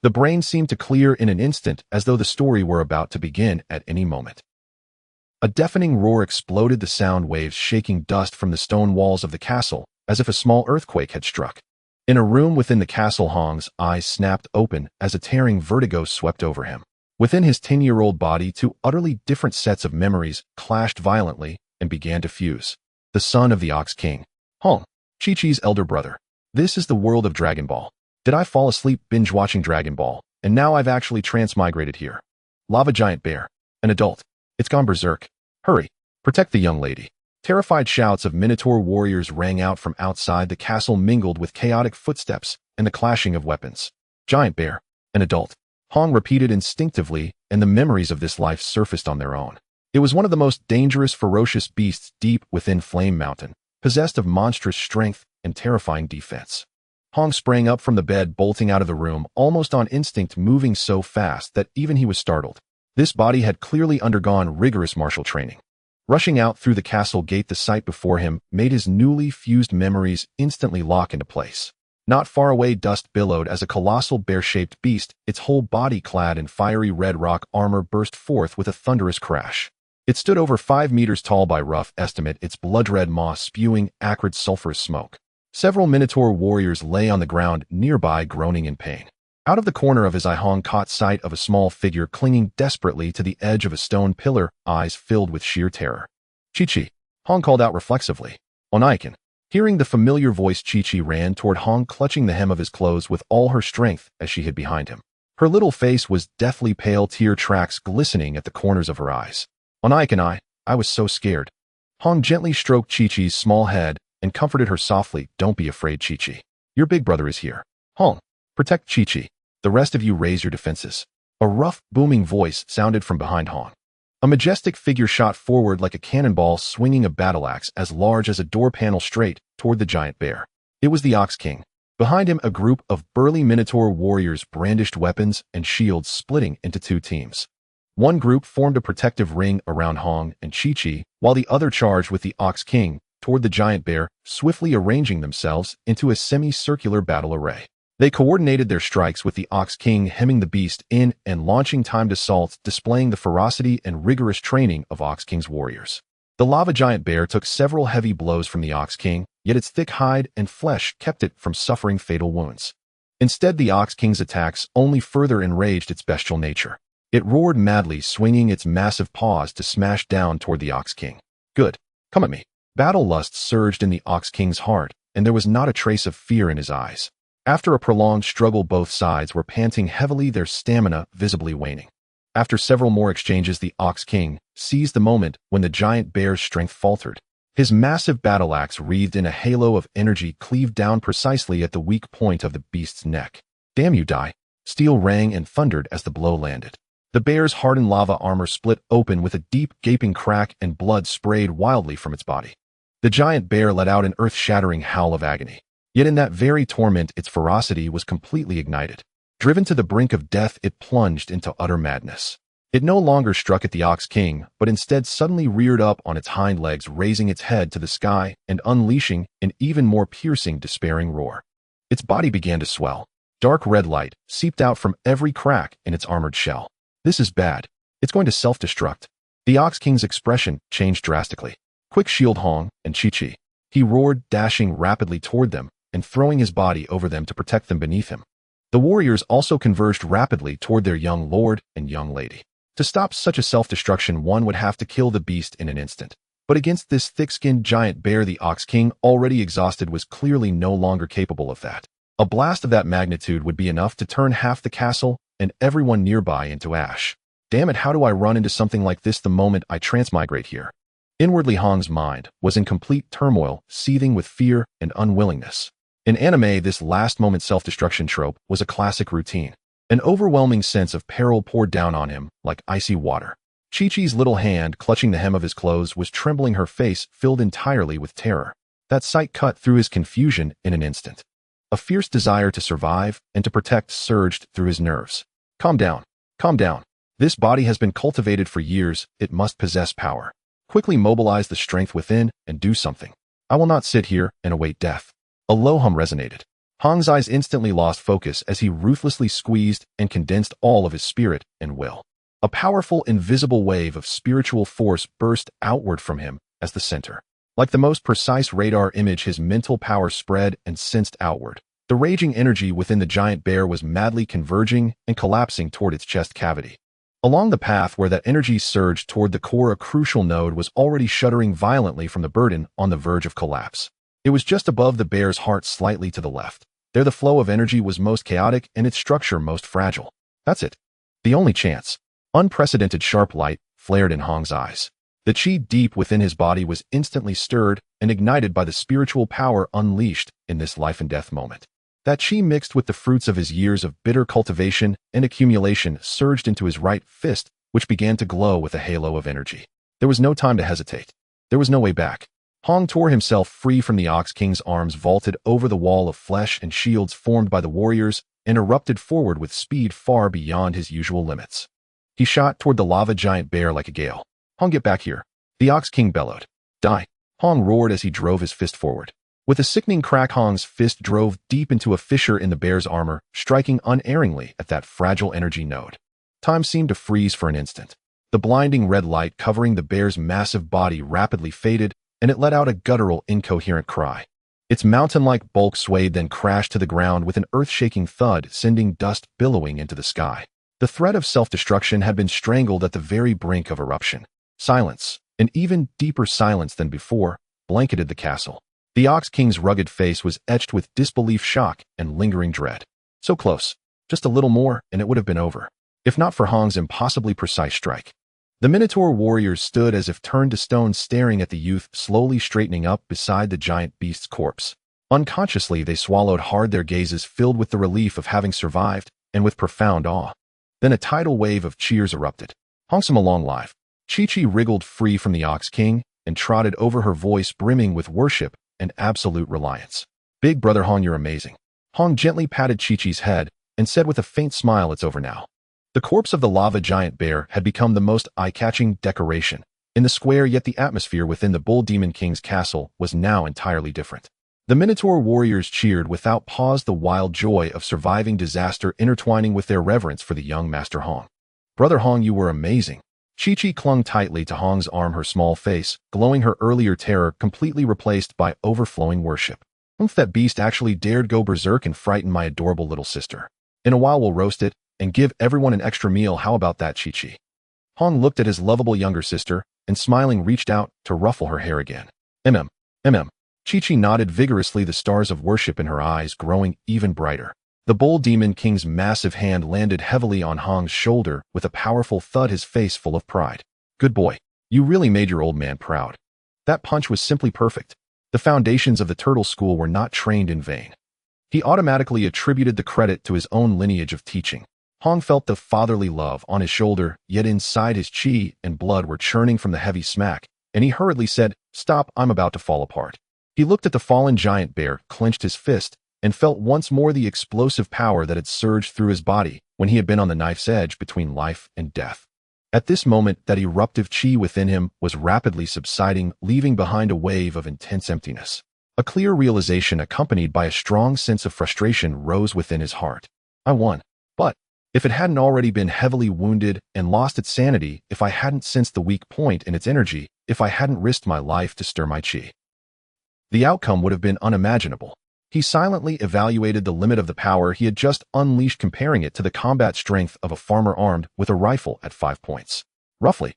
The brain seemed to clear in an instant, as though the story were about to begin at any moment. A deafening roar exploded, the sound waves shaking dust from the stone walls of the castle, as if a small earthquake had struck. In a room within the castle, Hong's eyes snapped open as a tearing vertigo swept over him. Within his 10-year-old body, two utterly different sets of memories clashed violently and began to fuse. The son of the Ox King, Hong, Chi-Chi's elder brother. This is the world of Dragon Ball. Did I fall asleep binge-watching Dragon Ball, and now I've actually transmigrated here? Lava Giant Bear. An adult. It's gone berserk. Hurry. Protect the young lady. Terrified shouts of Minotaur warriors rang out from outside the castle, mingled with chaotic footsteps and the clashing of weapons. Giant Bear. An adult. Hong repeated instinctively, and the memories of this life surfaced on their own. It was one of the most dangerous, ferocious beasts deep within Flame Mountain, possessed of monstrous strength and terrifying defense. Hong sprang up from the bed, bolting out of the room, almost on instinct, moving so fast that even he was startled. This body had clearly undergone rigorous martial training. Rushing out through the castle gate, the sight before him made his newly fused memories instantly lock into place. Not far away, dust billowed as a colossal bear-shaped beast, its whole body clad in fiery red rock armor, burst forth with a thunderous crash. It stood over 5 meters tall by rough estimate, its blood-red maw spewing acrid sulfurous smoke. Several Minotaur warriors lay on the ground nearby, groaning in pain. Out of the corner of his eye, Hong caught sight of a small figure clinging desperately to the edge of a stone pillar, eyes filled with sheer terror. Chi-Chi, Hong called out reflexively. Namekian. Hearing the familiar voice, Chi-Chi ran toward Hong, clutching the hem of his clothes with all her strength as she hid behind him. Her little face was deathly pale, tear tracks glistening at the corners of her eyes. Namekian, I was so scared. Hong gently stroked Chi-Chi's small head and comforted her softly. Don't be afraid, Chi-Chi. Your big brother is here. Hong, protect Chi-Chi. The rest of you raise your defenses. A rough, booming voice sounded from behind Hong. A majestic figure shot forward like a cannonball, swinging a battle axe as large as a door panel straight toward the giant bear. It was the Ox King. Behind him, a group of burly Minotaur warriors brandished weapons and shields, splitting into two teams. One group formed a protective ring around Hong and Chi-Chi, while the other charged with the Ox King toward the giant bear, swiftly arranging themselves into a semicircular battle array. They coordinated their strikes, with the Ox King hemming the beast in and launching timed assaults, displaying the ferocity and rigorous training of Ox King's warriors. The lava giant bear took several heavy blows from the Ox King, yet its thick hide and flesh kept it from suffering fatal wounds. Instead, the Ox King's attacks only further enraged its bestial nature. It roared madly, swinging its massive paws to smash down toward the Ox King. Good. Come at me. Battle lust surged in the Ox King's heart, and there was not a trace of fear in his eyes. After a prolonged struggle, both sides were panting heavily, their stamina visibly waning. After several more exchanges, the Ox King seized the moment when the giant bear's strength faltered. His massive battle axe, wreathed in a halo of energy, cleaved down precisely at the weak point of the beast's neck. Damn you, die! Steel rang and thundered as the blow landed. The bear's hardened lava armor split open with a deep, gaping crack, and blood sprayed wildly from its body. The giant bear let out an earth-shattering howl of agony. Yet in that very torment, its ferocity was completely ignited. Driven to the brink of death, it plunged into utter madness. It no longer struck at the Ox King, but instead suddenly reared up on its hind legs, raising its head to the sky and unleashing an even more piercing, despairing roar. Its body began to swell. Dark red light seeped out from every crack in its armored shell. This is bad. It's going to self-destruct. The Ox King's expression changed drastically. Quick, shield Hong and Chi-Chi. He roared, dashing rapidly toward them and throwing his body over them to protect them beneath him. The warriors also converged rapidly toward their young lord and young lady. To stop such a self-destruction, one would have to kill the beast in an instant. But against this thick-skinned giant bear, the Ox King, already exhausted, was clearly no longer capable of that. A blast of that magnitude would be enough to turn half the castle and everyone nearby into ash. Damn it, how do I run into something like this the moment I transmigrate here? Inwardly, Hong's mind was in complete turmoil, seething with fear and unwillingness. In anime, this last-moment self-destruction trope was a classic routine. An overwhelming sense of peril poured down on him like icy water. Chi-Chi's little hand, clutching the hem of his clothes, was trembling, her face filled entirely with terror. That sight cut through his confusion in an instant. A fierce desire to survive and to protect surged through his nerves. Calm down. Calm down. This body has been cultivated for years. It must possess power. Quickly mobilize the strength within and do something. I will not sit here and await death. A low hum resonated. Hong's eyes instantly lost focus as he ruthlessly squeezed and condensed all of his spirit and will. A powerful, invisible wave of spiritual force burst outward from him as the center. Like the most precise radar image, his mental power spread and sensed outward. The raging energy within the giant bear was madly converging and collapsing toward its chest cavity. Along the path where that energy surged toward the core, a crucial node was already shuddering violently from the burden on the verge of collapse. It was just above the bear's heart, slightly to the left. There the flow of energy was most chaotic and its structure most fragile. That's it. The only chance. Unprecedented sharp light flared in Hong's eyes. The chi deep within his body was instantly stirred and ignited by the spiritual power unleashed in this life and death moment. That chi, mixed with the fruits of his years of bitter cultivation and accumulation, surged into his right fist, which began to glow with a halo of energy. There was no time to hesitate. There was no way back. Hong tore himself free from the Ox King's arms, vaulted over the wall of flesh and shields formed by the warriors, and erupted forward with speed far beyond his usual limits. He shot toward the lava giant bear like a gale. Hong, get back here. The Ox King bellowed. Die. Hong roared as he drove his fist forward. With a sickening crack, Hong's fist drove deep into a fissure in the bear's armor, striking unerringly at that fragile energy node. Time seemed to freeze for an instant. The blinding red light covering the bear's massive body rapidly faded, and it let out a guttural, incoherent cry. Its mountain-like bulk swayed, then crashed to the ground with an earth-shaking thud, sending dust billowing into the sky. The threat of self-destruction had been strangled at the very brink of eruption. Silence, an even deeper silence than before, blanketed the castle. The Ox King's rugged face was etched with disbelief, shock, and lingering dread. So close. Just a little more, and it would have been over, if not for Hong's impossibly precise strike. The Minotaur warriors stood as if turned to stone, staring at the youth slowly straightening up beside the giant beast's corpse. Unconsciously, they swallowed hard, their gazes filled with the relief of having survived, and with profound awe. Then a tidal wave of cheers erupted. Hongsam along live. Chi-Chi wriggled free from the Ox King and trotted over, her voice brimming with worship and absolute reliance. Big brother Hong, you're amazing. Hong gently patted Chi-Chi's head and said with a faint smile, it's over now. The corpse of the lava giant bear had become the most eye-catching decoration in the square, yet the atmosphere within the Bull Demon King's castle was now entirely different. The Minotaur warriors cheered without pause, the wild joy of surviving disaster intertwining with their reverence for the young Master Hong. Brother Hong, you were amazing. Chi-Chi clung tightly to Hong's arm, her small face, glowing, her earlier terror completely replaced by overflowing worship. If that beast actually dared go berserk and frighten my adorable little sister. In a while we'll roast it and give everyone an extra meal. How about that, Chi-Chi? Hong looked at his lovable younger sister and, smiling, reached out to ruffle her hair again. Chi-Chi nodded vigorously, the stars of worship in her eyes growing even brighter. The Bull Demon King's massive hand landed heavily on Hong's shoulder with a powerful thud, his face full of pride. Good boy. You really made your old man proud. That punch was simply perfect. The foundations of the turtle school were not trained in vain. He automatically attributed the credit to his own lineage of teaching. Hong felt the fatherly love on his shoulder, yet inside his chi and blood were churning from the heavy smack, and he hurriedly said, Stop, I'm about to fall apart. He looked at the fallen giant bear, clenched his fist, and felt once more the explosive power that had surged through his body when he had been on the knife's edge between life and death. At this moment, that eruptive chi within him was rapidly subsiding, leaving behind a wave of intense emptiness. A clear realization accompanied by a strong sense of frustration rose within his heart. I won. But if it hadn't already been heavily wounded and lost its sanity, if I hadn't sensed the weak point in its energy, if I hadn't risked my life to stir my chi, the outcome would have been unimaginable. He silently evaluated the limit of the power he had just unleashed, comparing it to the combat strength of a farmer armed with a rifle at 5 points. Roughly.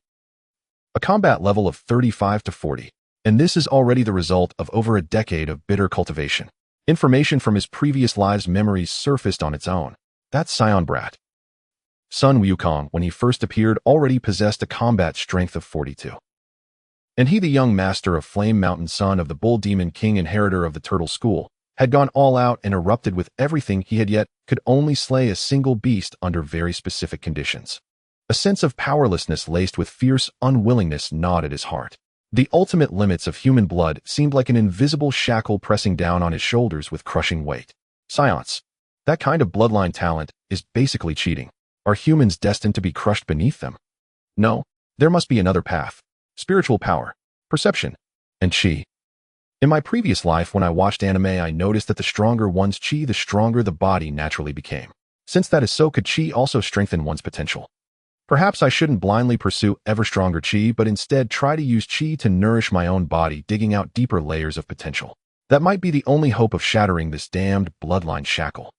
A combat level of 35 to 40. And this is already the result of over a decade of bitter cultivation. Information from his previous lives' memories surfaced on its own. That Saiyan brat, Sun Wukong, when he first appeared, already possessed a combat strength of 42. And he, the young master of Flame Mountain, son of the Bull Demon King, inheritor of the Turtle School, had gone all out and erupted with everything he had, yet could only slay a single beast under very specific conditions. A sense of powerlessness laced with fierce unwillingness gnawed at his heart. The ultimate limits of human blood seemed like an invisible shackle pressing down on his shoulders with crushing weight. Science. That kind of bloodline talent is basically cheating. Are humans destined to be crushed beneath them? No, there must be another path. Spiritual power, perception, and chi. In my previous life, when I watched anime, I noticed that the stronger one's chi, the stronger the body naturally became. Since that is so, could chi also strengthen one's potential? Perhaps I shouldn't blindly pursue ever stronger chi, but instead try to use chi to nourish my own body, digging out deeper layers of potential. That might be the only hope of shattering this damned bloodline shackle.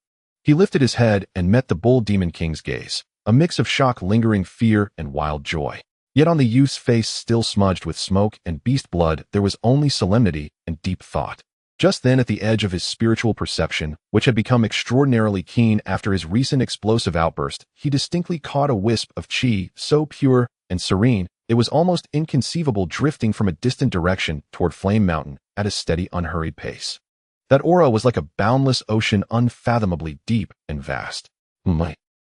He lifted his head and met the Bull Demon King's gaze, a mix of shock, lingering fear, and wild joy. Yet on the youth's face, still smudged with smoke and beast blood, there was only solemnity and deep thought. Just then, at the edge of his spiritual perception, which had become extraordinarily keen after his recent explosive outburst, he distinctly caught a wisp of chi, so pure and serene, it was almost inconceivable, drifting from a distant direction toward Flame Mountain at a steady, unhurried pace. That aura was like a boundless ocean, unfathomably deep and vast.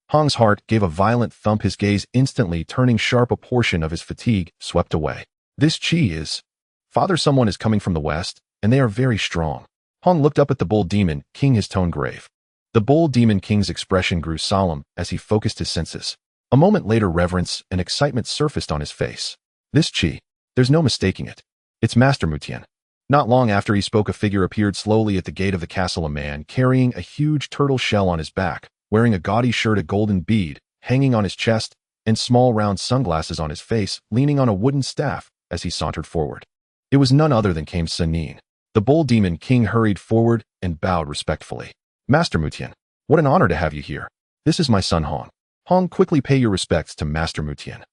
Hong's heart gave a violent thump, his gaze instantly turning sharp, a portion of his fatigue swept away. This chi is... Father, someone is coming from the west, and they are very strong. Hong looked up at the Bull Demon King, his tone grave. The Bull Demon King's expression grew solemn as he focused his senses. A moment later, reverence and excitement surfaced on his face. This chi, there's no mistaking it. It's Master Mutian. Not long after he spoke, a figure appeared slowly at the gate of the castle, a man carrying a huge turtle shell on his back, wearing a gaudy shirt, a golden bead hanging on his chest, and small round sunglasses on his face, leaning on a wooden staff as he sauntered forward. It was none other than Kame Senin. The Bull Demon King hurried forward and bowed respectfully. Master Mutian, what an honor to have you here. This is my son Hong. Hong, quickly pay your respects to Master Mutian.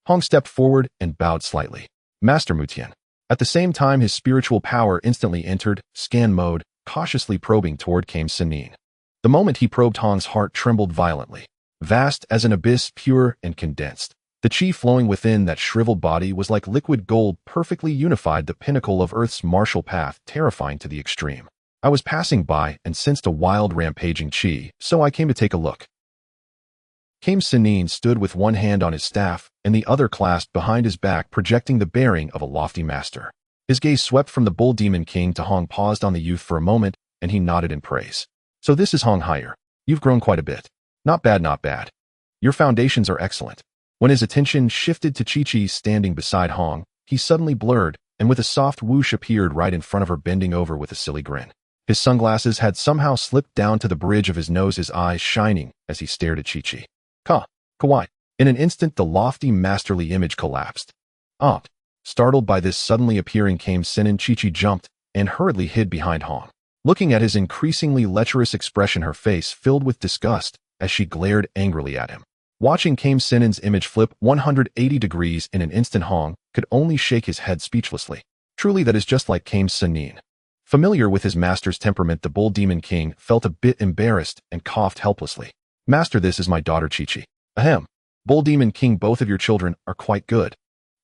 Hong stepped forward and bowed slightly. Master Mutian. At the same time, his spiritual power instantly entered scan mode, cautiously probing toward Kame Senin. The moment he probed, Hong's heart trembled violently. Vast as an abyss, pure and condensed. The chi flowing within that shriveled body was like liquid gold, perfectly unified, the pinnacle of Earth's martial path, terrifying to the extreme. I was passing by and sensed a wild, rampaging chi, so I came to take a look. Kame Senin stood with one hand on his staff and the other clasped behind his back, projecting the bearing of a lofty master. His gaze swept from the Bull Demon King to Hong, paused on the youth for a moment, and he nodded in praise. So this is Hong Higher. You've grown quite a bit. Not bad, not bad. Your foundations are excellent. When his attention shifted to Chi-Chi standing beside Hong, he suddenly blurred, and with a soft whoosh appeared right in front of her, bending over with a silly grin. His sunglasses had somehow slipped down to the bridge of his nose, his eyes shining as he stared at Chi-Chi. Kawaii. In an instant, the lofty, masterly image collapsed. Startled by this suddenly appearing Kame Senin, Chi-Chi jumped and hurriedly hid behind Hong. Looking at his increasingly lecherous expression, her face filled with disgust as she glared angrily at him. Watching Kame Senin's image flip 180 degrees in an instant, Hong could only shake his head speechlessly. Truly, that is just like Kame Senin. Familiar with his master's temperament, the Bull Demon King felt a bit embarrassed and coughed helplessly. Master, this is my daughter Chi-Chi. Ahem. Bull Demon King, both of your children are quite good.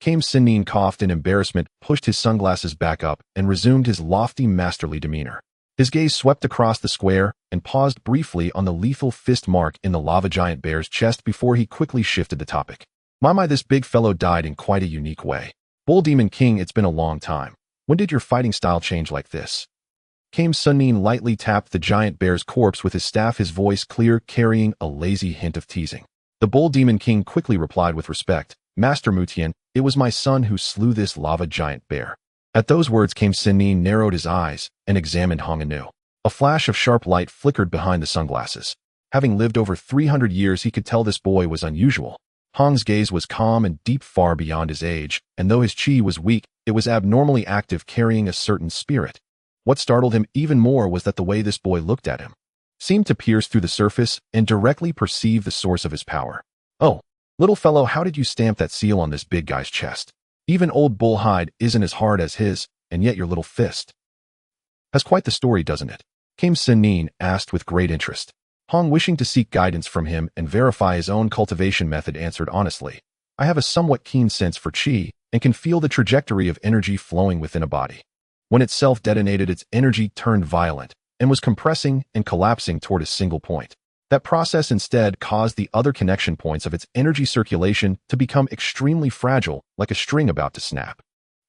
Kame Senin coughed in embarrassment, pushed his sunglasses back up, and resumed his lofty, masterly demeanor. His gaze swept across the square and paused briefly on the lethal fist mark in the lava giant bear's chest before he quickly shifted the topic. My, this big fellow died in quite a unique way. Bull Demon King, it's been a long time. When did your fighting style change like this? Kame Senin lightly tapped the giant bear's corpse with his staff, his voice clear, carrying a lazy hint of teasing. The Bull Demon King quickly replied with respect, Master Mutian, it was my son who slew this lava giant bear. At those words, Kame Senin narrowed his eyes and examined Hong anew. A flash of sharp light flickered behind the sunglasses. Having lived over 300 years, he could tell this boy was unusual. Hong's gaze was calm and deep, far beyond his age, and though his chi was weak, it was abnormally active, carrying a certain spirit. What startled him even more was that the way this boy looked at him seemed to pierce through the surface and directly perceive the source of his power. Oh, little fellow, how did you stamp that seal on this big guy's chest? Even old bull hide isn't as hard as his, and yet your little fist has quite the story, doesn't it? Kame Senin asked with great interest. Hong, wishing to seek guidance from him and verify his own cultivation method, answered honestly, I have a somewhat keen sense for chi and can feel the trajectory of energy flowing within a body. When it self-detonated, its energy turned violent and was compressing and collapsing toward a single point. That process instead caused the other connection points of its energy circulation to become extremely fragile, like a string about to snap.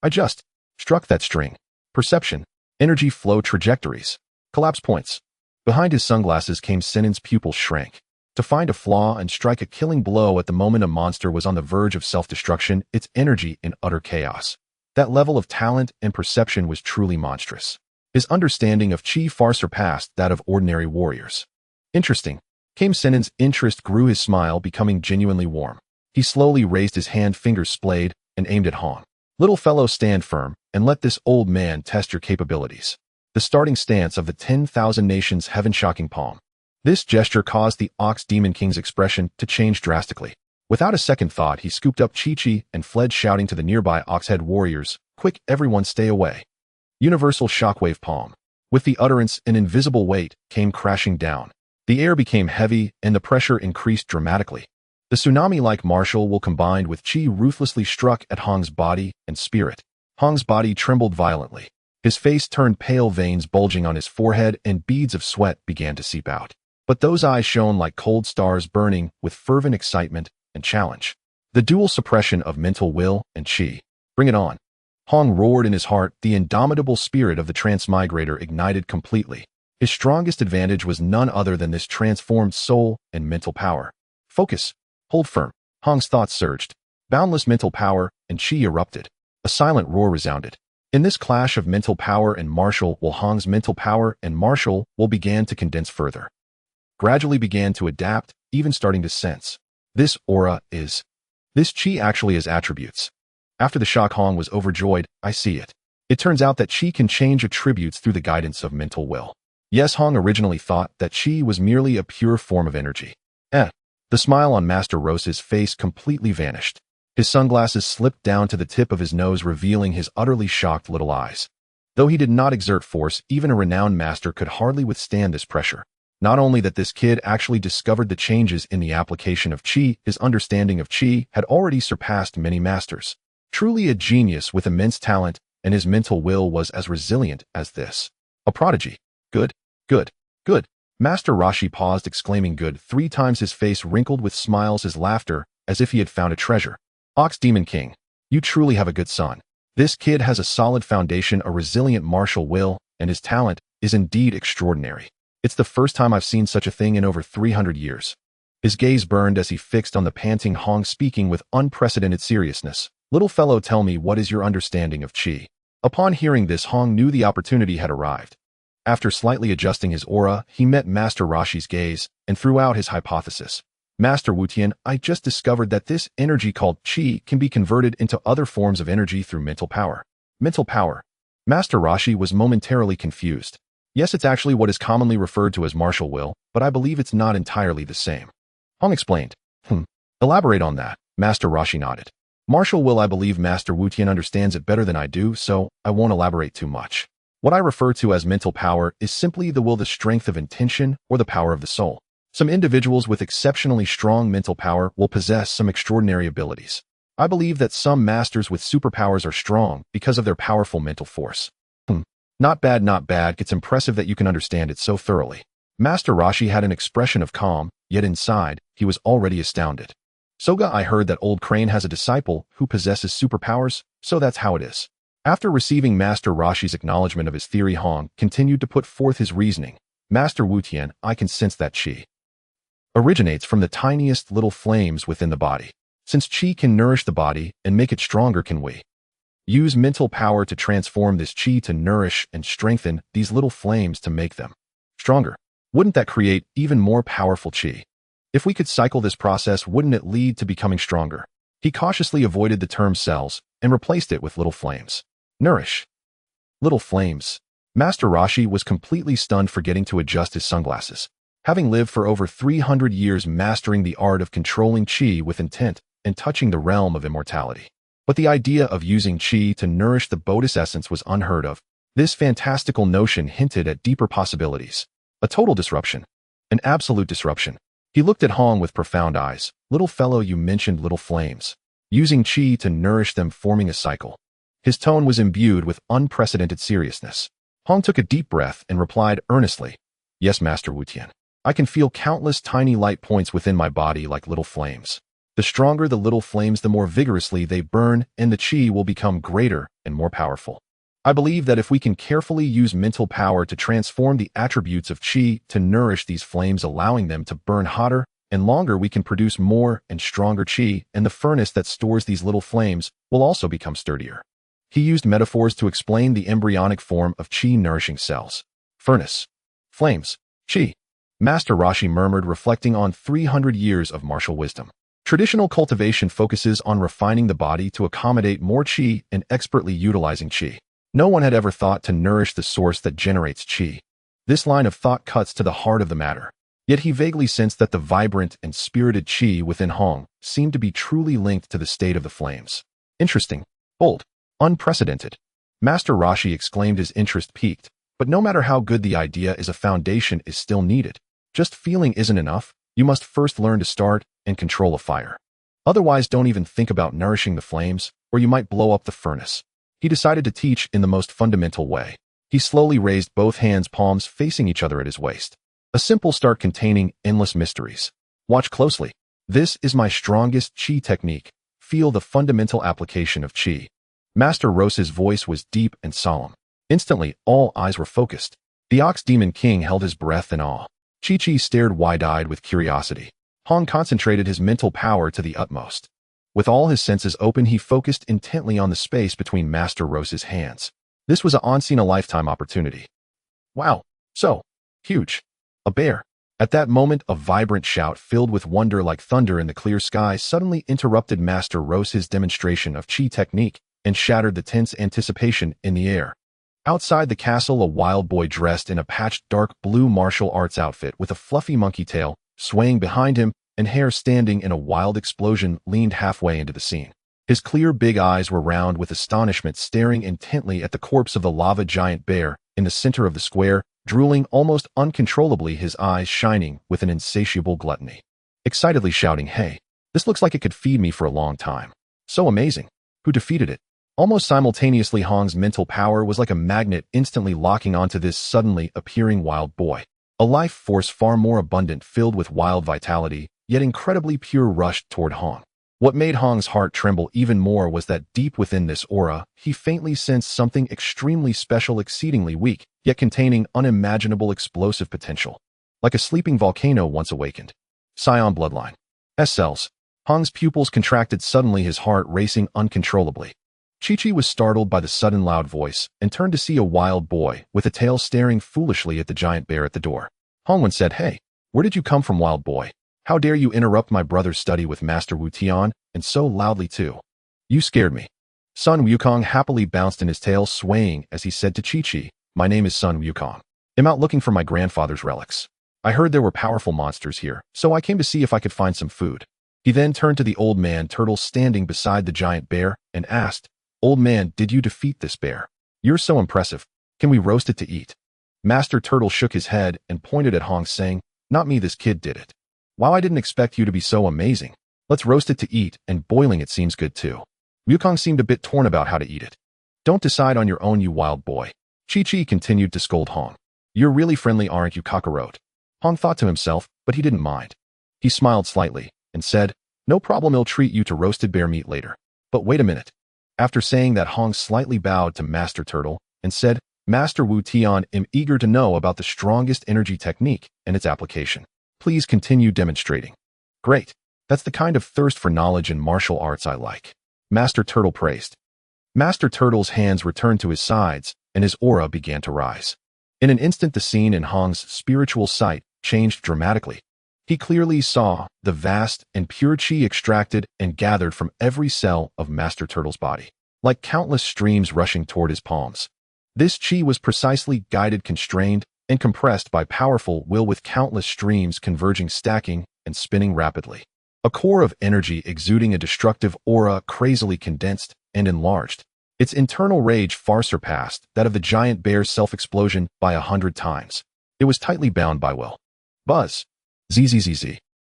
I just struck that string. Perception, energy flow trajectories, collapse points. Behind his sunglasses, Kame Senin's pupils shrank. To find a flaw and strike a killing blow at the moment a monster was on the verge of self-destruction, its energy in utter chaos. That level of talent and perception was truly monstrous. His understanding of chi far surpassed that of ordinary warriors. Interesting. Came Sennin's interest grew, his smile becoming genuinely warm. He slowly raised his hand, fingers splayed, and aimed at Hong. Little fellow, stand firm, and let this old man test your capabilities. The starting stance of the 10,000 nations heaven-shocking palm. This gesture caused the Ox Demon King's expression to change drastically. Without a second thought, he scooped up Chi-Chi and fled, shouting to the nearby Oxhead warriors, "Quick, everyone stay away." Universal shockwave palm. With the utterance, an invisible weight came crashing down. The air became heavy, and the pressure increased dramatically. The tsunami-like martial will combined with chi ruthlessly struck at Hong's body and spirit. Hong's body trembled violently. His face turned pale, veins bulging on his forehead, and beads of sweat began to seep out. But those eyes shone like cold stars, burning with fervent excitement and challenge. The dual suppression of mental will and chi. Bring it on. Hong roared in his heart. The indomitable spirit of the transmigrator ignited completely. His strongest advantage was none other than this transformed soul and mental power. Focus. Hold firm. Hong's thoughts surged. Boundless mental power and chi erupted. A silent roar resounded. In this clash of mental power and martial will, Hong's mental power and martial will began to condense further. Gradually began to adapt, even starting to sense. This aura is. This chi actually has attributes. After the shock, Hong was overjoyed. I see it. It turns out that chi can change attributes through the guidance of mental will. Yes, Hong originally thought that chi was merely a pure form of energy. The smile on Master Rose's face completely vanished. His sunglasses slipped down to the tip of his nose, revealing his utterly shocked little eyes. Though he did not exert force, even a renowned master could hardly withstand this pressure. Not only that this kid actually discovered the changes in the application of chi, his understanding of chi had already surpassed many masters. Truly a genius with immense talent, and his mental will was as resilient as this. A prodigy. Good, good, good. Master Roshi paused, exclaiming good 3 times, his face wrinkled with smiles, his laughter, as if he had found a treasure. Ox Demon King, you truly have a good son. This kid has a solid foundation, a resilient martial will, and his talent is indeed extraordinary. It's the first time I've seen such a thing in over 300 years. His gaze burned as he fixed on the panting Hong, speaking with unprecedented seriousness. Little fellow, tell me, what is your understanding of chi? Upon hearing this, Hong knew the opportunity had arrived. After slightly adjusting his aura, he met Master Roshi's gaze and threw out his hypothesis. Master Wutian, I just discovered that this energy called chi can be converted into other forms of energy through mental power. Mental power. Master Roshi was momentarily confused. Yes, it's actually what is commonly referred to as martial will, but I believe it's not entirely the same. Hong explained. Elaborate on that. Master Roshi nodded. Martial will, I believe Master Wutian understands it better than I do, so I won't elaborate too much. What I refer to as mental power is simply the will, the strength of intention, or the power of the soul. Some individuals with exceptionally strong mental power will possess some extraordinary abilities. I believe that some masters with superpowers are strong because of their powerful mental force. Not bad, not bad. It's impressive that you can understand it so thoroughly. Master Roshi had an expression of calm, yet inside, he was already astounded. Soga, I heard that old Crane has a disciple who possesses superpowers, so that's how it is. After receiving Master Roshi's acknowledgement of his theory, Hong continued to put forth his reasoning. Master Wutian, I can sense that chi originates from the tiniest little flames within the body. Since chi can nourish the body and make it stronger, can we use mental power to transform this chi to nourish and strengthen these little flames to make them stronger? Wouldn't that create even more powerful chi? If we could cycle this process, wouldn't it lead to becoming stronger? He cautiously avoided the term cells and replaced it with little flames. Nourish. Little flames. Master Roshi was completely stunned, forgetting to adjust his sunglasses. Having lived for over 300 years mastering the art of controlling chi with intent and touching the realm of immortality. But the idea of using chi to nourish the Bodhi's essence was unheard of. This fantastical notion hinted at deeper possibilities. A total disruption. An absolute disruption. He looked at Hong with profound eyes. Little fellow, you mentioned little flames. Using chi to nourish them, forming a cycle. His tone was imbued with unprecedented seriousness. Hong took a deep breath and replied earnestly, Yes, Master Wutian. I can feel countless tiny light points within my body like little flames. The stronger the little flames, the more vigorously they burn, and the chi will become greater and more powerful. I believe that if we can carefully use mental power to transform the attributes of chi to nourish these flames, allowing them to burn hotter and longer, we can produce more and stronger chi, and the furnace that stores these little flames will also become sturdier. He used metaphors to explain the embryonic form of qi nourishing cells. Furnace. Flames. Qi. Master Roshi murmured, reflecting on 300 years of martial wisdom. Traditional cultivation focuses on refining the body to accommodate more qi and expertly utilizing qi. No one had ever thought to nourish the source that generates qi. This line of thought cuts to the heart of the matter. Yet he vaguely sensed that the vibrant and spirited qi within Hong seemed to be truly linked to the state of the flames. Interesting. Bold. Unprecedented. Master Roshi exclaimed, his interest piqued. But no matter how good the idea is, a foundation is still needed. Just feeling isn't enough. You must first learn to start and control a fire. Otherwise, don't even think about nourishing the flames, or you might blow up the furnace. He decided to teach in the most fundamental way. He slowly raised both hands, palms facing each other at his waist. A simple start containing endless mysteries. Watch closely. This is my strongest qi technique. Feel the fundamental application of qi. Master Roshi's voice was deep and solemn. Instantly, all eyes were focused. The Ox Demon King held his breath in awe. Chi-Chi stared wide-eyed with curiosity. Hong concentrated his mental power to the utmost. With all his senses open, he focused intently on the space between Master Roshi's hands. This was a once-in-a-lifetime opportunity. Wow, so huge. A bear. At that moment, a vibrant shout filled with wonder like thunder in the clear sky suddenly interrupted Master Roshi's demonstration of qi technique and shattered the tense anticipation in the air. Outside the castle, a wild boy dressed in a patched dark blue martial arts outfit with a fluffy monkey tail swaying behind him and hair standing in a wild explosion leaned halfway into the scene. His clear big eyes were round with astonishment, staring intently at the corpse of the lava giant bear in the center of the square, drooling almost uncontrollably, his eyes shining with an insatiable gluttony. Excitedly shouting, "Hey, this looks like it could feed me for a long time. So amazing. Who defeated it?" Almost simultaneously, Hong's mental power was like a magnet, instantly locking onto this suddenly appearing wild boy. A life force far more abundant, filled with wild vitality, yet incredibly pure, rushed toward Hong. What made Hong's heart tremble even more was that deep within this aura, he faintly sensed something extremely special, exceedingly weak, yet containing unimaginable explosive potential. Like a sleeping volcano once awakened. Saiyan bloodline. S-cells. Hong's pupils contracted suddenly, his heart racing uncontrollably. Chi-Chi was startled by the sudden loud voice and turned to see a wild boy with a tail staring foolishly at the giant bear at the door. Hongwen said, "Hey, where did you come from, wild boy? How dare you interrupt my brother's study with Master Wu Tian, and so loudly too? You scared me." Sun Wukong happily bounced in his tail, swaying as he said to Chi-Chi, "My name is Sun Wukong. I'm out looking for my grandfather's relics. I heard there were powerful monsters here, so I came to see if I could find some food." He then turned to the old man turtle standing beside the giant bear and asked, "Old man, did you defeat this bear? You're so impressive. Can we roast it to eat?" Master Turtle shook his head and pointed at Hong, saying, "Not me, this kid did it. Wow, I didn't expect you to be so amazing. Let's roast it to eat, and boiling it seems good too." Wukong seemed a bit torn about how to eat it. "Don't decide on your own, you wild boy." Chi-Chi continued to scold Hong. "You're really friendly, aren't you, cockroach?" Hong thought to himself, but he didn't mind. He smiled slightly and said, "No problem, I'll treat you to roasted bear meat later. But wait a minute." After saying that, Hong slightly bowed to Master Turtle and said, "Master Wu Tian, am eager to know about the strongest energy technique and its application. Please continue demonstrating." "Great. That's the kind of thirst for knowledge and martial arts I like," Master Turtle praised. Master Turtle's hands returned to his sides, and his aura began to rise. In an instant, the scene in Hong's spiritual sight changed dramatically. He clearly saw the vast and pure qi extracted and gathered from every cell of Master Turtle's body, like countless streams rushing toward his palms. This qi was precisely guided, constrained, and compressed by powerful will, with countless streams converging, stacking, and spinning rapidly. A core of energy exuding a destructive aura, crazily condensed and enlarged. Its internal rage far surpassed that of the giant bear's self-explosion by 100 times. It was tightly bound by will. Buzz. Zzz.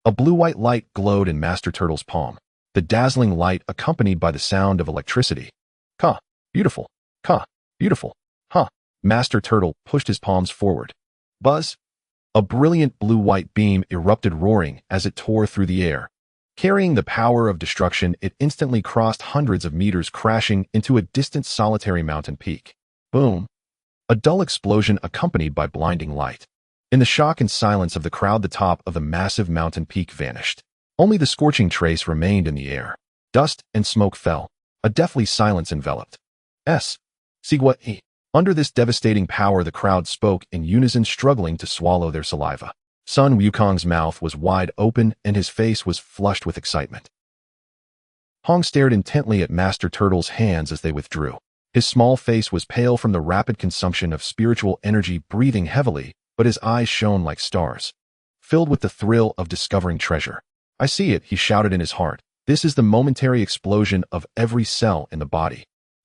A blue-white light glowed in Master Turtle's palm, the dazzling light accompanied by the sound of electricity. "Ka. Beautiful. Ka. Beautiful. Ha." Master Turtle pushed his palms forward. Buzz. A brilliant blue-white beam erupted, roaring as it tore through the air. Carrying the power of destruction, it instantly crossed hundreds of meters, crashing into a distant solitary mountain peak. Boom. A dull explosion accompanied by blinding light. In the shock and silence of the crowd, the top of the massive mountain peak vanished. Only the scorching trace remained in the air. Dust and smoke fell. A deathly silence enveloped. S. Sigwa E. Under this devastating power, the crowd spoke in unison, struggling to swallow their saliva. Sun Wukong's mouth was wide open and his face was flushed with excitement. Hong stared intently at Master Turtle's hands as they withdrew. His small face was pale from the rapid consumption of spiritual energy, breathing heavily, but his eyes shone like stars, filled with the thrill of discovering treasure. I see it, he shouted in his heart. This is the momentary explosion of every cell in the body,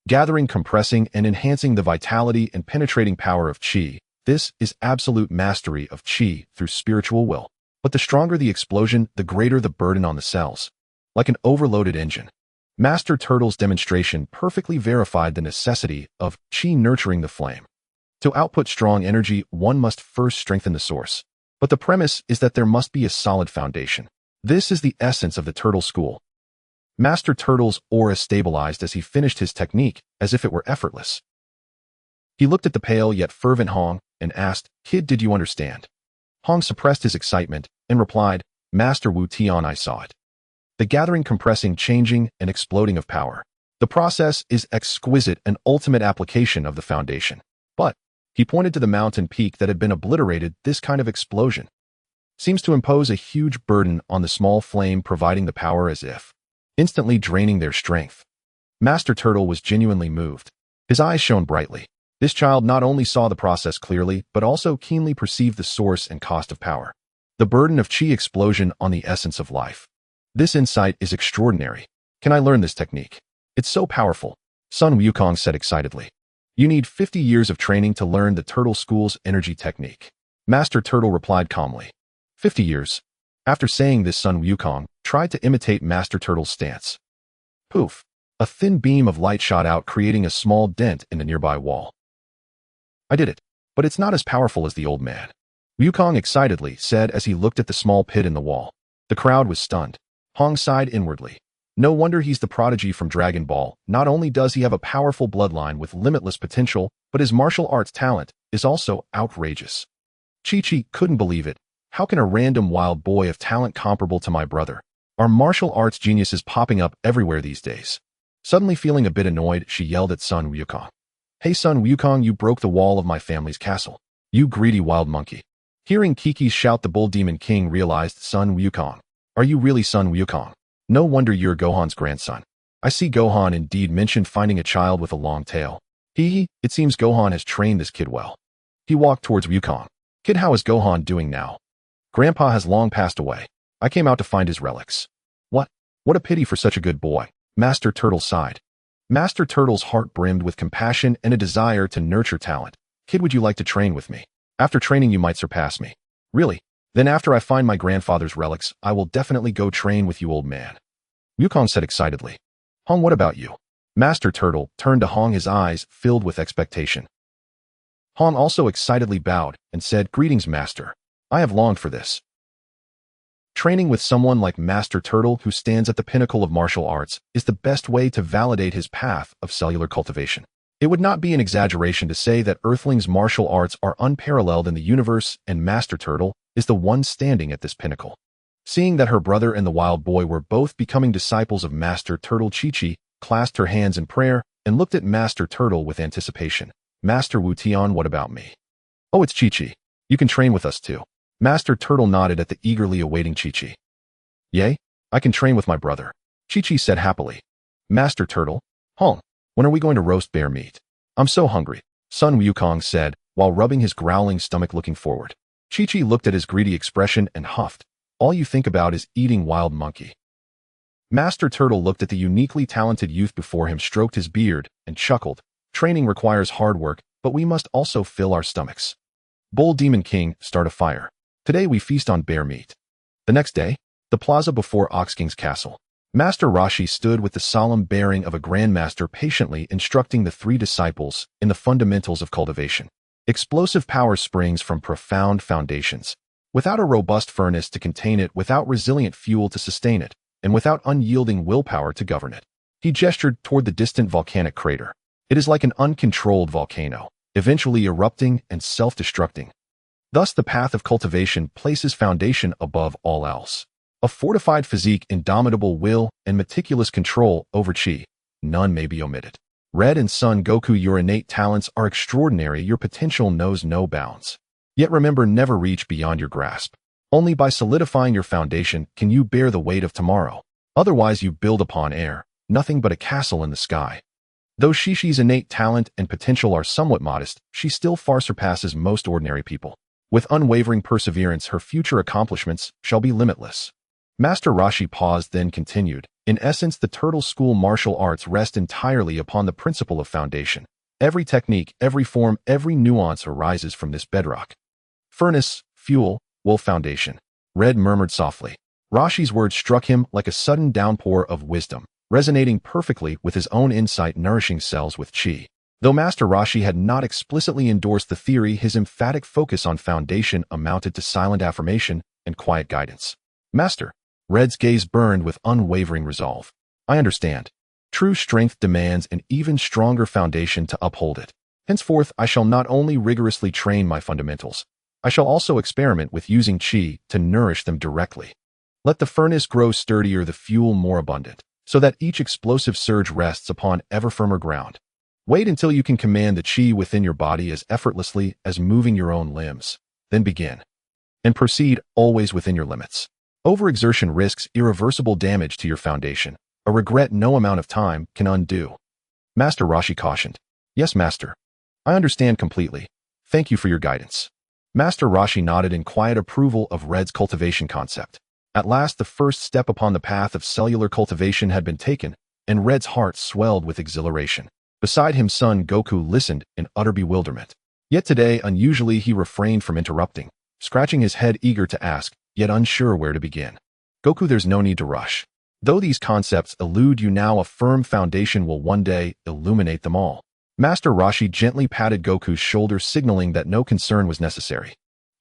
gathering, compressing, and enhancing the vitality and penetrating power of Qi. This is absolute mastery of Qi through spiritual will. But the stronger the explosion, the greater the burden on the cells. Like an overloaded engine. Master Turtle's demonstration perfectly verified the necessity of Qi nurturing the flame. To output strong energy, one must first strengthen the source. But the premise is that there must be a solid foundation. This is the essence of the Turtle School. Master Turtle's aura stabilized as he finished his technique, as if it were effortless. He looked at the pale yet fervent Hong and asked, "Kid, did you understand?" Hong suppressed his excitement and replied, "Master Wu Tian, I saw it. The gathering, compressing, changing, and exploding of power. The process is exquisite, an ultimate application of the foundation." But, he pointed to the mountain peak that had been obliterated. This kind of explosion seems to impose a huge burden on the small flame, providing the power as if instantly draining their strength. Master Turtle was genuinely moved. His eyes shone brightly. This child not only saw the process clearly, but also keenly perceived the source and cost of power. The burden of Qi explosion on the essence of life. This insight is extraordinary. Can I learn this technique? It's so powerful, Sun Wukong said excitedly. You need 50 years of training to learn the Turtle School's energy technique. Master Turtle replied calmly. 50 years. After saying this, Sun Wukong tried to imitate Master Turtle's stance. Poof! A thin beam of light shot out, creating a small dent in the nearby wall. I did it, but it's not as powerful as the old man, Wukong excitedly said as he looked at the small pit in the wall. The crowd was stunned. Hong sighed inwardly. No wonder he's the prodigy from Dragon Ball. Not only does he have a powerful bloodline with limitless potential, but his martial arts talent is also outrageous. Chi-Chi couldn't believe it. How can a random wild boy of talent comparable to my brother? Are martial arts geniuses popping up everywhere these days? Suddenly feeling a bit annoyed, she yelled at Sun Wukong. Hey Sun Wukong, you broke the wall of my family's castle. You greedy wild monkey. Hearing Kiki's shout, the Bull Demon King realized. Sun Wukong. Are you really Sun Wukong? No wonder you're Gohan's grandson. I see Gohan indeed mentioned finding a child with a long tail. It seems Gohan has trained this kid well. He walked towards Wukong. Kid, how is Gohan doing now? Grandpa has long passed away. I came out to find his relics. What? What a pity for such a good boy. Master Turtle sighed. Master Turtle's heart brimmed with compassion and a desire to nurture talent. Kid, would you like to train with me? After training you might surpass me. Really? Then after I find my grandfather's relics, I will definitely go train with you, old man. Wukong said excitedly. Hong, what about you? Master Turtle turned to Hong, his eyes filled with expectation. Hong also excitedly bowed and said, Greetings, Master. I have longed for this. Training with someone like Master Turtle, who stands at the pinnacle of martial arts, is the best way to validate his path of cellular cultivation. It would not be an exaggeration to say that Earthling's martial arts are unparalleled in the universe, and Master Turtle is the one standing at this pinnacle. Seeing that her brother and the wild boy were both becoming disciples of Master Turtle, Chi-Chi clasped her hands in prayer and looked at Master Turtle with anticipation. Master Wu Tian, what about me? Oh, it's Chi-Chi. You can train with us too. Master Turtle nodded at the eagerly awaiting Chi-Chi. Yay, I can train with my brother, Chi-Chi said happily. Master Turtle, Hong, when are we going to roast bear meat? I'm so hungry, Sun Wukong said, while rubbing his growling stomach looking forward. Chi-Chi looked at his greedy expression and huffed. All you think about is eating, wild monkey. Master Turtle looked at the uniquely talented youth before him, stroked his beard, and chuckled. Training requires hard work, but we must also fill our stomachs. Bull Demon King, start a fire. Today we feast on bear meat. The next day, the plaza before Ox King's castle. Master Roshi stood with the solemn bearing of a grandmaster, patiently instructing the three disciples in the fundamentals of cultivation. Explosive power springs from profound foundations. Without a robust furnace to contain it, without resilient fuel to sustain it, and without unyielding willpower to govern it. He gestured toward the distant volcanic crater. It is like an uncontrolled volcano, eventually erupting and self-destructing. Thus the path of cultivation places foundation above all else. A fortified physique, indomitable will, and meticulous control over Qi, none may be omitted. Red and Son Goku, your innate talents are extraordinary, your potential knows no bounds. Yet remember, never reach beyond your grasp. Only by solidifying your foundation can you bear the weight of tomorrow. Otherwise you build upon air, nothing but a castle in the sky. Though Shishi's innate talent and potential are somewhat modest, she still far surpasses most ordinary people. With unwavering perseverance, her future accomplishments shall be limitless. Master Roshi paused, then continued. In essence, the Turtle School martial arts rest entirely upon the principle of foundation. Every technique, every form, every nuance arises from this bedrock. Furnace, fuel, wolf foundation. Red murmured softly. Roshi's words struck him like a sudden downpour of wisdom, resonating perfectly with his own insight, nourishing cells with chi. Though Master Roshi had not explicitly endorsed the theory, his emphatic focus on foundation amounted to silent affirmation and quiet guidance. Master. Red's gaze burned with unwavering resolve. I understand. True strength demands an even stronger foundation to uphold it. Henceforth, I shall not only rigorously train my fundamentals, I shall also experiment with using chi to nourish them directly. Let the furnace grow sturdier, the fuel more abundant, so that each explosive surge rests upon ever firmer ground. Wait until you can command the chi within your body as effortlessly as moving your own limbs. Then begin. And proceed always within your limits. Overexertion risks irreversible damage to your foundation, a regret no amount of time can undo. Master Roshi cautioned. Yes, Master. I understand completely. Thank you for your guidance. Master Roshi nodded in quiet approval of Red's cultivation concept. At last, the first step upon the path of cellular cultivation had been taken, and Red's heart swelled with exhilaration. Beside him, Son Goku listened in utter bewilderment. Yet today, unusually, he refrained from interrupting, scratching his head eager to ask, yet unsure where to begin. Goku, there's no need to rush. Though these concepts elude you now, a firm foundation will one day illuminate them all. Master Roshi gently patted Goku's shoulder, signaling that no concern was necessary.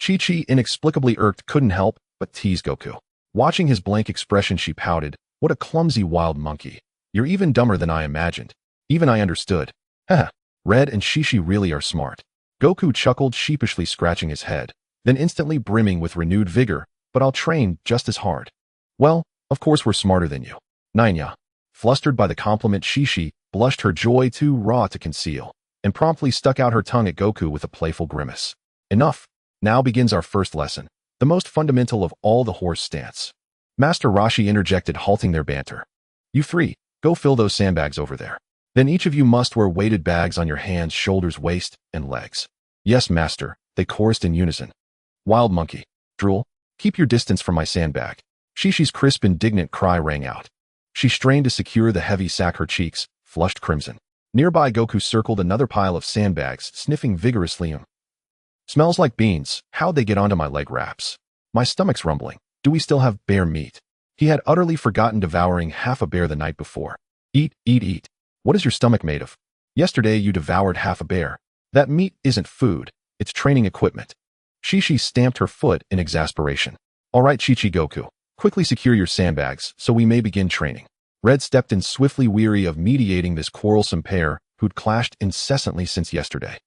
Chi-Chi, inexplicably irked, couldn't help but tease Goku. Watching his blank expression, she pouted. What a clumsy wild monkey. You're even dumber than I imagined. Even I understood. Haha, Red and Shishi really are smart. Goku chuckled, sheepishly scratching his head, then instantly brimming with renewed vigor. But I'll train just as hard. Well, of course we're smarter than you. Nanya. Flustered by the compliment, Shishi blushed, her joy too raw to conceal, and promptly stuck out her tongue at Goku with a playful grimace. Enough. Now begins our first lesson, the most fundamental of all, the horse stance. Master Roshi interjected, halting their banter. You three, go fill those sandbags over there. Then each of you must wear weighted bags on your hands, shoulders, waist, and legs. Yes, Master, they chorused in unison. Wild monkey. Drool. Keep your distance from my sandbag. Shishi's crisp, indignant cry rang out. She strained to secure the heavy sack, her cheeks flushed crimson. Nearby, Goku circled another pile of sandbags, sniffing vigorously. Smells like beans. How'd they get onto my leg wraps? My stomach's rumbling. Do we still have bear meat? He had utterly forgotten devouring half a bear the night before. Eat, eat, eat. What is your stomach made of? Yesterday you devoured half a bear. That meat isn't food, it's training equipment. Shishi stamped her foot in exasperation. All right, Chi-Chi, Goku. Quickly secure your sandbags so we may begin training. Red stepped in swiftly, weary of mediating this quarrelsome pair who'd clashed incessantly since yesterday.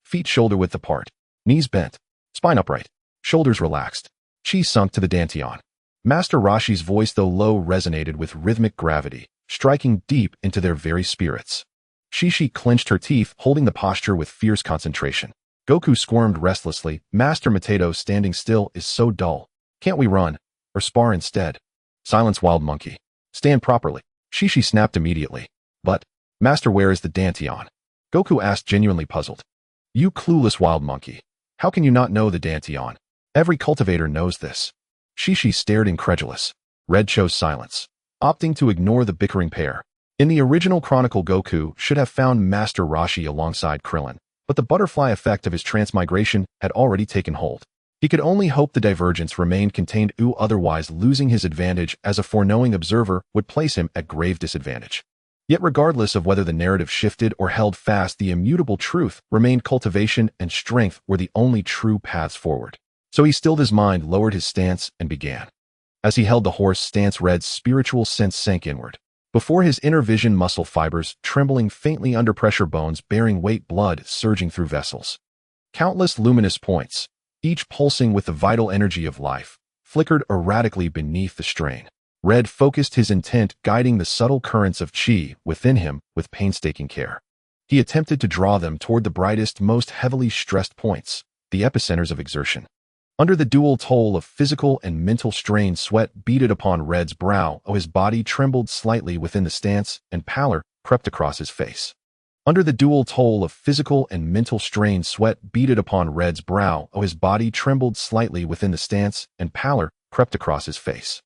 Feet shoulder-width apart. Knees bent. Spine upright. Shoulders relaxed. Chi sunk to the dantian. Master Roshi's voice, though low, resonated with rhythmic gravity, striking deep into their very spirits. Shishi clenched her teeth, holding the posture with fierce concentration. Goku squirmed restlessly. Master Mateto, standing still is so dull. Can't we run? Or spar instead? Silence, wild monkey. Stand properly. Shishi snapped immediately. But, Master, where is the dantian? Goku asked, genuinely puzzled. You clueless wild monkey. How can you not know the dantian? Every cultivator knows this. Shishi stared incredulous. Red chose silence, opting to ignore the bickering pair. In the original chronicle, Goku should have found Master Roshi alongside Krillin, but the butterfly effect of his transmigration had already taken hold. He could only hope the divergence remained contained, otherwise losing his advantage as a foreknowing observer would place him at grave disadvantage. Yet regardless of whether the narrative shifted or held fast, the immutable truth remained: cultivation and strength were the only true paths forward. So he stilled his mind, lowered his stance, and began. As he held the horse stance, Red's spiritual sense sank inward. Before his inner vision, muscle fibers trembling faintly under pressure, bones bearing weight, blood surging through vessels. Countless luminous points, each pulsing with the vital energy of life, flickered erratically beneath the strain. Red focused his intent, guiding the subtle currents of chi within him with painstaking care. He attempted to draw them toward the brightest, most heavily stressed points, the epicenters of exertion. Under the dual toll of physical and mental strain, sweat beaded upon Red's brow. His body trembled slightly within the stance, and pallor crept across his face. Under the dual toll of physical and mental strain, sweat beaded upon Red's brow. His body trembled slightly within the stance, and pallor crept across his face.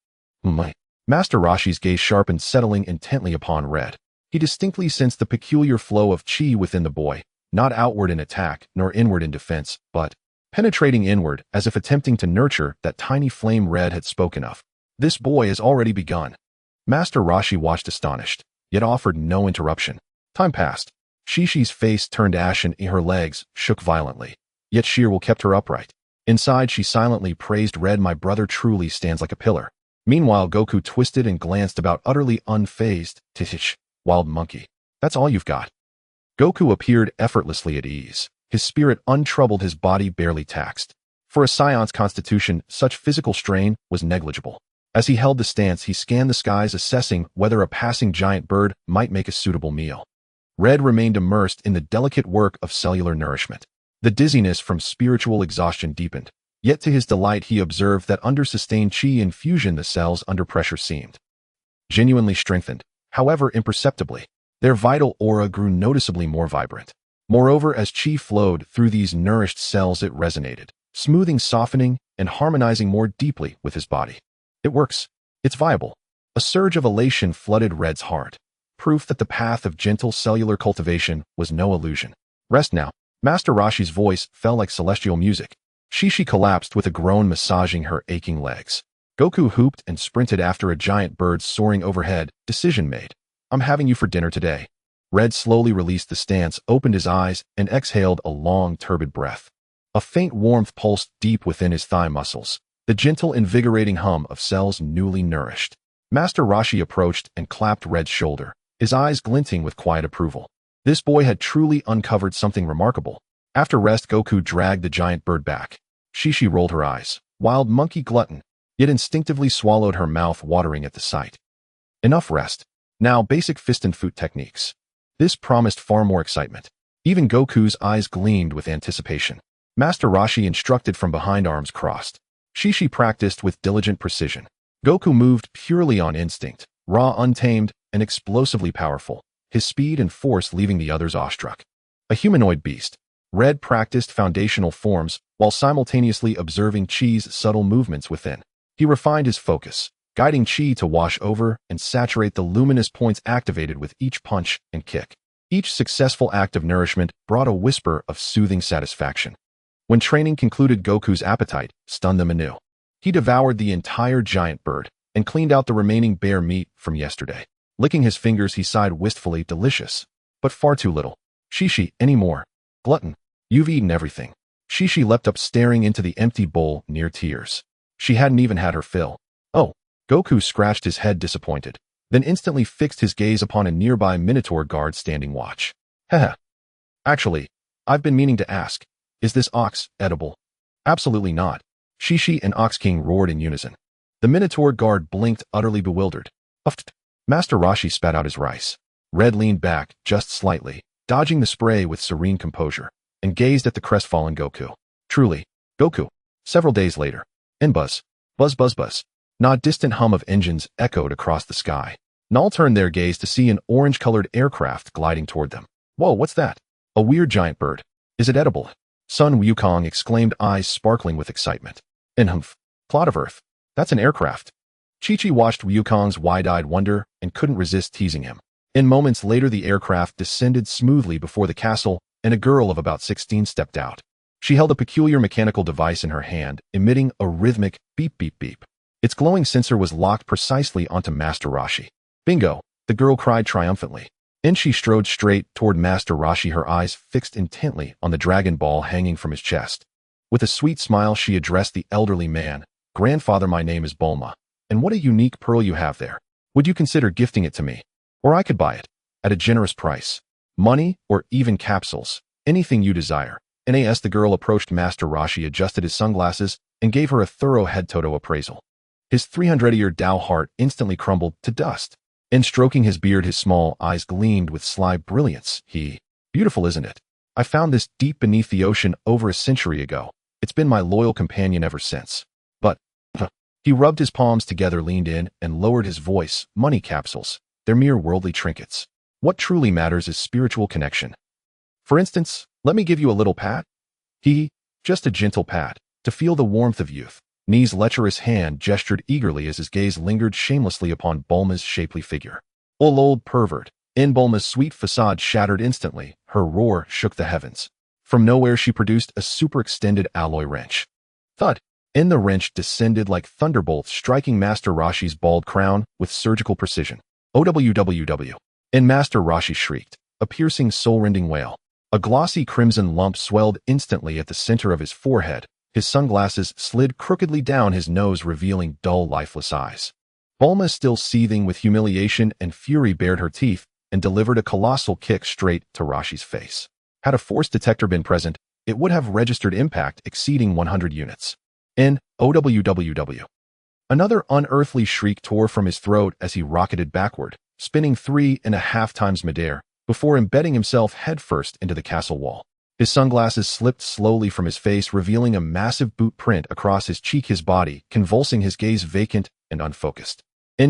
Master Roshi's gaze sharpened, settling intently upon Red. He distinctly sensed the peculiar flow of chi within the boy, not outward in attack, nor inward in defense, but penetrating inward, as if attempting to nurture that tiny flame Red had spoken of. This boy has already begun. Master Roshi watched astonished, yet offered no interruption. Time passed. Shishi's face turned ashen, and her legs shook violently. Yet sheer will kept her upright. Inside, she silently praised Red. My brother truly stands like a pillar. Meanwhile, Goku twisted and glanced about, utterly unfazed. Tish, wild monkey. That's all you've got. Goku appeared effortlessly at ease. His spirit untroubled, his body barely taxed. For a Saiyan's constitution, such physical strain was negligible. As he held the stance, he scanned the skies, assessing whether a passing giant bird might make a suitable meal. Red remained immersed in the delicate work of cellular nourishment. The dizziness from spiritual exhaustion deepened. Yet to his delight, he observed that under sustained chi infusion, the cells under pressure seemed genuinely strengthened, however imperceptibly. Their vital aura grew noticeably more vibrant. Moreover, as chi flowed through these nourished cells, it resonated, smoothing, softening, and harmonizing more deeply with his body. It works. It's viable. A surge of elation flooded Red's heart, proof that the path of gentle cellular cultivation was no illusion. Rest now. Master Roshi's voice fell like celestial music. Shishi collapsed with a groan, massaging her aching legs. Goku hooped and sprinted after a giant bird soaring overhead. Decision made. I'm having you for dinner today. Red slowly released the stance, opened his eyes, and exhaled a long, turbid breath. A faint warmth pulsed deep within his thigh muscles, the gentle, invigorating hum of cells newly nourished. Master Roshi approached and clapped Red's shoulder, his eyes glinting with quiet approval. This boy had truly uncovered something remarkable. After rest, Goku dragged the giant bird back. Shishi rolled her eyes. Wild monkey glutton, yet instinctively swallowed, her mouth watering at the sight. Enough rest. Now basic fist and foot techniques. This promised far more excitement. Even Goku's eyes gleamed with anticipation. Master Roshi instructed from behind, arms crossed. Shishi practiced with diligent precision. Goku moved purely on instinct, raw, untamed, and explosively powerful, his speed and force leaving the others awestruck. A humanoid beast, Red practiced foundational forms while simultaneously observing Chi's subtle movements within. He refined his focus, guiding Chi to wash over and saturate the luminous points activated with each punch and kick. Each successful act of nourishment brought a whisper of soothing satisfaction. When training concluded, Goku's appetite stunned them anew. He devoured the entire giant bird and cleaned out the remaining bare meat from yesterday. Licking his fingers, he sighed wistfully. Delicious, but far too little. Shishi, any more? Glutton, you've eaten everything. Shishi leapt up, staring into the empty bowl near tears. She hadn't even had her fill. Oh. Goku scratched his head, disappointed, then instantly fixed his gaze upon a nearby Minotaur guard standing watch. Heh. Actually, I've been meaning to ask, is this ox edible? Absolutely not. Shishi and Ox King roared in unison. The Minotaur guard blinked, utterly bewildered. Uffed. Master Roshi spat out his rice. Red leaned back, just slightly, dodging the spray with serene composure, and gazed at the crestfallen Goku. Truly, Goku. Several days later. And buzz. Buzz buzz buzz. Not distant hum of engines echoed across the sky. Null turned their gaze to see an orange-colored aircraft gliding toward them. Whoa, what's that? A weird giant bird. Is it edible? Sun Wukong exclaimed, eyes sparkling with excitement. Humph. Plot of Earth. That's an aircraft. Chi-Chi watched Wukong's wide-eyed wonder and couldn't resist teasing him. In moments later, the aircraft descended smoothly before the castle, and a girl of about 16 stepped out. She held a peculiar mechanical device in her hand, emitting a rhythmic beep beep beep. Its glowing sensor was locked precisely onto Master Roshi. Bingo, the girl cried triumphantly. And she strode straight toward Master Roshi, her eyes fixed intently on the Dragon Ball hanging from his chest. With a sweet smile, she addressed the elderly man. Grandfather, my name is Bulma. And what a unique pearl you have there. Would you consider gifting it to me? Or I could buy it, at a generous price. Money, or even capsules. Anything you desire. Nas. The girl approached Master Roshi, adjusted his sunglasses, and gave her a thorough head-toto appraisal. His 300-year Dao heart instantly crumbled to dust. And stroking his beard, his small eyes gleamed with sly brilliance. Beautiful, isn't it? I found this deep beneath the ocean over a century ago. It's been my loyal companion ever since. But, he rubbed his palms together, leaned in, and lowered his voice. Money capsules. They're mere worldly trinkets. What truly matters is spiritual connection. For instance, let me give you a little pat. Just a gentle pat, to feel the warmth of youth. Nee's lecherous hand gestured eagerly as his gaze lingered shamelessly upon Bulma's shapely figure. Old pervert. Bulma's sweet facade shattered instantly. Her roar shook the heavens. From nowhere she produced a super-extended alloy wrench. Thud! The wrench descended like thunderbolts, striking Master Roshi's bald crown with surgical precision. OWWW. Master Roshi shrieked, a piercing soul-rending wail. A glossy crimson lump swelled instantly at the center of his forehead. His sunglasses slid crookedly down his nose, revealing dull, lifeless eyes. Bulma, still seething with humiliation and fury, bared her teeth and delivered a colossal kick straight to Roshi's face. Had a force detector been present, it would have registered impact exceeding 100 units. OWWW. Another unearthly shriek tore from his throat as he rocketed backward, spinning 3.5 times midair, before embedding himself headfirst into the castle wall. His sunglasses slipped slowly from his face, revealing a massive boot print across his cheek, his body convulsing, his gaze vacant and unfocused.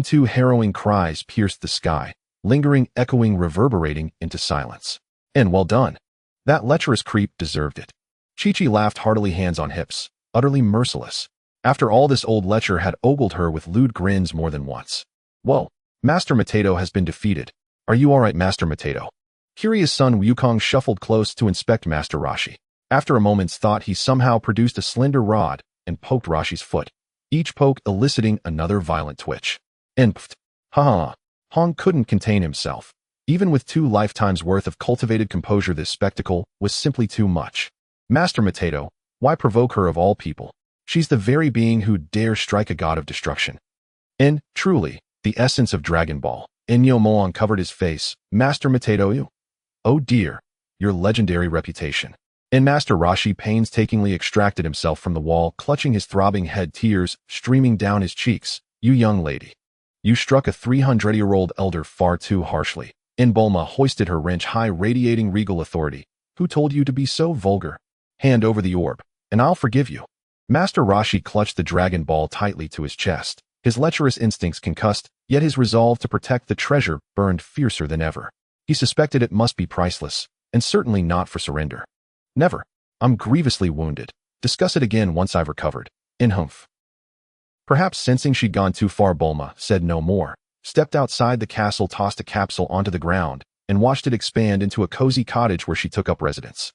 Two harrowing cries pierced the sky, lingering, echoing, reverberating into silence. Well done. That lecherous creep deserved it. Chi-Chi laughed heartily, hands on hips, utterly merciless. After all, this old lecher had ogled her with lewd grins more than once. Whoa, Master Mateto has been defeated. Are you all right, Master Mateto? Curious son Wukong shuffled close to inspect Master Roshi. After a moment's thought, he somehow produced a slender rod and poked Roshi's foot, each poke eliciting another violent twitch. Pfft. Ha! Hong couldn't contain himself. Even with 2 lifetimes worth of cultivated composure, this spectacle was simply too much. Master Mateto, why provoke her of all people? She's the very being who dare strike a god of destruction. Truly, the essence of Dragon Ball. Inyo uncovered his face. Master Mateto, you? Oh dear, your legendary reputation. Master Roshi painstakingly extracted himself from the wall, clutching his throbbing head, tears streaming down his cheeks. You young lady. You struck a 300-year-old elder far too harshly. Bulma hoisted her wrench high, radiating regal authority. Who told you to be so vulgar? Hand over the orb, and I'll forgive you. Master Roshi clutched the Dragon Ball tightly to his chest. His lecherous instincts concussed, yet his resolve to protect the treasure burned fiercer than ever. He suspected it must be priceless, and certainly not for surrender. Never. I'm grievously wounded. Discuss it again once I've recovered. Humph. Perhaps sensing she'd gone too far, Bulma said no more, stepped outside the castle, tossed a capsule onto the ground, and watched it expand into a cozy cottage where she took up residence.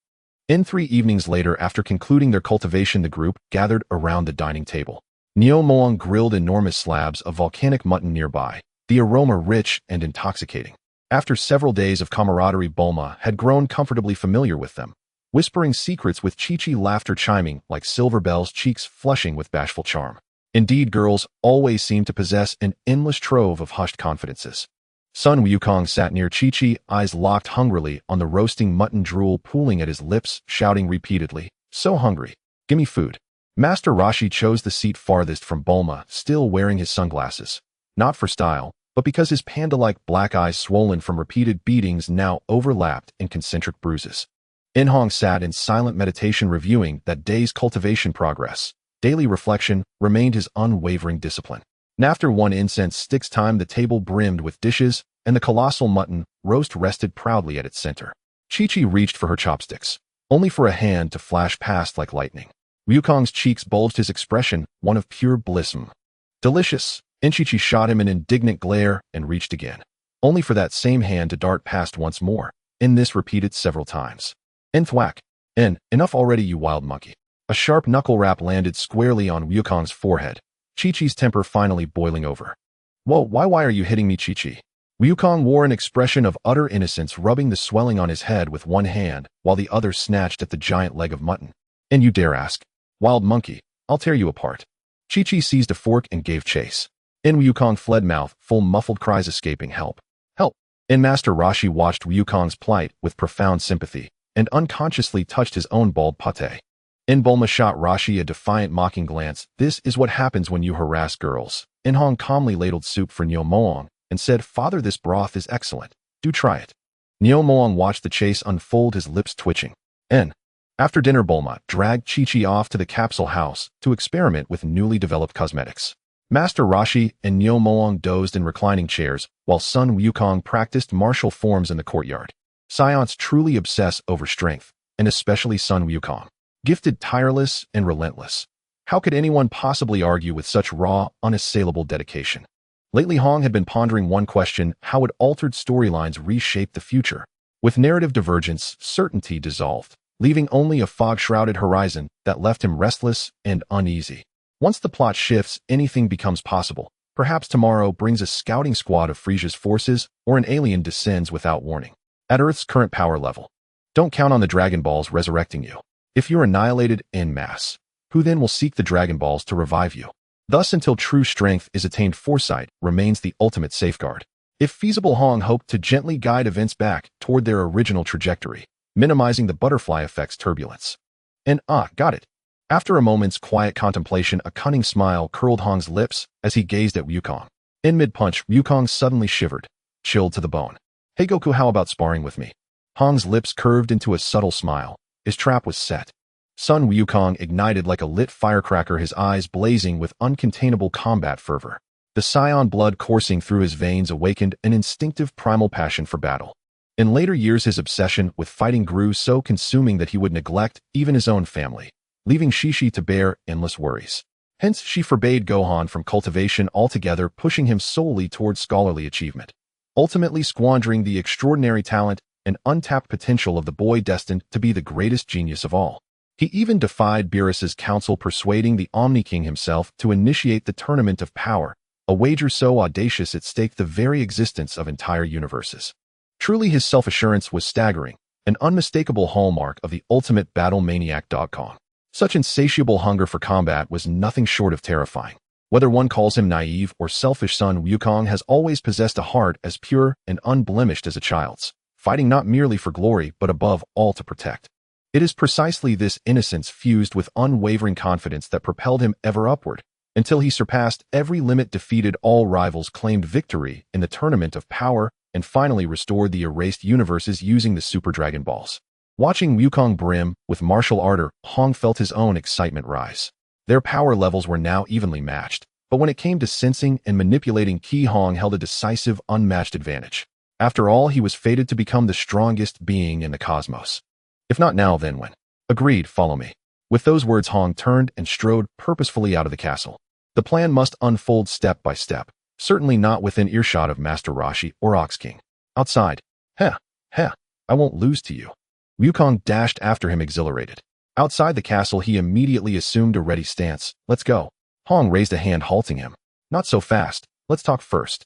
3 evenings later, after concluding their cultivation, the group gathered around the dining table. Neo Moong grilled enormous slabs of volcanic mutton nearby, the aroma rich and intoxicating. After several days of camaraderie, Bulma had grown comfortably familiar with them, whispering secrets with Chi-Chi, laughter chiming like silver bells, cheeks flushing with bashful charm. Indeed, girls always seemed to possess an endless trove of hushed confidences. Son Wukong sat near Chi-Chi, eyes locked hungrily on the roasting mutton, drool pooling at his lips, shouting repeatedly, "So hungry. Gimme food." Master Roshi chose the seat farthest from Bulma, still wearing his sunglasses. Not for style, but because his panda-like black eyes, swollen from repeated beatings, now overlapped in concentric bruises. Hong sat in silent meditation, reviewing that day's cultivation progress. Daily reflection remained his unwavering discipline. And after 1 incense stick's time, the table brimmed with dishes, and the colossal mutton roast rested proudly at its center. Chi-Chi reached for her chopsticks, only for a hand to flash past like lightning. Wukong's cheeks bulged, his expression one of pure bliss. Delicious. Chi-Chi shot him an indignant glare and reached again, only for that same hand to dart past once more, and this repeated several times. Thwack. Enough already, you wild monkey. A sharp knuckle rap landed squarely on Wukong's forehead, Chi-Chi's temper finally boiling over. Whoa, why are you hitting me, Chi-Chi? Wukong wore an expression of utter innocence, rubbing the swelling on his head with one hand, while the other snatched at the giant leg of mutton. And you dare ask? Wild monkey, I'll tear you apart. Chi-Chi seized a fork and gave chase. Wukong fled, mouth full, muffled cries escaping. Help! Help! Master Roshi watched Wukong's plight with profound sympathy, and unconsciously touched his own bald pate. Bulma shot Roshi a defiant, mocking glance. This is what happens when you harass girls. Hong calmly ladled soup for Neo Moong and said, Father, this broth is excellent. Do try it. Neo Moang watched the chase unfold, his lips twitching. After dinner, Bulma dragged Chi-Chi off to the capsule house to experiment with newly developed cosmetics. Master Roshi and Neo Moang dozed in reclining chairs, while Sun Wukong practiced martial forms in the courtyard. Saiyans truly obsess over strength, and especially Sun Wukong. Gifted, tireless, and relentless. How could anyone possibly argue with such raw, unassailable dedication? Lately, Hong had been pondering one question: how would altered storylines reshape the future? With narrative divergence, certainty dissolved, leaving only a fog-shrouded horizon that left him restless and uneasy. Once the plot shifts, anything becomes possible. Perhaps tomorrow brings a scouting squad of Frieza's forces, or an alien descends without warning. At Earth's current power level, don't count on the Dragon Balls resurrecting you. If you're annihilated en masse, who then will seek the Dragon Balls to revive you? Thus, until true strength is attained, foresight remains the ultimate safeguard. If feasible, Hong hoped to gently guide events back toward their original trajectory, minimizing the butterfly effect's turbulence. Got it. After a moment's quiet contemplation, a cunning smile curled Hong's lips as he gazed at Wukong. In mid-punch, Wukong suddenly shivered, chilled to the bone. Hey Goku, how about sparring with me? Hong's lips curved into a subtle smile. His trap was set. Sun Wukong ignited like a lit firecracker, his eyes blazing with uncontainable combat fervor. The Saiyan blood coursing through his veins awakened an instinctive primal passion for battle. In later years, his obsession with fighting grew so consuming that he would neglect even his own family, leaving Chi-Chi to bear endless worries. Hence, she forbade Gohan from cultivation altogether, pushing him solely towards scholarly achievement, ultimately squandering the extraordinary talent and untapped potential of the boy destined to be the greatest genius of all. He even defied Beerus's counsel, persuading the Omni King himself to initiate the Tournament of Power, a wager so audacious it staked the very existence of entire universes. Truly, his self-assurance was staggering, an unmistakable hallmark of the ultimate battle maniac. Kong. Such insatiable hunger for combat was nothing short of terrifying. Whether one calls him naive or selfish, Sun Wukong has always possessed a heart as pure and unblemished as a child's, fighting not merely for glory but above all to protect. It is precisely this innocence fused with unwavering confidence that propelled him ever upward, until he surpassed every limit, defeated all rivals, claimed victory in the Tournament of Power, and finally restored the erased universes using the Super Dragon Balls. Watching Wukong brim with martial ardor, Hong felt his own excitement rise. Their power levels were now evenly matched, but when it came to sensing and manipulating ki, Hong held a decisive, unmatched advantage. After all, he was fated to become the strongest being in the cosmos. If not now, then when? Agreed, follow me. With those words, Hong turned and strode purposefully out of the castle. The plan must unfold step by step, certainly not within earshot of Master Roshi or Ox King. Outside. I won't lose to you. Wukong dashed after him, exhilarated. Outside the castle, he immediately assumed a ready stance. Let's go. Hong raised a hand, halting him. Not so fast. Let's talk first.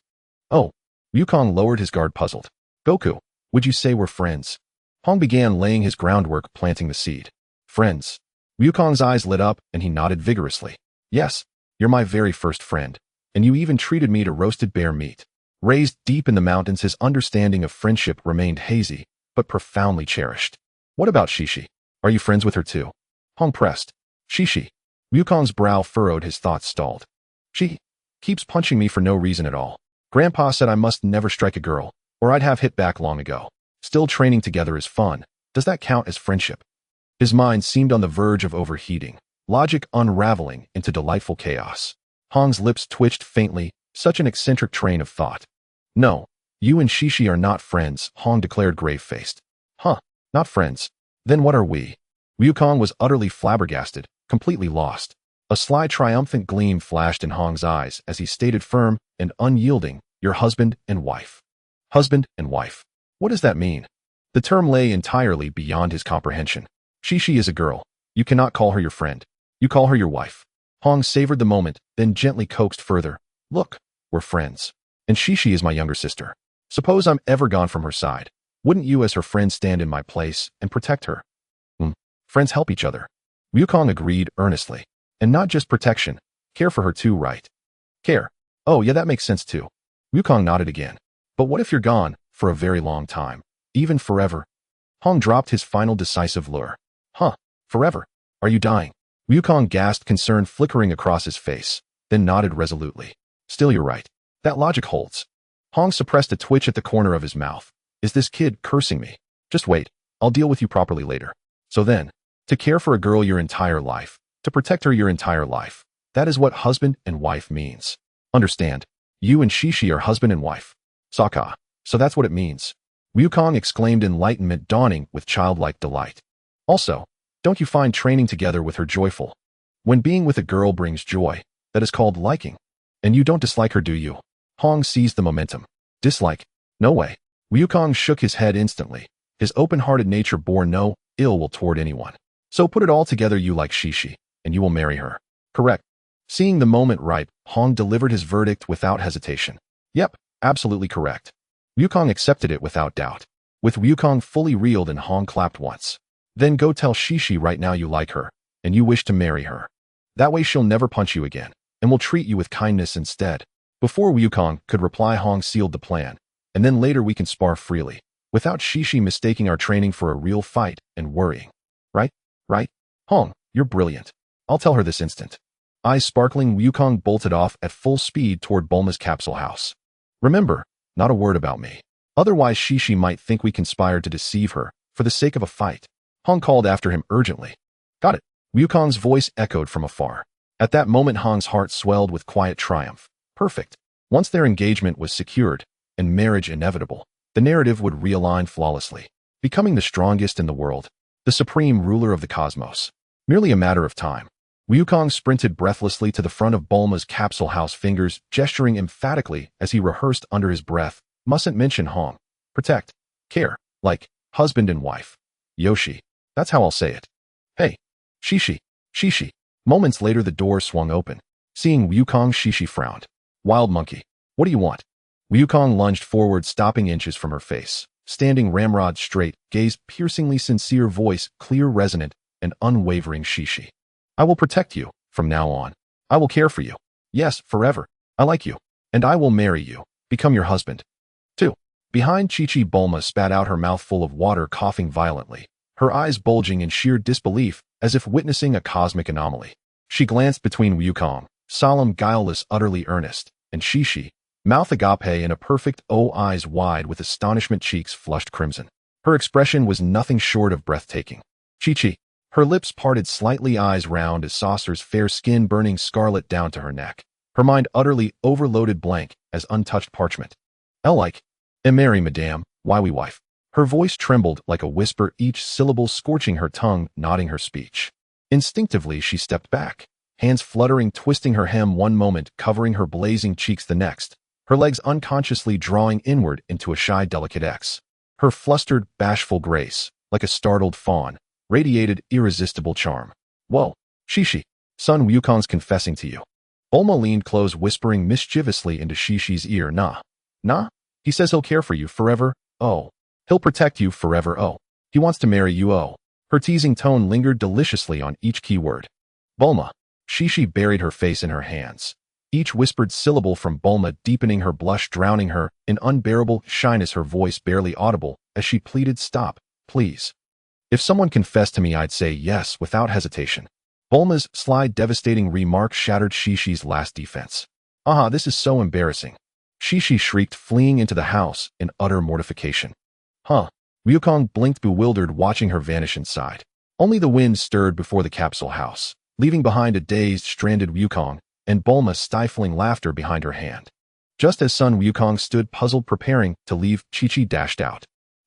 Oh. Wukong lowered his guard, puzzled. Goku, would you say we're friends? Hong began laying his groundwork, planting the seed. Friends. Wukong's eyes lit up, and he nodded vigorously. Yes, you're my very first friend, and you even treated me to roasted bear meat. Raised deep in the mountains, his understanding of friendship remained hazy, but profoundly cherished. What about Chi-Chi? Are you friends with her too? Hong pressed. Chi-Chi. Wukong's brow furrowed, his thoughts stalled. She keeps punching me for no reason at all. Grandpa said I must never strike a girl, or I'd have hit back long ago. Still, training together is fun. Does that count as friendship? His mind seemed on the verge of overheating, logic unraveling into delightful chaos. Hong's lips twitched faintly, such an eccentric train of thought. No, you and Chi-Chi are not friends, Hong declared, grave-faced. Not friends. Then what are we? Wukong was utterly flabbergasted, completely lost. A sly, triumphant gleam flashed in Hong's eyes as he stated firm and unyielding, "Your husband and wife." Husband and wife. What does that mean? The term lay entirely beyond his comprehension. Chi-Chi is a girl. You cannot call her your friend. You call her your wife. Hong savored the moment, then gently coaxed further. Look, we're friends. And Chi-Chi is my younger sister. Suppose I'm ever gone from her side. Wouldn't you as her friend stand in my place and protect her? Friends help each other. Wukong agreed earnestly. And not just protection. Care for her too, right? Care. Oh yeah, that makes sense too. Wukong nodded again. But what if you're gone for a very long time? Even forever? Hong dropped his final decisive lure. Forever? Are you dying? Wukong gasped, concern flickering across his face, then nodded resolutely. Still, you're right. That logic holds. Hong suppressed a twitch at the corner of his mouth. Is this kid cursing me? Just wait. I'll deal with you properly later. So then, to care for a girl your entire life, to protect her your entire life, that is what husband and wife means. Understand? You and Shishi are husband and wife. Sokka. So that's what it means. Wukong exclaimed, enlightenment dawning with childlike delight. Also, don't you find training together with her joyful? When being with a girl brings joy, that is called liking. And you don't dislike her, do you? Hong seized the momentum. Dislike? No way. Wukong shook his head instantly. His open-hearted nature bore no ill will toward anyone. So put it all together, you like Shishi, and you will marry her. Correct. Seeing the moment ripe, Hong delivered his verdict without hesitation. Yep, absolutely correct. Wukong accepted it without doubt. With Wukong fully reeled and Hong clapped once. Then go tell Shishi right now you like her, and you wish to marry her. That way she'll never punch you again, and will treat you with kindness instead. Before Wukong could reply, Hong sealed the plan, and then later we can spar freely, without Shishi mistaking our training for a real fight and worrying. Right? Right? Hong, you're brilliant. I'll tell her this instant. Eyes sparkling, Wukong bolted off at full speed toward Bulma's capsule house. Remember, not a word about me. Otherwise Shishi might think we conspired to deceive her for the sake of a fight. Hong called after him urgently. Got it. Wukong's voice echoed from afar. At that moment Hong's heart swelled with quiet triumph. Perfect. Once their engagement was secured, and marriage inevitable, the narrative would realign flawlessly, becoming the strongest in the world, the supreme ruler of the cosmos. Merely a matter of time. Wukong sprinted breathlessly to the front of Bulma's capsule house, fingers gesturing emphatically as he rehearsed under his breath. Mustn't mention Hong. Protect. Care. Like husband and wife. Yoshi. That's how I'll say it. Hey. Shishi. Shishi. Moments later the door swung open. Seeing Wukong, Shishi frowned. Wild monkey. What do you want? Wukong lunged forward, stopping inches from her face. Standing ramrod straight, gaze piercingly sincere, voice clear, resonant, and unwavering. Shishi. I will protect you, from now on. I will care for you. Yes, forever. I like you. And I will marry you. Become your husband. 2. Behind Chi-Chi, Bulma spat out her mouth full of water, coughing violently, her eyes bulging in sheer disbelief, as if witnessing a cosmic anomaly. She glanced between Wukong, solemn, guileless, utterly earnest, and Shishi, mouth agape and a perfect O, eyes wide with astonishment, cheeks flushed crimson. Her expression was nothing short of breathtaking. Chi-Chi, her lips parted slightly, eyes round as saucers, fair skin burning scarlet down to her neck. Her mind utterly overloaded, blank as untouched parchment. Like, marry madame, why we wife. Her voice trembled like a whisper, each syllable scorching her tongue, knotting her speech. Instinctively she stepped back, hands fluttering, twisting her hem one moment, covering her blazing cheeks the next, her legs unconsciously drawing inward into a shy, delicate X. Her flustered, bashful grace, like a startled fawn, radiated irresistible charm. Whoa, Shishi, son, Wukong's confessing to you. Bulma leaned close, whispering mischievously into Shishi's ear. Nah? He says he'll care for you forever, oh. He'll protect you forever, oh. He wants to marry you, oh. Her teasing tone lingered deliciously on each key word. Bulma. Shishi buried her face in her hands. Each whispered syllable from Bulma deepening her blush, drowning her in unbearable shyness, her voice barely audible as she pleaded, stop, please. If someone confessed to me, I'd say yes without hesitation. Bulma's sly, devastating remark shattered Shishi's last defense. This is so embarrassing. Shishi shrieked, fleeing into the house in utter mortification. Wukong blinked, bewildered, watching her vanish inside. Only the wind stirred before the capsule house, leaving behind a dazed, stranded Wukong, and Bulma stifling laughter behind her hand. Just as son Wukong stood puzzled, preparing to leave, Chi-Chi dashed out.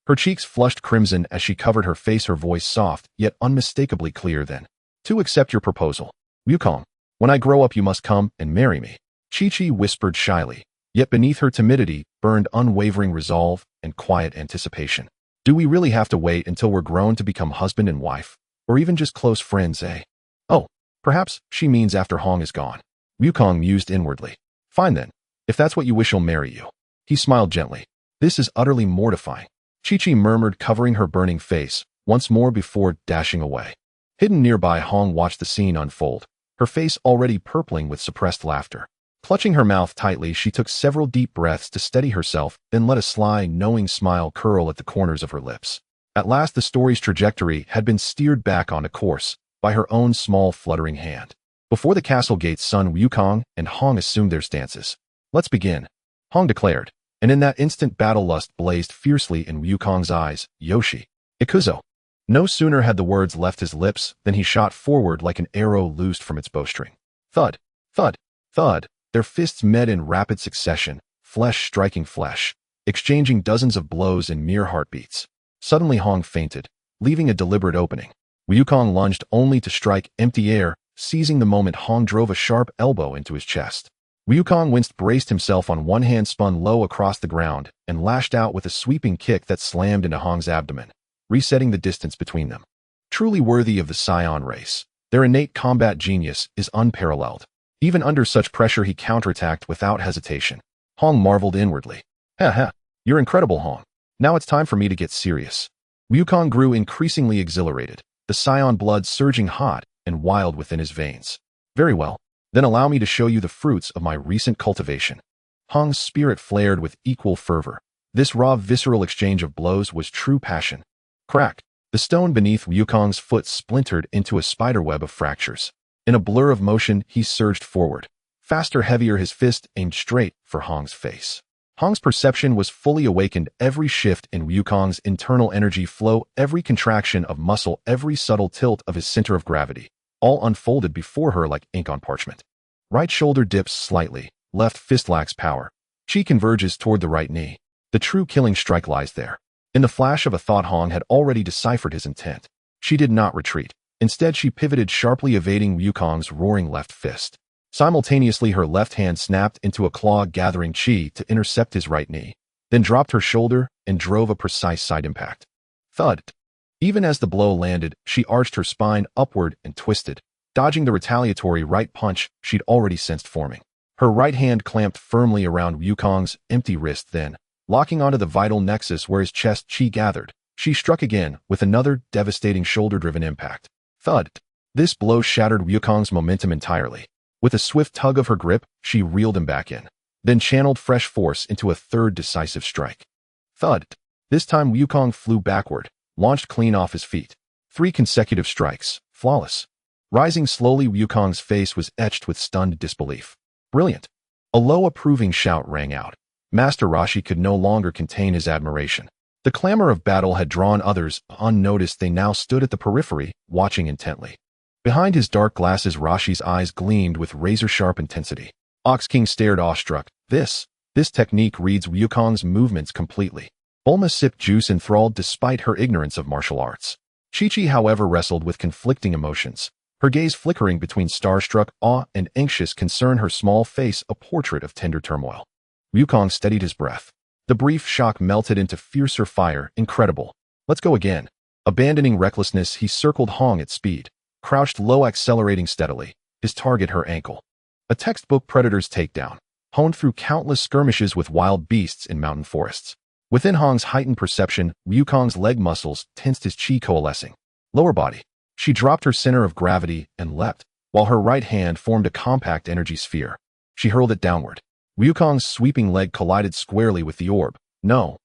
Her cheeks flushed crimson as she covered her face, her voice soft, yet unmistakably clear. Then, to accept your proposal. Wukong, when I grow up you must come and marry me. Chi-Chi whispered shyly, yet beneath her timidity burned unwavering resolve and quiet anticipation. Do we really have to wait until we're grown to become husband and wife? Or even just close friends, eh? Oh, perhaps she means after Hong is gone. Wukong mused inwardly. Fine then. If that's what you wish, I'll marry you. He smiled gently. This is utterly mortifying. Chi-Chi murmured, covering her burning face once more before dashing away. Hidden nearby, Hong watched the scene unfold, her face already purpling with suppressed laughter. Clutching her mouth tightly, she took several deep breaths to steady herself, then let a sly, knowing smile curl at the corners of her lips. At last the story's trajectory had been steered back on a course by her own small, fluttering hand. Before the castle gates, son Wukong and Hong assumed their stances. Let's begin, Hong declared, and in that instant battle lust blazed fiercely in Wukong's eyes. Yoshi. Ikuzo. No sooner had the words left his lips than he shot forward like an arrow loosed from its bowstring. Thud, thud, thud. Their fists met in rapid succession, flesh striking flesh, exchanging dozens of blows in mere heartbeats. Suddenly Hong fainted, leaving a deliberate opening. Wukong lunged only to strike empty air. Seizing the moment, Hong drove a sharp elbow into his chest. Wukong winced, braced himself on one hand, spun low across the ground, and lashed out with a sweeping kick that slammed into Hong's abdomen, resetting the distance between them. Truly worthy of the Saiyan race, their innate combat genius is unparalleled. Even under such pressure he counterattacked without hesitation. Hong marveled inwardly. Ha, you're incredible, Hong. Now it's time for me to get serious. Wukong grew increasingly exhilarated, the Saiyan blood surging hot and wild within his veins. Very well, then allow me to show you the fruits of my recent cultivation. Hong's spirit flared with equal fervor. This raw, visceral exchange of blows was true passion. Crack! The stone beneath Wukong's foot splintered into a spiderweb of fractures. In a blur of motion, he surged forward. Faster, heavier, his fist aimed straight for Hong's face. Hong's perception was fully awakened. Every shift in Wukong's internal energy flow, every contraction of muscle, every subtle tilt of his center of gravity, all unfolded before her like ink on parchment. Right shoulder dips slightly, left fist lacks power. Chi converges toward the right knee. The true killing strike lies there. In the flash of a thought, Hong had already deciphered his intent. She did not retreat. Instead, she pivoted sharply, evading Wukong's roaring left fist. Simultaneously, her left hand snapped into a claw, gathering chi to intercept his right knee, then dropped her shoulder and drove a precise side impact. Thud! Even as the blow landed, she arched her spine upward and twisted, dodging the retaliatory right punch she'd already sensed forming. Her right hand clamped firmly around Wukong's empty wrist, then, locking onto the vital nexus where his chest chi gathered, she struck again with another devastating shoulder-driven impact. Thud! This blow shattered Wukong's momentum entirely. With a swift tug of her grip, she reeled him back in, then channeled fresh force into a third decisive strike. Thud! This time Wukong flew backward, launched clean off his feet. 3 consecutive strikes, flawless. Rising slowly, Wukong's face was etched with stunned disbelief. Brilliant! A low approving shout rang out. Master Roshi could no longer contain his admiration. The clamor of battle had drawn others. Unnoticed, they now stood at the periphery, watching intently. Behind his dark glasses, Roshi's eyes gleamed with razor-sharp intensity. Ox King stared awestruck. This technique reads Wukong's movements completely. Bulma sipped juice enthralled despite her ignorance of martial arts. Chi-Chi, however, wrestled with conflicting emotions, her gaze flickering between starstruck awe and anxious concern, her small face a portrait of tender turmoil. Wukong steadied his breath. The brief shock melted into fiercer fire. Incredible. Let's go again. Abandoning recklessness, he circled Hong at speed, crouched low, accelerating steadily, his target her ankle. A textbook predator's takedown, honed through countless skirmishes with wild beasts in mountain forests. Within Hong's heightened perception, Wukong's leg muscles tensed, his chi coalescing. Lower body. She dropped her center of gravity and leapt, while her right hand formed a compact energy sphere. She hurled it downward. Wukong's sweeping leg collided squarely with the orb. No.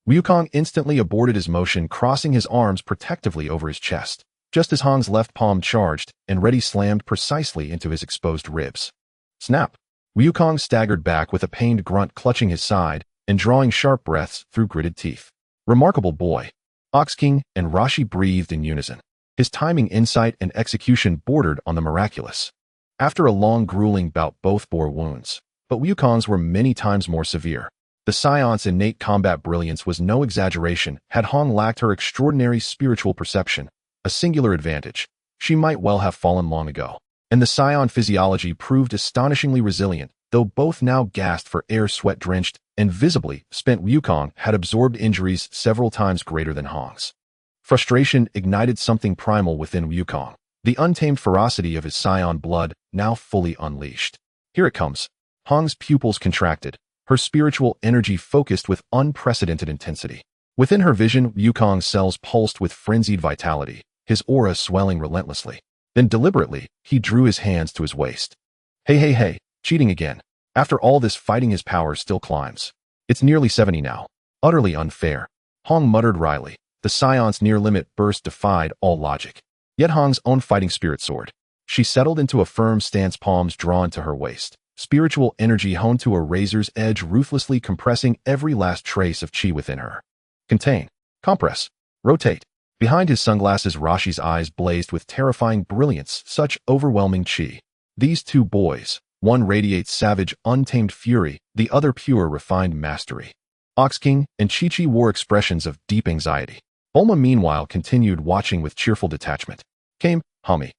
Wukong instantly aborted his motion, crossing his arms protectively over his chest, just as Hong's left palm charged and ready slammed precisely into his exposed ribs. Snap! Wukong staggered back with a pained grunt, clutching his side and drawing sharp breaths through gritted teeth. Remarkable boy. Ox King and Roshi breathed in unison. His timing, insight, and execution bordered on the miraculous. After a long, grueling bout, both bore wounds, but Wukong's were many times more severe. The Saiyan's innate combat brilliance was no exaggeration. Had Hong lacked her extraordinary spiritual perception, a singular advantage, she might well have fallen long ago. And the Saiyan physiology proved astonishingly resilient, though both now gasped for air, sweat-drenched, and visibly spent. Wukong had absorbed injuries several times greater than Hong's. Frustration ignited something primal within Wukong, the untamed ferocity of his Saiyan blood now fully unleashed. Here it comes. Hong's pupils contracted, her spiritual energy focused with unprecedented intensity. Within her vision, Wukong's cells pulsed with frenzied vitality, his aura swelling relentlessly. Then deliberately, he drew his hands to his waist. Hey, cheating again. After all this fighting, his power still climbs. It's nearly 70 now. Utterly unfair. Hong muttered wryly. The Saiyan's near-limit burst defied all logic. Yet Hong's own fighting spirit soared. She settled into a firm stance, palms drawn to her waist, spiritual energy honed to a razor's edge, ruthlessly compressing every last trace of chi within her. Contain. Compress. Rotate. Behind his sunglasses, Roshi's eyes blazed with terrifying brilliance, such overwhelming chi. These two boys, one radiates savage, untamed fury, the other pure, refined mastery. Ox King and Chi-Chi wore expressions of deep anxiety. Bulma, meanwhile, continued watching with cheerful detachment. Came, hummy.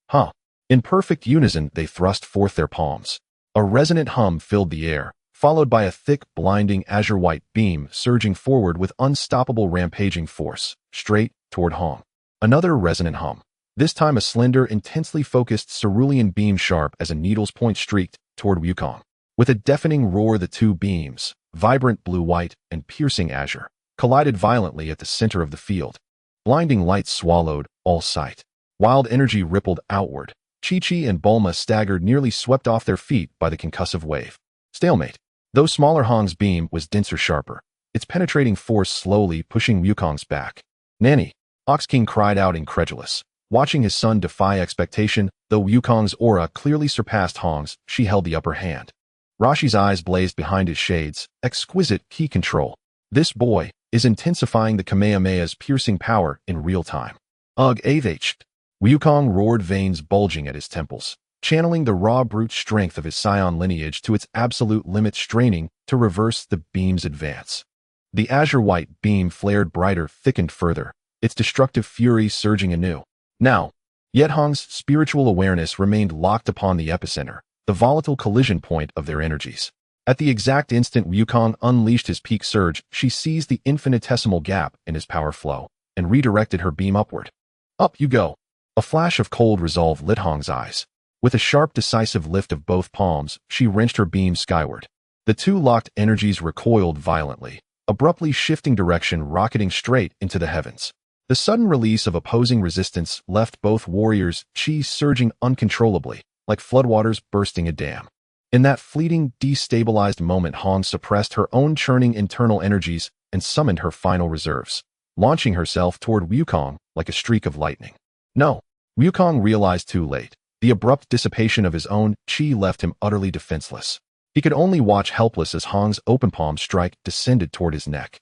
Huh. In perfect unison, they thrust forth their palms. A resonant hum filled the air, followed by a thick, blinding azure-white beam surging forward with unstoppable rampaging force, straight toward Hong. Another resonant hum. This time a slender, intensely focused cerulean beam sharp as a needle's point streaked toward Wukong. With a deafening roar, the two beams, vibrant blue-white and piercing azure, collided violently at the center of the field. Blinding light swallowed all sight. Wild energy rippled outward. Chi-Chi and Bulma staggered, nearly swept off their feet by the concussive wave. Stalemate. Though smaller, Hong's beam was denser, sharper, its penetrating force slowly pushing Wukong's back. Nanny! Ox King cried out, incredulous. Watching his son defy expectation, though Wukong's aura clearly surpassed Hong's, she held the upper hand. Roshi's eyes blazed behind his shades. Exquisite key control. This boy is intensifying the Kamehameha's piercing power in real time. Ugh, avh. Wukong roared, veins bulging at his temples, channeling the raw brute strength of his Saiyan lineage to its absolute limit, straining to reverse the beam's advance. The azure-white beam flared brighter, thickened further, its destructive fury surging anew. Now, yet Hong's spiritual awareness remained locked upon the epicenter, the volatile collision point of their energies. At the exact instant Wukong unleashed his peak surge, she seized the infinitesimal gap in his power flow and redirected her beam upward. Up you go! A flash of cold resolve lit Hong's eyes. With a sharp, decisive lift of both palms, she wrenched her beam skyward. The two locked energies recoiled violently, abruptly shifting direction, rocketing straight into the heavens. The sudden release of opposing resistance left both warriors' chi surging uncontrollably, like floodwaters bursting a dam. In that fleeting, destabilized moment, Hong suppressed her own churning internal energies and summoned her final reserves, launching herself toward Wukong like a streak of lightning. No! Wukong realized too late. The abrupt dissipation of his own chi left him utterly defenseless. He could only watch helpless as Hong's open palm strike descended toward his neck.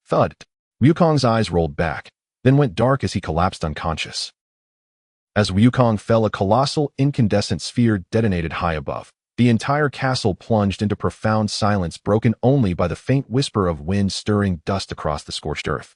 Thud! Wukong's eyes rolled back, then went dark as he collapsed unconscious. As Wukong fell, a colossal, incandescent sphere detonated high above. The entire castle plunged into profound silence, broken only by the faint whisper of wind stirring dust across the scorched earth.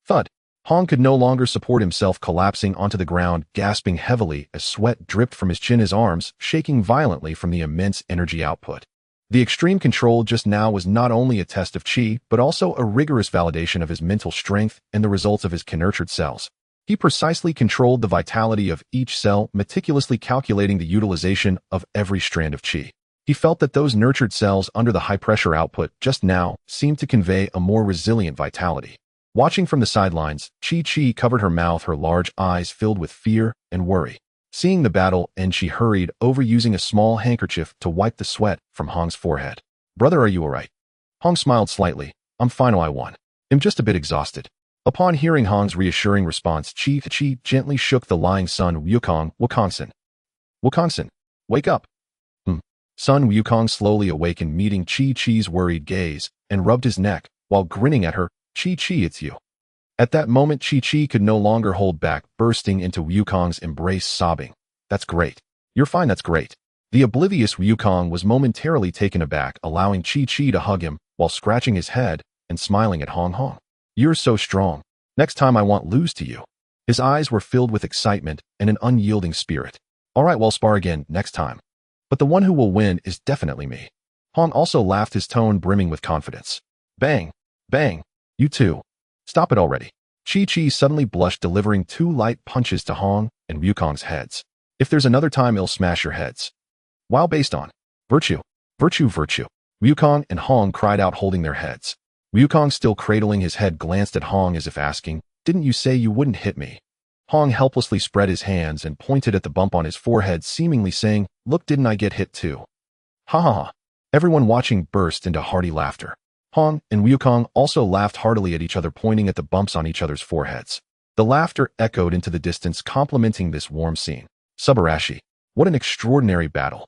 Thud! Hong could no longer support himself, collapsing onto the ground, gasping heavily as sweat dripped from his chin, his arms shaking violently from the immense energy output. The extreme control just now was not only a test of chi, but also a rigorous validation of his mental strength and the results of his nurtured cells. He precisely controlled the vitality of each cell, meticulously calculating the utilization of every strand of chi. He felt that those nurtured cells under the high-pressure output just now seemed to convey a more resilient vitality. Watching from the sidelines, Chi-Chi covered her mouth, her large eyes filled with fear and worry. Seeing the battle end, she hurried over, using a small handkerchief to wipe the sweat from Hong's forehead. Brother, are you alright? Hong smiled slightly. I'm fine, I won. I'm just a bit exhausted. Upon hearing Hong's reassuring response, Chi-Chi gently shook the lying son Wukong. Wukongson, wake up. Son Wukong slowly awakened, meeting Chi-Chi's worried gaze, and rubbed his neck, while grinning at her. Chi-Chi, it's you. At that moment, Chi-Chi could no longer hold back, bursting into Wukong's embrace, sobbing. That's great. You're fine, that's great. The oblivious Wukong was momentarily taken aback, allowing Chi-Chi to hug him while scratching his head and smiling at Hong. You're so strong. Next time I won't lose to you. His eyes were filled with excitement and an unyielding spirit. All right, we'll spar again next time. But the one who will win is definitely me. Hong also laughed, his tone brimming with confidence. Bang! Bang! You too. Stop it already. Chi-Chi suddenly blushed, delivering two light punches to Hong and Wukong's heads. If there's another time, it'll smash your heads. Wow, based on virtue. Wukong and Hong cried out, holding their heads. Wukong, still cradling his head, glanced at Hong as if asking, didn't you say you wouldn't hit me? Hong helplessly spread his hands and pointed at the bump on his forehead, seemingly saying, look, didn't I get hit too? Ha ha ha. Everyone watching burst into hearty laughter. Hong and Wukong also laughed heartily at each other, pointing at the bumps on each other's foreheads. The laughter echoed into the distance, complementing this warm scene. Subarashi. What an extraordinary battle.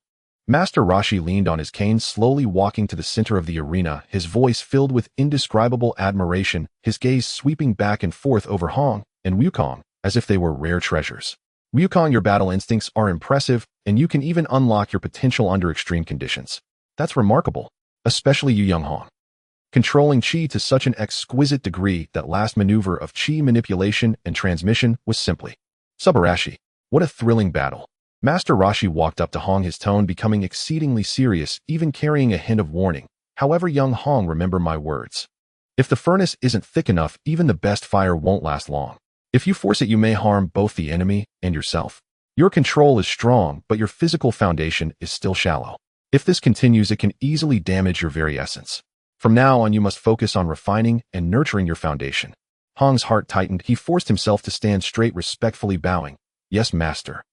Master Roshi leaned on his cane, slowly walking to the center of the arena, his voice filled with indescribable admiration, his gaze sweeping back and forth over Hong and Wukong, as if they were rare treasures. Wukong, your battle instincts are impressive, and you can even unlock your potential under extreme conditions. That's remarkable, especially you, young Hong. Controlling Qi to such an exquisite degree, that last maneuver of Qi manipulation and transmission was simply Subarashi. What a thrilling battle. Master Roshi walked up to Hong, his tone becoming exceedingly serious, even carrying a hint of warning. However, young Hong, remember my words. If the furnace isn't thick enough, even the best fire won't last long. If you force it, you may harm both the enemy and yourself. Your control is strong, but your physical foundation is still shallow. If this continues, it can easily damage your very essence. From now on, you must focus on refining and nurturing your foundation. Hong's heart tightened. He forced himself to stand straight, respectfully bowing. Yes, master.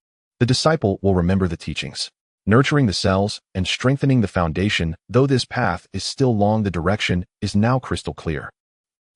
The disciple will remember the teachings. Nurturing the cells and strengthening the foundation, though this path is still long, the direction is now crystal clear.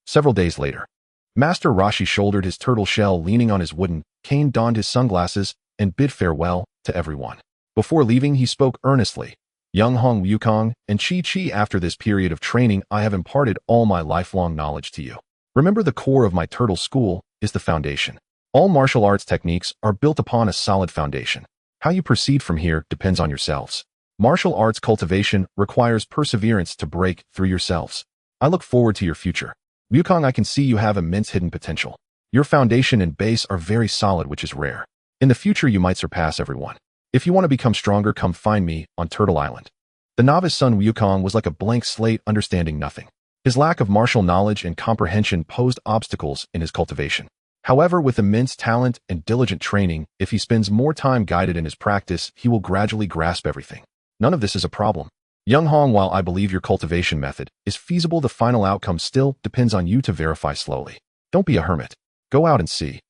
Several days later, Master Roshi shouldered his turtle shell, leaning on his wooden cane, donned his sunglasses, and bid farewell to everyone. Before leaving, he spoke earnestly. Young Hong, Wukong, and Chi-Chi, after this period of training, I have imparted all my lifelong knowledge to you. Remember, the core of my turtle school is the foundation. All martial arts techniques are built upon a solid foundation. How you proceed from here depends on yourselves. Martial arts cultivation requires perseverance to break through yourselves. I look forward to your future. Wukong, I can see you have immense hidden potential. Your foundation and base are very solid, which is rare. In the future, you might surpass everyone. If you want to become stronger, come find me on Turtle Island. The novice son Wukong was like a blank slate, understanding nothing. His lack of martial knowledge and comprehension posed obstacles in his cultivation. However, with immense talent and diligent training, if he spends more time guided in his practice, he will gradually grasp everything. None of this is a problem. Young Hong, while I believe your cultivation method is feasible, the final outcome still depends on you to verify slowly. Don't be a hermit. Go out and see.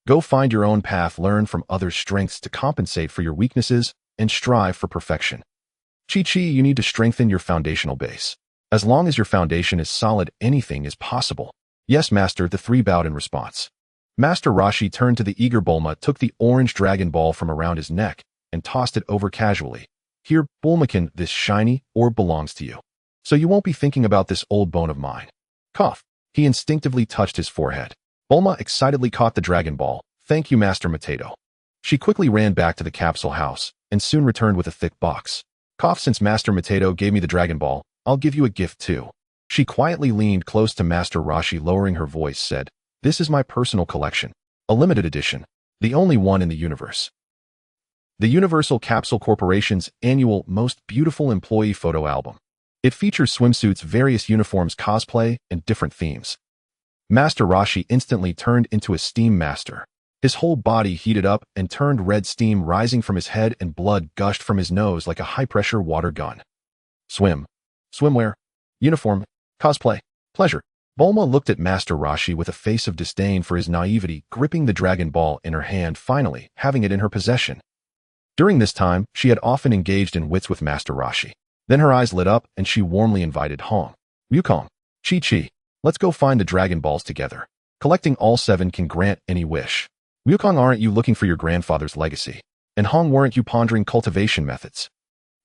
Go find your own path, learn from others' strengths to compensate for your weaknesses, and strive for perfection. Chi-Chi, you need to strengthen your foundational base. As long as your foundation is solid, anything is possible. Yes, master, the three bowed in response. Master Roshi turned to the eager Bulma, took the orange Dragon Ball from around his neck, and tossed it over casually. Here, Bulmakin, this shiny orb belongs to you. So you won't be thinking about this old bone of mine. Cough. He instinctively touched his forehead. Bulma excitedly caught the Dragon Ball. Thank you, Master Mateto. She quickly ran back to the capsule house, and soon returned with a thick box. Cough, since Master Mateto gave me the Dragon Ball, I'll give you a gift too. She quietly leaned close to Master Roshi, lowering her voice, said, This is my personal collection. A limited edition. The only one in the universe. The Universal Capsule Corporation's annual Most Beautiful Employee Photo Album. It features swimsuits, various uniforms, cosplay, and different themes. Master Roshi instantly turned into a steam master. His whole body heated up and turned red, steam rising from his head and blood gushed from his nose like a high-pressure water gun. Swimwear, uniform, cosplay, pleasure. Bulma looked at Master Roshi with a face of disdain for his naivety, gripping the Dragon Ball in her hand, finally having it in her possession. During this time, she had often engaged in wits with Master Roshi. Then her eyes lit up and she warmly invited Hong, Wukong, Chi-Chi, let's go find the Dragon Balls together. Collecting all 7 can grant any wish. Wukong, aren't you looking for your grandfather's legacy? And Hong, weren't you pondering cultivation methods?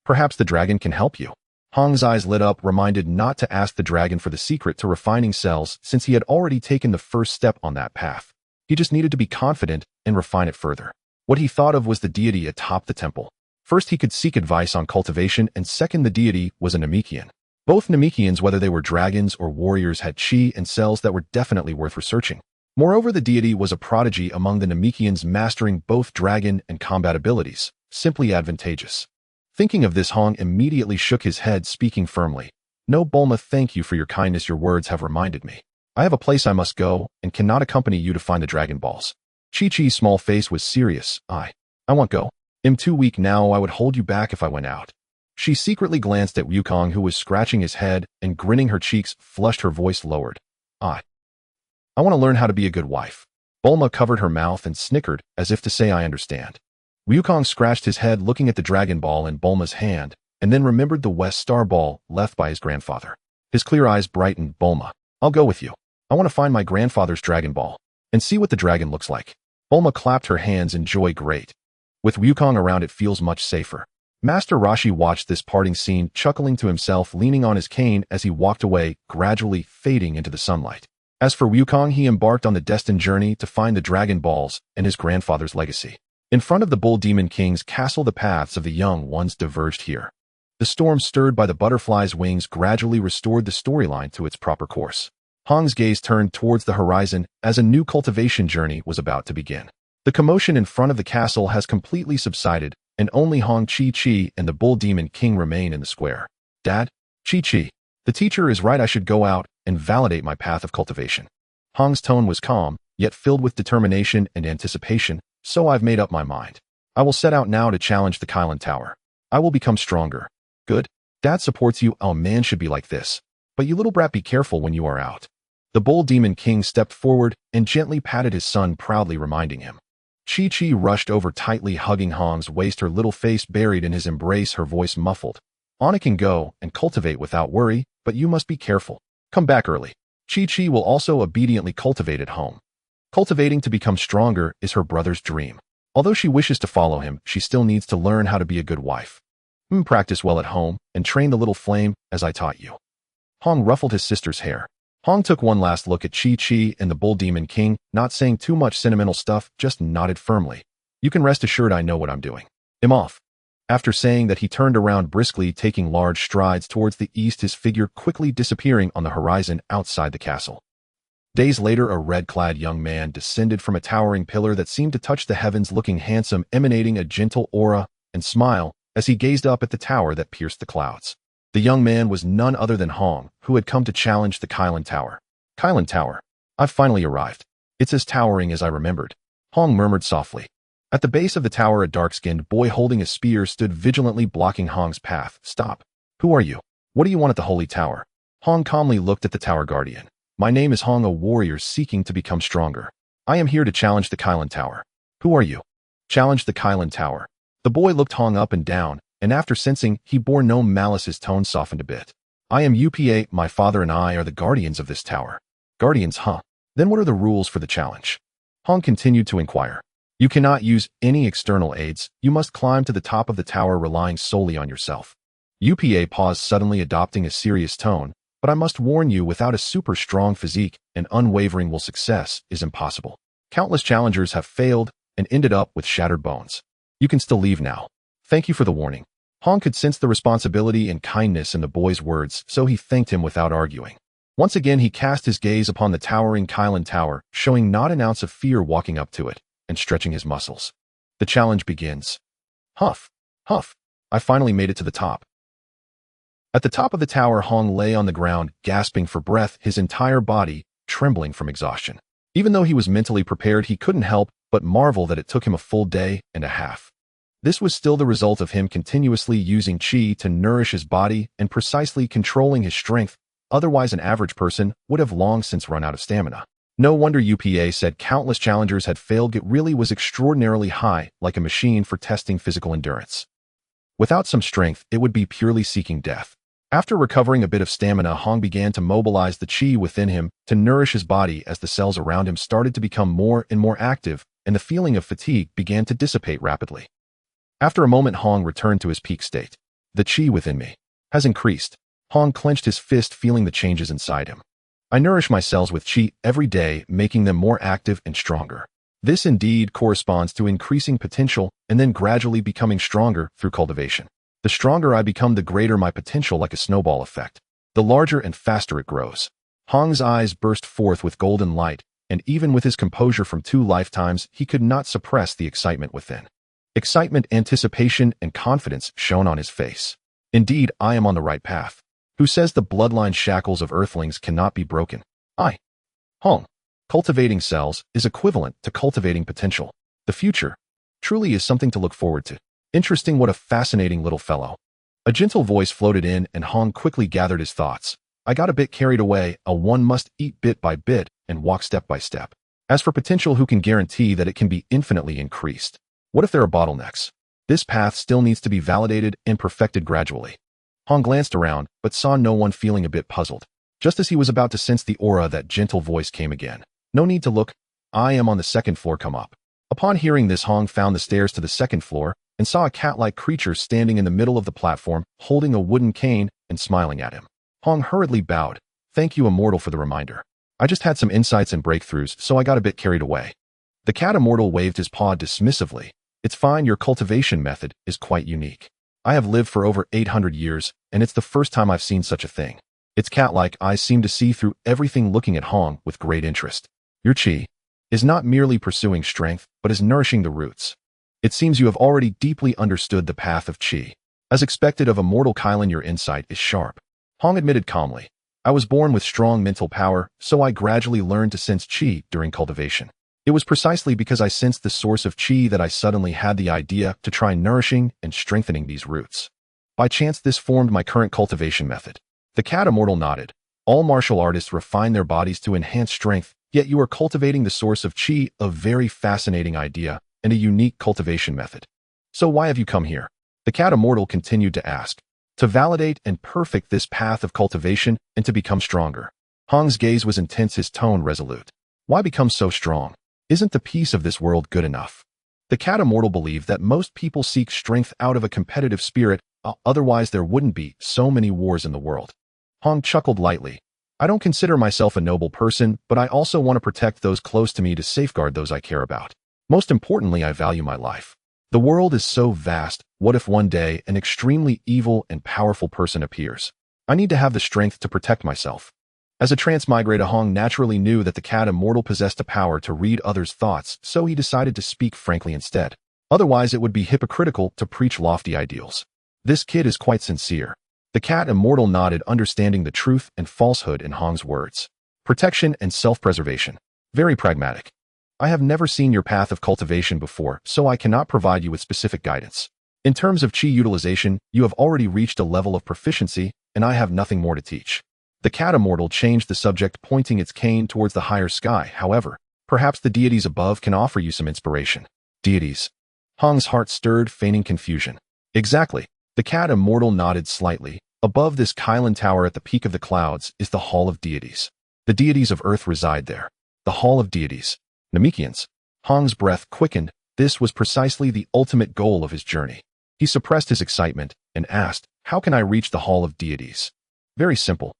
Perhaps the dragon can help you. Hong's eyes lit up, reminded not to ask the dragon for the secret to refining cells, since he had already taken the first step on that path. He just needed to be confident and refine it further. What he thought of was the deity atop the temple. First, he could seek advice on cultivation, and second, the deity was a Namekian. Both Namekians, whether they were dragons or warriors, had chi and cells that were definitely worth researching. Moreover, the deity was a prodigy among the Namekians, mastering both dragon and combat abilities, simply advantageous. Thinking of this, Hong immediately shook his head, speaking firmly. No, Bulma, thank you for your kindness. Your words have reminded me. I have a place I must go, and cannot accompany you to find the Dragon Balls. Chi-Chi's small face was serious. I won't go. I'm too weak now. I would hold you back if I went out. She secretly glanced at Wukong, who was scratching his head and grinning, her cheeks flushed, her voice lowered. I want to learn how to be a good wife. Bulma covered her mouth and snickered, as if to say, I understand. Wukong scratched his head, looking at the Dragon Ball in Bulma's hand, and then remembered the West Star Ball left by his grandfather. His clear eyes brightened. Bulma, I'll go with you. I want to find my grandfather's Dragon Ball and see what the dragon looks like. Bulma clapped her hands in joy. Great. With Wukong around, it feels much safer. Master Roshi watched this parting scene, chuckling to himself, leaning on his cane as he walked away, gradually fading into the sunlight. As for Wukong, he embarked on the destined journey to find the Dragon Balls and his grandfather's legacy. In front of the Bull Demon King's castle, the paths of the young ones diverged here. The storm stirred by the butterfly's wings gradually restored the storyline to its proper course. Hong's gaze turned towards the horizon as a new cultivation journey was about to begin. The commotion in front of the castle has completely subsided, and only Hong Chi-Chi and the Bull Demon King remain in the square. Dad? Chi-Chi. The teacher is right, I should go out and validate my path of cultivation. Hong's tone was calm, yet filled with determination and anticipation, so I've made up my mind. I will set out now to challenge the Kylin Tower. I will become stronger. Good. Dad supports you. Oh, man should be like this. But you little brat, be careful when you are out. The Bull Demon King stepped forward and gently patted his son, proudly reminding him. Chi-Chi rushed over, tightly hugging Hong's waist, her little face buried in his embrace, her voice muffled. Anna can go and cultivate without worry, but you must be careful. Come back early. Chi-Chi will also obediently cultivate at home. Cultivating to become stronger is her brother's dream. Although she wishes to follow him, she still needs to learn how to be a good wife. Practice well at home and train the little flame as I taught you. Hong ruffled his sister's hair. Hong took one last look at Chi-Chi and the Bull Demon King, not saying too much sentimental stuff, just nodded firmly. You can rest assured I know what I'm doing. I'm off. After saying that, he turned around briskly, taking large strides towards the east, his figure quickly disappearing on the horizon outside the castle. Days later, a red-clad young man descended from a towering pillar that seemed to touch the heavens, looking handsome, emanating a gentle aura and smile as he gazed up at the tower that pierced the clouds. The young man was none other than Hong, who had come to challenge the Kylin Tower. Kylin Tower. I've finally arrived. It's as towering as I remembered. Hong murmured softly. At the base of the tower, a dark-skinned boy holding a spear stood vigilantly blocking Hong's path. Stop. Who are you? What do you want at the Holy Tower? Hong calmly looked at the tower guardian. My name is Hong, a warrior seeking to become stronger. I am here to challenge the Kylin Tower. Who are you? Challenge the Kylin Tower. The boy looked Hong up and down, and after sensing he bore no malice, his tone softened a bit. I am UPA, my father and I are the guardians of this tower. Guardians, huh? Then what are the rules for the challenge? Hong continued to inquire. You cannot use any external aids. You must climb to the top of the tower relying solely on yourself. UPA paused, suddenly adopting a serious tone, but I must warn you, without a super strong physique, an unwavering will success is impossible. Countless challengers have failed and ended up with shattered bones. You can still leave now. Thank you for the warning. Hong could sense the responsibility and kindness in the boy's words, so he thanked him without arguing. Once again, he cast his gaze upon the towering Kylin Tower, showing not an ounce of fear, walking up to it and stretching his muscles. The challenge begins. Huff, huff. I finally made it to the top. At the top of the tower, Hong lay on the ground, gasping for breath, his entire body trembling from exhaustion. Even though he was mentally prepared, he couldn't help but marvel that it took him a full day and a half. This was still the result of him continuously using chi to nourish his body and precisely controlling his strength. Otherwise, an average person would have long since run out of stamina. No wonder UPA said countless challengers had failed. It really was extraordinarily high, like a machine for testing physical endurance. Without some strength, it would be purely seeking death. After recovering a bit of stamina, Hong began to mobilize the chi within him to nourish his body as the cells around him started to become more and more active, and the feeling of fatigue began to dissipate rapidly. After a moment, Hong returned to his peak state. The chi within me has increased. Hong clenched his fist, feeling the changes inside him. I nourish my cells with chi every day, making them more active and stronger. This indeed corresponds to increasing potential and then gradually becoming stronger through cultivation. The stronger I become, the greater my potential, like a snowball effect. The larger and faster it grows. Hong's eyes burst forth with golden light, and even with his composure from 2 lifetimes, he could not suppress the excitement within. Excitement, anticipation, and confidence shone on his face. Indeed, I am on the right path. Who says the bloodline shackles of earthlings cannot be broken? I, Hong, cultivating cells is equivalent to cultivating potential. The future truly is something to look forward to. Interesting, what a fascinating little fellow. A gentle voice floated in, and Hong quickly gathered his thoughts. I got a bit carried away. One must eat bit by bit and walk step by step. As for potential, who can guarantee that it can be infinitely increased? What if there are bottlenecks? This path still needs to be validated and perfected gradually. Hong glanced around, but saw no one, feeling a bit puzzled. Just as he was about to sense the aura, that gentle voice came again. No need to look. I am on the 2nd floor, come up. Upon hearing this, Hong found the stairs to the 2nd floor, and saw a cat-like creature standing in the middle of the platform, holding a wooden cane and smiling at him. Hong hurriedly bowed. "Thank you, Immortal, for the reminder. I just had some insights and breakthroughs, so I got a bit carried away." The cat Immortal waved his paw dismissively. "It's fine, your cultivation method is quite unique. I have lived for over 800 years, and it's the first time I've seen such a thing." Its cat-like eyes seemed to see through everything, looking at Hong with great interest. "Your chi is not merely pursuing strength, but is nourishing the roots. It seems you have already deeply understood the path of chi. As expected of Immortal Kylan, your insight is sharp." Hong admitted calmly. "I was born with strong mental power, so I gradually learned to sense chi during cultivation. It was precisely because I sensed the source of chi that I suddenly had the idea to try nourishing and strengthening these roots. By chance, this formed my current cultivation method." The cat Immortal nodded. "All martial artists refine their bodies to enhance strength, yet you are cultivating the source of chi, a very fascinating idea and a unique cultivation method. So why have you come here?" The cat Immortal continued to ask. "To validate and perfect this path of cultivation and to become stronger." Hong's gaze was intense, his tone resolute. "Why become so strong? Isn't the peace of this world good enough?" The cat Immortal believed that most people seek strength out of a competitive spirit, otherwise there wouldn't be so many wars in the world. Hong chuckled lightly. "I don't consider myself a noble person, but I also want to protect those close to me, to safeguard those I care about. Most importantly, I value my life. The world is so vast, what if one day an extremely evil and powerful person appears? I need to have the strength to protect myself." As a transmigrator, Hong naturally knew that the cat Immortal possessed a power to read others' thoughts, so he decided to speak frankly instead. Otherwise, it would be hypocritical to preach lofty ideals. "This kid is quite sincere." The cat Immortal nodded, understanding the truth and falsehood in Hong's words. "Protection and self-preservation. Very pragmatic. I have never seen your path of cultivation before, so I cannot provide you with specific guidance. In terms of chi utilization, you have already reached a level of proficiency, and I have nothing more to teach." The cat Immortal changed the subject, pointing its cane towards the higher sky. "However, perhaps the deities above can offer you some inspiration." "Deities?" Hong's heart stirred, feigning confusion. "Exactly." The cat Immortal nodded slightly. "Above this Kylan tower at the peak of the clouds is the Hall of Deities. The deities of Earth reside there." The Hall of Deities. Namekians. Hong's breath quickened. This was precisely the ultimate goal of his journey. He suppressed his excitement and asked, "How can I reach the Hall of Deities?" "Very simple."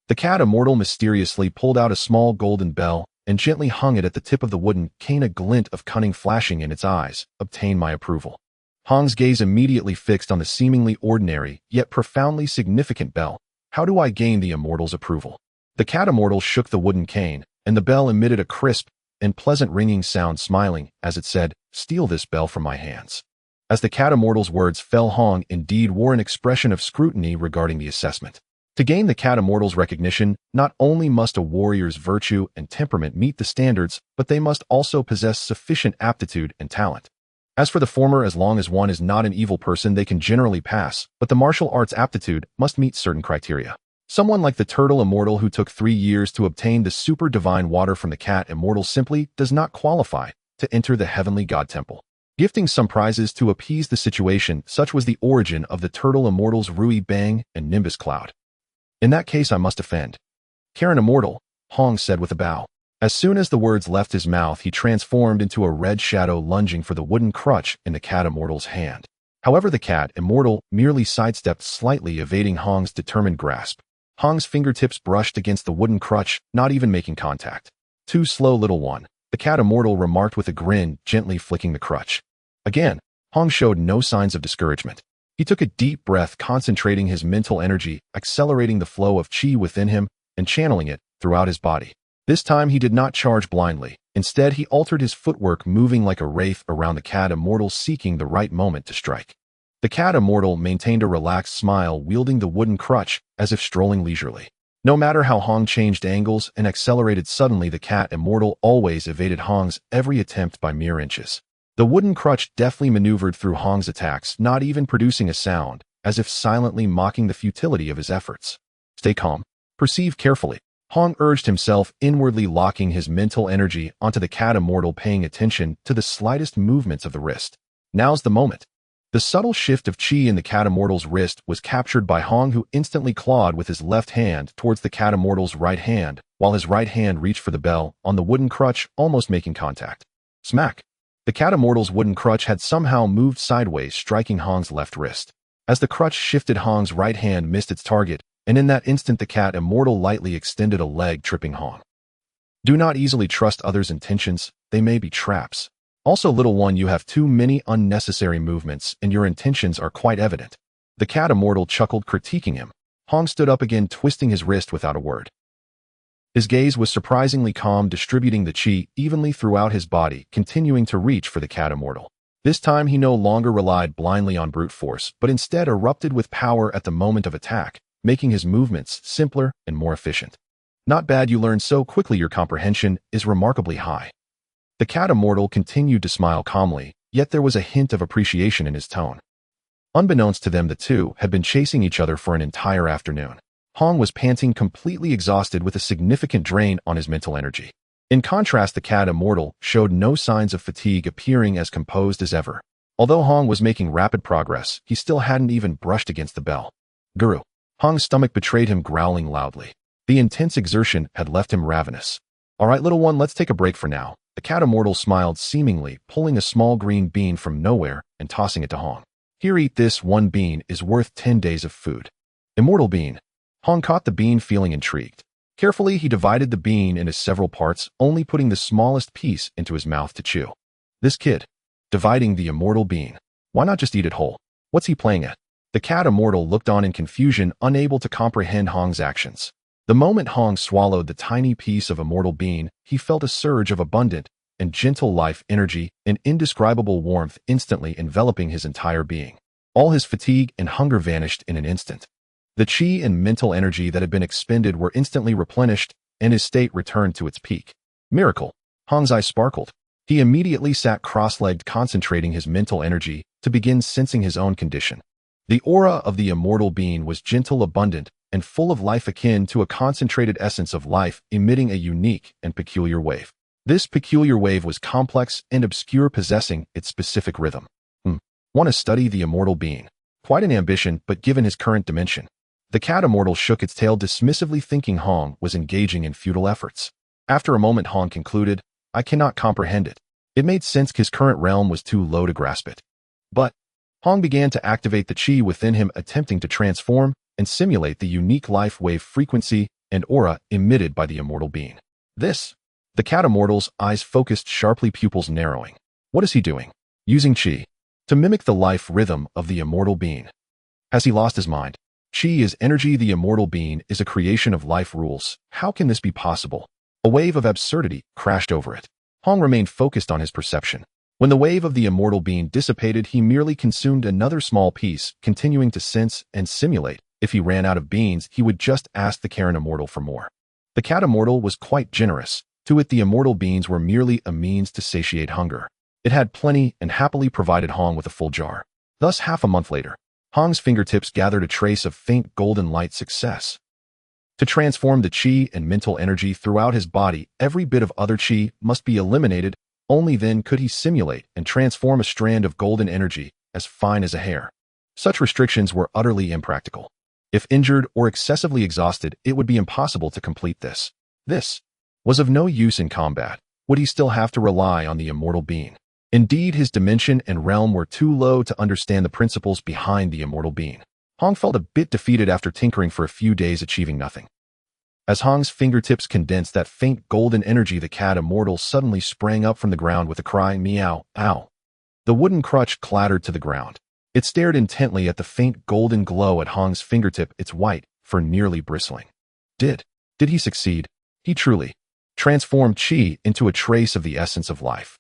The cat Immortal mysteriously pulled out a small golden bell and gently hung it at the tip of the wooden cane, a glint of cunning flashing in its eyes. "Obtain my approval." Hong's gaze immediately fixed on the seemingly ordinary, yet profoundly significant bell. "How do I gain the Immortal's approval?" The cat Immortal shook the wooden cane, and the bell emitted a crisp and pleasant ringing sound, smiling as it said, "Steal this bell from my hands." As the cat Immortal's words fell, Hong indeed wore an expression of scrutiny regarding the assessment. To gain the cat Immortal's recognition, not only must a warrior's virtue and temperament meet the standards, but they must also possess sufficient aptitude and talent. As for the former, as long as one is not an evil person, they can generally pass, but the martial arts aptitude must meet certain criteria. Someone like the turtle Immortal, who took 3 years to obtain the super divine water from the cat Immortal, simply does not qualify to enter the heavenly god temple. Gifting some prizes to appease the situation, such was the origin of the turtle Immortals Rui Bang and Nimbus Cloud. "In that case, I must offend." "Karin Immortal," Hong said with a bow. As soon as the words left his mouth, he transformed into a red shadow, lunging for the wooden crutch in the cat Immortal's hand. However, the cat Immortal merely sidestepped slightly, evading Hong's determined grasp. Hong's fingertips brushed against the wooden crutch, not even making contact. "Too slow, little one," the cat Immortal remarked with a grin, gently flicking the crutch. Again, Hong showed no signs of discouragement. He took a deep breath, concentrating his mental energy, accelerating the flow of chi within him and channeling it throughout his body. This time he did not charge blindly. Instead, he altered his footwork, moving like a wraith around the cat Immortal, seeking the right moment to strike. The cat Immortal maintained a relaxed smile, wielding the wooden crutch as if strolling leisurely. No matter how Hong changed angles and accelerated suddenly, the cat Immortal always evaded Hong's every attempt by mere inches. The wooden crutch deftly maneuvered through Hong's attacks, not even producing a sound, as if silently mocking the futility of his efforts. "Stay calm. Perceive carefully." Hong urged himself, inwardly locking his mental energy onto the cat Immortal, paying attention to the slightest movements of the wrist. Now's the moment. The subtle shift of chi in the cat Immortal's wrist was captured by Hong, who instantly clawed with his left hand towards the cat Immortal's right hand, while his right hand reached for the bell on the wooden crutch, almost making contact. Smack! The cat immortal's wooden crutch had somehow moved sideways, striking Hong's left wrist. As the crutch shifted, Hong's right hand missed its target, and in that instant the cat immortal lightly extended a leg, tripping Hong. Do not easily trust others' intentions, they may be traps. Also, little one, you have too many unnecessary movements, and your intentions are quite evident. The cat immortal chuckled, critiquing him. Hong stood up again, twisting his wrist without a word. His gaze was surprisingly calm, distributing the chi evenly throughout his body, continuing to reach for the cat immortal. This time he no longer relied blindly on brute force, but instead erupted with power at the moment of attack, making his movements simpler and more efficient. Not bad, you learn so quickly, your comprehension is remarkably high. The cat immortal continued to smile calmly, yet there was a hint of appreciation in his tone. Unbeknownst to them, the two had been chasing each other for an entire afternoon. Hong was panting, completely exhausted, with a significant drain on his mental energy. In contrast, the cat immortal showed no signs of fatigue, appearing as composed as ever. Although Hong was making rapid progress, he still hadn't even brushed against the bell. Guru. Hong's stomach betrayed him, growling loudly. The intense exertion had left him ravenous. All right, little one, let's take a break for now. The cat immortal smiled, seemingly pulling a small green bean from nowhere and tossing it to Hong. Here, eat this. 1 bean is worth 10 days of food. Immortal bean. Hong caught the bean, feeling intrigued. Carefully, he divided the bean into several parts, only putting the smallest piece into his mouth to chew. This kid. Dividing the immortal bean. Why not just eat it whole? What's he playing at? The cat immortal looked on in confusion, unable to comprehend Hong's actions. The moment Hong swallowed the tiny piece of immortal bean, he felt a surge of abundant and gentle life energy, an indescribable warmth instantly enveloping his entire being. All his fatigue and hunger vanished in an instant. The chi and mental energy that had been expended were instantly replenished, and his state returned to its peak. Miracle! Hong's eyes sparkled. He immediately sat cross-legged, concentrating his mental energy to begin sensing his own condition. The aura of the immortal being was gentle, abundant, and full of life, akin to a concentrated essence of life, emitting a unique and peculiar wave. This peculiar wave was complex and obscure, possessing its specific rhythm. Want to study the immortal being? Quite an ambition, but given his current dimension. The cat immortal shook its tail dismissively, thinking Hong was engaging in futile efforts. After a moment, Hong concluded, I cannot comprehend it. It made sense, his current realm was too low to grasp it. But Hong began to activate the chi within him, attempting to transform and simulate the unique life wave frequency and aura emitted by the immortal being. The cat immortal's eyes focused sharply, pupils narrowing. What is he doing? Using chi to mimic the life rhythm of the immortal being. Has he lost his mind? Chi is energy. The immortal being is a creation of life rules. How can this be possible? A wave of absurdity crashed over it. Hong remained focused on his perception. When the wave of the immortal being dissipated, he merely consumed another small piece, continuing to sense and simulate. If he ran out of beans, he would just ask the Karin immortal for more. The cat immortal was quite generous. To it, the immortal beans were merely a means to satiate hunger. It had plenty and happily provided Hong with a full jar. Thus, half a month later, Hong's fingertips gathered a trace of faint golden light. Success. To transform the chi and mental energy throughout his body, every bit of other chi must be eliminated. Only then could he simulate and transform a strand of golden energy as fine as a hair. Such restrictions were utterly impractical. If injured or excessively exhausted, it would be impossible to complete this. This was of no use in combat. Would he still have to rely on the immortal being? Indeed, his dimension and realm were too low to understand the principles behind the immortal being. Hong felt a bit defeated after tinkering for a few days, achieving nothing. As Hong's fingertips condensed that faint golden energy, the cat immortal suddenly sprang up from the ground with a cry, meow, ow. The wooden crutch clattered to the ground. It stared intently at the faint golden glow at Hong's fingertip, its white fur nearly bristling. Did he succeed? He truly transformed chi into a trace of the essence of life.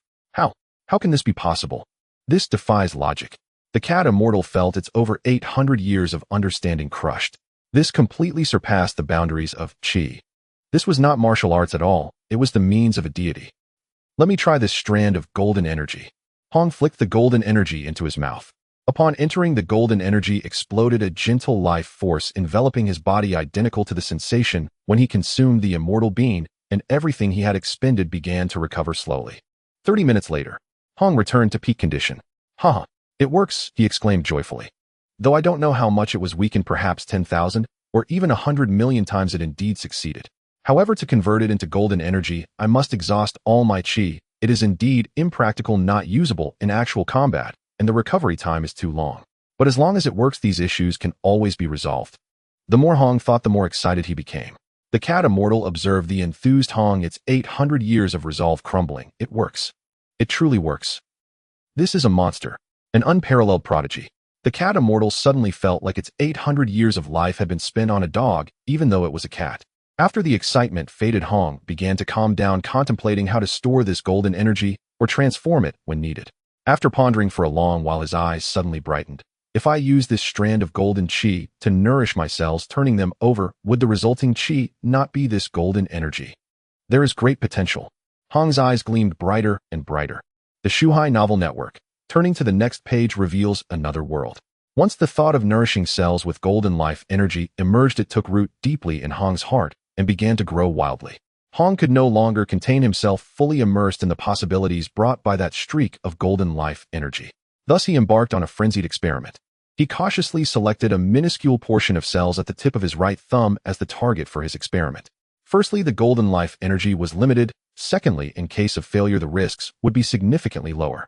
How can this be possible? This defies logic. The cat immortal felt its over 800 years of understanding crushed. This completely surpassed the boundaries of chi. This was not martial arts at all. It was the means of a deity. Let me try this strand of golden energy. Hong flicked the golden energy into his mouth. Upon entering, the golden energy exploded, a gentle life force enveloping his body, identical to the sensation when he consumed the immortal being, and everything he had expended began to recover slowly. 30 minutes later, Hong returned to peak condition. It works, he exclaimed joyfully. Though I don't know how much it was weakened, perhaps 10,000 or even 100 million times, it indeed succeeded. However, to convert it into golden energy, I must exhaust all my chi, It is indeed impractical, not usable in actual combat, and the recovery time is too long. But as long as it works, these issues can always be resolved. The more Hong thought, the more excited he became. The cat immortal observed the enthused Hong. It's 800 years of resolve crumbling. It works. It truly works. This is a monster, an unparalleled prodigy. The cat immortal suddenly felt like its 800 years of life had been spent on a dog, even though it was a cat. After the excitement faded, Hong began to calm down, contemplating how to store this golden energy or transform it when needed. After pondering for a long while, his eyes suddenly brightened. If I use this strand of golden qi to nourish my cells, turning them over, would the resulting qi not be this golden energy? There is great potential. Hong's eyes gleamed brighter and brighter. The Shuhai Novel Network, turning to the next page, reveals another world. Once the thought of nourishing cells with golden life energy emerged, it took root deeply in Hong's heart and began to grow wildly. Hong could no longer contain himself, fully immersed in the possibilities brought by that streak of golden life energy. Thus he embarked on a frenzied experiment. He cautiously selected a minuscule portion of cells at the tip of his right thumb as the target for his experiment. Firstly, the golden life energy was limited. Secondly, in case of failure, the risks would be significantly lower.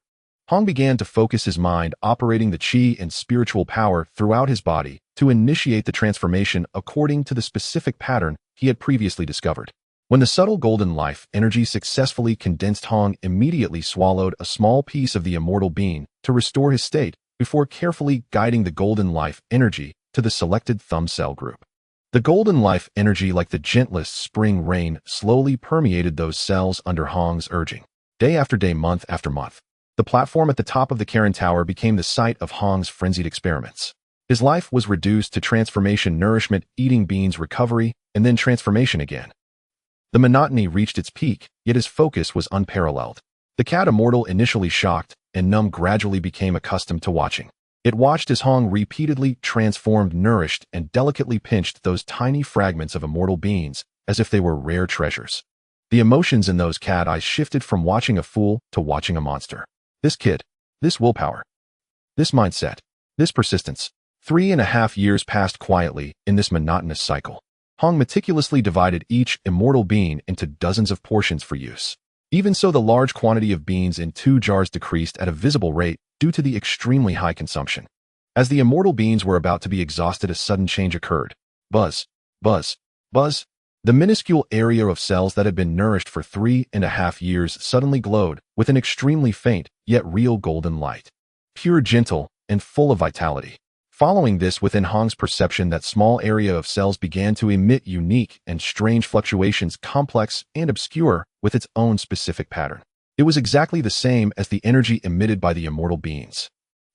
Hong began to focus his mind, operating the qi and spiritual power throughout his body to initiate the transformation according to the specific pattern he had previously discovered. When the subtle golden life energy successfully condensed, Hong immediately swallowed a small piece of the immortal being to restore his state before carefully guiding the golden life energy to the selected thumb cell group. The golden life energy, like the gentlest spring rain, slowly permeated those cells under Hong's urging. Day after day, month after month, the platform at the top of the Karin Tower became the site of Hong's frenzied experiments. His life was reduced to transformation, nourishment, eating beans, recovery, and then transformation again. The monotony reached its peak, yet his focus was unparalleled. The cat immortal, initially shocked and numb, gradually became accustomed to watching. It watched as Hong repeatedly transformed, nourished, and delicately pinched those tiny fragments of immortal beings as if they were rare treasures. The emotions in those cat eyes shifted from watching a fool to watching a monster. This kid, this willpower, this mindset, this persistence. 3.5 years passed quietly in this monotonous cycle. Hong meticulously divided each immortal being into dozens of portions for use. Even so, the large quantity of beans in 2 jars decreased at a visible rate due to the extremely high consumption. As the immortal beans were about to be exhausted, a sudden change occurred. Buzz, buzz, buzz. The minuscule area of cells that had been nourished for 3.5 years suddenly glowed with an extremely faint, yet real golden light. Pure, gentle, and full of vitality. Following this, within Hong's perception, that small area of cells began to emit unique and strange fluctuations, complex and obscure, with its own specific pattern. It was exactly the same as the energy emitted by the immortal beings.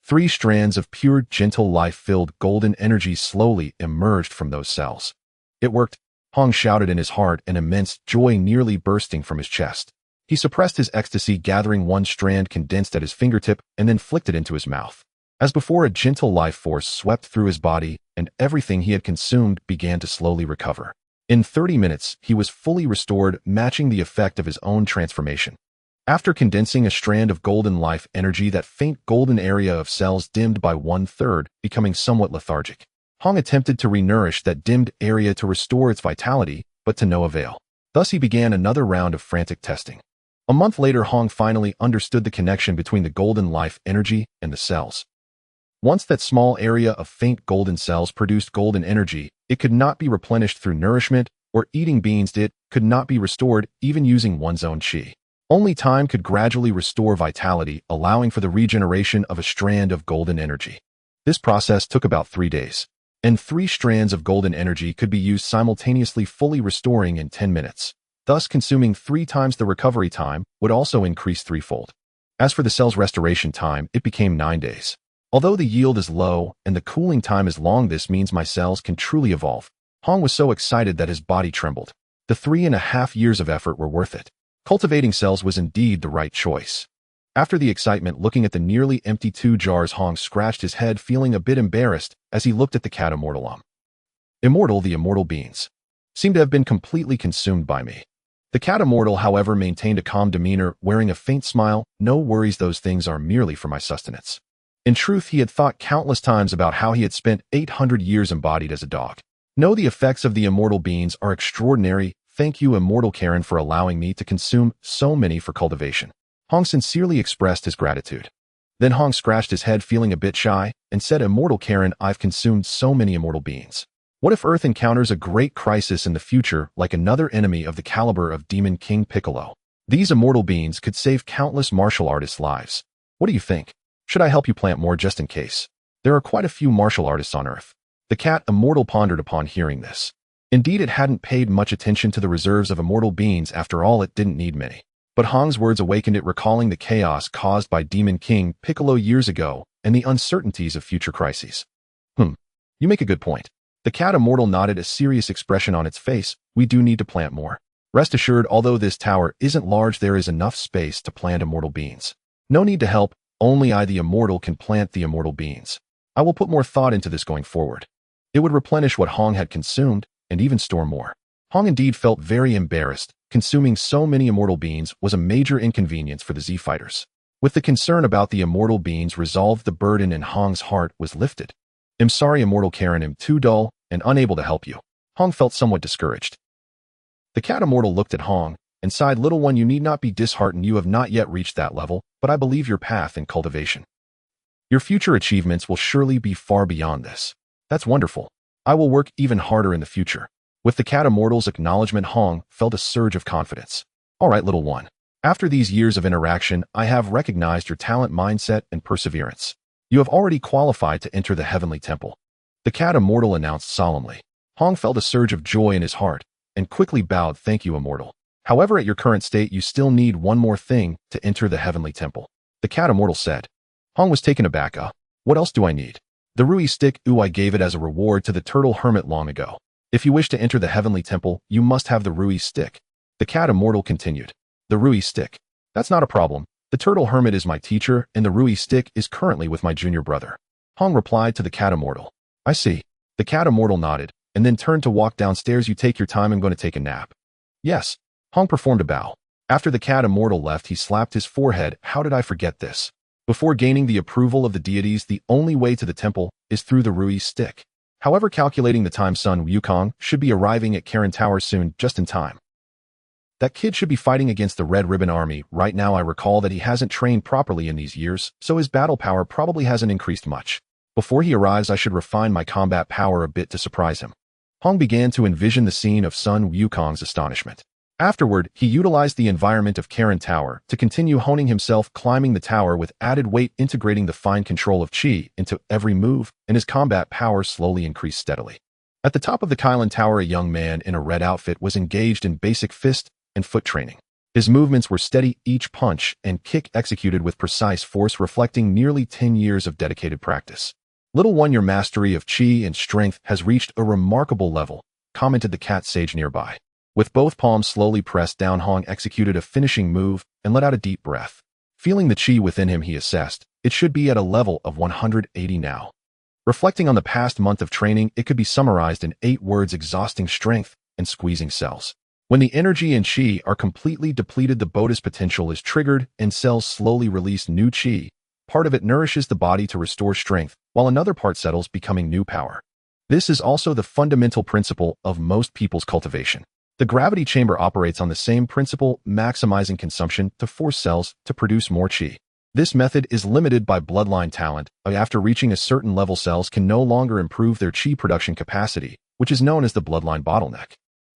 3 strands of pure, gentle, life-filled golden energy slowly emerged from those cells. It worked. Hong shouted in his heart, an immense joy nearly bursting from his chest. He suppressed his ecstasy, gathering one strand condensed at his fingertip and then flicked it into his mouth. As before, a gentle life force swept through his body, and everything he had consumed began to slowly recover. In 30 minutes, he was fully restored, matching the effect of his own transformation. After condensing a strand of golden life energy, that faint golden area of cells dimmed by 1/3, becoming somewhat lethargic. Hong attempted to renourish that dimmed area to restore its vitality, but to no avail. Thus he began another round of frantic testing. A month later, Hong finally understood the connection between the golden life energy and the cells. Once that small area of faint golden cells produced golden energy, it could not be replenished through nourishment or eating beans. It could not be restored even using one's own qi. Only time could gradually restore vitality, allowing for the regeneration of a strand of golden energy. This process took about 3 days, and 3 strands of golden energy could be used simultaneously, fully restoring in 10 minutes. Thus, consuming 3 times the recovery time would also increase 3-fold. As for the cell's restoration time, it became 9 days. Although the yield is low and the cooling time is long, this means my cells can truly evolve. Hong was so excited that his body trembled. The 3.5 years of effort were worth it. Cultivating cells was indeed the right choice. After the excitement, looking at the nearly empty 2 jars, Hong scratched his head, feeling a bit embarrassed as he looked at the cat immortal. The immortal beings seemed to have been completely consumed by me. The cat immortal, however, maintained a calm demeanor, wearing a faint smile. No worries, those things are merely for my sustenance. In truth, he had thought countless times about how he had spent 800 years embodied as a dog. No, the effects of the immortal beings are extraordinary. Thank you, immortal Karin, for allowing me to consume so many for cultivation. Hong sincerely expressed his gratitude. Then Hong scratched his head feeling a bit shy and said, "Immortal Karin, I've consumed so many immortal beings. What if Earth encounters a great crisis in the future like another enemy of the caliber of Demon King Piccolo? These immortal beings could save countless martial artists' lives. What do you think? Should I help you plant more just in case? There are quite a few martial artists on Earth." The cat Immortal pondered upon hearing this. Indeed, it hadn't paid much attention to the reserves of immortal beings. After all, it didn't need many. But Hong's words awakened it, recalling the chaos caused by Demon King Piccolo years ago and the uncertainties of future crises. You make a good point. The cat Immortal nodded, a serious expression on its face. We do need to plant more. Rest assured, although this tower isn't large, there is enough space to plant immortal beings. No need to help, only I the Immortal can plant the immortal beings. I will put more thought into this going forward. It would replenish what Hong had consumed, and even store more. Hong indeed felt very embarrassed. Consuming so many immortal beings was a major inconvenience for the Z fighters. With the concern about the immortal beings resolved, the burden in Hong's heart was lifted. "I'm sorry, Immortal Karin, I'm too dull and unable to help you." Hong felt somewhat discouraged. The cat Immortal looked at Hong and sighed, "Little one, you need not be disheartened. You have not yet reached that level, but I believe your path in cultivation. Your future achievements will surely be far beyond this." "That's wonderful. I will work even harder in the future." With the cat Immortal's acknowledgement, Hong felt a surge of confidence. "All right, little one. After these years of interaction, I have recognized your talent, mindset, and perseverance. You have already qualified to enter the Heavenly Temple," the cat Immortal announced solemnly. Hong felt a surge of joy in his heart and quickly bowed. "Thank you, Immortal. However, at your current state, you still need one more thing to enter the Heavenly Temple," the cat Immortal said. Hong was taken aback. What else do I need?" "The Rui stick. I gave it as a reward to the turtle hermit long ago. If you wish to enter the Heavenly Temple, you must have the Rui stick," the cat Immortal continued. "The Rui stick. That's not a problem. The turtle hermit is my teacher, and the Rui stick is currently with my junior brother," Hong replied to the cat Immortal. "I see." The cat Immortal nodded, and then turned to walk downstairs. "You take your time. I'm going to take a nap." "Yes." Hong performed a bow. After the cat Immortal left, he slapped his forehead. "How did I forget this? Before gaining the approval of the deities, the only way to the temple is through the Rui stick. However, calculating the time, Sun Wukong should be arriving at Karin Tower soon, just in time. That kid should be fighting against the Red Ribbon Army right now. I recall that he hasn't trained properly in these years, so his battle power probably hasn't increased much. Before he arrives, I should refine my combat power a bit to surprise him." Hong began to envision the scene of Sun Wukong's astonishment. Afterward, he utilized the environment of Karin Tower to continue honing himself, climbing the tower with added weight, integrating the fine control of Qi into every move, and his combat power slowly increased steadily. At the top of the Karin Tower, a young man in a red outfit was engaged in basic fist and foot training. His movements were steady, each punch and kick executed with precise force, reflecting nearly 10 years of dedicated practice. "Little one, your mastery of Qi and strength has reached a remarkable level," commented the cat sage nearby. With both palms slowly pressed down, Hong executed a finishing move and let out a deep breath. Feeling the Qi within him, he assessed, it should be at a level of 180 now. Reflecting on the past month of training, it could be summarized in 8 words: exhausting strength and squeezing cells. When the energy and Qi are completely depleted, the Bodhi's potential is triggered and cells slowly release new Qi. Part of it nourishes the body to restore strength, while another part settles, becoming new power. This is also the fundamental principle of most people's cultivation. The gravity chamber operates on the same principle, maximizing consumption to force cells to produce more Qi. This method is limited by bloodline talent. After reaching a certain level, cells can no longer improve their Qi production capacity, which is known as the bloodline bottleneck.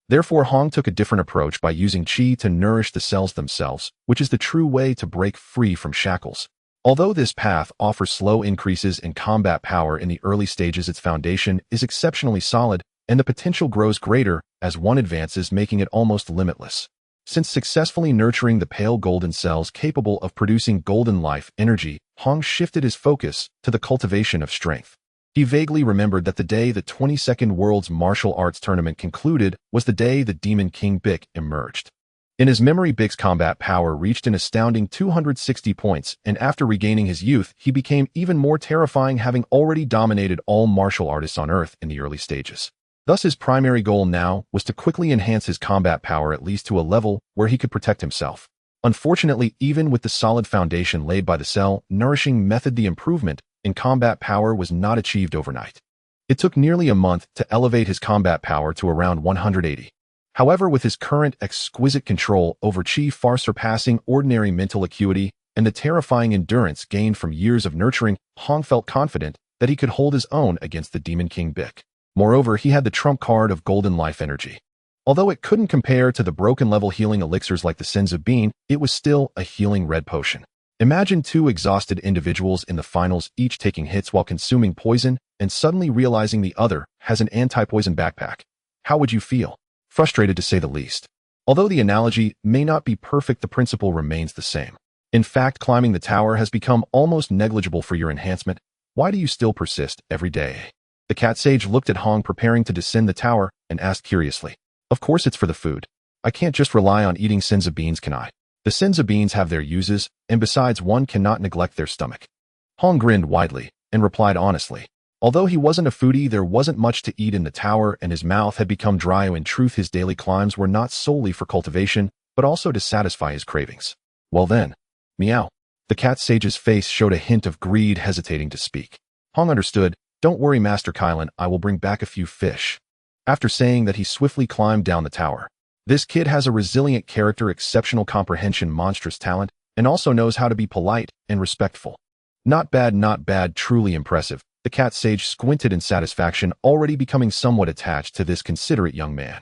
Therefore, Hong took a different approach by using Qi to nourish the cells themselves, which is the true way to break free from shackles. Although this path offers slow increases in combat power in the early stages, its foundation is exceptionally solid, and the potential grows greater as one advances, making it almost limitless. Since successfully nurturing the pale golden cells capable of producing golden life energy, Hong shifted his focus to the cultivation of strength. He vaguely remembered that the day the 22nd World's Martial Arts Tournament concluded was the day the Demon King Bick emerged. In his memory, Bick's combat power reached an astounding 260 points, and after regaining his youth, he became even more terrifying, having already dominated all martial artists on Earth in the early stages. Thus, his primary goal now was to quickly enhance his combat power at least to a level where he could protect himself. Unfortunately, even with the solid foundation laid by the cell nourishing method, the improvement in combat power was not achieved overnight. It took nearly a month to elevate his combat power to around 180. However, with his current exquisite control over chi far surpassing ordinary mental acuity and the terrifying endurance gained from years of nurturing, Hong felt confident that he could hold his own against the Demon King Bick. Moreover, he had the trump card of golden life energy. Although it couldn't compare to the broken-level healing elixirs like the Senzu Bean, it was still a healing red potion. Imagine two exhausted individuals in the finals each taking hits while consuming poison and suddenly realizing the other has an anti-poison backpack. How would you feel? Frustrated to say the least. Although the analogy may not be perfect, the principle remains the same. In fact, climbing the tower has become almost negligible for your enhancement. Why do you still persist every day? The cat sage looked at Hong preparing to descend the tower and asked curiously. Of course it's for the food. I can't just rely on eating Senzu beans, can I? The Senzu beans have their uses, and besides one cannot neglect their stomach. Hong grinned widely and replied honestly. Although he wasn't a foodie, there wasn't much to eat in the tower and his mouth had become dry. In truth, his daily climbs were not solely for cultivation, but also to satisfy his cravings. Well then, meow. The cat sage's face showed a hint of greed, hesitating to speak. Hong understood. Don't worry, Master Karin, I will bring back a few fish. After saying that, he swiftly climbed down the tower. This kid has a resilient character, exceptional comprehension, monstrous talent, and also knows how to be polite and respectful. Not bad, truly impressive. The cat sage squinted in satisfaction, already becoming somewhat attached to this considerate young man.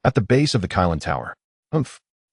At the base of the Karin Tower.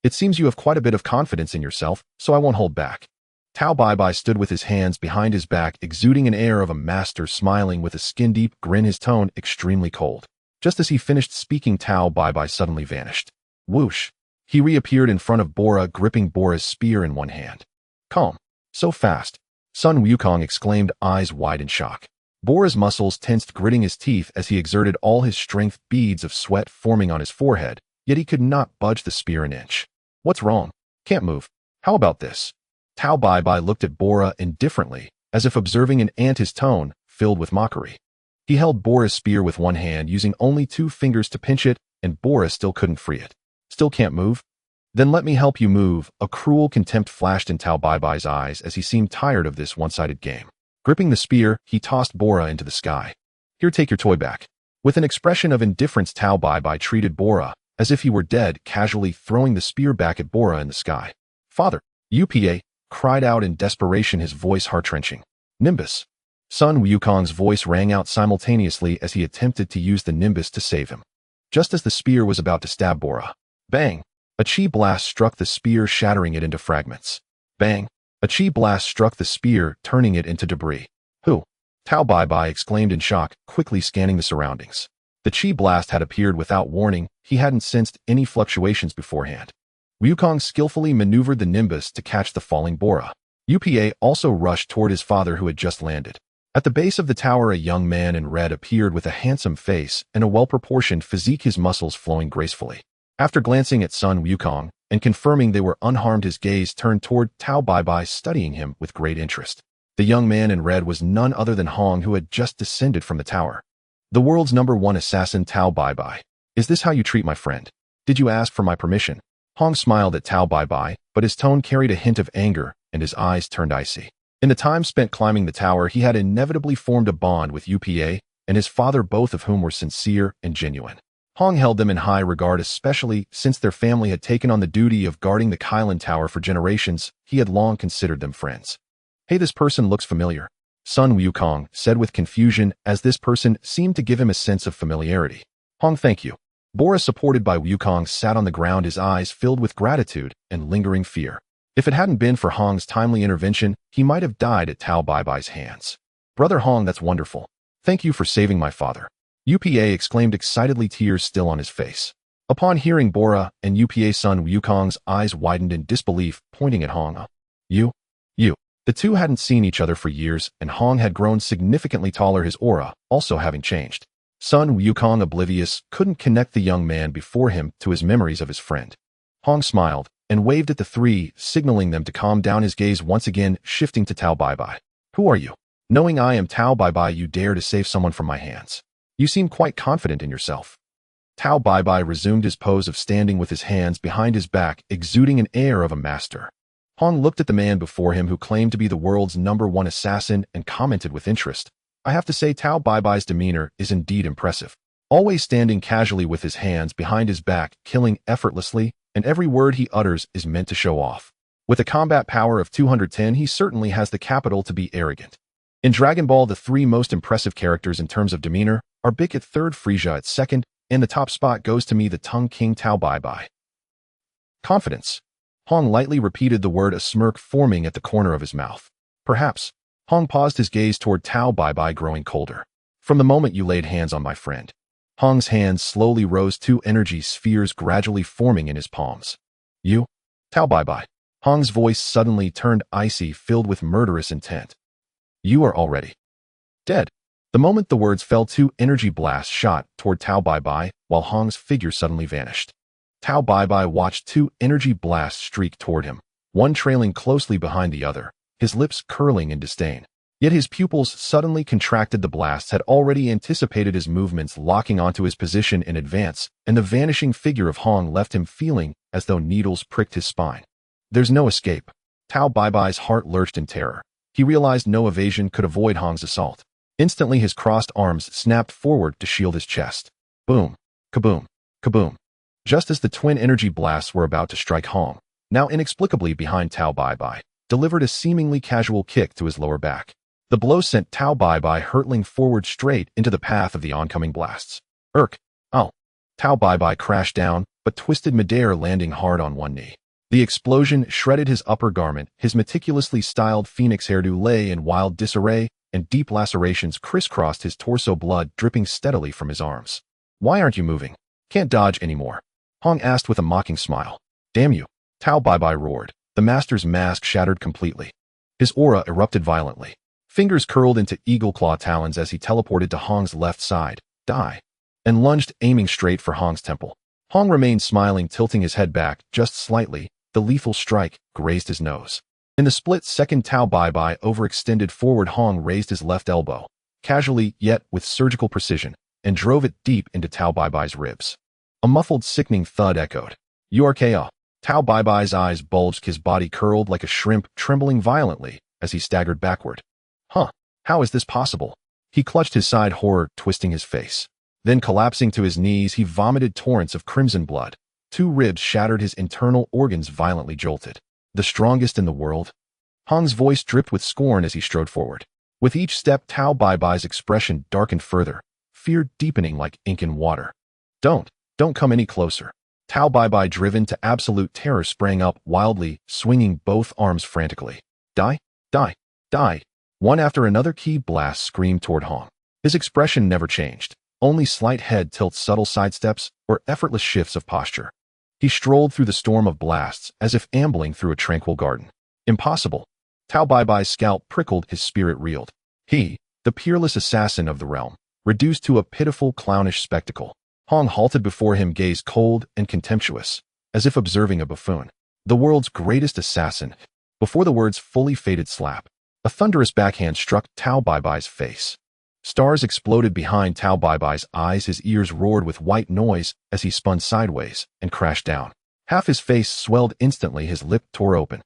It seems you have quite a bit of confidence in yourself, so I won't hold back. Tao Bai stood with his hands behind his back, exuding an air of a master, smiling with a skin-deep grin, his tone extremely cold. Just as he finished speaking, Tao Bai suddenly vanished. Whoosh! He reappeared in front of Bora, gripping Bora's spear in one hand. Calm. So fast. Sun Wukong exclaimed, eyes wide in shock. Bora's muscles tensed, gritting his teeth as he exerted all his strength, beads of sweat forming on his forehead, yet he could not budge the spear an inch. What's wrong? Can't move. How about this? Tao Bai looked at Bora indifferently, as if observing an ant, his tone filled with mockery. He held Bora's spear with one hand, using only 2 fingers to pinch it, and Bora still couldn't free it. Still can't move? Then let me help you move. A cruel contempt flashed in Tao Bai's eyes as he seemed tired of this one-sided game. Gripping the spear, he tossed Bora into the sky. Here, take your toy back. With an expression of indifference, Tao Bai treated Bora as if he were dead, casually throwing the spear back at Bora in the sky. Father! UPA cried out in desperation, his voice heart-wrenching. Nimbus! Sun Wukong's voice rang out simultaneously as he attempted to use the Nimbus to save him. Just as the spear was about to stab Bora. Bang! A chi blast struck the spear, shattering it into fragments. Bang! A chi blast struck the spear, turning it into debris. Who? Tao Bai exclaimed in shock, quickly scanning the surroundings. The chi blast had appeared without warning. He hadn't sensed any fluctuations beforehand. Wukong skillfully maneuvered the Nimbus to catch the falling Bora. UPA also rushed toward his father, who had just landed. At the base of the tower, a young man in red appeared with a handsome face and a well-proportioned physique, his muscles flowing gracefully. After glancing at Sun Wukong and confirming they were unharmed, his gaze turned toward Tao Bai, studying him with great interest. The young man in red was none other than Hong, who had just descended from the tower. The world's #1 assassin, Tao Bai. Is this how you treat my friend? Did you ask for my permission? Hong smiled at Tao Bai, but his tone carried a hint of anger and his eyes turned icy. In the time spent climbing the tower, he had inevitably formed a bond with UPA and his father, both of whom were sincere and genuine. Hong held them in high regard, especially since their family had taken on the duty of guarding the Karin Tower for generations. He had long considered them friends. Hey, this person looks familiar, Sun Wukong said with confusion, as this person seemed to give him a sense of familiarity. Hong, thank you. Bora, supported by Wukong, sat on the ground, his eyes filled with gratitude and lingering fear. If it hadn't been for Hong's timely intervention, he might have died at Tao Bai's hands. Brother Hong, that's wonderful. Thank you for saving my father. UPA exclaimed excitedly, tears still on his face. Upon hearing Bora and UPA, Sun Wukong's eyes widened in disbelief, pointing at Hong. You. The two hadn't seen each other for years, and Hong had grown significantly taller, his aura also having changed. Sun Wukong, oblivious, couldn't connect the young man before him to his memories of his friend. Hong smiled and waved at the three, signaling them to calm down, his gaze once again shifting to Tao Bai. Who are you? Knowing I am Tao Bai, you dare to save someone from my hands. You seem quite confident in yourself. Tao Bai resumed his pose of standing with his hands behind his back, exuding an air of a master. Hong looked at the man before him, who claimed to be the world's #1 assassin, and commented with interest. I have to say, Tao Bai's demeanor is indeed impressive. always standing casually with his hands behind his back, killing effortlessly, and every word he utters is meant to show off. With a combat power of 210, he certainly has the capital to be arrogant. In Dragon Ball, the three most impressive characters in terms of demeanor are Big at third, Frieza at second, and the top spot goes to me, the Tongue King Tao Bai. Confidence. Hong lightly repeated the word, a smirk forming at the corner of his mouth. Perhaps. Hong paused, his gaze toward Tao Bai growing colder. From the moment you laid hands on my friend. Hong's hands slowly rose, two energy spheres gradually forming in his palms. You? Tao Bai. Hong's voice suddenly turned icy, filled with murderous intent. You are already dead. The moment the words fell, two energy blasts shot toward Tao Bai, while Hong's figure suddenly vanished. Tao Bai watched two energy blasts streak toward him, one trailing closely behind the other, his lips curling in disdain. Yet his pupils suddenly contracted. The blasts had already anticipated his movements, locking onto his position in advance, and the vanishing figure of Hong left him feeling as though needles pricked his spine. There's no escape. Tao Bai's heart lurched in terror. He realized no evasion could avoid Hong's assault. Instantly, his crossed arms snapped forward to shield his chest. Boom. Kaboom. Kaboom. Just as the twin energy blasts were about to strike, Hong, now inexplicably behind Tao Bai, delivered a seemingly casual kick to his lower back. The blow sent Tao Bai hurtling forward straight into the path of the oncoming blasts. Ow. Tao Bai crashed down, but twisted midair, landing hard on one knee. The explosion shredded his upper garment, his meticulously styled phoenix hairdo lay in wild disarray, and deep lacerations crisscrossed his torso, blood dripping steadily from his arms. Why aren't you moving? Can't dodge anymore? Hong asked with a mocking smile. Damn you. Tao Bai roared. The master's mask shattered completely. His aura erupted violently. Fingers curled into eagle claw talons as he teleported to Hong's left side, and lunged, aiming straight for Hong's temple. Hong remained smiling, tilting his head back just slightly. The lethal strike grazed his nose. In the split second Tao Bai overextended forward, Hong raised his left elbow, casually yet with surgical precision, and drove it deep into Tao Bai's ribs. A muffled, sickening thud echoed. You are KO. Tao Bai's eyes bulged, his body curled like a shrimp, trembling violently as he staggered backward. How is this possible? He clutched his side, horror twisting his face. Then, collapsing to his knees, he vomited torrents of crimson blood. Two ribs shattered, his internal organs violently jolted. The strongest in the world? Hong's voice dripped with scorn as he strode forward. With each step, Tao Bai's expression darkened further, fear deepening like ink in water. Don't come any closer. Tao Bai, driven to absolute terror, sprang up wildly, swinging both arms frantically. Die. One after another, key blasts screamed toward Hong. His expression never changed, only slight head tilts, subtle sidesteps, or effortless shifts of posture. He strolled through the storm of blasts as if ambling through a tranquil garden. Impossible. Tao Bai's scalp prickled, his spirit reeled. He, the peerless assassin of the realm, reduced to a pitiful, clownish spectacle. Hong halted before him, gaze cold and contemptuous, as if observing a buffoon. The world's greatest assassin. Before the words fully faded, slap. A thunderous backhand struck Tao Bai's face. Stars exploded behind Tao Bai's eyes, his ears roared with white noise as he spun sideways and crashed down. Half his face swelled instantly, his lip tore open.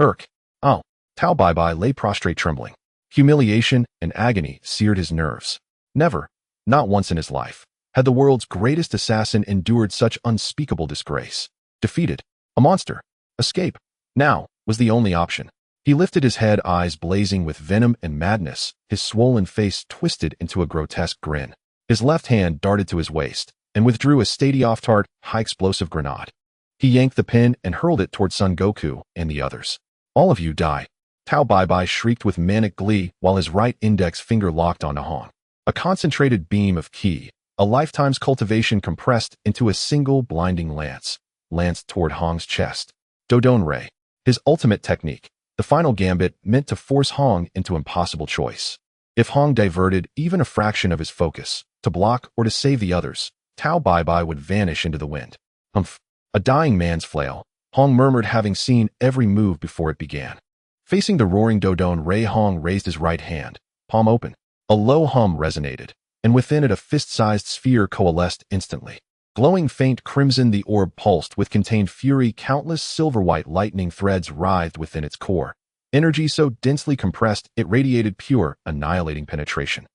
Ow. Tao Bai lay prostrate, trembling. Humiliation and agony seared his nerves. Never, not once in his life, had the world's greatest assassin endured such unspeakable disgrace. Defeated. A monster. Escape. Now was the only option. He lifted his head, eyes blazing with venom and madness, his swollen face twisted into a grotesque grin. His left hand darted to his waist and withdrew a stady-off-tart, high-explosive grenade. He yanked the pin and hurled it toward Son Goku and the others. All of you die. Tao Bai shrieked with manic glee while his right index finger locked onto Hong. A concentrated beam of ki, a lifetime's cultivation compressed into a single blinding lance, lanced toward Hong's chest. Dodon Ray, his ultimate technique. The final gambit meant to force Hong into impossible choice. If Hong diverted even a fraction of his focus, to block or to save the others, Tao Bai would vanish into the wind. Humph. A dying man's flail, Hong murmured, having seen every move before it began. Facing the roaring Dodon Ray, Hong raised his right hand, palm open. A low hum resonated, and within it a fist-sized sphere coalesced instantly. Glowing faint crimson, the orb pulsed with contained fury. Countless silver-white lightning threads writhed within its core. Energy so densely compressed, it radiated pure, annihilating penetration.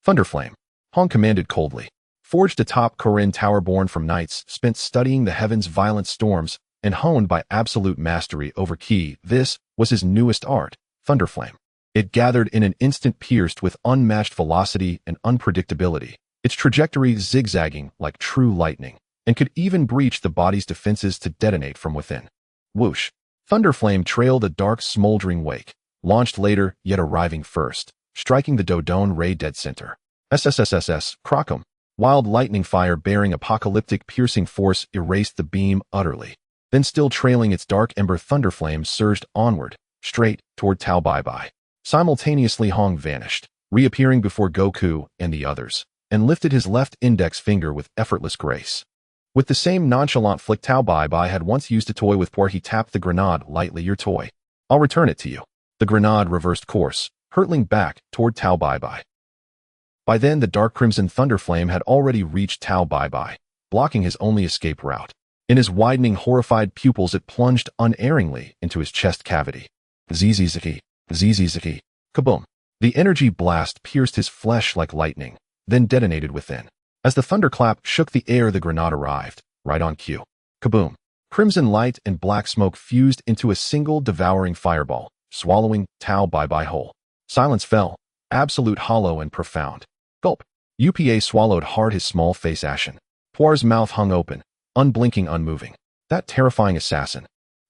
Thunderflame. Hong commanded coldly. Forged atop Karin Tower, born from nights spent studying the heavens' violent storms and honed by absolute mastery over ki. This was his newest art, Thunderflame. It gathered in an instant, pierced with unmatched velocity and unpredictability, its trajectory zigzagging like true lightning, and could even breach the body's defenses to detonate from within. Whoosh! Thunderflame trailed a dark, smoldering wake, launched later, yet arriving first, striking the Dodone Ray dead center. SSSSS, Crockham. Wild lightning fire bearing apocalyptic piercing force erased the beam utterly. Then, still trailing its dark ember, Thunderflame surged onward, straight toward Tao Bai Bai. Simultaneously, Hong vanished, reappearing before Goku and the others, and lifted his left index finger with effortless grace. With the same nonchalant flick Tao Bai Bai had once used to toy with before, he tapped the grenade lightly. Your toy. I'll return it to you. The grenade reversed course, hurtling back toward Tao Bai Bai. By then, the dark crimson Thunderflame had already reached Tao Bai Bai, blocking his only escape route. In his widening, horrified pupils, it plunged unerringly into his chest cavity. Zzz, kaboom! The energy blast pierced his flesh like lightning, then detonated within. As the thunderclap shook the air, the grenade arrived, right on cue. Kaboom! Crimson light and black smoke fused into a single devouring fireball, swallowing Tao Bai Bai whole. Silence fell, absolute, hollow, and profound. Gulp. UPA swallowed hard, his small face ashen. Poir's mouth hung open, unblinking, unmoving. That terrifying assassin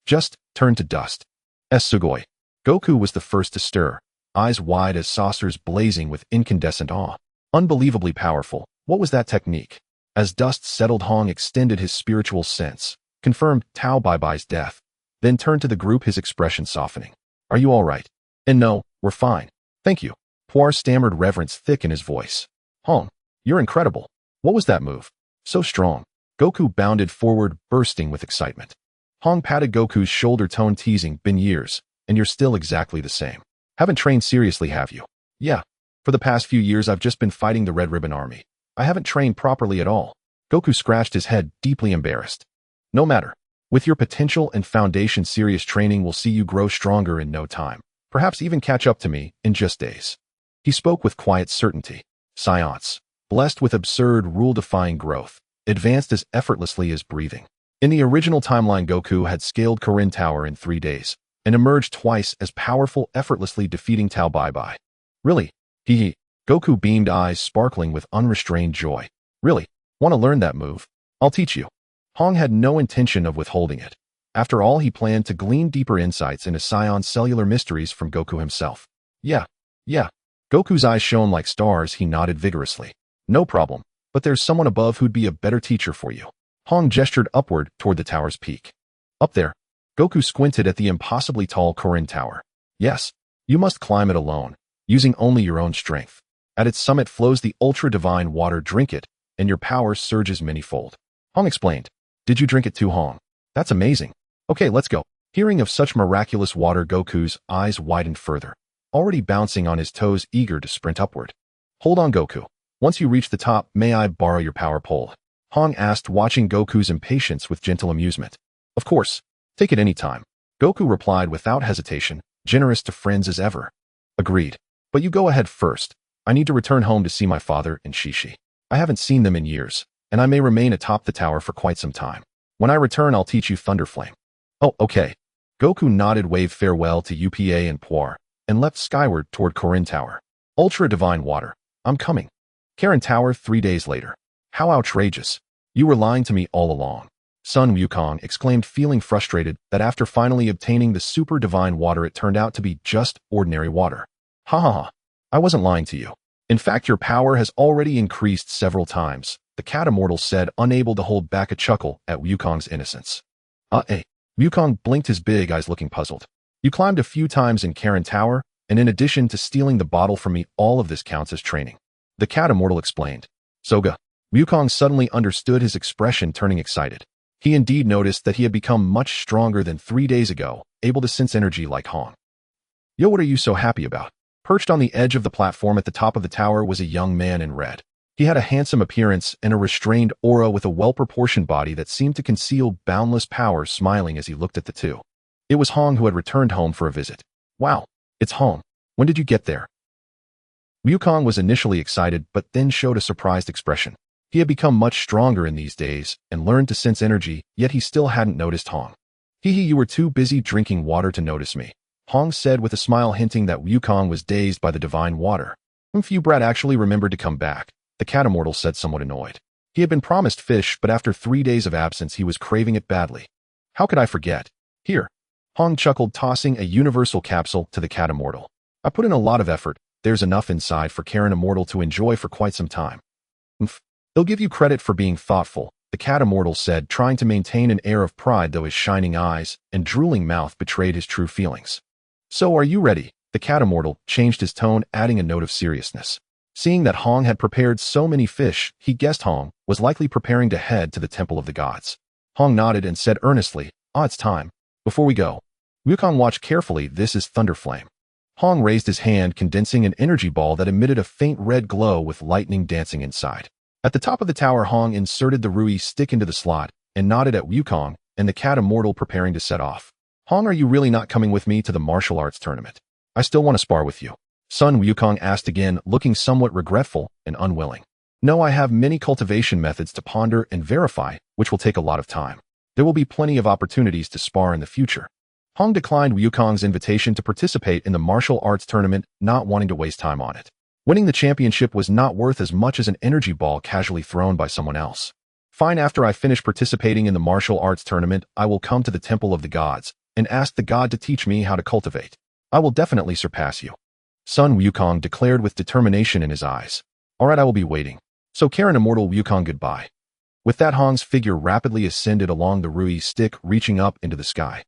just turned to dust. Sugoi. Goku was the first to stir, eyes wide as saucers blazing with incandescent awe. Unbelievably powerful. What was that technique? As dust settled, Hong extended his spiritual sense, confirmed Tao Bai Bai's death, then turned to the group, his expression softening. Are you all right? And no, we're fine. Thank you. Poir stammered, reverence thick in his voice. Hong, you're incredible. What was that move? So strong. Goku bounded forward, bursting with excitement. Hong patted Goku's shoulder, tone teasing. Been years, and you're still exactly the same. Haven't trained seriously, have you? Yeah. For the past few years, I've just been fighting the Red Ribbon Army. I haven't trained properly at all. Goku scratched his head, deeply embarrassed. No matter. With your potential and foundation, serious training will see you grow stronger in no time. Perhaps even catch up to me in just days. He spoke with quiet certainty. Science, blessed with absurd, rule-defying growth, advanced as effortlessly as breathing. In the original timeline, Goku had scaled Karin Tower in 3 days, and emerged twice as powerful, effortlessly defeating Tao Bai Bai. Really? Hee. Goku beamed, eyes sparkling with unrestrained joy. Really? Want to learn that move? I'll teach you. Hong had no intention of withholding it. After all, he planned to glean deeper insights into Saiyans' cellular mysteries from Goku himself. Yeah. Goku's eyes shone like stars. He nodded vigorously. No problem, but there's someone above who'd be a better teacher for you. Hong gestured upward toward the tower's peak. Up there? Goku squinted at the impossibly tall Karin Tower. Yes, you must climb it alone, using only your own strength. At its summit flows the ultra-divine water. Drink it, and your power surges manyfold. Hong explained. Did you drink it too, Hong? That's amazing. Okay, let's go. Hearing of such miraculous water, Goku's eyes widened further, already bouncing on his toes, eager to sprint upward. Hold on, Goku. Once you reach the top, may I borrow your power pole? Hong asked, watching Goku's impatience with gentle amusement. Of course. Take it any time. Goku replied without hesitation, generous to friends as ever. Agreed. But you go ahead first. I need to return home to see my father and Shishi. I haven't seen them in years, and I may remain atop the tower for quite some time. When I return, I'll teach you Thunderflame. Oh, okay. Goku nodded, waved farewell to UPA and Poir, and leapt skyward toward Karin Tower. Ultra-divine water. I'm coming. Karin Tower 3 days later. How outrageous. You were lying to me all along. Sun Wukong exclaimed, feeling frustrated that after finally obtaining the super divine water, it turned out to be just ordinary water. Ha ha ha. I wasn't lying to you. In fact, your power has already increased several times, the cat immortal said, unable to hold back a chuckle at Wukong's innocence. Wukong blinked his big eyes, looking puzzled. You climbed a few times in Karin Tower, and in addition to stealing the bottle from me, all of this counts as training. The cat immortal explained. Soga. Wukong suddenly understood, his expression turning excited. He indeed noticed that he had become much stronger than 3 days ago, able to sense energy like Hong. Yo, what are you so happy about? Perched on the edge of the platform at the top of the tower was a young man in red. He had a handsome appearance and a restrained aura with a well-proportioned body that seemed to conceal boundless power, smiling as he looked at the two. It was Hong, who had returned home for a visit. Wow, it's Hong. When did you get there? Wukong was initially excited, but then showed a surprised expression. He had become much stronger in these days and learned to sense energy, yet he still hadn't noticed Hong. Hehe, you were too busy drinking water to notice me, Hong said with a smile hinting that Wukong was dazed by the divine water. You brat actually remembered to come back, the cat immortal said somewhat annoyed. He had been promised fish, but after 3 days of absence he was craving it badly. How could I forget? Here. Hong chuckled, tossing a universal capsule to the cat immortal. I put in a lot of effort, there's enough inside for Karin immortal to enjoy for quite some time. They'll give you credit for being thoughtful, the cat immortal said, trying to maintain an air of pride though his shining eyes and drooling mouth betrayed his true feelings. So are you ready? The cat immortal changed his tone, adding a note of seriousness. Seeing that Hong had prepared so many fish, he guessed Hong was likely preparing to head to the Temple of the Gods. Hong nodded and said earnestly, it's time. Before we go. Wukong watched carefully, this is Thunderflame. Hong raised his hand, condensing an energy ball that emitted a faint red glow with lightning dancing inside. At the top of the tower, Hong inserted the Rui stick into the slot and nodded at Wukong and the cat immortal preparing to set off. Hong, are you really not coming with me to the martial arts tournament? I still want to spar with you. Son, Wukong asked again, looking somewhat regretful and unwilling. No, I have many cultivation methods to ponder and verify, which will take a lot of time. There will be plenty of opportunities to spar in the future. Hong declined Wukong's invitation to participate in the martial arts tournament, not wanting to waste time on it. Winning the championship was not worth as much as an energy ball casually thrown by someone else. Fine, after I finish participating in the martial arts tournament, I will come to the Temple of the Gods and ask the god to teach me how to cultivate. I will definitely surpass you. Son, Wukong declared with determination in his eyes. Alright, I will be waiting. So Karin immortal Wukong, goodbye. With that, Hong's figure rapidly ascended along the Rui stick, reaching up into the sky.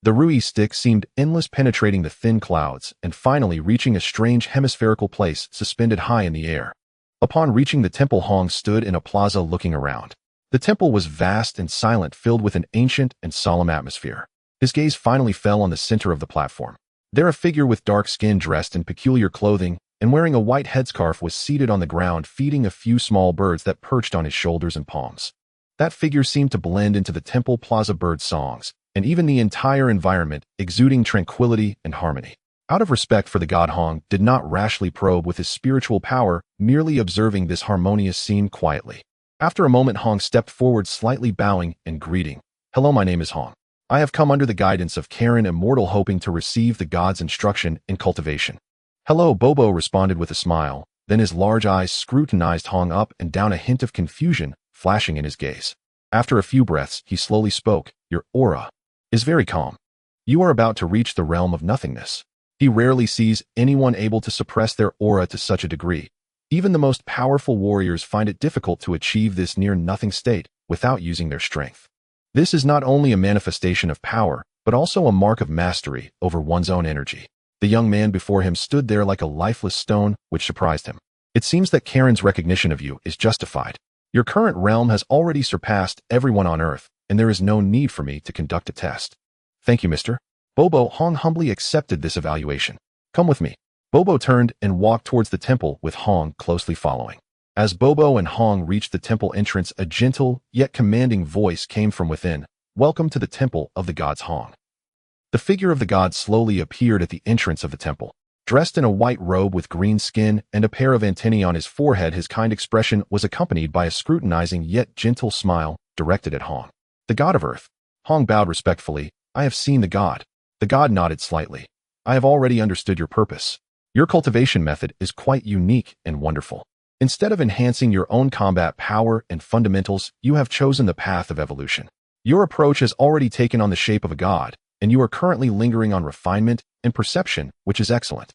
The Rui stick seemed endless, penetrating the thin clouds and finally reaching a strange hemispherical place suspended high in the air. Upon reaching the temple, Hong stood in a plaza looking around. The temple was vast and silent, filled with an ancient and solemn atmosphere. His gaze finally fell on the center of the platform. There, a figure with dark skin, dressed in peculiar clothing and wearing a white headscarf, was seated on the ground, feeding a few small birds that perched on his shoulders and palms. That figure seemed to blend into the temple plaza bird songs, and even the entire environment, exuding tranquility and harmony. Out of respect for the god, Hong did not rashly probe with his spiritual power, merely observing this harmonious scene quietly. After a moment, Hong stepped forward, slightly bowing and greeting. Hello, my name is Hong. I have come under the guidance of Karin Immortal, hoping to receive the god's instruction in cultivation. Hello, Bobo responded with a smile, then his large eyes scrutinized Hong up and down, a hint of confusion flashing in his gaze. After a few breaths, he slowly spoke. Your aura is very calm. You are about to reach the realm of nothingness. He rarely sees anyone able to suppress their aura to such a degree. Even the most powerful warriors find it difficult to achieve this near-nothing state without using their strength. This is not only a manifestation of power, but also a mark of mastery over one's own energy. The young man before him stood there like a lifeless stone, which surprised him. It seems that Karin's recognition of you is justified. Your current realm has already surpassed everyone on Earth, and there is no need for me to conduct a test. Thank you, Mr. Bobo. Hong humbly accepted this evaluation. Come with me. Bobo turned and walked towards the temple, with Hong closely following. As Bobo and Hong reached the temple entrance, a gentle yet commanding voice came from within. Welcome to the Temple of the Gods, Hong. The figure of the god slowly appeared at the entrance of the temple. Dressed in a white robe with green skin and a pair of antennae on his forehead, his kind expression was accompanied by a scrutinizing yet gentle smile directed at Hong. The god of Earth. Hong bowed respectfully. I have seen the god. The god nodded slightly. I have already understood your purpose. Your cultivation method is quite unique and wonderful. Instead of enhancing your own combat power and fundamentals, you have chosen the path of evolution. Your approach has already taken on the shape of a god, and you are currently lingering on refinement and perception, which is excellent.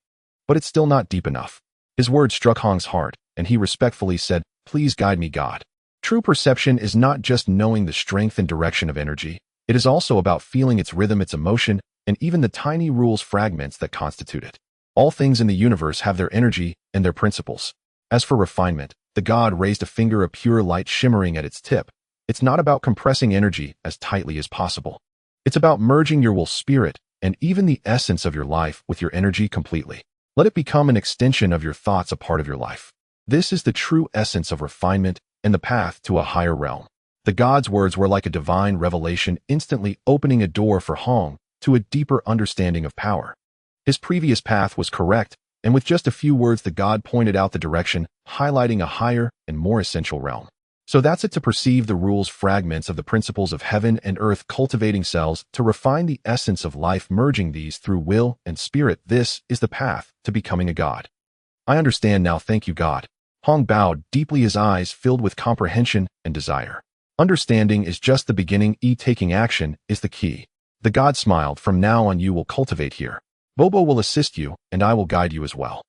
But it's still not deep enough. His words struck Hong's heart, and he respectfully said, Please guide me, God. True perception is not just knowing the strength and direction of energy. It is also about feeling its rhythm, its emotion, and even the tiny rules fragments that constitute it. All things in the universe have their energy and their principles. As for refinement, the god raised a finger, a pure light shimmering at its tip. It's not about compressing energy as tightly as possible. It's about merging your will, spirit, and even the essence of your life with your energy completely. Let it become an extension of your thoughts, a part of your life. This is the true essence of refinement and the path to a higher realm. The god's words were like a divine revelation, instantly opening a door for Hong to a deeper understanding of power. His previous path was correct, and with just a few words the god pointed out the direction. highlighting a higher and more essential realm. So that's it. To perceive the rules, fragments of the principles of heaven and earth, cultivating cells to refine the essence of life, merging these through will and spirit. This is the path to becoming a god. I understand now, thank you, God. Hong bowed deeply, his eyes filled with comprehension and desire. Understanding is just the beginning, taking action is the key. The god smiled. From now on you will cultivate here. Bobo will assist you, and I will guide you as well.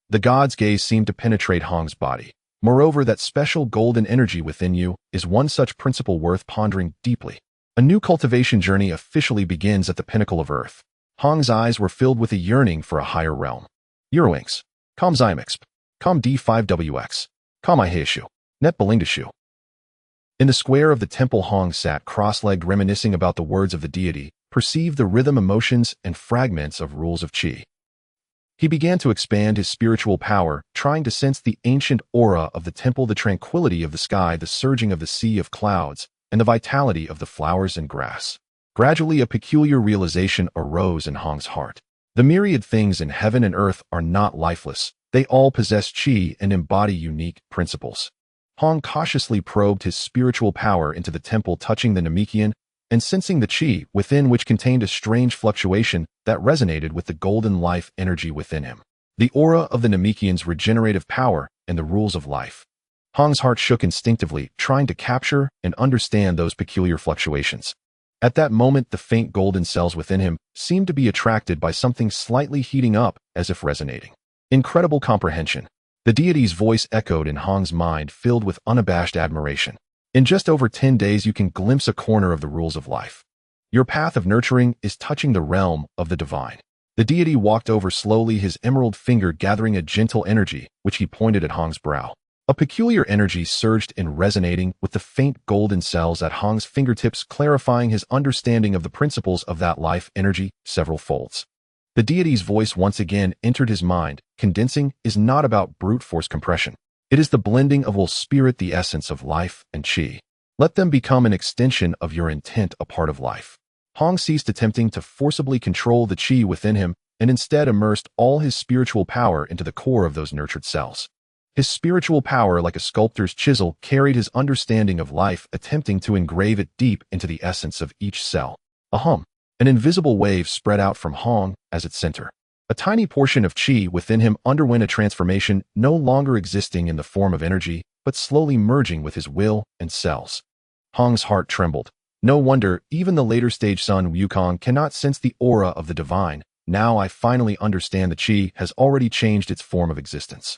The god's gaze seemed to penetrate Hong's body. Moreover, that special golden energy within you is one such principle worth pondering deeply. A new cultivation journey officially begins at the pinnacle of earth. Hong's eyes were filled with a yearning for a higher realm. Euroinks. Com Zymex. Com D5WX. Com Ihaishu. Net Belingdashu. In the square of the temple, Hong sat cross-legged, reminiscing about the words of the deity, perceived the rhythm, emotions, and fragments of rules of Qi. He began to expand his spiritual power, trying to sense the ancient aura of the temple, the tranquility of the sky, the surging of the sea of clouds, and the vitality of the flowers and grass. Gradually, a peculiar realization arose in Hong's heart. The myriad things in heaven and earth are not lifeless. They all possess Qi and embody unique principles. Hong cautiously probed his spiritual power into the temple, touching the Namekian and sensing the Qi within, which contained a strange fluctuation that resonated with the golden life energy within him. The aura of the Namekian's regenerative power and the rules of life. Hong's heart shook instinctively, trying to capture and understand those peculiar fluctuations. At that moment, the faint golden cells within him seemed to be attracted by something slightly heating up, as if resonating. Incredible comprehension. The deity's voice echoed in Hong's mind, filled with unabashed admiration. In just over 10 days, you can glimpse a corner of the rules of life. Your path of nurturing is touching the realm of the divine. The deity walked over slowly, his emerald finger gathering a gentle energy, which he pointed at Hong's brow. A peculiar energy surged in, resonating with the faint golden cells at Hong's fingertips, clarifying his understanding of the principles of that life energy several folds. The deity's voice once again entered his mind. Condensing is not about brute force compression. It is the blending of will, spirit, the essence of life, and Qi. Let them become an extension of your intent, a part of life. Hong ceased attempting to forcibly control the Qi within him and instead immersed all his spiritual power into the core of those nurtured cells. His spiritual power, like a sculptor's chisel, carried his understanding of life, attempting to engrave it deep into the essence of each cell. An invisible wave spread out from Hong as its center. A tiny portion of Qi within him underwent a transformation, no longer existing in the form of energy, but slowly merging with his will and cells. Hong's heart trembled. No wonder even the later stage Sun Wukong cannot sense the aura of the divine. Now I finally understand the Qi has already changed its form of existence.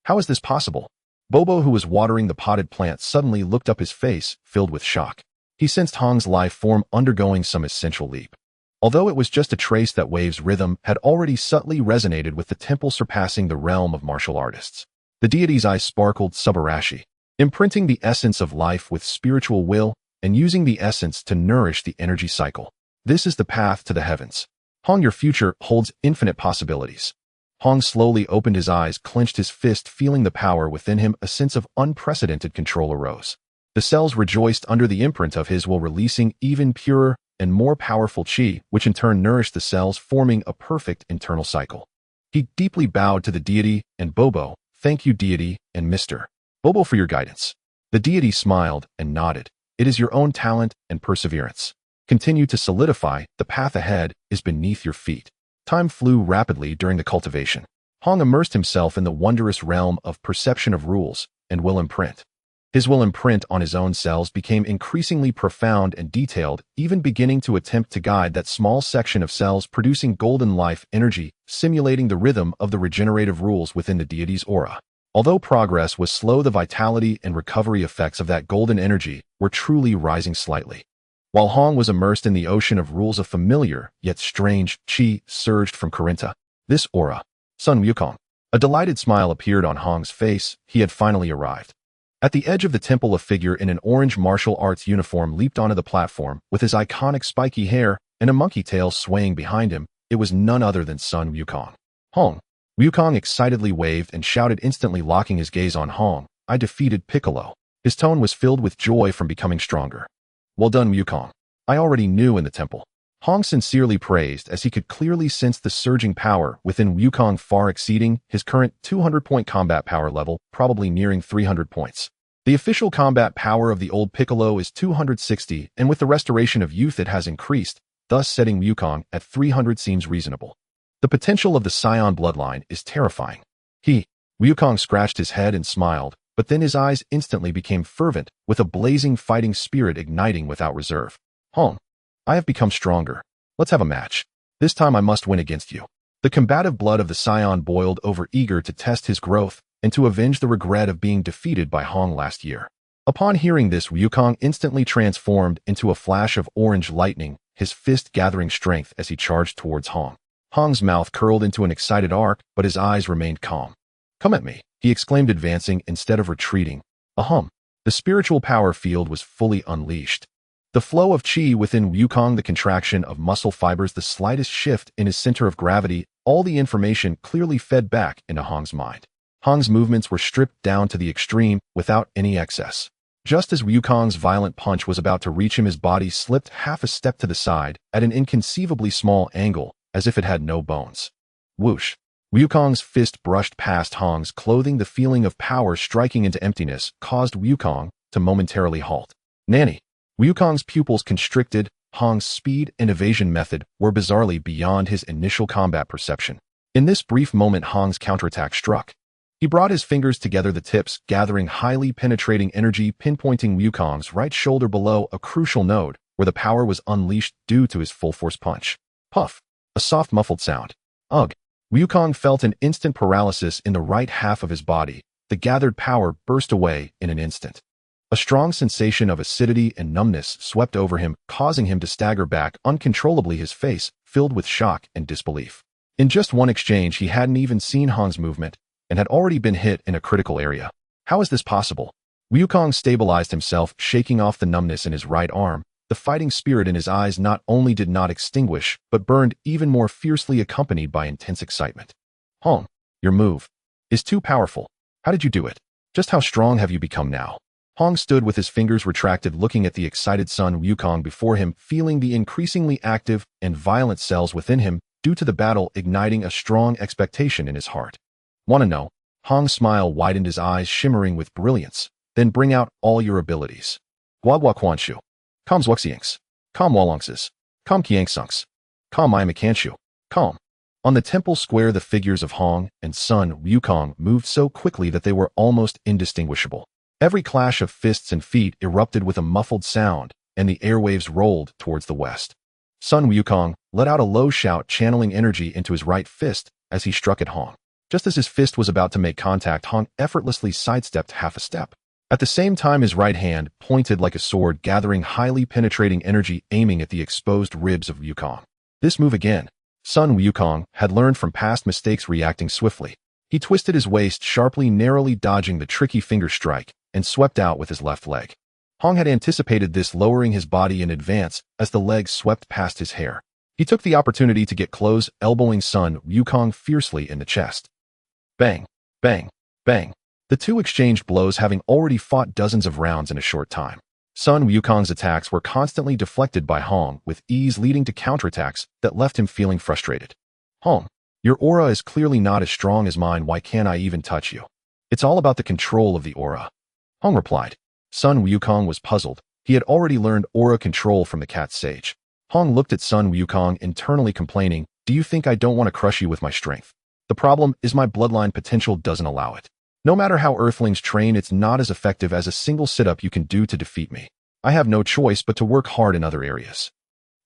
How is this possible? Bobo, who was watering the potted plant, suddenly looked up, his face filled with shock. He sensed Hong's life form undergoing some essential leap. Although it was just a trace, that wave's rhythm had already subtly resonated with the temple, surpassing the realm of martial artists. The deity's eyes sparkled. Subarashi, imprinting the essence of life with spiritual will and using the essence to nourish the energy cycle. This is the path to the heavens. Hong, your future holds infinite possibilities. Hong slowly opened his eyes, clenched his fist, feeling the power within him. A sense of unprecedented control arose. The cells rejoiced under the imprint of his will, releasing even purer and more powerful Qi, which in turn nourished the cells, forming a perfect internal cycle. He deeply bowed to the deity and Bobo. Thank you, deity and Mr. Bobo, for your guidance. The deity smiled and nodded. It is your own talent and perseverance. Continue to solidify. The path ahead is beneath your feet. Time flew rapidly during the cultivation. Hong immersed himself in the wondrous realm of perception of rules and will imprint. His will imprint on his own cells became increasingly profound and detailed, even beginning to attempt to guide that small section of cells, producing golden life energy, simulating the rhythm of the regenerative rules within the deity's aura. Although progress was slow, the vitality and recovery effects of that golden energy were truly rising slightly. While Hong was immersed in the ocean of rules, a familiar yet strange Qi surged from Karinta. This aura. Sun Wukong. A delighted smile appeared on Hong's face. He had finally arrived. At the edge of the temple, a figure in an orange martial arts uniform leaped onto the platform, with his iconic spiky hair and a monkey tail swaying behind him. It was none other than Sun Wukong. Hong. Wukong excitedly waved and shouted, instantly locking his gaze on Hong. I defeated Piccolo. His tone was filled with joy from becoming stronger. Well done, Wukong. I already knew in the temple. Hong sincerely praised as he could clearly sense the surging power within Wukong far exceeding his current 200-point combat power level, probably nearing 300 points. The official combat power of the old Piccolo is 260, and with the restoration of youth it has increased, thus setting Wukong at 300 seems reasonable. The potential of the Saiyan bloodline is terrifying. Wukong scratched his head and smiled, but then his eyes instantly became fervent, with a blazing fighting spirit igniting without reserve. Hong, I have become stronger. Let's have a match. This time I must win against you. The combative blood of the Saiyan boiled over, eager to test his growth and to avenge the regret of being defeated by Hong last year. Upon hearing this, Wukong instantly transformed into a flash of orange lightning, his fist gathering strength as he charged towards Hong. Hong's mouth curled into an excited arc, but his eyes remained calm. Come at me, he exclaimed, advancing instead of retreating. Ahum. The spiritual power field was fully unleashed. The flow of chi within Wukong, the contraction of muscle fibers, the slightest shift in his center of gravity, all the information clearly fed back into Hong's mind. Hong's movements were stripped down to the extreme, without any excess. Just as Wukong's violent punch was about to reach him, his body slipped half a step to the side, at an inconceivably small angle, as if it had no bones. Whoosh! Wukong's fist brushed past Hong's clothing. The feeling of power striking into emptiness caused Wukong to momentarily halt. Nanny! Wukong's pupils constricted. Hong's speed and evasion method were bizarrely beyond his initial combat perception. In this brief moment, Hong's counterattack struck. He brought his fingers together, the tips gathering highly penetrating energy, pinpointing Wukong's right shoulder below a crucial node where the power was unleashed due to his full-force punch. Puff! A soft muffled sound. Ugh! Wukong felt an instant paralysis in the right half of his body. The gathered power burst away in an instant. A strong sensation of acidity and numbness swept over him, causing him to stagger back uncontrollably, his face filled with shock and disbelief. In just one exchange, he hadn't even seen Hong's movement and had already been hit in a critical area. How is this possible? Wukong stabilized himself, shaking off the numbness in his right arm. The fighting spirit in his eyes not only did not extinguish, but burned even more fiercely, accompanied by intense excitement. Hong, your move is too powerful. How did you do it? Just how strong have you become now? Hong stood with his fingers retracted, looking at the excited son Wukong before him, feeling the increasingly active and violent cells within him due to the battle, igniting a strong expectation in his heart. Want to know? Hong's smile widened, his eyes shimmering with brilliance. Then bring out all your abilities. Guagua Quanshu. Com Zwaxiangs. Com Walongses. Com Kiangsunks. Com Namekian. Com. On the temple square, the figures of Hong and son Wukong moved so quickly that they were almost indistinguishable. Every clash of fists and feet erupted with a muffled sound, and the airwaves rolled towards the west. Son Wukong let out a low shout, channeling energy into his right fist as he struck at Hong. Just as his fist was about to make contact, Hong effortlessly sidestepped half a step. At the same time, his right hand pointed like a sword, gathering highly penetrating energy, aiming at the exposed ribs of Wukong. This move again. Son Wukong had learned from past mistakes, reacting swiftly. He twisted his waist sharply, narrowly dodging the tricky finger strike, and swept out with his left leg. Hong had anticipated this, lowering his body in advance as the leg swept past his hair. He took the opportunity to get close, elbowing son Wukong fiercely in the chest. Bang! Bang! Bang! The two exchanged blows, having already fought dozens of rounds in a short time. Son Wukong's attacks were constantly deflected by Hong with ease, leading to counterattacks that left him feeling frustrated. Hong, your aura is clearly not as strong as mine. Why can't I even touch you? It's all about the control of the aura. Hong replied. Son Wukong was puzzled. He had already learned aura control from the cat sage. Hong looked at son Wukong, internally complaining, do you think I don't want to crush you with my strength? The problem is my bloodline potential doesn't allow it. No matter how Earthlings train, it's not as effective as a single sit-up you can do to defeat me. I have no choice but to work hard in other areas.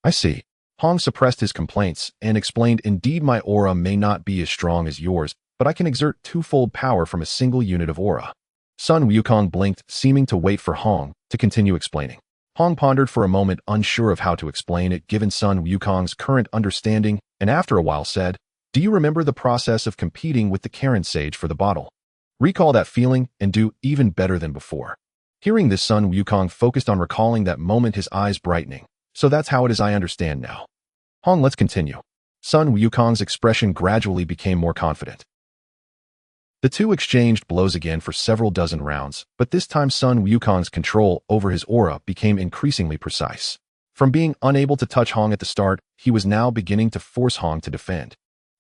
I see. Hong suppressed his complaints and explained, indeed my aura may not be as strong as yours, but I can exert twofold power from a single unit of aura. Son Wukong blinked, seeming to wait for Hong to continue explaining. Hong pondered for a moment, unsure of how to explain it given son Wukong's current understanding, and after a while said, do you remember the process of competing with the Karin sage for the bottle? Recall that feeling and do even better than before. Hearing this, son Wukong focused on recalling that moment, his eyes brightening. So that's how it is, I understand now. Hong, let's continue. Son Wukong's expression gradually became more confident. The two exchanged blows again for several dozen rounds, but this time son Wukong's control over his aura became increasingly precise. From being unable to touch Hong at the start, he was now beginning to force Hong to defend.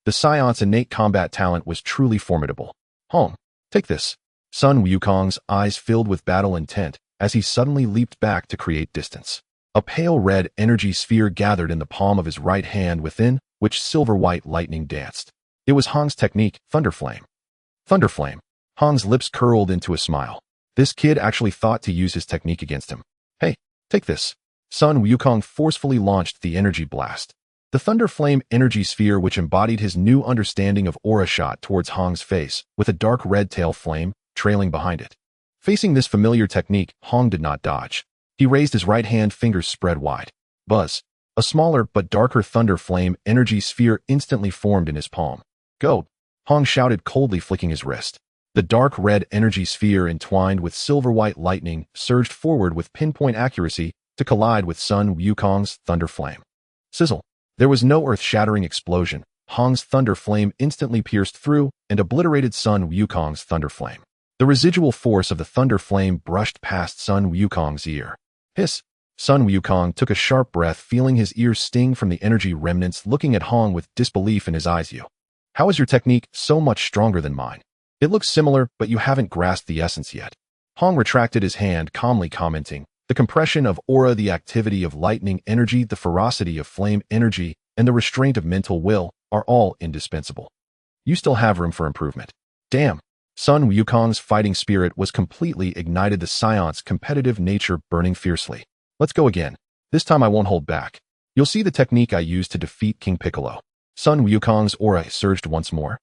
The Saiyan's innate combat talent was truly formidable. Hong, take this. Sun Wukong's eyes filled with battle intent as he suddenly leaped back to create distance. A pale red energy sphere gathered in the palm of his right hand within which silver-white lightning danced. It was Hong's technique, Thunderflame. Thunderflame. Hong's lips curled into a smile. This kid actually thought to use his technique against him. Hey, take this. Sun Wukong forcefully launched the energy blast. The Thunderflame energy sphere which embodied his new understanding of aura shot towards Hong's face, with a dark red tail flame trailing behind it. Facing this familiar technique, Hong did not dodge. He raised his right hand, fingers spread wide. Buzz. A smaller but darker Thunderflame energy sphere instantly formed in his palm. Go! Hong shouted, coldly flicking his wrist. The dark red energy sphere entwined with silver-white lightning surged forward with pinpoint accuracy to collide with Sun Wukong's Thunderflame. Sizzle. There was no earth-shattering explosion. Hong's Thunderflame instantly pierced through and obliterated Sun Wukong's Thunderflame. The residual force of the Thunderflame brushed past Sun Wukong's ear. Hiss. Sun Wukong took a sharp breath, feeling his ears sting from the energy remnants, looking at Hong with disbelief in his eyes. You. How is your technique so much stronger than mine? It looks similar, but you haven't grasped the essence yet. Hong retracted his hand, calmly commenting, the compression of aura, the activity of lightning energy, the ferocity of flame energy, and the restraint of mental will are all indispensable. You still have room for improvement. Damn. Sun Wukong's fighting spirit was completely ignited, the Saiyan's competitive nature burning fiercely. Let's go again. This time I won't hold back. You'll see the technique I used to defeat King Piccolo. Sun Wukong's aura surged once more.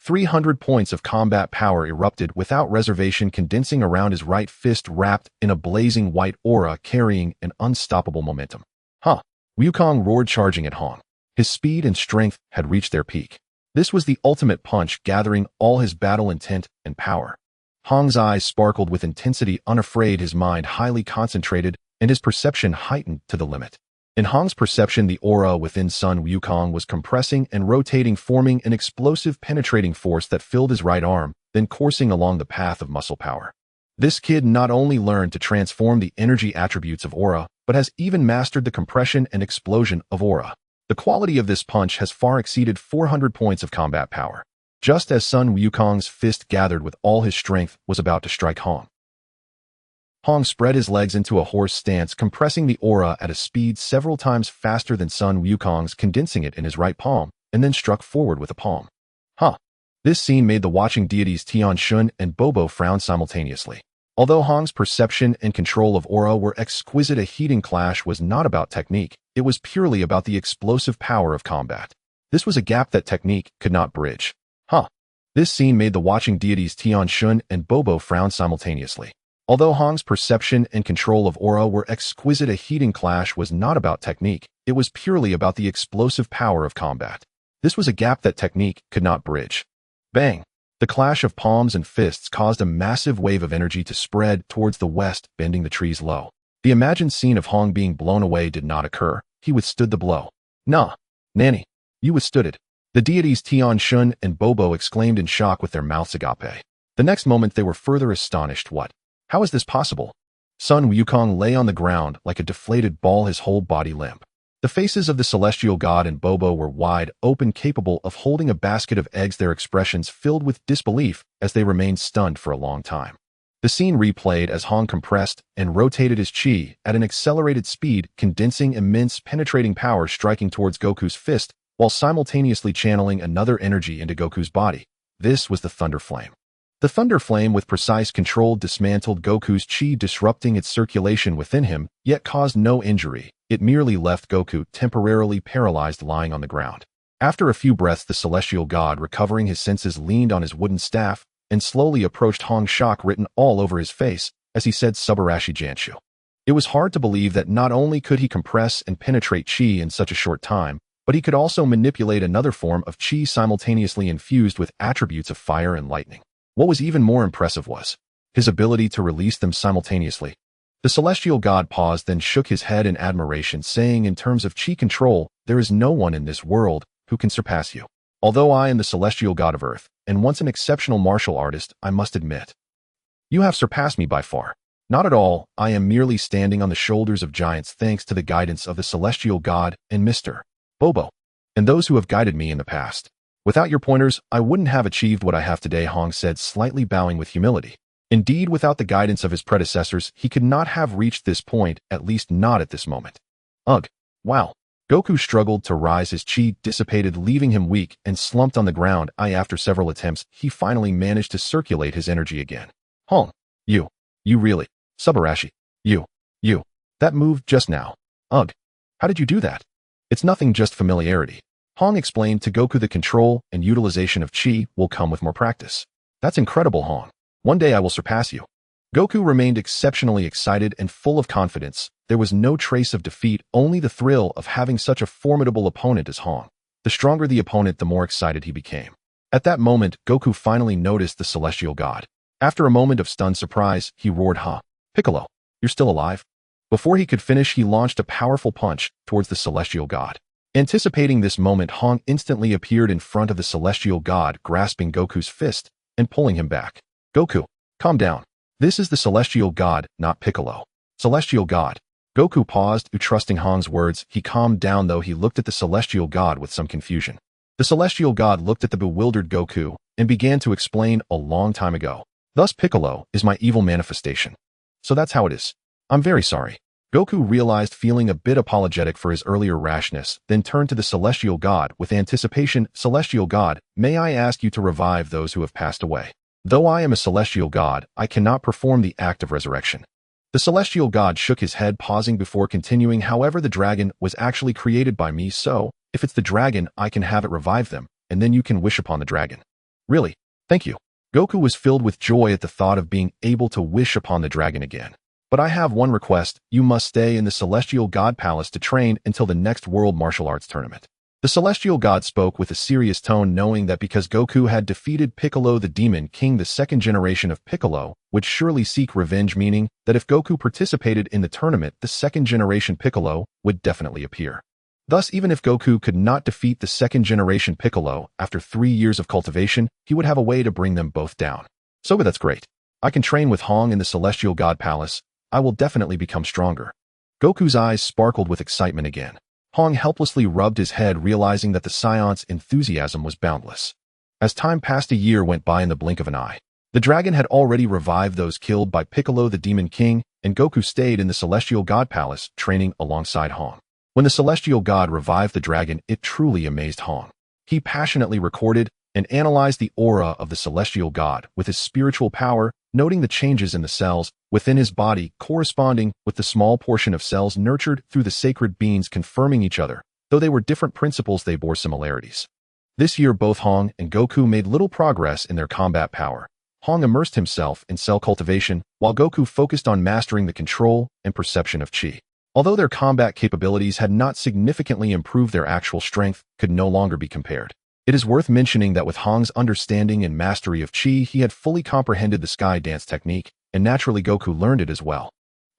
300 points of combat power erupted without reservation, condensing around his right fist, wrapped in a blazing white aura carrying an unstoppable momentum. Huh. Wukong roared, charging at Hong. His speed and strength had reached their peak. This was the ultimate punch, gathering all his battle intent and power. Hong's eyes sparkled with intensity, unafraid, his mind highly concentrated, and his perception heightened to the limit. In Hong's perception, the aura within Sun Wukong was compressing and rotating, forming an explosive, penetrating force that filled his right arm, then coursing along the path of muscle power. This kid not only learned to transform the energy attributes of aura, but has even mastered the compression and explosion of aura. The quality of this punch has far exceeded 400 points of combat power. Just as Sun Wukong's fist gathered with all his strength was about to strike Hong, Hong spread his legs into a horse stance, compressing the aura at a speed several times faster than Sun Wukong's, condensing it in his right palm, and then struck forward with a palm. Huh. This scene made the watching deities Tian Shun and Bobo frown simultaneously. Although Hong's perception and control of aura were exquisite, a heating clash was not about technique. It was purely about the explosive power of combat. This was a gap that technique could not bridge. Huh. This scene made the watching deities Tian Shun and Bobo frown simultaneously. Although Hong's perception and control of aura were exquisite, a heating clash was not about technique. It was purely about the explosive power of combat. This was a gap that technique could not bridge. Bang! The clash of palms and fists caused a massive wave of energy to spread towards the west, bending the trees low. The imagined scene of Hong being blown away did not occur. He withstood the blow. Nah, Nanny, you withstood it. The deities Tian Shun and Bobo exclaimed in shock with their mouths agape. The next moment they were further astonished. What? How is this possible? Sun Wukong lay on the ground like a deflated ball, his whole body limp. The faces of the celestial god and Bobo were wide open, capable of holding a basket of eggs, their expressions filled with disbelief as they remained stunned for a long time. The scene replayed as Hong compressed and rotated his chi at an accelerated speed, condensing immense penetrating power, striking towards Goku's fist while simultaneously channeling another energy into Goku's body. This was the Thunder Flame. The Thunder Flame, with precise control, dismantled Goku's chi, disrupting its circulation within him, yet caused no injury. It merely left Goku temporarily paralyzed, lying on the ground. After a few breaths, the celestial god, recovering his senses, leaned on his wooden staff and slowly approached Hong, shock written all over his face, as he said, Subarashi Janshu. It was hard to believe that not only could he compress and penetrate chi in such a short time, but he could also manipulate another form of chi simultaneously infused with attributes of fire and lightning. What was even more impressive was his ability to release them simultaneously. The celestial god paused, then shook his head in admiration, saying, in terms of chi control, there is no one in this world who can surpass you. Although I am the celestial god of earth, and once an exceptional martial artist, I must admit, you have surpassed me by far. Not at all, I am merely standing on the shoulders of giants thanks to the guidance of the celestial god and Mr. Bobo, and those who have guided me in the past. Without your pointers, I wouldn't have achieved what I have today, Hong said, slightly bowing with humility. Indeed, without the guidance of his predecessors, he could not have reached this point, at least not at this moment. Ugh. Wow. Goku struggled to rise, his chi dissipated, leaving him weak and slumped on the ground. After several attempts, he finally managed to circulate his energy again. Hong. You really. Subarashi. You. That move just now. Ugh. How did you do that? It's nothing, just familiarity. Hong explained to Goku. The control and utilization of chi will come with more practice. That's incredible, Hong. One day I will surpass you. Goku remained exceptionally excited and full of confidence. There was no trace of defeat, only the thrill of having such a formidable opponent as Hong. The stronger the opponent, the more excited he became. At that moment, Goku finally noticed the celestial god. After a moment of stunned surprise, he roared, "Ha! Piccolo, you're still alive?" Before he could finish, he launched a powerful punch towards the celestial god. Anticipating this moment, Hong instantly appeared in front of the celestial god, grasping Goku's fist and pulling him back. Goku, calm down. This is the celestial god, not Piccolo. Celestial god. Goku paused, trusting Hong's words. He calmed down, though he looked at the celestial god with some confusion. The celestial god looked at the bewildered Goku and began to explain, "A long time ago. Thus Piccolo is my evil manifestation. So that's how it is. I'm very sorry." Goku realized, feeling a bit apologetic for his earlier rashness, then turned to the celestial god with anticipation. "Celestial god, may I ask you to revive those who have passed away? Though I am a celestial god, I cannot perform the act of resurrection." The celestial god shook his head, pausing before continuing. "However, the dragon was actually created by me, so if it's the dragon, I can have it revive them, and then you can wish upon the dragon." "Really? Thank you." Goku was filled with joy at the thought of being able to wish upon the dragon again. "But I have one request. You must stay in the celestial god palace to train until the next world martial arts tournament." The celestial god spoke with a serious tone, knowing that because Goku had defeated Piccolo the Demon King, the second generation of Piccolo would surely seek revenge, meaning that if Goku participated in the tournament, the second generation Piccolo would definitely appear. Thus, even if Goku could not defeat the second generation Piccolo after 3 years of cultivation, he would have a way to bring them both down. "So that's great. I can train with Hong in the celestial god palace. I will definitely become stronger." Goku's eyes sparkled with excitement again. Hong helplessly rubbed his head, realizing that the Saiyan's enthusiasm was boundless. As time passed, a year went by in the blink of an eye. The dragon had already revived those killed by Piccolo the Demon King, and Goku stayed in the celestial god palace, training alongside Hong. When the celestial god revived the dragon, it truly amazed Hong. He passionately recorded and analyzed the aura of the celestial god with his spiritual power, noting the changes in the cells within his body corresponding with the small portion of cells nurtured through the sacred beings, confirming each other. Though they were different principles, they bore similarities. This year, both Hong and Goku made little progress in their combat power. Hong immersed himself in cell cultivation, while Goku focused on mastering the control and perception of chi. Although their combat capabilities had not significantly improved, their actual strength could no longer be compared. It is worth mentioning that with Hong's understanding and mastery of chi, he had fully comprehended the sky dance technique, and naturally Goku learned it as well.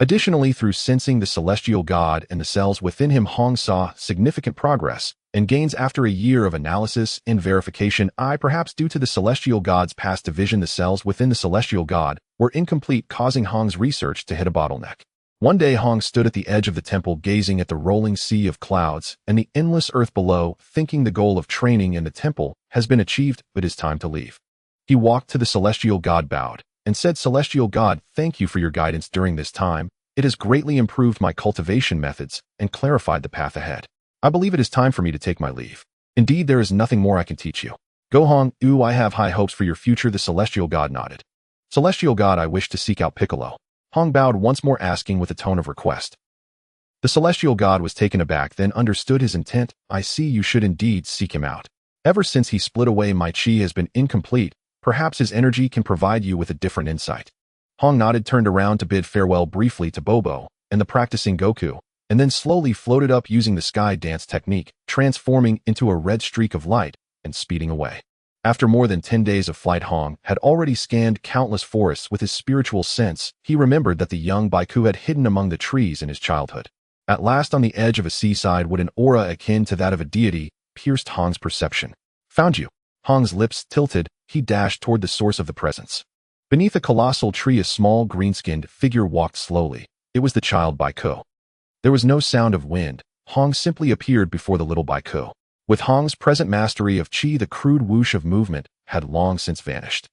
Additionally, through sensing the celestial god and the cells within him, Hong saw significant progress and gains after a year of analysis and verification. Perhaps due to the celestial god's past division, the cells within the celestial god were incomplete, causing Hong's research to hit a bottleneck. One day, Hong stood at the edge of the temple, gazing at the rolling sea of clouds and the endless earth below, thinking the goal of training in the temple has been achieved, but it is time to leave. He walked to the celestial god, bowed, and said, "Celestial god, thank you for your guidance during this time. It has greatly improved my cultivation methods and clarified the path ahead. I believe it is time for me to take my leave. Indeed, there is nothing more I can teach you. Go, Hong. I have high hopes for your future." The celestial god nodded. "Celestial god, I wish to seek out Piccolo." Hong bowed once more, asking with a tone of request. The celestial god was taken aback, then understood his intent. "I see, you should indeed seek him out. Ever since he split away, my chi has been incomplete. Perhaps his energy can provide you with a different insight." Hong nodded, turned around to bid farewell briefly to Bobo and the practicing Goku, and then slowly floated up using the sky dance technique, transforming into a red streak of light and speeding away. After more than 10 days of flight, Hong had already scanned countless forests with his spiritual sense. He remembered that the young Baiku had hidden among the trees in his childhood. At last, on the edge of a seaside, would an aura akin to that of a deity pierced Hong's perception. "Found you." Hong's lips tilted. He dashed toward the source of the presence. Beneath a colossal tree, a small green-skinned figure walked slowly. It was the child Baikou. There was no sound of wind. Hong simply appeared before the little Baikou. With Hong's present mastery of Qi, the crude whoosh of movement had long since vanished.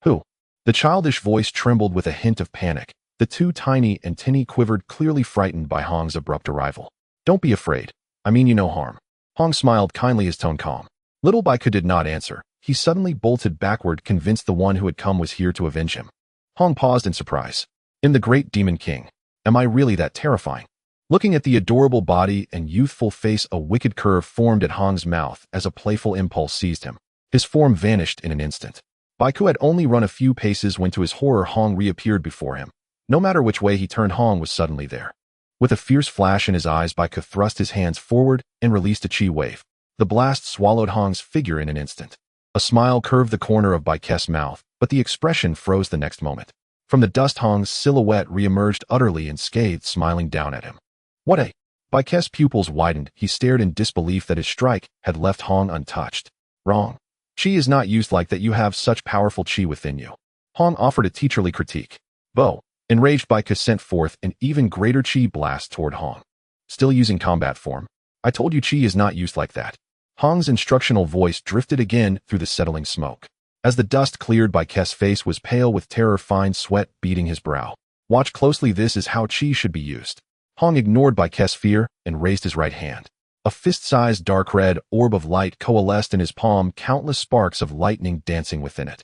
Who? The childish voice trembled with a hint of panic. The two tiny antennae quivered, clearly frightened by Hong's abrupt arrival. Don't be afraid. I mean you no harm. Hong smiled kindly, his tone calm. Little Baikou did not answer. He suddenly bolted backward, convinced the one who had come was here to avenge him. Hong paused in surprise. In the great Demon King. Am I really that terrifying? Looking at the adorable body and youthful face, a wicked curve formed at Hong's mouth as a playful impulse seized him. His form vanished in an instant. Baikou had only run a few paces when, to his horror, Hong reappeared before him. No matter which way he turned, Hong was suddenly there. With a fierce flash in his eyes, Baikou thrust his hands forward and released a Qi wave. The blast swallowed Hong's figure in an instant. A smile curved the corner of Baikou's mouth, but the expression froze the next moment. From the dust, Hong's silhouette re-emerged, utterly unscathed, smiling down at him. What a... Baikou's pupils widened. He stared in disbelief that his strike had left Hong untouched. Wrong. Qi is not used like that. You have such powerful Qi within you. Hong offered a teacherly critique. Bo. Enraged, Baikou sent forth an even greater Qi blast toward Hong. Still using combat form? I told you Qi is not used like that. Hong's instructional voice drifted again through the settling smoke. As the dust cleared, Baikou's face was pale with terror, fine sweat beading his brow. Watch closely. This is how Qi should be used. Hong ignored Baikou's fear and raised his right hand. A fist-sized dark red orb of light coalesced in his palm, countless sparks of lightning dancing within it.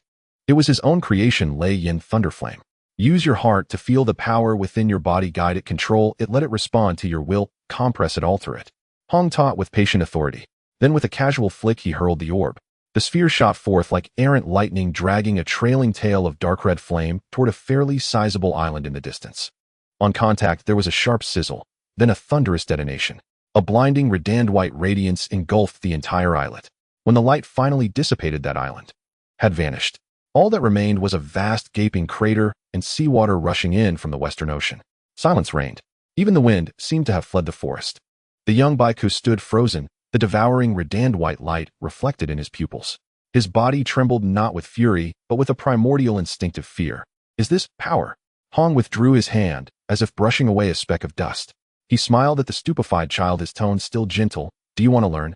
It was his own creation, Lei Yin Thunderflame. Use your heart to feel the power within your body. Guide it, control it, let it respond to your will, compress it, alter it. Hong taught with patient authority. Then with a casual flick he hurled the orb. The sphere shot forth like errant lightning, dragging a trailing tail of dark red flame toward a fairly sizable island in the distance. On contact there was a sharp sizzle, then a thunderous detonation. A blinding redand white radiance engulfed the entire islet. When the light finally dissipated, that island had vanished. All that remained was a vast gaping crater and seawater rushing in from the Western Ocean. Silence reigned. Even the wind seemed to have fled the forest. The young Baikou stood frozen, the devouring redand white light reflected in his pupils. His body trembled, not with fury, but with a primordial instinctive fear. Is this power? Hong withdrew his hand, as if brushing away a speck of dust. He smiled at the stupefied child, his tone still gentle. Do you want to learn?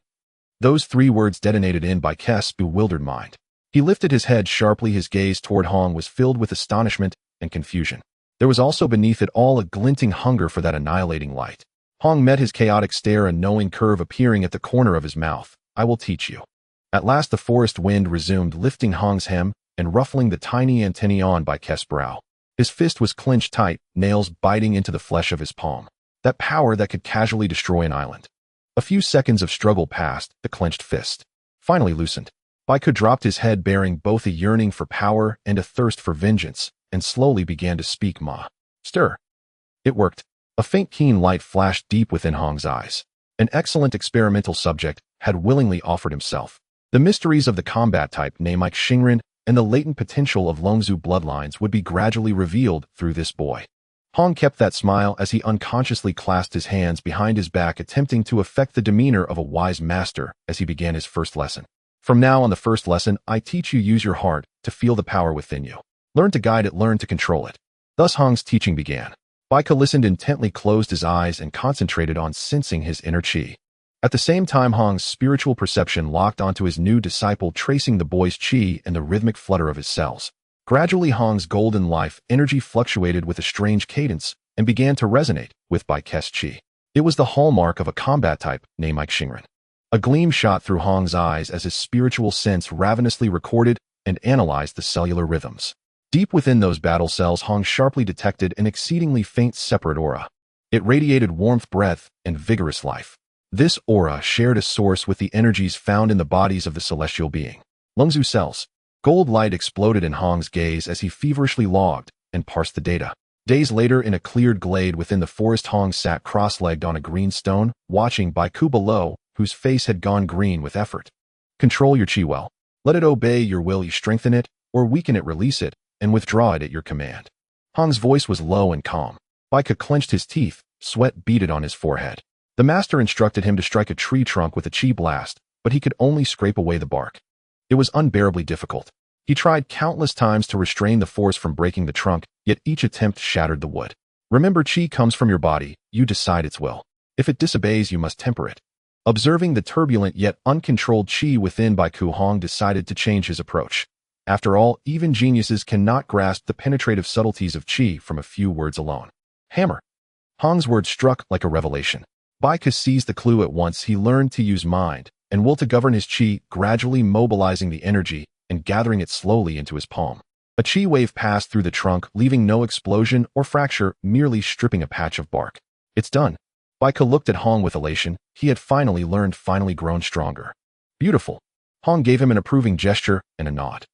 Those 3 words detonated in Baikou's bewildered mind. He lifted his head sharply. His gaze toward Hong was filled with astonishment and confusion. There was also beneath it all a glinting hunger for that annihilating light. Hong met his chaotic stare, a knowing curve appearing at the corner of his mouth. I will teach you. At last the forest wind resumed, lifting Hong's hem and ruffling the tiny antennae on Baikou's brow. His fist was clenched tight, nails biting into the flesh of his palm. That power that could casually destroy an island. A few seconds of struggle passed, the clenched fist finally loosened. Baikou dropped his head, bearing both a yearning for power and a thirst for vengeance, and slowly began to speak. Ma. Stir. It worked. A faint keen light flashed deep within Hong's eyes. An excellent experimental subject had willingly offered himself. The mysteries of the combat type Namek Shinran and the latent potential of Longzhu bloodlines would be gradually revealed through this boy. Hong kept that smile as he unconsciously clasped his hands behind his back, attempting to affect the demeanor of a wise master as he began his first lesson. From now on, the first lesson, I teach you, use your heart to feel the power within you. Learn to guide it, learn to control it. Thus Hong's teaching began. Baikou listened intently, closed his eyes, and concentrated on sensing his inner Qi. At the same time, Hong's spiritual perception locked onto his new disciple, tracing the boy's Qi and the rhythmic flutter of his cells. Gradually, Hong's golden life energy fluctuated with a strange cadence and began to resonate with Baikou's Qi. It was the hallmark of a combat type, Namek Shinran. A gleam shot through Hong's eyes as his spiritual sense ravenously recorded and analyzed the cellular rhythms. Deep within those battle cells, Hong sharply detected an exceedingly faint separate aura. It radiated warmth, breath, and vigorous life. This aura shared a source with the energies found in the bodies of the celestial being. Longzhu cells. Gold light exploded in Hong's gaze as he feverishly logged and parsed the data. Days later, in a cleared glade within the forest, Hong sat cross-legged on a green stone, watching Baikou below, whose face had gone green with effort. Control your Qi well. Let it obey your will. You strengthen it, or weaken it, release it, and withdraw it at your command. Hong's voice was low and calm. Baikou clenched his teeth, sweat beaded on his forehead. The master instructed him to strike a tree trunk with a Qi blast, but he could only scrape away the bark. It was unbearably difficult. He tried countless times to restrain the force from breaking the trunk, yet each attempt shattered the wood. Remember, chi comes from your body, you decide its will. If it disobeys, you must temper it. Observing the turbulent yet uncontrolled chi within, Hong decided to change his approach. After all, even geniuses cannot grasp the penetrative subtleties of chi from a few words alone. Hammer. Hong's words struck like a revelation. Baiku seized the clue at once. He learned to use mind and will to govern his chi, gradually mobilizing the energy and gathering it slowly into his palm. A chi wave passed through the trunk, leaving no explosion or fracture, merely stripping a patch of bark. It's done. Baiku looked at Hong with elation. He had finally learned, finally grown stronger. Beautiful. Hong gave him an approving gesture and a nod.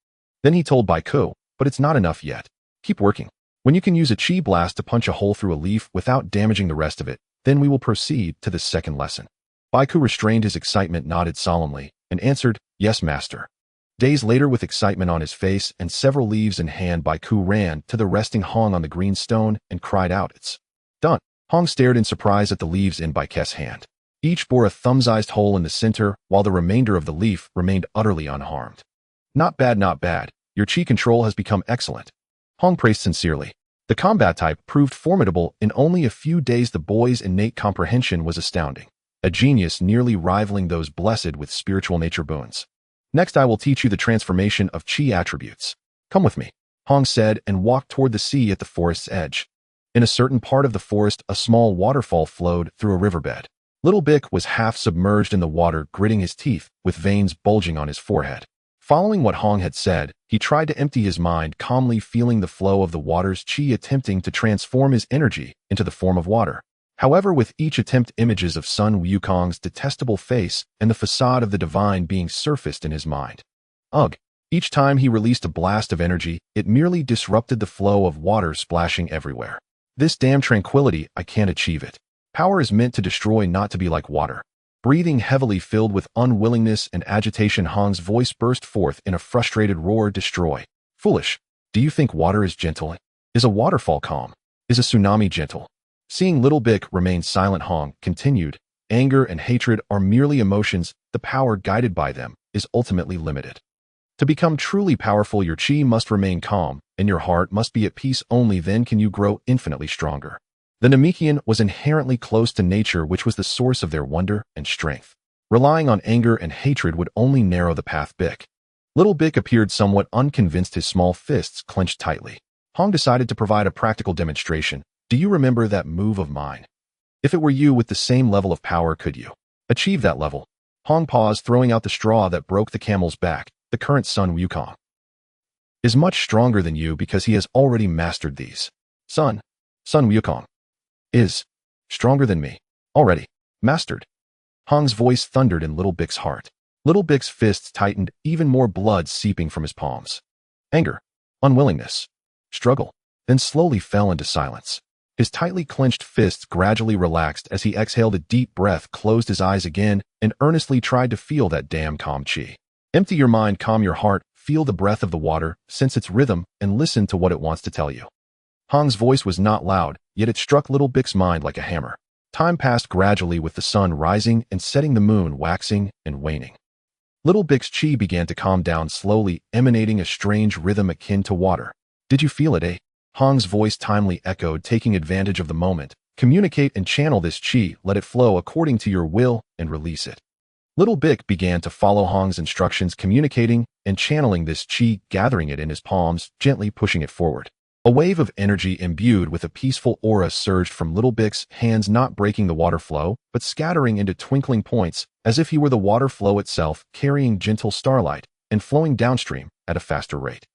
Then he told Baiku, but it's not enough yet. Keep working. When you can use a chi blast to punch a hole through a leaf without damaging the rest of it, then we will proceed to the second lesson. Baiku restrained his excitement, nodded solemnly, and answered, yes, master. Days later, with excitement on his face and several leaves in hand, Baiku ran to the resting Hong on the green stone and cried out, it's done. Hong stared in surprise at the leaves in Baiku's hand. Each bore a thumb-sized hole in the center, while the remainder of the leaf remained utterly unharmed. Not bad, not bad. Your chi control has become excellent. Hong praised sincerely. The combat type proved formidable. In only a few days, the boy's innate comprehension was astounding. A genius nearly rivaling those blessed with spiritual nature boons. Next, I will teach you the transformation of chi attributes. Come with me, Hong said, and walked toward the sea at the forest's edge. In a certain part of the forest, a small waterfall flowed through a riverbed. Little Bick was half submerged in the water, gritting his teeth, with veins bulging on his forehead. Following what Hong had said, he tried to empty his mind, calmly feeling the flow of the water's chi, attempting to transform his energy into the form of water. However, with each attempt, images of Sun Wukong's detestable face and the facade of the divine being surfaced in his mind. Ugh! Each time he released a blast of energy, it merely disrupted the flow of water, splashing everywhere. This damn tranquility, I can't achieve it. Power is meant to destroy, not to be like water. Breathing heavily, filled with unwillingness and agitation, Hong's voice burst forth in a frustrated roar. Destroy. Foolish. Do you think water is gentle? Is a waterfall calm? Is a tsunami gentle? Seeing Little Bick remain silent, Hong continued, anger and hatred are merely emotions. The power guided by them is ultimately limited. To become truly powerful, your chi must remain calm, and your heart must be at peace. Only then can you grow infinitely stronger. The Namekian was inherently close to nature, which was the source of their wonder and strength. Relying on anger and hatred would only narrow the path. Bick. Little Bick appeared somewhat unconvinced, his small fists clenched tightly. Hong decided to provide a practical demonstration. Do you remember that move of mine? If it were you with the same level of power, could you achieve that level? Hong paused, throwing out the straw that broke the camel's back. The current Sun Wukong is much stronger than you because he has already mastered these. Sun Wukong is stronger than me. Already mastered. Hong's voice thundered in Little Bick's heart. Little Bick's fists tightened, even more blood seeping from his palms. Anger, unwillingness, struggle, then slowly fell into silence. His tightly clenched fists gradually relaxed as he exhaled a deep breath, closed his eyes again, and earnestly tried to feel that damn calm chi. Empty your mind, calm your heart, feel the breath of the water, sense its rhythm, and listen to what it wants to tell you. Hong's voice was not loud, yet it struck Little Bick's mind like a hammer. Time passed gradually, with the sun rising and setting, the moon waxing and waning. Little Bick's chi began to calm down slowly, emanating a strange rhythm akin to water. Did you feel it, eh? Hong's voice timely echoed, taking advantage of the moment. Communicate and channel this chi, let it flow according to your will, and release it. Little Bick began to follow Hong's instructions, communicating and channeling this chi, gathering it in his palms, gently pushing it forward. A wave of energy imbued with a peaceful aura surged from Little Bick's hands, not breaking the water flow, but scattering into twinkling points, as if he were the water flow itself, carrying gentle starlight and flowing downstream at a faster rate.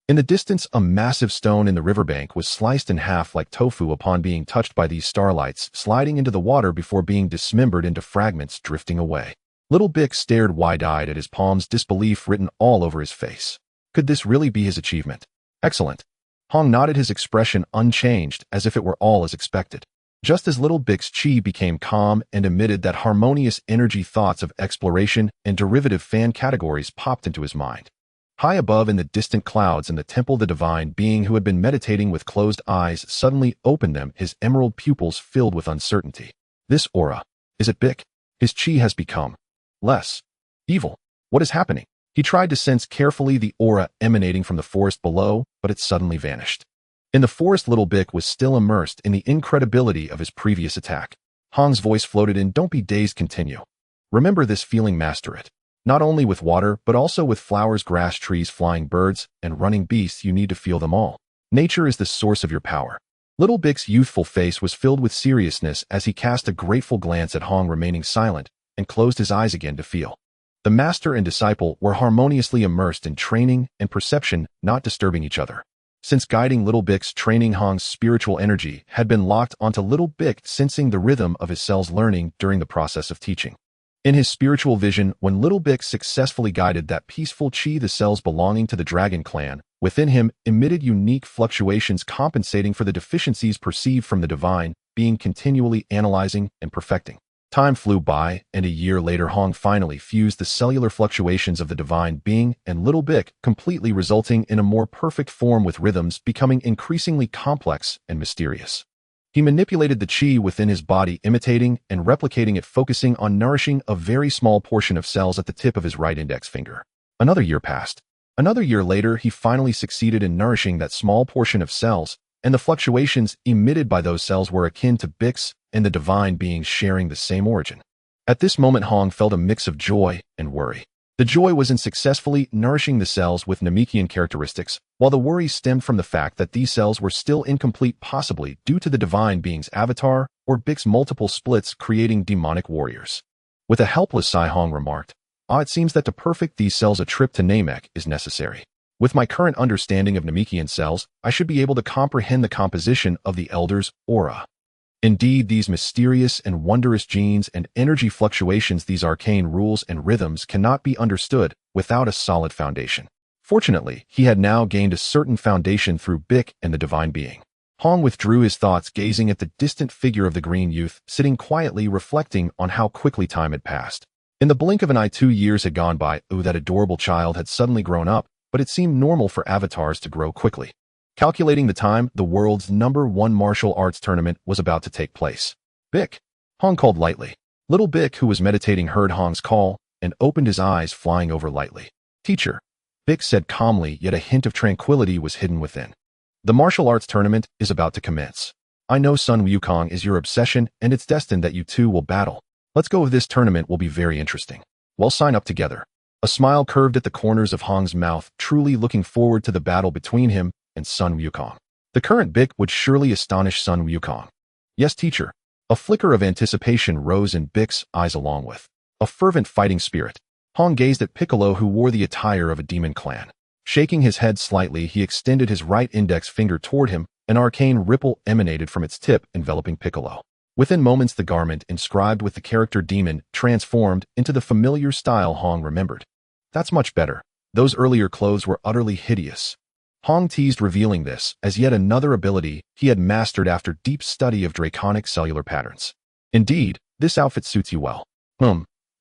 In the distance, a massive stone in the riverbank was sliced in half like tofu upon being touched by these starlights, sliding into the water before being dismembered into fragments, drifting away. Little Bick stared wide-eyed at his palms, disbelief written all over his face. Could this really be his achievement? Excellent. Hong nodded, his expression unchanged, as if it were all as expected. Just as Little Bick's chi became calm and emitted that harmonious energy, thoughts of exploration and derivative fan categories popped into his mind. High above in the distant clouds in the temple, the divine being who had been meditating with closed eyes suddenly opened them, his emerald pupils filled with uncertainty. This aura, is it Bick? His chi has become less evil. What is happening? He tried to sense carefully the aura emanating from the forest below, but it suddenly vanished. In the forest, Little Bick was still immersed in the incredibility of his previous attack. Hong's voice floated in, "Don't be dazed, continue. Remember this feeling, master it. Not only with water, but also with flowers, grass, trees, flying birds, and running beasts. You need to feel them all. Nature is the source of your power." Little Bick's youthful face was filled with seriousness as he cast a grateful glance at Hong, remaining silent, and closed his eyes again to feel. The master and disciple were harmoniously immersed in training and perception, not disturbing each other. Since guiding Little Bick's training, Hong's spiritual energy had been locked onto Little Bick, sensing the rhythm of his cells, learning during the process of teaching. In his spiritual vision, when Little Bick successfully guided that peaceful chi, the cells belonging to the Dragon Clan within him emitted unique fluctuations, compensating for the deficiencies perceived from the divine being, continually analyzing and perfecting. Time flew by, and a year later Hong finally fused the cellular fluctuations of the divine being and Little Bick, completely resulting in a more perfect form with rhythms becoming increasingly complex and mysterious. He manipulated the chi within his body, imitating and replicating it, focusing on nourishing a very small portion of cells at the tip of his right index finger. Another year passed. Another year later, he finally succeeded in nourishing that small portion of cells, and the fluctuations emitted by those cells were akin to Bick's and the divine beings sharing the same origin. At this moment, Hong felt a mix of joy and worry. The joy was in successfully nourishing the cells with Namekian characteristics, while the worry stemmed from the fact that these cells were still incomplete, possibly due to the divine being's avatar or Bick's multiple splits creating demonic warriors. With a helpless sigh, Hong remarked, "Ah, it seems that to perfect these cells a trip to Namek is necessary. With my current understanding of Namekian cells, I should be able to comprehend the composition of the Elder's aura. Indeed, these mysterious and wondrous genes and energy fluctuations, these arcane rules and rhythms cannot be understood without a solid foundation." Fortunately, he had now gained a certain foundation through Bick and the divine being. Hong withdrew his thoughts, gazing at the distant figure of the green youth, sitting quietly, reflecting on how quickly time had passed. In the blink of an eye, 2 years had gone by. That adorable child had suddenly grown up, but it seemed normal for avatars to grow quickly. Calculating the time, the world's #1 martial arts tournament was about to take place. "Bick," Hong called lightly. Little Bick, who was meditating, heard Hong's call and opened his eyes, flying over lightly. "Teacher," Bick said calmly, yet a hint of tranquility was hidden within. "The martial arts tournament is about to commence. I know Sun Wukong is your obsession, and it's destined that you two will battle. Let's go. This tournament will be very interesting. We'll sign up together." A smile curved at the corners of Hong's mouth, truly looking forward to the battle between him and Sun Wukong. The current Bick would surely astonish Sun Wukong. "Yes, teacher." A flicker of anticipation rose in Bick's eyes, along with a fervent fighting spirit. Hong gazed at Piccolo, who wore the attire of a demon clan. Shaking his head slightly, he extended his right index finger toward him. An arcane ripple emanated from its tip, enveloping Piccolo. Within moments, the garment inscribed with the character demon transformed into the familiar style Hong remembered. "That's much better. Those earlier clothes were utterly hideous." Hong teased, revealing this as yet another ability he had mastered after deep study of draconic cellular patterns. "Indeed, this outfit suits you well."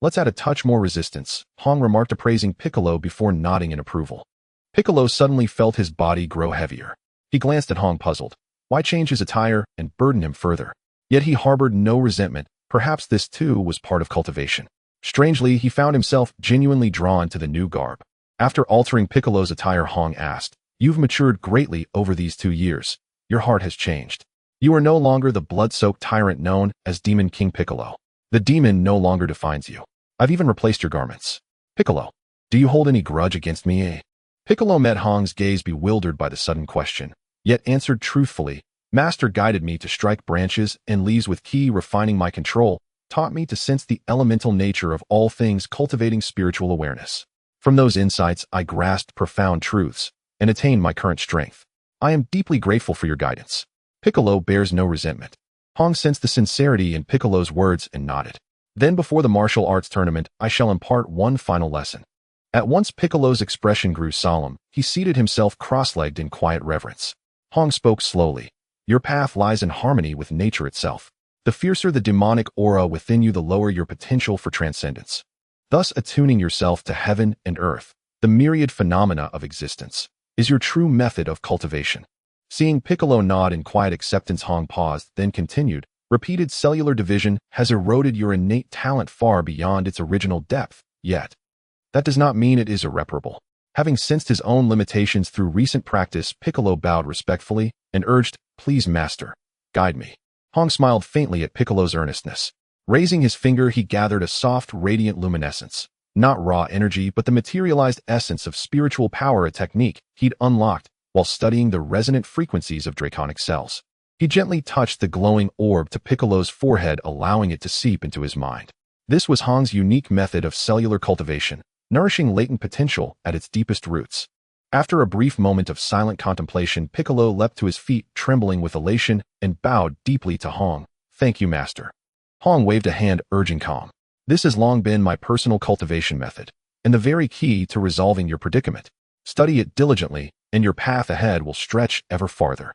Let's add a touch more resistance," Hong remarked, appraising Piccolo before nodding in approval. Piccolo suddenly felt his body grow heavier. He glanced at Hong, puzzled. Why change his attire and burden him further? Yet he harbored no resentment. Perhaps this too was part of cultivation. Strangely, he found himself genuinely drawn to the new garb. After altering Piccolo's attire, Hong asked, "You've matured greatly over these 2 years. Your heart has changed. You are no longer the blood-soaked tyrant known as Demon King Piccolo. The demon no longer defines you. I've even replaced your garments. Piccolo, do you hold any grudge against me?" Piccolo met Hong's gaze, bewildered by the sudden question, yet answered truthfully, "Master guided me to strike branches and leaves with ki, refining my control, taught me to sense the elemental nature of all things, cultivating spiritual awareness. From those insights, I grasped profound truths and attained my current strength. I am deeply grateful for your guidance." Piccolo bears no resentment. Hong sensed the sincerity in Piccolo's words and nodded. "Then before the martial arts tournament, I shall impart one final lesson." At once Piccolo's expression grew solemn. He seated himself cross-legged in quiet reverence. Hong spoke slowly. "Your path lies in harmony with nature itself. The fiercer the demonic aura within you, the lower your potential for transcendence. Thus attuning yourself to heaven and earth, the myriad phenomena of existence, is your true method of cultivation." Seeing Piccolo nod in quiet acceptance, Hong paused, then continued, "Repeated cellular division has eroded your innate talent far beyond its original depth, yet that does not mean it is irreparable. Having sensed his own limitations through recent practice, Piccolo bowed respectfully and urged, "Please, master, guide me." Hong smiled faintly at Piccolo's earnestness. Raising his finger, he gathered a soft, radiant luminescence. Not raw energy, but the materialized essence of spiritual power, a technique he'd unlocked while studying the resonant frequencies of draconic cells. He gently touched the glowing orb to Piccolo's forehead, allowing it to seep into his mind. This was Hong's unique method of cellular cultivation, nourishing latent potential at its deepest roots. After a brief moment of silent contemplation, Piccolo leapt to his feet, trembling with elation, and bowed deeply to Hong. "Thank you, master." Hong waved a hand, urging calm. "This has long been my personal cultivation method, and the very key to resolving your predicament. Study it diligently, and your path ahead will stretch ever farther.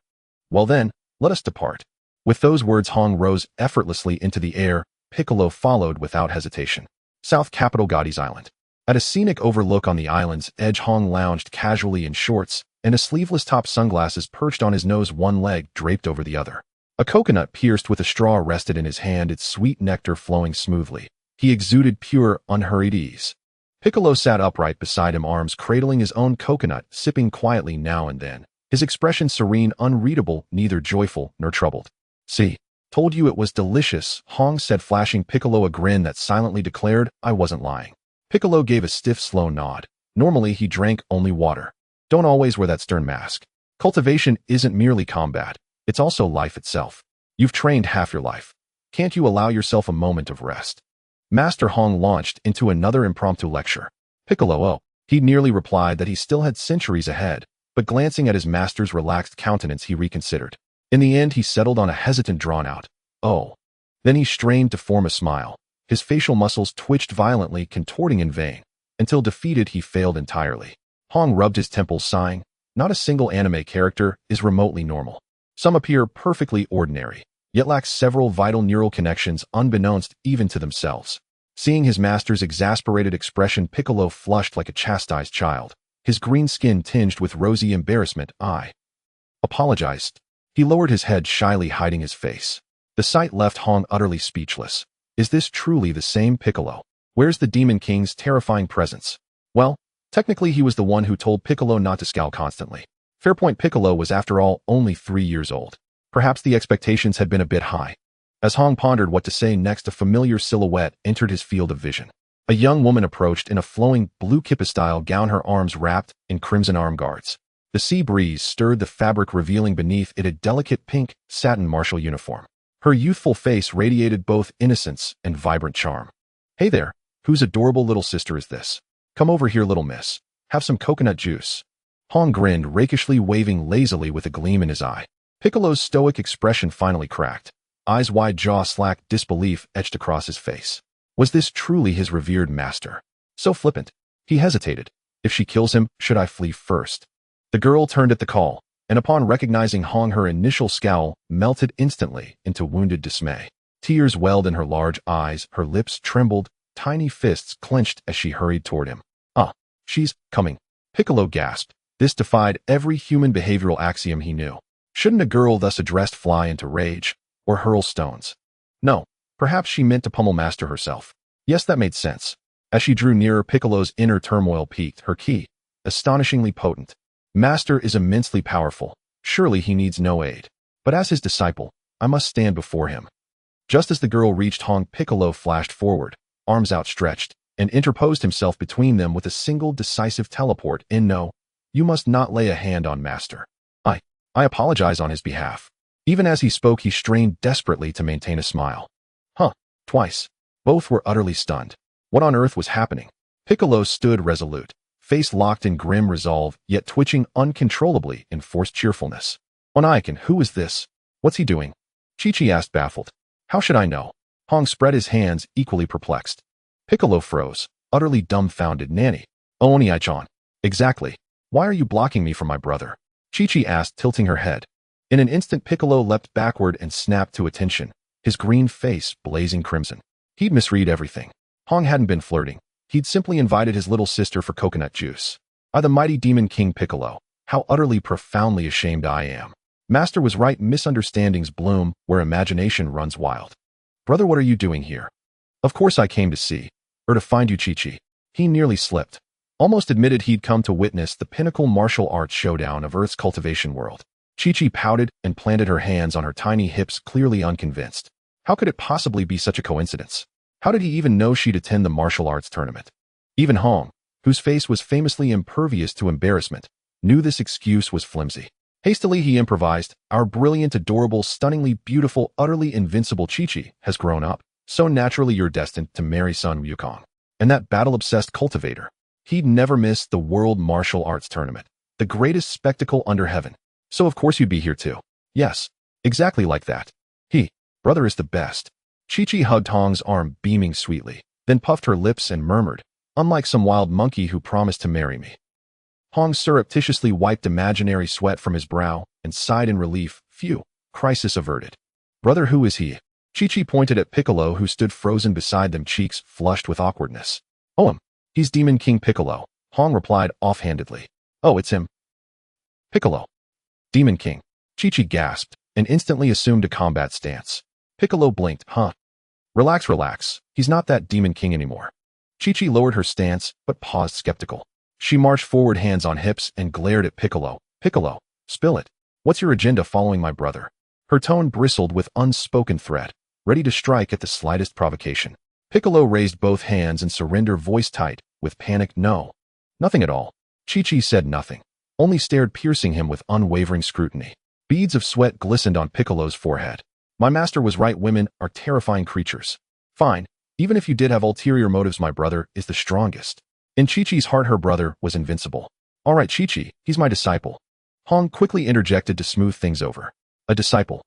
Well then, let us depart." With those words, Hong rose effortlessly into the air. Piccolo followed without hesitation. South Capital Gadi's Island. At a scenic overlook on the island's edge, Hong lounged casually in shorts and a sleeveless top, sunglasses perched on his nose, one leg draped over the other. A coconut pierced with a straw rested in his hand, its sweet nectar flowing smoothly. He exuded pure, unhurried ease. Piccolo sat upright beside him, arms cradling his own coconut, sipping quietly now and then, his expression serene, unreadable, neither joyful nor troubled. "See, told you it was delicious," Hong said, flashing Piccolo a grin that silently declared, "I wasn't lying." Piccolo gave a stiff, slow nod. Normally, he drank only water. Don't always wear that stern mask. Cultivation isn't merely combat. It's also life itself. You've trained half your life. Can't you allow yourself a moment of rest? Master Hong launched into another impromptu lecture. Piccolo, oh, he nearly replied that he still had centuries ahead, but glancing at his master's relaxed countenance, he reconsidered. In the end, he settled on a hesitant, drawn-out, "Oh." Then he strained to form a smile. His facial muscles twitched violently, contorting in vain. Until defeated, he failed entirely. Hong rubbed his temples, sighing. Not a single anime character is remotely normal. Some appear perfectly ordinary, yet lack several vital neural connections unbeknownst even to themselves. Seeing his master's exasperated expression, Piccolo flushed like a chastised child, his green skin tinged with rosy embarrassment. "I apologized." He lowered his head, shyly hiding his face. The sight left Hong utterly speechless. Is this truly the same Piccolo? Where's the Demon King's terrifying presence? Well, technically he was the one who told Piccolo not to scowl constantly. Fair point, Piccolo was after all only 3 years old. Perhaps the expectations had been a bit high. As Hong pondered what to say next, a familiar silhouette entered his field of vision. A young woman approached in a flowing blue kippa-style gown, her arms wrapped in crimson arm guards. The sea breeze stirred the fabric, revealing beneath it a delicate pink satin martial uniform. Her youthful face radiated both innocence and vibrant charm. "Hey there, whose adorable little sister is this? Come over here, little miss. Have some coconut juice." Hong grinned, rakishly, waving lazily with a gleam in his eye. Piccolo's stoic expression finally cracked. Eyes wide, jaw slack, disbelief etched across his face. Was this truly his revered master? So flippant. He hesitated. If she kills him, should I flee first? The girl turned at the call, and upon recognizing Hong, her initial scowl melted instantly into wounded dismay. Tears welled in her large eyes, her lips trembled, tiny fists clenched as she hurried toward him. "Ah, she's coming." Piccolo gasped. This defied every human behavioral axiom he knew. Shouldn't a girl thus addressed fly into rage or hurl stones? No, perhaps she meant to pummel Master herself. Yes, that made sense. As she drew nearer, Piccolo's inner turmoil peaked, her ki astonishingly potent. Master is immensely powerful. Surely he needs no aid. But as his disciple, I must stand before him. Just as the girl reached Hong, Piccolo flashed forward, arms outstretched, and interposed himself between them with a single decisive teleport. "No, you must not lay a hand on Master. I apologize on his behalf." Even as he spoke, he strained desperately to maintain a smile. Twice. Both were utterly stunned. What on earth was happening? Piccolo stood resolute, face locked in grim resolve, yet twitching uncontrollably in forced cheerfulness. "Namekian, who is this? What's he doing?" Chi-Chi asked, baffled. "How should I know?" Hong spread his hands, equally perplexed. Piccolo froze, utterly dumbfounded. "Nanny. Oni-chan. Exactly. Why are you blocking me from my brother?" Chi-Chi asked, tilting her head. In an instant, Piccolo leapt backward and snapped to attention, his green face blazing crimson. He'd misread everything. Hong hadn't been flirting. He'd simply invited his little sister for coconut juice. "I, the mighty Demon King Piccolo. How utterly, profoundly ashamed I am." Master was right. Misunderstandings bloom where imagination runs wild. "Brother, what are you doing here?" "Of course I came to see, or to find you, Chi-Chi." He nearly slipped. Almost admitted he'd come to witness the pinnacle martial arts showdown of Earth's cultivation world. Chi-Chi pouted and planted her hands on her tiny hips, clearly unconvinced. How could it possibly be such a coincidence? How did he even know she'd attend the martial arts tournament? Even Hong, whose face was famously impervious to embarrassment, knew this excuse was flimsy. Hastily he improvised, "Our brilliant, adorable, stunningly beautiful, utterly invincible Chi-Chi has grown up. So naturally you're destined to marry Sun Wukong." And that battle-obsessed cultivator. He'd never missed the World Martial Arts Tournament, the greatest spectacle under heaven. So of course you'd be here too. Yes, exactly like that. Brother is the best. Chi-Chi hugged Hong's arm, beaming sweetly, then puffed her lips and murmured, "Unlike some wild monkey who promised to marry me." Hong surreptitiously wiped imaginary sweat from his brow and sighed in relief. Phew, crisis averted. "Brother, who is he?" Chi-Chi pointed at Piccolo, who stood frozen beside them, cheeks flushed with awkwardness. "Oh, he's Demon King Piccolo," Hong replied offhandedly. "Oh, it's him." "Piccolo. Demon King." Chi-Chi gasped and instantly assumed a combat stance. Piccolo blinked. "Huh? Relax. He's not that Demon King anymore." Chi-Chi lowered her stance, but paused skeptical. She marched forward, hands on hips, and glared at Piccolo. "Piccolo, spill it. What's your agenda following my brother?" Her tone bristled with unspoken threat, ready to strike at the slightest provocation. Piccolo raised both hands and surrendered, voice tight, with panic. "No. Nothing at all." Chi-Chi said nothing, only stared, piercing him with unwavering scrutiny. Beads of sweat glistened on Piccolo's forehead. "My master was right. Women are terrifying creatures." "Fine. Even if you did have ulterior motives, my brother is the strongest." In Chi-Chi's heart, her brother was invincible. "All right, Chi-Chi, he's my disciple." Hong quickly interjected to smooth things over. "A disciple?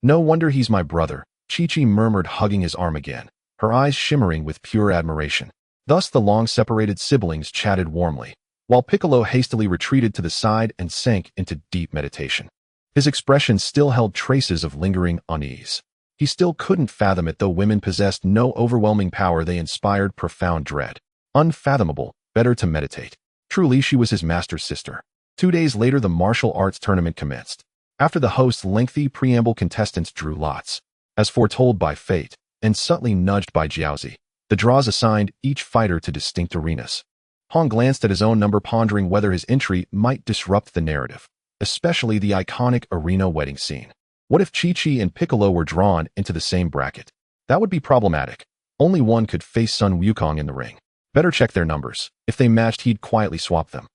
No wonder he's my brother," Chi-Chi murmured, hugging his arm again, her eyes shimmering with pure admiration. Thus the long-separated siblings chatted warmly, while Piccolo hastily retreated to the side and sank into deep meditation. His expression still held traces of lingering unease. He still couldn't fathom it, though women possessed no overwhelming power, they inspired profound dread. Unfathomable, better to meditate. Truly, she was his master's sister. 2 days later, the martial arts tournament commenced. After the host's lengthy preamble, contestants drew lots. As foretold by fate, and subtly nudged by Jiaozi, the draws assigned each fighter to distinct arenas. Hong glanced at his own number, pondering whether his entry might disrupt the narrative, especially the iconic arena wedding scene. What if Chi-Chi and Piccolo were drawn into the same bracket? That would be problematic. Only one could face Sun Wukong in the ring. Better check their numbers. If they matched, he'd quietly swap them.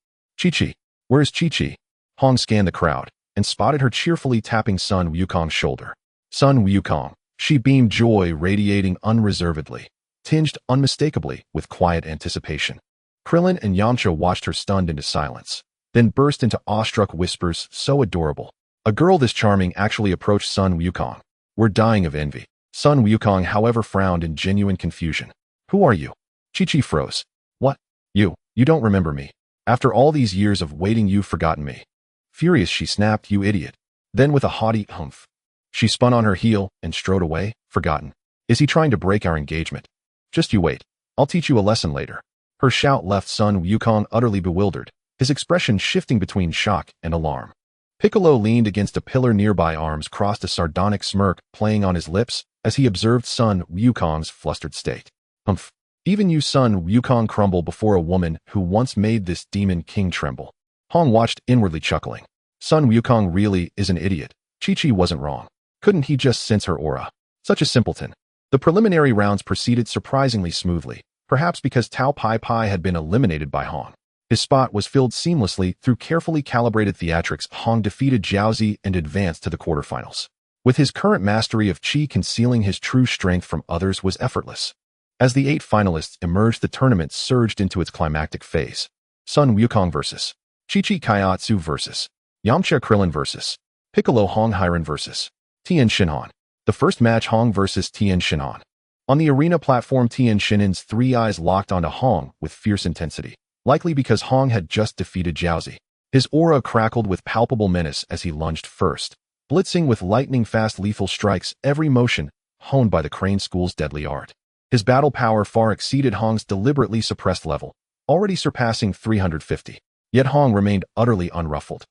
"Chi-Chi, where's Chi-Chi?" Hong scanned the crowd and spotted her cheerfully tapping Sun Wukong's shoulder. Sun Wukong. She beamed, joy radiating unreservedly, tinged unmistakably with quiet anticipation. Krillin and Yamcha watched her stunned into silence, then burst into awestruck whispers. "So adorable. A girl this charming actually approached Sun Wukong. We're dying of envy." Sun Wukong, however, frowned in genuine confusion. "Who are you?" Chi-Chi froze. "What? You don't remember me? After all these years of waiting, you've forgotten me." Furious, she snapped, "You idiot." Then with a haughty humph, she spun on her heel and strode away. "Forgotten? Is he trying to break our engagement? Just you wait. I'll teach you a lesson later." Her shout left Sun Wukong utterly bewildered, his expression shifting between shock and alarm. Piccolo leaned against a pillar nearby, arms crossed, a sardonic smirk playing on his lips as he observed Sun Wukong's flustered state. "Humph. Even you, Sun Wukong, crumble before a woman who once made this Demon King tremble." Hong watched, inwardly chuckling. Sun Wukong really is an idiot. Chi-Chi wasn't wrong. Couldn't he just sense her aura? Such a simpleton. The preliminary rounds proceeded surprisingly smoothly, perhaps because Tao Pai Pai had been eliminated by Hong. His spot was filled seamlessly through carefully calibrated theatrics. Hong defeated Jiaozi and advanced to the quarterfinals. With his current mastery of Qi, concealing his true strength from others was effortless. As the 8 finalists emerged, the tournament surged into its climactic phase. Sun Wukong versus Chi-Chi Kaiatsu versus Yamcha Krillin versus Piccolo Hong Hiren versus Tien Shinhan. The first match, Hong versus Tien Shinhan. On the arena platform, Tien Shinhan's 3 eyes locked onto Hong with fierce intensity, likely because Hong had just defeated Jiaozi. His aura crackled with palpable menace as he lunged first, blitzing with lightning-fast lethal strikes, every motion honed by the Crane School's deadly art. His battle power far exceeded Hong's deliberately suppressed level, already surpassing 350. Yet Hong remained utterly unruffled.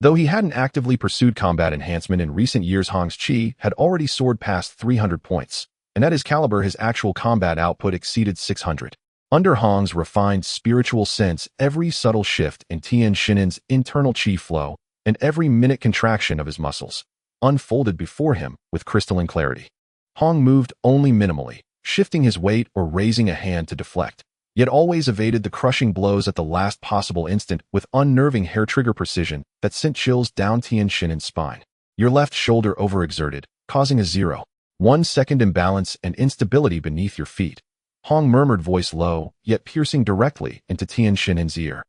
Though he hadn't actively pursued combat enhancement in recent years, Hong's Qi had already soared past 300 points, and at his caliber his actual combat output exceeded 600. Under Hong's refined spiritual sense, every subtle shift in Tian Shinin's internal chi flow and every minute contraction of his muscles unfolded before him with crystalline clarity. Hong moved only minimally, shifting his weight or raising a hand to deflect, yet always evaded the crushing blows at the last possible instant with unnerving hair-trigger precision that sent chills down Tian Shinin's spine. Your left shoulder overexerted, causing a 0.1 second imbalance and instability beneath your feet. Hong murmured, voice low, yet piercing directly into Tian Shinin's ear.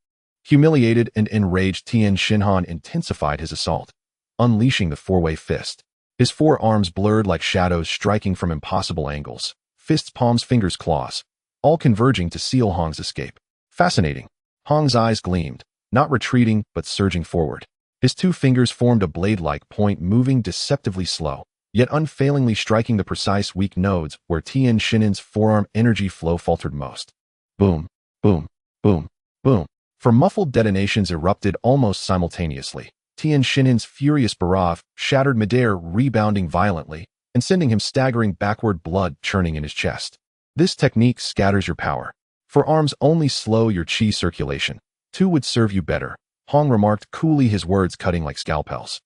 Humiliated and enraged, Tian Shinhan intensified his assault, unleashing the four-way fist. His forearms blurred like shadows striking from impossible angles, fists, palms, fingers, claws, all converging to seal Hong's escape. Fascinating. Hong's eyes gleamed, not retreating but surging forward. His two fingers formed a blade-like point, moving deceptively slow, yet unfailingly striking the precise weak nodes where Tian Shinin's forearm energy flow faltered most. Boom, boom, boom, boom. For muffled detonations erupted almost simultaneously. Tian Shinin's furious barrage shattered midair, rebounding violently and sending him staggering backward, blood churning in his chest. This technique scatters your power. For arms only slow your chi circulation. Two would serve you better, Hong remarked coolly, his words cutting like scalpels.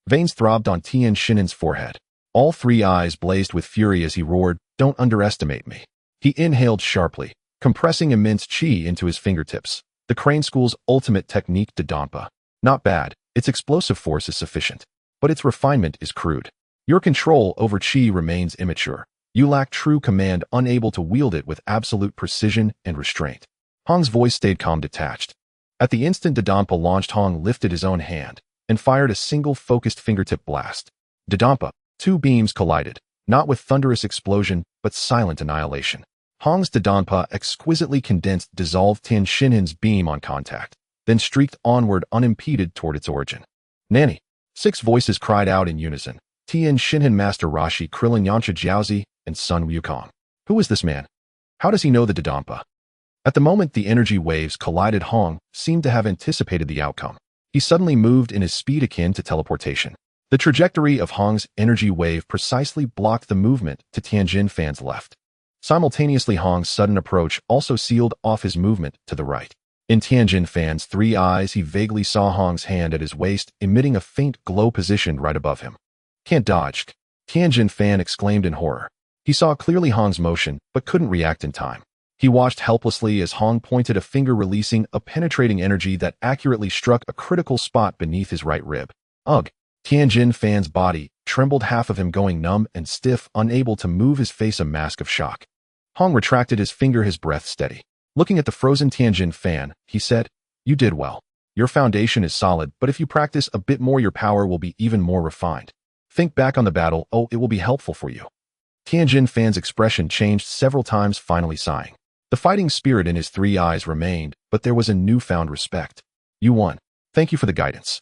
Veins throbbed on Tian Shinin's forehead. All three eyes blazed with fury as he roared, "Don't underestimate me." He inhaled sharply, compressing immense chi into his fingertips. The Crane School's ultimate technique, Dadampa. Not bad, its explosive force is sufficient, but its refinement is crude. Your control over chi remains immature. You lack true command, unable to wield it with absolute precision and restraint. Hong's voice stayed calm, detached. At the instant Dadampa launched, Hong lifted his own hand and fired a single focused fingertip blast. Dadampa. Two beams collided, not with thunderous explosion, but silent annihilation. Hong's Dadampa exquisitely condensed, dissolved Tian Shinin's beam on contact, then streaked onward unimpeded toward its origin. Nanny! 6 voices cried out in unison. Tian Shinhan, Master Roshi, Krillin, Yamcha, Jiaozi, and Sun Wukong. Who is this man? How does he know the Dadampa? At the moment the energy waves collided, Hong seemed to have anticipated the outcome. He suddenly moved in his speed akin to teleportation. The trajectory of Hong's energy wave precisely blocked the movement to Tianjin Fan's left. Simultaneously, Hong's sudden approach also sealed off his movement to the right. In Tianjin Fan's 3 eyes, he vaguely saw Hong's hand at his waist, emitting a faint glow positioned right above him. Can't dodge, Tianjin Fan exclaimed in horror. He saw clearly Hong's motion, but couldn't react in time. He watched helplessly as Hong pointed a finger, releasing a penetrating energy that accurately struck a critical spot beneath his right rib. Ugh! Tianjin Fan's body trembled, half of him going numb and stiff, unable to move his face, a mask of shock. Hong retracted his finger, his breath steady. Looking at the frozen Tianjin Fan, he said, "You did well. Your foundation is solid, but if you practice a bit more, your power will be even more refined. Think back on the battle, it will be helpful for you." Tianjin Fan's expression changed several times, finally sighing. The fighting spirit in his 3 eyes remained, but there was a newfound respect. "You won. Thank you for the guidance."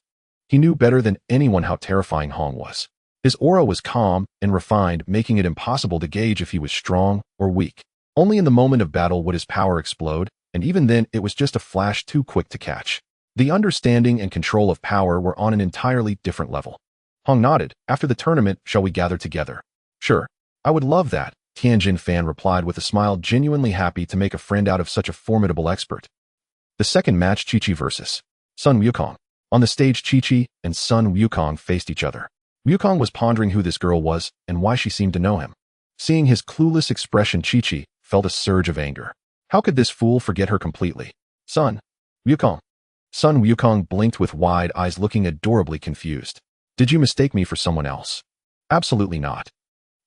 He knew better than anyone how terrifying Hong was. His aura was calm and refined, making it impossible to gauge if he was strong or weak. Only in the moment of battle would his power explode, and even then it was just a flash too quick to catch. The understanding and control of power were on an entirely different level. Hong nodded. "After the tournament, shall we gather together?" "Sure. I would love that," Tianjin Fan replied with a smile, genuinely happy to make a friend out of such a formidable expert. The second match, Chi-Chi versus Sun Wukong. On the stage, Chi-Chi and Sun Wukong faced each other. Wukong was pondering who this girl was and why she seemed to know him. Seeing his clueless expression, Chi-Chi felt a surge of anger. How could this fool forget her completely? Sun Wukong. Sun Wukong blinked with wide eyes, looking adorably confused. "Did you mistake me for someone else?" "Absolutely not.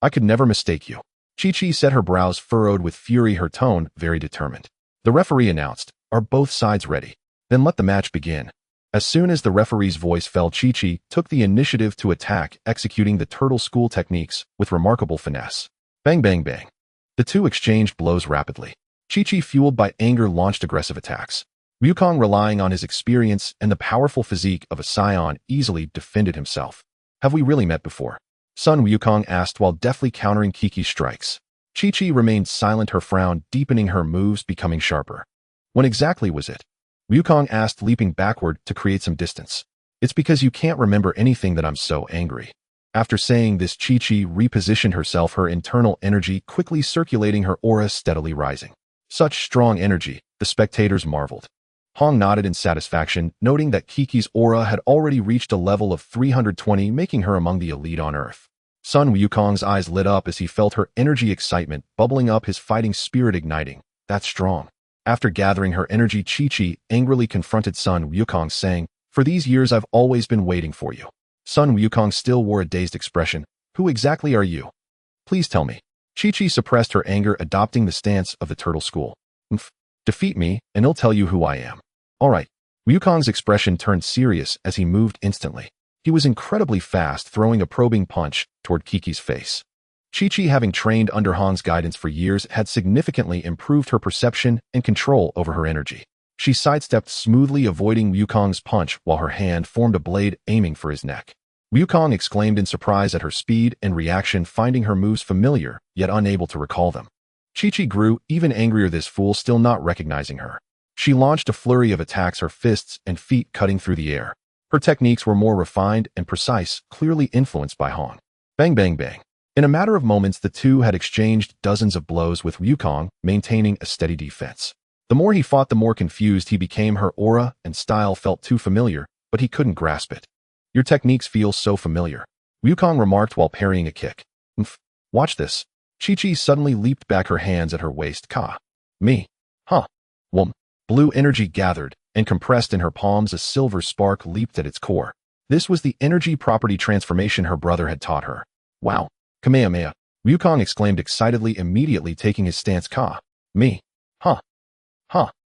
I could never mistake you." Chi-Chi set, her brows furrowed with fury, her tone very determined. The referee announced, "Are both sides ready? Then let the match begin." As soon as the referee's voice fell, Chi-Chi took the initiative to attack, executing the Turtle School techniques with remarkable finesse. Bang, bang, bang. The two exchanged blows rapidly. Chi-Chi, fueled by anger, launched aggressive attacks. Wukong, relying on his experience and the powerful physique of a Saiyan, easily defended himself. "Have we really met before?" Sun Wukong asked while deftly countering Kiki's strikes. Chi-Chi remained silent, her frown deepening, her moves becoming sharper. "When exactly was it?" Wukong asked, leaping backward to create some distance. "It's because you can't remember anything that I'm so angry." After saying this, Chi-Chi repositioned herself, her internal energy quickly circulating, her aura steadily rising. Such strong energy, the spectators marveled. Hong nodded in satisfaction, noting that Kiki's aura had already reached a level of 320, making her among the elite on Earth. Sun Wukong's eyes lit up as he felt her energy excitement bubbling up, his fighting spirit igniting. That's strong. After gathering her energy, Chi-Chi angrily confronted Sun Wukong, saying, "For these years I've always been waiting for you." Sun Wukong still wore a dazed expression. "Who exactly are you? Please tell me." Chi-Chi suppressed her anger, adopting the stance of the turtle school. Defeat me, and I'll tell you who I am." All right. Wukong's expression turned serious as he moved instantly. He was incredibly fast, throwing a probing punch toward Kiki's face. Chi-Chi, having trained under Hong's guidance for years, had significantly improved her perception and control over her energy. She sidestepped smoothly, avoiding Wukong's punch while her hand formed a blade aiming for his neck. Wukong exclaimed in surprise at her speed and reaction, finding her moves familiar, yet unable to recall them. Chi-Chi grew even angrier, this fool still not recognizing her. She launched a flurry of attacks, her fists and feet cutting through the air. Her techniques were more refined and precise, clearly influenced by Hong. Bang, bang, bang. In a matter of moments, the two had exchanged dozens of blows, with Wukong maintaining a steady defense. The more he fought, the more confused he became. Her aura and style felt too familiar, but he couldn't grasp it. Your techniques feel so familiar, Wukong remarked while parrying a kick. Watch this. Chi-Chi suddenly leaped back, her hands at her waist. Me? Huh. Wom. Blue energy gathered and compressed in her palms. A silver spark leaped at its core. This was the energy property transformation her brother had taught her. Wow. Kamehameha. Wukong exclaimed excitedly, immediately taking his stance. Me? Huh.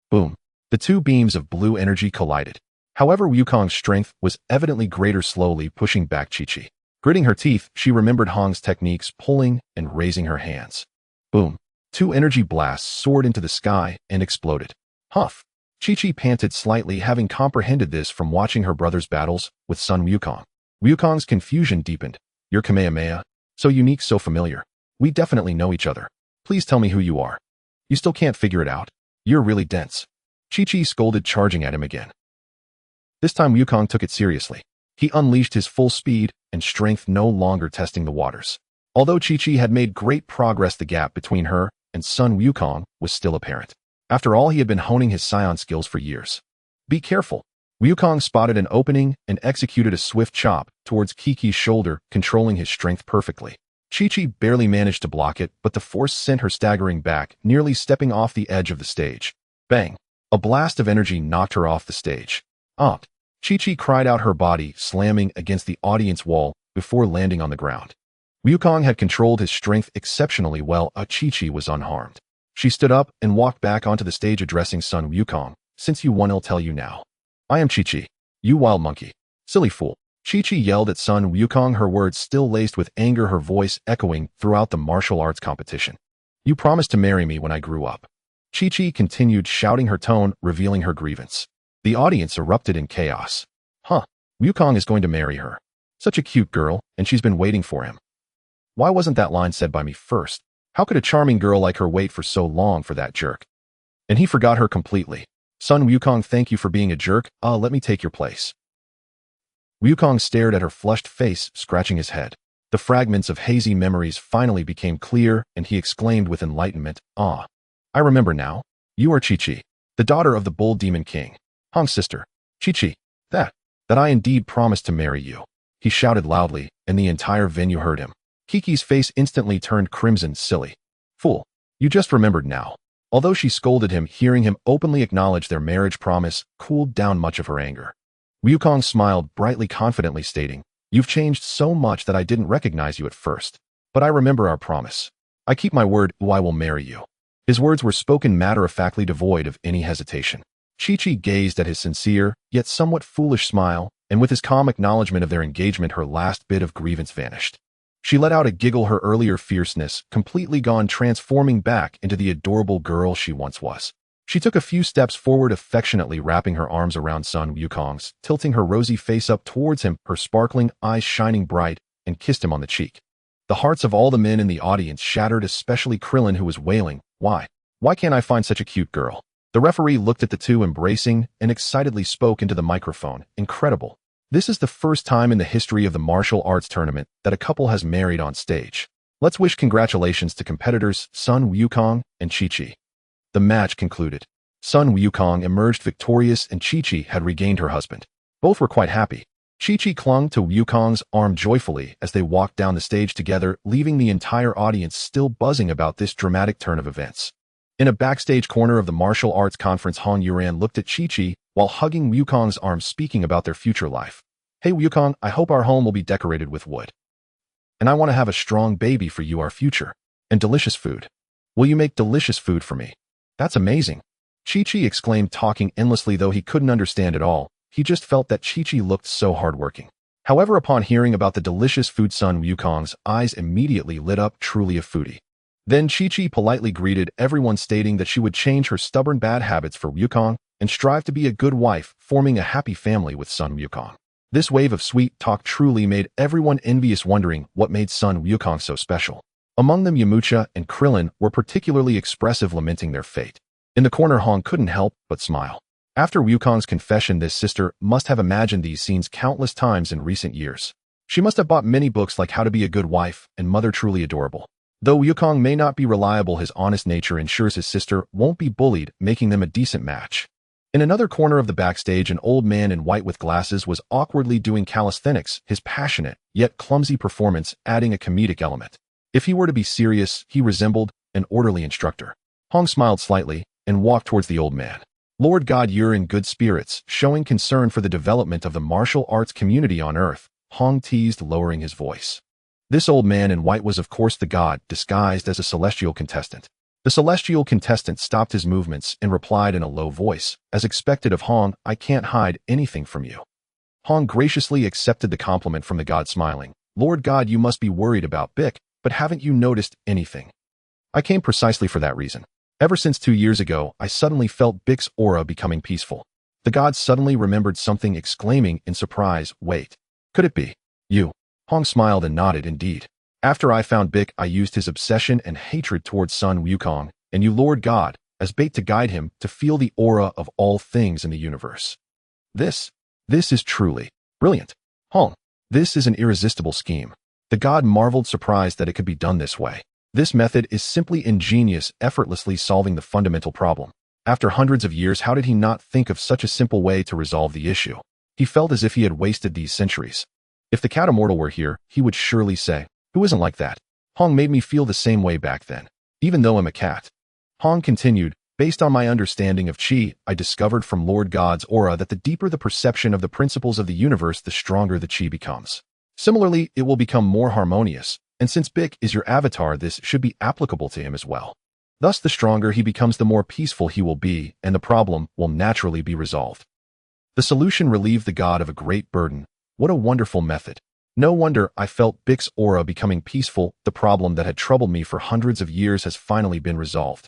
Boom. The two beams of blue energy collided. However, Wukong's strength was evidently greater, slowly pushing back Chi-Chi. Gritting her teeth, she remembered Hong's techniques, pulling and raising her hands. Boom. Two energy blasts soared into the sky and exploded. Huff. Chi-Chi panted slightly, having comprehended this from watching her brother's battles with Sun Wukong. Wukong's confusion deepened. Your Kamehameha? So unique, so familiar. We definitely know each other. Please tell me who you are. You still can't figure it out? You're really dense. Chi-Chi scolded, charging at him again. This time Wukong took it seriously. He unleashed his full speed and strength, no longer testing the waters. Although Chi-Chi had made great progress, the gap between her and Sun Wukong was still apparent. After all, he had been honing his Saiyan skills for years. Be careful. Wukong spotted an opening and executed a swift chop towards Kiki's shoulder, controlling his strength perfectly. Chi-Chi barely managed to block it, but the force sent her staggering back, nearly stepping off the edge of the stage. Bang! A blast of energy knocked her off the stage. Chi-Chi cried out, her body slamming against the audience wall before landing on the ground. Wukong had controlled his strength exceptionally well. Chi-Chi was unharmed. She stood up and walked back onto the stage, addressing Sun Wukong. Since you won, I'll tell you now. I am Chi-Chi. You wild monkey. Silly fool. Chi-Chi yelled at Sun Wukong, her words still laced with anger, her voice echoing throughout the martial arts competition. You promised to marry me when I grew up. Chi-Chi continued shouting, her tone revealing her grievance. The audience erupted in chaos. Wukong is going to marry her. Such a cute girl, and she's been waiting for him. Why wasn't that line said by me first? How could a charming girl like her wait for so long for that jerk? And he forgot her completely. Sun Wukong, thank you for being a jerk. Let me take your place. Wukong stared at her flushed face, scratching his head. The fragments of hazy memories finally became clear, and he exclaimed with enlightenment, I remember now. You are Chi-Chi, the daughter of the Bull Demon King. Hong's sister. Chi-Chi, that I indeed promised to marry you. He shouted loudly, and the entire venue heard him. Kiki's face instantly turned crimson. Silly fool. You just remembered now. Although she scolded him, hearing him openly acknowledge their marriage promise cooled down much of her anger. Wukong smiled brightly, confidently stating, You've changed so much that I didn't recognize you at first. But I remember our promise. I keep my word, I will marry you. His words were spoken matter-of-factly, devoid of any hesitation. Chi-Chi gazed at his sincere, yet somewhat foolish smile, and with his calm acknowledgement of their engagement, her last bit of grievance vanished. She let out a giggle, her earlier fierceness completely gone, transforming back into the adorable girl she once was. She took a few steps forward, affectionately wrapping her arms around Sun Wukong's, tilting her rosy face up towards him, her sparkling eyes shining bright, and kissed him on the cheek. The hearts of all the men in the audience shattered, especially Krillin, who was wailing, Why can't I find such a cute girl? The referee looked at the two embracing and excitedly spoke into the microphone. Incredible. This is the first time in the history of the martial arts tournament that a couple has married on stage. Let's wish congratulations to competitors Sun Wukong and Chi-Chi. The match concluded. Sun Wukong emerged victorious and Chi-Chi had regained her husband. Both were quite happy. Chi-Chi clung to Wukong's arm joyfully as they walked down the stage together, leaving the entire audience still buzzing about this dramatic turn of events. In a backstage corner of the martial arts conference, Hong Yuran looked at Chi-Chi while hugging Wukong's arm, speaking about their future life. Hey Wukong, I hope our home will be decorated with wood. And I want to have a strong baby for you, our future. And delicious food. Will you make delicious food for me? That's amazing. Chi-Chi exclaimed, talking endlessly though he couldn't understand it all. He just felt that Chi-Chi looked so hardworking. However, upon hearing about the delicious food, Sun Wukong's eyes immediately lit up, truly a foodie. Then Chi-Chi politely greeted everyone, stating that she would change her stubborn bad habits for Wukong and strive to be a good wife, forming a happy family with Sun Wukong. This wave of sweet talk truly made everyone envious, wondering what made Sun Wukong so special. Among them, Yamcha and Krillin were particularly expressive, lamenting their fate. In the corner, Hong couldn't help but smile. After Wukong's confession, this sister must have imagined these scenes countless times in recent years. She must have bought many books like How to Be a Good Wife and Mother, truly adorable. Though Wukong may not be reliable, his honest nature ensures his sister won't be bullied, making them a decent match. In another corner of the backstage, an old man in white with glasses was awkwardly doing calisthenics, his passionate yet clumsy performance adding a comedic element. If he were to be serious, he resembled an orderly instructor. Hong smiled slightly and walked towards the old man. Lord God, you're in good spirits, showing concern for the development of the martial arts community on Earth, Hong teased, lowering his voice. This old man in white was of course the god, disguised as a celestial contestant. The celestial contestant stopped his movements and replied in a low voice, as expected of Hong, I can't hide anything from you. Hong graciously accepted the compliment from the god, smiling. Lord God, you must be worried about Bic, but haven't you noticed anything? I came precisely for that reason. Ever since 2 years ago, I suddenly felt Bic's aura becoming peaceful. The god suddenly remembered something, exclaiming in surprise, wait, could it be you? Hong smiled and nodded, indeed. After I found Bic, I used his obsession and hatred towards Sun Wukong, and you, Lord God, as bait to guide him to feel the aura of all things in the universe. This is truly brilliant. Hong, this is an irresistible scheme. The god marveled, surprised that it could be done this way. This method is simply ingenious, effortlessly solving the fundamental problem. After hundreds of years, how did he not think of such a simple way to resolve the issue? He felt as if he had wasted these centuries. If the cat immortal were here, he would surely say, who isn't like that? Hong made me feel the same way back then, even though I'm a cat. Hong continued, based on my understanding of Qi, I discovered from Lord God's aura that the deeper the perception of the principles of the universe, the stronger the Qi becomes. Similarly, it will become more harmonious, and since Bic is your avatar, this should be applicable to him as well. Thus, the stronger he becomes, the more peaceful he will be, and the problem will naturally be resolved. The solution relieved the god of a great burden. What a wonderful method. No wonder I felt Bic's aura becoming peaceful. The problem that had troubled me for hundreds of years has finally been resolved.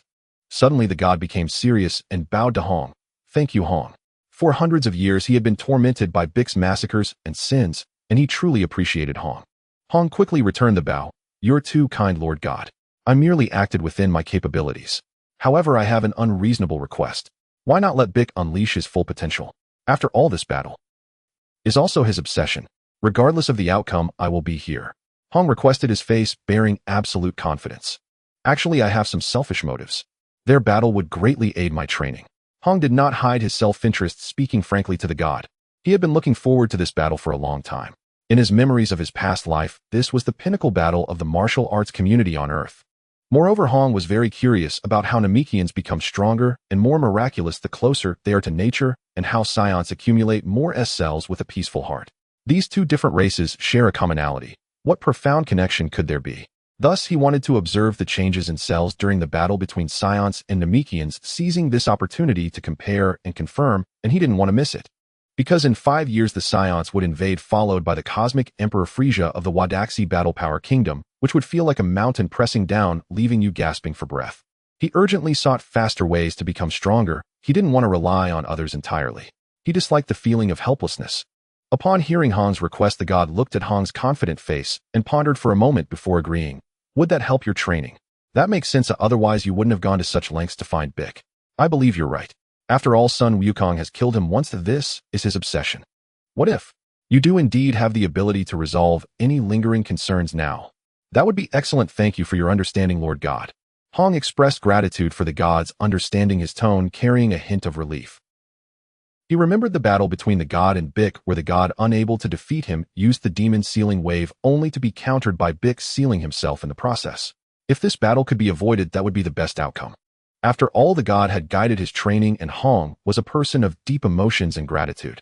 Suddenly the god became serious and bowed to Hong. Thank you, Hong. For hundreds of years he had been tormented by Bic's massacres and sins, and he truly appreciated Hong. Hong quickly returned the bow. You're too kind, Lord God. I merely acted within my capabilities. However, I have an unreasonable request. Why not let Bic unleash his full potential? After all, this battle is also his obsession. Regardless of the outcome, I will be here. Hong requested, his face bearing absolute confidence. Actually, I have some selfish motives. Their battle would greatly aid my training. Hong did not hide his self-interest, speaking frankly to the god. He had been looking forward to this battle for a long time. In his memories of his past life, this was the pinnacle battle of the martial arts community on Earth. Moreover, Hong was very curious about how Namekians become stronger and more miraculous the closer they are to nature, and how Saiyans accumulate more S-cells with a peaceful heart. These two different races share a commonality. What profound connection could there be? Thus, he wanted to observe the changes in cells during the battle between Saiyans and Namekians, seizing this opportunity to compare and confirm, and he didn't want to miss it. Because in 5 years the Saiyans would invade, followed by the cosmic Emperor Frieza of the Wadaxi Battle Power Kingdom, which would feel like a mountain pressing down, leaving you gasping for breath. He urgently sought faster ways to become stronger. He didn't want to rely on others entirely. He disliked the feeling of helplessness. Upon hearing Hong's request, the god looked at Hong's confident face and pondered for a moment before agreeing. Would that help your training? That makes sense, otherwise you wouldn't have gone to such lengths to find Bic. I believe you're right. After all, Sun Wukong has killed him once. This is his obsession. What if you do indeed have the ability to resolve any lingering concerns now? That would be excellent. Thank you for your understanding, Lord God. Hong expressed gratitude for the gods, understanding his tone, carrying a hint of relief. He remembered the battle between the god and Bick, where the god, unable to defeat him, used the demon sealing wave only to be countered by Bick sealing himself in the process. If this battle could be avoided, that would be the best outcome. After all, the god had guided his training, and Hong was a person of deep emotions and gratitude.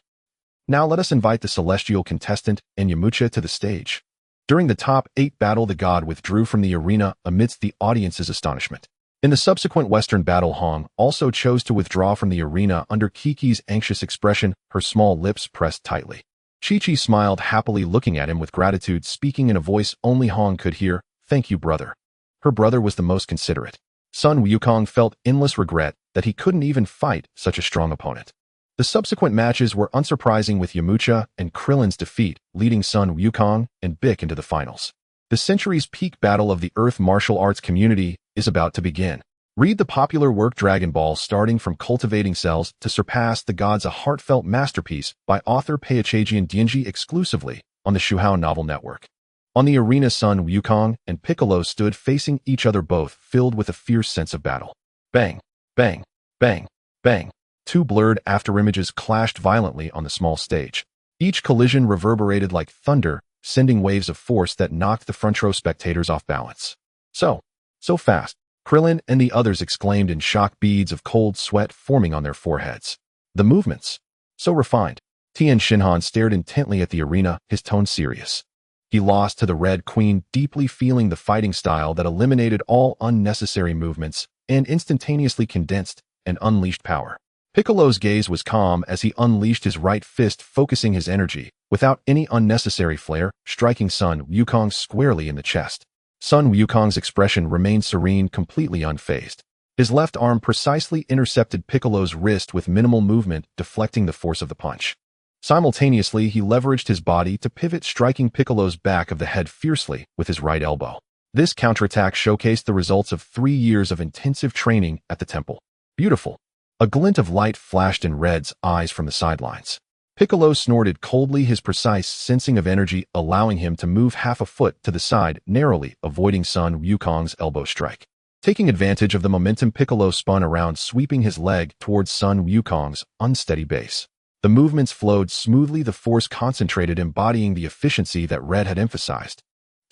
Now let us invite the celestial contestant and Yamucha to the stage. During the top 8 battle, the god withdrew from the arena amidst the audience's astonishment. In the subsequent Western battle, Hong also chose to withdraw from the arena under Kiki's anxious expression, her small lips pressed tightly. Chi-Chi smiled happily, looking at him with gratitude, speaking in a voice only Hong could hear, "Thank you, brother." Her brother was the most considerate. Sun Wukong felt endless regret that he couldn't even fight such a strong opponent. The subsequent matches were unsurprising, with Yamucha and Krillin's defeat leading Sun Wukong and Bick into the finals. The century's peak battle of the Earth martial arts community is about to begin. Read the popular work Dragon Ball, starting from Cultivating Cells to Surpass the Gods, a heartfelt masterpiece by author Peiichijian Dianji, exclusively on the Shuhao Novel Network. On the arena, Sun Wukong and Piccolo stood facing each other, both filled with a fierce sense of battle. Bang, bang, bang, bang. 2 blurred afterimages clashed violently on the small stage. Each collision reverberated like thunder, sending waves of force that knocked the front row spectators off balance. So fast, Krillin and the others exclaimed in shock, beads of cold sweat forming on their foreheads. The movements, so refined. Tien Shinhan stared intently at the arena, his tone serious. He lost to the Red Queen, deeply feeling the fighting style that eliminated all unnecessary movements and instantaneously condensed and unleashed power. Piccolo's gaze was calm as he unleashed his right fist, focusing his energy, without any unnecessary flair, striking Sun Wukong squarely in the chest. Sun Wukong's expression remained serene, completely unfazed. His left arm precisely intercepted Piccolo's wrist with minimal movement, deflecting the force of the punch. Simultaneously, he leveraged his body to pivot, striking Piccolo's back of the head fiercely with his right elbow. This counterattack showcased the results of 3 years of intensive training at the temple. Beautiful. A glint of light flashed in Red's eyes from the sidelines. Piccolo snorted coldly, his precise sensing of energy allowing him to move half a foot to the side, narrowly avoiding Sun Wukong's elbow strike. Taking advantage of the momentum, Piccolo spun around, sweeping his leg towards Sun Wukong's unsteady base. The movements flowed smoothly, the force concentrated, embodying the efficiency that Red had emphasized.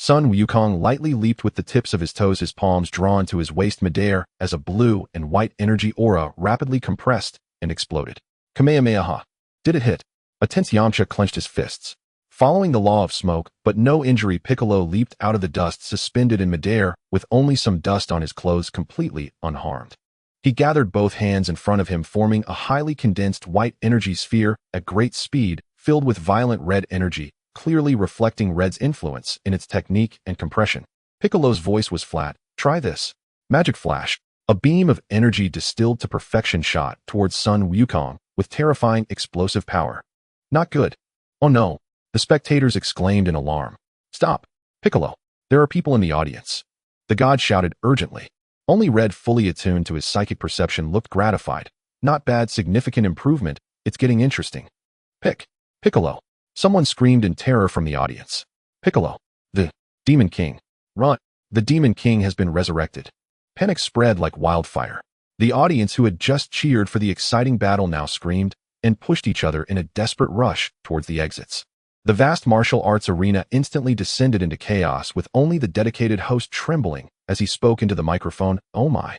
Sun Wukong lightly leaped with the tips of his toes, his palms drawn to his waist midair as a blue and white energy aura rapidly compressed and exploded. Kamehameha. Did it hit? A tense Yamcha clenched his fists. Following the law of smoke, but no injury, Piccolo leaped out of the dust, suspended in midair, with only some dust on his clothes, completely unharmed. He gathered both hands in front of him, forming a highly condensed white energy sphere at great speed, filled with violent red energy, clearly reflecting Red's influence in its technique and compression. Piccolo's voice was flat. Try this. Magic flash. A beam of energy distilled to perfection shot towards Sun Wukong with terrifying explosive power. Not good. Oh no. The spectators exclaimed in alarm. Stop. Piccolo. There are people in the audience. The god shouted urgently. Only Red, fully attuned to his psychic perception, looked gratified. Not bad, significant improvement. It's getting interesting. Piccolo. Someone screamed in terror from the audience. Piccolo. The Demon King. Run. The Demon King has been resurrected. Panic spread like wildfire. The audience, who had just cheered for the exciting battle, now screamed and pushed each other in a desperate rush towards the exits. The vast martial arts arena instantly descended into chaos, with only the dedicated host trembling as he spoke into the microphone. Oh my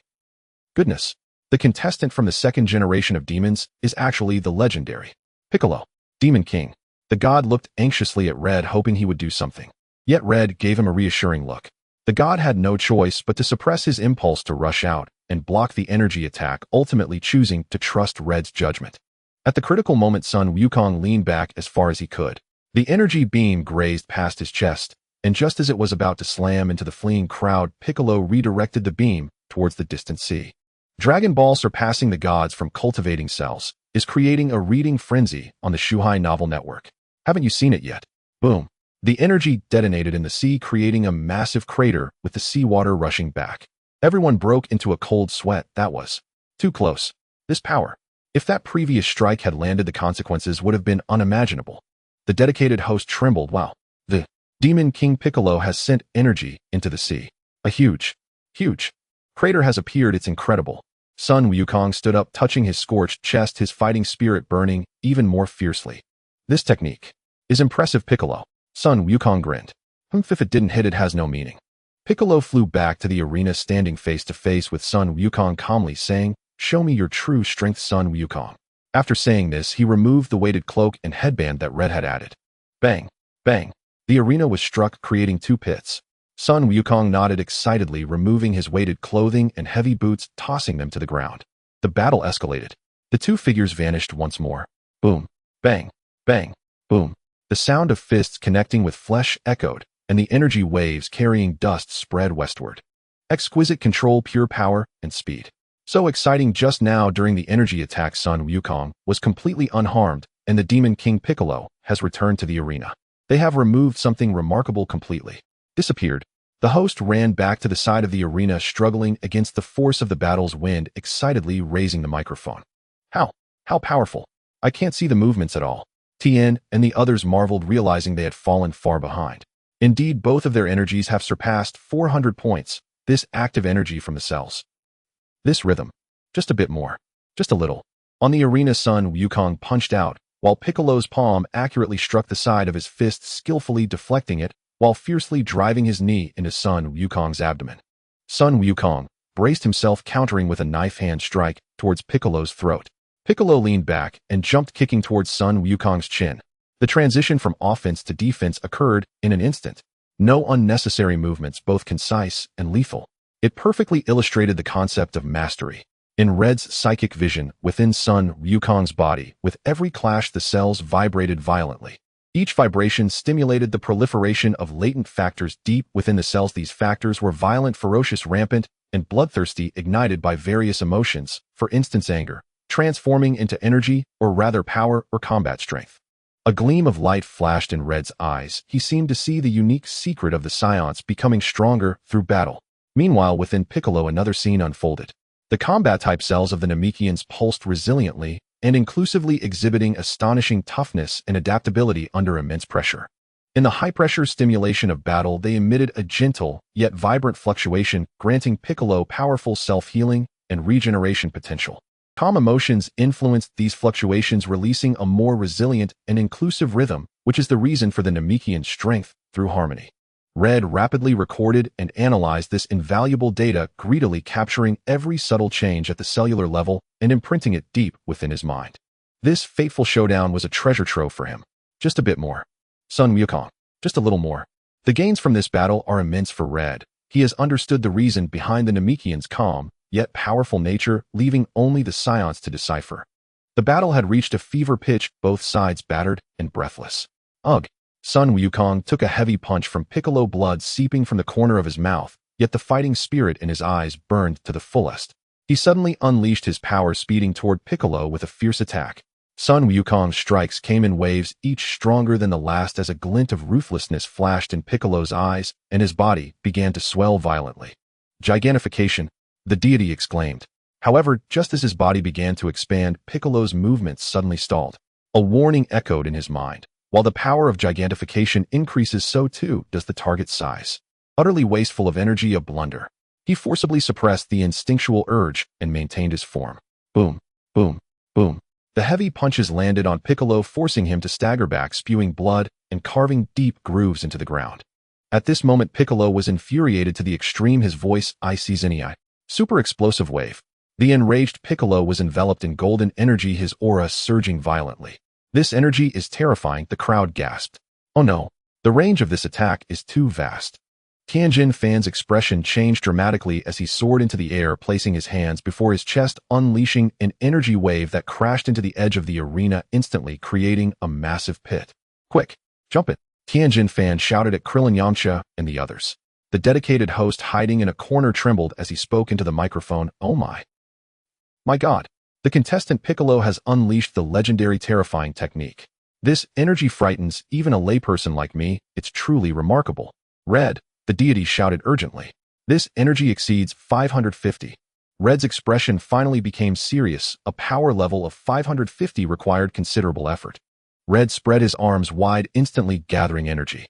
goodness. The contestant from the 2nd generation of demons is actually the legendary Piccolo, Demon King. The god looked anxiously at Red, hoping he would do something. Yet Red gave him a reassuring look. The god had no choice but to suppress his impulse to rush out and block the energy attack, ultimately choosing to trust Red's judgment. At the critical moment, Sun Wukong leaned back as far as he could. The energy beam grazed past his chest, and just as it was about to slam into the fleeing crowd, Piccolo redirected the beam towards the distant sea. Dragon Ball Surpassing the Gods from Cultivating Cells is creating a reading frenzy on the Shuhai Novel Network. Haven't you seen it yet? Boom. The energy detonated in the sea, creating a massive crater with the seawater rushing back. Everyone broke into a cold sweat. That was too close. This power. If that previous strike had landed, the consequences would have been unimaginable. The dedicated host trembled. Wow. The Demon King Piccolo has sent energy into the sea. A huge Crater has appeared, it's incredible. Sun Wukong stood up, touching his scorched chest, his fighting spirit burning even more fiercely. This technique is impressive, Piccolo. Sun Wukong grinned. If it didn't hit, it has no meaning. Piccolo flew back to the arena, standing face to face with Sun Wukong, calmly saying, "Show me your true strength, Sun Wukong." After saying this, he removed the weighted cloak and headband that Red had added. Bang! Bang! The arena was struck, creating two pits. Sun Wukong nodded excitedly, removing his weighted clothing and heavy boots, tossing them to the ground. The battle escalated. The two figures vanished once more. Boom! Bang! Bang! Boom! The sound of fists connecting with flesh echoed, and the energy waves carrying dust spread westward. Exquisite control, pure power, and speed. So exciting. Just now during the energy attack, Sun Wukong was completely unharmed, and the Demon King Piccolo has returned to the arena. They have removed something remarkable completely. Disappeared. The host ran back to the side of the arena, struggling against the force of the battle's wind, excitedly raising the microphone. How powerful. I can't see the movements at all. Tien and the others marveled, realizing they had fallen far behind. Indeed, both of their energies have surpassed 400 points. This active energy from the cells. This rhythm. Just a bit more. Just a little. On the arena, Sun Wukong punched out, while Piccolo's palm accurately struck the side of his fist, skillfully deflecting it, while fiercely driving his knee into Sun Wukong's abdomen. Sun Wukong braced himself, countering with a knife hand strike towards Piccolo's throat. Piccolo leaned back and jumped, kicking towards Sun Wukong's chin. The transition from offense to defense occurred in an instant. No unnecessary movements, both concise and lethal. It perfectly illustrated the concept of mastery. In Red's psychic vision within Sun Wukong's body, with every clash the cells vibrated violently. Each vibration stimulated the proliferation of latent factors deep within the cells. These factors were violent, ferocious, rampant, and bloodthirsty, ignited by various emotions, for instance anger, transforming into energy, or rather power or combat strength. A gleam of light flashed in Red's eyes. He seemed to see the unique secret of the Saiyans becoming stronger through battle. Meanwhile, within Piccolo, another scene unfolded. The combat-type cells of the Namekians pulsed resiliently and inclusively, exhibiting astonishing toughness and adaptability under immense pressure. In the high-pressure stimulation of battle, they emitted a gentle, yet vibrant fluctuation, granting Piccolo powerful self-healing and regeneration potential. Calm emotions influenced these fluctuations, releasing a more resilient and inclusive rhythm, which is the reason for the Namekian strength through harmony. Red rapidly recorded and analyzed this invaluable data, greedily capturing every subtle change at the cellular level and imprinting it deep within his mind. This fateful showdown was a treasure trove for him. Just a bit more. Sun Wukong. Just a little more. The gains from this battle are immense for Red. He has understood the reason behind the Namekian's calm, yet powerful nature, leaving only the Saiyans to decipher. The battle had reached a fever pitch, both sides battered and breathless. Ugh! Sun Wukong took a heavy punch from Piccolo, blood seeping from the corner of his mouth, yet the fighting spirit in his eyes burned to the fullest. He suddenly unleashed his power, speeding toward Piccolo with a fierce attack. Sun Wukong's strikes came in waves, each stronger than the last, as a glint of ruthlessness flashed in Piccolo's eyes, and his body began to swell violently. Gigantification, the deity exclaimed. However, just as his body began to expand, Piccolo's movements suddenly stalled. A warning echoed in his mind. While the power of gigantification increases, so too does the target size. Utterly wasteful of energy, a blunder. He forcibly suppressed the instinctual urge and maintained his form. Boom, boom, boom. The heavy punches landed on Piccolo, forcing him to stagger back, spewing blood and carving deep grooves into the ground. At this moment, Piccolo was infuriated to the extreme, his voice icy Zinni. Super explosive wave. The enraged Piccolo was enveloped in golden energy, his aura surging violently. This energy is terrifying, the crowd gasped. Oh no, the range of this attack is too vast. Tianjin Fan's expression changed dramatically as he soared into the air, placing his hands before his chest, unleashing an energy wave that crashed into the edge of the arena, instantly creating a massive pit. Quick, jump it! Tianjin Fan shouted at Krillin, Yamcha, and the others. The dedicated host hiding in a corner trembled as he spoke into the microphone. Oh my! My God! The contestant Piccolo has unleashed the legendary terrifying technique. This energy frightens even a layperson like me. It's truly remarkable. Red, the deity shouted urgently. This energy exceeds 550. Red's expression finally became serious. A power level of 550 required considerable effort. Red spread his arms wide, instantly gathering energy.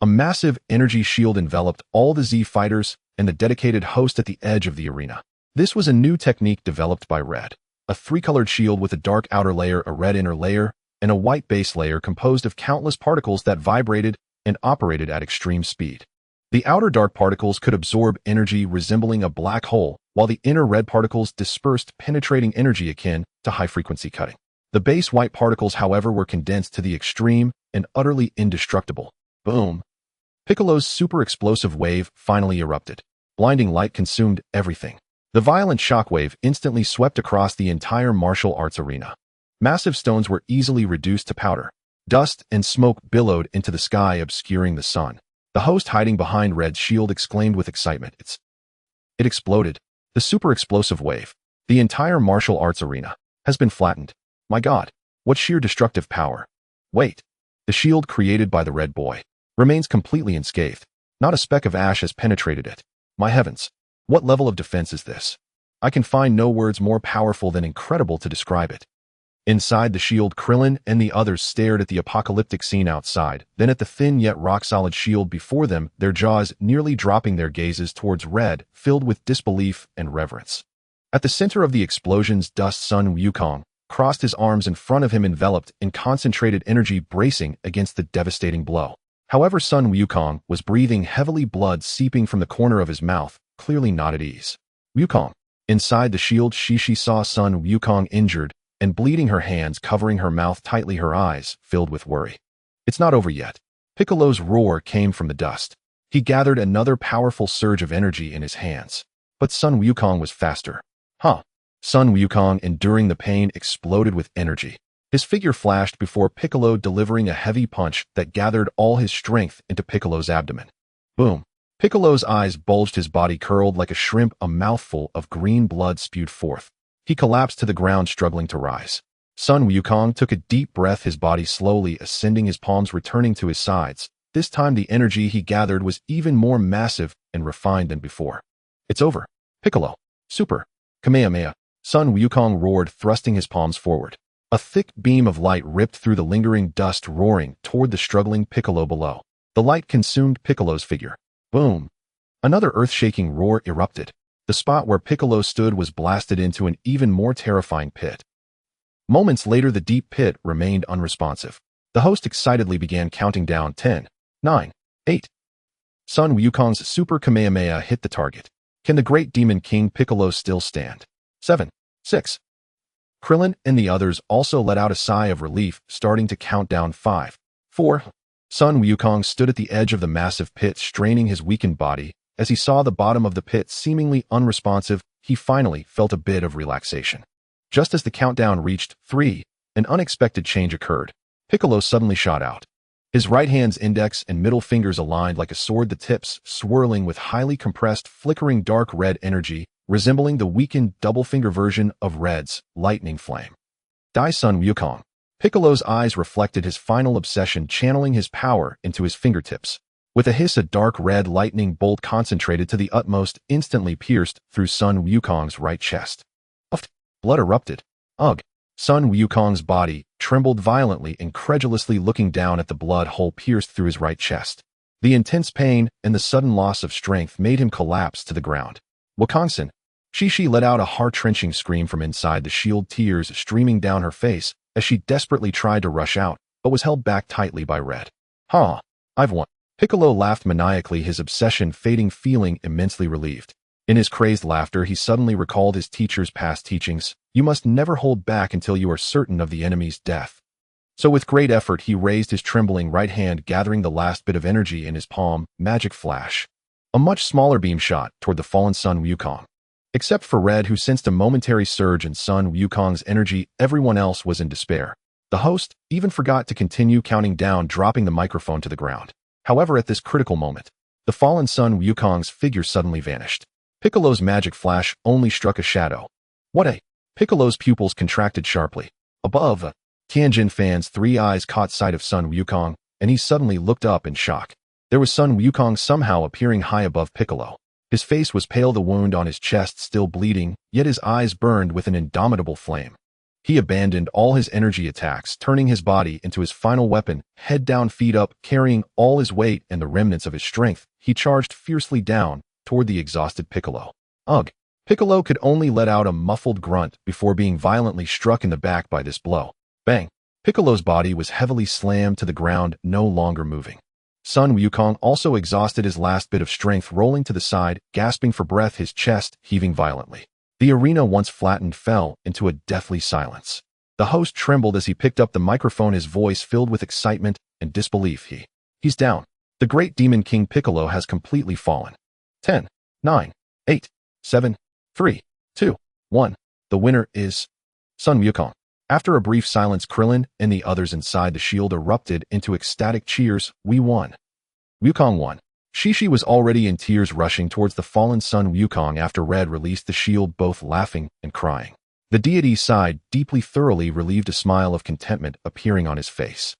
A massive energy shield enveloped all the Z fighters and the dedicated host at the edge of the arena. This was a new technique developed by Red. A three-colored shield with a dark outer layer, a red inner layer, and a white base layer composed of countless particles that vibrated and operated at extreme speed. The outer dark particles could absorb energy resembling a black hole, while the inner red particles dispersed penetrating energy akin to high-frequency cutting. The base white particles, however, were condensed to the extreme and utterly indestructible. Boom! Piccolo's super explosive wave finally erupted. Blinding light consumed everything. The violent shockwave instantly swept across the entire martial arts arena. Massive stones were easily reduced to powder. Dust and smoke billowed into the sky, obscuring the sun. The host hiding behind Red's shield exclaimed with excitement. It exploded. The super explosive wave. The entire martial arts arena has been flattened. My God, what sheer destructive power. Wait. The shield created by the Red Boy remains completely unscathed. Not a speck of ash has penetrated it. My heavens. What level of defense is this? I can find no words more powerful than incredible to describe it. Inside the shield, Krillin and the others stared at the apocalyptic scene outside, then at the thin yet rock-solid shield before them, their jaws nearly dropping, their gazes towards Red, filled with disbelief and reverence. At the center of the explosion's dust, Sun Wukong crossed his arms in front of him, enveloped in concentrated energy, bracing against the devastating blow. However, Sun Wukong was breathing heavily, blood seeping from the corner of his mouth, clearly not at ease. Wukong. Inside the shield, Shishi saw Sun Wukong injured and bleeding, her hands covering her mouth tightly, her eyes filled with worry. It's not over yet. Piccolo's roar came from the dust. He gathered another powerful surge of energy in his hands. But Sun Wukong was faster. Sun Wukong, enduring the pain, exploded with energy. His figure flashed before Piccolo, delivering a heavy punch that gathered all his strength into Piccolo's abdomen. Boom! Piccolo's eyes bulged, his body curled like a shrimp, a mouthful of green blood spewed forth. He collapsed to the ground, struggling to rise. Sun Wukong took a deep breath, his body slowly ascending, his palms returning to his sides. This time the energy he gathered was even more massive and refined than before. It's over. Piccolo. Super. Kamehameha. Sun Wukong roared, thrusting his palms forward. A thick beam of light ripped through the lingering dust, roaring toward the struggling Piccolo below. The light consumed Piccolo's figure. Boom! Another earth-shaking roar erupted. The spot where Piccolo stood was blasted into an even more terrifying pit. Moments later, the deep pit remained unresponsive. The host excitedly began counting down. 10, 9, 8. Sun Wukong's Super Kamehameha hit the target. Can the great demon king Piccolo still stand? 7, 6. Krillin and the others also let out a sigh of relief, starting to count down. 5, 4. Sun Wukong stood at the edge of the massive pit, straining his weakened body. As he saw the bottom of the pit seemingly unresponsive, he finally felt a bit of relaxation. Just as the countdown reached 3, an unexpected change occurred. Piccolo suddenly shot out. His right hand's index and middle fingers aligned like a sword, the tips swirling with highly compressed, flickering dark red energy, resembling the weakened double-finger version of Red's lightning flame. Die, Sun Wukong. Piccolo's eyes reflected his final obsession, channeling his power into his fingertips. With a hiss, a dark red lightning bolt concentrated to the utmost instantly pierced through Sun Wukong's right chest. Blood erupted. Ugh! Sun Wukong's body trembled violently, incredulously looking down at the blood hole pierced through his right chest. The intense pain and the sudden loss of strength made him collapse to the ground. Wukongson! Shishi let out a heart-wrenching scream from inside the shield, tears streaming down her face as she desperately tried to rush out, but was held back tightly by Red. I've won. Piccolo laughed maniacally, his obsession fading, feeling immensely relieved. In his crazed laughter, he suddenly recalled his teacher's past teachings. You must never hold back until you are certain of the enemy's death. So with great effort, he raised his trembling right hand, gathering the last bit of energy in his palm. Magic flash. A much smaller beam shot toward the fallen Sun Wukong. Except for Red, who sensed a momentary surge in Sun Wukong's energy, everyone else was in despair. The host even forgot to continue counting down, dropping the microphone to the ground. However, at this critical moment, the fallen Sun Wukong's figure suddenly vanished. Piccolo's magic flash only struck a shadow. Piccolo's pupils contracted sharply. Above, Tianjin Fan's 3 eyes caught sight of Sun Wukong, and he suddenly looked up in shock. There was Sun Wukong somehow appearing high above Piccolo. His face was pale, the wound on his chest still bleeding, yet his eyes burned with an indomitable flame. He abandoned all his energy attacks, turning his body into his final weapon. Head down, feet up, carrying all his weight and the remnants of his strength, he charged fiercely down, toward the exhausted Piccolo. Ugh! Piccolo could only let out a muffled grunt before being violently struck in the back by this blow. Bang! Piccolo's body was heavily slammed to the ground, no longer moving. Sun Wukong, also exhausted his last bit of strength, rolling to the side, gasping for breath, his chest heaving violently. The arena, once flattened, fell into a deathly silence. The host trembled as he picked up the microphone, his voice filled with excitement and disbelief. He's down. The great Demon King Piccolo has completely fallen. 10, 9, 8, 7, 3, 2, 1. The winner is Sun Wukong. After a brief silence, Krillin and the others inside the shield erupted into ecstatic cheers. We won. Wukong won. Shishi was already in tears, rushing towards the fallen Sun Wukong after Red released the shield, both laughing and crying. The deity sighed deeply, thoroughly relieved, a smile of contentment appearing on his face.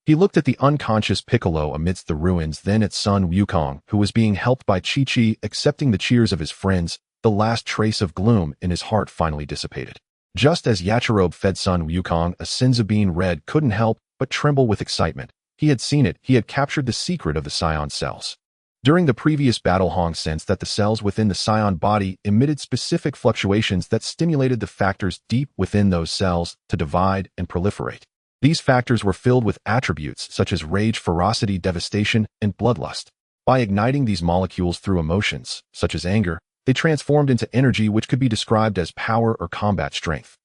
He looked at the unconscious Piccolo amidst the ruins, then at Sun Wukong, who was being helped by Chi-Chi, accepting the cheers of his friends. The last trace of gloom in his heart finally dissipated. Just as Yachirobe fed Sun Wukong a Senzabine, Red couldn't help but tremble with excitement. He had seen it. He had captured the secret of the Saiyan cells. During the previous battle, Hong sensed that the cells within the Saiyan body emitted specific fluctuations that stimulated the factors deep within those cells to divide and proliferate. These factors were filled with attributes such as rage, ferocity, devastation, and bloodlust. By igniting these molecules through emotions, such as anger, they transformed into energy, which could be described as power or combat strength.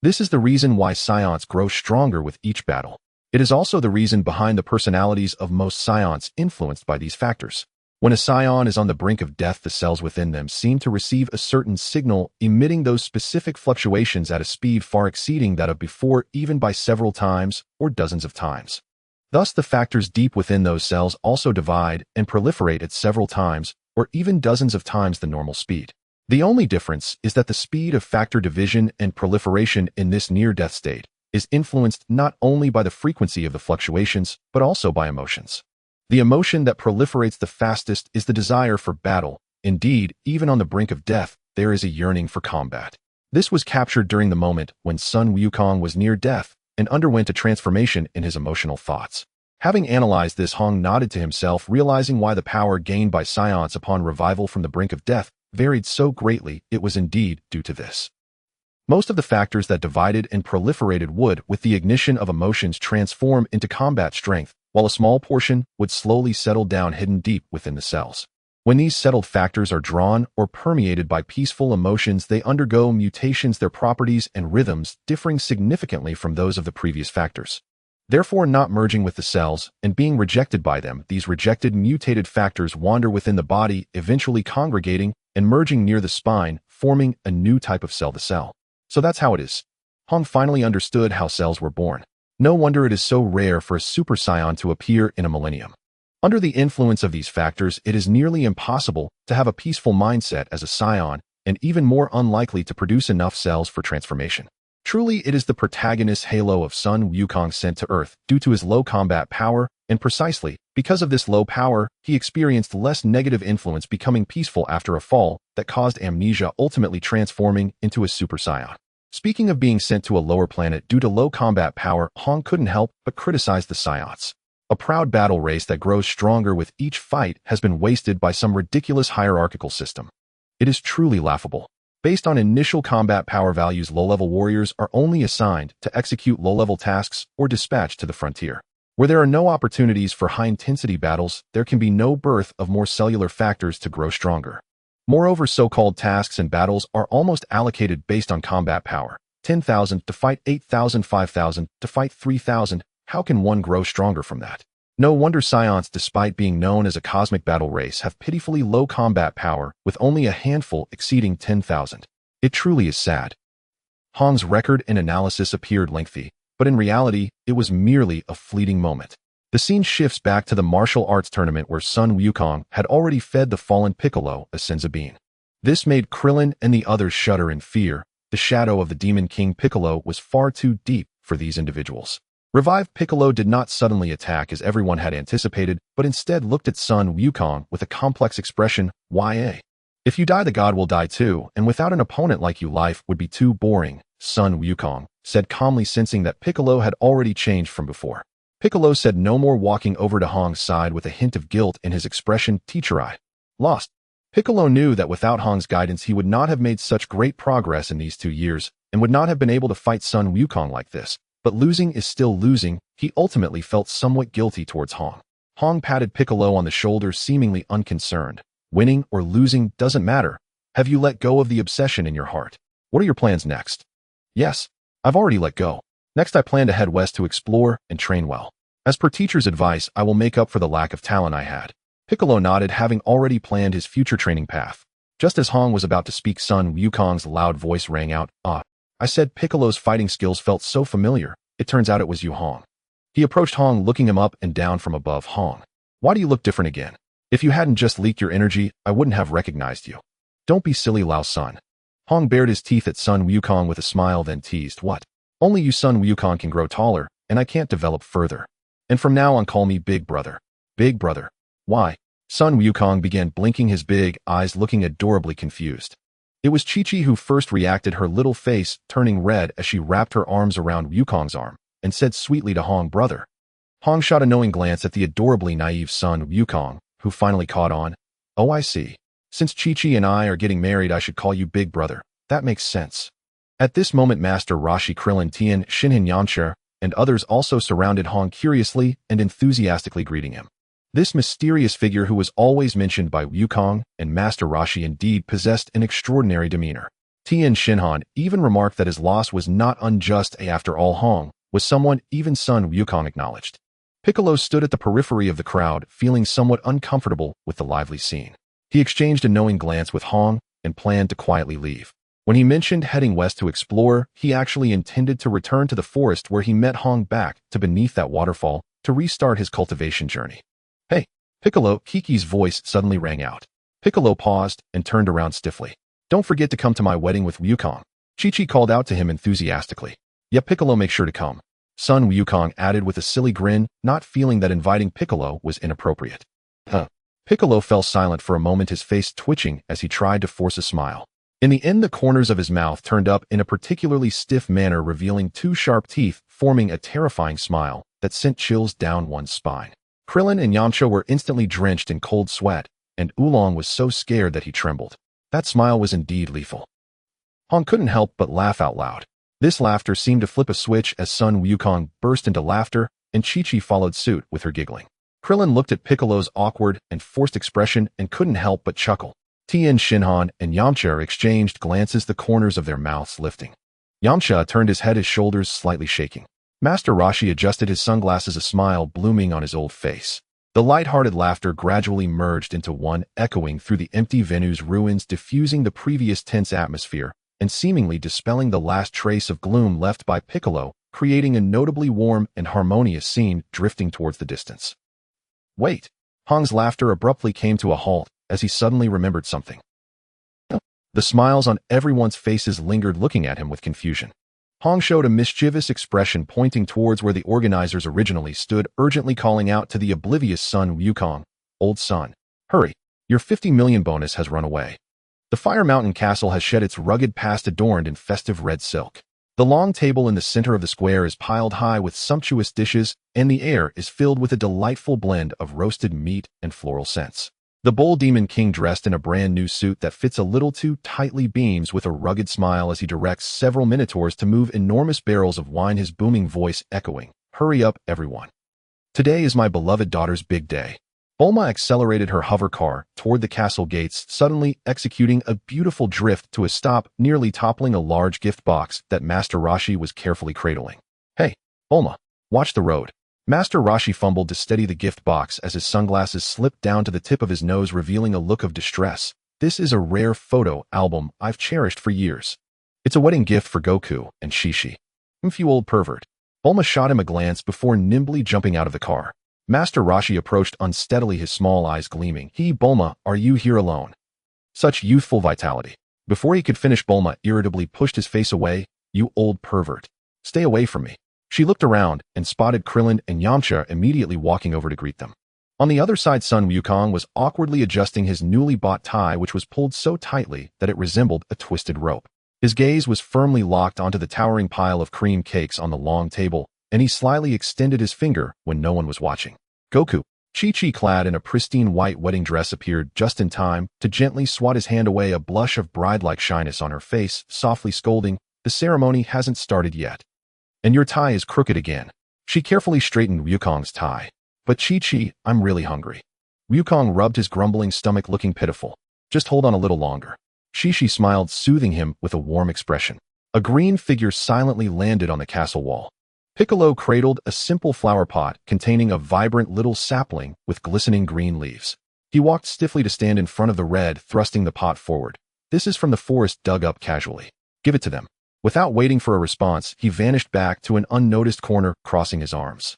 This is the reason why Saiyans grow stronger with each battle. It is also the reason behind the personalities of most Saiyans influenced by these factors. When a Saiyan is on the brink of death, the cells within them seem to receive a certain signal, emitting those specific fluctuations at a speed far exceeding that of before, even by several times or dozens of times. Thus, the factors deep within those cells also divide and proliferate at several times or even dozens of times the normal speed. The only difference is that the speed of factor division and proliferation in this near-death state is influenced not only by the frequency of the fluctuations, but also by emotions. The emotion that proliferates the fastest is the desire for battle. Indeed, even on the brink of death, there is a yearning for combat. This was captured during the moment when Sun Wukong was near death and underwent a transformation in his emotional thoughts. Having analyzed this, Hong nodded to himself, realizing why the power gained by Saiyans upon revival from the brink of death varied so greatly. It was indeed due to this. Most of the factors that divided and proliferated would, with the ignition of emotions, transform into combat strength, while a small portion would slowly settle down, hidden deep within the cells. When these settled factors are drawn or permeated by peaceful emotions, they undergo mutations, their properties and rhythms differing significantly from those of the previous factors. Therefore, not merging with the cells and being rejected by them, these rejected mutated factors wander within the body, eventually congregating and merging near the spine, forming a new type of cell, the cell. So that's how it is. Hong finally understood how cells were born. No wonder it is so rare for a Super Saiyan to appear in a millennium. Under the influence of these factors, it is nearly impossible to have a peaceful mindset as a Saiyan, and even more unlikely to produce enough cells for transformation. Truly, it is the protagonist's halo of Sun Wukong sent to Earth due to his low combat power, and precisely because of this low power, he experienced less negative influence, becoming peaceful after a fall that caused amnesia, ultimately transforming into a Super Saiyan. Speaking of being sent to a lower planet due to low combat power, Hong couldn't help but criticize the Saiyans. A proud battle race that grows stronger with each fight has been wasted by some ridiculous hierarchical system. It is truly laughable. Based on initial combat power values, low-level warriors are only assigned to execute low-level tasks or dispatched to the frontier. Where there are no opportunities for high-intensity battles, there can be no birth of more cellular factors to grow stronger. Moreover, so-called tasks and battles are almost allocated based on combat power. 10,000 to fight 8,000, 5,000 to fight 3,000. How can one grow stronger from that? No wonder Saiyans, despite being known as a cosmic battle race, have pitifully low combat power, with only a handful exceeding 10,000. It truly is sad. Hong's record and analysis appeared lengthy, but in reality, it was merely a fleeting moment. The scene shifts back to the martial arts tournament where Sun Wukong had already fed the fallen Piccolo a Senzabine. This made Krillin and the others shudder in fear. The shadow of the Demon King Piccolo was far too deep for these individuals. Revived Piccolo did not suddenly attack as everyone had anticipated, but instead looked at Sun Wukong with a complex expression. "Ya? If you die, the god will die too, and without an opponent like you, life would be too boring," Sun Wukong said calmly, sensing that Piccolo had already changed from before. Piccolo said no more, walking over to Hong's side with a hint of guilt in his expression. "Teacher, I lost." Piccolo knew that without Hong's guidance he would not have made such great progress in these 2 years, and would not have been able to fight Sun Wukong like this. But losing is still losing. He ultimately felt somewhat guilty towards Hong. Hong patted Piccolo on the shoulder, seemingly unconcerned. Winning or losing doesn't matter. Have you let go of the obsession in your heart? What are your plans next? Yes, I've already let go. Next I plan to head west to explore and train well. As per teacher's advice, I will make up for the lack of talent I had. Piccolo nodded, having already planned his future training path. Just as Hong was about to speak, Sun Wukong's loud voice rang out. I said Piccolo's fighting skills felt so familiar. It turns out it was you, Hong. He approached Hong, looking him up and down from above. Hong, why do you look different again? If you hadn't just leaked your energy, I wouldn't have recognized you. Don't be silly, Lao Sun. Hong bared his teeth at Sun Wukong with a smile, then teased. What? Only you, Sun Wukong, can grow taller, and I can't develop further. And from now on, call me Big Brother. Big Brother. Why? Sun Wukong began blinking his big eyes, looking adorably confused. It was Chi-Chi who first reacted, her little face turning red as she wrapped her arms around Wukong's arm and said sweetly to Hong, brother. Hong shot a knowing glance at the adorably naive Sun Wukong, who finally caught on. Oh, I see. Since Chi-Chi and I are getting married, I should call you Big Brother. That makes sense. At this moment, Master Roshi, Krillin, Tien, Shinhan, Yamcha, and others also surrounded Hong, curiously and enthusiastically greeting him. This mysterious figure, who was always mentioned by Wukong and Master Roshi, indeed possessed an extraordinary demeanor. Tien Shinhan even remarked that his loss was not unjust. After all, Hong was someone even Sun Wukong acknowledged. Piccolo stood at the periphery of the crowd, feeling somewhat uncomfortable with the lively scene. He exchanged a knowing glance with Hong and planned to quietly leave. When he mentioned heading west to explore, he actually intended to return to the forest where he met Hong back to beneath that waterfall to restart his cultivation journey. Hey, Piccolo, Kiki's voice suddenly rang out. Piccolo paused and turned around stiffly. Don't forget to come to my wedding with Wukong. Chi-Chi called out to him enthusiastically. Yep, Piccolo, make sure to come. Sun Wukong added with a silly grin, not feeling that inviting Piccolo was inappropriate. Piccolo fell silent for a moment, his face twitching as he tried to force a smile. In the end, the corners of his mouth turned up in a particularly stiff manner, revealing 2 sharp teeth, forming a terrifying smile that sent chills down one's spine. Krillin and Yamcha were instantly drenched in cold sweat, and Oolong was so scared that he trembled. That smile was indeed lethal. Hong couldn't help but laugh out loud. This laughter seemed to flip a switch as Sun Wukong burst into laughter, and Chi-Chi followed suit with her giggling. Krillin looked at Piccolo's awkward and forced expression and couldn't help but chuckle. Tien Shinhan and Yamcha exchanged glances, the corners of their mouths lifting. Yamcha turned his head, his shoulders slightly shaking. Master Roshi adjusted his sunglasses, a smile blooming on his old face. The light-hearted laughter gradually merged into one, echoing through the empty venue's ruins, diffusing the previous tense atmosphere and seemingly dispelling the last trace of gloom left by Piccolo, creating a notably warm and harmonious scene drifting towards the distance. Wait! Hong's laughter abruptly came to a halt as he suddenly remembered something. The smiles on everyone's faces lingered, looking at him with confusion. Hong showed a mischievous expression, pointing towards where the organizers originally stood, urgently calling out to the oblivious Sun Wukong, Old Sun, hurry, your 50 million bonus has run away. The Fire Mountain Castle has shed its rugged past, adorned in festive red silk. The long table in the center of the square is piled high with sumptuous dishes, and the air is filled with a delightful blend of roasted meat and floral scents. The Bull Demon King, dressed in a brand new suit that fits a little too tightly, beams with a rugged smile as he directs several minotaurs to move enormous barrels of wine, his booming voice echoing, hurry up, everyone. Today is my beloved daughter's big day. Bulma accelerated her hover car toward the castle gates, suddenly executing a beautiful drift to a stop, nearly toppling a large gift box that Master Roshi was carefully cradling. Hey, Bulma, watch the road. Master Roshi fumbled to steady the gift box as his sunglasses slipped down to the tip of his nose, revealing a look of distress. This is a rare photo album I've cherished for years. It's a wedding gift for Goku and Shishi. You old pervert. Bulma shot him a glance before nimbly jumping out of the car. Master Roshi approached unsteadily, his small eyes gleaming. Bulma, are you here alone? Such youthful vitality. Before he could finish, Bulma irritably pushed his face away. You old pervert. Stay away from me. She looked around and spotted Krillin and Yamcha immediately walking over to greet them. On the other side, Sun Wukong was awkwardly adjusting his newly bought tie, which was pulled so tightly that it resembled a twisted rope. His gaze was firmly locked onto the towering pile of cream cakes on the long table, and he slyly extended his finger when no one was watching. Goku, Chi-Chi, clad in a pristine white wedding dress, appeared just in time to gently swat his hand away, a blush of bride-like shyness on her face, softly scolding, "The ceremony hasn't started yet. And your tie is crooked again." She carefully straightened Wukong's tie. "But Chi-Chi, I'm really hungry." Wukong rubbed his grumbling stomach, looking pitiful. "Just hold on a little longer." Chi-Chi smiled, soothing him with a warm expression. A green figure silently landed on the castle wall. Piccolo cradled a simple flower pot containing a vibrant little sapling with glistening green leaves. He walked stiffly to stand in front of the red, thrusting the pot forward. "This is from the forest dug up casually. Give it to them." Without waiting for a response, he vanished back to an unnoticed corner, crossing his arms.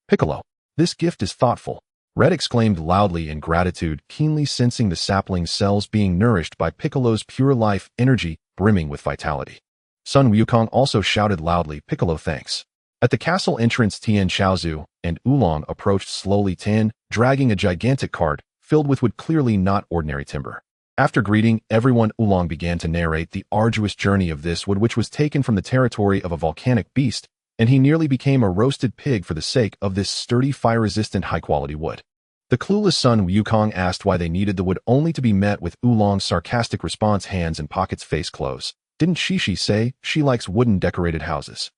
"Piccolo, this gift is thoughtful," Red exclaimed loudly in gratitude, keenly sensing the sapling cells being nourished by Piccolo's pure life energy, brimming with vitality. Sun Wukong also shouted loudly, "Piccolo, thanks." At the castle entrance, Tian Chaozu and Oolong approached slowly, Tian dragging a gigantic cart filled with wood, clearly not ordinary timber. After greeting everyone, Oolong began to narrate the arduous journey of this wood, which was taken from the territory of a volcanic beast, and he nearly became a roasted pig for the sake of this sturdy, fire-resistant, high-quality wood. The clueless Sun Wukong asked why they needed the wood, only to be met with Oolong's sarcastic response, "Hands in pockets, face close. Didn't Chi-Chi say she likes wooden decorated houses?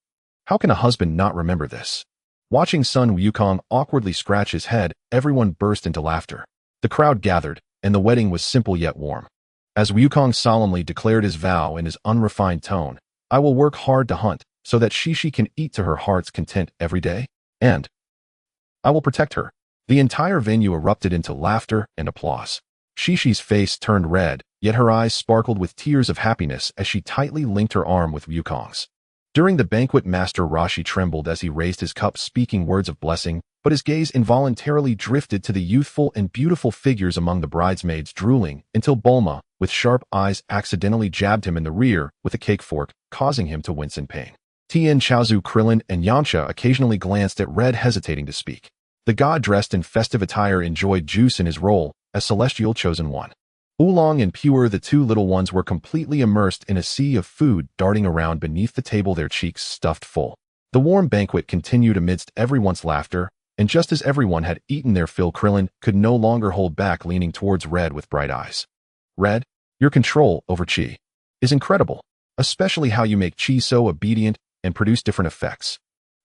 How can a husband not remember this?" Watching Sun Wukong awkwardly scratch his head, everyone burst into laughter. The crowd gathered, and the wedding was simple yet warm. As Wukong solemnly declared his vow in his unrefined tone, "I will work hard to hunt so that Chi-Chi can eat to her heart's content every day, and I will protect her." The entire venue erupted into laughter and applause. Chi-Chi's face turned red, yet her eyes sparkled with tears of happiness as she tightly linked her arm with Wukong's. During the banquet, Master Roshi trembled as he raised his cup, speaking words of blessing, but his gaze involuntarily drifted to the youthful and beautiful figures among the bridesmaids, drooling, until Bulma, with sharp eyes, accidentally jabbed him in the rear with a cake fork, causing him to wince in pain. Tian Chaozu, Krillin, and Yamcha occasionally glanced at Red, hesitating to speak. The god, dressed in festive attire, enjoyed juice in his role as Celestial Chosen One. Oolong and Pure, the two little ones, were completely immersed in a sea of food darting around beneath the table, their cheeks stuffed full. The warm banquet continued amidst everyone's laughter, and just as everyone had eaten their fill, Krillin could no longer hold back, leaning towards Red with bright eyes. "Red, your control over Chi is incredible, especially how you make Chi so obedient and produce different effects.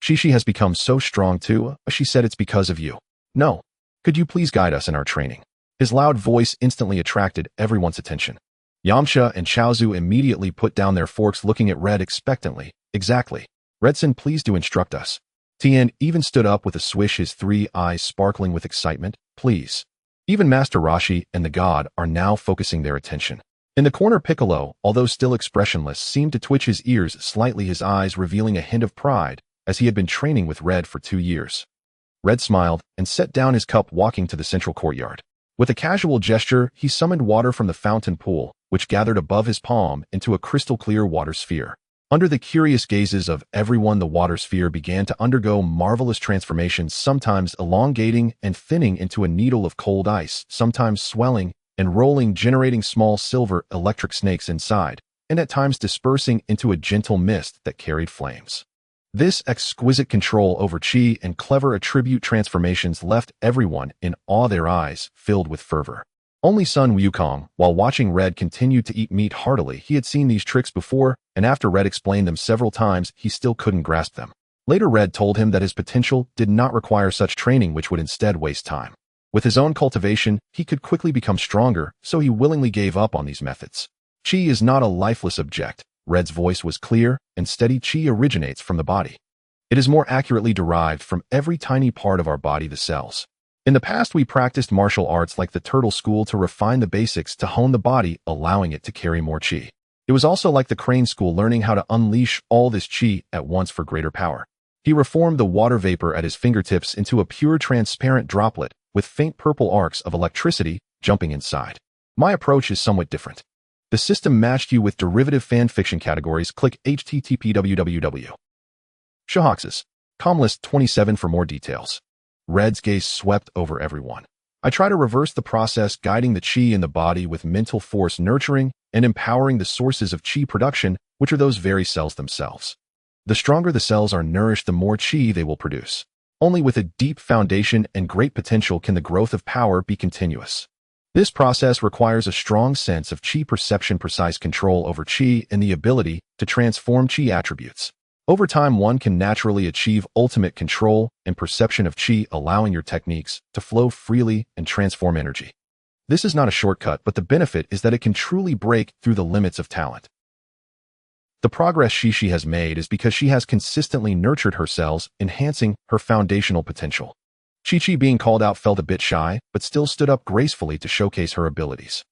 Chi has become so strong too. She said it's because of you. No. Could you please guide us in our training?" His loud voice instantly attracted everyone's attention. Yamcha and Chaozu immediately put down their forks, looking at Red expectantly. "Exactly. Redson, please do instruct us." Tian even stood up with a swish, his 3 eyes sparkling with excitement. "Please." Even Master Roshi and the god are now focusing their attention. In the corner, Piccolo, although still expressionless, seemed to twitch his ears slightly, his eyes revealing a hint of pride, as he had been training with Red for 2 years. Red smiled and set down his cup, walking to the central courtyard. With a casual gesture, he summoned water from the fountain pool, which gathered above his palm, into a crystal-clear water sphere. Under the curious gazes of everyone, the water sphere began to undergo marvelous transformations, sometimes elongating and thinning into a needle of cold ice, sometimes swelling and rolling, generating small silver electric snakes inside, and at times dispersing into a gentle mist that carried flames. This exquisite control over Chi and clever attribute transformations left everyone in awe, their eyes filled with fervor. Only Sun Wukong, while watching Red continue to eat meat heartily, he had seen these tricks before, and after Red explained them several times, he still couldn't grasp them. Later, Red told him that his potential did not require such training, which would instead waste time. With his own cultivation, he could quickly become stronger, so he willingly gave up on these methods. Chi is not a lifeless object. Red's voice was clear and steady. Chi originates from the body. It is more accurately derived from every tiny part of our body, the cells. In the past, we practiced martial arts like the Turtle School to refine the basics to hone the body, allowing it to carry more Chi. It was also like the Crane School, learning how to unleash all this Chi at once for greater power. He reformed the water vapor at his fingertips into a pure, transparent droplet with faint purple arcs of electricity jumping inside. My approach is somewhat different. The system matched you with derivative fan fiction categories. Click http://www. Comlist 27 for more details. Red's gaze swept over everyone. I try to reverse the process, guiding the Chi in the body with mental force, nurturing and empowering the sources of Chi production, which are those very cells themselves. The stronger the cells are nourished, the more Chi they will produce. Only with a deep foundation and great potential can the growth of power be continuous. This process requires a strong sense of chi perception, precise control over chi, and the ability to transform chi attributes. Over time, one can naturally achieve ultimate control and perception of chi, allowing your techniques to flow freely and transform energy. This is not a shortcut, but the benefit is that it can truly break through the limits of talent. The progress Shishi has made is because she has consistently nurtured her cells, enhancing her foundational potential. Chi-Chi, being called out, felt a bit shy, but still stood up gracefully to showcase her abilities.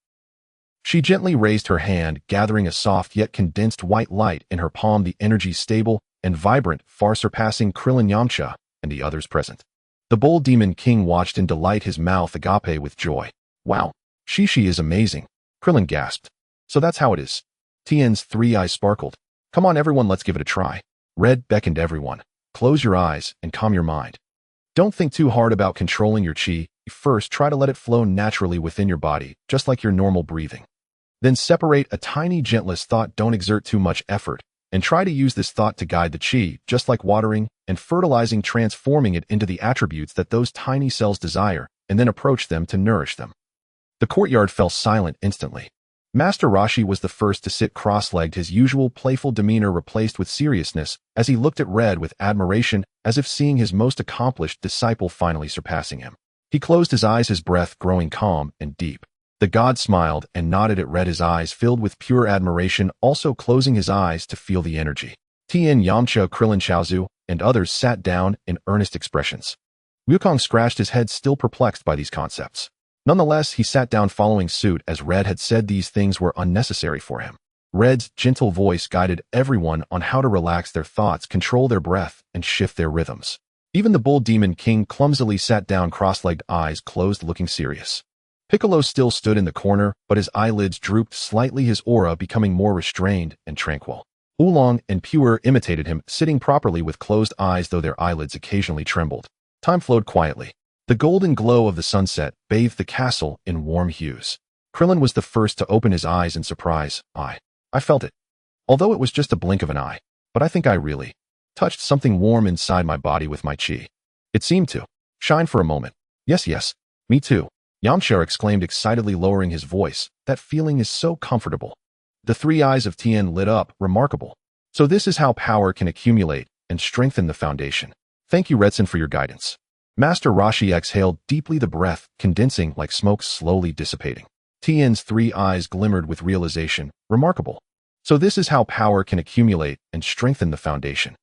She gently raised her hand, gathering a soft yet condensed white light in her palm, the energy stable and vibrant, far surpassing Krillin, Yamcha and the others present. The Bull Demon King watched in delight, his mouth agape with joy. Wow, Shishi is amazing, Krillin gasped. So that's how it is. Tien's 3 eyes sparkled. Come on everyone, let's give it a try. Red beckoned everyone. Close your eyes and calm your mind. Don't think too hard about controlling your chi. First, try to let it flow naturally within your body, just like your normal breathing. Then separate a tiny gentlest thought. Don't exert too much effort, and try to use this thought to guide the chi, just like watering and fertilizing, transforming it into the attributes that those tiny cells desire, and then approach them to nourish them. The courtyard fell silent instantly. Master Roshi was the first to sit cross-legged, his usual playful demeanor replaced with seriousness as he looked at Red with admiration, as if seeing his most accomplished disciple finally surpassing him. He closed his eyes, his breath growing calm and deep. The god smiled and nodded at Red, his eyes filled with pure admiration, also closing his eyes to feel the energy. Tien, Yamcha, Krillin, Chaozu, and others sat down in earnest expressions. Wukong scratched his head, still perplexed by these concepts. Nonetheless, he sat down following suit, as Red had said these things were unnecessary for him. Red's gentle voice guided everyone on how to relax their thoughts, control their breath, and shift their rhythms. Even the Bull Demon King clumsily sat down, cross-legged, eyes closed, looking serious. Piccolo still stood in the corner, but his eyelids drooped slightly, his aura becoming more restrained and tranquil. Oolong and Pure imitated him, sitting properly with closed eyes, though their eyelids occasionally trembled. Time flowed quietly. The golden glow of the sunset bathed the castle in warm hues. Krillin was the first to open his eyes in surprise. I felt it. Although it was just a blink of an eye, but I think I really touched something warm inside my body with my chi. It seemed to shine for a moment. Yes, me too. Yamcha exclaimed excitedly, lowering his voice. That feeling is so comfortable. The 3 eyes of Tien lit up. Remarkable. So this is how power can accumulate and strengthen the foundation. Thank you, Redson, for your guidance. Master Roshi exhaled deeply, the breath condensing like smoke, slowly dissipating. Tien's 3 eyes glimmered with realization. Remarkable. So this is how power can accumulate and strengthen the foundation.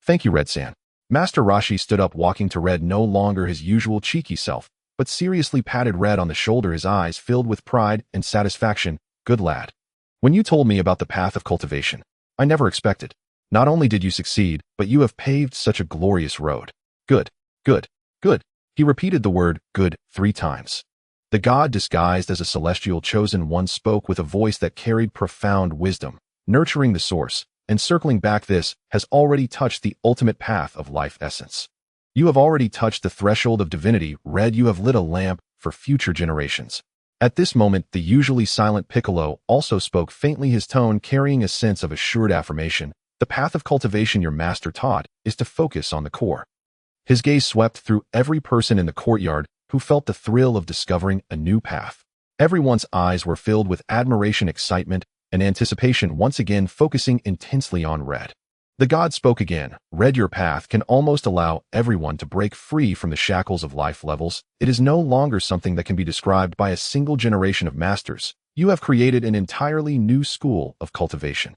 Thank you, Red-san. Master Roshi stood up, walking to Red, no longer his usual cheeky self, but seriously patted Red on the shoulder, his eyes filled with pride and satisfaction. Good lad. When you told me about the path of cultivation, I never expected. Not only did you succeed, but you have paved such a glorious road. Good. He repeated the word good 3 times. The god, disguised as a celestial chosen one, spoke with a voice that carried profound wisdom, nurturing the source, and circling back. This has already touched the ultimate path of life essence. You have already touched the threshold of divinity, Red. You have lit a lamp for future generations. At this moment, the usually silent Piccolo also spoke faintly, his tone carrying a sense of assured affirmation. The path of cultivation your master taught is to focus on the core. His gaze swept through every person in the courtyard who felt the thrill of discovering a new path. Everyone's eyes were filled with admiration, excitement, and anticipation, once again focusing intensely on Red. The god spoke again. Red, your path can almost allow everyone to break free from the shackles of life levels. It is no longer something that can be described by a single generation of masters. You have created an entirely new school of cultivation.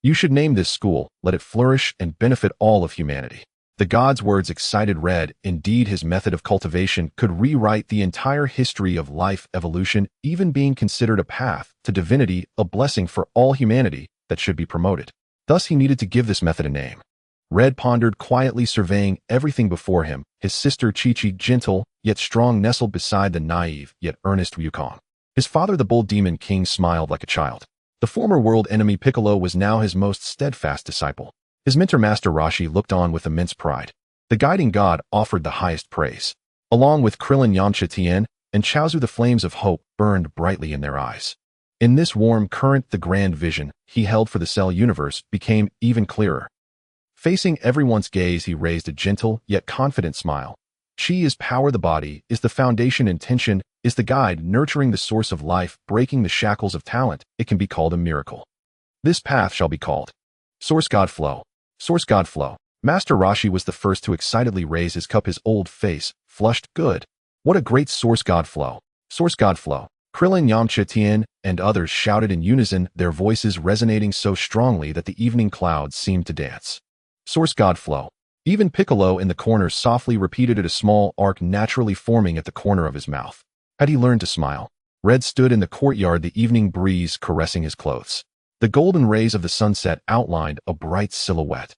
You should name this school, let it flourish and benefit all of humanity. The god's words excited Red. Indeed, his method of cultivation could rewrite the entire history of life evolution, even being considered a path to divinity, a blessing for all humanity that should be promoted. Thus, he needed to give this method a name. Red pondered, quietly surveying everything before him. His sister Chi-Chi, gentle yet strong, nestled beside the naive yet earnest Wukong. His father, the Bull Demon King, smiled like a child. The former world enemy Piccolo was now his most steadfast disciple. His mentor Master Roshi looked on with immense pride. The guiding god offered the highest praise. Along with Krillin, Yamcha, Tien, and Chaozu, the flames of hope burned brightly in their eyes. In this warm current, the grand vision he held for the Cell universe became even clearer. Facing everyone's gaze, he raised a gentle yet confident smile. Chi is power, the body is the foundation, intention is the guide, nurturing the source of life, breaking the shackles of talent. It can be called a miracle. This path shall be called Source God Flow. Source God Flow. Master Roshi was the first to excitedly raise his cup, his old face flushed. Good. What a great Source God Flow. Source God Flow. Krillin, Yamcha, Tien, and others shouted in unison, their voices resonating so strongly that the evening clouds seemed to dance. Source God Flow. Even Piccolo in the corner softly repeated it, a small arc naturally forming at the corner of his mouth. Had he learned to smile? Red stood in the courtyard, the evening breeze caressing his clothes. The golden rays of the sunset outlined a bright silhouette.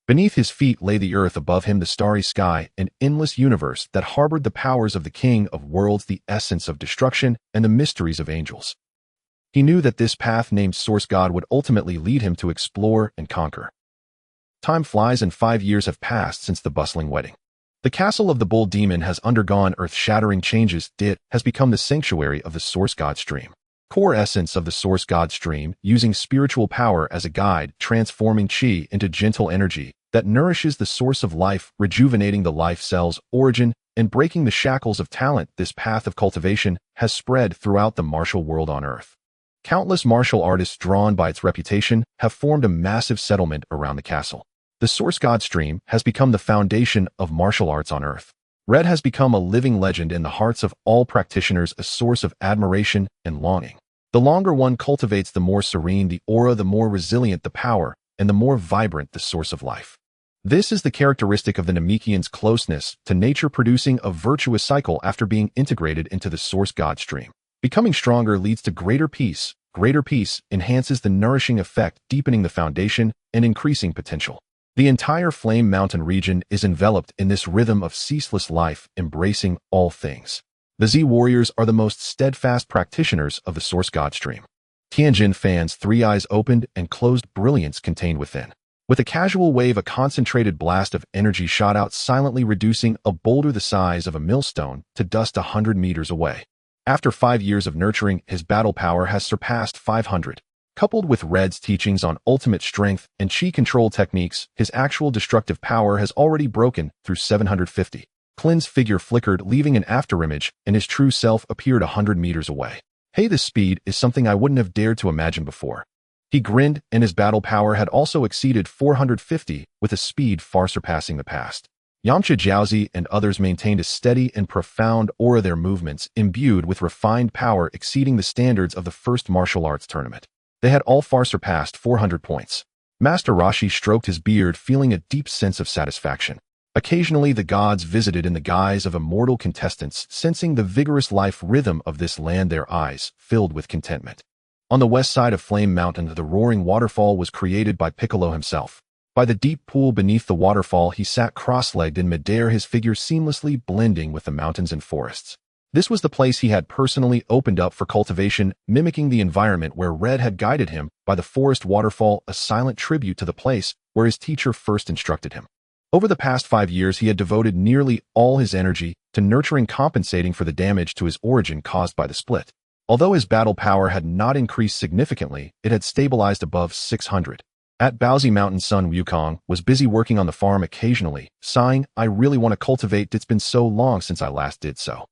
Beneath his feet lay the earth, above him the starry sky, an endless universe that harbored the powers of the King of Worlds, the essence of destruction, and the mysteries of angels. He knew that this path named Source God would ultimately lead him to explore and conquer. Time flies and 5 years have passed since the bustling wedding. The castle of the Bull Demon has undergone earth-shattering changes. It has become the sanctuary of the Source God Stream. Core essence of the Source God Stream, using spiritual power as a guide, transforming chi into gentle energy that nourishes the source of life, rejuvenating the life cell's origin, and breaking the shackles of talent. This path of cultivation has spread throughout the martial world on Earth. Countless martial artists drawn by its reputation have formed a massive settlement around the castle. The Source God Stream has become the foundation of martial arts on Earth. Red has become a living legend in the hearts of all practitioners, a source of admiration and longing. The longer one cultivates, the more serene the aura, the more resilient the power, and the more vibrant the source of life. This is the characteristic of the Namekian's closeness to nature, producing a virtuous cycle after being integrated into the Source God Stream. Becoming stronger leads to greater peace. Greater peace enhances the nourishing effect, deepening the foundation and increasing potential. The entire Flame Mountain region is enveloped in this rhythm of ceaseless life, embracing all things. The Z Warriors are the most steadfast practitioners of the Source God Stream. Tianjin fans, 3 eyes opened and closed, brilliance contained within. With a casual wave, a concentrated blast of energy shot out, silently reducing a boulder the size of a millstone to dust 100 meters away. After 5 years of nurturing, his battle power has surpassed 500. Coupled with Red's teachings on ultimate strength and chi control techniques, his actual destructive power has already broken through 750. Klin's figure flickered, leaving an afterimage, and his true self appeared 100 meters away. Hey, this speed is something I wouldn't have dared to imagine before. He grinned, and his battle power had also exceeded 450, with a speed far surpassing the past. Yamcha, Jiaozi, and others maintained a steady and profound aura, their movements imbued with refined power exceeding the standards of the first martial arts tournament. They had all far surpassed 400 points. Master Roshi stroked his beard, feeling a deep sense of satisfaction. Occasionally, the gods visited in the guise of immortal contestants, sensing the vigorous life rhythm of this land, their eyes filled with contentment. On the west side of Flame Mountain, the roaring waterfall was created by Piccolo himself. By the deep pool beneath the waterfall, he sat cross-legged in midair, his figure seamlessly blending with the mountains and forests. This was the place he had personally opened up for cultivation, mimicking the environment where Red had guided him by the forest waterfall, a silent tribute to the place where his teacher first instructed him. Over the past 5 years, he had devoted nearly all his energy to nurturing, compensating for the damage to his origin caused by the split. Although his battle power had not increased significantly, it had stabilized above 600. At Baozi Mountain, Sun Wukong was busy working on the farm, occasionally sighing, "I really want to cultivate, it's been so long since I last did so."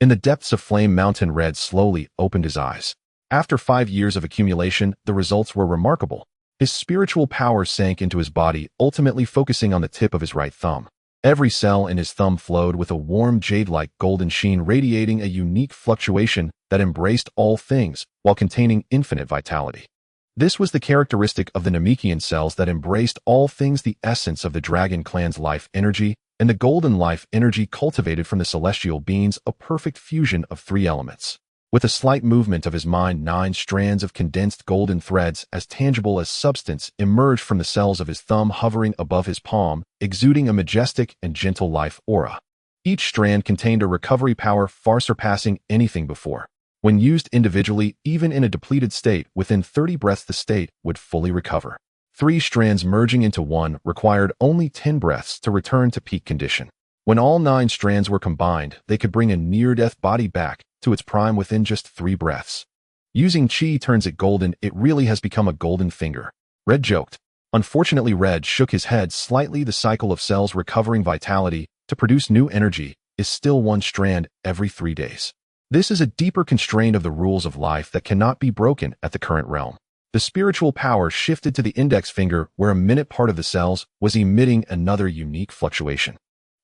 In the depths of Flame Mountain, Red slowly opened his eyes. After 5 years of accumulation, the results were remarkable. His spiritual power sank into his body, ultimately focusing on the tip of his right thumb. Every cell in his thumb flowed with a warm jade-like golden sheen, radiating a unique fluctuation that embraced all things while containing infinite vitality. This was the characteristic of the Namekian cells that embraced all things, the essence of the Dragon Clan's life energy and the golden life energy cultivated from the celestial beings, a perfect fusion of 3 elements. With a slight movement of his mind, 9 strands of condensed golden threads, as tangible as substance, emerged from the cells of his thumb, hovering above his palm, exuding a majestic and gentle life aura. Each strand contained a recovery power far surpassing anything before. When used individually, even in a depleted state, within 30 breaths the state would fully recover. 3 strands merging into one required only 10 breaths to return to peak condition. When all 9 strands were combined, they could bring a near-death body back to its prime within just 3 breaths. Using chi turns it golden, it really has become a golden finger. Red joked. Unfortunately, Red shook his head slightly. The cycle of cells recovering vitality to produce new energy is still one strand every 3 days. This is a deeper constraint of the rules of life that cannot be broken at the current realm. The spiritual power shifted to the index finger, where a minute part of the cells was emitting another unique fluctuation.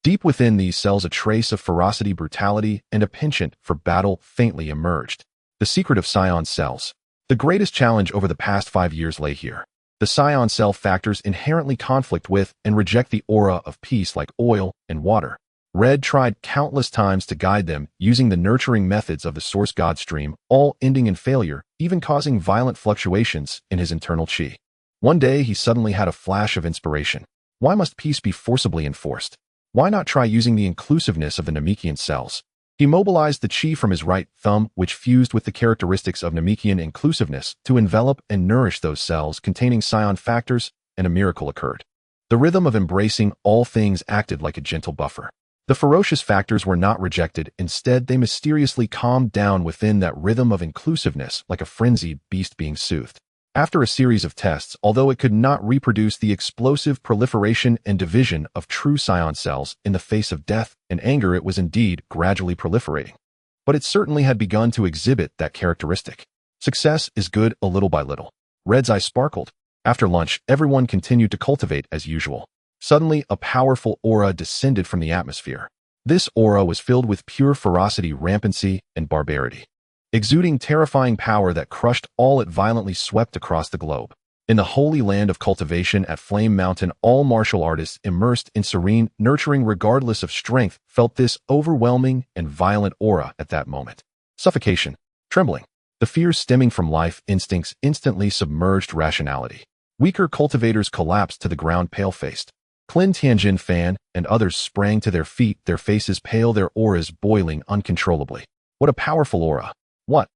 Deep within these cells, a trace of ferocity, brutality, and a penchant for battle faintly emerged. The secret of Saiyan cells. The greatest challenge over the past 5 years lay here. The Saiyan cell factors inherently conflict with and reject the aura of peace like oil and water. Red tried countless times to guide them using the nurturing methods of the source god stream, all ending in failure, even causing violent fluctuations in his internal chi. One day he suddenly had a flash of inspiration. Why must peace be forcibly enforced? Why not try using the inclusiveness of the Namekian cells? He mobilized the chi from his right thumb, which fused with the characteristics of Namekian inclusiveness, to envelop and nourish those cells containing Saiyan factors, and a miracle occurred. The rhythm of embracing all things acted like a gentle buffer. The ferocious factors were not rejected. Instead, they mysteriously calmed down within that rhythm of inclusiveness, like a frenzied beast being soothed. After a series of tests, although it could not reproduce the explosive proliferation and division of true Saiyan cells in the face of death and anger, it was indeed gradually proliferating. But it certainly had begun to exhibit that characteristic. Success is good a little by little. Red's eyes sparkled. After lunch, everyone continued to cultivate as usual. Suddenly, a powerful aura descended from the atmosphere. This aura was filled with pure ferocity, rampancy, and barbarity. Exuding terrifying power that crushed all, it violently swept across the globe. In the holy land of cultivation at Flame Mountain, all martial artists immersed in serene, nurturing regardless of strength felt this overwhelming and violent aura at that moment. Suffocation, trembling, the fears stemming from life instincts instantly submerged rationality. Weaker cultivators collapsed to the ground pale-faced. Clin Tianjin Fan and others sprang to their feet, their faces pale, their auras boiling uncontrollably. What a powerful aura! What?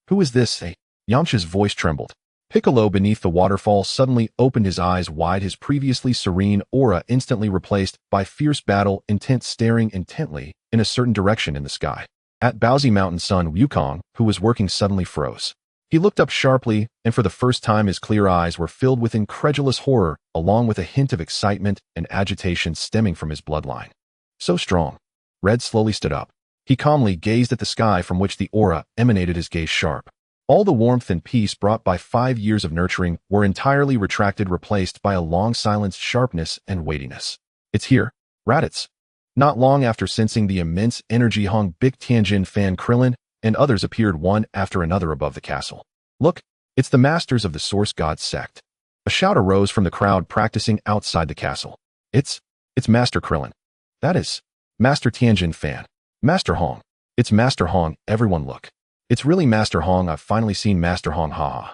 Who is this? Yamcha's voice trembled. Piccolo beneath the waterfall suddenly opened his eyes wide, his previously serene aura instantly replaced by fierce battle intent, staring intently in a certain direction in the sky. At Baozi Mountain, son Wukong, who was working, suddenly froze. He looked up sharply, and for the first time his clear eyes were filled with incredulous horror, along with a hint of excitement and agitation stemming from his bloodline. So strong. Red slowly stood up. He calmly gazed at the sky from which the aura emanated, his gaze sharp. All the warmth and peace brought by 5 years of nurturing were entirely retracted, replaced by a long silenced sharpness and weightiness. It's here, Raditz. Not long after sensing the immense energy, Hong Bik Tianjin Fan, Krillin, and others appeared one after another above the castle. Look, it's the masters of the Source God sect. A shout arose from the crowd practicing outside the castle. It's Master Krillin. That is, Master Tianjin Fan. Master Hong. It's Master Hong, everyone look. It's really Master Hong, I've finally seen Master Hong, haha.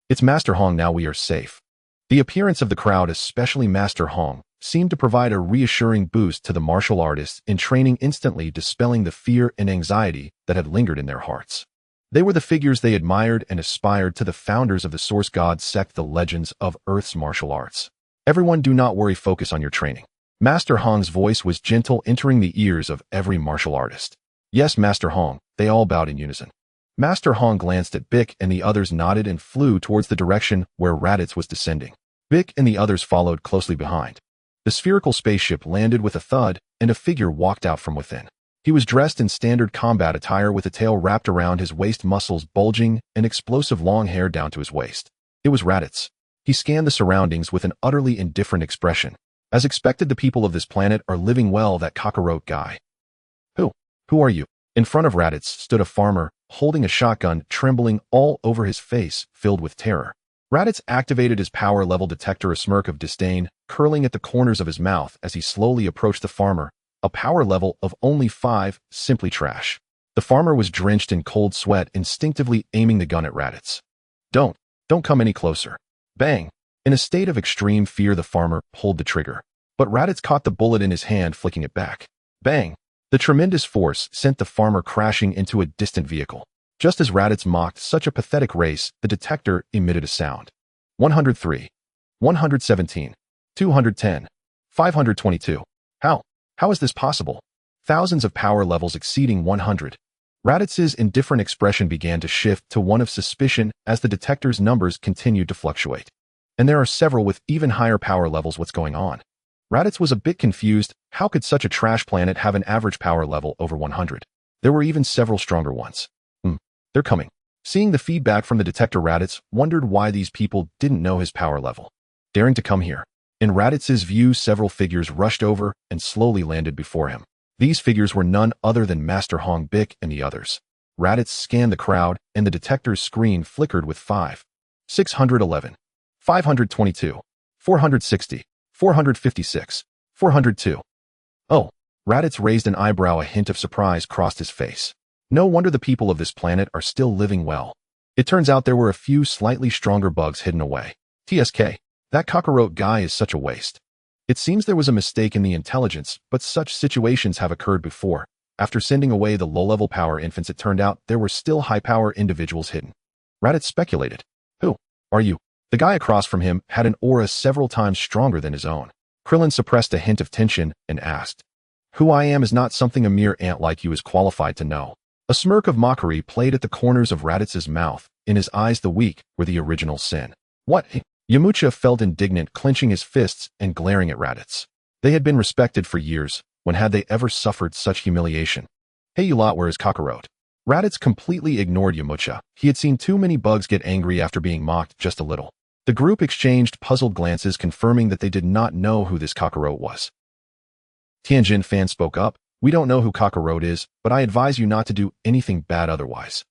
It's Master Hong, now we are safe. The appearance of the crowd, especially Master Hong, seemed to provide a reassuring boost to the martial artists in training, instantly dispelling the fear and anxiety that had lingered in their hearts. They were the figures they admired and aspired to, the founders of the Source God sect, the legends of Earth's martial arts. Everyone, do not worry, focus on your training. Master Hong's voice was gentle, entering the ears of every martial artist. Yes, Master Hong, they all bowed in unison. Master Hong glanced at Bic, and the others nodded and flew towards the direction where Raditz was descending. Bic and the others followed closely behind. The spherical spaceship landed with a thud, and a figure walked out from within. He was dressed in standard combat attire with a tail wrapped around his waist, muscles bulging, and explosive long hair down to his waist. It was Raditz. He scanned the surroundings with an utterly indifferent expression. As expected, the people of this planet are living well, that cockroach guy. Who are you? In front of Raditz stood a farmer, holding a shotgun, trembling all over his face, filled with terror. Raditz activated his power level detector, a smirk of disdain curling at the corners of his mouth as he slowly approached the farmer. A power level of only 5, simply trash. The farmer was drenched in cold sweat, instinctively aiming the gun at Raditz. Don't come any closer. Bang! In a state of extreme fear, the farmer pulled the trigger. But Raditz caught the bullet in his hand, flicking it back. Bang! The tremendous force sent the farmer crashing into a distant vehicle. Just as Raditz mocked such a pathetic race, the detector emitted a sound. 103. 117. 210. 522. How is this possible? Thousands of power levels exceeding 100. Raditz's indifferent expression began to shift to one of suspicion as the detector's numbers continued to fluctuate. and there are several with even higher power levels. What's going on? Raditz was a bit confused. How could such a trash planet have an average power level over 100? There were even several stronger ones. They're coming. Seeing the feedback from the detector, Raditz wondered why these people didn't know his power level. Daring to come here. In Raditz's view, several figures rushed over and slowly landed before him. These figures were none other than Master Hong Bik and the others. Raditz scanned the crowd, and the detector's screen flickered with 611, 522, 460, 456, 402. Oh, Raditz raised an eyebrow. A hint of surprise crossed his face. No wonder the people of this planet are still living well. It turns out there were a few slightly stronger bugs hidden away. TSK, that cockroach guy is such a waste. It seems there was a mistake in the intelligence, but such situations have occurred before. After sending away the low-level power infants, it turned out there were still high-power individuals hidden. Raditz speculated. Who are you? The guy across from him had an aura several times stronger than his own. Krillin suppressed a hint of tension and asked, Who I am is not something a mere ant like you is qualified to know. A smirk of mockery played at the corners of Raditz's mouth. In his eyes, the weak were the original sin. What? Yamcha felt indignant, clenching his fists and glaring at Raditz. They had been respected for years. When had they ever suffered such humiliation? Hey, you lot, where is Kakarot? Raditz completely ignored Yamcha. He had seen too many bugs get angry after being mocked just a little. The group exchanged puzzled glances, confirming that they did not know who this Kakarot was. Tianjin Fan spoke up. We don't know who Kakarot is, but I advise you not to do anything bad otherwise.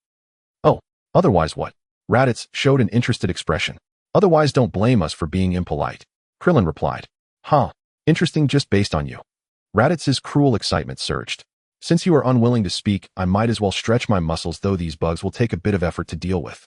Oh, otherwise what? Raditz showed an interested expression. Otherwise don't blame us for being impolite. Krillin replied. Huh, interesting just based on you. Raditz's cruel excitement surged. Since you are unwilling to speak, I might as well stretch my muscles, though these bugs will take a bit of effort to deal with.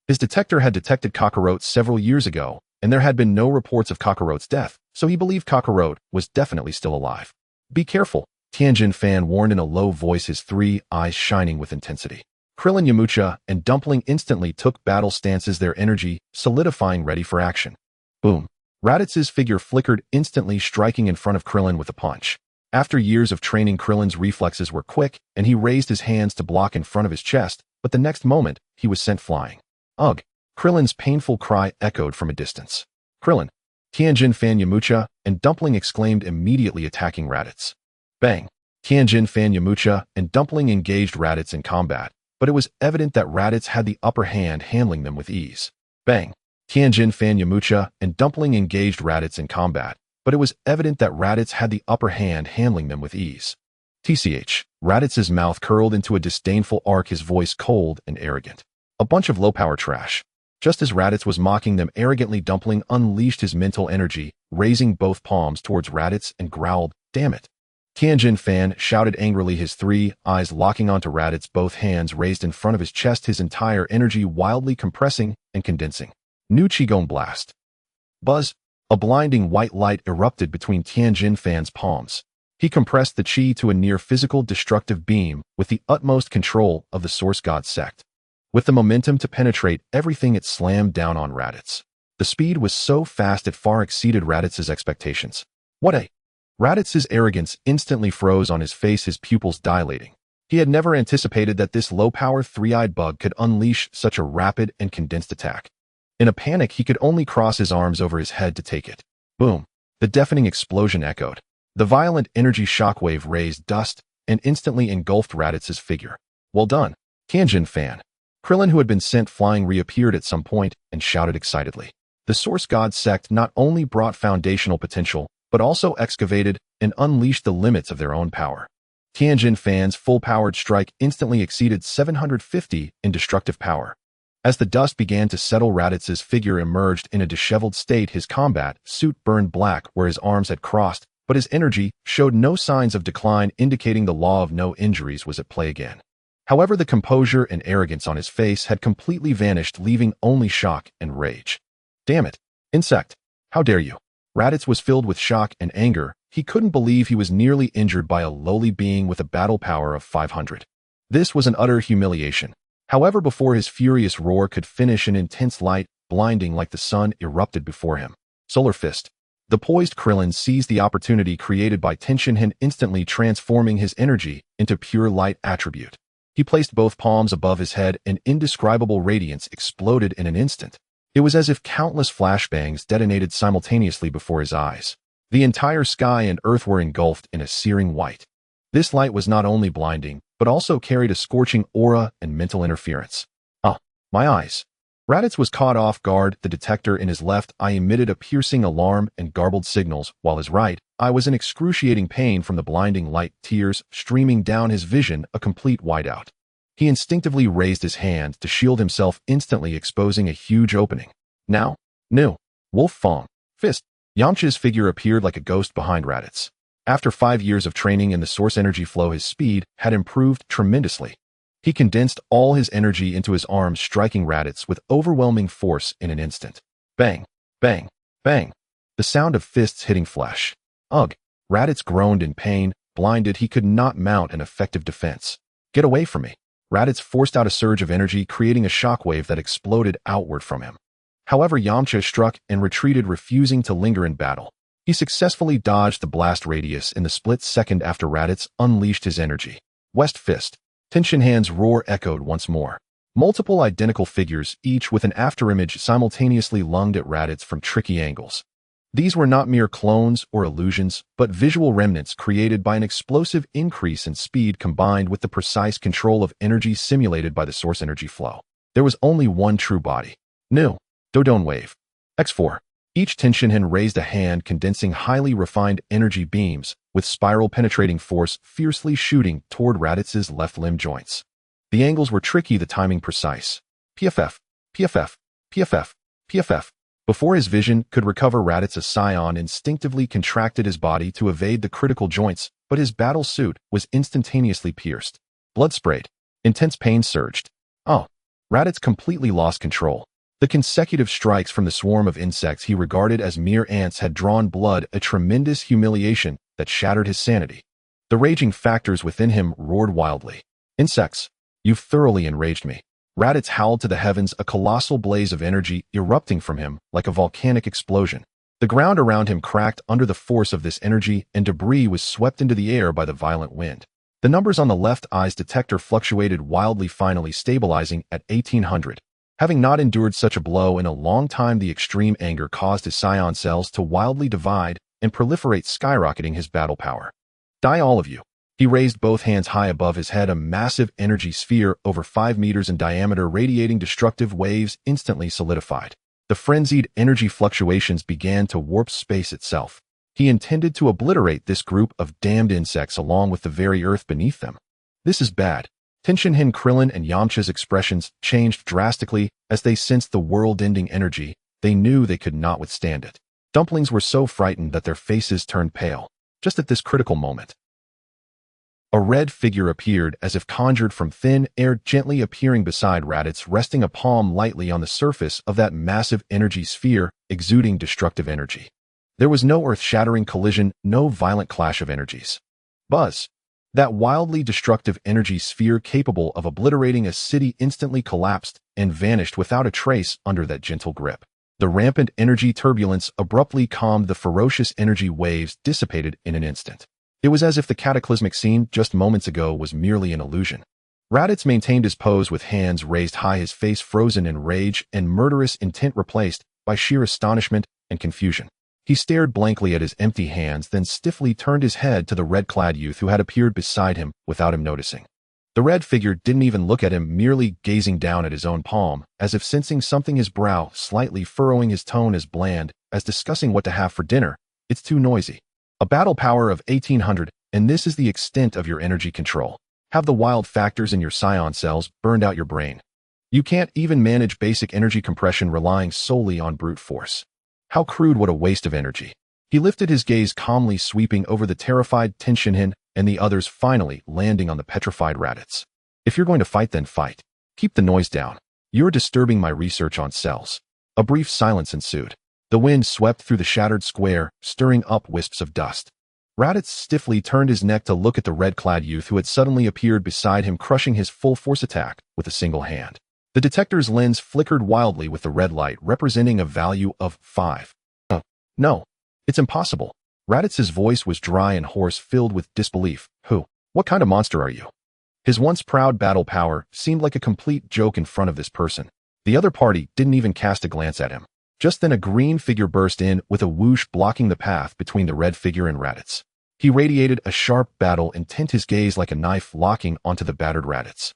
His detector had detected Kakarot several years ago, and there had been no reports of Kakarot's death, so he believed Kakarot was definitely still alive. Be careful, Tianjin Fan warned in a low voice, his three eyes shining with intensity. Krillin, Yamcha, and Dumpling instantly took battle stances, their energy solidifying, ready for action. Boom. Raditz's figure flickered instantly, striking in front of Krillin with a punch. After years of training, Krillin's reflexes were quick, and he raised his hands to block in front of his chest, but the next moment, he was sent flying. Ugh! Krillin's painful cry echoed from a distance. Krillin, Tianjin Fan, Yamcha, and Dumpling exclaimed, immediately attacking Raditz. Bang! Tianjin Fan, Yamcha, and Dumpling engaged Raditz in combat, but it was evident that Raditz had the upper hand, handling them with ease. Bang! Tianjin Fan, Yamcha, and Dumpling engaged Raditz in combat, but it was evident that Raditz had the upper hand, handling them with ease. TCH. Raditz's mouth curled into a disdainful arc, his voice cold and arrogant. A bunch of low-power trash. Just as Raditz was mocking them arrogantly, Dumpling unleashed his mental energy, raising both palms towards Raditz and growled, Damn it! Tianjin Fan shouted angrily, his three eyes locking onto Raditz, both hands raised in front of his chest, his entire energy wildly compressing and condensing. New Qigong blast. Buzz! A blinding white light erupted between Tianjin Fan's palms. He compressed the qi to a near-physical destructive beam with the utmost control of the Source God sect. With the momentum to penetrate everything, it slammed down on Raditz. The speed was so fast it far exceeded Raditz's expectations. What a... Raditz's arrogance instantly froze on his face, his pupils dilating. He had never anticipated that this low-power three-eyed bug could unleash such a rapid and condensed attack. In a panic, he could only cross his arms over his head to take it. Boom! The deafening explosion echoed. The violent energy shockwave raised dust and instantly engulfed Raditz's figure. Well done, Tianjin Fan. Krillin, who had been sent flying, reappeared at some point and shouted excitedly. The Source God sect not only brought foundational potential, but also excavated and unleashed the limits of their own power. Tianjin Fan's full-powered strike instantly exceeded 750 in destructive power. As the dust began to settle, Raditz's figure emerged in a disheveled state. His combat suit burned black where his arms had crossed, but his energy showed no signs of decline, indicating the law of no injuries was at play again. However, the composure and arrogance on his face had completely vanished, leaving only shock and rage. Damn it! Insect! How dare you! Raditz was filled with shock and anger. He couldn't believe he was nearly injured by a lowly being with a battle power of 500. This was an utter humiliation. However, before his furious roar could finish, an intense light, blinding like the sun, erupted before him. Solar Fist. The poised Krillin seized the opportunity created by tension and instantly transforming his energy into pure light attribute. He placed both palms above his head, and indescribable radiance exploded in an instant. It was as if countless flashbangs detonated simultaneously before his eyes. The entire sky and earth were engulfed in a searing white. This light was not only blinding, but also carried a scorching aura and mental interference. My eyes. Raditz was caught off guard. The detector in his left eye emitted a piercing alarm and garbled signals, while his right eye was in excruciating pain from the blinding light, tears streaming down his vision, a complete whiteout. He instinctively raised his hand to shield himself, instantly exposing a huge opening. Now, new. Wolf Fong. Fist. Yamcha's figure appeared like a ghost behind Raditz. After 5 years of training in the source energy flow, his speed had improved tremendously. He condensed all his energy into his arms, striking Raditz with overwhelming force in an instant. Bang, bang, bang. The sound of fists hitting flesh. Ugh. Raditz groaned in pain. Blinded, he could not mount an effective defense. Get away from me. Raditz forced out a surge of energy, creating a shockwave that exploded outward from him. However, Yamcha struck and retreated, refusing to linger in battle. He successfully dodged the blast radius in the split second after Raditz unleashed his energy. West Fist. Tenshinhan's roar echoed once more. Multiple identical figures, each with an afterimage, simultaneously lunged at Raditz from tricky angles. These were not mere clones or illusions, but visual remnants created by an explosive increase in speed combined with the precise control of energy simulated by the source energy flow. There was only one true body. New. Dodon Wave. X4. Each Tenshinhan raised a hand, condensing highly refined energy beams, with spiral-penetrating force fiercely shooting toward Raditz's left limb joints. The angles were tricky, the timing precise. PFF, PFF, PFF, PFF. Before his vision could recover, Raditz's Saiyan instinctively contracted his body to evade the critical joints, but his battle suit was instantaneously pierced. Blood sprayed. Intense pain surged. Raditz completely lost control. The consecutive strikes from the swarm of insects he regarded as mere ants had drawn blood, a tremendous humiliation that shattered his sanity. The raging factors within him roared wildly. Insects, you've thoroughly enraged me. Raditz howled to the heavens, a colossal blaze of energy erupting from him like a volcanic explosion. The ground around him cracked under the force of this energy, and debris was swept into the air by the violent wind. The numbers on the left eye's detector fluctuated wildly, finally stabilizing at 1800. Having not endured such a blow in a long time, the extreme anger caused his Saiyan cells to wildly divide and proliferate, skyrocketing his battle power. Die, all of you. He raised both hands high above his head, a massive energy sphere over 5 meters in diameter, radiating destructive waves, instantly solidified. The frenzied energy fluctuations began to warp space itself. He intended to obliterate this group of damned insects along with the very earth beneath them. This is bad. Tenshinhan, Krillin, and Yamcha's expressions changed drastically as they sensed the world-ending energy. They knew they could not withstand it. Dumplings were so frightened that their faces turned pale. Just at this critical moment, a red figure appeared as if conjured from thin air, gently appearing beside Raditz, resting a palm lightly on the surface of that massive energy sphere, exuding destructive energy. There was no earth-shattering collision, no violent clash of energies. Buzz. That wildly destructive energy sphere capable of obliterating a city instantly collapsed and vanished without a trace under that gentle grip. The rampant energy turbulence abruptly calmed, the ferocious energy waves dissipated in an instant. It was as if the cataclysmic scene just moments ago was merely an illusion. Raditz maintained his pose with hands raised high, his face frozen in rage and murderous intent replaced by sheer astonishment and confusion. He stared blankly at his empty hands, then stiffly turned his head to the red-clad youth who had appeared beside him without him noticing. The red figure didn't even look at him, merely gazing down at his own palm, as if sensing something, his brow slightly furrowing, his tone as bland as discussing what to have for dinner. It's too noisy. A battle power of 1800, and this is the extent of your energy control. Have the wild factors in your Saiyan cells burned out your brain. You can't even manage basic energy compression, relying solely on brute force. How crude, what a waste of energy. He lifted his gaze, calmly sweeping over the terrified Tenshinhan and the others, finally landing on the petrified Raditz. If you're going to fight, then fight. Keep the noise down. You're disturbing my research on cells. A brief silence ensued. The wind swept through the shattered square, stirring up wisps of dust. Raditz stiffly turned his neck to look at the red-clad youth who had suddenly appeared beside him, crushing his full-force attack with a single hand. The detector's lens flickered wildly with the red light, representing a value of 5. No. It's impossible. Raditz's voice was dry and hoarse, filled with disbelief. Who? What kind of monster are you? His once proud battle power seemed like a complete joke in front of this person. The other party didn't even cast a glance at him. Just then a green figure burst in with a whoosh blocking the path between the red figure and Raditz. He radiated a sharp battle intent, his gaze like a knife locking onto the battered Raditz.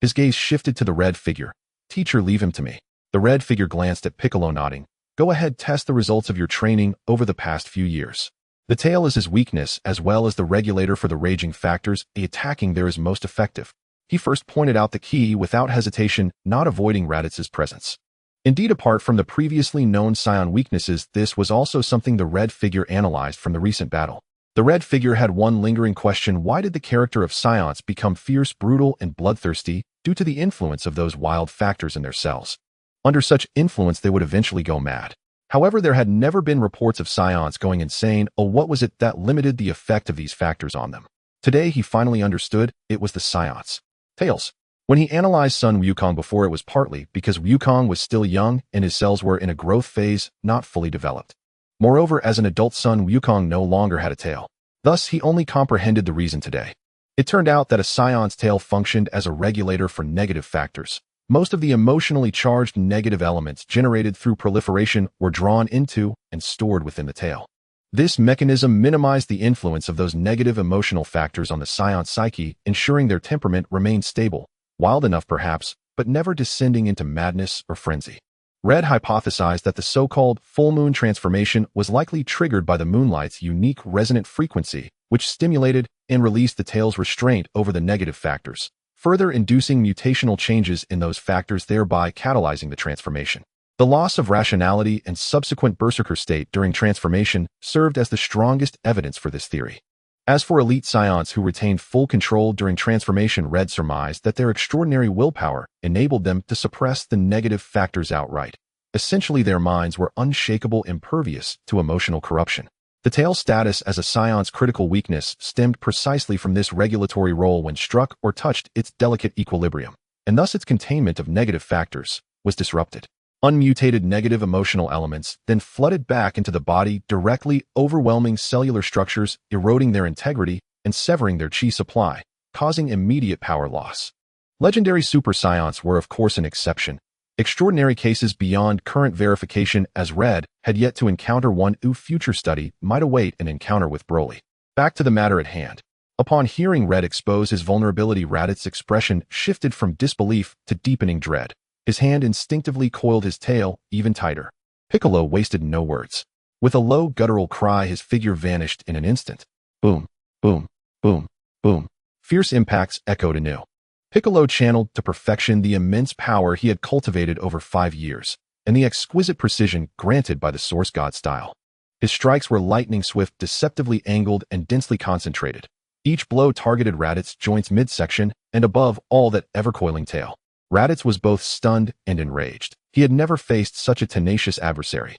His gaze shifted to the red figure. "Teacher, leave him to me." The red figure glanced at Piccolo, nodding. "Go ahead, test the results of your training over the past few years. The tail is his weakness as well as the regulator for the raging factors. Attacking there is most effective." He first pointed out the key without hesitation, not avoiding Raditz's presence. Indeed, apart from the previously known Saiyan weaknesses, this was also something the red figure analyzed from the recent battle. The red figure had one lingering question: why did the character of Saiyans become fierce, brutal, and bloodthirsty? Due to the influence of those wild factors in their cells. Under such influence, they would eventually go mad. However, there had never been reports of Saiyans going insane, or what was it that limited the effect of these factors on them? Today, he finally understood. It was the Saiyans. Tails. When he analyzed Sun Wukong before, it was partly because Wukong was still young and his cells were in a growth phase, not fully developed. Moreover, as an adult, Sun Wukong no longer had a tail. Thus, he only comprehended the reason today. It turned out that a Saiyan's tail functioned as a regulator for negative factors. Most of the emotionally charged negative elements generated through proliferation were drawn into and stored within the tail. This mechanism minimized the influence of those negative emotional factors on the Saiyan's psyche, ensuring their temperament remained stable, wild enough perhaps, but never descending into madness or frenzy. Red hypothesized that the so-called full moon transformation was likely triggered by the moonlight's unique resonant frequency, which stimulated and released the tail's restraint over the negative factors, further inducing mutational changes in those factors, thereby catalyzing the transformation. The loss of rationality and subsequent berserker state during transformation served as the strongest evidence for this theory. As for elite Saiyans who retained full control during transformation, Red surmised that their extraordinary willpower enabled them to suppress the negative factors outright. Essentially, their minds were unshakable, impervious to emotional corruption. The tail's status as a Saiyan's critical weakness stemmed precisely from this regulatory role when struck or touched its delicate equilibrium, and thus its containment of negative factors was disrupted. Unmutated negative emotional elements then flooded back into the body, directly overwhelming cellular structures, eroding their integrity, and severing their chi supply, causing immediate power loss. Legendary Super Saiyans were of course an exception. Extraordinary cases beyond current verification, as Red had yet to encounter one whose future study might await an encounter with Broly. Back to the matter at hand. Upon hearing Red expose his vulnerability, Raditz's expression shifted from disbelief to deepening dread. His hand instinctively coiled his tail even tighter. Piccolo wasted no words. With a low guttural cry, his figure vanished in an instant. Boom, boom, boom, boom. Fierce impacts echoed anew. Piccolo channeled to perfection the immense power he had cultivated over 5 years, and the exquisite precision granted by the Source God style. His strikes were lightning swift, deceptively angled, and densely concentrated. Each blow targeted Raditz's joints midsection, and above all that ever-coiling tail. Raditz was both stunned and enraged. He had never faced such a tenacious adversary.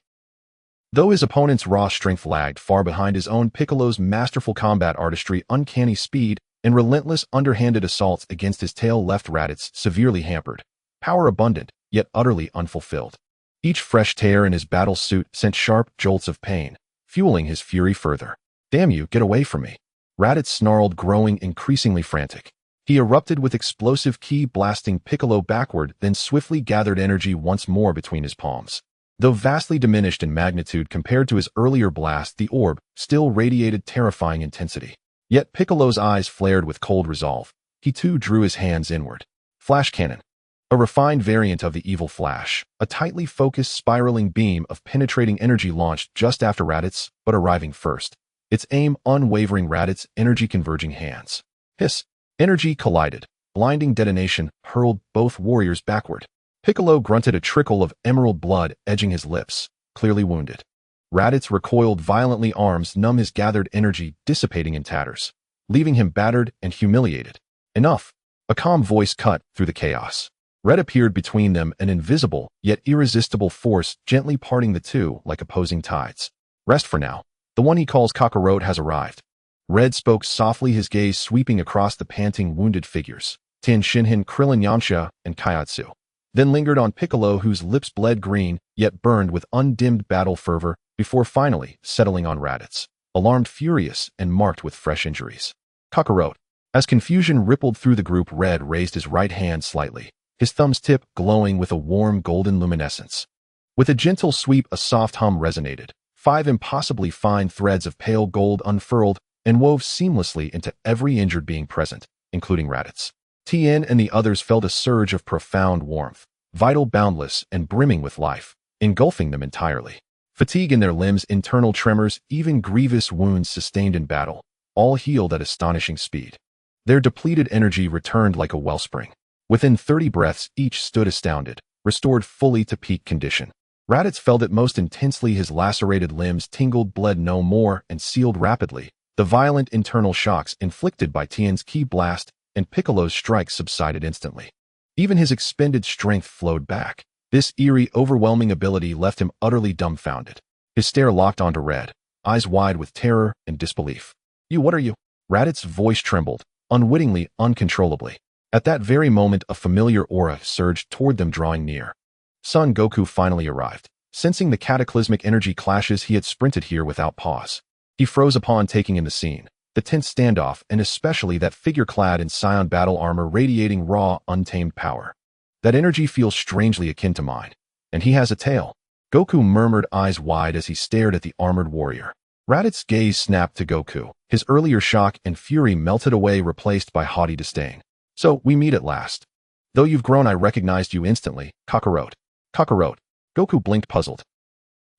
Though his opponent's raw strength lagged far behind his own, Piccolo's masterful combat artistry, uncanny speed, and relentless underhanded assaults against his tail left Raditz severely hampered. Power abundant, yet utterly unfulfilled. Each fresh tear in his battle suit sent sharp jolts of pain, fueling his fury further. "Damn you, get away from me!" Raditz snarled, growing increasingly frantic. He erupted with explosive ki, blasting Piccolo backward, then swiftly gathered energy once more between his palms. Though vastly diminished in magnitude compared to his earlier blast, the orb still radiated terrifying intensity. Yet Piccolo's eyes flared with cold resolve. He too drew his hands inward. Flash cannon. A refined variant of the evil flash, a tightly focused spiraling beam of penetrating energy launched just after Raditz, but arriving first. Its aim unwavering, Raditz's energy converging hands. Hiss. Energy collided. Blinding detonation hurled both warriors backward. Piccolo grunted, a trickle of emerald blood edging his lips, clearly wounded. Raditz recoiled violently, arms numb, his gathered energy dissipating in tatters, leaving him battered and humiliated. Enough. A calm voice cut through the chaos. Red appeared between them, an invisible yet irresistible force gently parting the two like opposing tides. "Rest for now. The one he calls Kakarot has arrived." Red spoke softly, his gaze sweeping across the panting, wounded figures, Tien Shinhan, Krillin, Yamcha, and Kaiatsu. Then lingered on Piccolo, whose lips bled green, yet burned with undimmed battle fervor, before finally settling on Raditz, alarmed, furious, and marked with fresh injuries. "Kakarot." As confusion rippled through the group, Red raised his right hand slightly. his thumb's tip glowing with a warm golden luminescence. With a gentle sweep, a soft hum resonated. 5 impossibly fine threads of pale gold unfurled and wove seamlessly into every injured being present, including Raditz. Tien and the others felt a surge of profound warmth, vital, boundless, and brimming with life, engulfing them entirely. Fatigue in their limbs, internal tremors, even grievous wounds sustained in battle, all healed at astonishing speed. Their depleted energy returned like a wellspring. Within 30 breaths, each stood astounded, restored fully to peak condition. Raditz felt it most intensely. His lacerated limbs tingled, bled no more, and sealed rapidly. The violent internal shocks inflicted by Tien's ki blast and Piccolo's strike subsided instantly. Even his expended strength flowed back. This eerie, overwhelming ability left him utterly dumbfounded. His stare locked onto Red, eyes wide with terror and disbelief. What are you? Raditz's voice trembled, unwittingly, uncontrollably. At that very moment, a familiar aura surged toward them, drawing near. Son Goku finally arrived. Sensing the cataclysmic energy clashes, he had sprinted here without pause. He froze upon taking in the scene, the tense standoff, and especially that figure clad in Saiyan battle armor radiating raw, untamed power. That energy feels strangely akin to mine. And he has a tail. Goku murmured, eyes wide as he stared at the armored warrior. Raditz's gaze snapped to Goku. His earlier shock and fury melted away, replaced by haughty disdain. So, we meet at last. Though you've grown, I recognized you instantly, Kakarot. Kakarot. Goku blinked, puzzled.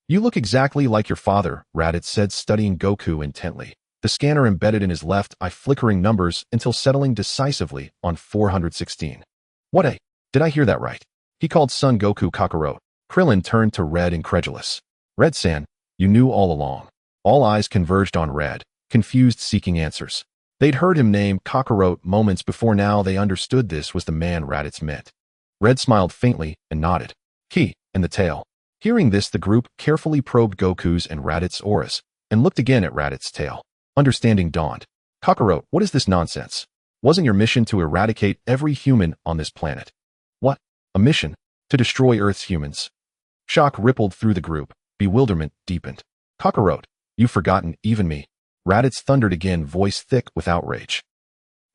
You look exactly like your father, Raditz said, studying Goku intently. The scanner embedded in his left eye flickering numbers until settling decisively on 416. Did I hear that right? He called Son Goku Kakarot. Krillin turned to Red, incredulous. Red-san, you knew all along. All eyes converged on Red, confused, seeking answers. They'd heard him name Kakarot moments before. Now they understood this was the man Raditz meant. Red smiled faintly and nodded. Ki, and the tail. Hearing this, the group carefully probed Goku's and Raditz's auras, and looked again at Raditz's tail. Understanding dawned. Kakarot, what is this nonsense? Wasn't your mission to eradicate every human on this planet? What? A mission? To destroy Earth's humans? Shock rippled through the group. Bewilderment deepened. Kakarot, you've forgotten even me. Raditz thundered again, voice thick with outrage.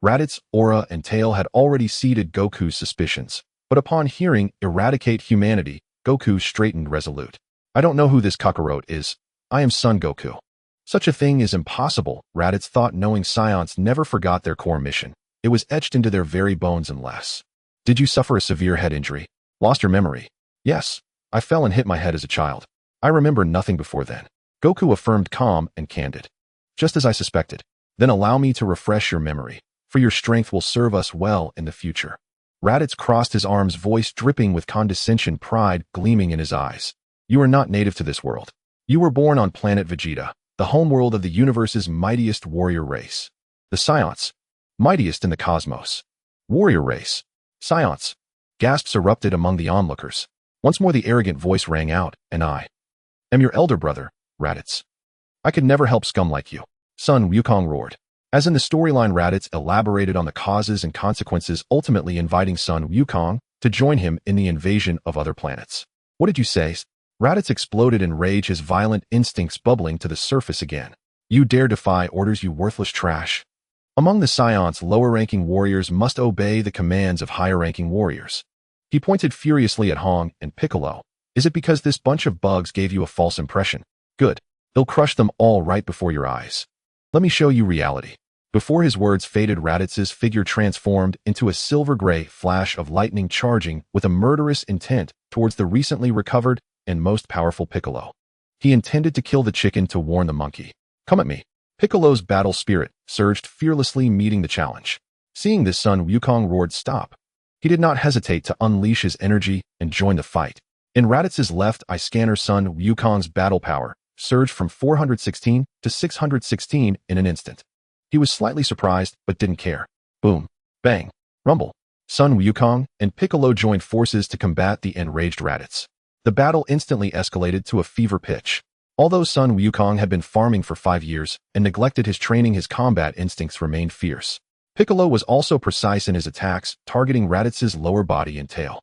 Raditz's aura and tail had already seeded Goku's suspicions, but upon hearing eradicate humanity, Goku straightened, resolute. I don't know who this Kakarot is. I am Son Goku. Such a thing is impossible, Raditz thought, knowing Saiyans never forgot their core mission. It was etched into their very bones unless. Did you suffer a severe head injury? Lost your memory? Yes. I fell and hit my head as a child. I remember nothing before then. Goku affirmed, calm and candid. Just as I suspected. Then allow me to refresh your memory, for your strength will serve us well in the future. Raditz crossed his arms, voice dripping with condescension, pride gleaming in his eyes. You are not native to this world. You were born on planet Vegeta, the homeworld of the universe's mightiest warrior race. The Saiyans. Mightiest in the cosmos. Warrior race. Saiyans. Gasps erupted among the onlookers. Once more the arrogant voice rang out, and I am your elder brother, Raditz. I could never help scum like you. Son Wukong roared. As in the storyline, Raditz elaborated on the causes and consequences, ultimately inviting Son Wukong to join him in the invasion of other planets. What did you say? Raditz exploded in rage, his violent instincts bubbling to the surface again. You dare defy orders, you worthless trash. Among the Saiyans, lower-ranking warriors must obey the commands of higher-ranking warriors. He pointed furiously at Hong and Piccolo. Is it because this bunch of bugs gave you a false impression? Good. They'll crush them all right before your eyes. Let me show you reality. Before his words faded, Raditz's figure transformed into a silver-gray flash of lightning, charging with a murderous intent towards the recently recovered and most powerful Piccolo. He intended to kill the chicken to warn the monkey. Come at me. Piccolo's battle spirit surged fearlessly, meeting the challenge. Seeing this, Son Wukong roared, stop. He did not hesitate to unleash his energy and join the fight. In Raditz's left eye scanner, Son Wukong's battle power surged from 416 to 616 in an instant. He was slightly surprised, but didn't care. Boom. Bang. Rumble. Son Wukong and Piccolo joined forces to combat the enraged Raditz. The battle instantly escalated to a fever pitch. Although Son Wukong had been farming for 5 years and neglected his training, his combat instincts remained fierce. Piccolo was also precise in his attacks, targeting Raditz's lower body and tail.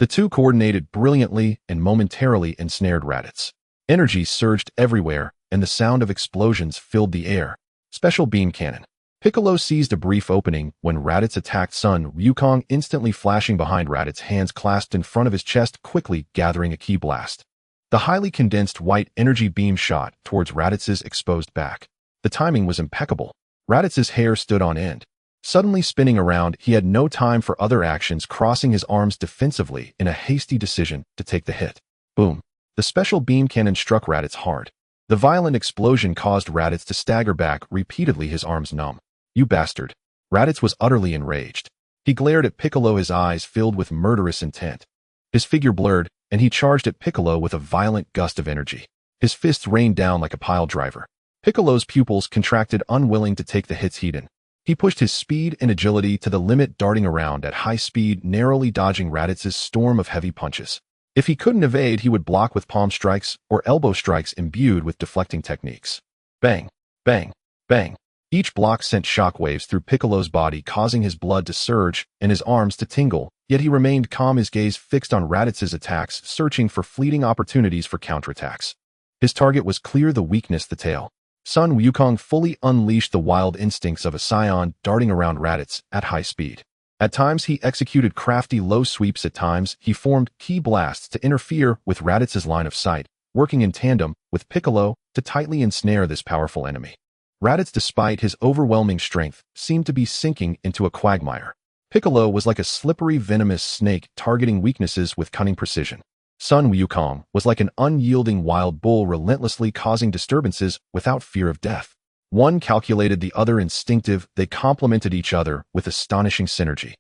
The two coordinated brilliantly and momentarily ensnared Raditz. Energy surged everywhere, and the sound of explosions filled the air. Special beam cannon. Piccolo seized a brief opening when Raditz attacked Sun Wukong, instantly flashing behind Raditz, hands clasped in front of his chest, quickly gathering a ki blast. The highly condensed white energy beam shot towards Raditz's exposed back. The timing was impeccable. Raditz's hair stood on end. Suddenly spinning around, he had no time for other actions, crossing his arms defensively in a hasty decision to take the hit. Boom. The special beam cannon struck Raditz hard. The violent explosion caused Raditz to stagger back, repeatedly, his arms numb. You bastard. Raditz was utterly enraged. He glared at Piccolo, his eyes filled with murderous intent. His figure blurred, and he charged at Piccolo with a violent gust of energy. His fists rained down like a pile driver. Piccolo's pupils contracted, unwilling to take the hits he'd in. He pushed his speed and agility to the limit, darting around at high speed, narrowly dodging Raditz's storm of heavy punches. If he couldn't evade, he would block with palm strikes or elbow strikes imbued with deflecting techniques. Bang, bang, bang. Each block sent shockwaves through Piccolo's body, causing his blood to surge and his arms to tingle, yet he remained calm, his gaze fixed on Raditz's attacks, searching for fleeting opportunities for counterattacks. His target was clear: the weakness, the tail. Sun Wukong fully unleashed the wild instincts of a Saiyan, darting around Raditz at high speed. At times he executed crafty low sweeps, at times he formed ki blasts to interfere with Raditz's line of sight, working in tandem with Piccolo to tightly ensnare this powerful enemy. Raditz, despite his overwhelming strength, seemed to be sinking into a quagmire. Piccolo was like a slippery, venomous snake, targeting weaknesses with cunning precision. Sun Wukong was like an unyielding wild bull, relentlessly causing disturbances without fear of death. One calculated, the other instinctive, they complemented each other with astonishing synergy.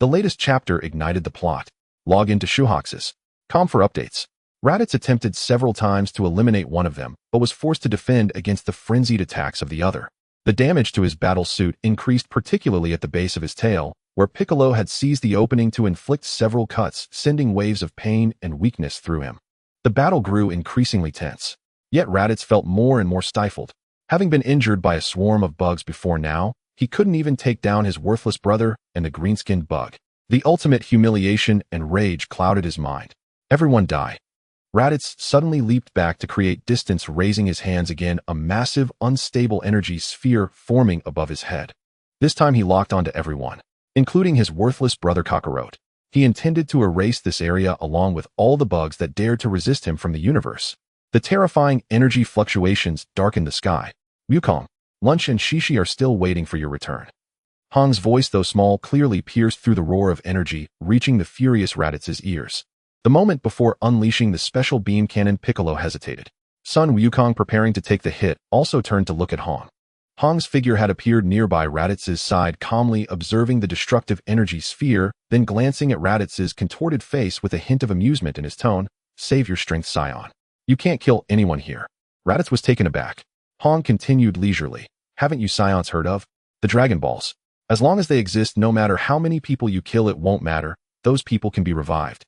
The latest chapter ignited the plot. Log into Shuhox's com for updates. Raditz attempted several times to eliminate one of them, but was forced to defend against the frenzied attacks of the other. The damage to his battle suit increased, particularly at the base of his tail, where Piccolo had seized the opening to inflict several cuts, sending waves of pain and weakness through him. The battle grew increasingly tense. Yet Raditz felt more and more stifled. Having been injured by a swarm of bugs before now, he couldn't even take down his worthless brother and the green-skinned bug. The ultimate humiliation and rage clouded his mind. Everyone die. Raditz suddenly leaped back to create distance, raising his hands again, a massive, unstable energy sphere forming above his head. This time he locked onto everyone, including his worthless brother Kakarot. He intended to erase this area along with all the bugs that dared to resist him from the universe. The terrifying energy fluctuations darkened the sky. Wukong, lunch and Shishi are still waiting for your return. Hong's voice, though small, clearly pierced through the roar of energy, reaching the furious Raditz's ears. The moment before unleashing the special beam cannon, Piccolo hesitated. Sun Wukong, preparing to take the hit, also turned to look at Hong. Hong's figure had appeared nearby Raditz's side, calmly observing the destructive energy sphere, then glancing at Raditz's contorted face with a hint of amusement in his tone. Save your strength, Saiyan. You can't kill anyone here. Raditz was taken aback. Hong continued leisurely. Haven't you Saiyans heard of the Dragon Balls? As long as they exist, no matter how many people you kill, it won't matter. Those people can be revived.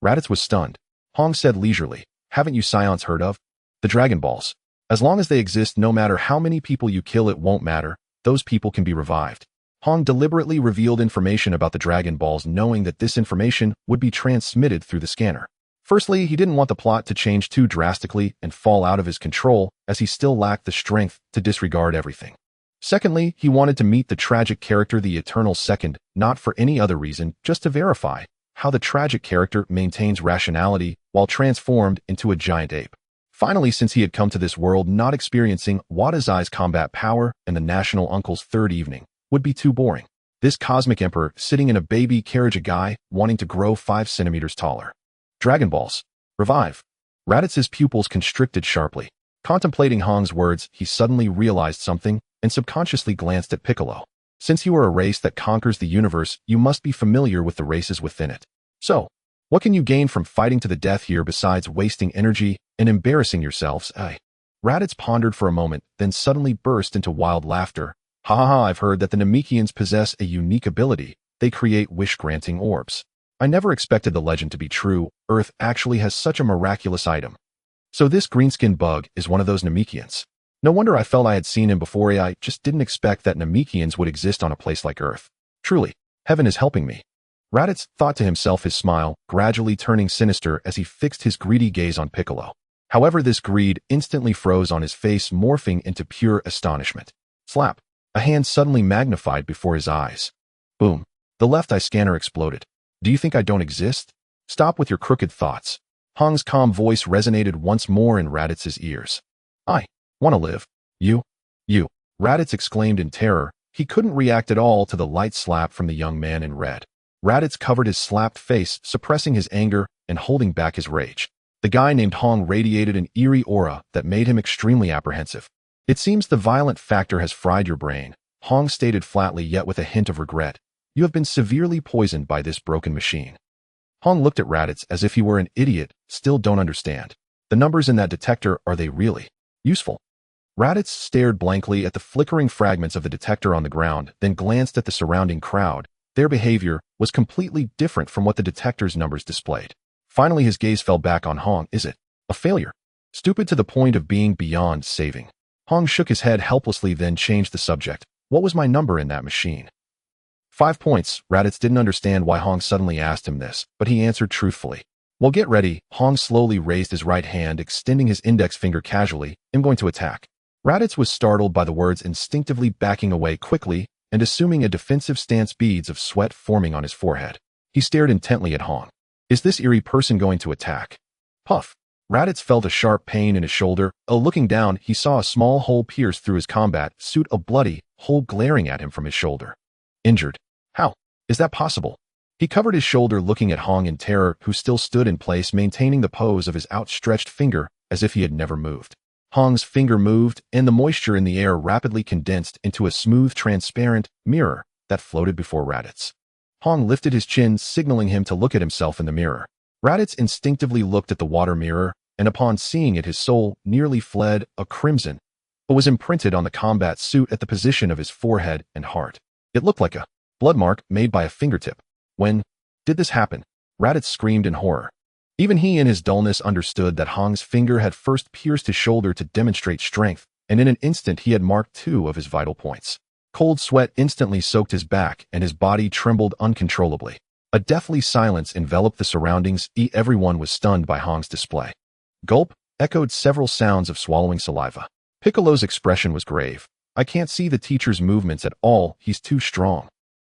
Raditz was stunned. Hong said leisurely. Haven't you Saiyans heard of the Dragon Balls? As long as they exist, no matter how many people you kill, it won't matter. Those people can be revived. Hong deliberately revealed information about the Dragon Balls, knowing that this information would be transmitted through the scanner. Firstly, he didn't want the plot to change too drastically and fall out of his control, as he still lacked the strength to disregard everything. Secondly, he wanted to meet the tragic character, the Eternal Second, not for any other reason, just to verify how the tragic character maintains rationality while transformed into a giant ape. Finally, since he had come to this world not experiencing Wadazai's combat power, and the National Uncle's third evening would be too boring. This cosmic emperor sitting in a baby carriage, a guy wanting to grow 5 centimeters taller. Dragon Balls. Revive. Raditz's pupils constricted sharply. Contemplating Hong's words, he suddenly realized something and subconsciously glanced at Piccolo. Since you are a race that conquers the universe, you must be familiar with the races within it. So, what can you gain from fighting to the death here besides wasting energy and embarrassing yourselves, eh? Raditz pondered for a moment, then suddenly burst into wild laughter. Ha ha ha, I've heard that the Namekians possess a unique ability. They create wish-granting orbs. I never expected the legend to be true. Earth actually has such a miraculous item. So this greenskin bug is one of those Namekians. No wonder I felt I had seen him before. I just didn't expect that Namekians would exist on a place like Earth. Truly, heaven is helping me. Raditz thought to himself, his smile gradually turning sinister as he fixed his greedy gaze on Piccolo. However, this greed instantly froze on his face, morphing into pure astonishment. Slap. A hand suddenly magnified before his eyes. Boom. The left eye scanner exploded. Do you think I don't exist? Stop with your crooked thoughts. Hong's calm voice resonated once more in Raditz's ears. I want to live. You. Raditz exclaimed in terror. He couldn't react at all to the light slap from the young man in red. Raditz covered his slapped face, suppressing his anger and holding back his rage. The guy named Hong radiated an eerie aura that made him extremely apprehensive. It seems the violent factor has fried your brain, Hong stated flatly yet with a hint of regret. You have been severely poisoned by this broken machine. Hong looked at Raditz as if he were an idiot. Still don't understand. The numbers in that detector, are they really useful? Raditz stared blankly at the flickering fragments of the detector on the ground, then glanced at the surrounding crowd. Their behavior was completely different from what the detector's numbers displayed. Finally, his gaze fell back on Hong. Is it a failure? Stupid to the point of being beyond saving. Hong shook his head helplessly, then changed the subject. What was my number in that machine? 5 points. Raditz didn't understand why Hong suddenly asked him this, but he answered truthfully. Well, get ready. Hong slowly raised his right hand, extending his index finger casually. I'm going to attack. Raditz was startled by the words, instinctively backing away quickly and assuming a defensive stance, beads of sweat forming on his forehead. He stared intently at Hong. Is this eerie person going to attack? Puff. Raditz felt a sharp pain in his shoulder. Looking down, he saw a small hole pierce through his combat suit, a bloody hole glaring at him from his shoulder. Injured. How is that possible? He covered his shoulder, looking at Hong in terror, who still stood in place, maintaining the pose of his outstretched finger as if he had never moved. Hong's finger moved, and the moisture in the air rapidly condensed into a smooth, transparent mirror that floated before Raditz. Hong lifted his chin, signaling him to look at himself in the mirror. Raditz instinctively looked at the water mirror, and upon seeing it, his soul nearly fled a crimson, but was imprinted on the combat suit at the position of his forehead and heart. It looked like a blood mark made by a fingertip. When did this happen? Raditz screamed in horror. Even he in his dullness understood that Hong's finger had first pierced his shoulder to demonstrate strength, and in an instant he had marked 2 of his vital points. Cold sweat instantly soaked his back, and his body trembled uncontrollably. A deathly silence enveloped the surroundings. Everyone was stunned by Hong's display. Gulp echoed several sounds of swallowing saliva. Piccolo's expression was grave. I can't see the teacher's movements at all. He's too strong.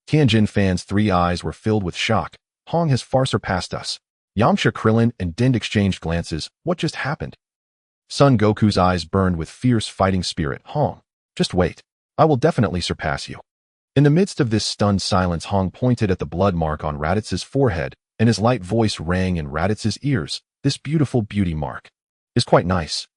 Tianjin Fan's 3 eyes were filled with shock. Hong has far surpassed us. Yamcha, Krillin, and Din exchanged glances. What just happened? Son Goku's eyes burned with fierce fighting spirit. Hong, just wait. I will definitely surpass you. In the midst of this stunned silence, Hong pointed at the blood mark on Raditz's forehead, and his light voice rang in Raditz's ears. This beautiful beauty mark is quite nice.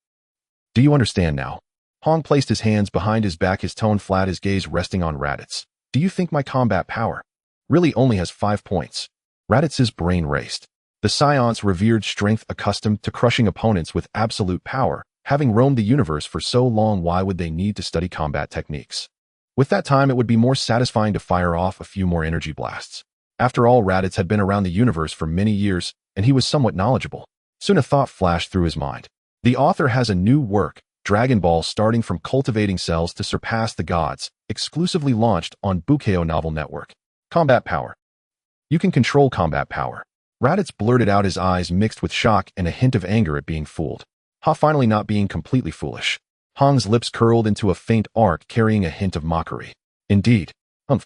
Do you understand now? Hong placed his hands behind his back, his tone flat, his gaze resting on Raditz. Do you think my combat power really only has 5 points? Raditz's brain raced. The Saiyan's revered strength, accustomed to crushing opponents with absolute power, having roamed the universe for so long, why would they need to study combat techniques? With that time, it would be more satisfying to fire off a few more energy blasts. After all, Raditz had been around the universe for many years, and he was somewhat knowledgeable. Soon a thought flashed through his mind. The author has a new work, Dragon Ball, starting from cultivating cells to surpass the gods, exclusively launched on Bukeo Novel Network. Combat power. You can control combat power. Raditz blurted out, his eyes mixed with shock and a hint of anger at being fooled. Finally not being completely foolish. Hong's lips curled into a faint arc, carrying a hint of mockery. Indeed. Humph.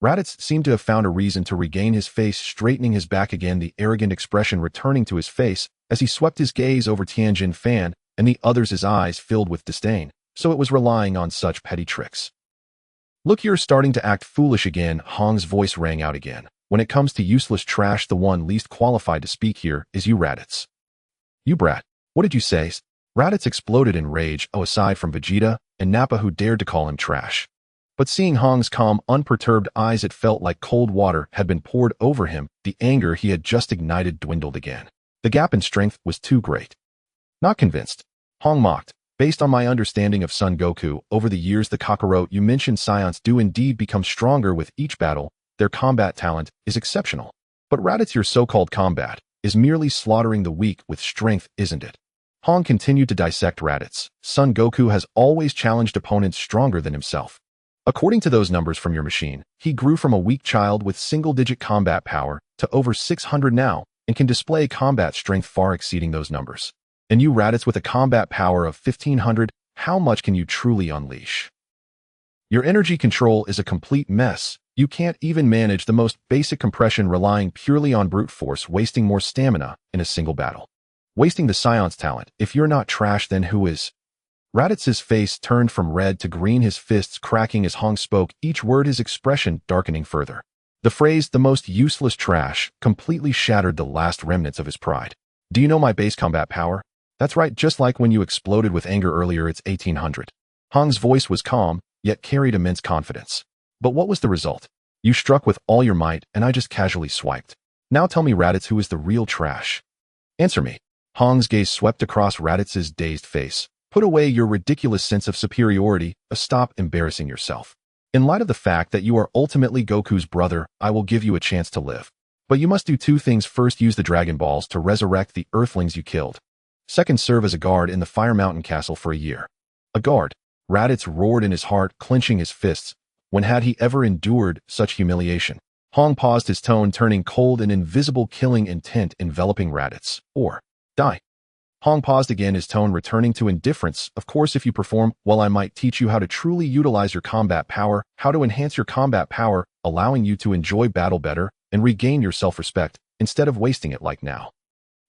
Raditz seemed to have found a reason to regain his face, straightening his back again, the arrogant expression returning to his face as he swept his gaze over Tianjin Fan and the others, his eyes filled with disdain. So it was relying on such petty tricks. Look, you're starting to act foolish again. Hong's voice rang out again. When it comes to useless trash, the one least qualified to speak here is you, Raditz. You brat. What did you say? Raditz exploded in rage, aside from Vegeta and Nappa, who dared to call him trash. But seeing Hong's calm, unperturbed eyes, it felt like cold water had been poured over him. The anger he had just ignited dwindled again. The gap in strength was too great. Not convinced. Hong mocked. Based on my understanding of Son Goku, over the years the Kakarot you mentioned, Saiyans, do indeed become stronger with each battle. Their combat talent is exceptional. But Raditz, your so-called combat is merely slaughtering the weak with strength, isn't it? Hong continued to dissect Raditz. Son Goku has always challenged opponents stronger than himself. According to those numbers from your machine, he grew from a weak child with single-digit combat power to over 600 now, and can display combat strength far exceeding those numbers. And you, Raditz, with a combat power of 1500, how much can you truly unleash? Your energy control is a complete mess. You can't even manage the most basic compression relying purely on brute force, wasting more stamina in a single battle. Wasting the Scion's talent. If you're not trash, then who is? Raditz's face turned from red to green, his fists cracking as Hong spoke, each word his expression darkening further. The phrase, the most useless trash, completely shattered the last remnants of his pride. Do you know my base combat power? That's right, just like when you exploded with anger earlier, it's 1800. Hong's voice was calm, yet carried immense confidence. But what was the result? You struck with all your might, and I just casually swiped. Now tell me, Raditz, who is the real trash? Answer me. Hong's gaze swept across Raditz's dazed face. Put away your ridiculous sense of superiority. Stop embarrassing yourself. In light of the fact that you are ultimately Goku's brother, I will give you a chance to live. But you must do two things. First, use the Dragon Balls to resurrect the Earthlings you killed. Second, serve as a guard in the Fire Mountain Castle for a year. A guard? Raditz roared in his heart, clenching his fists. When had he ever endured such humiliation? Hong paused, his tone turning cold, an invisible killing intent enveloping Raditz. Or die. Hong paused again, his tone returning to indifference. Of course, if you perform well, I might teach you how to truly utilize your combat power, how to enhance your combat power, allowing you to enjoy battle better and regain your self-respect instead of wasting it like now.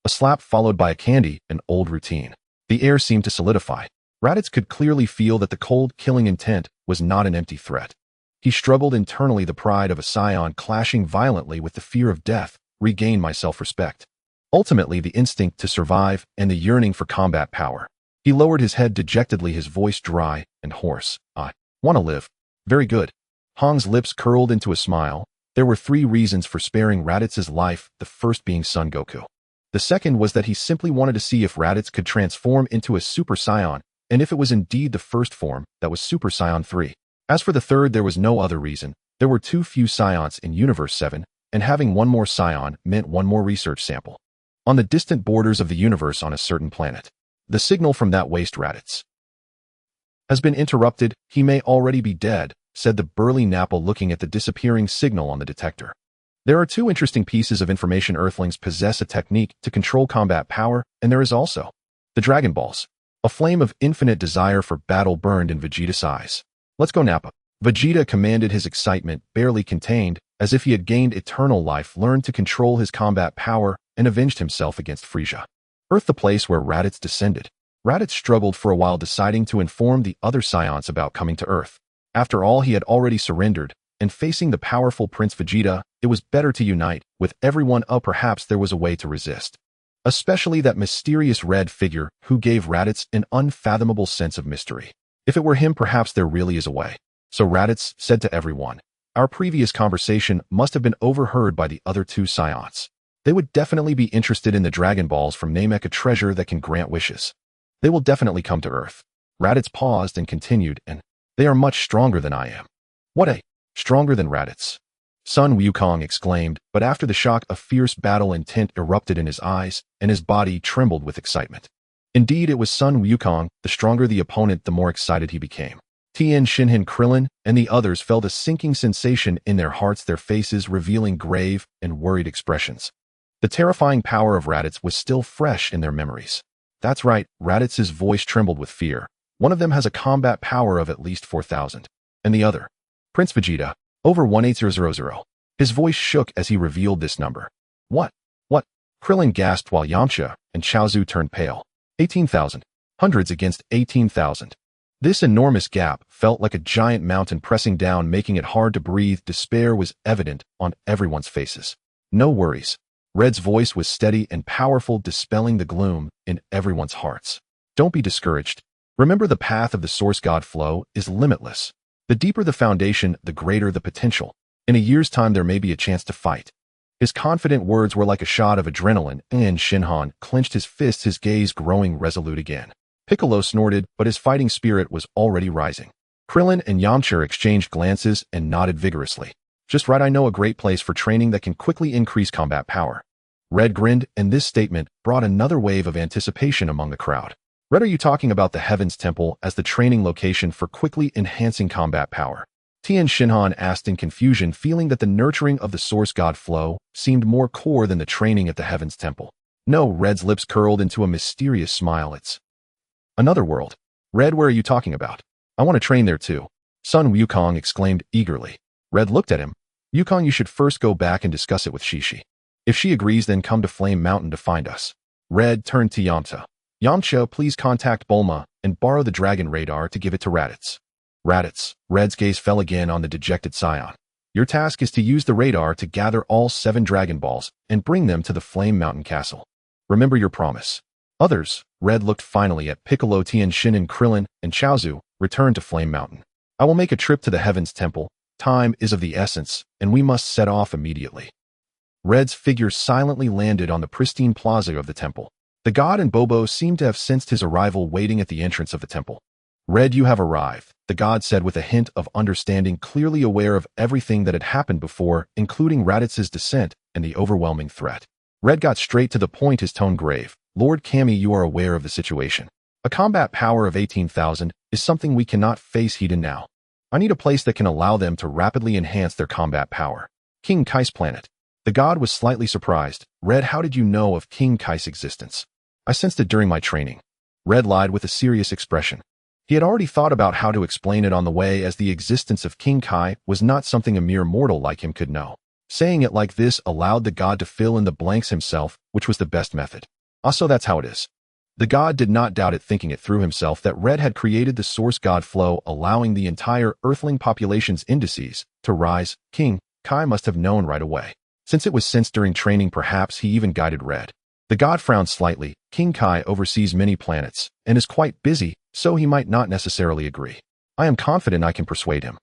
A slap followed by a candy, an old routine. The air seemed to solidify. Raditz could clearly feel that the cold, killing intent was not an empty threat. He struggled internally, the pride of a Saiyan clashing violently with the fear of death. Regain my self-respect. Ultimately, the instinct to survive and the yearning for combat power. He lowered his head dejectedly, his voice dry and hoarse. I want to live. Very good. Hong's lips curled into a smile. There were 3 reasons for sparing Raditz's life, the first being Son Goku. The second was that he simply wanted to see if Raditz could transform into a Super Saiyan, and if it was indeed the first form, that was Super Saiyan 3. As for the third, there was no other reason. There were too few Saions in Universe 7, and having one more Saiyan meant one more research sample. On the distant borders of the universe on a certain planet. The signal from that waste Raditz has been interrupted. He may already be dead, said the burly Nappa, looking at the disappearing signal on the detector. There are 2 interesting pieces of information. Earthlings possess a technique to control combat power, and there is also the Dragon Balls. A flame of infinite desire for battle burned in Vegeta's eyes. Let's go, Nappa. Vegeta commanded, his excitement barely contained, as if he had gained eternal life, learned to control his combat power, and avenged himself against Frieza. Earth, the place where Raditz descended. Raditz struggled for a while, deciding to inform the other Scions about coming to Earth. After all, he had already surrendered, and facing the powerful Prince Vegeta, it was better to unite with everyone. Perhaps there was a way to resist. Especially that mysterious red figure who gave Raditz an unfathomable sense of mystery. If it were him, perhaps there really is a way. So Raditz said to everyone, our previous conversation must have been overheard by the other 2 Scions. They would definitely be interested in the Dragon Balls from Namek, a treasure that can grant wishes. They will definitely come to Earth. Raditz paused and continued, and they are much stronger than I am. What stronger than Raditz? Sun Wukong exclaimed, but after the shock, a fierce battle intent erupted in his eyes, and his body trembled with excitement. Indeed, it was Sun Wukong. The stronger the opponent, the more excited he became. Tien Shinhan, Krillin, and the others felt a sinking sensation in their hearts, their faces revealing grave and worried expressions. The terrifying power of Raditz was still fresh in their memories. That's right, Raditz's voice trembled with fear. One of them has a combat power of at least 4,000. And the other? Prince Vegeta, over 18000. His voice shook as he revealed this number. What? Krillin gasped while Yamcha and Chaozu turned pale. 18,000. Hundreds against 18,000. This enormous gap felt like a giant mountain pressing down, making it hard to breathe. Despair was evident on everyone's faces. No worries. Red's voice was steady and powerful, dispelling the gloom in everyone's hearts. Don't be discouraged. Remember, the path of the Source God flow is limitless. The deeper the foundation, the greater the potential. In a year's time, there may be a chance to fight. His confident words were like a shot of adrenaline, and Shinhan clenched his fists, his gaze growing resolute again. Piccolo snorted, but his fighting spirit was already rising. Krillin and Yamcha exchanged glances and nodded vigorously. Just right, I know a great place for training that can quickly increase combat power. Red grinned, and this statement brought another wave of anticipation among the crowd. Red, are you talking about the Heaven's Temple as the training location for quickly enhancing combat power? Tien Shinhan asked in confusion, feeling that the nurturing of the Source God flow seemed more core than the training at the Heaven's Temple. No, Red's lips curled into a mysterious smile. It's another world. Red, where are you talking about? I want to train there too. Sun Wukong exclaimed eagerly. Red looked at him. Wukong, you should first go back and discuss it with Shishi. If she agrees, then come to Flame Mountain to find us. Red turned to Yamcha. Yamcha, please contact Bulma and borrow the dragon radar to give it to Raditz. Raditz. Red's gaze fell again on the dejected Saiyan. Your task is to use the radar to gather all 7 Dragon Balls and bring them to the Flame Mountain Castle. Remember your promise. Others. Red looked finally at Piccolo, Tien Shin, and Krillin, and Chaozu, returned to Flame Mountain. I will make a trip to the Heavens Temple. Time is of the essence, and we must set off immediately. Red's figure silently landed on the pristine plaza of the temple. The god and Bobo seemed to have sensed his arrival, waiting at the entrance of the temple. Red, you have arrived, the god said with a hint of understanding, clearly aware of everything that had happened before, including Raditz's descent and the overwhelming threat. Red got straight to the point, his tone grave. Lord Kami, you are aware of the situation. A combat power of 18,000 is something we cannot face head in now. I need a place that can allow them to rapidly enhance their combat power. King Kai's planet. The god was slightly surprised. Red, how did you know of King Kai's existence? I sensed it during my training. Red lied with a serious expression. He had already thought about how to explain it on the way, as the existence of King Kai was not something a mere mortal like him could know. Saying it like this allowed the god to fill in the blanks himself, which was the best method. Also, that's how it is. The god did not doubt it, thinking it through himself that Red had created the source god flow, allowing the entire Earthling population's indices to rise. King Kai must have known right away. Since it was sensed during training, perhaps he even guided Red. The god frowned slightly. King Kai oversees many planets and is quite busy, so he might not necessarily agree. I am confident I can persuade him.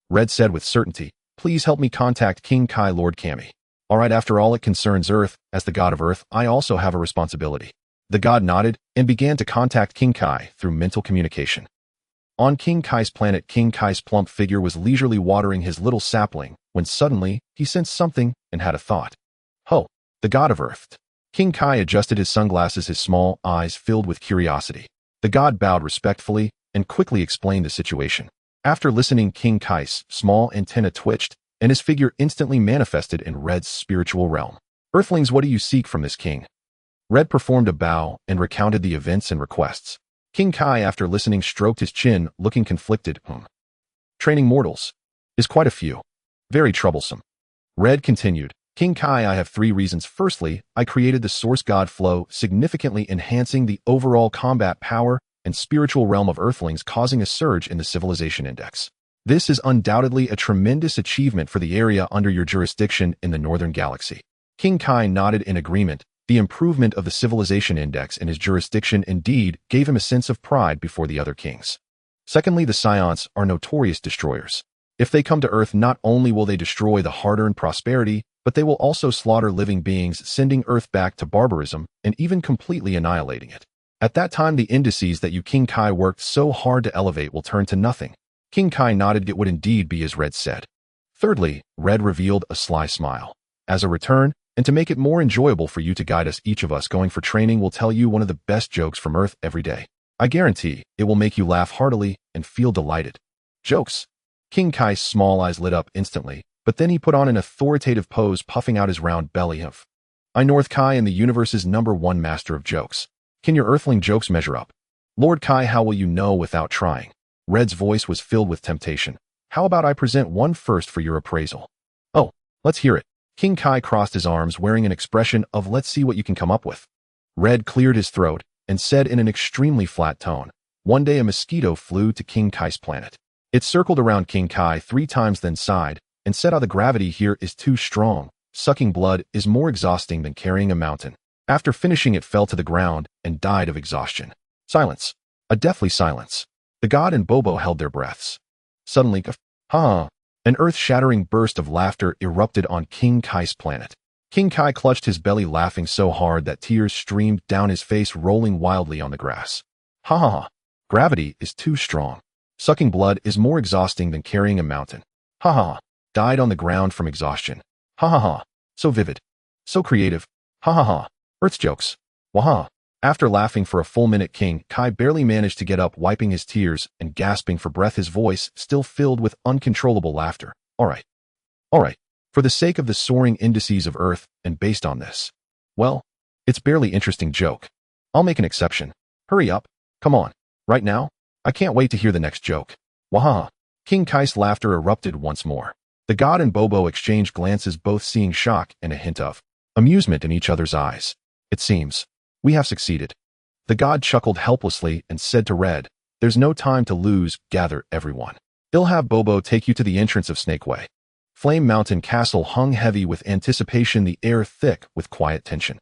Red said with certainty. Please help me contact King Kai, Lord Kami. All right, after all, it concerns Earth. As the god of Earth, I also have a responsibility. The god nodded and began to contact King Kai through mental communication. On King Kai's planet, King Kai's plump figure was leisurely watering his little sapling when suddenly he sensed something and had a thought. Ho, the god of Earth. King Kai adjusted his sunglasses, his small eyes filled with curiosity. The god bowed respectfully and quickly explained the situation. After listening, King Kai's small antenna twitched, and his figure instantly manifested in Red's spiritual realm. Earthlings, what do you seek from this king? Red performed a bow and recounted the events and requests. King Kai, after listening, stroked his chin, looking conflicted. Training mortals is quite a few. Very troublesome. Red continued. King Kai, I have 3 reasons. Firstly, I created the source god flow, significantly enhancing the overall combat power and spiritual realm of Earthlings, causing a surge in the civilization index. This is undoubtedly a tremendous achievement for the area under your jurisdiction in the Northern Galaxy. King Kai nodded in agreement. The improvement of the civilization index in his jurisdiction indeed gave him a sense of pride before the other kings. Secondly, the Saiyans are notorious destroyers. If they come to Earth, not only will they destroy the hard-earned prosperity, but they will also slaughter living beings, sending Earth back to barbarism and even completely annihilating it. At that time, the indices that you King Kai worked so hard to elevate will turn to nothing. King Kai nodded. It would indeed be as Red said. Thirdly, Red revealed a sly smile. As a return, and to make it more enjoyable for you to guide us, each of us going for training will tell you one of the best jokes from Earth every day. I guarantee it will make you laugh heartily and feel delighted. Jokes. King Kai's small eyes lit up instantly, but then he put on an authoritative pose, puffing out his round belly. I, North Kai, am the universe's #1 master of jokes. Can your Earthling jokes measure up? Lord Kai, how will you know without trying? Red's voice was filled with temptation. How about I present one first for your appraisal? Oh, let's hear it. King Kai crossed his arms, wearing an expression of let's see what you can come up with. Red cleared his throat and said in an extremely flat tone, one day a mosquito flew to King Kai's planet. It circled around King Kai 3 times, then sighed and said, the gravity here is too strong. Sucking blood is more exhausting than carrying a mountain. After finishing, it fell to the ground and died of exhaustion. Silence. A deathly silence. The god and Bobo held their breaths. Suddenly, an earth-shattering burst of laughter erupted on King Kai's planet. King Kai clutched his belly, laughing so hard that tears streamed down his face, rolling wildly on the grass. Gravity is too strong. Sucking blood is more exhausting than carrying a mountain. Died on the ground from exhaustion. So vivid. So creative. Earth's jokes. Waha. After laughing for a full minute, King Kai barely managed to get up, wiping his tears and gasping for breath, his voice still filled with uncontrollable laughter. All right. For the sake of the soaring indices of Earth, and based on this, well, it's barely interesting joke. I'll make an exception. Hurry up. Come on. Right now? I can't wait to hear the next joke. Waha. King Kai's laughter erupted once more. The god and Bobo exchanged glances, both seeing shock and a hint of amusement in each other's eyes. It seems we have succeeded. The god chuckled helplessly and said to Red, "There's no time to lose, gather everyone. He'll have Bobo take you to the entrance of Snake Way." Flame Mountain Castle hung heavy with anticipation, the air thick with quiet tension.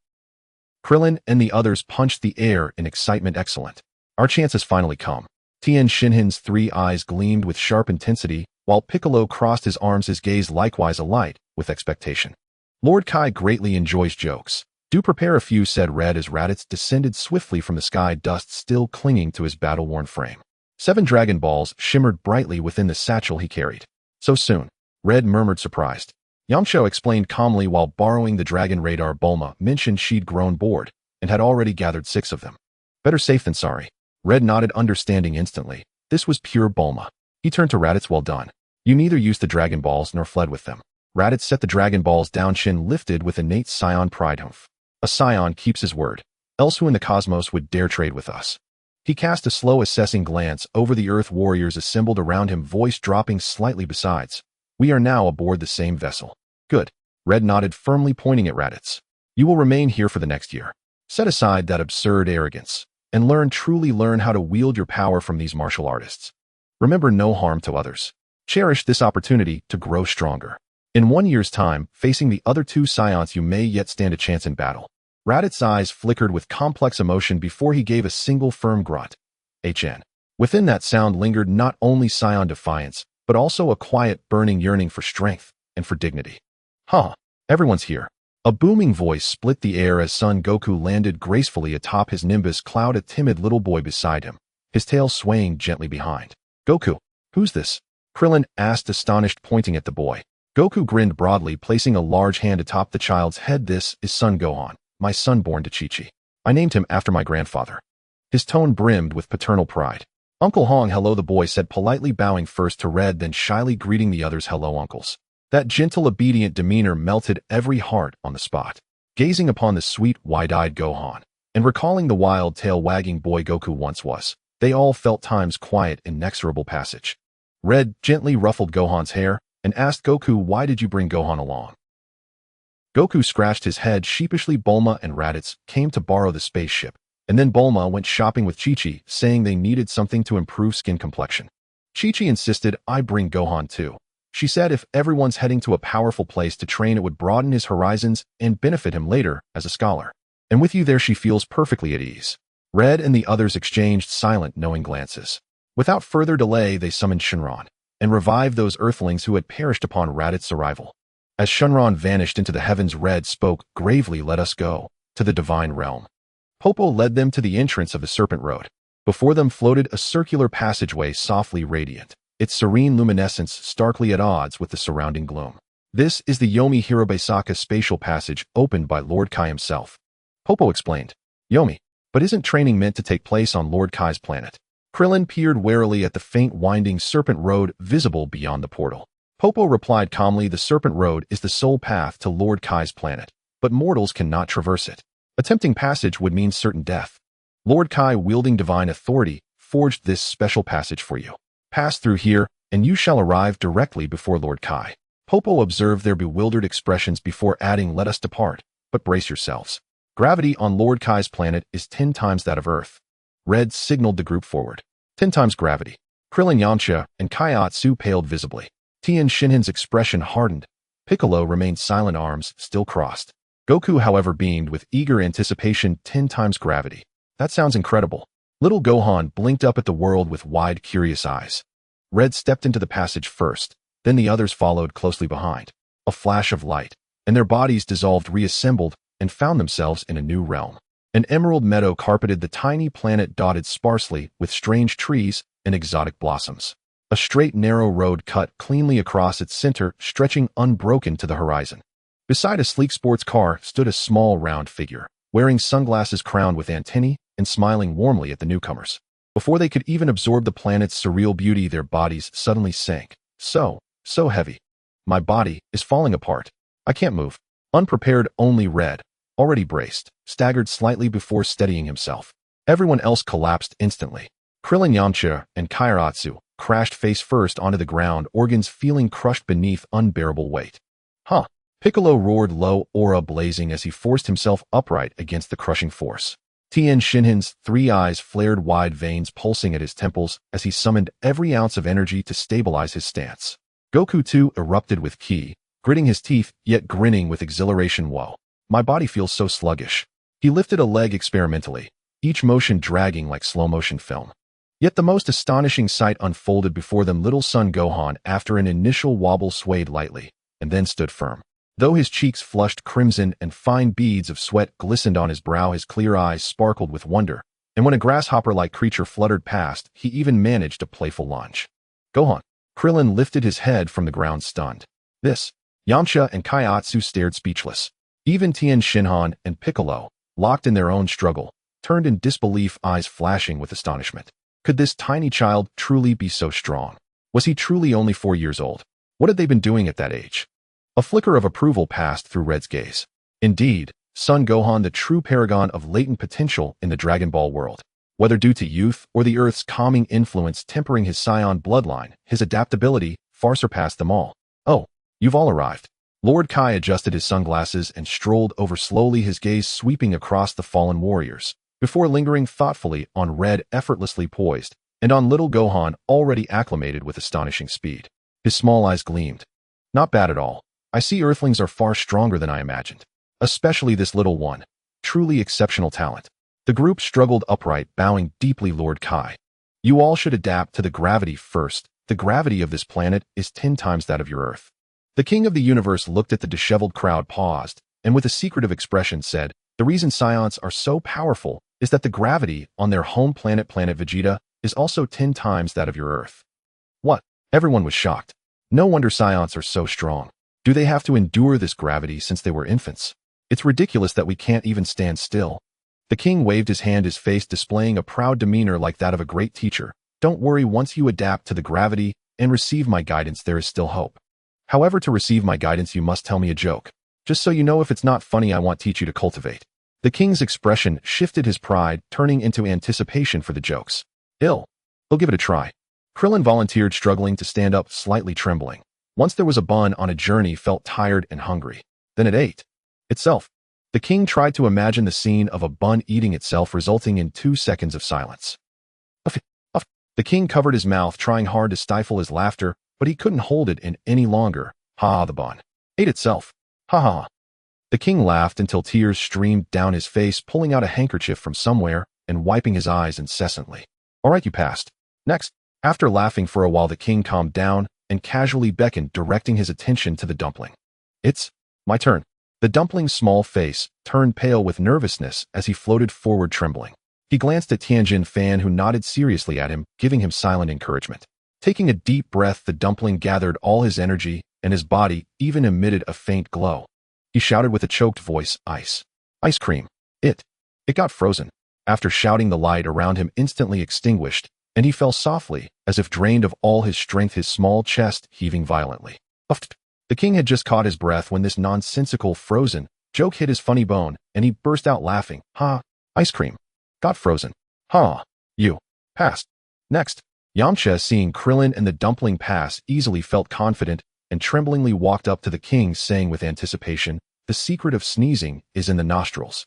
Krillin and the others punched the air in excitement. Excellent. Our chance has finally come. Tien Shinhan's 3 eyes gleamed with sharp intensity, while Piccolo crossed his arms, his gaze likewise alight with expectation. Lord Kai greatly enjoys jokes. "Do prepare a few," said Red as Raditz descended swiftly from the sky, dust still clinging to his battle-worn frame. 7 Dragon Balls shimmered brightly within the satchel he carried. "So soon?" Red murmured, surprised. Yamcha explained calmly while borrowing the dragon radar. Bulma mentioned she'd grown bored and had already gathered 6 of them. "Better safe than sorry." Red nodded, understanding instantly. This was pure Bulma. He turned to Raditz. "Well done. You neither used the Dragon Balls nor fled with them." Raditz set the Dragon Balls down, chin lifted with innate Saiyan pride. "Humph. A Saiyan keeps his word. Else who in the cosmos would dare trade with us?" He cast a slow assessing glance over the Earth warriors assembled around him, voice dropping slightly. "Besides, we are now aboard the same vessel." "Good." Red nodded, firmly pointing at Raditz. "You will remain here for the next year. Set aside that absurd arrogance and truly learn how to wield your power from these martial artists. Remember, no harm to others. Cherish this opportunity to grow stronger. In 1 year's time, facing the other 2 Saiyans, you may yet stand a chance in battle." Raditz's eyes flickered with complex emotion before he gave a single firm grunt. "HN." Within that sound lingered not only Saiyan defiance, but also a quiet, burning yearning for strength and for dignity. "Huh. Everyone's here." A booming voice split the air as Son Goku landed gracefully atop his Nimbus cloud, a timid little boy beside him, his tail swaying gently behind. "Goku, who's this?" Krillin asked, astonished, pointing at the boy. Goku grinned broadly, placing a large hand atop the child's head. "This is Son Gohan, my son born to Chi-Chi. I named him after my grandfather." His tone brimmed with paternal pride. "Uncle Hong." "Hello," the boy said, politely bowing first to Red, then shyly greeting the others. "Hello, uncles." That gentle, obedient demeanor melted every heart on the spot. Gazing upon the sweet, wide-eyed Gohan, and recalling the wild, tail-wagging boy Goku once was, they all felt time's quiet, inexorable passage. Red gently ruffled Gohan's hair and asked Goku, "Why did you bring Gohan along?" Goku scratched his head sheepishly. "Bulma and Raditz came to borrow the spaceship, and then Bulma went shopping with Chi-Chi, saying they needed something to improve skin complexion. Chi-Chi insisted I bring Gohan too. She said if everyone's heading to a powerful place to train, it would broaden his horizons and benefit him later as a scholar. And with you there, she feels perfectly at ease." Red and the others exchanged silent, knowing glances. Without further delay, they summoned Shenron and revived those earthlings who had perished upon Raditz's arrival. As Shenron vanished into the heavens, Red spoke gravely, "Let us go to the divine realm." Popo led them to the entrance of the Serpent Road. Before them floated a circular passageway, softly radiant, its serene luminescence starkly at odds with the surrounding gloom. "This is the Yomi Hirobesaka spatial passage, opened by Lord Kai himself," Popo explained. "Yomi, but isn't training meant to take place on Lord Kai's planet?" Krillin peered warily at the faint winding Serpent Road visible beyond the portal. Popo replied calmly, "The Serpent Road is the sole path to Lord Kai's planet, but mortals cannot traverse it. Attempting passage would mean certain death. Lord Kai, wielding divine authority, forged this special passage for you. Pass through here, and you shall arrive directly before Lord Kai." Popo observed their bewildered expressions before adding, "Let us depart, but brace yourselves. Gravity on Lord Kai's planet is 10 times that of Earth." Red signaled the group forward. 10 times gravity. Krillin, Yamcha, and Kaiatsu paled visibly. Tien Shinhan's expression hardened. Piccolo remained silent, arms still crossed. Goku, however, beamed with eager anticipation. 10 times gravity. That sounds incredible. Little Gohan blinked up at the world with wide, curious eyes. Red stepped into the passage first, then the others followed closely behind. A flash of light, and their bodies dissolved, reassembled, and found themselves in a new realm. An emerald meadow carpeted the tiny planet, dotted sparsely with strange trees and exotic blossoms. A straight, narrow road cut cleanly across its center, stretching unbroken to the horizon. Beside a sleek sports car stood a small, round figure, wearing sunglasses crowned with antennae and smiling warmly at the newcomers. Before they could even absorb the planet's surreal beauty, their bodies suddenly sank. So heavy. "My body is falling apart. I can't move." Unprepared, only Red, already braced, staggered slightly before steadying himself. Everyone else collapsed instantly. Krillin, Yamcha, and Kairatsu crashed face first onto the ground, organs feeling crushed beneath unbearable weight. Huh. Piccolo roared low, aura blazing as he forced himself upright against the crushing force. Tien Shinhan's 3 eyes flared wide, veins pulsing at his temples as he summoned every ounce of energy to stabilize his stance. Goku too erupted with ki, gritting his teeth yet grinning with exhilaration. Whoa. My body feels so sluggish. He lifted a leg experimentally, each motion dragging like slow-motion film. Yet the most astonishing sight unfolded before them. Little Son Gohan, after an initial wobble, swayed lightly, and then stood firm. Though his cheeks flushed crimson and fine beads of sweat glistened on his brow, his clear eyes sparkled with wonder, and when a grasshopper-like creature fluttered past, he even managed a playful lunge. Gohan. Krillin lifted his head from the ground, stunned. This. Yamcha and Kaiatsu stared speechless. Even Tien Shinhan and Piccolo, locked in their own struggle, turned in disbelief, eyes flashing with astonishment. Could this tiny child truly be so strong? Was he truly only 4 years old? What had they been doing at that age? A flicker of approval passed through Red's gaze. Indeed, Son Gohan, the true paragon of latent potential in the Dragon Ball world. Whether due to youth or the Earth's calming influence tempering his Saiyan bloodline, his adaptability far surpassed them all. Oh, you've all arrived. Lord Kai adjusted his sunglasses and strolled over slowly, his gaze sweeping across the fallen warriors, before lingering thoughtfully on Red, effortlessly poised, and on little Gohan, already acclimated with astonishing speed. His small eyes gleamed. Not bad at all. I see Earthlings are far stronger than I imagined. Especially this little one. Truly exceptional talent. The group struggled upright, bowing deeply. Lord Kai. You all should adapt to the gravity first. The gravity of this planet is 10 times that of your Earth. The King of the Universe looked at the disheveled crowd, paused, and with a secretive expression said, the reason Saiyans are so powerful is that the gravity on their home planet, Planet Vegeta, is also 10 times that of your Earth. What? Everyone was shocked. No wonder Saiyans are so strong. Do they have to endure this gravity since they were infants? It's ridiculous that we can't even stand still. The king waved his hand, his face displaying a proud demeanor like that of a great teacher. Don't worry, once you adapt to the gravity and receive my guidance, there is still hope. However, to receive my guidance, you must tell me a joke. Just so you know, if it's not funny, I won't teach you to cultivate. The king's expression shifted, his pride turning into anticipation for the jokes. We'll give it a try. Krillin volunteered, struggling to stand up, slightly trembling. Once there was a bun on a journey, felt tired and hungry. Then it ate itself. The king tried to imagine the scene of a bun eating itself, resulting in 2 seconds of silence. The king covered his mouth, trying hard to stifle his laughter, but he couldn't hold it in any longer. Ha! The bun ate itself. Ha ha! The king laughed until tears streamed down his face, pulling out a handkerchief from somewhere and wiping his eyes incessantly. All right, you passed. Next. After laughing for a while, the king calmed down and casually beckoned, directing his attention to the dumpling. It's my turn. The dumpling's small face turned pale with nervousness as he floated forward, trembling. He glanced at Tianjin Fan, who nodded seriously at him, giving him silent encouragement. Taking a deep breath, the dumpling gathered all his energy, and his body even emitted a faint glow. He shouted with a choked voice, ice. Ice cream. It got frozen. After shouting, the light around him instantly extinguished, and he fell softly, as if drained of all his strength, his small chest heaving violently. The king had just caught his breath when this nonsensical frozen joke hit his funny bone, and he burst out laughing. Ha! Ice cream. Got frozen. Ha! You passed. Next. Yamcha, seeing Krillin and the dumpling pass easily, felt confident and tremblingly walked up to the king, saying with anticipation, the secret of sneezing is in the nostrils.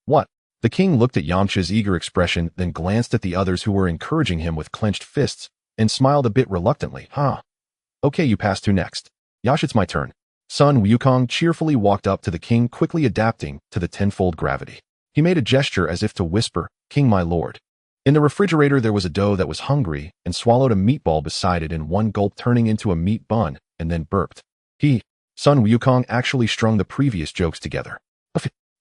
What? The king looked at Yamcha's eager expression, then glanced at the others who were encouraging him with clenched fists, and smiled a bit reluctantly. Okay, you pass to next. Yash, it's my turn. Sun Wukong cheerfully walked up to the king, quickly adapting to the tenfold gravity. He made a gesture as if to whisper, King, my lord. In the refrigerator there was a dough that was hungry and swallowed a meatball beside it in one gulp, turning into a meat bun, and then burped. Sun Wukong actually strung the previous jokes together.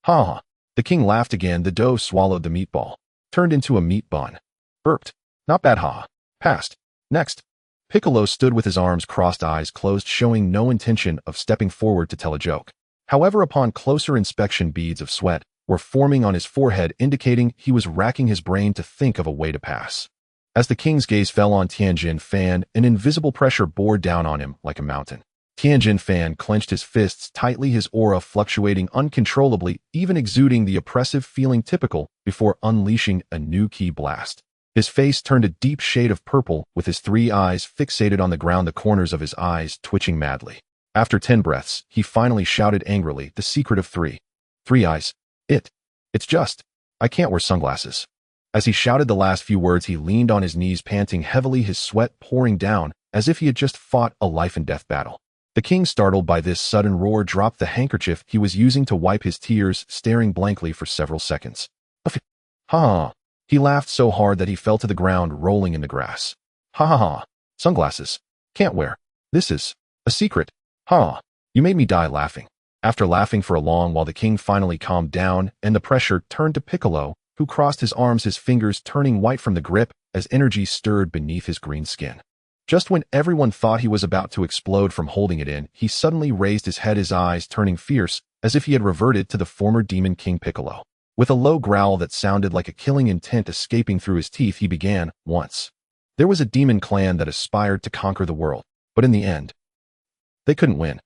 Ha! The king laughed again. The dough swallowed the meatball, turned into a meat bun. Burped. Not bad, ha. Passed. Next. Piccolo stood with his arms crossed, eyes closed, showing no intention of stepping forward to tell a joke. However, upon closer inspection, beads of sweat were forming on his forehead, indicating he was racking his brain to think of a way to pass. As the king's gaze fell on Tianjin Fan, an invisible pressure bore down on him like a mountain. Tianjin Fan clenched his fists tightly, his aura fluctuating uncontrollably, even exuding the oppressive feeling typical before unleashing a new ki blast. His face turned a deep shade of purple, with his 3 eyes fixated on the ground, the corners of his eyes twitching madly. After 10 breaths, he finally shouted angrily, "The secret of 3 eyes. It's just, I can't wear sunglasses." As he shouted the last few words, he leaned on his knees, panting heavily, his sweat pouring down, as if he had just fought a life-and-death battle. The king, startled by this sudden roar, dropped the handkerchief he was using to wipe his tears, staring blankly for several seconds. Ha! He laughed so hard that he fell to the ground, rolling in the grass. Ha ha ha! Sunglasses. Can't wear. This is a secret. Ha! You made me die laughing. After laughing for a long while, the king finally calmed down, and the pressure turned to Piccolo, who crossed his arms, his fingers turning white from the grip as energy stirred beneath his green skin. Just when everyone thought he was about to explode from holding it in, he suddenly raised his head, his eyes turning fierce, as if he had reverted to the former Demon King Piccolo. With a low growl that sounded like a killing intent escaping through his teeth, he began, "Once there was a demon clan that aspired to conquer the world, but in the end, they couldn't win.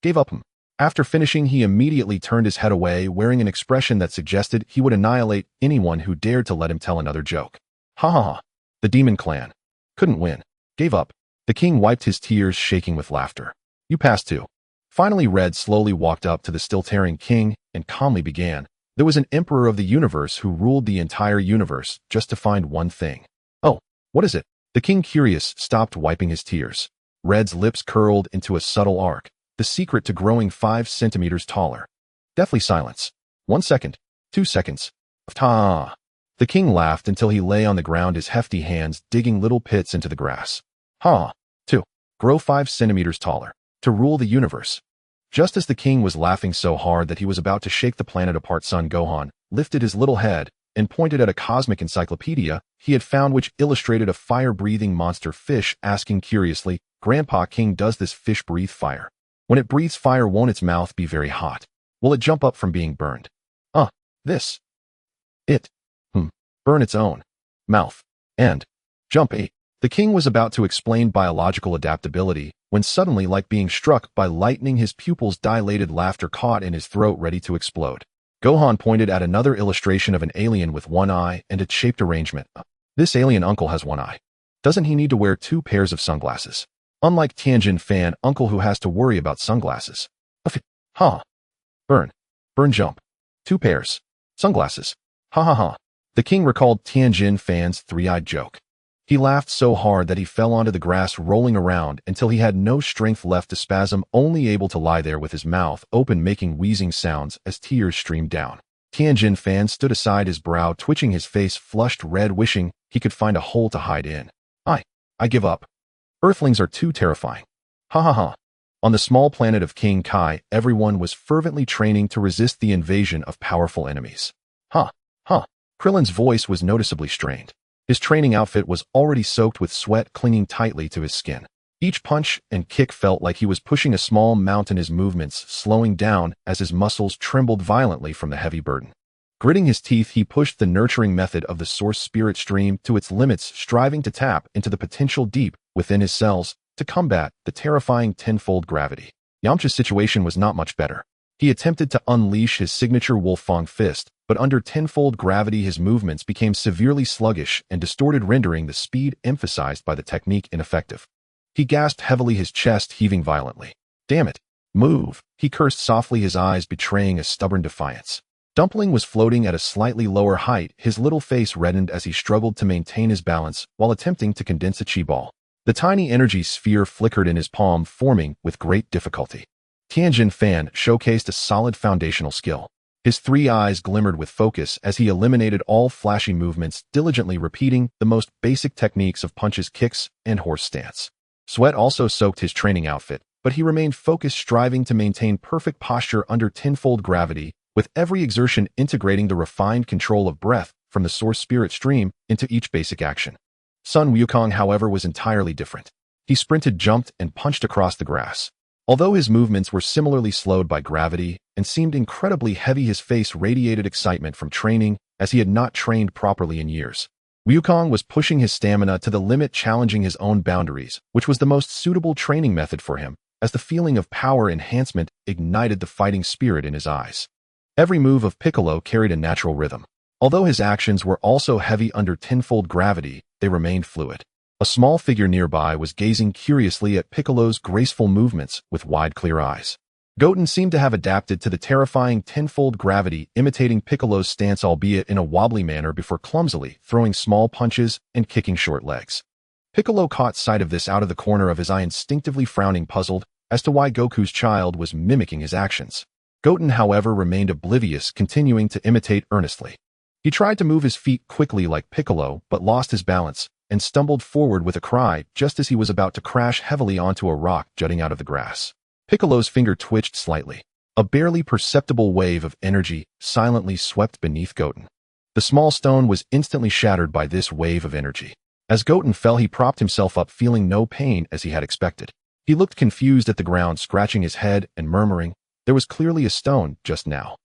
Gave up him." After finishing, he immediately turned his head away, wearing an expression that suggested he would annihilate anyone who dared to let him tell another joke. Ha ha ha. The demon clan couldn't win. Gave up. The king wiped his tears, shaking with laughter. "You passed too." Finally, Red slowly walked up to the still-tearing king and calmly began. "There was an emperor of the universe who ruled the entire universe just to find one thing." "Oh, what is it?" The king, curious, stopped wiping his tears. Red's lips curled into a subtle arc. "The secret to growing 5 centimeters taller." Deathly silence. 1 second. 2 seconds. Ta! The king laughed until he lay on the ground, his hefty hands digging little pits into the grass. "Ha! To grow 5 centimeters taller. To rule the universe." Just as the king was laughing so hard that he was about to shake the planet apart, Son Gohan lifted his little head and pointed at a cosmic encyclopedia he had found, which illustrated a fire-breathing monster fish, asking curiously, "Grandpa King, does this fish breathe fire? When it breathes fire, won't its mouth be very hot? Will it jump up from being burned?" This. It. Burn its own mouth. And jump. The king was about to explain biological adaptability, when suddenly, like being struck by lightning, his pupils dilated, laughter caught in his throat, ready to explode. Gohan pointed at another illustration of an alien with 1 eye and its shaped arrangement. "This alien uncle has 1 eye. Doesn't he need to wear 2 pairs of sunglasses? Unlike Tianjin Fan uncle, who has to worry about sunglasses." Ha! Burn, jump. 2 pairs. Sunglasses. Ha ha ha. The king recalled Tianjin Fan's 3-eyed joke. He laughed so hard that he fell onto the grass, rolling around until he had no strength left to spasm, only able to lie there with his mouth open, making wheezing sounds as tears streamed down. Tianjin Fan stood aside, his brow twitching, his face flushed red, wishing he could find a hole to hide in. I give up. Earthlings are too terrifying." Ha ha ha. On the small planet of King Kai, everyone was fervently training to resist the invasion of powerful enemies. Ha. Krillin's voice was noticeably strained. His training outfit was already soaked with sweat, clinging tightly to his skin. Each punch and kick felt like he was pushing a small mountain, his movements slowing down as his muscles trembled violently from the heavy burden. Gritting his teeth, he pushed the nurturing method of the source spirit stream to its limits, striving to tap into the potential deep within his cells to combat the terrifying tenfold gravity. Yamcha's situation was not much better. He attempted to unleash his signature Wolfang fist, but under tenfold gravity his movements became severely sluggish and distorted, rendering the speed emphasized by the technique ineffective. He gasped heavily, his chest heaving violently. "Damn it! Move!" he cursed softly, his eyes betraying a stubborn defiance. Dumpling was floating at a slightly lower height, his little face reddened as he struggled to maintain his balance while attempting to condense a chi ball. The tiny energy sphere flickered in his palm, forming with great difficulty. Tianjin Fan showcased a solid foundational skill. His 3 eyes glimmered with focus as he eliminated all flashy movements, diligently repeating the most basic techniques of punches, kicks, and horse stance. Sweat also soaked his training outfit, but he remained focused, striving to maintain perfect posture under tenfold gravity, with every exertion integrating the refined control of breath from the source spirit stream into each basic action. Sun Wukong, however, was entirely different. He sprinted, jumped, and punched across the grass. Although his movements were similarly slowed by gravity and seemed incredibly heavy, his face radiated excitement from training, as he had not trained properly in years. Wukong was pushing his stamina to the limit, challenging his own boundaries, which was the most suitable training method for him, as the feeling of power enhancement ignited the fighting spirit in his eyes. Every move of Piccolo carried a natural rhythm. Although his actions were also heavy under tenfold gravity, they remained fluid. A small figure nearby was gazing curiously at Piccolo's graceful movements with wide, clear eyes. Goten seemed to have adapted to the terrifying tenfold gravity, imitating Piccolo's stance albeit in a wobbly manner before clumsily throwing small punches and kicking short legs. Piccolo caught sight of this out of the corner of his eye, instinctively frowning, puzzled as to why Goku's child was mimicking his actions. Goten, however, remained oblivious, continuing to imitate earnestly. He tried to move his feet quickly like Piccolo, but lost his balance and stumbled forward with a cry just as he was about to crash heavily onto a rock jutting out of the grass. Piccolo's finger twitched slightly. A barely perceptible wave of energy silently swept beneath Goten. The small stone was instantly shattered by this wave of energy. As Goten fell, he propped himself up, feeling no pain as he had expected. He looked confused at the ground, scratching his head and murmuring, "There was clearly a stone just now."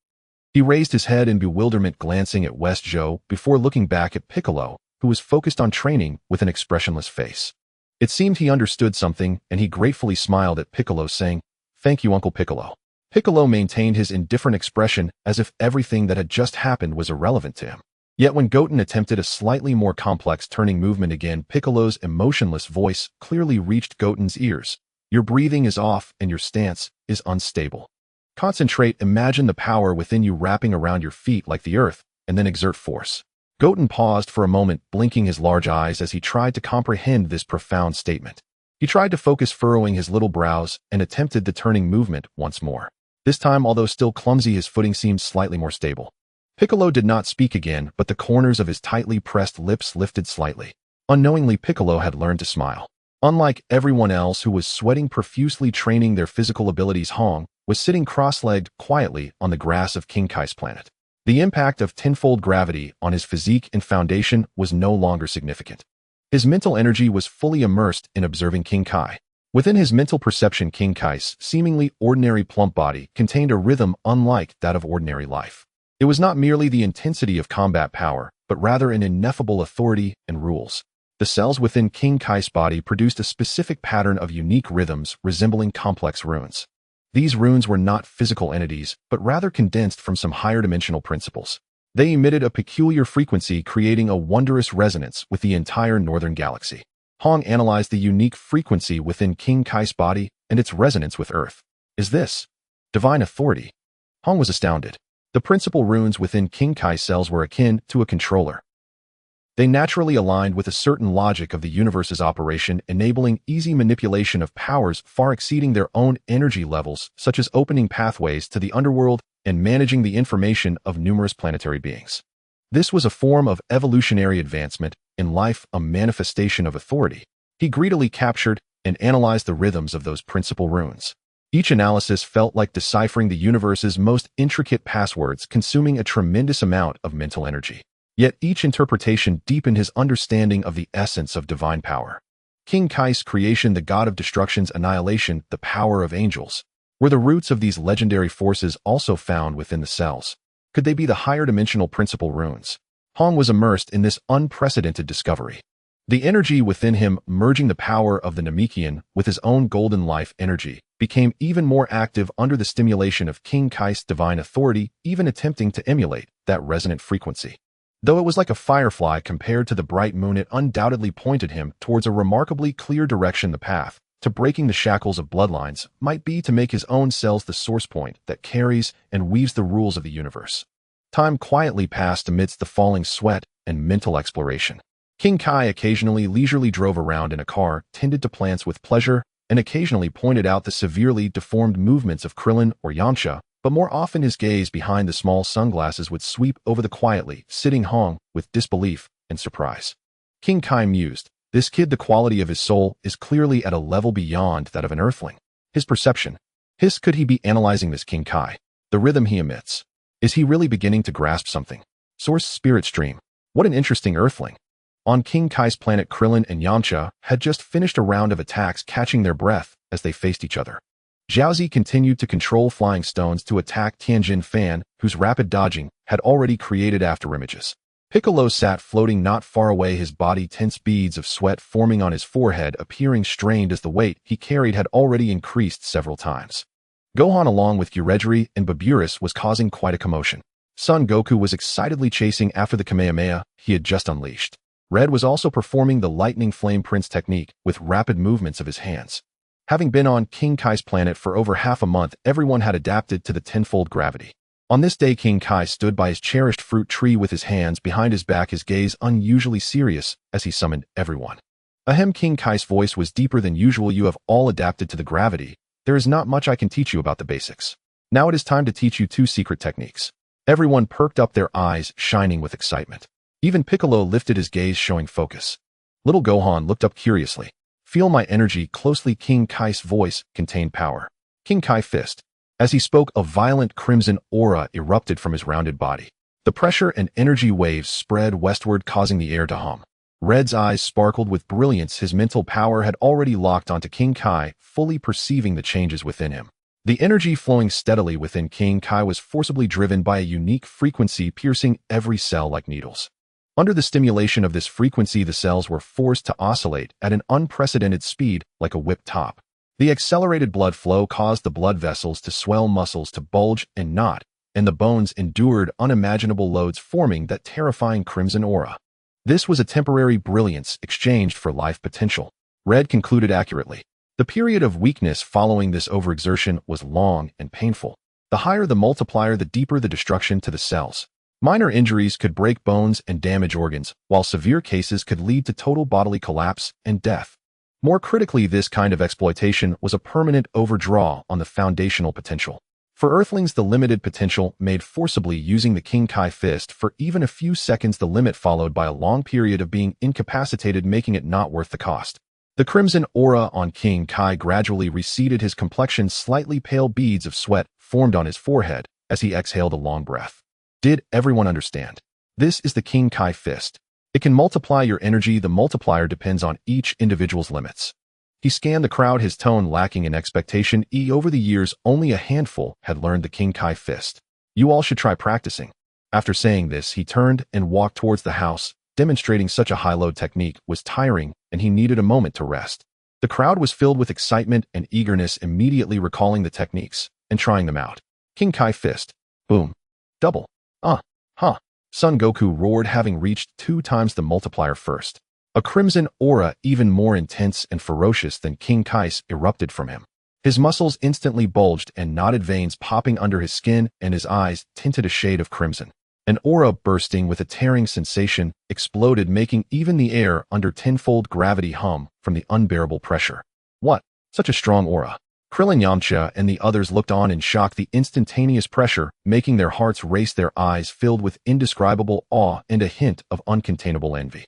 He raised his head in bewilderment, glancing at West Zhou before looking back at Piccolo, who was focused on training with an expressionless face. It seemed he understood something, and he gratefully smiled at Piccolo, saying, "Thank you, Uncle Piccolo." Piccolo maintained his indifferent expression as if everything that had just happened was irrelevant to him. Yet when Goten attempted a slightly more complex turning movement again, Piccolo's emotionless voice clearly reached Goten's ears. "Your breathing is off and your stance is unstable. Concentrate, imagine the power within you wrapping around your feet like the earth, and then exert force." Goten paused for a moment, blinking his large eyes as he tried to comprehend this profound statement. He tried to focus, furrowing his little brows, and attempted the turning movement once more. This time, although still clumsy, his footing seemed slightly more stable. Piccolo did not speak again, but the corners of his tightly pressed lips lifted slightly. Unknowingly, Piccolo had learned to smile. Unlike everyone else who was sweating profusely training their physical abilities, Hong was sitting cross-legged quietly on the grass of King Kai's planet. The impact of tenfold gravity on his physique and foundation was no longer significant. His mental energy was fully immersed in observing King Kai. Within his mental perception, King Kai's seemingly ordinary plump body contained a rhythm unlike that of ordinary life. It was not merely the intensity of combat power, but rather an ineffable authority and rules. The cells within King Kai's body produced a specific pattern of unique rhythms resembling complex runes. These runes were not physical entities, but rather condensed from some higher dimensional principles. They emitted a peculiar frequency, creating a wondrous resonance with the entire northern galaxy. Hong analyzed the unique frequency within King Kai's body and its resonance with Earth. "Is this divine authority?" Hong was astounded. The principal runes within King Kai's cells were akin to a controller. They naturally aligned with a certain logic of the universe's operation, enabling easy manipulation of powers far exceeding their own energy levels, such as opening pathways to the underworld and managing the information of numerous planetary beings. This was a form of evolutionary advancement, in life a manifestation of authority. He greedily captured and analyzed the rhythms of those principal runes. Each analysis felt like deciphering the universe's most intricate passwords, consuming a tremendous amount of mental energy. Yet each interpretation deepened his understanding of the essence of divine power. King Kai's creation, the god of destruction's annihilation, the power of angels. Were the roots of these legendary forces also found within the cells? Could they be the higher dimensional principal runes? Hong was immersed in this unprecedented discovery. The energy within him, merging the power of the Namekian with his own golden life energy, became even more active under the stimulation of King Kai's divine authority, even attempting to emulate that resonant frequency. Though it was like a firefly compared to the bright moon, it undoubtedly pointed him towards a remarkably clear direction. The path to breaking the shackles of bloodlines might be to make his own cells the source point that carries and weaves the rules of the universe. Time quietly passed amidst the falling sweat and mental exploration. King Kai occasionally leisurely drove around in a car, tended to plants with pleasure, and occasionally pointed out the severely deformed movements of Krillin or Yamcha, but more often his gaze behind the small sunglasses would sweep over the quietly sitting Hong with disbelief and surprise. King Kai mused, "This kid, the quality of his soul is clearly at a level beyond that of an earthling. His perception. Could he be analyzing this King Kai? The rhythm he emits. Is he really beginning to grasp something? Source spirit stream. What an interesting earthling." On King Kai's planet, Krillin and Yamcha had just finished a round of attacks, catching their breath as they faced each other. Jiaozi continued to control flying stones to attack Tianjin Fan, whose rapid dodging had already created afterimages. Piccolo sat floating not far away, his body tense, beads of sweat forming on his forehead, appearing strained as the weight he carried had already increased several times. Gohan, along with Uredri and Baburis, was causing quite a commotion. Son Goku was excitedly chasing after the Kamehameha he had just unleashed. Red was also performing the Lightning Flame Prince technique with rapid movements of his hands. Having been on King Kai's planet for over half a month, everyone had adapted to the tenfold gravity. On this day, King Kai stood by his cherished fruit tree with his hands behind his back, his gaze unusually serious as he summoned everyone. Ahem, King Kai's voice was deeper than usual. You have all adapted to the gravity. There is not much I can teach you about the basics. Now it is time to teach you 2 secret techniques. Everyone perked up, their eyes shining with excitement. Even Piccolo lifted his gaze, showing focus. Little Gohan looked up curiously. Feel my energy closely. King Kai's voice contained power. King Kai fist. As he spoke, a violent crimson aura erupted from his rounded body. The pressure and energy waves spread westward, causing the air to hum. Red's eyes sparkled with brilliance. His mental power had already locked onto King Kai, fully perceiving the changes within him. The energy flowing steadily within King Kai was forcibly driven by a unique frequency, piercing every cell like needles. Under the stimulation of this frequency, the cells were forced to oscillate at an unprecedented speed, like a whipped top. The accelerated blood flow caused the blood vessels to swell, muscles to bulge and knot, and the bones endured unimaginable loads, forming that terrifying crimson aura. This was a temporary brilliance exchanged for life potential. Red concluded accurately. The period of weakness following this overexertion was long and painful. The higher the multiplier, the deeper the destruction to the cells. Minor injuries could break bones and damage organs, while severe cases could lead to total bodily collapse and death. More critically, this kind of exploitation was a permanent overdraw on the foundational potential. For Earthlings, the limited potential made forcibly using the King Kai fist for even a few seconds, the limit followed by a long period of being incapacitated, making it not worth the cost. The crimson aura on King Kai gradually receded. His complexion slightly pale, beads of sweat formed on his forehead as he exhaled a long breath. Did everyone understand? This is the King Kai fist. It can multiply your energy. The multiplier depends on each individual's limits. He scanned the crowd, his tone lacking in expectation. Over the years, only a handful had learned the King Kai fist. You all should try practicing. After saying this, he turned and walked towards the house. Demonstrating such a high-load technique was tiring, and he needed a moment to rest. The crowd was filled with excitement and eagerness, immediately recalling the techniques and trying them out. King Kai fist. Boom. Double. Huh. Son Goku roared, having reached 2 times the multiplier first. A crimson aura, even more intense and ferocious than King Kai's, erupted from him. His muscles instantly bulged and knotted, veins popping under his skin, and his eyes tinted a shade of crimson. An aura bursting with a tearing sensation exploded, making even the air under tenfold gravity hum from the unbearable pressure. What? Such a strong aura. Krillin, Yamcha, and the others looked on in shock. The instantaneous pressure making their hearts race, their eyes filled with indescribable awe and a hint of uncontainable envy.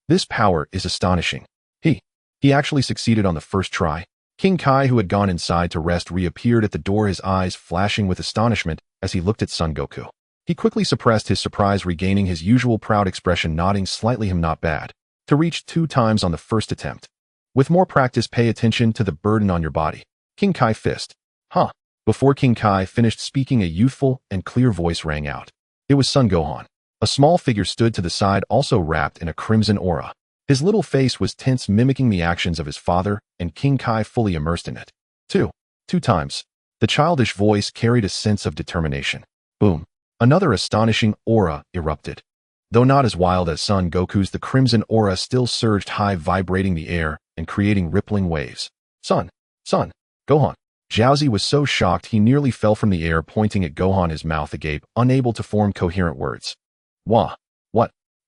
This power is astonishing. He actually succeeded on the first try. King Kai, who had gone inside to rest, reappeared at the door, his eyes flashing with astonishment as he looked at Son Goku. He quickly suppressed his surprise, regaining his usual proud expression, nodding slightly. Not bad. To reach 2 times on the first attempt. With more practice, pay attention to the burden on your body. King Kai fist. Before King Kai finished speaking, a youthful and clear voice rang out. It was Son Gohan. A small figure stood to the side, also wrapped in a crimson aura. His little face was tense, mimicking the actions of his father, and King Kai fully immersed in it. 2 times. The childish voice carried a sense of determination. Boom. Another astonishing aura erupted. Though not as wild as Son Goku's, the crimson aura still surged high, vibrating the air and creating rippling waves. Son. Gohan. Jiaozi was so shocked he nearly fell from the air, pointing at Gohan, his mouth agape, unable to form coherent words. What?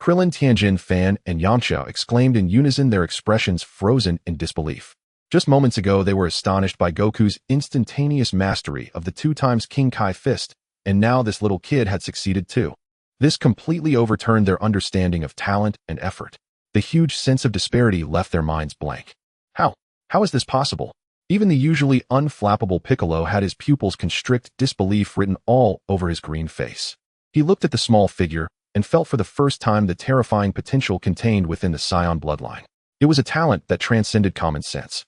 Krillin, Tianjin, Fan, and Yamcha exclaimed in unison, their expressions frozen in disbelief. Just moments ago, they were astonished by Goku's instantaneous mastery of the 2 times King Kai fist, and now this little kid had succeeded too. This completely overturned their understanding of talent and effort. The huge sense of disparity left their minds blank. How is this possible? Even the usually unflappable Piccolo had his pupils constrict, disbelief written all over his green face. He looked at the small figure and felt for the first time the terrifying potential contained within the Saiyan bloodline. It was a talent that transcended common sense.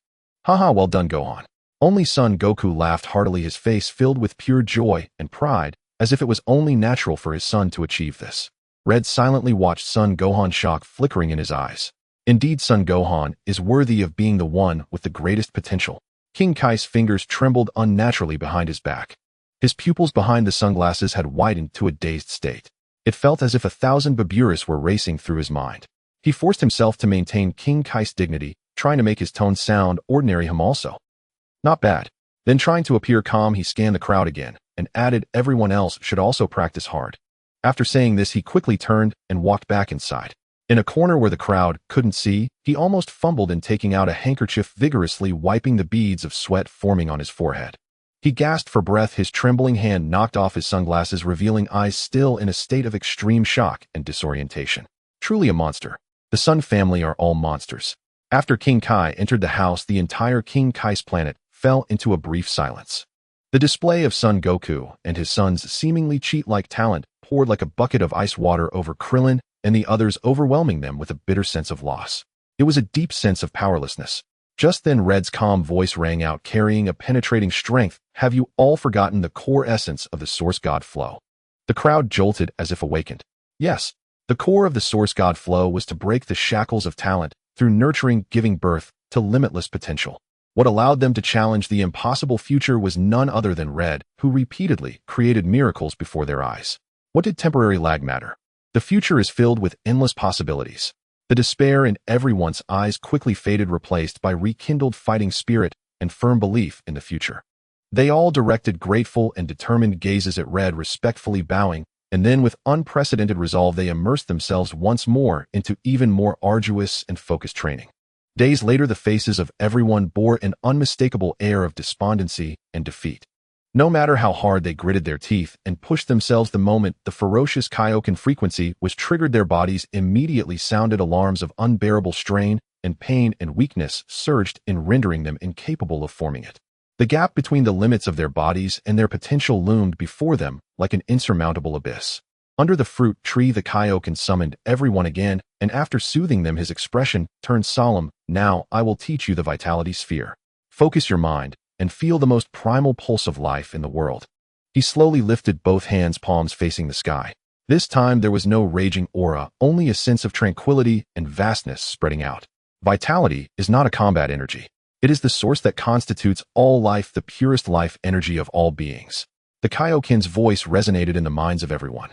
Well done, Gohan. Only Son Goku laughed heartily, his face filled with pure joy and pride, as if it was only natural for his son to achieve this. Red silently watched Son Gohan, shock flickering in his eyes. Indeed, Son Gohan is worthy of being the one with the greatest potential. King Kai's fingers trembled unnaturally behind his back. His pupils behind the sunglasses had widened to a dazed state. It felt as if 1,000 Baburis were racing through his mind. He forced himself to maintain King Kai's dignity, trying to make his tone sound ordinary him also. Not bad. Then trying to appear calm, he scanned the crowd again, and added everyone else should also practice hard. After saying this, he quickly turned and walked back inside. In a corner where the crowd couldn't see, he almost fumbled in taking out a handkerchief, vigorously wiping the beads of sweat forming on his forehead. He gasped for breath. His trembling hand knocked off his sunglasses, revealing eyes still in a state of extreme shock and disorientation. Truly a monster. The Sun family are all monsters. After King Kai entered the house, the entire King Kai's planet fell into a brief silence. The display of Son Goku and his son's seemingly cheat-like talent poured like a bucket of ice water over Krillin and the others, overwhelming them with a bitter sense of loss. It was a deep sense of powerlessness. Just then Red's calm voice rang out, carrying a penetrating strength. Have you all forgotten the core essence of the Source God flow? The crowd jolted as if awakened. Yes, the core of the Source God flow was to break the shackles of talent through nurturing, giving birth to limitless potential. What allowed them to challenge the impossible future was none other than Red, who repeatedly created miracles before their eyes. What did temporary lag matter? The future is filled with endless possibilities. The despair in everyone's eyes quickly faded, replaced by rekindled fighting spirit and firm belief in the future. They all directed grateful and determined gazes at Red, respectfully bowing, and then with unprecedented resolve they immersed themselves once more into even more arduous and focused training. Days later, the faces of everyone bore an unmistakable air of despondency and defeat. No matter how hard they gritted their teeth and pushed themselves, the moment the ferocious Kaioken frequency was triggered, their bodies immediately sounded alarms of unbearable strain, and pain and weakness surged in, rendering them incapable of forming it. The gap between the limits of their bodies and their potential loomed before them like an insurmountable abyss. Under the fruit tree, the Kaioken summoned everyone again, and after soothing them, his expression turned solemn. Now I will teach you the vitality sphere. Focus your mind and feel the most primal pulse of life in the world. He slowly lifted both hands, palms facing the sky. This time there was no raging aura, only a sense of tranquility and vastness spreading out. Vitality is not a combat energy. It is the source that constitutes all life, the purest life energy of all beings. The Kaioken's voice resonated in the minds of everyone.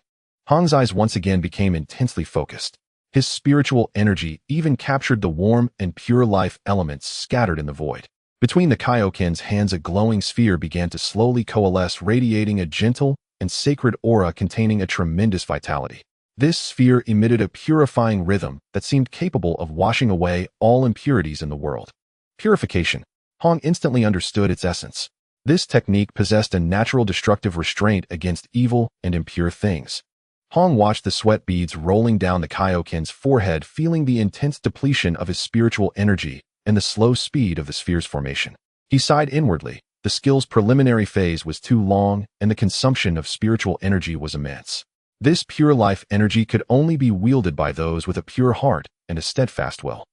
Hong's eyes once again became intensely focused. His spiritual energy even captured the warm and pure life elements scattered in the void. Between the Kaioken's hands, a glowing sphere began to slowly coalesce, radiating a gentle and sacred aura containing a tremendous vitality. This sphere emitted a purifying rhythm that seemed capable of washing away all impurities in the world. Purification. Hong instantly understood its essence. This technique possessed a natural destructive restraint against evil and impure things. Hong watched the sweat beads rolling down the Kaioken's forehead, feeling the intense depletion of his spiritual energy and the slow speed of the sphere's formation. He sighed inwardly. The skill's preliminary phase was too long, and the consumption of spiritual energy was immense. This pure life energy could only be wielded by those with a pure heart and a steadfast will.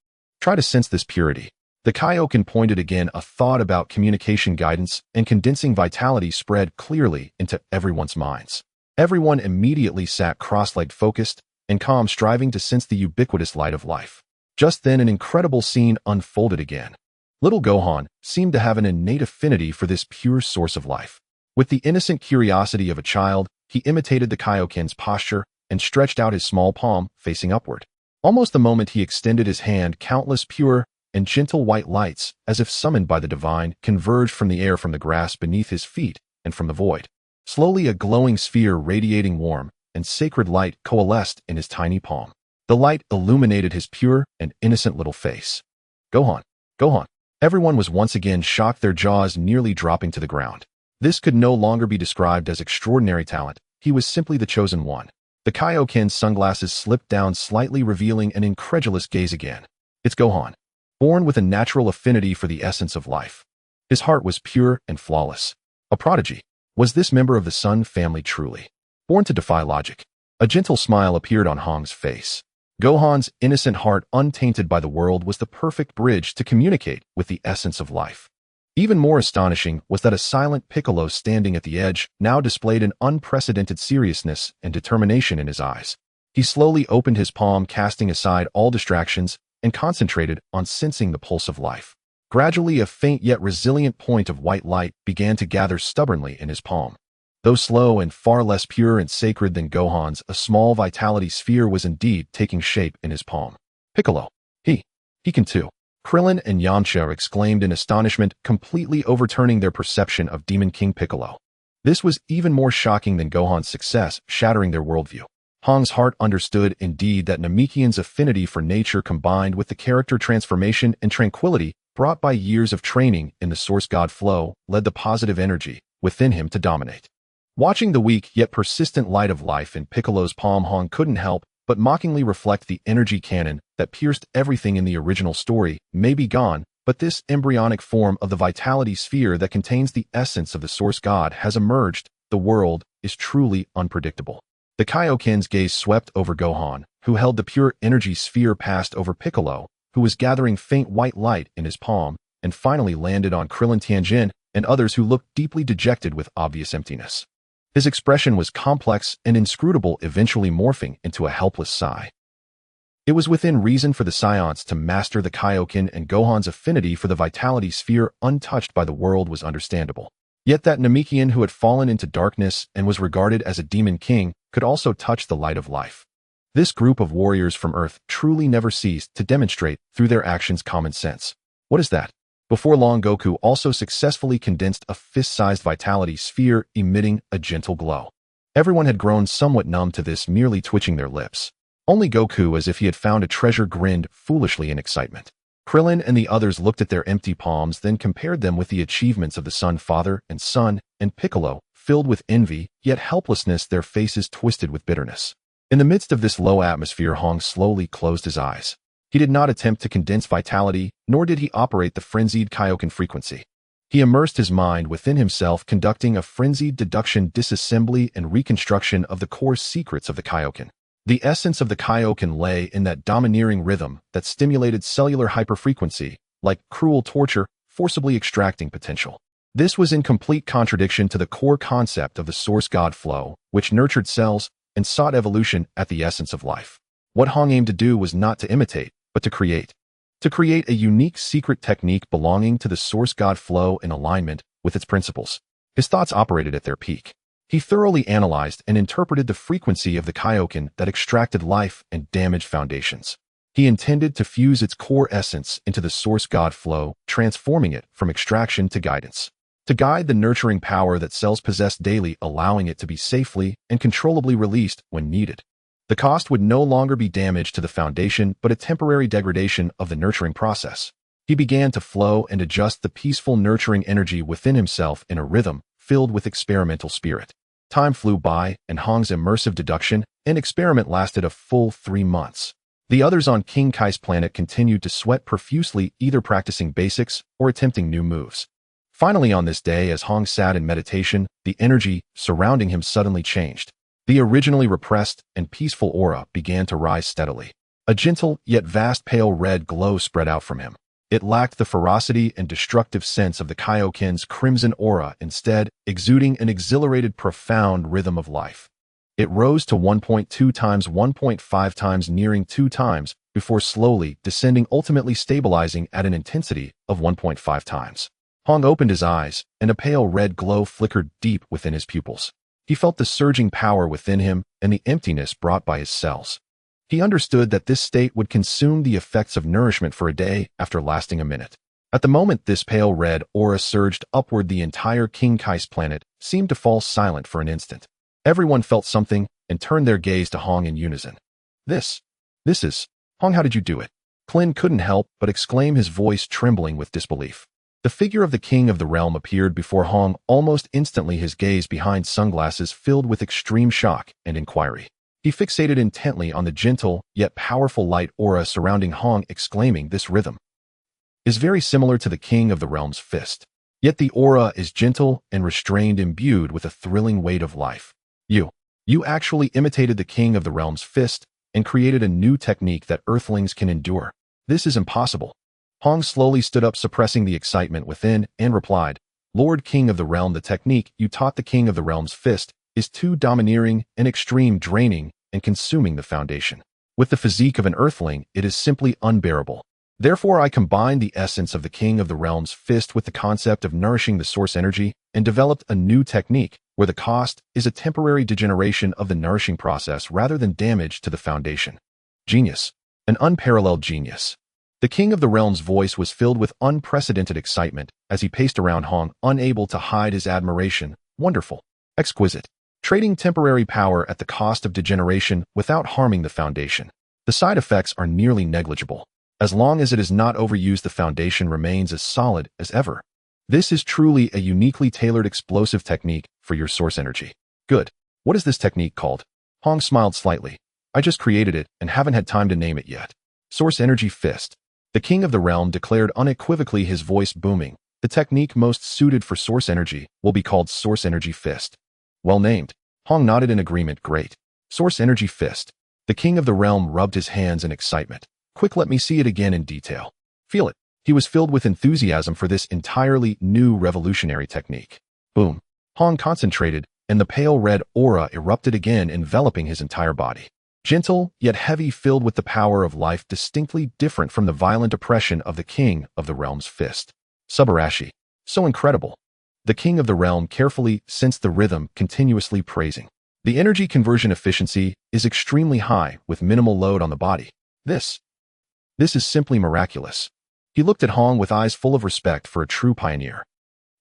Try to sense this purity. The Kaioken pointed again. A thought about communication, guidance, and condensing vitality spread clearly into everyone's minds. Everyone immediately sat cross-legged, focused and calm, striving to sense the ubiquitous light of life. Just then, an incredible scene unfolded again. Little Gohan seemed to have an innate affinity for this pure source of life. With the innocent curiosity of a child, he imitated the Kaioken's posture and stretched out his small palm, facing upward. Almost the moment he extended his hand, countless pure and gentle white lights, as if summoned by the divine, converged from the air, from the grass beneath his feet, and from the void. Slowly, a glowing sphere radiating warm and sacred light coalesced in his tiny palm. The light illuminated his pure and innocent little face. Gohan! Gohan! Everyone was once again shocked, their jaws nearly dropping to the ground. This could no longer be described as extraordinary talent. He was simply the chosen one. The Kaioken's sunglasses slipped down slightly, revealing an incredulous gaze again. It's Gohan, born with a natural affinity for the essence of life. His heart was pure and flawless. A prodigy. Was this member of the Sun family truly born to defy logic? A gentle smile appeared on Hong's face. Gohan's innocent heart, untainted by the world, was the perfect bridge to communicate with the essence of life. Even more astonishing was that a silent Piccolo standing at the edge now displayed an unprecedented seriousness and determination in his eyes. He slowly opened his palm, casting aside all distractions, and concentrated on sensing the pulse of life. Gradually, a faint yet resilient point of white light began to gather stubbornly in his palm. Though slow and far less pure and sacred than Gohan's, a small vitality sphere was indeed taking shape in his palm. Piccolo. He can too. Krillin and Yamcha exclaimed in astonishment, completely overturning their perception of Demon King Piccolo. This was even more shocking than Gohan's success, shattering their worldview. Hong's heart understood indeed that Namekian's affinity for nature combined with the character transformation and tranquility brought by years of training in the source god flow led the positive energy within him to dominate. Watching the weak yet persistent light of life in Piccolo's palm, Hong couldn't help but mockingly reflect the energy cannon that pierced everything in the original story may be gone, but this embryonic form of the vitality sphere that contains the essence of the source god has emerged. The world is truly unpredictable. The Kaioken's gaze swept over Gohan, who held the pure energy sphere, passed over Piccolo, who was gathering faint white light in his palm, and finally landed on Krillin, Tianjin, and others who looked deeply dejected with obvious emptiness. His expression was complex and inscrutable, eventually morphing into a helpless sigh. It was within reason for the Saiyans to master the Kaioken, and Gohan's affinity for the vitality sphere untouched by the world was understandable. Yet that Namekian who had fallen into darkness and was regarded as a demon king could also touch the light of life. This group of warriors from Earth truly never ceased to demonstrate through their actions common sense. What is that? Before long, Goku also successfully condensed a fist-sized vitality sphere, emitting a gentle glow. Everyone had grown somewhat numb to this, merely twitching their lips. Only Goku, as if he had found a treasure, grinned foolishly in excitement. Krillin and the others looked at their empty palms, then compared them with the achievements of the Sun Father and Son, and Piccolo, filled with envy, yet helplessness, their faces twisted with bitterness. In the midst of this low atmosphere, Hong slowly closed his eyes. He did not attempt to condense vitality, nor did he operate the frenzied Kaioken frequency. He immersed his mind within himself, conducting a frenzied deduction, disassembly, and reconstruction of the core secrets of the Kaioken. The essence of the Kaioken lay in that domineering rhythm that stimulated cellular hyperfrequency, like cruel torture, forcibly extracting potential. This was in complete contradiction to the core concept of the source god flow, which nurtured cells and sought evolution at the essence of life. What Hong aimed to do was not to imitate, but to create. To create a unique secret technique belonging to the source god flow in alignment with its principles. His thoughts operated at their peak. He thoroughly analyzed and interpreted the frequency of the Kaioken that extracted life and damaged foundations. He intended to fuse its core essence into the source god flow, transforming it from extraction to guidance. To guide the nurturing power that cells possess daily, allowing it to be safely and controllably released when needed. The cost would no longer be damage to the foundation, but a temporary degradation of the nurturing process. He began to flow and adjust the peaceful nurturing energy within himself in a rhythm filled with experimental spirit. Time flew by, and Hong's immersive deduction and experiment lasted a full 3 months. The others on King Kai's planet continued to sweat profusely, either practicing basics or attempting new moves. Finally, on this day, as Hong sat in meditation, the energy surrounding him suddenly changed. The originally repressed and peaceful aura began to rise steadily. A gentle yet vast pale red glow spread out from him. It lacked the ferocity and destructive sense of the Kaioken's crimson aura, instead exuding an exhilarated, profound rhythm of life. It rose to 1.2 times, 1.5 times, nearing 2 times, before slowly descending, ultimately stabilizing at an intensity of 1.5 times. Hong opened his eyes, and a pale red glow flickered deep within his pupils. He felt the surging power within him and the emptiness brought by his cells. He understood that this state would consume the effects of nourishment for a day after lasting a minute. At the moment this pale red aura surged upward, the entire King Kai's planet seemed to fall silent for an instant. Everyone felt something and turned their gaze to Hong in unison. This is... Hong, how did you do it? Clin couldn't help but exclaim, his voice trembling with disbelief. The figure of the king of the realm appeared before Hong almost instantly, his gaze behind sunglasses filled with extreme shock and inquiry. He fixated intently on the gentle yet powerful light aura surrounding Hong, exclaiming, "This rhythm is very similar to the king of the realm's fist. Yet the aura is gentle and restrained, imbued with a thrilling weight of life. You actually imitated the king of the realm's fist and created a new technique that earthlings can endure. This is impossible." Hong slowly stood up, suppressing the excitement within, and replied, "Lord King of the Realm, the technique you taught the King of the Realm's fist is too domineering and extreme, draining and consuming the foundation. With the physique of an earthling, it is simply unbearable. Therefore, I combined the essence of the King of the Realm's fist with the concept of nourishing the source energy and developed a new technique where the cost is a temporary degeneration of the nourishing process rather than damage to the foundation. Genius. An unparalleled genius. The King of the Realm's voice was filled with unprecedented excitement as he paced around Hong, unable to hide his admiration. Wonderful. Exquisite. Trading temporary power at the cost of degeneration without harming the foundation. The side effects are nearly negligible. As long as it is not overused, the foundation remains as solid as ever. This is truly a uniquely tailored explosive technique for your source energy. Good. What is this technique called? Hong smiled slightly. I just created it and haven't had time to name it yet. Source Energy Fist. The King of the Realm declared unequivocally, his voice booming. The technique most suited for source energy will be called Source Energy Fist. Well named. Hong nodded in agreement. Great. Source Energy Fist. The King of the Realm rubbed his hands in excitement. Quick, let me see it again in detail. Feel it. He was filled with enthusiasm for this entirely new revolutionary technique. Boom. Hong concentrated, and the pale red aura erupted again, enveloping his entire body. Gentle, yet heavy, filled with the power of life, distinctly different from the violent oppression of the King of the Realm's fist. Subarashi. So incredible. The King of the Realm carefully sensed the rhythm, continuously praising. The energy conversion efficiency is extremely high, with minimal load on the body. This is simply miraculous. He looked at Hong with eyes full of respect for a true pioneer.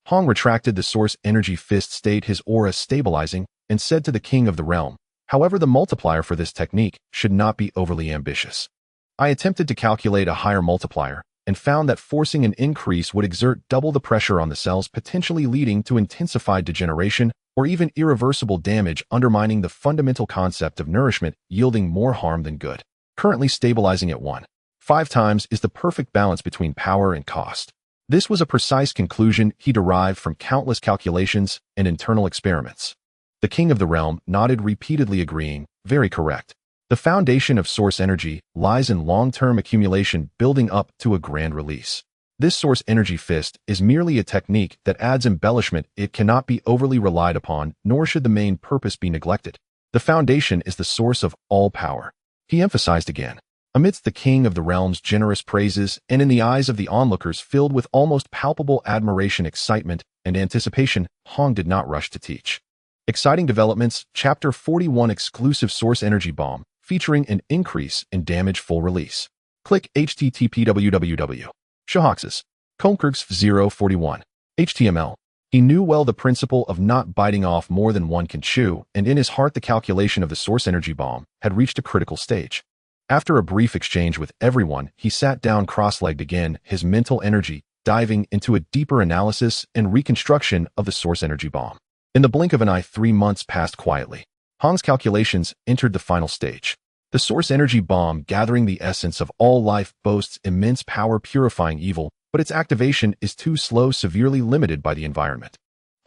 Hong retracted the Source Energy Fist state, his aura stabilizing, and said to the King of the Realm, however, the multiplier for this technique should not be overly ambitious. I attempted to calculate a higher multiplier and found that forcing an increase would exert double the pressure on the cells, potentially leading to intensified degeneration or even irreversible damage, undermining the fundamental concept of nourishment, yielding more harm than good. Currently stabilizing at 1.5 times is the perfect balance between power and cost. This was a precise conclusion he derived from countless calculations and internal experiments. The King of the Realm nodded, repeatedly agreeing, very correct. The foundation of source energy lies in long-term accumulation, building up to a grand release. This Source Energy Fist is merely a technique that adds embellishment. It cannot be overly relied upon, nor should the main purpose be neglected. The foundation is the source of all power. He emphasized again. Amidst the King of the Realm's generous praises, and in the eyes of the onlookers filled with almost palpable admiration, excitement, and anticipation, Hong did not rush to teach. Exciting developments, Chapter 41, Exclusive Source Energy Bomb, featuring an increase in damage, full release. Click http www. Shahoxes. Conkergs 041. HTML. He knew well the principle of not biting off more than one can chew, and in his heart the calculation of the Source Energy Bomb had reached a critical stage. After a brief exchange with everyone, he sat down cross-legged again, his mental energy diving into a deeper analysis and reconstruction of the Source Energy Bomb. In the blink of an eye, 3 months passed quietly. Hong's calculations entered the final stage. The Source Energy Bomb, gathering the essence of all life, boasts immense power, purifying evil, but its activation is too slow, severely limited by the environment.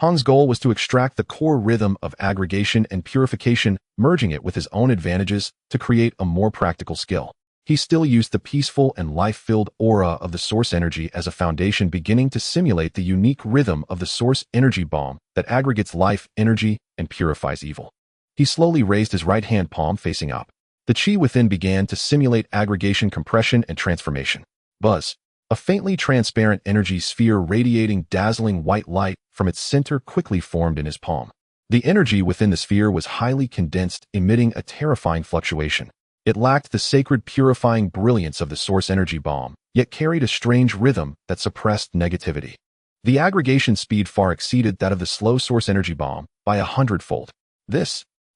Hong's goal was to extract the core rhythm of aggregation and purification, merging it with his own advantages to create a more practical skill. He still used the peaceful and life-filled aura of the source energy as a foundation, beginning to simulate the unique rhythm of the Source Energy Bomb that aggregates life, energy, and purifies evil. He slowly raised his right hand palm facing up. The chi within began to simulate aggregation, compression, and transformation. Buzz. A faintly transparent energy sphere radiating dazzling white light from its center quickly formed in his palm. The energy within the sphere was highly condensed, emitting a terrifying fluctuation. It lacked the sacred purifying brilliance of the Source Energy Bomb, yet carried a strange rhythm that suppressed negativity. The aggregation speed far exceeded that of the slow Source Energy Bomb by 100-fold.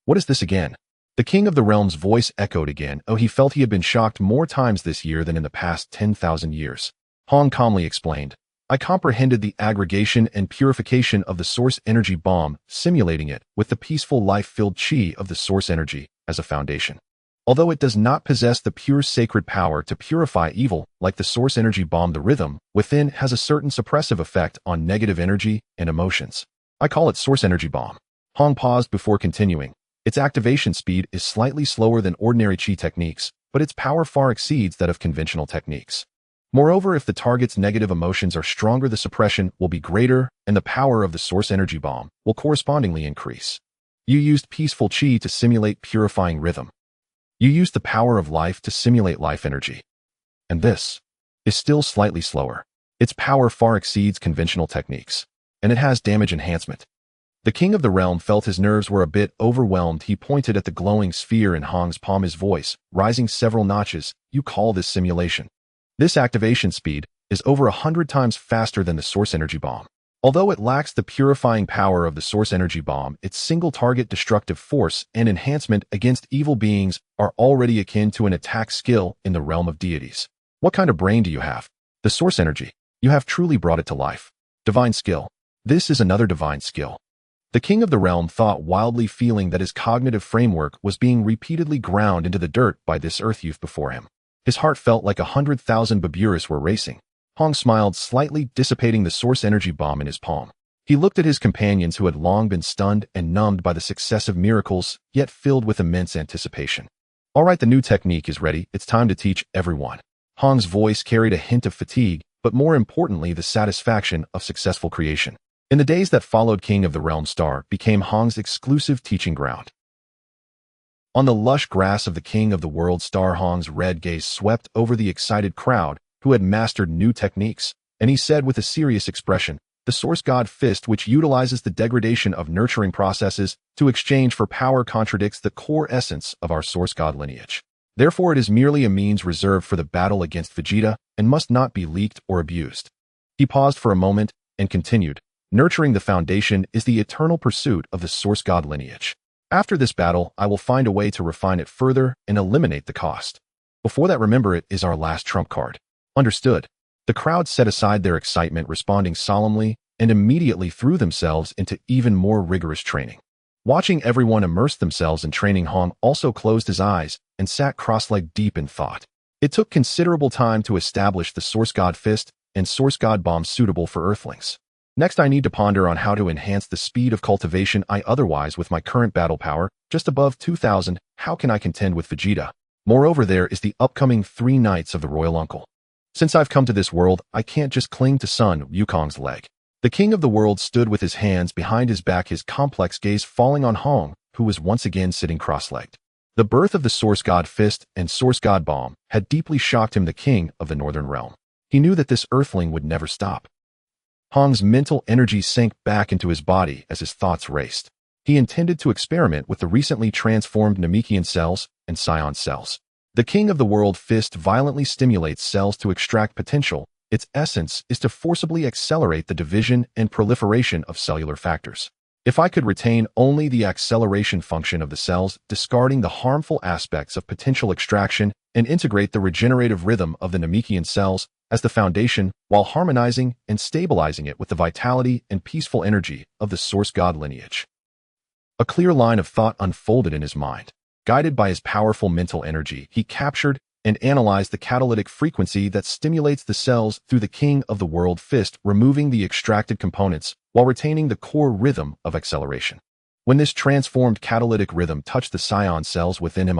What is this again? The King of the Realm's voice echoed again. Oh, he felt he had been shocked more times this year than in the past 10,000 years. Hong calmly explained. I comprehended the aggregation and purification of the Source Energy Bomb, simulating it with the peaceful life-filled chi of the Source Energy as a foundation. Although it does not possess the pure sacred power to purify evil like the Source Energy Bomb, the rhythm within has a certain suppressive effect on negative energy and emotions. I call it Source Energy Bomb. Hong paused before continuing. Its activation speed is slightly slower than ordinary chi techniques, but its power far exceeds that of conventional techniques. Moreover, if the target's negative emotions are stronger, the suppression will be greater, and the power of the Source Energy Bomb will correspondingly increase. You used peaceful chi to simulate purifying rhythm. You used the power of life to simulate life energy. And this is still slightly slower. Its power far exceeds conventional techniques, and it has damage enhancement. The king of the realm felt his nerves were a bit overwhelmed. He pointed at the glowing sphere in Hong's palm, his voice rising several notches. You call this simulation? This activation speed is over 100 times faster than the source energy bomb. Although it lacks the purifying power of the source energy bomb, its single-target destructive force and enhancement against evil beings are already akin to an attack skill in the realm of deities. What kind of brain do you have? The source energy. You have truly brought it to life. Divine skill. This is another divine skill. The king of the realm thought wildly, feeling that his cognitive framework was being repeatedly ground into the dirt by this earth youth before him. His heart felt like 100,000 baburas were racing. Hong smiled slightly, dissipating the source energy bomb in his palm. He looked at his companions who had long been stunned and numbed by the successive miracles, yet filled with immense anticipation. All right, the new technique is ready. It's time to teach everyone. Hong's voice carried a hint of fatigue, but more importantly, the satisfaction of successful creation. In the days that followed, King of the Realm Star became Hong's exclusive teaching ground. On the lush grass of the King of the World Star, Hong's red gaze swept over the excited crowd who had mastered new techniques, and he said with a serious expression, the Source God Fist, which utilizes the degradation of nurturing processes to exchange for power, contradicts the core essence of our Source God lineage. Therefore, it is merely a means reserved for the battle against Vegeta and must not be leaked or abused. He paused for a moment and continued, nurturing the foundation is the eternal pursuit of the Source God lineage. After this battle, I will find a way to refine it further and eliminate the cost. Before that, remember, it is our last trump card. Understood. The crowd set aside their excitement, responding solemnly, and immediately threw themselves into even more rigorous training. Watching everyone immerse themselves in training, Hong also closed his eyes and sat cross-legged deep in thought. It took considerable time to establish the Source God Fist and Source God Bomb suitable for Earthlings. Next, I need to ponder on how to enhance the speed of cultivation. Otherwise, with my current battle power, just above 2,000, how can I contend with Vegeta? Moreover, there is the upcoming 3 Nights of the Royal Uncle. Since I've come to this world, I can't just cling to Sun Wukong's leg. The king of the world stood with his hands behind his back, his complex gaze falling on Hong, who was once again sitting cross-legged. The birth of the Source God Fist and Source God Bomb had deeply shocked him, the king of the Northern Realm. He knew that this earthling would never stop. Hong's mental energy sank back into his body as his thoughts raced. He intended to experiment with the recently transformed Namekian cells and Saiyan cells. The king of the world fist violently stimulates cells to extract potential. Its essence is to forcibly accelerate the division and proliferation of cellular factors. If I could retain only the acceleration function of the cells, discarding the harmful aspects of potential extraction, and integrate the regenerative rhythm of the Namekian cells as the foundation, while harmonizing and stabilizing it with the vitality and peaceful energy of the Source God lineage. A clear line of thought unfolded in his mind. Guided by his powerful mental energy, he captured and analyzed the catalytic frequency that stimulates the cells through the King of the World Fist, removing the extracted components while retaining the core rhythm of acceleration. When this transformed catalytic rhythm touched the Saiyan cells within him,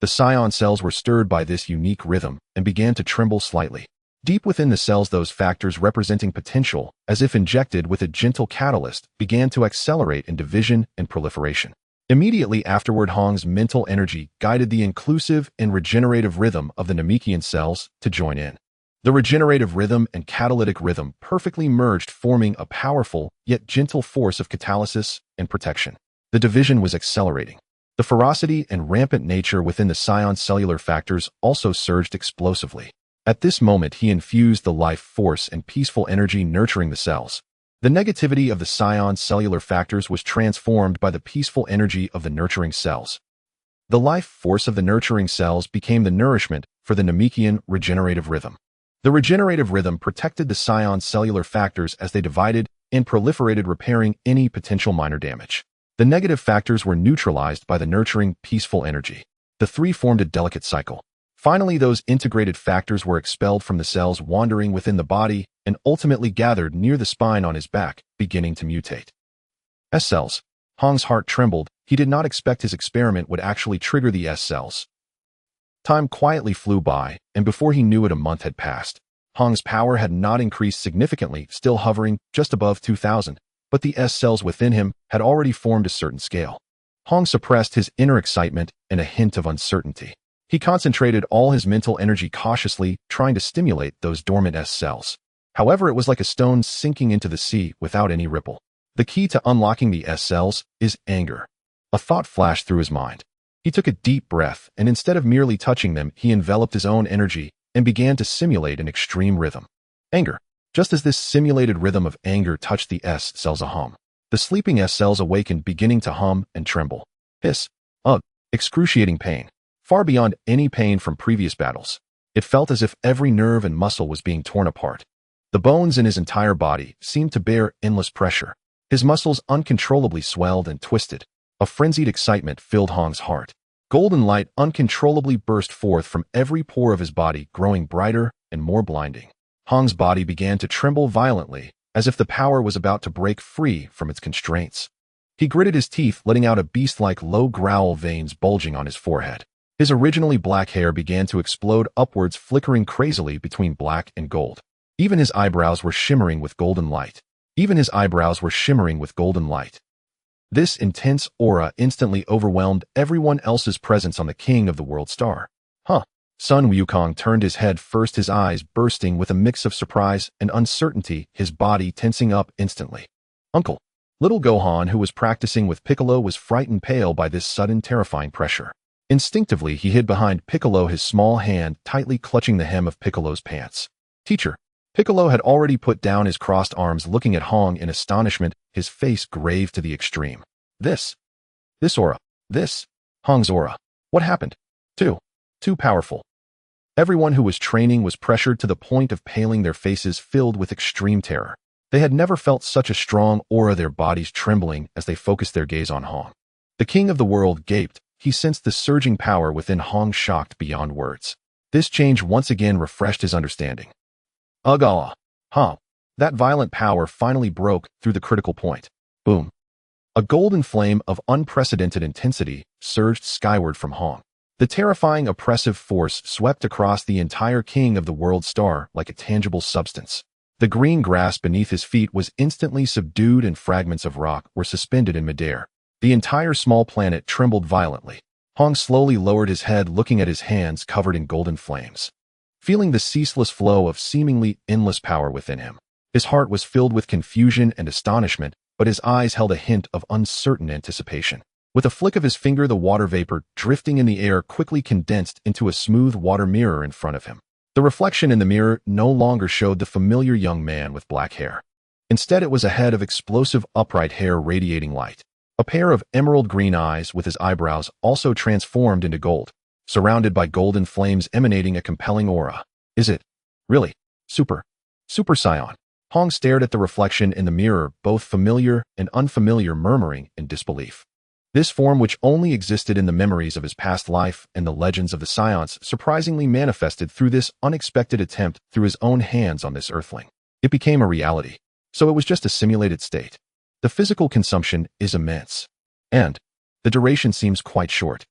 the Saiyan cells were stirred by this unique rhythm and began to tremble slightly. Deep within the cells, those factors representing potential, as if injected with a gentle catalyst, began to accelerate in division and proliferation. Immediately afterward, Hong's mental energy guided the inclusive and regenerative rhythm of the Namekian cells to join in. The regenerative rhythm and catalytic rhythm perfectly merged, forming a powerful yet gentle force of catalysis and protection. The division was accelerating. The ferocity and rampant nature within the Saiyan cellular factors also surged explosively. At this moment, he infused the life force and peaceful energy nurturing the cells. The negativity of the Saiyan cellular factors was transformed by the peaceful energy of the nurturing cells. The life force of the nurturing cells became the nourishment for the Namekian regenerative rhythm. The regenerative rhythm protected the Saiyan cellular factors as they divided and proliferated, repairing any potential minor damage. The negative factors were neutralized by the nurturing, peaceful energy. The three formed a delicate cycle. Finally, those integrated factors were expelled from the cells, wandering within the body, and ultimately gathered near the spine on his back, beginning to mutate. S cells. Hong's heart trembled. He did not expect his experiment would actually trigger the S cells. Time quietly flew by, and before he knew it, a month had passed. Hong's power had not increased significantly, still hovering just above 2,000, but the S cells within him had already formed a certain scale. Hong suppressed his inner excitement and a hint of uncertainty. He concentrated all his mental energy cautiously, trying to stimulate those dormant S cells. However, it was like a stone sinking into the sea without any ripple. The key to unlocking the S cells is anger. A thought flashed through his mind. He took a deep breath, and instead of merely touching them, he enveloped his own energy and began to simulate an extreme rhythm. Anger. Just as this simulated rhythm of anger touched the S cells a hum. The sleeping S cells awakened, beginning to hum and tremble. Hiss. Ugh. Excruciating pain. Far beyond any pain from previous battles. It felt as if every nerve and muscle was being torn apart. The bones in his entire body seemed to bear endless pressure. His muscles uncontrollably swelled and twisted. A frenzied excitement filled Hong's heart. Golden light uncontrollably burst forth from every pore of his body, growing brighter and more blinding. Hong's body began to tremble violently, as if the power was about to break free from its constraints. He gritted his teeth, letting out a beast-like low growl, veins bulging on his forehead. His originally black hair began to explode upwards, flickering crazily between black and gold. Even his eyebrows were shimmering with golden light. This intense aura instantly overwhelmed everyone else's presence on the king of the world star. Huh. Sun Wukong turned his head first, his eyes bursting with a mix of surprise and uncertainty, his body tensing up instantly. Uncle. Little Gohan, who was practicing with Piccolo, was frightened pale by this sudden terrifying pressure. Instinctively, he hid behind Piccolo, his small hand tightly clutching the hem of Piccolo's pants. Teacher. Piccolo had already put down his crossed arms, looking at Hong in astonishment, his face grave to the extreme. This aura. Hong's aura. What happened? Too powerful. Everyone who was training was pressured to the point of paling, their faces filled with extreme terror. They had never felt such a strong aura, their bodies trembling as they focused their gaze on Hong. The king of the world gaped. He sensed the surging power within Hong, shocked beyond words. This change once again refreshed his understanding. Ugh. That violent power finally broke through the critical point. Boom. A golden flame of unprecedented intensity surged skyward from Hong. The terrifying, oppressive force swept across the entire king of the world star like a tangible substance. The green grass beneath his feet was instantly subdued, and fragments of rock were suspended in midair. The entire small planet trembled violently. Hong slowly lowered his head, looking at his hands covered in golden flames. Feeling the ceaseless flow of seemingly endless power within him, his heart was filled with confusion and astonishment, but his eyes held a hint of uncertain anticipation. With a flick of his finger, the water vapor drifting in the air quickly condensed into a smooth water mirror in front of him. The reflection in the mirror no longer showed the familiar young man with black hair. Instead, it was a head of explosive upright hair radiating light. A pair of emerald green eyes with his eyebrows also transformed into gold, surrounded by golden flames emanating a compelling aura. Is it really Super Saiyan? Hong stared at the reflection in the mirror, both familiar and unfamiliar, murmuring in disbelief. This form, which only existed in the memories of his past life and the legends of the Saiyans, surprisingly manifested through this unexpected attempt through his own hands on this earthling. It became a reality. So it was just a simulated state. The physical consumption is immense. And the duration seems quite short.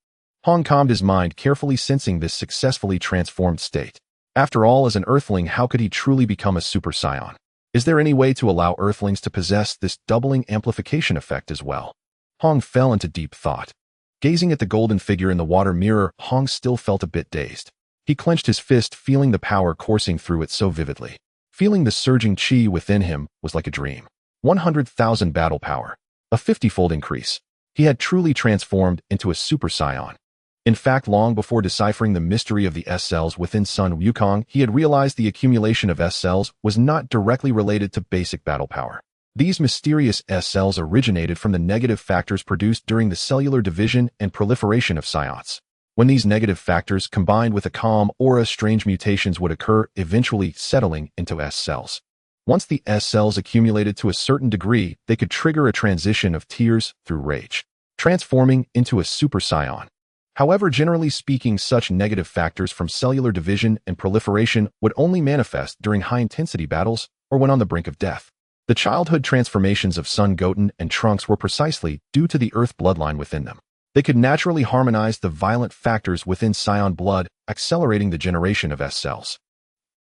Hong calmed his mind, carefully sensing this successfully transformed state. After all, as an earthling, how could he truly become a Super Saiyan? Is there any way to allow earthlings to possess this doubling amplification effect as well? Hong fell into deep thought. Gazing at the golden figure in the water mirror, Hong still felt a bit dazed. He clenched his fist, feeling the power coursing through it so vividly. Feeling the surging chi within him was like a dream. 100,000 battle power. A 50-fold increase. He had truly transformed into a Super Saiyan. In fact, long before deciphering the mystery of the S cells within Sun Wukong, he had realized the accumulation of S cells was not directly related to basic battle power. These mysterious S cells originated from the negative factors produced during the cellular division and proliferation of Saiyans. When these negative factors combined with a calm aura, strange mutations would occur, eventually settling into S cells. Once the S cells accumulated to a certain degree, they could trigger a transition of tears through rage, transforming into a Super Saiyan. However, generally speaking, such negative factors from cellular division and proliferation would only manifest during high-intensity battles or when on the brink of death. The childhood transformations of Son Goten and Trunks were precisely due to the Earth bloodline within them. They could naturally harmonize the violent factors within Saiyan blood, accelerating the generation of S cells.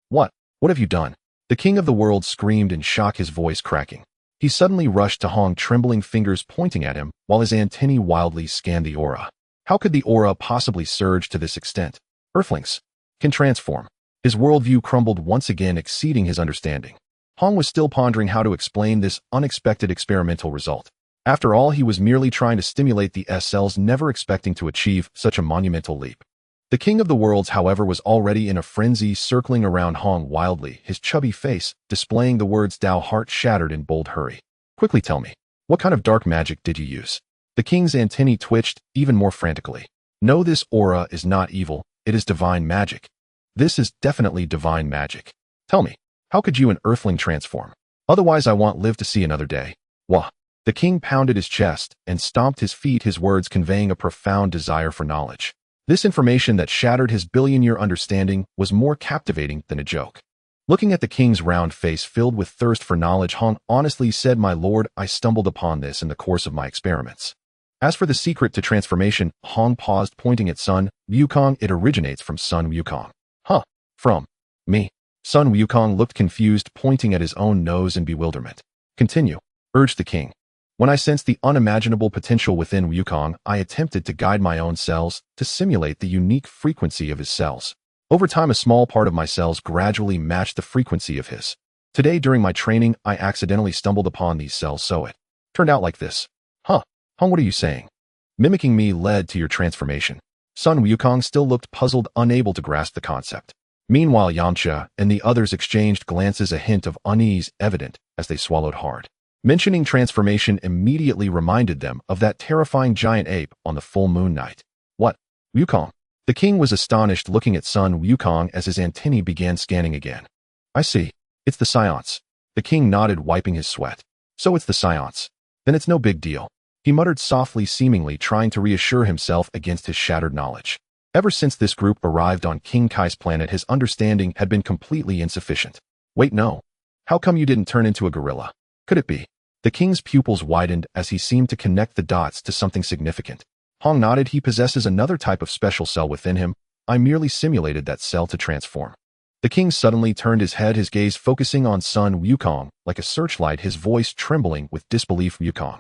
What have you done? The king of the world screamed in shock, his voice cracking. He suddenly rushed to Hong, trembling fingers pointing at him, while his antennae wildly scanned the aura. How could the aura possibly surge to this extent? Earthlings can transform. His worldview crumbled once again, exceeding his understanding. Hong was still pondering how to explain this unexpected experimental result. After all, he was merely trying to stimulate the S cells, never expecting to achieve such a monumental leap. The King of the Worlds, however, was already in a frenzy, circling around Hong wildly, his chubby face displaying the words "Thou heart shattered" in bold hurry. Quickly tell me, what kind of dark magic did you use? The king's antennae twitched even more frantically. No, this aura is not evil, it is divine magic. This is definitely divine magic. Tell me, how could you an earthling transform? Otherwise I won't live to see another day. Wah! The king pounded his chest and stomped his feet, his words conveying a profound desire for knowledge. This information that shattered his billion-year understanding was more captivating than a joke. Looking at the king's round face filled with thirst for knowledge, Hong honestly said, "My lord, I stumbled upon this in the course of my experiments." As for the secret to transformation, Hong paused, pointing at Sun Wukong. "It originates from Sun Wukong." "Huh? From me?" Sun Wukong looked confused, pointing at his own nose in bewilderment. "Continue," urged the king. "When I sensed the unimaginable potential within Wukong, I attempted to guide my own cells to simulate the unique frequency of his cells. Over time, a small part of my cells gradually matched the frequency of his. Today, during my training, I accidentally stumbled upon these cells, so it turned out like this." "Huh? Hong, what are you saying? Mimicking me led to your transformation?" Sun Wukong still looked puzzled, unable to grasp the concept. Meanwhile, Yamcha and the others exchanged glances, a hint of unease evident as they swallowed hard. Mentioning transformation immediately reminded them of that terrifying giant ape on the full moon night. "What? Wukong?" The king was astonished, looking at Sun Wukong as his antennae began scanning again. "I see. It's the Saiyans." The king nodded, wiping his sweat. "So it's the Saiyans. Then it's no big deal," he muttered softly, seemingly trying to reassure himself against his shattered knowledge. Ever since this group arrived on King Kai's planet, his understanding had been completely insufficient. "Wait, no. How come you didn't turn into a gorilla? Could it be?" The king's pupils widened as he seemed to connect the dots to something significant. Hong nodded. "He possesses another type of special cell within him. I merely simulated that cell to transform." The king suddenly turned his head, his gaze focusing on Sun Wukong like a searchlight, his voice trembling with disbelief. "Wukong?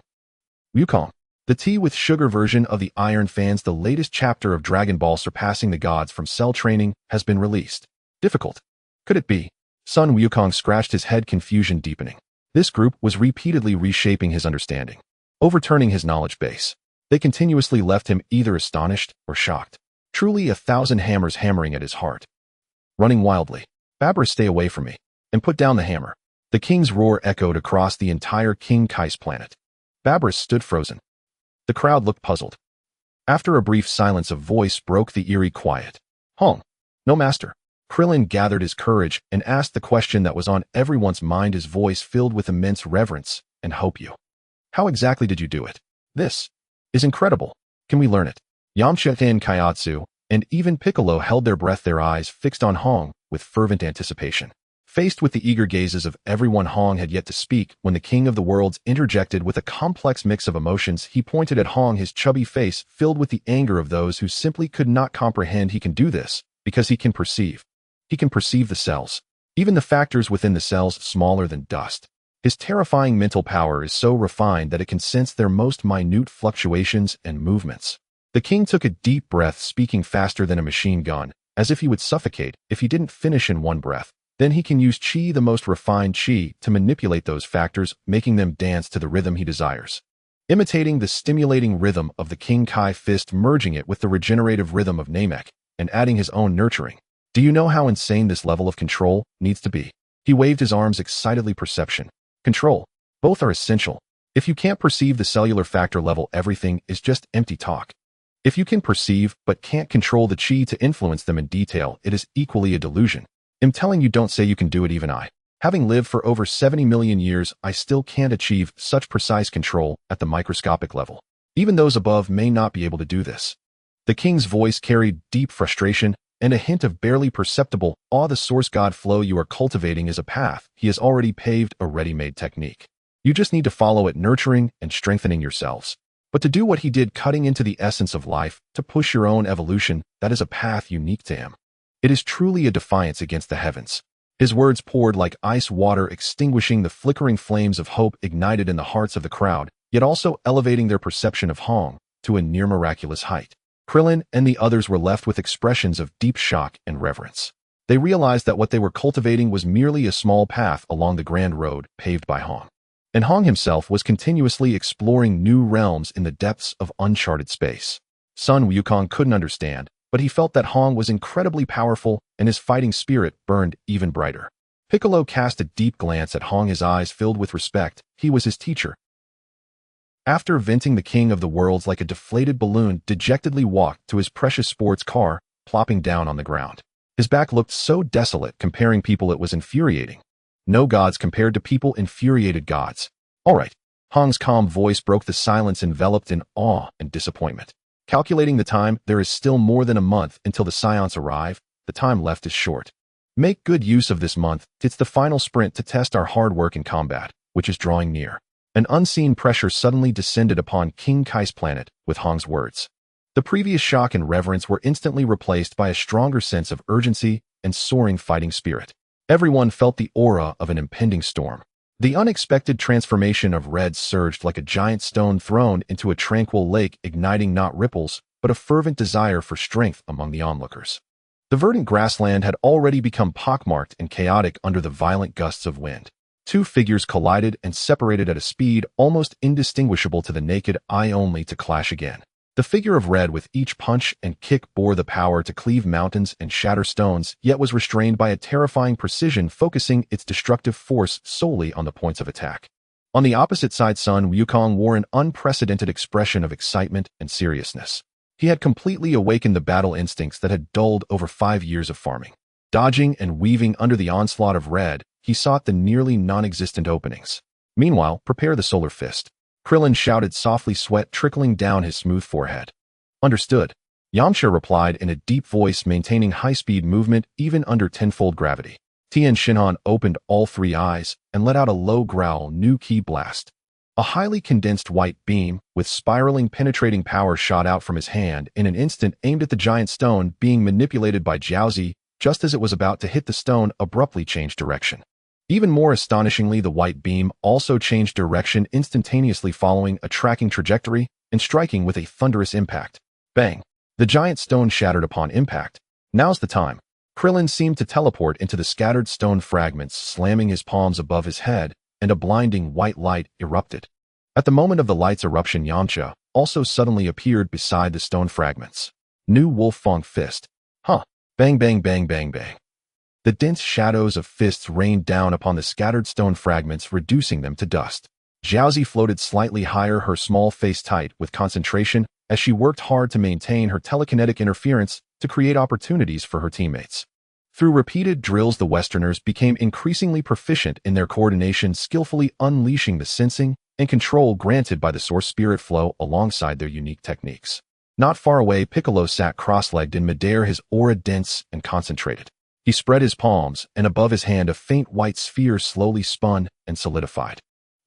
Wukong? The tea with sugar version of the Iron Fans, the latest chapter of Dragon Ball Surpassing the Gods from Cell Training, has been released. Difficult. Could it be?" Sun Wukong scratched his head, confusion deepening. This group was repeatedly reshaping his understanding, overturning his knowledge base. They continuously left him either astonished or shocked. Truly 1,000 hammers hammering at his heart. Running wildly. "Babras, stay away from me. And put down the hammer." The king's roar echoed across the entire King Kai's planet. Babras stood frozen. The crowd looked puzzled. After a brief silence, a voice broke the eerie quiet. "Hong." "No, master." Krillin gathered his courage and asked the question that was on everyone's mind, his voice filled with immense reverence and hope. "You. How exactly did you do it? This is incredible. Can we learn it?" Yamcha and Kaiatsu, and even Piccolo held their breath, their eyes fixed on Hong with fervent anticipation. Faced with the eager gazes of everyone, Hong had yet to speak when the King of the Worlds interjected with a complex mix of emotions. He pointed at Hong, his chubby face filled with the anger of those who simply could not comprehend. "He can do this because he can perceive. He can perceive the cells, even the factors within the cells smaller than dust. His terrifying mental power is so refined that it can sense their most minute fluctuations and movements." The king took a deep breath, speaking faster than a machine gun, as if he would suffocate if he didn't finish in one breath. Then he can use chi, the most refined chi, to manipulate those factors, making them dance to the rhythm he desires. Imitating the stimulating rhythm of the King Kai fist, merging it with the regenerative rhythm of Namek, and adding his own nurturing. Do you know how insane this level of control needs to be? He waved his arms excitedly. Perception, control, both are essential. If you can't perceive the cellular factor level, everything is just empty talk. If you can perceive but can't control the chi to influence them in detail, it is equally a delusion. I'm telling you, don't say you can do it. Even I, having lived for over 70 million years, I still can't achieve such precise control at the microscopic level. Even those above may not be able to do this. The king's voice carried deep frustration and a hint of barely perceptible awe. "The source god flow you are cultivating is a path he has already paved, a ready-made technique. You just need to follow it, nurturing and strengthening yourselves. But to do what he did, cutting into the essence of life, to push your own evolution, that is a path unique to him. It is truly a defiance against the heavens." His words poured like ice water, extinguishing the flickering flames of hope ignited in the hearts of the crowd, yet also elevating their perception of Hong to a near miraculous height. Krillin and the others were left with expressions of deep shock and reverence. They realized that what they were cultivating was merely a small path along the grand road paved by Hong. And Hong himself was continuously exploring new realms in the depths of uncharted space. Sun Wukong couldn't understand, but he felt that Hong was incredibly powerful and his fighting spirit burned even brighter. Piccolo cast a deep glance at Hong, his eyes filled with respect. He was his teacher. After venting, the king of the worlds like a deflated balloon dejectedly walked to his precious sports car, plopping down on the ground. His back looked so desolate, comparing people it was infuriating. No gods compared to people, infuriated gods. All right. Hong's calm voice broke the silence enveloped in awe and disappointment. Calculating the time, there is still more than a month until the Saiyans arrive. The time left is short. Make good use of this month. It's the final sprint to test our hard work in combat, which is drawing near. An unseen pressure suddenly descended upon King Kai's planet with Hong's words. The previous shock and reverence were instantly replaced by a stronger sense of urgency and soaring fighting spirit. Everyone felt the aura of an impending storm. The unexpected transformation of Red surged like a giant stone thrown into a tranquil lake, igniting not ripples, but a fervent desire for strength among the onlookers. The verdant grassland had already become pockmarked and chaotic under the violent gusts of wind. Two figures collided and separated at a speed almost indistinguishable to the naked eye, only to clash again. The figure of Red with each punch and kick bore the power to cleave mountains and shatter stones, yet was restrained by a terrifying precision, focusing its destructive force solely on the points of attack. On the opposite side, Sun Wukong wore an unprecedented expression of excitement and seriousness. He had completely awakened the battle instincts that had dulled over 5 years of farming. Dodging and weaving under the onslaught of Red, he sought the nearly non-existent openings. Meanwhile, prepare the solar fist. Krillin shouted softly, sweat trickling down his smooth forehead. Understood. Yamcha replied in a deep voice, maintaining high-speed movement even under tenfold gravity. Tien Shinhan opened all three eyes and let out a low growl. New ki blast. A highly condensed white beam with spiraling penetrating power shot out from his hand in an instant, aimed at the giant stone being manipulated by Jiaozi. Just as it was about to hit, the stone abruptly changed direction. Even more astonishingly, the white beam also changed direction instantaneously, following a tracking trajectory and striking with a thunderous impact. Bang! The giant stone shattered upon impact. Now's the time. Krillin seemed to teleport into the scattered stone fragments, slamming his palms above his head, and a blinding white light erupted. At the moment of the light's eruption, Yamcha also suddenly appeared beside the stone fragments. New Wolf Fong Fist. Huh. Bang bang bang bang bang. The dense shadows of fists rained down upon the scattered stone fragments, reducing them to dust. Jiaozi floated slightly higher, her small face tight with concentration, as she worked hard to maintain her telekinetic interference to create opportunities for her teammates. Through repeated drills, the Westerners became increasingly proficient in their coordination, skillfully unleashing the sensing and control granted by the source spirit flow alongside their unique techniques. Not far away, Piccolo sat cross-legged in midair, his aura dense and concentrated. He spread his palms, and above his hand a faint white sphere slowly spun and solidified.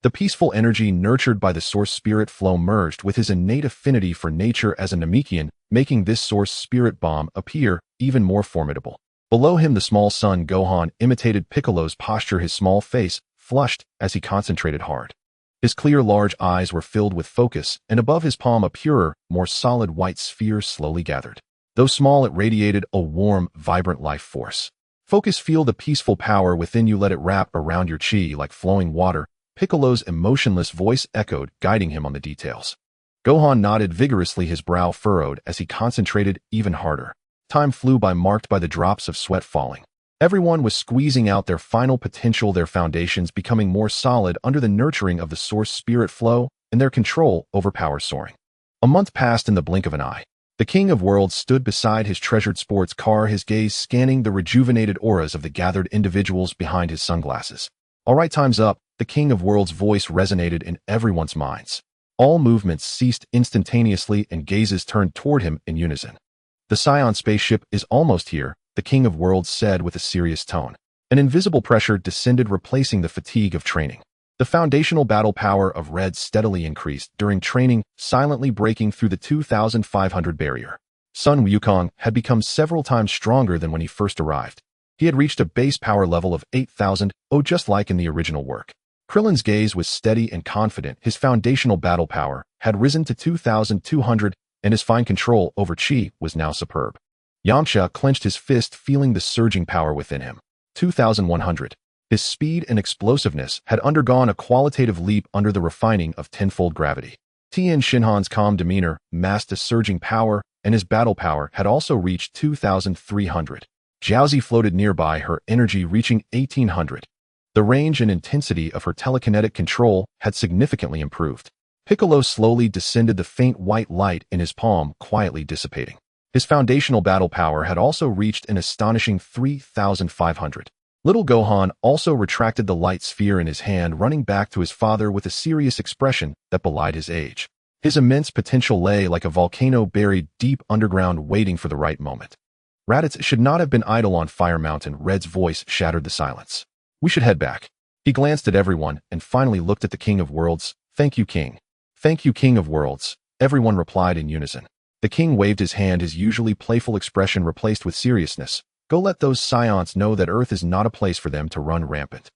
The peaceful energy nurtured by the source spirit flow merged with his innate affinity for nature as a Namekian, making this source spirit bomb appear even more formidable. Below him, the small son Gohan imitated Piccolo's posture, his small face flushed as he concentrated hard. His clear, large eyes were filled with focus, and above his palm a purer, more solid white sphere slowly gathered. Though small, it radiated a warm, vibrant life force. Focus, feel the peaceful power within you, let it wrap around your chi like flowing water, Piccolo's emotionless voice echoed, guiding him on the details. Gohan nodded vigorously, his brow furrowed as he concentrated even harder. Time flew by, marked by the drops of sweat falling. Everyone was squeezing out their final potential, their foundations becoming more solid under the nurturing of the source spirit flow and their control over power soaring. A month passed in the blink of an eye. The King of Worlds stood beside his treasured sports car, his gaze scanning the rejuvenated auras of the gathered individuals behind his sunglasses. All right, time's up. The King of Worlds' voice resonated in everyone's minds. All movements ceased instantaneously and gazes turned toward him in unison. The Saiyan spaceship is almost here, the King of Worlds said with a serious tone. An invisible pressure descended, replacing the fatigue of training. The foundational battle power of Red steadily increased during training, silently breaking through the 2,500 barrier. Sun Wukong had become several times stronger than when he first arrived. He had reached a base power level of 8,000, just like in the original work. Krillin's gaze was steady and confident. His foundational battle power had risen to 2,200, and his fine control over Chi was now superb. Yamcha clenched his fist, feeling the surging power within him. 2,100. His speed and explosiveness had undergone a qualitative leap under the refining of tenfold gravity. Tien Shinhan's calm demeanor masked a surging power, and his battle power had also reached 2,300. Jiaozi floated nearby, her energy reaching 1,800. The range and intensity of her telekinetic control had significantly improved. Piccolo slowly descended, the faint white light in his palm quietly dissipating. His foundational battle power had also reached an astonishing 3,500. Little Gohan also retracted the light sphere in his hand, running back to his father with a serious expression that belied his age. His immense potential lay like a volcano buried deep underground, waiting for the right moment. Raditz should not have been idle on Fire Mountain. Red's voice shattered the silence. We should head back. He glanced at everyone and finally looked at the King of Worlds. Thank you, King. Thank you, King of Worlds. Everyone replied in unison. The king waved his hand, his usually playful expression replaced with seriousness. Go let those Saiyans know that Earth is not a place for them to run rampant.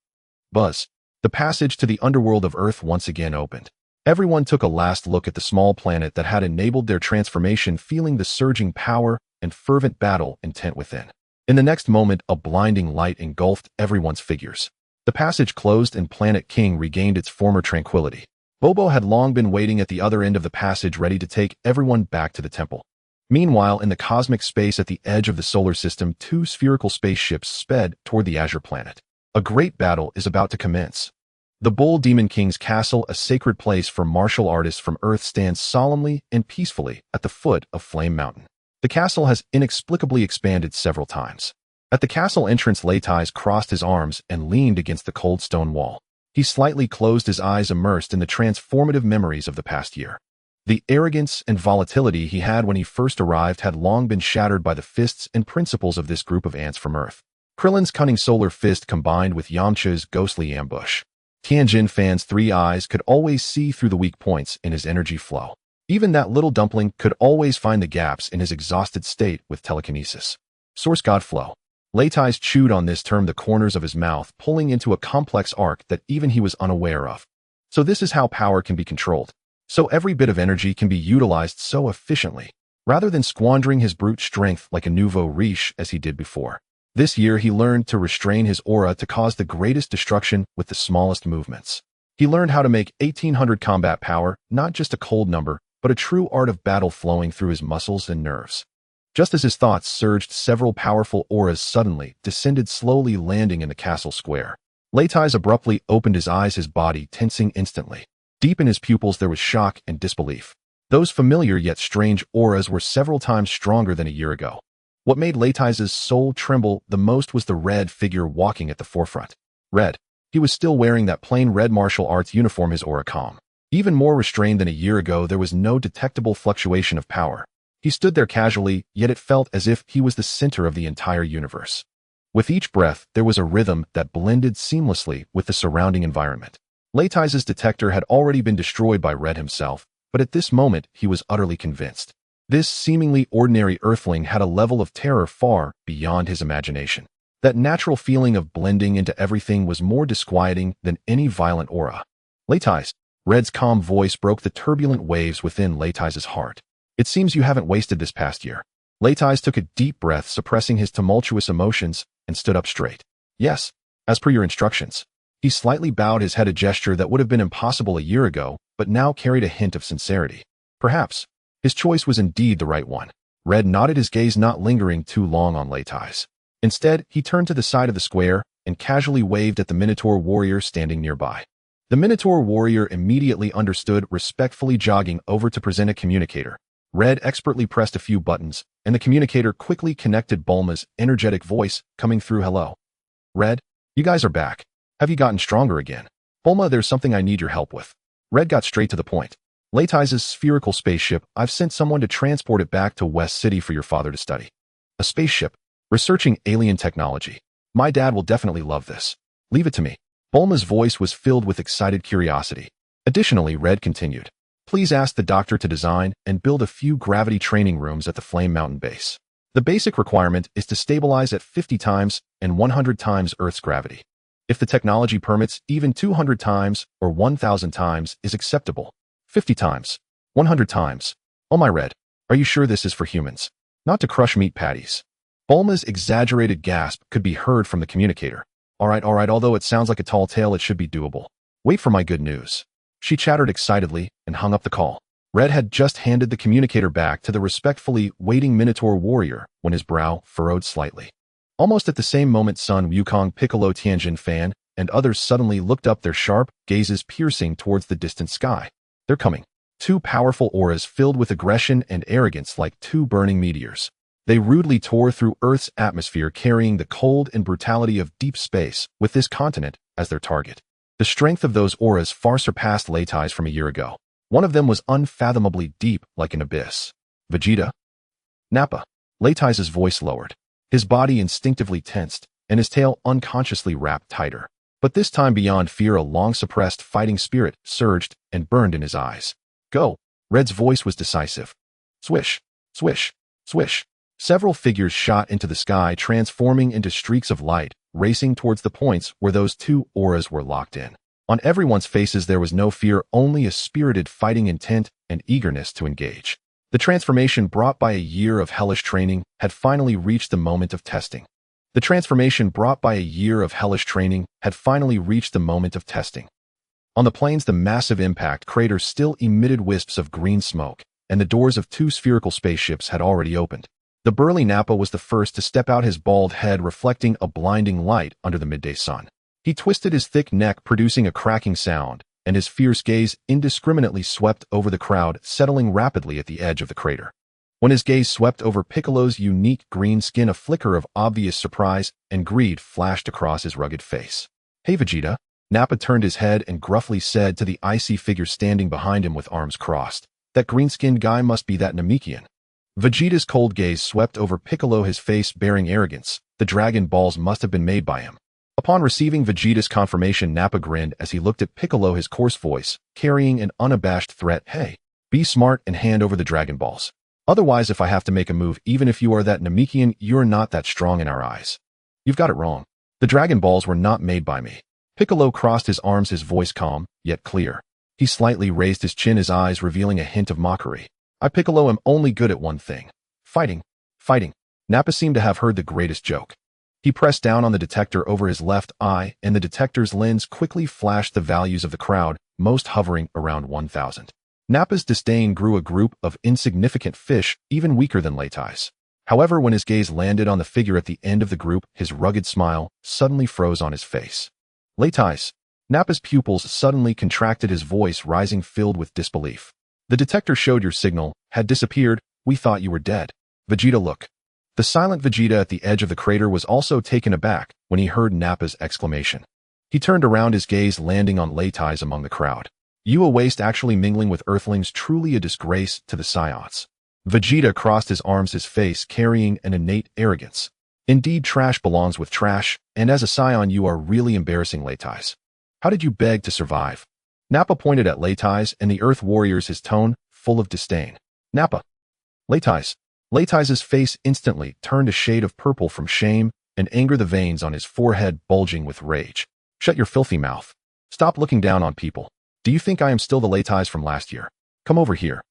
Buzz. The passage to the underworld of Earth once again opened. Everyone took a last look at the small planet that had enabled their transformation, feeling the surging power and fervent battle intent within. In the next moment, a blinding light engulfed everyone's figures. The passage closed and Planet King regained its former tranquility. Bobo had long been waiting at the other end of the passage, ready to take everyone back to the temple. Meanwhile, in the cosmic space at the edge of the solar system, two spherical spaceships sped toward the Azure Planet. A great battle is about to commence. The Bull Demon King's castle, a sacred place for martial artists from Earth, stands solemnly and peacefully at the foot of Flame Mountain. The castle has inexplicably expanded several times. At the castle entrance, Leitais crossed his arms and leaned against the cold stone wall. He slightly closed his eyes, immersed in the transformative memories of the past year. The arrogance and volatility he had when he first arrived had long been shattered by the fists and principles of this group of ants from Earth. Krillin's cunning solar fist combined with Yamcha's ghostly ambush. Tianjin Fan's three eyes could always see through the weak points in his energy flow. Even that little dumpling could always find the gaps in his exhausted state with telekinesis. Source God flow. Leitais chewed on this term, the corners of his mouth pulling into a complex arc that even he was unaware of. So this is how power can be controlled. So every bit of energy can be utilized so efficiently, rather than squandering his brute strength like a nouveau riche as he did before. This year he learned to restrain his aura to cause the greatest destruction with the smallest movements. He learned how to make 1,800 combat power not just a cold number, but a true art of battle flowing through his muscles and nerves. Just as his thoughts surged, several powerful auras suddenly descended, slowly landing in the castle square. Leitais abruptly opened his eyes, his body tensing instantly. Deep in his pupils there was shock and disbelief. Those familiar yet strange auras were several times stronger than a year ago. What made Leitais' soul tremble the most was the red figure walking at the forefront. Red. He was still wearing that plain red martial arts uniform, his aura calm. Even more restrained than a year ago, there was no detectable fluctuation of power. He stood there casually, yet it felt as if he was the center of the entire universe. With each breath, there was a rhythm that blended seamlessly with the surrounding environment. Leitais' detector had already been destroyed by Red himself, but at this moment he was utterly convinced. This seemingly ordinary earthling had a level of terror far beyond his imagination. That natural feeling of blending into everything was more disquieting than any violent aura. Leitais. Red's calm voice broke the turbulent waves within Leitais' heart. It seems you haven't wasted this past year. Leitais took a deep breath, suppressing his tumultuous emotions, and stood up straight. Yes, as per your instructions. He slightly bowed his head, a gesture that would have been impossible a year ago, but now carried a hint of sincerity. Perhaps his choice was indeed the right one. Red nodded, his gaze not lingering too long on Leitais. Instead, he turned to the side of the square and casually waved at the Minotaur warrior standing nearby. The Minotaur warrior immediately understood, respectfully jogging over to present a communicator. Red expertly pressed a few buttons, and the communicator quickly connected. Bulma's energetic voice coming through. Hello. Red, you guys are back. Have you gotten stronger again? Bulma, there's something I need your help with. Red got straight to the point. Leitais' spherical spaceship, I've sent someone to transport it back to West City for your father to study. A spaceship? Researching alien technology. My dad will definitely love this. Leave it to me. Bulma's voice was filled with excited curiosity. Additionally, Red continued. Please ask the doctor to design and build a few gravity training rooms at the Flame Mountain base. The basic requirement is to stabilize at 50 times and 100 times Earth's gravity. If the technology permits, even 200 times or 1,000 times is acceptable. 50 times. 100 times. Oh my Red. Are you sure this is for humans? Not to crush meat patties. Bulma's exaggerated gasp could be heard from the communicator. All right, although it sounds like a tall tale, it should be doable. Wait for my good news. She chattered excitedly and hung up the call. Red had just handed the communicator back to the respectfully waiting Minotaur warrior when his brow furrowed slightly. Almost at the same moment, Sun Wukong, Piccolo, Tianjin Fan, and others suddenly looked up, their sharp gazes piercing towards the distant sky. They're coming. Two powerful auras filled with aggression and arrogance like two burning meteors. They rudely tore through Earth's atmosphere, carrying the cold and brutality of deep space, with this continent as their target. The strength of those auras far surpassed Leitai from a year ago. One of them was unfathomably deep, like an abyss. Vegeta? Nappa. Leitai's voice lowered. His body instinctively tensed, and his tail unconsciously wrapped tighter. But this time, beyond fear, a long-suppressed fighting spirit surged and burned in his eyes. Go! Red's voice was decisive. Swish, swish, swish. Several figures shot into the sky, transforming into streaks of light, racing towards the points where those two auras were locked in. On everyone's faces there was no fear, only a spirited fighting intent and eagerness to engage. The transformation brought by a year of hellish training had finally reached the moment of testing. On the plains, the massive impact crater still emitted wisps of green smoke, and the doors of two spherical spaceships had already opened. The burly Nappa was the first to step out, his bald head reflecting a blinding light under the midday sun. He twisted his thick neck, producing a cracking sound, and his fierce gaze indiscriminately swept over the crowd, settling rapidly at the edge of the crater. When his gaze swept over Piccolo's unique green skin, a flicker of obvious surprise and greed flashed across his rugged face. Hey, Vegeta. Nappa turned his head and gruffly said to the icy figure standing behind him with arms crossed. That green-skinned guy must be that Namekian. Vegeta's cold gaze swept over Piccolo, his face bearing arrogance. The Dragon Balls must have been made by him. Upon receiving Vegeta's confirmation, Nappa grinned as he looked at Piccolo, his coarse voice carrying an unabashed threat. Hey, be smart and hand over the Dragon Balls. Otherwise, if I have to make a move, even if you are that Namekian, you're not that strong in our eyes. You've got it wrong. The Dragon Balls were not made by me. Piccolo crossed his arms, his voice calm, yet clear. He slightly raised his chin, his eyes revealing a hint of mockery. I, Piccolo, am only good at one thing. Fighting. Nappa seemed to have heard the greatest joke. He pressed down on the detector over his left eye, and the detector's lens quickly flashed the values of the crowd, most hovering around 1,000. Nappa's disdain grew, a group of insignificant fish, even weaker than Leitai's. However, when his gaze landed on the figure at the end of the group, his rugged smile suddenly froze on his face. Leitai's. Nappa's pupils suddenly contracted, his voice rising, filled with disbelief. The detector showed your signal had disappeared. We thought you were dead. Vegeta, look. The silent Vegeta at the edge of the crater was also taken aback when he heard Nappa's exclamation. He turned around, his gaze landing on Leitai's among the crowd. You, a waste actually mingling with Earthlings, truly a disgrace to the Saiyans. Vegeta crossed his arms, his face carrying an innate arrogance. Indeed, trash belongs with trash, and as a Saiyan you are really embarrassing, Leitai's. How did you beg to survive? Nappa pointed at Leitai's and the Earth Warriors, his tone full of disdain. Nappa. Leitai's. Leitai's face instantly turned a shade of purple from shame and anger, the veins on his forehead bulging with rage. Shut your filthy mouth. Stop looking down on people. Do you think I am still the Leitai's from last year? Come over here.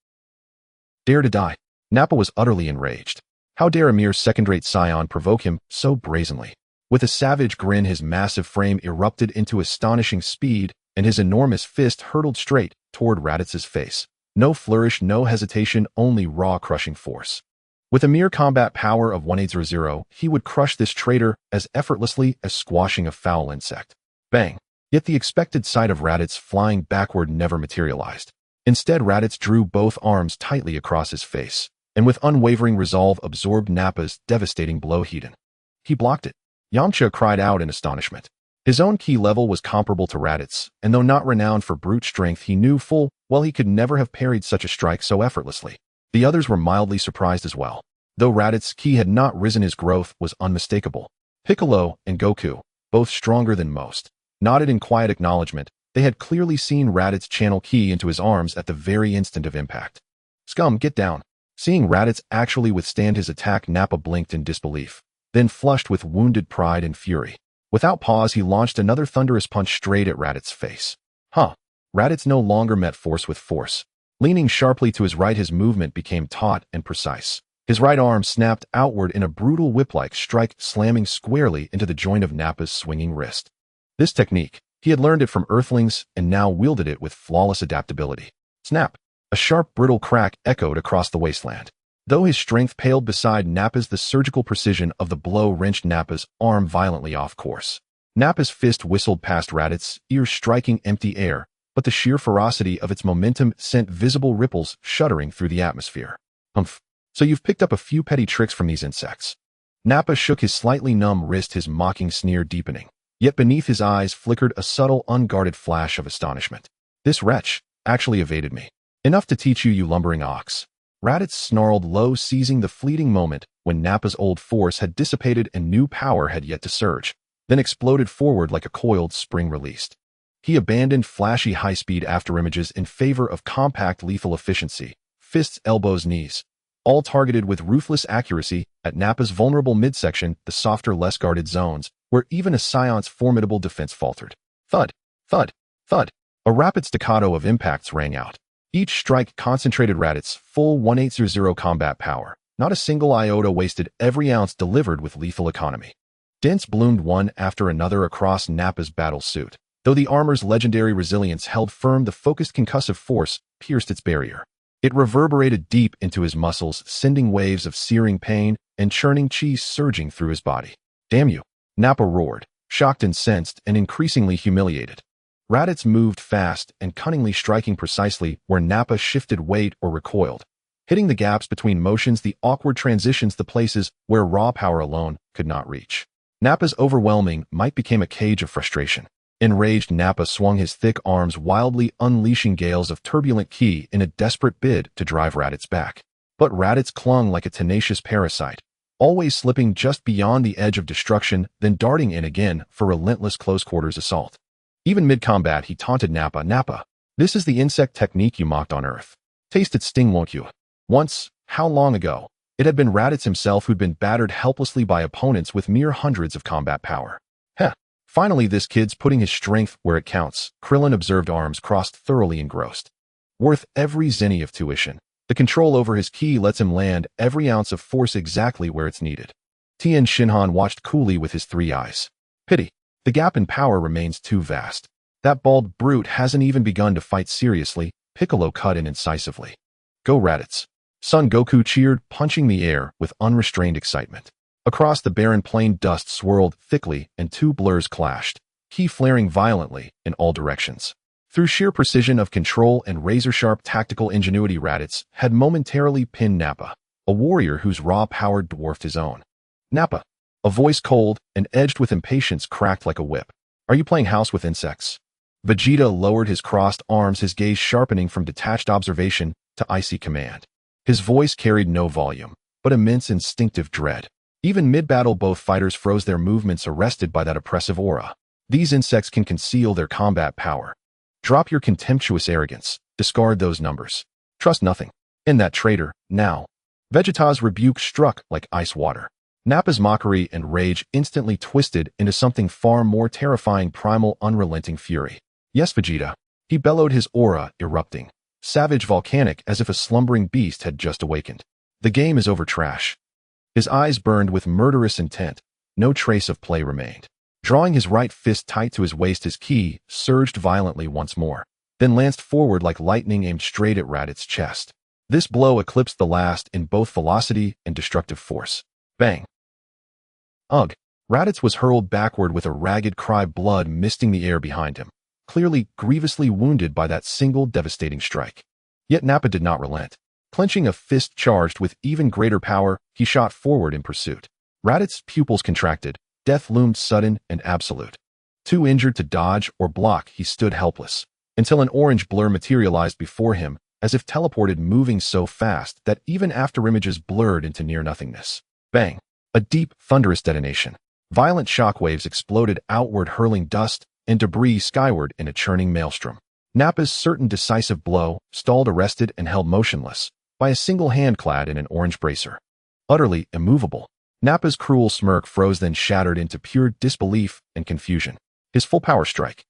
Dare to die. Nappa was utterly enraged. How dare a mere second-rate Saiyan provoke him so brazenly? With a savage grin, his massive frame erupted into astonishing speed, and his enormous fist hurtled straight toward Raditz's face. No flourish, no hesitation, only raw crushing force. With a mere combat power of 1800, he would crush this traitor as effortlessly as squashing a foul insect. Bang! Yet the expected sight of Raditz flying backward never materialized. Instead, Raditz drew both arms tightly across his face, and with unwavering resolve absorbed Nappa's devastating blow. He blocked it. Yamcha cried out in astonishment. His own ki level was comparable to Raditz, and though not renowned for brute strength, he knew full well he could never have parried such a strike so effortlessly. The others were mildly surprised as well. Though Raditz's ki had not risen, his growth was unmistakable. Piccolo and Goku, both stronger than most, nodded in quiet acknowledgement. They had clearly seen Raditz channel ki into his arms at the very instant of impact. Scum, get down. Seeing Raditz actually withstand his attack, Nappa blinked in disbelief, then flushed with wounded pride and fury. Without pause, he launched another thunderous punch straight at Raditz's face. Raditz no longer met force with force. Leaning sharply to his right, his movement became taut and precise. His right arm snapped outward in a brutal whip-like strike, slamming squarely into the joint of Nappa's swinging wrist. This technique, he had learned it from Earthlings and now wielded it with flawless adaptability. Snap! A sharp, brittle crack echoed across the wasteland. Though his strength paled beside Nappa's, the surgical precision of the blow wrenched Nappa's arm violently off course. Nappa's fist whistled past Raditz's ears, striking empty air, but the sheer ferocity of its momentum sent visible ripples shuddering through the atmosphere. Humph. So you've picked up a few petty tricks from these insects. Nappa shook his slightly numb wrist, his mocking sneer deepening. Yet beneath his eyes flickered a subtle, unguarded flash of astonishment. This wretch actually evaded me. Enough to teach you, you lumbering ox. Raditz snarled low, seizing the fleeting moment when Nappa's old force had dissipated and new power had yet to surge, then exploded forward like a coiled spring released. He abandoned flashy high-speed afterimages in favor of compact lethal efficiency, fists, elbows, knees, all targeted with ruthless accuracy at Nappa's vulnerable midsection, the softer, less guarded zones, where even a Saiyan's formidable defense faltered. Thud, thud, thud. A rapid staccato of impacts rang out. Each strike concentrated Raditz's full 1800 combat power. Not a single iota wasted, every ounce delivered with lethal economy. Dents bloomed one after another across Nappa's battle suit. Though the armor's legendary resilience held firm, the focused concussive force pierced its barrier. It reverberated deep into his muscles, sending waves of searing pain and churning chi surging through his body. Damn you! Nappa roared, shocked, incensed, and increasingly humiliated. Raditz moved fast and cunningly, striking precisely where Nappa shifted weight or recoiled, hitting the gaps between motions, the awkward transitions, the places where raw power alone could not reach. Nappa's overwhelming might became a cage of frustration. Enraged, Nappa swung his thick arms wildly, unleashing gales of turbulent ki in a desperate bid to drive Raditz back. But Raditz clung like a tenacious parasite, always slipping just beyond the edge of destruction, then darting in again for relentless close-quarters assault. Even mid-combat, he taunted Nappa. Nappa, this is the insect technique you mocked on Earth. Taste its sting, won't you? Once, how long ago, it had been Raditz himself who'd been battered helplessly by opponents with mere hundreds of combat power. Heh. Finally, this kid's putting his strength where it counts, Krillin observed, arms crossed, thoroughly engrossed. Worth every zenny of tuition. The control over his ki lets him land every ounce of force exactly where it's needed. Tien Shinhan watched coolly with his 3 eyes. Pity. The gap in power remains too vast. That bald brute hasn't even begun to fight seriously, Piccolo cut in incisively. Go Raditz. Son Goku cheered, punching the air with unrestrained excitement. Across the barren plain, dust swirled thickly and 2 blurs clashed, ki flaring violently in all directions. Through sheer precision of control and razor-sharp tactical ingenuity, Raditz had momentarily pinned Nappa, a warrior whose raw power dwarfed his own. Nappa, a voice cold and edged with impatience, cracked like a whip. Are you playing house with insects? Vegeta lowered his crossed arms, his gaze sharpening from detached observation to icy command. His voice carried no volume, but immense instinctive dread. Even mid-battle, both fighters froze, their movements arrested by that oppressive aura. These insects can conceal their combat power. Drop your contemptuous arrogance. Discard those numbers. Trust nothing. In that traitor, now. Vegeta's rebuke struck like ice water. Nappa's mockery and rage instantly twisted into something far more terrifying, primal, unrelenting fury. Yes, Vegeta. He bellowed, his aura erupting. Savage, volcanic, as if a slumbering beast had just awakened. The game is over, trash. His eyes burned with murderous intent. No trace of play remained. Drawing his right fist tight to his waist, his ki surged violently once more, then lanced forward like lightning, aimed straight at Raditz's chest. This blow eclipsed the last in both velocity and destructive force. Bang! Ugh! Raditz was hurled backward with a ragged cry, blood misting the air behind him, clearly grievously wounded by that single devastating strike. Yet Nappa did not relent. Clenching a fist charged with even greater power, he shot forward in pursuit. Raditz's pupils contracted. Death loomed sudden and absolute. Too injured to dodge or block, he stood helpless, until an orange blur materialized before him, as if teleported, moving so fast that even afterimages blurred into near-nothingness. Bang! A deep, thunderous detonation. Violent shockwaves exploded outward, hurling dust and debris skyward in a churning maelstrom. Nappa's certain decisive blow stalled, arrested, and held motionless by a single hand clad in an orange bracer. Utterly immovable, Nappa's cruel smirk froze, then shattered into pure disbelief and confusion. His full power strike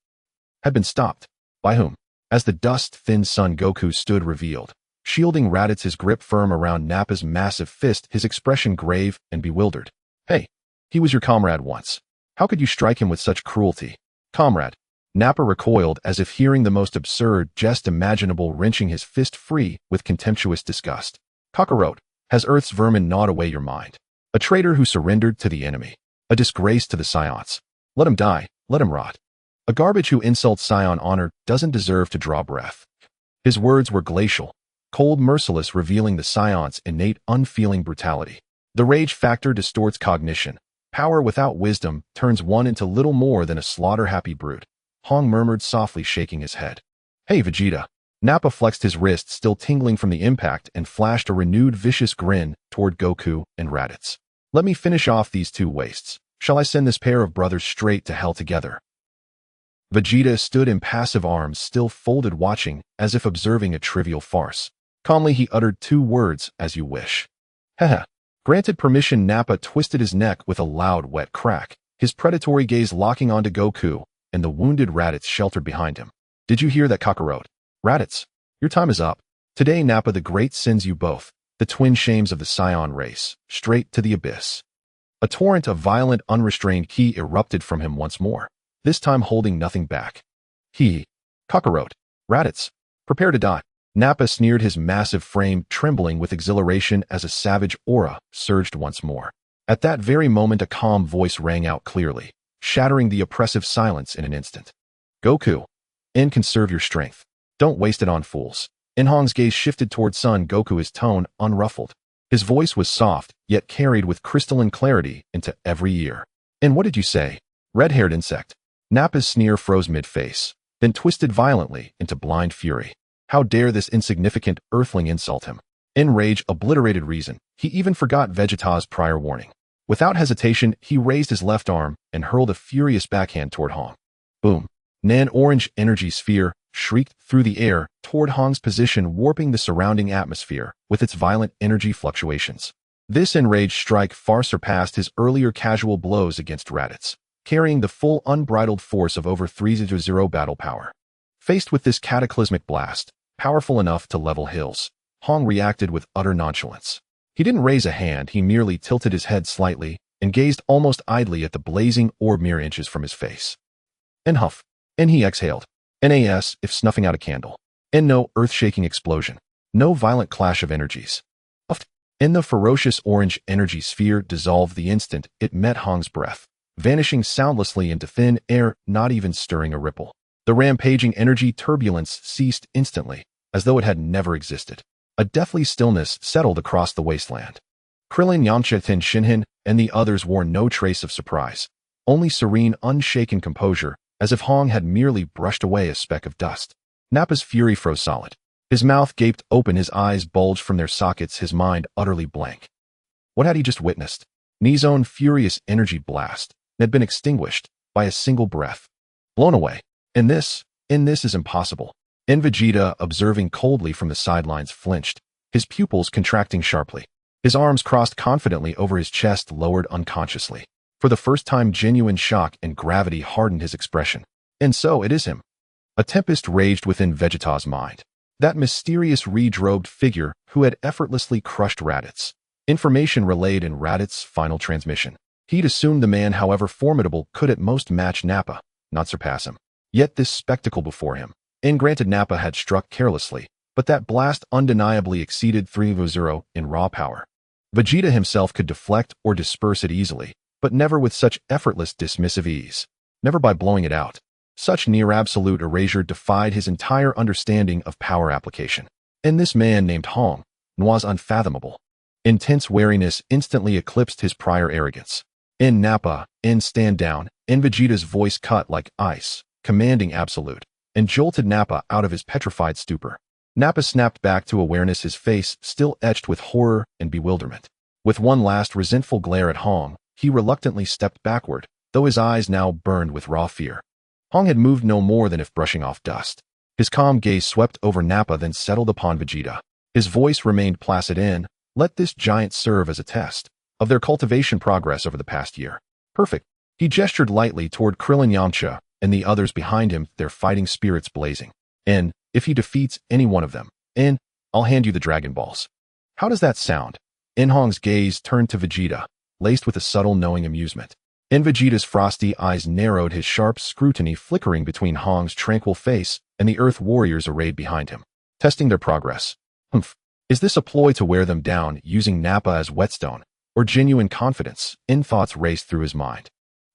had been stopped. By whom? As the dust-thinned Son Goku stood revealed, shielding Raditz, his grip firm around Nappa's massive fist, his expression grave and bewildered. Hey, he was your comrade once. How could you strike him with such cruelty? Comrade. Nappa recoiled as if hearing the most absurd jest imaginable, wrenching his fist free with contemptuous disgust. Kakarot, has Earth's vermin gnawed away your mind? A traitor who surrendered to the enemy. A disgrace to the Saiyans. Let him die, let him rot. A garbage who insults Saiyan honor doesn't deserve to draw breath. His words were glacial, cold, merciless, revealing the Saiyans' innate, unfeeling brutality. The rage factor distorts cognition. Power without wisdom turns one into little more than a slaughter-happy brute. Hong murmured softly, shaking his head. Hey, Vegeta. Nappa flexed his wrist, still tingling from the impact, and flashed a renewed vicious grin toward Goku and Raditz. Let me finish off these two wastes. Shall I send this pair of brothers straight to hell together? Vegeta stood, impassive, arms still folded, watching, as if observing a trivial farce. Calmly he uttered two words, as you wish. Haha. Granted permission. Nappa twisted his neck with a loud, wet crack, his predatory gaze locking onto Goku and the wounded Raditz sheltered behind him. Did you hear that, Kakarot? Raditz, your time is up. Today Nappa the Great sends you both, the twin shames of the Saiyan race, straight to the abyss. A torrent of violent, unrestrained ki erupted from him once more, this time holding nothing back. Kakarot, Raditz, prepare to die. Nappa sneered, his massive frame trembling with exhilaration as a savage aura surged once more. At that very moment a calm voice rang out clearly, shattering the oppressive silence in an instant. Goku, conserve your strength. Don't waste it on fools. Hong's gaze shifted toward Son Goku, his tone unruffled. His voice was soft, yet carried with crystalline clarity into every ear. And what did you say? Red-haired insect. Nappa's sneer froze mid-face, then twisted violently into blind fury. How dare this insignificant earthling insult him? In rage obliterated reason, he even forgot Vegeta's prior warning. Without hesitation, he raised his left arm and hurled a furious backhand toward Hong. Boom. An orange energy sphere shrieked through the air toward Hong's position, warping the surrounding atmosphere with its violent energy fluctuations. This enraged strike far surpassed his earlier casual blows against Raditz, carrying the full unbridled force of over 300 battle power. Faced with this cataclysmic blast, powerful enough to level hills, Hong reacted with utter nonchalance. He didn't raise a hand, he merely tilted his head slightly and gazed almost idly at the blazing orb mere inches from his face. And huff. And he exhaled. Nas, if snuffing out a candle. And no earth-shaking explosion. No violent clash of energies. And the ferocious orange energy sphere dissolved the instant it met Hong's breath, vanishing soundlessly into thin air, not even stirring a ripple. The rampaging energy turbulence ceased instantly, as though it had never existed. A deathly stillness settled across the wasteland. Krillin, Yamcha, Tien Shinhan, and the others wore no trace of surprise, only serene, unshaken composure, as if Hong had merely brushed away a speck of dust. Nappa's fury froze solid. His mouth gaped open, his eyes bulged from their sockets, his mind utterly blank. What had he just witnessed? Ni's own furious energy blast had been extinguished by a single breath. Blown away. And this is impossible. Vegeta, observing coldly from the sidelines, flinched, his pupils contracting sharply. His arms crossed confidently over his chest, lowered unconsciously. For the first time, genuine shock and gravity hardened his expression. And so it is him. A tempest raged within Vegeta's mind. That mysterious red-robed figure who had effortlessly crushed Raditz. Information relayed in Raditz's final transmission. He'd assumed the man, however formidable, could at most match Nappa, not surpass him. Yet this spectacle before him. And granted, Nappa had struck carelessly, but that blast undeniably exceeded 3-0 in raw power. Vegeta himself could deflect or disperse it easily, but never with such effortless dismissive ease. Never by blowing it out. Such near-absolute erasure defied his entire understanding of power application. And this man named Hong was unfathomable. Intense wariness instantly eclipsed his prior arrogance. In Nappa, stand down, Vegeta's voice cut like ice, commanding absolute, and jolted Nappa out of his petrified stupor. Nappa snapped back to awareness, his face still etched with horror and bewilderment. With one last resentful glare at Hong, he reluctantly stepped backward, though his eyes now burned with raw fear. Hong had moved no more than if brushing off dust. His calm gaze swept over Nappa, then settled upon Vegeta. His voice remained placid. Let this giant serve as a test of their cultivation progress over the past year. Perfect. He gestured lightly toward Krillin, Yamcha, and the others behind him, their fighting spirits blazing. And if he defeats any one of them, and I'll hand you the Dragon Balls. How does that sound? Inhong's gaze turned to Vegeta, laced with a subtle knowing amusement. In Vegeta's frosty eyes narrowed, his sharp scrutiny flickering between Hong's tranquil face and the Earth warriors arrayed behind him, testing their progress. Humph. Is this a ploy to wear them down using Nappa as whetstone, or genuine confidence? Thoughts raced through his mind.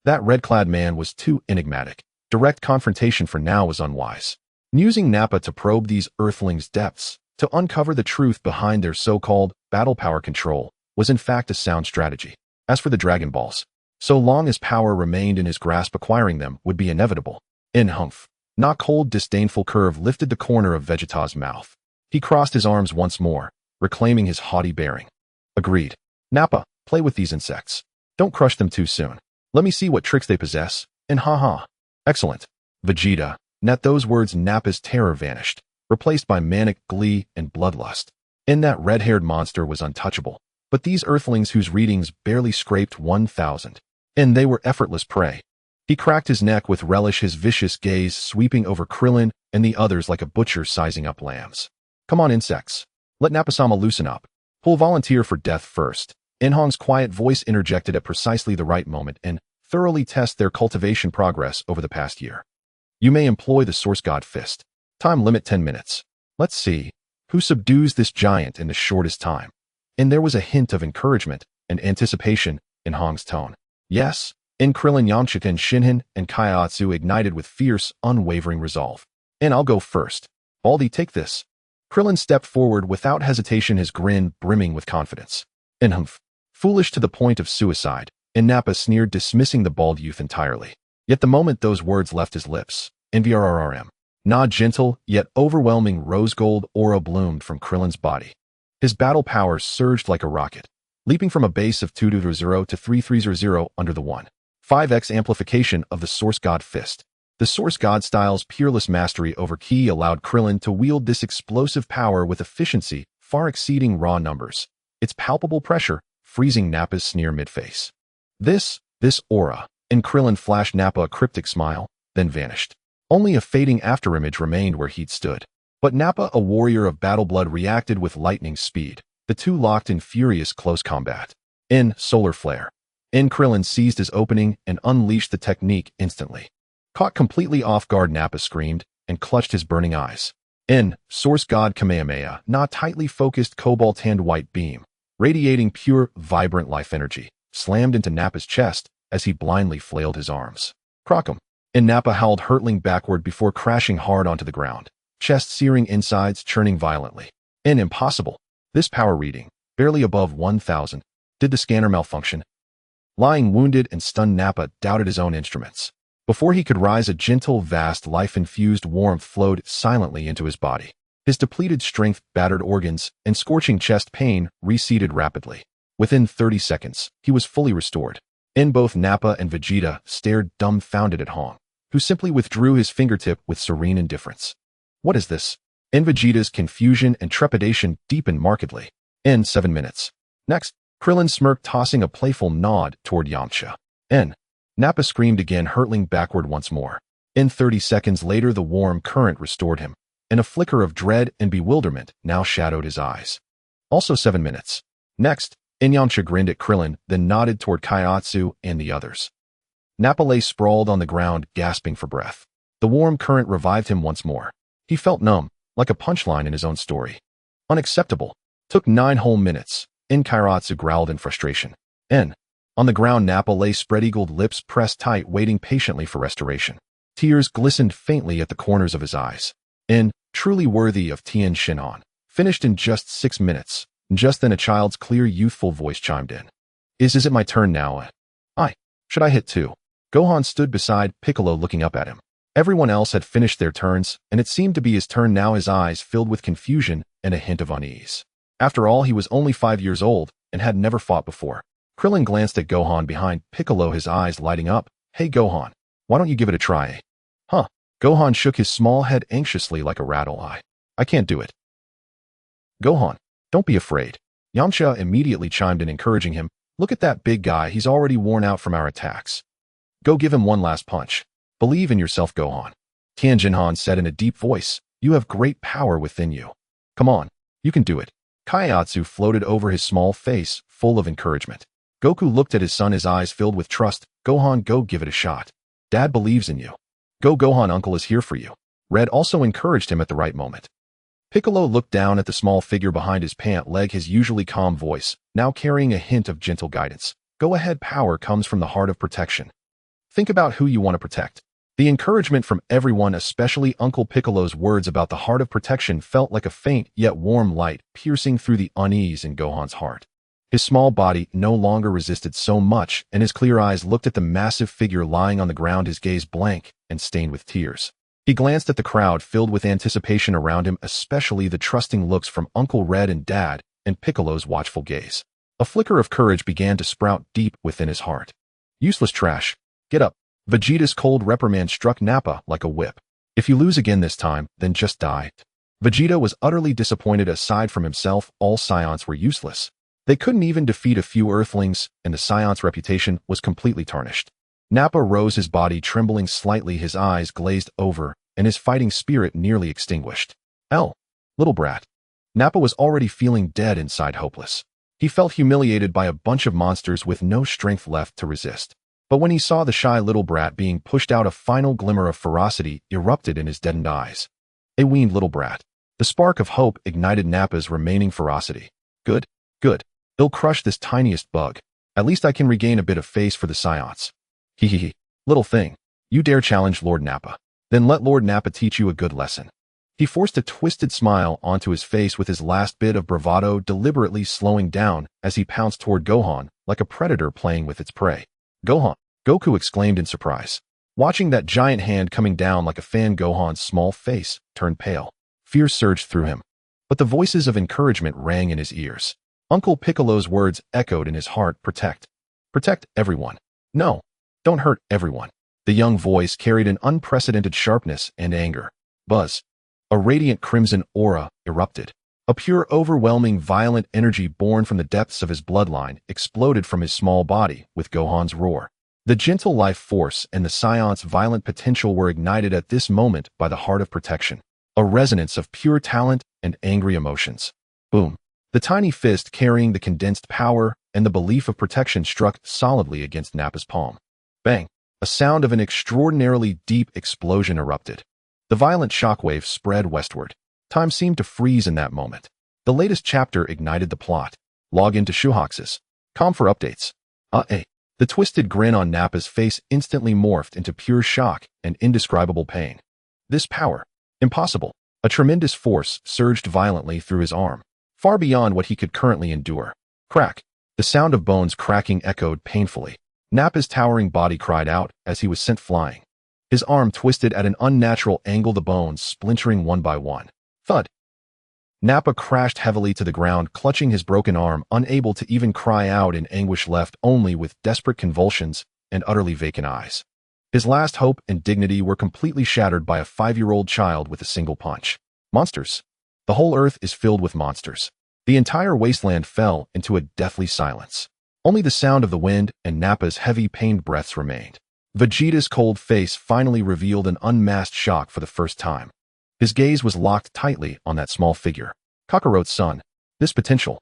That red-clad man was too enigmatic. Direct confrontation for now was unwise. Using Nappa to probe these Earthlings' depths, to uncover the truth behind their so-called battle power control, was in fact a sound strategy. As for the Dragon Balls, so long as power remained in his grasp, acquiring them would be inevitable. Humph. Not cold, disdainful curve lifted the corner of Vegeta's mouth. He crossed his arms once more, reclaiming his haughty bearing. Agreed. Nappa, play with these insects. Don't crush them too soon. Let me see what tricks they possess. Ha. Excellent. Vegeta. At those words, Nappa's terror vanished, replaced by manic glee and bloodlust. That red-haired monster was untouchable. But these Earthlings whose readings barely scraped 1,000. They were effortless prey. He cracked his neck with relish, his vicious gaze sweeping over Krillin and the others like a butcher sizing up lambs. Come on, insects. Let Nappa-sama loosen up. Who'll volunteer for death first? Inhong's quiet voice interjected at precisely the right moment and thoroughly test their cultivation progress over the past year. You may employ the Source God Fist. Time limit 10 minutes. Let's see who subdues this giant in the shortest time. There was a hint of encouragement and anticipation in Hong's tone. Yes, Krillin, Yamcha, and Shinhan and Kaiatsu ignited with fierce, unwavering resolve. I'll go first. Baldy, take this. Krillin stepped forward without hesitation, his grin brimming with confidence. Humph. Foolish to the point of suicide, Nappa sneered, dismissing the bald youth entirely. Yet the moment those words left his lips, NVRRRM. Not gentle, yet overwhelming rose-gold aura bloomed from Krillin's body. His battle powers surged like a rocket, leaping from a base of 200 to 3300 under the 1.5x amplification of the Source God Fist. The Source God style's peerless mastery over Ki allowed Krillin to wield this explosive power with efficiency far exceeding raw numbers, its palpable pressure freezing Nappa's sneer mid-face. This aura, Krillin flashed Nappa a cryptic smile, then vanished. Only a fading afterimage remained where he'd stood. But Nappa, a warrior of battle blood, reacted with lightning speed. The two locked in furious close combat. Solar Flare. Krillin seized his opening and unleashed the technique instantly. Caught completely off guard, Nappa screamed and clutched his burning eyes. Source God Kamehameha, not tightly focused cobalt hand white beam, radiating pure, vibrant life energy, slammed into Nappa's chest as he blindly flailed his arms. Crockum. Nappa howled, hurtling backward before crashing hard onto the ground. Chest searing, insides churning violently. Impossible. This power reading, barely above 1,000. Did the scanner malfunction? Lying wounded and stunned, Nappa doubted his own instruments. Before he could rise, a gentle, vast, life-infused warmth flowed silently into his body. His depleted strength, battered organs, and scorching chest pain receded rapidly. Within 30 seconds, he was fully restored. Both Nappa and Vegeta stared dumbfounded at Hong, who simply withdrew his fingertip with serene indifference. What is this? Vegeta's confusion and trepidation deepened markedly. 7 minutes. Next, Krillin smirked, tossing a playful nod toward Yamcha. Nappa screamed again, hurtling backward once more. 30 seconds later, the warm current restored him, and a flicker of dread and bewilderment now shadowed his eyes. Also 7 minutes. Next, Yamcha grinned at Krillin, then nodded toward Kaiatsu and the others. Nappa lay sprawled on the ground, gasping for breath. The warm current revived him once more. He felt numb, like a punchline in his own story. Unacceptable. Took 9 whole minutes. Kairatsu growled in frustration. On the ground, Nappa lay spread-eagled, lips pressed tight, waiting patiently for restoration. Tears glistened faintly at the corners of his eyes. Truly worthy of Tien Shinhan. Finished in just 6 minutes. Just then a child's clear, youthful voice chimed in. Is it my turn now? Should I hit too? Gohan stood beside Piccolo, looking up at him. Everyone else had finished their turns, and it seemed to be his turn now, his eyes filled with confusion and a hint of unease. After all, he was only 5 years old and had never fought before. Krillin glanced at Gohan behind Piccolo, his eyes lighting up. Hey Gohan, why don't you give it a try? Gohan shook his small head anxiously like a rattle. I can't do it. Gohan, don't be afraid. Yamcha immediately chimed in, encouraging him. Look at that big guy, he's already worn out from our attacks. Go give him one last punch. Believe in yourself, Gohan. Tien Shinhan said in a deep voice, You have great power within you. Come on, you can do it. Kaiatsu floated over his small face, full of encouragement. Goku looked at his son, his eyes filled with trust. Gohan, go give it a shot. Dad believes in you. Go Gohan, uncle is here for you. Red also encouraged him at the right moment. Piccolo looked down at the small figure behind his pant leg, his usually calm voice, now carrying a hint of gentle guidance. Go ahead, power comes from the heart of protection. Think about who you want to protect. The encouragement from everyone, especially Uncle Piccolo's words about the heart of protection, felt like a faint yet warm light piercing through the unease in Gohan's heart. His small body no longer resisted so much, and his clear eyes looked at the massive figure lying on the ground, his gaze blank and stained with tears. He glanced at the crowd filled with anticipation around him, especially the trusting looks from Uncle Red and Dad, and Piccolo's watchful gaze. A flicker of courage began to sprout deep within his heart. Useless trash. Get up. Vegeta's cold reprimand struck Nappa like a whip. If you lose again this time, then just die. Vegeta was utterly disappointed. Aside from himself, all Saiyans were useless. They couldn't even defeat a few Earthlings, and the Saiyan's reputation was completely tarnished. Nappa rose, his body trembling slightly, his eyes glazed over, and his fighting spirit nearly extinguished. Little brat. Nappa was already feeling dead inside, hopeless. He felt humiliated by a bunch of monsters with no strength left to resist. But when he saw the shy little brat being pushed out, a final glimmer of ferocity erupted in his deadened eyes. A weaned little brat. The spark of hope ignited Nappa's remaining ferocity. Good. He'll crush this tiniest bug. At least I can regain a bit of face for the Saiyans. Hehehe. Little thing. You dare challenge Lord Nappa. Then let Lord Nappa teach you a good lesson. He forced a twisted smile onto his face with his last bit of bravado, deliberately slowing down as he pounced toward Gohan like a predator playing with its prey. Gohan! Goku exclaimed in surprise. Watching that giant hand coming down like a fan, Gohan's small face turned pale. Fear surged through him. But the voices of encouragement rang in his ears. Uncle Piccolo's words echoed in his heart. Protect. Protect everyone. No. Don't hurt everyone. The young voice carried an unprecedented sharpness and anger. Buzz. A radiant crimson aura erupted. A pure, overwhelming, violent energy born from the depths of his bloodline exploded from his small body with Gohan's roar. The gentle life force and the Saiyan's violent potential were ignited at this moment by the heart of protection. A resonance of pure talent and angry emotions. Boom. The tiny fist carrying the condensed power and the belief of protection struck solidly against Nappa's palm. Bang! A sound of an extraordinarily deep explosion erupted. The violent shockwave spread westward. Time seemed to freeze in that moment. The latest chapter ignited the plot. Log into Shuhox's. Com for updates. The twisted grin on Nappa's face instantly morphed into pure shock and indescribable pain. This power. Impossible. A tremendous force surged violently through his arm, far beyond what he could currently endure. Crack. The sound of bones cracking echoed painfully. Nappa's towering body cried out as he was sent flying. His arm twisted at an unnatural angle, the bones splintering one by one. Thud. Nappa crashed heavily to the ground, clutching his broken arm, unable to even cry out in anguish, left only with desperate convulsions and utterly vacant eyes. His last hope and dignity were completely shattered by a 5-year-old child with a single punch. Monsters. The whole earth is filled with monsters. The entire wasteland fell into a deathly silence. Only the sound of the wind and Nappa's heavy, pained breaths remained. Vegeta's cold face finally revealed an unmasked shock for the first time. His gaze was locked tightly on that small figure. Kakaroto's son. This potential.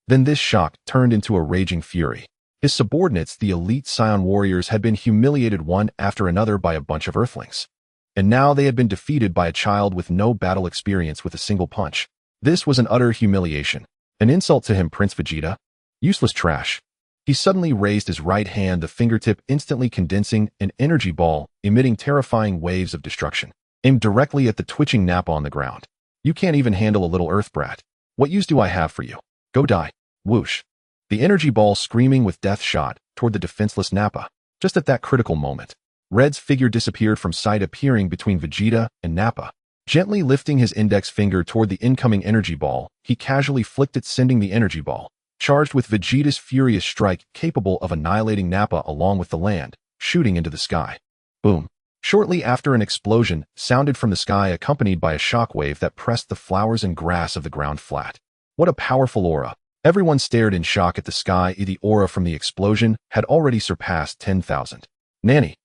Then this shock turned into a raging fury. His subordinates, the elite Saiyan warriors, had been humiliated one after another by a bunch of Earthlings. And now they had been defeated by a child with no battle experience with a single punch. This was an utter humiliation. An insult to him, Prince Vegeta. Useless trash. He suddenly raised his right hand, the fingertip instantly condensing an energy ball, emitting terrifying waves of destruction, aimed directly at the twitching Nappa on the ground. You can't even handle a little earth brat. What use do I have for you? Go die. Whoosh. The energy ball screaming with death shot toward the defenseless Nappa. Just at that critical moment, Red's figure disappeared from sight, appearing between Vegeta and Nappa. Gently lifting his index finger toward the incoming energy ball, he casually flicked it, sending the energy ball, charged with Vegeta's furious strike, capable of annihilating Nappa along with the land, shooting into the sky. Boom. Shortly after, an explosion sounded from the sky, accompanied by a shockwave that pressed the flowers and grass of the ground flat. What a powerful aura. Everyone stared in shock at the sky. The aura from the explosion had already surpassed 10,000. Nanny.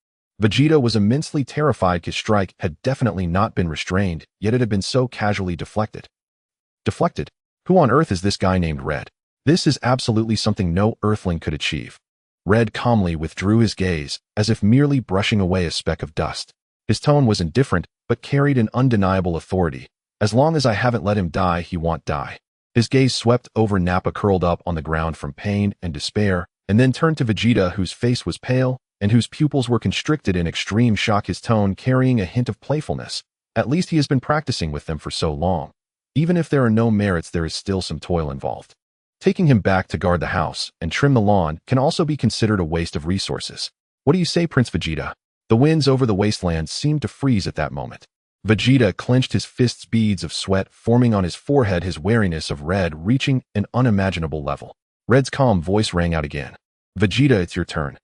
Vegeta was immensely terrified. His strike had definitely not been restrained, yet it had been so casually deflected. Deflected? Who on earth is this guy named Red? This is absolutely something no Earthling could achieve. Red calmly withdrew his gaze, as if merely brushing away a speck of dust. His tone was indifferent, but carried an undeniable authority. As long as I haven't let him die, he won't die. His gaze swept over Nappa, curled up on the ground from pain and despair, and then turned to Vegeta, whose face was pale and whose pupils were constricted in extreme shock, his tone carrying a hint of playfulness. At least he has been practicing with them for so long. Even if there are no merits, there is still some toil involved. Taking him back to guard the house and trim the lawn can also be considered a waste of resources. What do you say, Prince Vegeta? The winds over the wasteland seemed to freeze at that moment. Vegeta clenched his fists, beads of sweat forming on his forehead, his wariness of Red reaching an unimaginable level. Red's calm voice rang out again. Vegeta, it's your turn.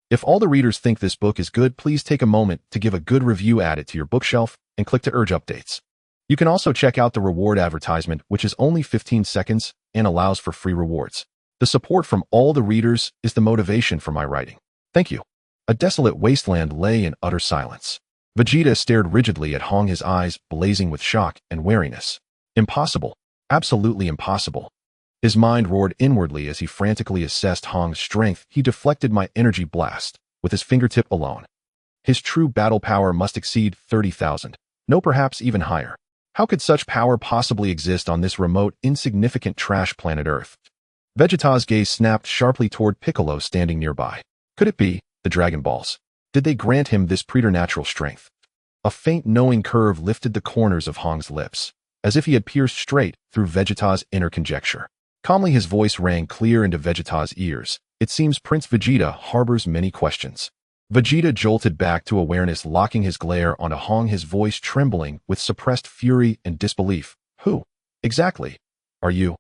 If all the readers think this book is good, please take a moment to give a good review, add it to your bookshelf, and click to urge updates. You can also check out the reward advertisement, which is only 15 seconds and allows for free rewards. The support from all the readers is the motivation for my writing. Thank you. A desolate wasteland lay in utter silence. Vegeta stared rigidly at Hong, his eyes blazing with shock and wariness. Impossible. Absolutely impossible. His mind roared inwardly as he frantically assessed Hong's strength. He deflected my energy blast with his fingertip alone. His true battle power must exceed 30,000. No, perhaps even higher. How could such power possibly exist on this remote, insignificant trash planet Earth? Vegeta's gaze snapped sharply toward Piccolo standing nearby. Could it be the Dragon Balls? Did they grant him this preternatural strength? A faint knowing curve lifted the corners of Hong's lips, as if he had pierced straight through Vegeta's inner conjecture. Calmly his voice rang clear into Vegeta's ears. It seems Prince Vegeta harbors many questions. Vegeta jolted back to awareness, locking his glare onto Hong, his voice trembling with suppressed fury and disbelief. Who, exactly, are you?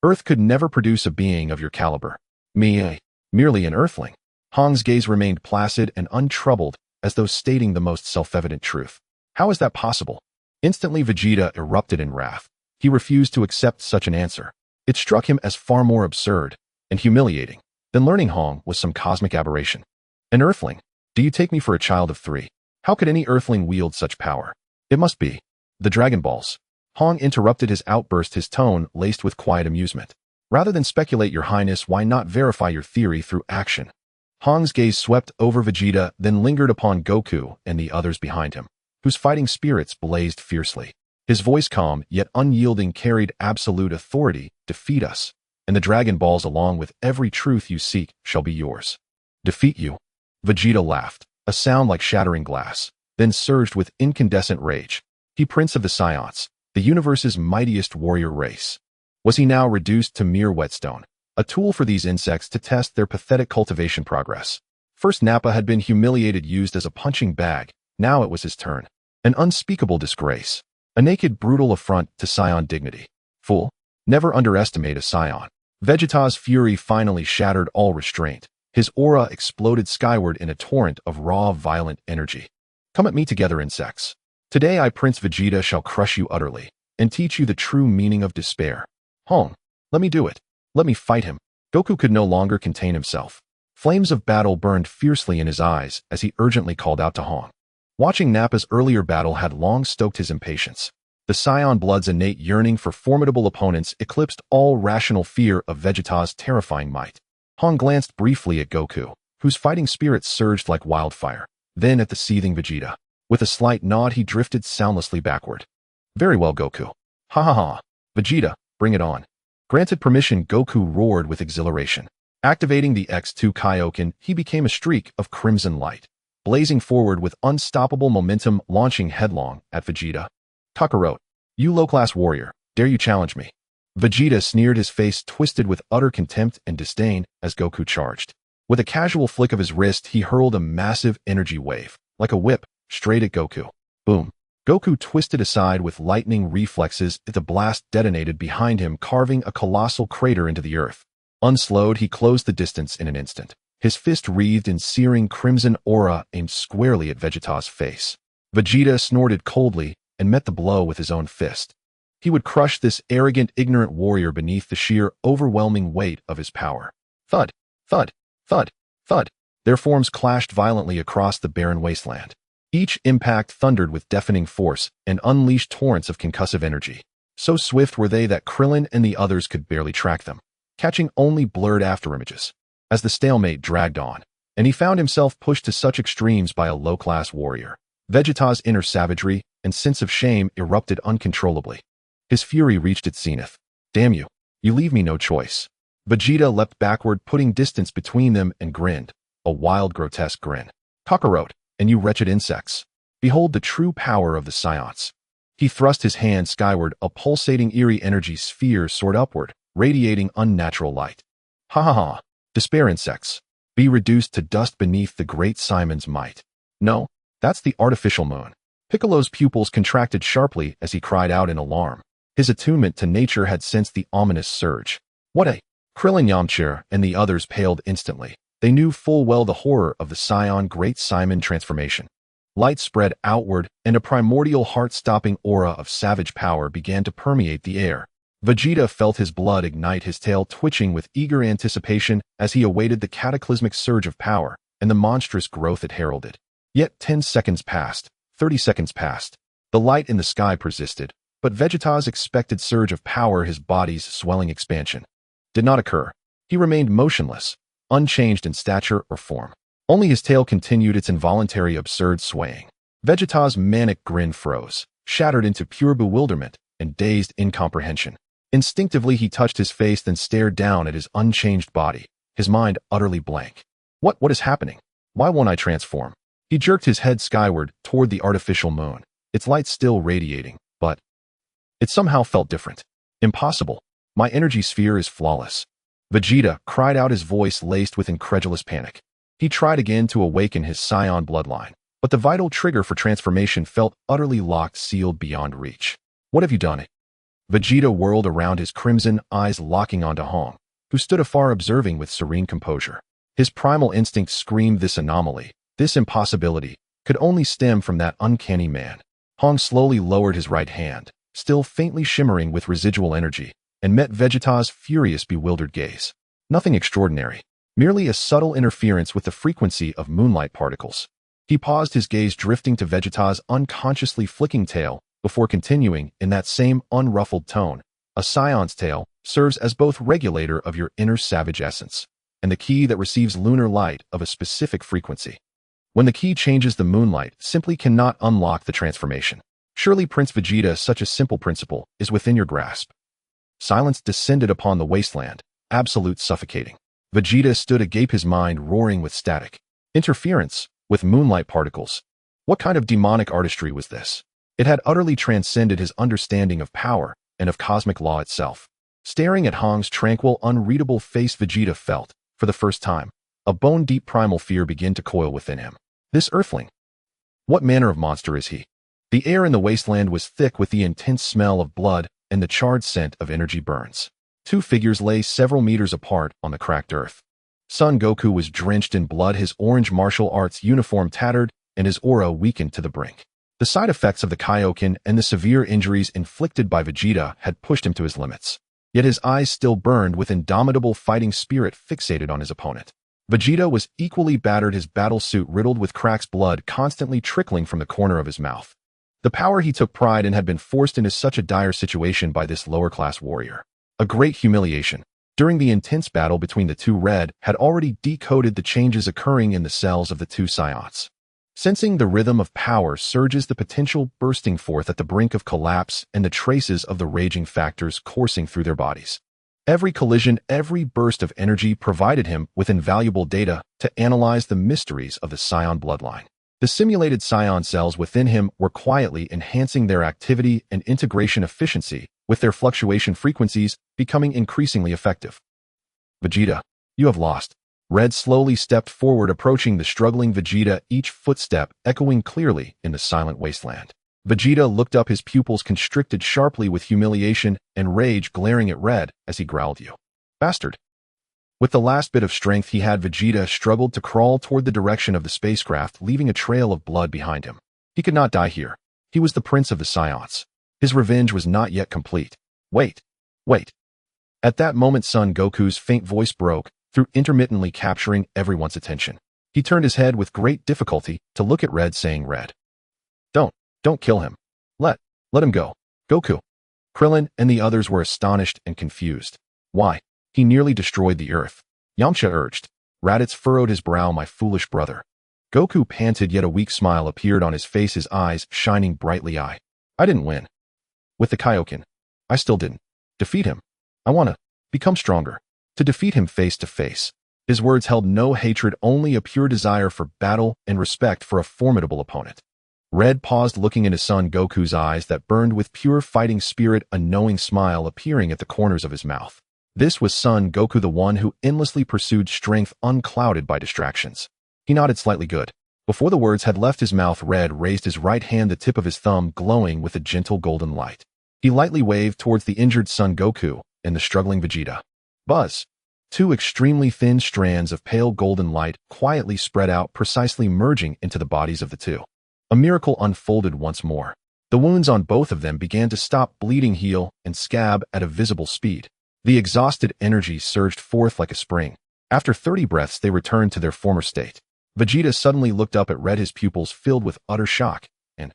Earth could never produce a being of your caliber. Me, merely an Earthling. Hong's gaze remained placid and untroubled, as though stating the most self-evident truth. How is that possible? Instantly Vegeta erupted in wrath. He refused to accept such an answer. It struck him as far more absurd and humiliating than learning Hong was some cosmic aberration. An Earthling? Do you take me for a child of 3? How could any Earthling wield such power? It must be the Dragon Balls. Hong interrupted his outburst, his tone laced with quiet amusement. Rather than speculate, Your Highness, why not verify your theory through action? Hong's gaze swept over Vegeta, then lingered upon Goku and the others behind him, whose fighting spirits blazed fiercely. His voice, calm yet unyielding, carried absolute authority. Defeat us, and the Dragon Balls, along with every truth you seek, shall be yours. Defeat you? Vegeta laughed, a sound like shattering glass, then surged with incandescent rage. He, Prince of the Saiyans, the universe's mightiest warrior race. Was he now reduced to mere whetstone, a tool for these insects to test their pathetic cultivation progress? First Nappa had been humiliated, used as a punching bag. Now it was his turn. An unspeakable disgrace. A naked, brutal affront to Saiyan dignity. Fool. Never underestimate a Saiyan. Vegeta's fury finally shattered all restraint. His aura exploded skyward in a torrent of raw, violent energy. Come at me together, insects. Today I, Prince Vegeta, shall crush you utterly and teach you the true meaning of despair. Hong, let me do it. Let me fight him. Goku could no longer contain himself. Flames of battle burned fiercely in his eyes as he urgently called out to Hong. Watching Nappa's earlier battle had long stoked his impatience. The Saiyan blood's innate yearning for formidable opponents eclipsed all rational fear of Vegeta's terrifying might. Hong glanced briefly at Goku, whose fighting spirits surged like wildfire, then at the seething Vegeta. With a slight nod, he drifted soundlessly backward. Very well, Goku. Ha ha ha. Vegeta, bring it on. Granted permission, Goku roared with exhilaration. Activating the X2 Kaioken, he became a streak of crimson light, blazing forward with unstoppable momentum, launching headlong at Vegeta. Kakarot, you low-class warrior, dare you challenge me? Vegeta sneered, his face twisted with utter contempt and disdain as Goku charged. With a casual flick of his wrist, he hurled a massive energy wave, like a whip, straight at Goku. Boom. Goku twisted aside with lightning reflexes as the blast detonated behind him, carving a colossal crater into the earth. Unslowed, he closed the distance in an instant, his fist wreathed in searing crimson aura aimed squarely at Vegeta's face. Vegeta snorted coldly and met the blow with his own fist. He would crush this arrogant, ignorant warrior beneath the sheer, overwhelming weight of his power. Thud, thud, thud, thud. Their forms clashed violently across the barren wasteland. Each impact thundered with deafening force and unleashed torrents of concussive energy. So swift were they that Krillin and the others could barely track them, catching only blurred afterimages. As the stalemate dragged on, and he found himself pushed to such extremes by a low-class warrior, Vegeta's inner savagery and sense of shame erupted uncontrollably. His fury reached its zenith. Damn you, you leave me no choice. Vegeta leapt backward, putting distance between them, and grinned, a wild, grotesque grin. Kakarot, and you wretched insects. Behold the true power of the Saiyans. He thrust his hand skyward, a pulsating eerie energy sphere soared upward, radiating unnatural light. Ha ha ha, despair insects. Be reduced to dust beneath the great Simon's might. No, that's the artificial moon. Piccolo's pupils contracted sharply as he cried out in alarm. His attunement to nature had sensed the ominous surge. What a... Krillin, Yamcha, and the others paled instantly. They knew full well the horror of the Saiyan Great Simon transformation. Light spread outward, and a primordial heart-stopping aura of savage power began to permeate the air. Vegeta felt his blood ignite, his tail twitching with eager anticipation as he awaited the cataclysmic surge of power and the monstrous growth it heralded. Yet 10 seconds passed, 30 seconds passed. The light in the sky persisted, but Vegeta's expected surge of power, his body's swelling expansion, did not occur. He remained motionless, unchanged in stature or form. Only his tail continued its involuntary absurd swaying. Vegeta's manic grin froze, shattered into pure bewilderment and dazed incomprehension. Instinctively he touched his face, then stared down at his unchanged body, his mind utterly blank. What is happening? Why won't I transform? He jerked his head skyward toward the artificial moon, its light still radiating, but it somehow felt different. Impossible. My energy sphere is flawless. Vegeta cried out, his voice laced with incredulous panic. He tried again to awaken his Saiyan bloodline, but the vital trigger for transformation felt utterly locked, sealed beyond reach. What have you done? Vegeta whirled around, his crimson eyes locking onto Hong, who stood afar observing with serene composure. His primal instinct screamed this anomaly, this impossibility, could only stem from that uncanny man. Hong slowly lowered his right hand, still faintly shimmering with residual energy, and met Vegeta's furious, bewildered gaze. Nothing extraordinary, merely a subtle interference with the frequency of moonlight particles. He paused, his gaze drifting to Vegeta's unconsciously flicking tail, before continuing in that same unruffled tone. A Saiyan's tail serves as both regulator of your inner savage essence and the key that receives lunar light of a specific frequency. When the key changes, the moonlight simply cannot unlock the transformation. Surely, Prince Vegeta, such a simple principle is within your grasp. Silence descended upon the wasteland, absolute, suffocating. Vegeta stood agape, his mind roaring with static. Interference with moonlight particles. What kind of demonic artistry was this? It had utterly transcended his understanding of power and of cosmic law itself. Staring at Hong's tranquil, unreadable face, Vegeta felt, for the first time, a bone-deep primal fear begin to coil within him. This earthling. What manner of monster is he? The air in the wasteland was thick with the intense smell of blood and the charred scent of energy burns. Two figures lay several meters apart on the cracked earth. Son Goku was drenched in blood, his orange martial arts uniform tattered, and his aura weakened to the brink. The side effects of the Kaioken and the severe injuries inflicted by Vegeta had pushed him to his limits. Yet his eyes still burned with indomitable fighting spirit fixated on his opponent. Vegeta was equally battered, his battle suit riddled with cracks, blood constantly trickling from the corner of his mouth. The power he took pride in had been forced into such a dire situation by this lower-class warrior. A great humiliation, during the intense battle between the two, Red had already decoded the changes occurring in the cells of the two Saiyans. Sensing the rhythm of power surges, the potential bursting forth at the brink of collapse, and the traces of the raging factors coursing through their bodies. Every collision, every burst of energy provided him with invaluable data to analyze the mysteries of the Saiyan bloodline. The simulated Saiyan cells within him were quietly enhancing their activity and integration efficiency, with their fluctuation frequencies becoming increasingly effective. Vegeta, you have lost. Red slowly stepped forward, approaching the struggling Vegeta, each footstep echoing clearly in the silent wasteland. Vegeta looked up, his pupils constricted sharply with humiliation and rage glaring at Red as he growled, "You bastard." With the last bit of strength he had, Vegeta struggled to crawl toward the direction of the spacecraft, leaving a trail of blood behind him. He could not die here. He was the prince of the Saiyans. His revenge was not yet complete. Wait. At that moment, Son Goku's faint voice broke through, intermittently capturing everyone's attention. He turned his head with great difficulty to look at Red, saying, Red, don't kill him. Let him go. Goku. Krillin and the others were astonished and confused. Why? He nearly destroyed the earth. Yamcha urged. Raditz furrowed his brow, my foolish brother. Goku panted, yet a weak smile appeared on his face, his eyes shining brightly. I didn't win. With the Kaioken. I still didn't defeat him. I want to become stronger. To defeat him face to face. His words held no hatred, only a pure desire for battle and respect for a formidable opponent. Red paused, looking into son Goku's eyes that burned with pure fighting spirit, a knowing smile appearing at the corners of his mouth. This was son Goku, the one who endlessly pursued strength unclouded by distractions. He nodded slightly. Good. Before the words had left his mouth, Red raised his right hand, the tip of his thumb glowing with a gentle golden light. He lightly waved towards the injured son Goku and the struggling Vegeta. Buzz. Two extremely thin strands of pale golden light quietly spread out, precisely merging into the bodies of the two. A miracle unfolded once more. The wounds on both of them began to stop bleeding, heal, and scab at a visible speed. The exhausted energy surged forth like a spring. After 30 breaths, they returned to their former state. Vegeta suddenly looked up at Red, his pupils filled with utter shock and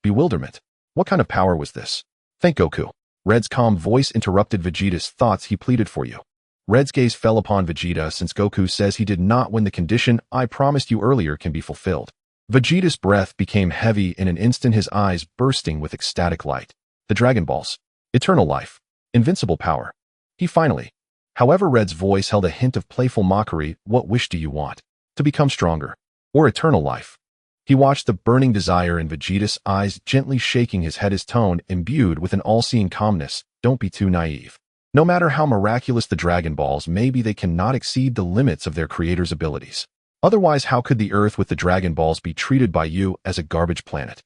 bewilderment. What kind of power was this? Thank Goku. Red's calm voice interrupted Vegeta's thoughts. He pleaded for you. Red's gaze fell upon Vegeta. Since Goku says he did not win, the condition I promised you earlier can be fulfilled. Vegeta's breath became heavy in an instant, his eyes bursting with ecstatic light. The Dragon Balls. Eternal life. Invincible power. He finally. However, Red's voice held a hint of playful mockery. What wish do you want? To become stronger? Or eternal life? He watched the burning desire in Vegeta's eyes, gently shaking his head, his tone imbued with an all-seeing calmness. Don't be too naive. No matter how miraculous the Dragon Balls may be, they cannot exceed the limits of their creator's abilities. Otherwise, how could the Earth with the Dragon Balls be treated by you as a garbage planet?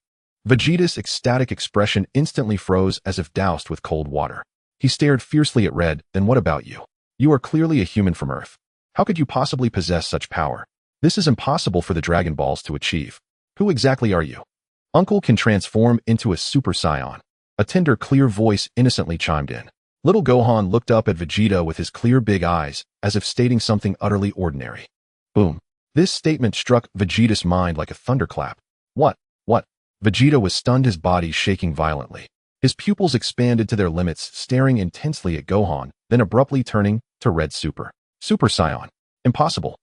Vegeta's ecstatic expression instantly froze as if doused with cold water. He stared fiercely at Red. Then what about you? You are clearly a human from Earth. How could you possibly possess such power? This is impossible for the Dragon Balls to achieve. Who exactly are you? Uncle can transform into a Super Saiyan. A tender, clear voice innocently chimed in. Little Gohan looked up at Vegeta with his clear big eyes, as if stating something utterly ordinary. Boom. This statement struck Vegeta's mind like a thunderclap. What? Vegeta was stunned, his body shaking violently. His pupils expanded to their limits, staring intensely at Gohan, then abruptly turning to Red. Super Saiyan. Impossible.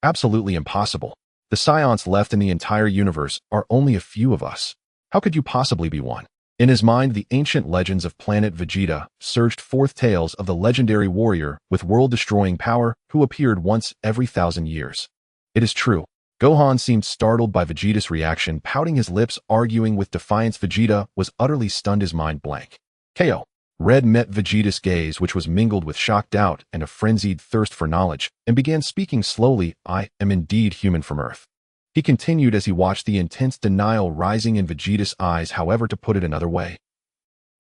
Absolutely impossible. The Saiyans left in the entire universe are only a few of us. How could you possibly be one? In his mind, the ancient legends of planet Vegeta surged forth, tales of the legendary warrior with world-destroying power who appeared once every 1,000 years. It is true. Gohan seemed startled by Vegeta's reaction, pouting his lips, arguing with defiance. Vegeta was utterly stunned, his mind blank. KO. Red met Vegeta's gaze, which was mingled with shocked doubt and a frenzied thirst for knowledge, and began speaking slowly. I am indeed human from Earth. He continued as he watched the intense denial rising in Vegeta's eyes. However, to put it another way,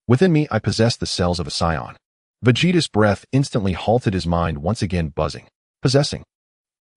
within me I possess the cells of a Saiyan. Vegeta's breath instantly halted, his mind once again buzzing. Possessing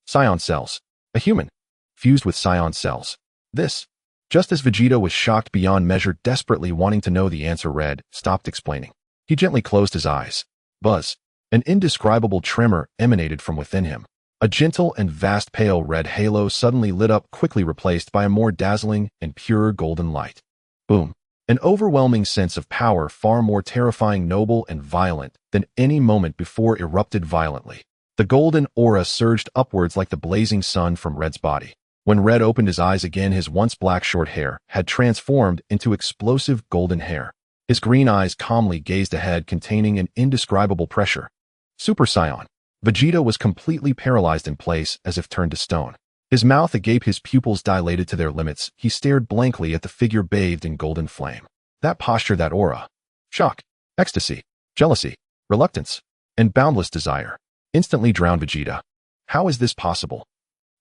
Saiyan cells. A human fused with Saiyan cells. This. Just as Vegeta was shocked beyond measure, desperately wanting to know the answer, Red stopped explaining. He gently closed his eyes. Buzz. An indescribable tremor emanated from within him. A gentle and vast pale red halo suddenly lit up, quickly replaced by a more dazzling and pure golden light. Boom. An overwhelming sense of power, far more terrifying, noble, and violent than any moment before, erupted violently. The golden aura surged upwards like the blazing sun from Red's body. When Red opened his eyes again, his once black short hair had transformed into explosive golden hair. His green eyes calmly gazed ahead, containing an indescribable pressure. Super Saiyan. Vegeta was completely paralyzed in place, as if turned to stone. His mouth agape, his pupils dilated to their limits. He stared blankly at the figure bathed in golden flame. That posture, that aura. Shock, ecstasy, jealousy, reluctance, and boundless desire instantly drowned Vegeta. How is this possible?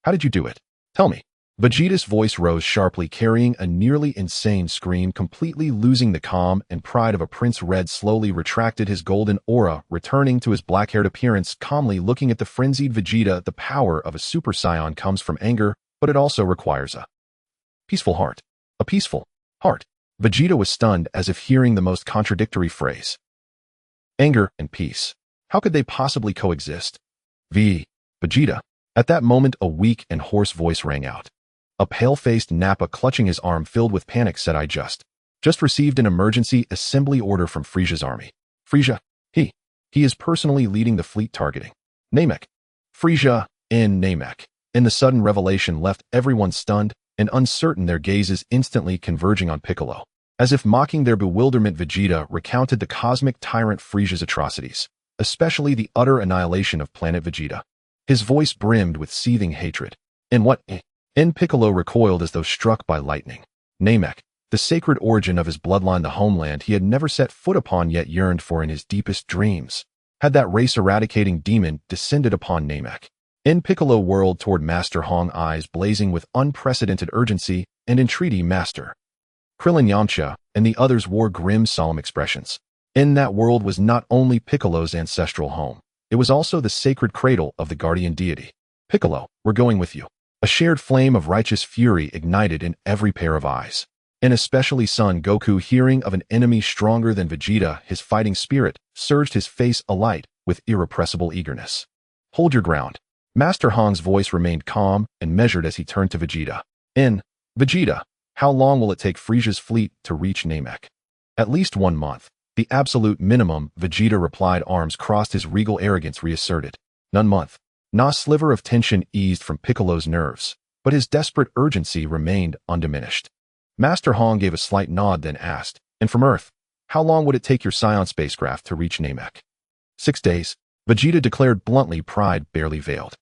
How did you do it? Tell me. Vegeta's voice rose sharply, carrying a nearly insane scream. Completely losing the calm and pride of a prince, Red slowly retracted his golden aura, returning to his black-haired appearance, calmly looking at the frenzied Vegeta. The power of a Super Saiyan comes from anger, but it also requires a peaceful heart. A peaceful heart. Vegeta was stunned, as if hearing the most contradictory phrase. Anger and peace. How could they possibly coexist? Vegeta. At that moment, a weak and hoarse voice rang out. A pale-faced Nappa clutching his arm filled with panic said, I just received an emergency assembly order from Frieza's army. Frieza, he is personally leading the fleet targeting Namek. Frieza in Namek. And the sudden revelation left everyone stunned and uncertain, their gazes instantly converging on Piccolo. As if mocking their bewilderment, Vegeta recounted the cosmic tyrant Frieza's atrocities, especially the utter annihilation of planet Vegeta. His voice brimmed with seething hatred. And what? And Piccolo recoiled as though struck by lightning. Namek, the sacred origin of his bloodline, the homeland he had never set foot upon yet yearned for in his deepest dreams. Had that race-eradicating demon descended upon Namek? In Piccolo whirled toward Master Hong, eyes blazing with unprecedented urgency and entreaty. Master Krillin, Yamcha, and the others wore grim, solemn expressions. In that world was not only Piccolo's ancestral home, it was also the sacred cradle of the guardian deity. Piccolo, we're going with you. A shared flame of righteous fury ignited in every pair of eyes. And especially Son Goku, hearing of an enemy stronger than Vegeta, his fighting spirit surged, his face alight with irrepressible eagerness. Hold your ground. Master Hong's voice remained calm and measured as he turned to Vegeta. Vegeta, how long will it take Frieza's fleet to reach Namek? At least 1 month. The absolute minimum, Vegeta replied, arms crossed, his regal arrogance reasserted. 1 month. Na sliver of tension eased from Piccolo's nerves, but his desperate urgency remained undiminished. Master Hong gave a slight nod, then asked, and from Earth, how long would it take your Saiyan spacecraft to reach Namek? 6 days. Vegeta declared bluntly, pride barely veiled.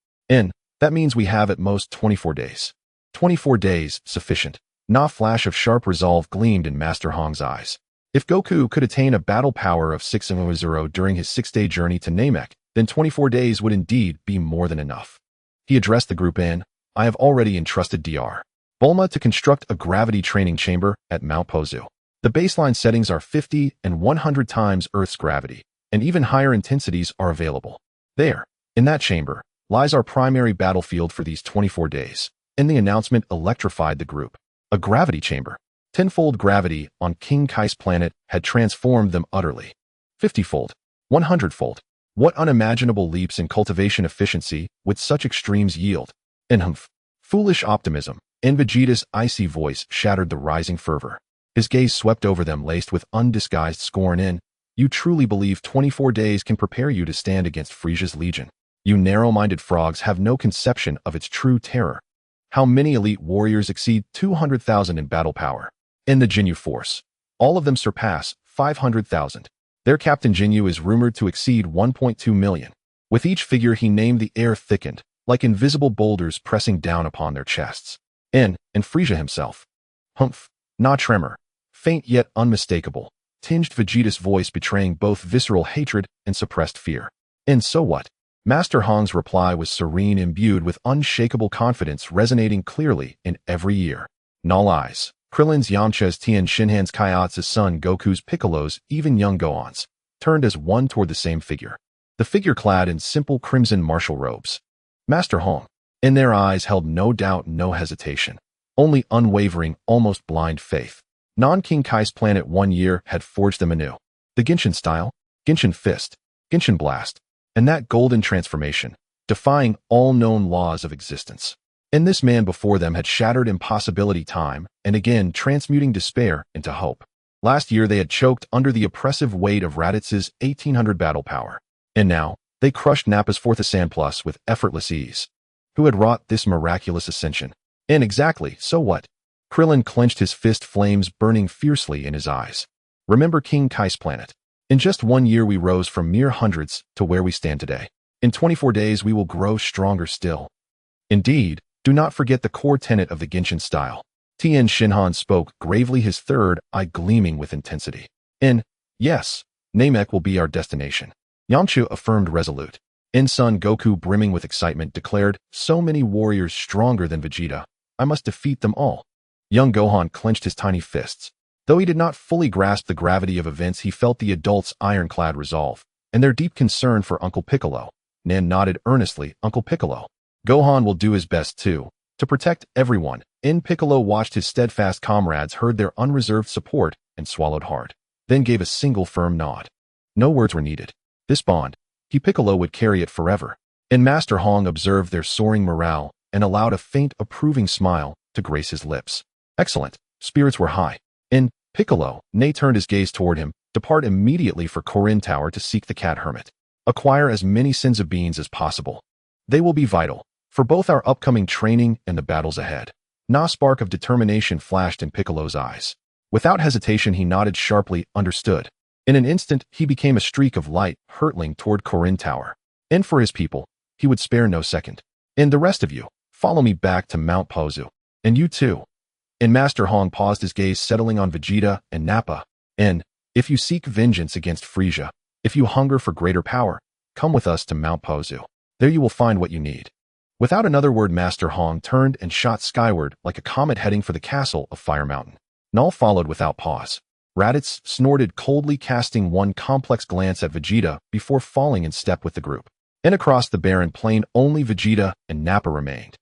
That means we have at most 24 days. 24 days, sufficient. Na flash of sharp resolve gleamed in Master Hong's eyes. If Goku could attain a battle power of 600 during his 6-day journey to Namek, then 24 days would indeed be more than enough. He addressed the group. I have already entrusted Dr. Bulma to construct a gravity training chamber at Mount Pozu. The baseline settings are 50 and 100 times Earth's gravity, and even higher intensities are available. There, in that chamber, lies our primary battlefield for these 24 days. And the announcement electrified the group. A gravity chamber. 10-fold gravity on King Kai's planet had transformed them utterly. 50-fold. 100-fold. What unimaginable leaps in cultivation efficiency would such extremes yield? And foolish optimism. And Vegeta's icy voice shattered the rising fervor. His gaze swept over them, laced with undisguised scorn. You truly believe 24 days can prepare you to stand against Frieza's legion? You narrow-minded frogs have no conception of its true terror. How many elite warriors exceed 200,000 in battle power? In the Ginyu Force, all of them surpass 500,000. Their captain Ginyu is rumored to exceed 1.2 million. With each figure he named, the air thickened, like invisible boulders pressing down upon their chests. And Frieza himself. Na tremor, faint yet unmistakable, tinged Vegeta's voice, betraying both visceral hatred and suppressed fear. And so what? Master Hong's reply was serene, imbued with unshakable confidence, resonating clearly in every ear. Null eyes. Krillin's, Yamcha's, Tien Shinhan's, Kaiatz's, Son Goku's, Piccolo's, even young Gohan's, turned as one toward the same figure. The figure clad in simple crimson martial robes. Master Hong. In their eyes held no doubt, no hesitation. Only unwavering, almost blind faith. Non-King Kai's planet 1 year had forged them anew. The Genshin style, Genshin fist, Genshin blast, and that golden transformation, defying all known laws of existence. And this man before them had shattered impossibility time and again, transmuting despair into hope. Last year they had choked under the oppressive weight of Raditz's 1800 battle power. And now, they crushed Nappa's 4th Sand Plus with effortless ease. Who had wrought this miraculous ascension? And exactly, so what? Krillin clenched his fist, flames burning fiercely in his eyes. Remember King Kai's planet. In just 1 year we rose from mere hundreds to where we stand today. In 24 days we will grow stronger still. Indeed, do not forget the core tenet of the Genshin style. Tien Shinhan spoke gravely, his third eye gleaming with intensity. Yes, Namek will be our destination. Yamcha affirmed resolute. Son Goku, brimming with excitement, declared, so many warriors stronger than Vegeta. I must defeat them all. Young Gohan clenched his tiny fists. Though he did not fully grasp the gravity of events, he felt the adults' ironclad resolve, and their deep concern for Uncle Piccolo. Nan nodded earnestly. Uncle Piccolo. Gohan will do his best too, to protect everyone. Piccolo watched his steadfast comrades, heard their unreserved support, and swallowed hard. Then gave a single firm nod. No words were needed. This bond, Piccolo would carry it forever. And Master Hong observed their soaring morale and allowed a faint, approving smile to grace his lips. Excellent. Spirits were high. In Piccolo, Ney turned his gaze toward him. Depart immediately for Karin Tower to seek the cat hermit. Acquire as many sins of beans as possible. They will be vital for both our upcoming training and the battles ahead. A spark of determination flashed in Piccolo's eyes. Without hesitation, he nodded sharply, understood. In an instant, he became a streak of light, hurtling toward Karin Tower. And for his people, he would spare no second. And the rest of you, follow me back to Mount Pozu. And you too. And Master Hong paused, his gaze settling on Vegeta and Nappa. And if you seek vengeance against Frieza, if you hunger for greater power, come with us to Mount Pozu. There you will find what you need. Without another word, Master Hong turned and shot skyward like a comet heading for the castle of Fire Mountain. Null followed without pause. Raditz snorted coldly, casting one complex glance at Vegeta before falling in step with the group. And across the barren plain, only Vegeta and Nappa remained.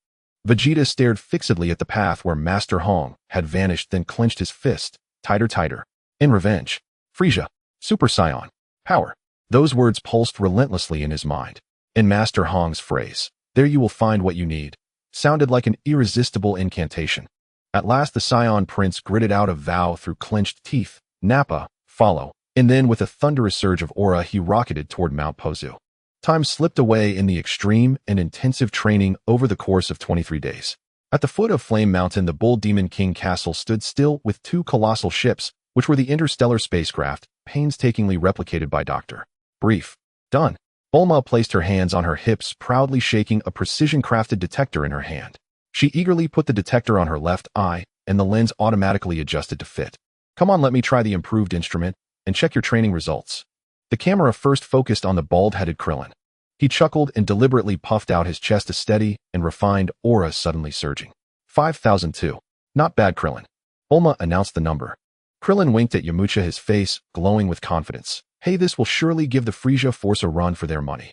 Vegeta stared fixedly at the path where Master Hong had vanished, then clenched his fist, tighter. In revenge. Frieza. Super Saiyan. Power. Those words pulsed relentlessly in his mind. In Master Hong's phrase, there you will find what you need, sounded like an irresistible incantation. At last the Saiyan Prince gritted out a vow through clenched teeth. Nappa, follow. And then with a thunderous surge of aura, he rocketed toward Mount Pozu. Time slipped away in the extreme and intensive training over the course of 23 days. At the foot of Flame Mountain, the Bull Demon King Castle stood still with two colossal ships, which were the interstellar spacecraft, painstakingly replicated by Dr. Brief. Done. Bulma placed her hands on her hips, proudly shaking a precision-crafted detector in her hand. She eagerly put the detector on her left eye, and the lens automatically adjusted to fit. Come on, let me try the improved instrument, and check your training results. The camera first focused on the bald-headed Krillin. He chuckled and deliberately puffed out his chest, a steady and refined aura suddenly surging. 5,002. Not bad, Krillin. Bulma announced the number. Krillin winked at Yamcha, his face glowing with confidence. Hey, this will surely give the Frieza Force a run for their money.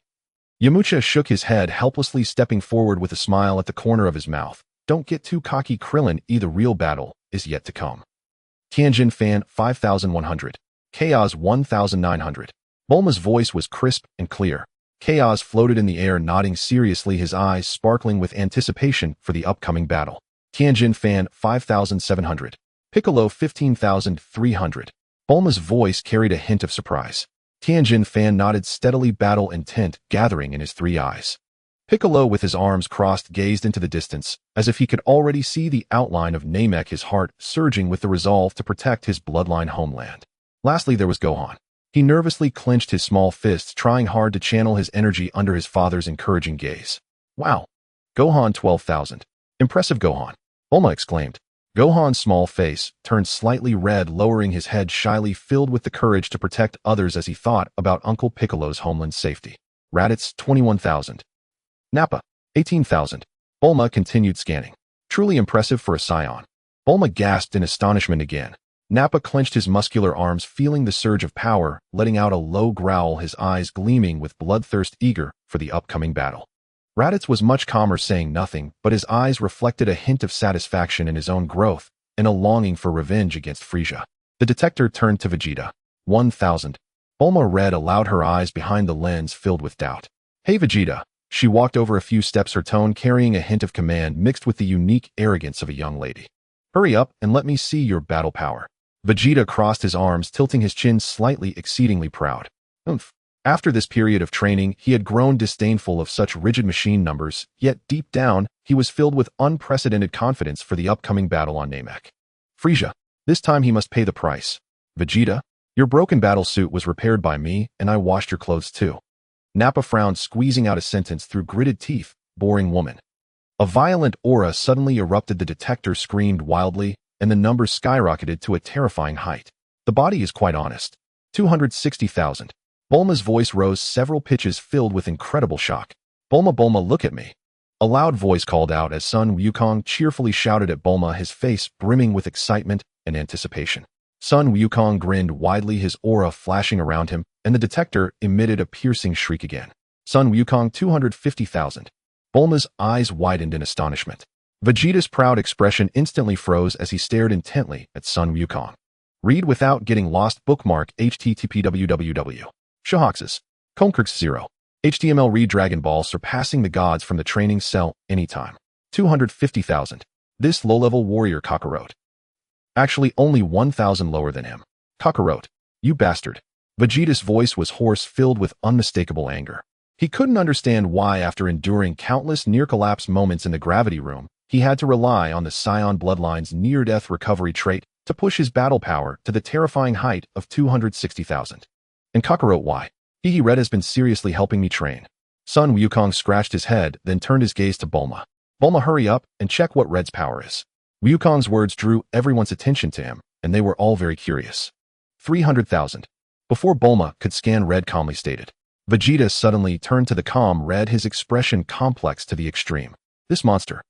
Yamcha shook his head, helplessly stepping forward with a smile at the corner of his mouth. Don't get too cocky, Krillin. The real battle is yet to come. Tianjin Fan, 5,100. Chaos, 1,900. Bulma's voice was crisp and clear. Chaos floated in the air, nodding seriously, his eyes sparkling with anticipation for the upcoming battle. Tianjin Fan, 5,700. Piccolo, 15,300. Bulma's voice carried a hint of surprise. Tianjin Fan nodded steadily, battle intent gathering in his three eyes. Piccolo, with his arms crossed, gazed into the distance, as if he could already see the outline of Namek, his heart surging with the resolve to protect his bloodline homeland. Lastly, there was Gohan. He nervously clenched his small fists, trying hard to channel his energy under his father's encouraging gaze. Wow. Gohan, 12,000. Impressive, Gohan. Bulma exclaimed. Gohan's small face turned slightly red, lowering his head shyly, filled with the courage to protect others as he thought about Uncle Piccolo's homeland safety. Raditz, 21,000. Nappa, 18,000. Bulma continued scanning. Truly impressive for a Saiyan. Bulma gasped in astonishment again. Nappa clenched his muscular arms, feeling the surge of power, letting out a low growl, his eyes gleaming with bloodthirst, eager for the upcoming battle. Raditz was much calmer, saying nothing, but his eyes reflected a hint of satisfaction in his own growth and a longing for revenge against Frieza. The detector turned to Vegeta. 1,000. Bulma read aloud, her eyes behind the lens filled with doubt. Hey, Vegeta. She walked over a few steps, her tone carrying a hint of command mixed with the unique arrogance of a young lady. Hurry up and let me see your battle power. Vegeta crossed his arms, tilting his chin slightly, exceedingly proud. Oomph. After this period of training, he had grown disdainful of such rigid machine numbers, yet deep down, he was filled with unprecedented confidence for the upcoming battle on Namek. Frieza. This time he must pay the price. Vegeta, your broken battle suit was repaired by me, and I washed your clothes too. Nappa frowned, squeezing out a sentence through gritted teeth. Boring woman. A violent aura suddenly erupted, the detector screamed wildly, and the numbers skyrocketed to a terrifying height. The body is quite honest. 260,000. Bulma's voice rose several pitches, filled with incredible shock. Bulma, look at me. A loud voice called out as Sun Wukong cheerfully shouted at Bulma, his face brimming with excitement and anticipation. Sun Wukong grinned widely, his aura flashing around him, and the detector emitted a piercing shriek again. Sun Wukong, 250,000. Bulma's eyes widened in astonishment. Vegeta's proud expression instantly froze as he stared intently at Sun Wukong. Read without getting lost. Bookmark http://www.shahoxes. Conquerx 0. HTML read Dragon Ball surpassing the gods from the training cell anytime. 250,000. This low-level warrior Kakarot. Actually only 1,000 lower than him. Kakarot, you bastard. Vegeta's voice was hoarse, filled with unmistakable anger. He couldn't understand why, after enduring countless near-collapse moments in the gravity room, he had to rely on the Saiyan bloodline's near-death recovery trait to push his battle power to the terrifying height of 260,000. And Kakarot, why? Red has been seriously helping me train. Sun Wukong scratched his head, then turned his gaze to Bulma. Bulma, hurry up and check what Red's power is. Wukong's words drew everyone's attention to him, and they were all very curious. 300,000. Before Bulma could scan, Red calmly stated. Vegeta suddenly turned to the calm Red, his expression complex to the extreme. This monster.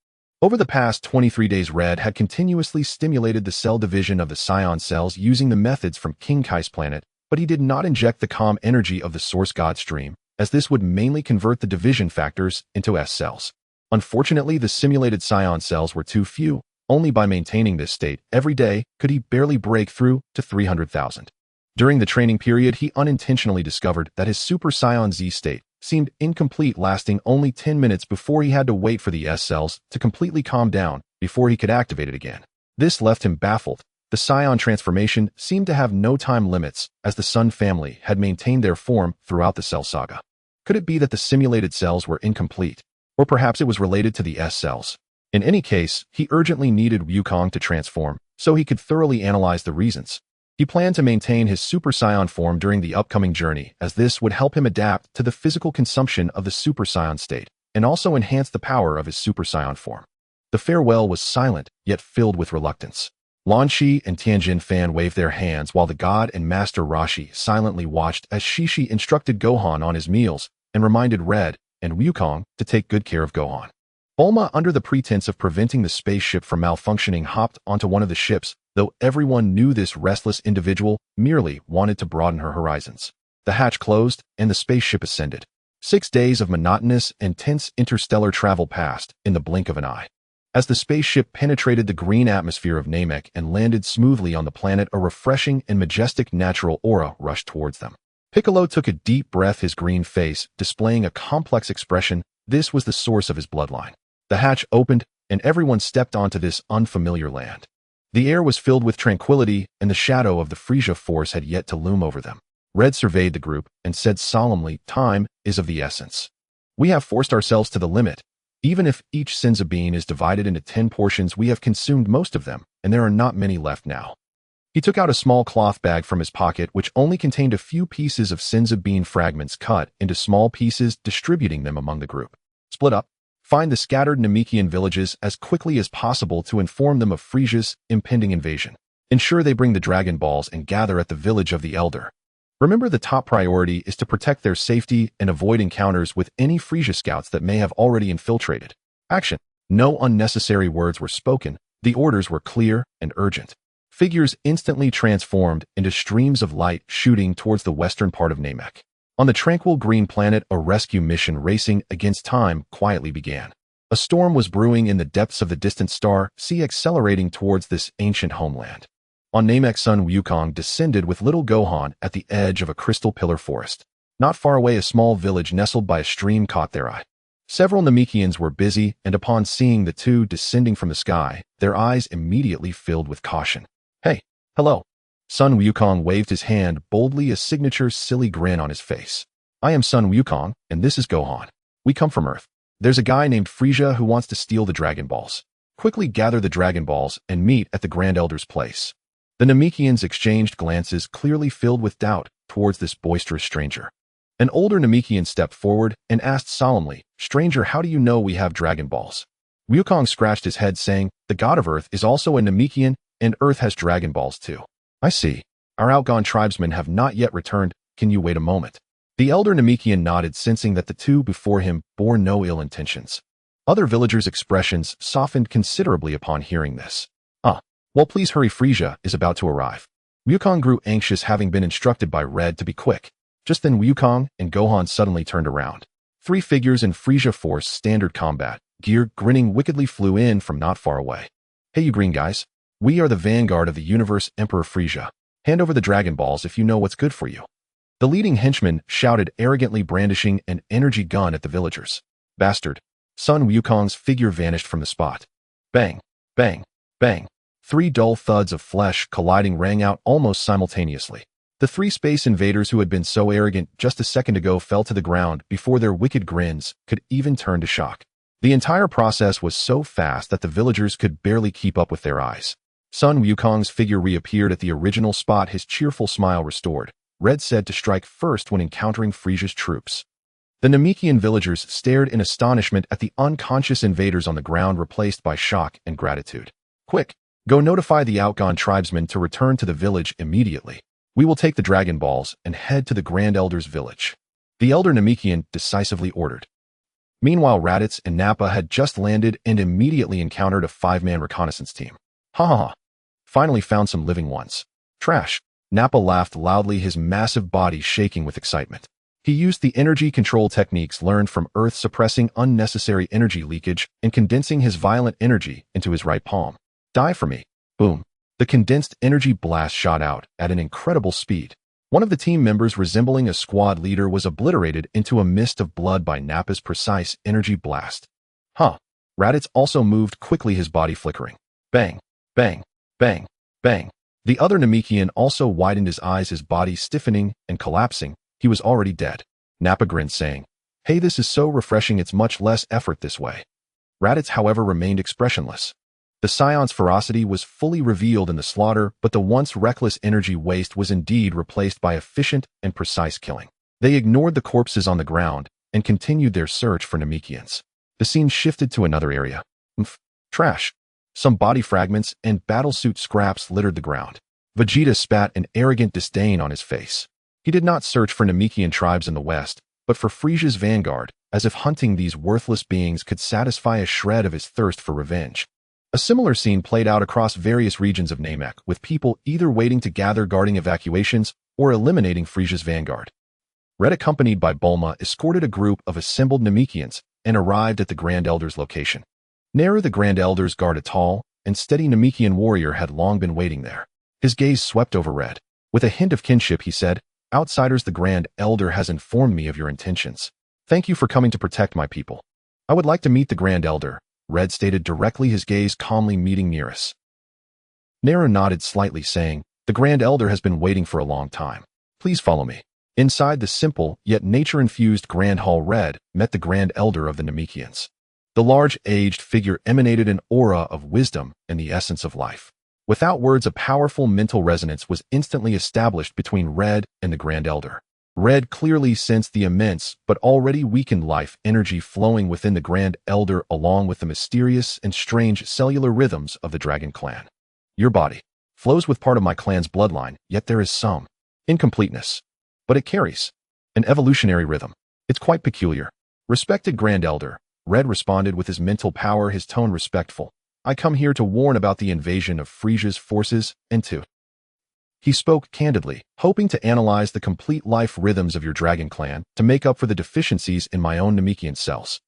Over the past 23 days, Red had continuously stimulated the cell division of the Saiyan cells using the methods from King Kai's planet, but he did not inject the calm energy of the source god stream, as this would mainly convert the division factors into S cells. Unfortunately, the simulated Saiyan cells were too few. Only by maintaining this state every day could he barely break through to 300,000. During the training period, he unintentionally discovered that his Super Saiyan Z state seemed incomplete, lasting only 10 minutes before he had to wait for the S cells to completely calm down before he could activate it again. This left him baffled. The Saiyan transformation seemed to have no time limits, as the Sun family had maintained their form throughout the Cell Saga. Could it be that the simulated cells were incomplete? Or perhaps it was related to the S cells? In any case, he urgently needed Wukong to transform, so he could thoroughly analyze the reasons. He planned to maintain his Super Saiyan form during the upcoming journey, as this would help him adapt to the physical consumption of the Super Saiyan state, and also enhance the power of his Super Saiyan form. The farewell was silent, yet filled with reluctance. Lan Shi and Tianjin Fan waved their hands while the god and master Roshi silently watched as Shishi instructed Gohan on his meals and reminded Red and Wukong to take good care of Gohan. Bulma, under the pretense of preventing the spaceship from malfunctioning, hopped onto one of the ships, though everyone knew this restless individual merely wanted to broaden her horizons. The hatch closed, and the spaceship ascended. 6 days of monotonous and tense interstellar travel passed in the blink of an eye. As the spaceship penetrated the green atmosphere of Namek and landed smoothly on the planet, a refreshing and majestic natural aura rushed towards them. Piccolo took a deep breath, his green face displaying a complex expression. This was the source of his bloodline. The hatch opened, and everyone stepped onto this unfamiliar land. The air was filled with tranquility, and the shadow of the Frieza force had yet to loom over them. Red surveyed the group and said solemnly, "Time is of the essence. We have forced ourselves to the limit. Even if each Senzu bean is divided into 10 portions, we have consumed most of them, and there are not many left now." He took out a small cloth bag from his pocket, which only contained a few pieces of Senzu bean fragments cut into small pieces, distributing them among the group. Split up. Find the scattered Namekian villages as quickly as possible to inform them of Frieza's impending invasion. Ensure they bring the Dragon Balls and gather at the village of the Elder. Remember, the top priority is to protect their safety and avoid encounters with any Frieza scouts that may have already infiltrated. Action. No unnecessary words were spoken. The orders were clear and urgent. Figures instantly transformed into streams of light shooting towards the western part of Namek. On the tranquil green planet, a rescue mission racing against time quietly began. A storm was brewing in the depths of the distant star sea, accelerating towards this ancient homeland. On Namek, Sun Wukong descended with little Gohan at the edge of a crystal pillar forest. Not far away, a small village nestled by a stream caught their eye. Several Namekians were busy, and upon seeing the two descending from the sky, their eyes immediately filled with caution. "Hey, hello." Sun Wukong waved his hand boldly, a signature silly grin on his face. "I am Sun Wukong, and this is Gohan. We come from Earth. There's a guy named Frieza who wants to steal the Dragon Balls. Quickly gather the Dragon Balls and meet at the Grand Elder's place." The Namekians exchanged glances, clearly filled with doubt, towards this boisterous stranger. An older Namekian stepped forward and asked solemnly, "Stranger, how do you know we have Dragon Balls?" Wukong scratched his head, saying, "The god of Earth is also a Namekian, and Earth has Dragon Balls too." "I see. Our outgone tribesmen have not yet returned. Can you wait a moment?" The elder Namekian nodded, sensing that the two before him bore no ill intentions. Other villagers' expressions softened considerably upon hearing this. Well, please hurry, Frieza is about to arrive." Wukong grew anxious, having been instructed by Red to be quick. Just then Wukong and Gohan suddenly turned around. 3 figures in Frieza Force standard combat gear, grinning wickedly, flew in from not far away. "Hey, you green guys. We are the vanguard of the universe, Emperor Frieza. Hand over the Dragon Balls if you know what's good for you." The leading henchman shouted, arrogantly brandishing an energy gun at the villagers. Bastard. Sun Wukong's figure vanished from the spot. Bang, bang, bang. 3 dull thuds of flesh colliding rang out almost simultaneously. The 3 space invaders who had been so arrogant just a second ago fell to the ground before their wicked grins could even turn to shock. The entire process was so fast that the villagers could barely keep up with their eyes. Sun Wukong's figure reappeared at the original spot, his cheerful smile restored. Red said to strike first when encountering Frieza's troops. The Namekian villagers stared in astonishment at the unconscious invaders on the ground, replaced by shock and gratitude. Quick, go notify the outgone tribesmen to return to the village immediately. We will take the Dragon Balls and head to the Grand Elder's village. The Elder Namekian decisively ordered. Meanwhile, Raditz and Nappa had just landed and immediately encountered a 5-man reconnaissance team. Ha ha ha. Finally found some living ones. Trash. Nappa laughed loudly, his massive body shaking with excitement. He used the energy control techniques learned from Earth, suppressing unnecessary energy leakage and condensing his violent energy into his right palm. Die for me. Boom. The condensed energy blast shot out at an incredible speed. One of the team members, resembling a squad leader, was obliterated into a mist of blood by Nappa's precise energy blast. Huh. Raditz also moved quickly, his body flickering. Bang, bang, bang, bang. The other Namekian also widened his eyes, his body stiffening and collapsing. He was already dead. Nappa grinned, saying, "Hey, this is so refreshing, it's much less effort this way." Raditz, however, remained expressionless. The Scion's ferocity was fully revealed in the slaughter, but the once reckless energy waste was indeed replaced by efficient and precise killing. They ignored the corpses on the ground and continued their search for Namekians. The scene shifted to another area. Trash. Some body fragments and battlesuit scraps littered the ground. Vegeta spat an arrogant disdain on his face. He did not search for Namekian tribes in the west, but for Frieza's vanguard, as if hunting these worthless beings could satisfy a shred of his thirst for revenge. A similar scene played out across various regions of Namek, with people either waiting to gather guarding evacuations or eliminating Frieza's vanguard. Red, accompanied by Bulma, escorted a group of assembled Namekians and arrived at the Grand Elder's location. Nearer, the Grand Elder's guard, a tall and steady Namekian warrior, had long been waiting there. His gaze swept over Red. With a hint of kinship, he said, "Outsiders, the Grand Elder has informed me of your intentions. Thank you for coming to protect my people." "I would like to meet the Grand Elder," Red stated directly, his gaze calmly meeting Nearus. Nero nodded slightly, saying, "The Grand Elder has been waiting for a long time. Please follow me." Inside the simple, yet nature-infused Grand Hall, Red met the Grand Elder of the Namekians. The large, aged figure emanated an aura of wisdom and the essence of life. Without words, a powerful mental resonance was instantly established between Red and the Grand Elder. Red clearly sensed the immense but already weakened life energy flowing within the Grand Elder, along with the mysterious and strange cellular rhythms of the Dragon Clan. "Your body flows with part of my clan's bloodline, yet there is some incompleteness. But it carries an evolutionary rhythm. It's quite peculiar." "Respected Grand Elder," Red responded with his mental power, his tone respectful. "I come here to warn about the invasion of Frieza's forces and to..." He spoke candidly, hoping to analyze the complete life rhythms of your Dragon Clan to make up for the deficiencies in my own Namekian cells.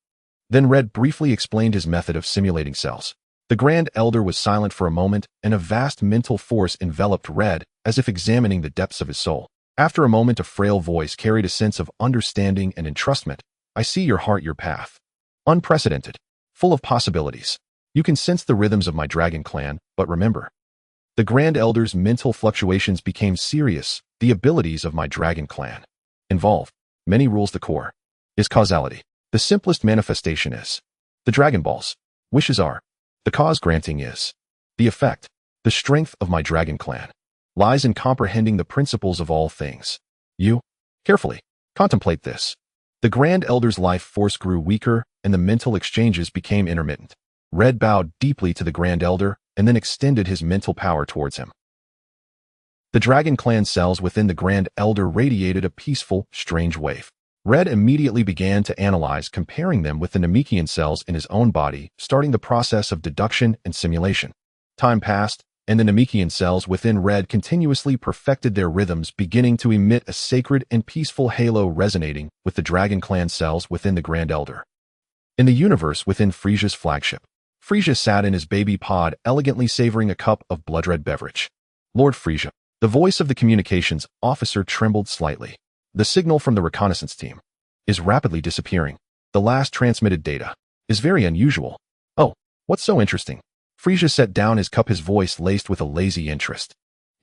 Then Red briefly explained his method of simulating cells. The Grand Elder was silent for a moment, and a vast mental force enveloped Red, as if examining the depths of his soul. After a moment, a frail voice carried a sense of understanding and entrustment. "I see your heart, your path. Unprecedented. Full of possibilities. You can sense the rhythms of my Dragon Clan, but remember..." The Grand Elder's mental fluctuations became serious. "The abilities of my Dragon Clan involve many rules. The core is causality. The simplest manifestation is the Dragon Balls. Wishes are the cause, granting is the effect. The strength of my Dragon Clan lies in comprehending the principles of all things. You carefully contemplate this." The Grand Elder's life force grew weaker, and the mental exchanges became intermittent. Red bowed deeply to the Grand Elder and then extended his mental power towards him. The Dragon Clan cells within the Grand Elder radiated a peaceful, strange wave. Red immediately began to analyze, comparing them with the Namekian cells in his own body, starting the process of deduction and simulation. Time passed, and the Namekian cells within Red continuously perfected their rhythms, beginning to emit a sacred and peaceful halo resonating with the Dragon Clan cells within the Grand Elder. In the universe within Frieza's flagship, Frieza sat in his baby pod, elegantly savoring a cup of blood-red beverage. "Lord Frieza." The voice of the communications officer trembled slightly. The signal from the reconnaissance team is rapidly disappearing. The last transmitted data is very unusual. Oh, what's so interesting? Frieza set down his cup, his voice laced with a lazy interest.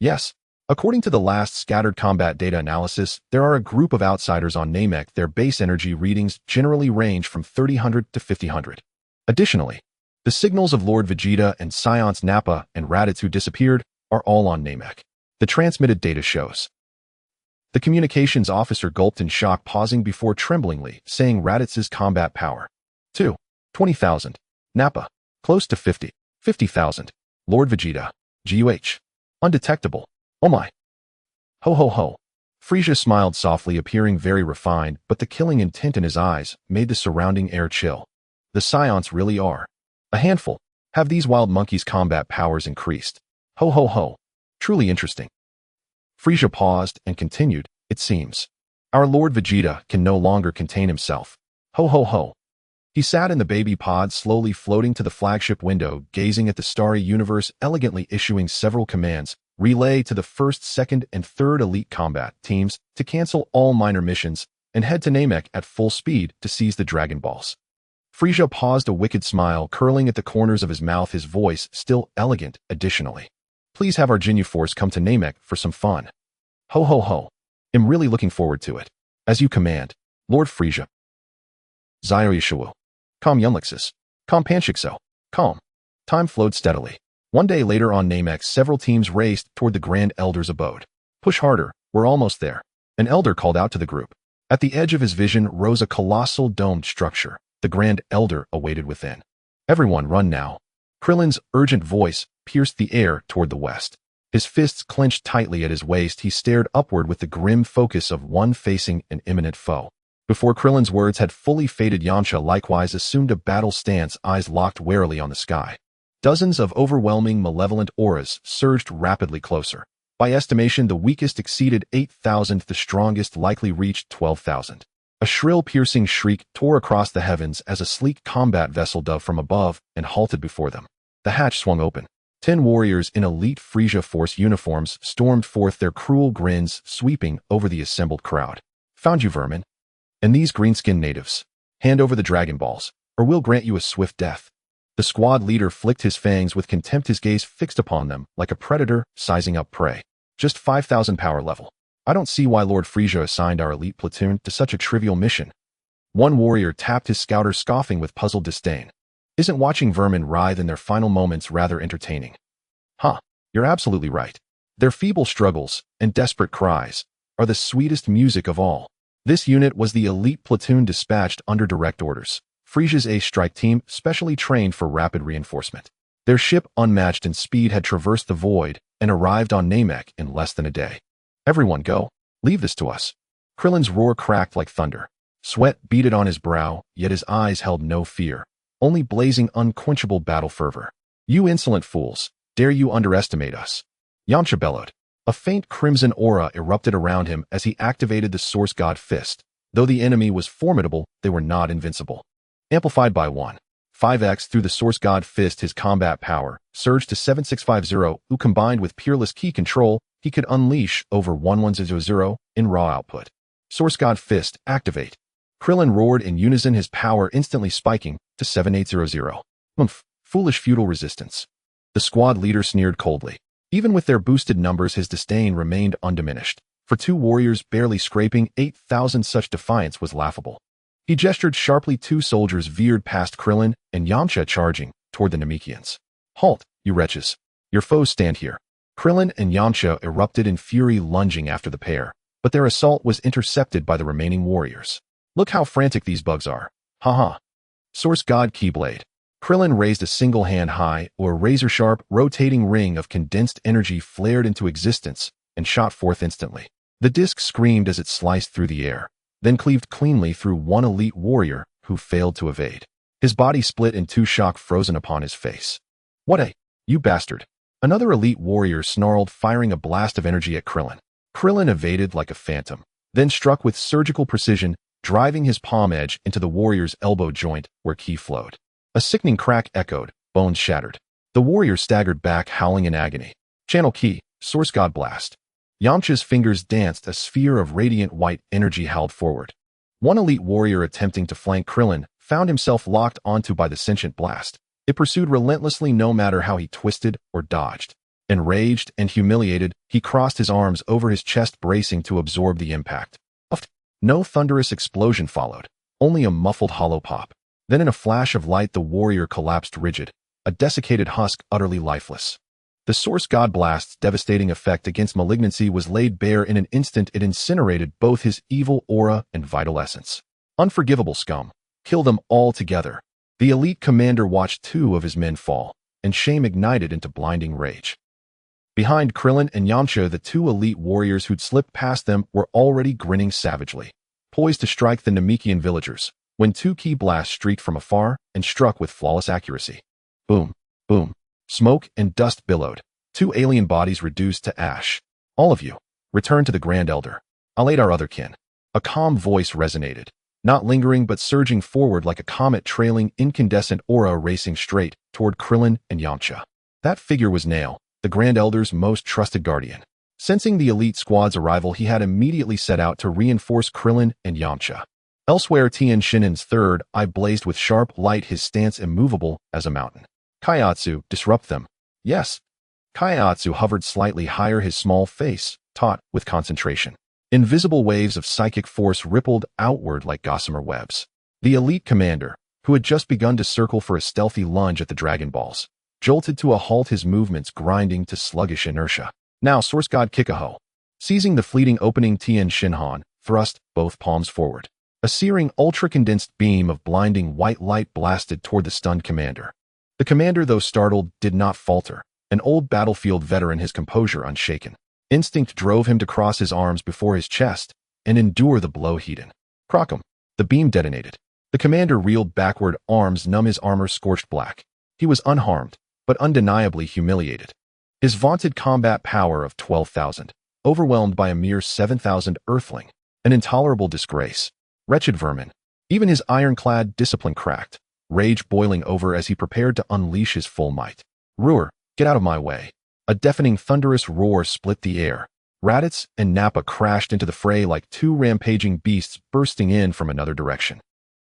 Yes. According to the last scattered combat data analysis, there are a group of outsiders on Namek. Their base energy readings generally range from 3000 to 5000. Additionally, the signals of Lord Vegeta and Saiyan's Nappa and Raditz who disappeared are all on Namek. The transmitted data shows. The communications officer gulped in shock, pausing before tremblingly saying Raditz's combat power. 20,000. Nappa. Close to 50,000. Lord Vegeta. GUH. Undetectable. Oh my. Ho ho ho. Frieza smiled softly, appearing very refined, but the killing intent in his eyes made the surrounding air chill. The Saiyans really are a handful. Have these wild monkeys' combat powers increased? Ho ho ho. Truly interesting. Frieza paused and continued, it seems our Lord Vegeta can no longer contain himself. Ho ho ho. He sat in the baby pod, slowly floating to the flagship window, gazing at the starry universe, elegantly issuing several commands. Relay to the 1st, 2nd, and 3rd elite combat teams to cancel all minor missions and head to Namek at full speed to seize the Dragon Balls. Frieza paused, a wicked smile curling at the corners of his mouth, his voice still elegant. Additionally, please have our Ginyu Force come to Namek for some fun. Ho ho ho. I'm really looking forward to it. As you command, Lord Frieza. Zayoshiwu. Calm Yunlixis. Calm Panshikso. Calm. Time flowed steadily. One day later on Namek, several teams raced toward the Grand Elder's abode. Push harder, we're almost there. An elder called out to the group. At the edge of his vision rose a colossal domed structure. The Grand Elder awaited within. Everyone run now. Krillin's urgent voice pierced the air toward the west. His fists clenched tightly at his waist, he stared upward with the grim focus of one facing an imminent foe. Before Krillin's words had fully faded, Yamcha likewise assumed a battle stance, eyes locked warily on the sky. Dozens of overwhelming malevolent auras surged rapidly closer. By estimation, the weakest exceeded 8,000, the strongest likely reached 12,000. A shrill, piercing shriek tore across the heavens as a sleek combat vessel dove from above and halted before them. The hatch swung open. 10 warriors in elite Frieza Force uniforms stormed forth, their cruel grins sweeping over the assembled crowd. Found you, vermin. And these green-skinned natives. Hand over the Dragon Balls, or we'll grant you a swift death. The squad leader flicked his fangs with contempt, his gaze fixed upon them like a predator sizing up prey. Just 5,000 power level. I don't see why Lord Frieza assigned our elite platoon to such a trivial mission. One warrior tapped his scouter, scoffing with puzzled disdain. Isn't watching vermin writhe in their final moments rather entertaining? Huh, you're absolutely right. Their feeble struggles and desperate cries are the sweetest music of all. This unit was the elite platoon dispatched under direct orders. Frieza's ace strike team, specially trained for rapid reinforcement. Their ship, unmatched in speed, had traversed the void and arrived on Namek in less than a day. Everyone go. Leave this to us. Krillin's roar cracked like thunder. Sweat beaded on his brow, yet his eyes held no fear, only blazing unquenchable battle fervor. You insolent fools, dare you underestimate us? Yamcha bellowed. A faint crimson aura erupted around him as he activated the Source God Fist. Though the enemy was formidable, they were not invincible. Amplified by 1.5x through the Source God Fist, his combat power surged to 7650, who combined with peerless ki control, he could unleash over 1100 in raw output. Source God Fist, activate. Krillin roared in unison, his power instantly spiking to 7800. Foolish feudal resistance. The squad leader sneered coldly. Even with their boosted numbers, his disdain remained undiminished. For 2 warriors barely scraping 8,000, such defiance was laughable. He gestured sharply. 2 soldiers veered past Krillin and Yamcha, charging toward the Namekians. Halt, you wretches. Your foes stand here. Krillin and Yamcha erupted in fury, lunging after the pair, but their assault was intercepted by the remaining warriors. Look how frantic these bugs are. Ha. Source God Keyblade. Krillin raised a single hand high, or a razor-sharp, rotating ring of condensed energy flared into existence and shot forth instantly. The disc screamed as it sliced through the air, then cleaved cleanly through one elite warrior who failed to evade. His body split in 2, shock frozen upon his face. What a... you bastard. Another elite warrior snarled, firing a blast of energy at Krillin. Krillin evaded like a phantom, then struck with surgical precision, driving his palm edge into the warrior's elbow joint where ki flowed. A sickening crack echoed, bones shattered. The warrior staggered back, howling in agony. Channel ki, Source God Blast. Yamcha's fingers danced, a sphere of radiant white energy held forward. One elite warrior attempting to flank Krillin found himself locked onto by the sentient blast. It pursued relentlessly no matter how he twisted or dodged. Enraged and humiliated, he crossed his arms over his chest, bracing to absorb the impact. No thunderous explosion followed, only a muffled hollow pop. Then in a flash of light the warrior collapsed rigid, a desiccated husk utterly lifeless. The Source God Blast's devastating effect against malignancy was laid bare in an instant. It incinerated both his evil aura and vital essence. Unforgivable scum. Kill them all together. The elite commander watched 2 of his men fall, and shame ignited into blinding rage. Behind Krillin and Yamcha, the 2 elite warriors who'd slipped past them were already grinning savagely, poised to strike the Namekian villagers, when 2 ki blasts streaked from afar and struck with flawless accuracy. Boom, boom. Smoke and dust billowed. 2 alien bodies reduced to ash. All of you, return to the Grand Elder. I'll aid our other kin. A calm voice resonated, not lingering but surging forward like a comet, trailing incandescent aura racing straight toward Krillin and Yamcha. That figure was Nail, the Grand Elder's most trusted guardian. Sensing the elite squad's arrival, he had immediately set out to reinforce Krillin and Yamcha. Elsewhere, Tien Shin'en's third eye blazed with sharp light, his stance immovable as a mountain. Kaiatsu, disrupt them. Yes. Kaiatsu hovered slightly higher, his small face taut with concentration. Invisible waves of psychic force rippled outward like gossamer webs. The elite commander, who had just begun to circle for a stealthy lunge at the Dragon Balls, jolted to a halt, his movements grinding to sluggish inertia. Now, Source God Kikaho. Seizing the fleeting opening, Tien Shinhan thrust both palms forward. A searing, ultra-condensed beam of blinding white light blasted toward the stunned commander. The commander, though startled, did not falter. An old battlefield veteran, his composure unshaken. Instinct drove him to cross his arms before his chest and endure the blow heated. Crockham. The beam detonated. The commander reeled backward, arms numb, his armor scorched black. He was unharmed, but undeniably humiliated. His vaunted combat power of 12,000, overwhelmed by a mere 7,000 Earthling. An intolerable disgrace. Wretched vermin. Even his ironclad discipline cracked, rage boiling over as he prepared to unleash his full might. Ruhr, get out of my way. A deafening thunderous roar split the air. Raditz and Nappa crashed into the fray like 2 rampaging beasts bursting in from another direction.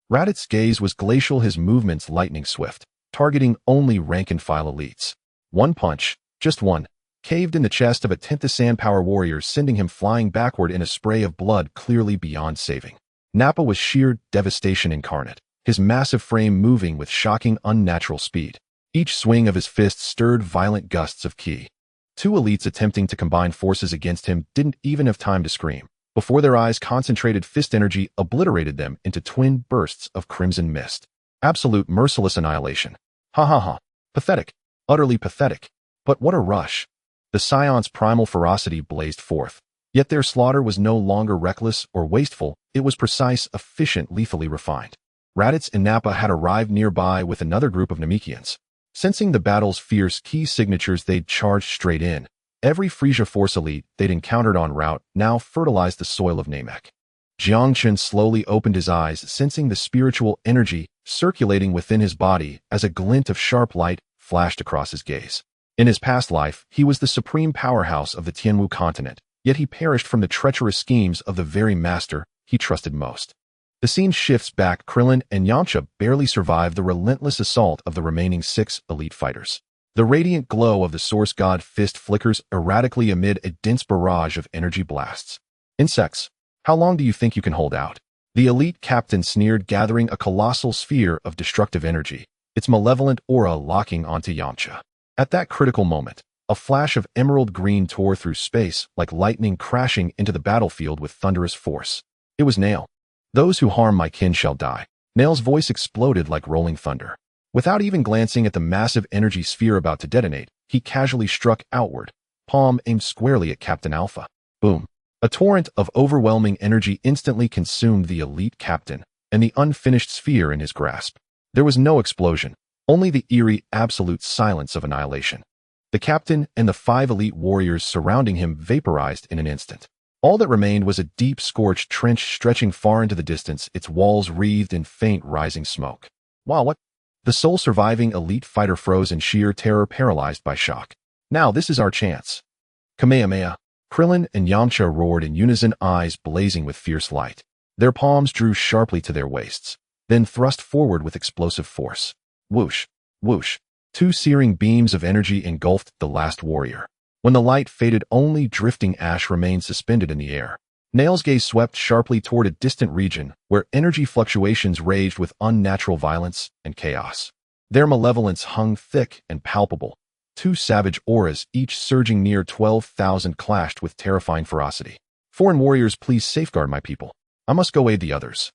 Raditz's gaze was glacial, his movements lightning swift, targeting only rank-and-file elites. One punch, just one, caved in the chest of a 10th Sand Power warrior, sending him flying backward in a spray of blood clearly beyond saving. Nappa was sheer devastation incarnate, his massive frame moving with shocking unnatural speed. Each swing of his fist stirred violent gusts of ki. 2 elites attempting to combine forces against him didn't even have time to scream. Before their eyes, concentrated fist energy obliterated them into twin bursts of crimson mist. Absolute merciless annihilation. Ha ha ha. Pathetic. Utterly pathetic. But what a rush. The Saiyans' primal ferocity blazed forth. Yet their slaughter was no longer reckless or wasteful, it was precise, efficient, lethally refined. Raditz and Nappa had arrived nearby with another group of Namekians. Sensing the battle's fierce ki signatures, they'd charged straight in. Every Frieza Force elite they'd encountered en route now fertilized the soil of Namek. Jiangchen slowly opened his eyes, sensing the spiritual energy circulating within his body as a glint of sharp light flashed across his gaze. In his past life, he was the supreme powerhouse of the Tianwu continent, yet he perished from the treacherous schemes of the very master he trusted most. The scene shifts back. Krillin and Yamcha barely survive the relentless assault of the remaining 6 elite fighters. The radiant glow of the Source God fist flickers erratically amid a dense barrage of energy blasts. Insects, how long do you think you can hold out? The elite captain sneered, gathering a colossal sphere of destructive energy, its malevolent aura locking onto Yamcha. At that critical moment, a flash of emerald green tore through space like lightning, crashing into the battlefield with thunderous force. It was Nail. Those who harm my kin shall die. Nail's voice exploded like rolling thunder. Without even glancing at the massive energy sphere about to detonate, he casually struck outward, palm aimed squarely at Captain Alpha. Boom. A torrent of overwhelming energy instantly consumed the elite captain and the unfinished sphere in his grasp. There was no explosion, only the eerie, absolute silence of annihilation. The captain and the 5 elite warriors surrounding him vaporized in an instant. All that remained was a deep, scorched trench stretching far into the distance, its walls wreathed in faint, rising smoke. Wow, what? The sole surviving elite fighter froze in sheer terror, paralyzed by shock. Now this is our chance. Kamehameha. Krillin and Yamcha roared in unison, eyes blazing with fierce light. Their palms drew sharply to their waists, then thrust forward with explosive force. Whoosh, whoosh. Two searing beams of energy engulfed the last warrior. When the light faded, only drifting ash remained suspended in the air. Nail's gaze swept sharply toward a distant region where energy fluctuations raged with unnatural violence and chaos. Their malevolence hung thick and palpable. Two savage auras, each surging near 12,000, clashed with terrifying ferocity. Foreign warriors, please safeguard my people. I must go aid the others.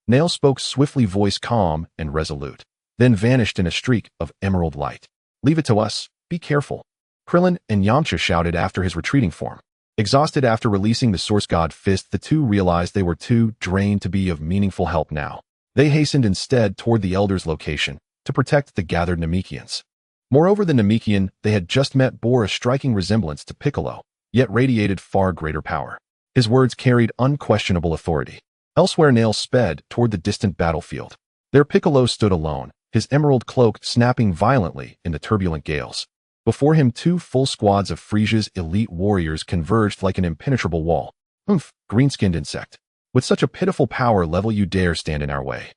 Nail spoke swiftly, voice calm and resolute, then vanished in a streak of emerald light. Leave it to us. Be careful. Krillin and Yamcha shouted after his retreating form. Exhausted after releasing the Source God Fist, the two realized they were too drained to be of meaningful help now. They hastened instead toward the Elder's location to protect the gathered Namekians. Moreover, the Namekian they had just met bore a striking resemblance to Piccolo, yet radiated far greater power. His words carried unquestionable authority. Elsewhere, Nail sped toward the distant battlefield. There Piccolo stood alone, his emerald cloak snapping violently in the turbulent gales. Before him, two full squads of Frieza's elite warriors converged like an impenetrable wall. Oomph, green-skinned insect. With such a pitiful power level, you dare stand in our way.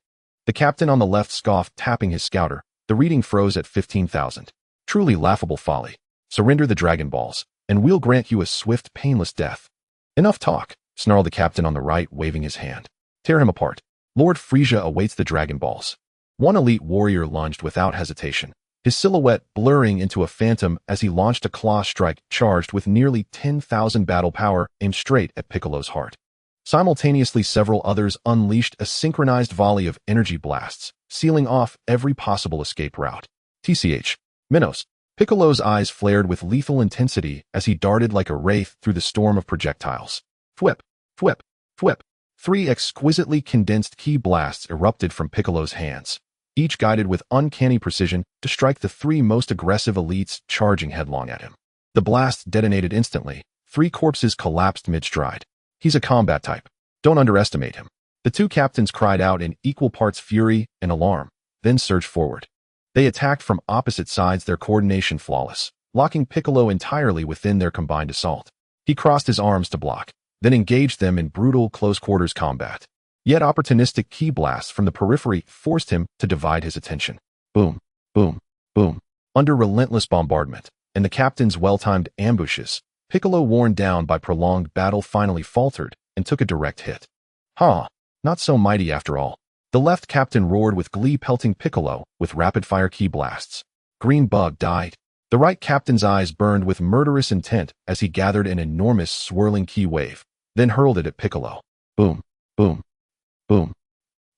The captain on the left scoffed, tapping his scouter. The reading froze at 15,000. Truly laughable folly. Surrender the Dragon Balls, and we'll grant you a swift, painless death. Enough talk, snarled the captain on the right, waving his hand. Tear him apart. Lord Frieza awaits the Dragon Balls. One elite warrior lunged without hesitation, his silhouette blurring into a phantom as he launched a claw strike charged with nearly 10,000 battle power aimed straight at Piccolo's heart. Simultaneously, several others unleashed a synchronized volley of energy blasts, sealing off every possible escape route. TCH. Minos. Piccolo's eyes flared with lethal intensity as he darted like a wraith through the storm of projectiles. Thwip, thwip, thwip. 3 exquisitely condensed ki blasts erupted from Piccolo's hands, each guided with uncanny precision to strike the 3 most aggressive elites charging headlong at him. The blasts detonated instantly. 3 corpses collapsed mid-stride. He's a combat type. Don't underestimate him. The 2 captains cried out in equal parts fury and alarm, then surged forward. They attacked from opposite sides, their coordination flawless, locking Piccolo entirely within their combined assault. He crossed his arms to block, then engaged them in brutal close-quarters combat. Yet opportunistic ki blasts from the periphery forced him to divide his attention. Boom, boom, boom. Under relentless bombardment and the captain's well-timed ambushes, Piccolo, worn down by prolonged battle, finally faltered and took a direct hit. Not so mighty after all. The left captain roared with glee, pelting Piccolo with rapid-fire ki blasts. Green Bug died. The right captain's eyes burned with murderous intent as he gathered an enormous swirling ki wave, then hurled it at Piccolo. Boom, boom, boom.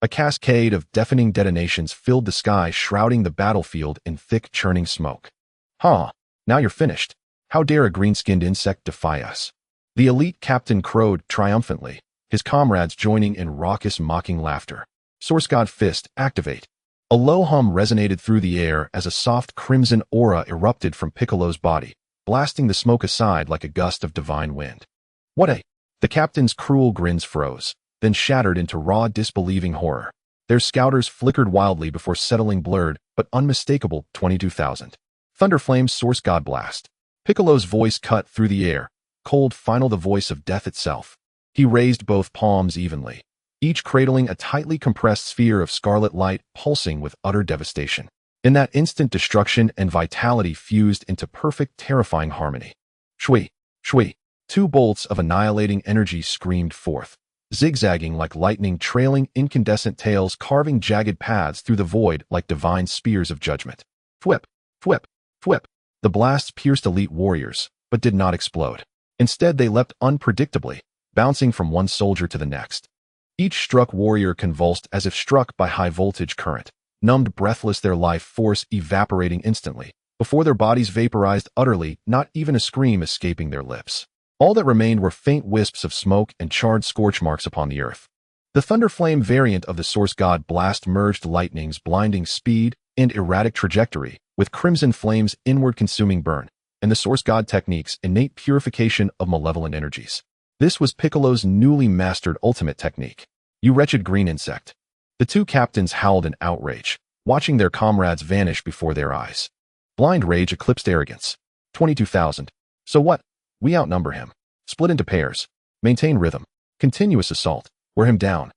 A cascade of deafening detonations filled the sky, shrouding the battlefield in thick, churning smoke. Now you're finished. How dare a green-skinned insect defy us? The elite captain crowed triumphantly, his comrades joining in raucous, mocking laughter. Source God Fist, activate. A low hum resonated through the air as a soft crimson aura erupted from Piccolo's body, blasting the smoke aside like a gust of divine wind. The captain's cruel grins froze, then shattered into raw, disbelieving horror. Their scouters flickered wildly before settling, blurred but unmistakable. 22,000. Thunderflame's Source God Blast. Piccolo's voice cut through the air, cold, final, the voice of death itself. He raised both palms evenly, each cradling a tightly compressed sphere of scarlet light pulsing with utter devastation. In that instant, destruction and vitality fused into perfect, terrifying harmony. Shui, shui. 2 bolts of annihilating energy screamed forth, zigzagging like lightning, trailing incandescent tails, carving jagged paths through the void like divine spears of judgment. Thwip, thwip, thwip. The blasts pierced elite warriors, but did not explode. Instead, they leapt unpredictably, bouncing from one soldier to the next. Each struck warrior convulsed as if struck by high-voltage current, numbed, breathless, their life force evaporating instantly, before their bodies vaporized utterly, not even a scream escaping their lips. All that remained were faint wisps of smoke and charred scorch marks upon the earth. The Thunderflame variant of the Source God Blast merged lightning's blinding speed and erratic trajectory with Crimson Flame's inward consuming burn, and the Source God Technique's innate purification of malevolent energies. This was Piccolo's newly mastered ultimate technique. You wretched green insect. The 2 captains howled in outrage, watching their comrades vanish before their eyes. Blind rage eclipsed arrogance. 22,000. So what? We outnumber him. Split into pairs. Maintain rhythm. Continuous assault. Wear him down.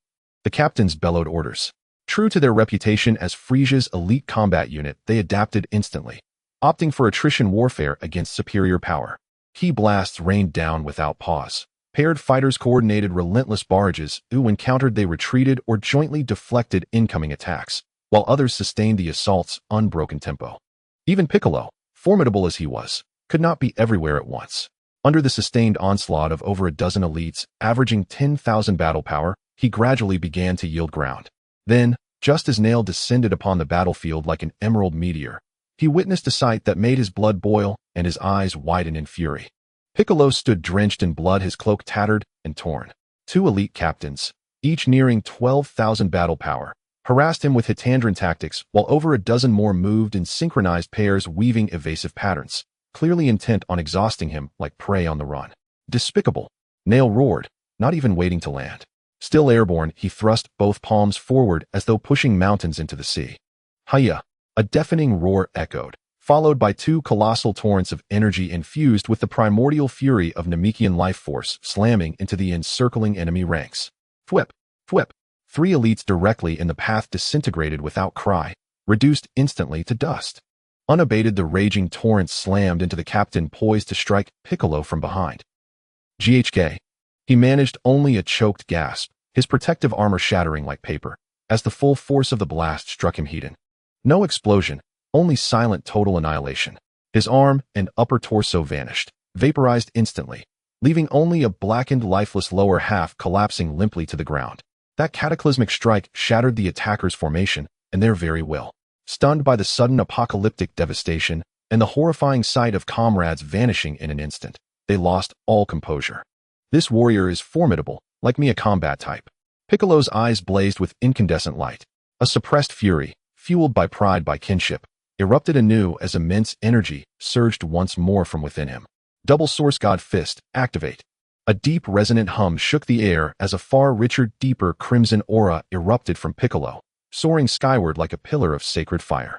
The captains bellowed orders. True to their reputation as Frieza's elite combat unit, they adapted instantly, opting for attrition warfare against superior power. Key blasts rained down without pause. Paired fighters coordinated relentless barrages. When encountered, they retreated or jointly deflected incoming attacks, while others sustained the assault's unbroken tempo. Even Piccolo, formidable as he was, could not be everywhere at once. Under the sustained onslaught of over a dozen elites, averaging 10,000 battle power, he gradually began to yield ground. Then, just as Nail descended upon the battlefield like an emerald meteor, he witnessed a sight that made his blood boil and his eyes widen in fury. Piccolo stood drenched in blood, his cloak tattered and torn. Two elite captains, each nearing 12,000 battle power, harassed him with Hitandran tactics, while over a dozen more moved in synchronized pairs, weaving evasive patterns, clearly intent on exhausting him like prey on the run. Despicable! Nail roared, not even waiting to land. Still airborne, he thrust both palms forward as though pushing mountains into the sea. Hiya! A deafening roar echoed, followed by two colossal torrents of energy infused with the primordial fury of Namekian life force slamming into the encircling enemy ranks. Thwip! Thwip! Three elites directly in the path disintegrated without cry, reduced instantly to dust. Unabated, the raging torrent slammed into the captain poised to strike Piccolo from behind. GHK. He managed only a choked gasp, his protective armor shattering like paper, as the full force of the blast struck him heated. No explosion, only silent total annihilation. His arm and upper torso vanished, vaporized instantly, leaving only a blackened, lifeless lower half collapsing limply to the ground. That cataclysmic strike shattered the attacker's formation and their very will. Stunned by the sudden apocalyptic devastation and the horrifying sight of comrades vanishing in an instant, they lost all composure. This warrior is formidable, like me, a combat type. Piccolo's eyes blazed with incandescent light. A suppressed fury, fueled by pride, by kinship, erupted anew as immense energy surged once more from within him. Double Source God Fist, activate. A deep resonant hum shook the air as a far richer, deeper crimson aura erupted from Piccolo, soaring skyward like a pillar of sacred fire.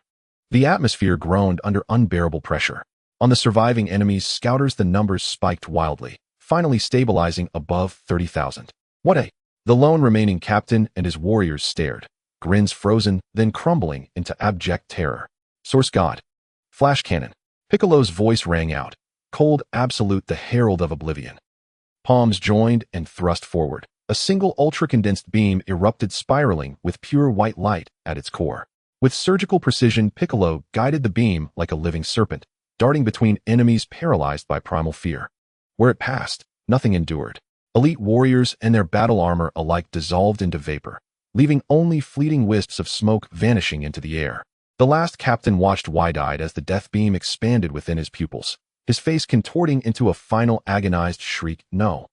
The atmosphere groaned under unbearable pressure. On the surviving enemies' scouters, the numbers spiked wildly, finally stabilizing above 30,000. What a... The lone remaining captain and his warriors stared, grins frozen, then crumbling into abject terror. Source God. Flash cannon. Piccolo's voice rang out, cold, absolute, the herald of oblivion. Palms joined and thrust forward. A single ultra-condensed beam erupted, spiraling with pure white light at its core. With surgical precision, Piccolo guided the beam like a living serpent, darting between enemies paralyzed by primal fear. Where it passed, nothing endured. Elite warriors and their battle armor alike dissolved into vapor, leaving only fleeting wisps of smoke vanishing into the air. The last captain watched wide-eyed as the death beam expanded within his pupils, his face contorting into a final agonized shriek. No.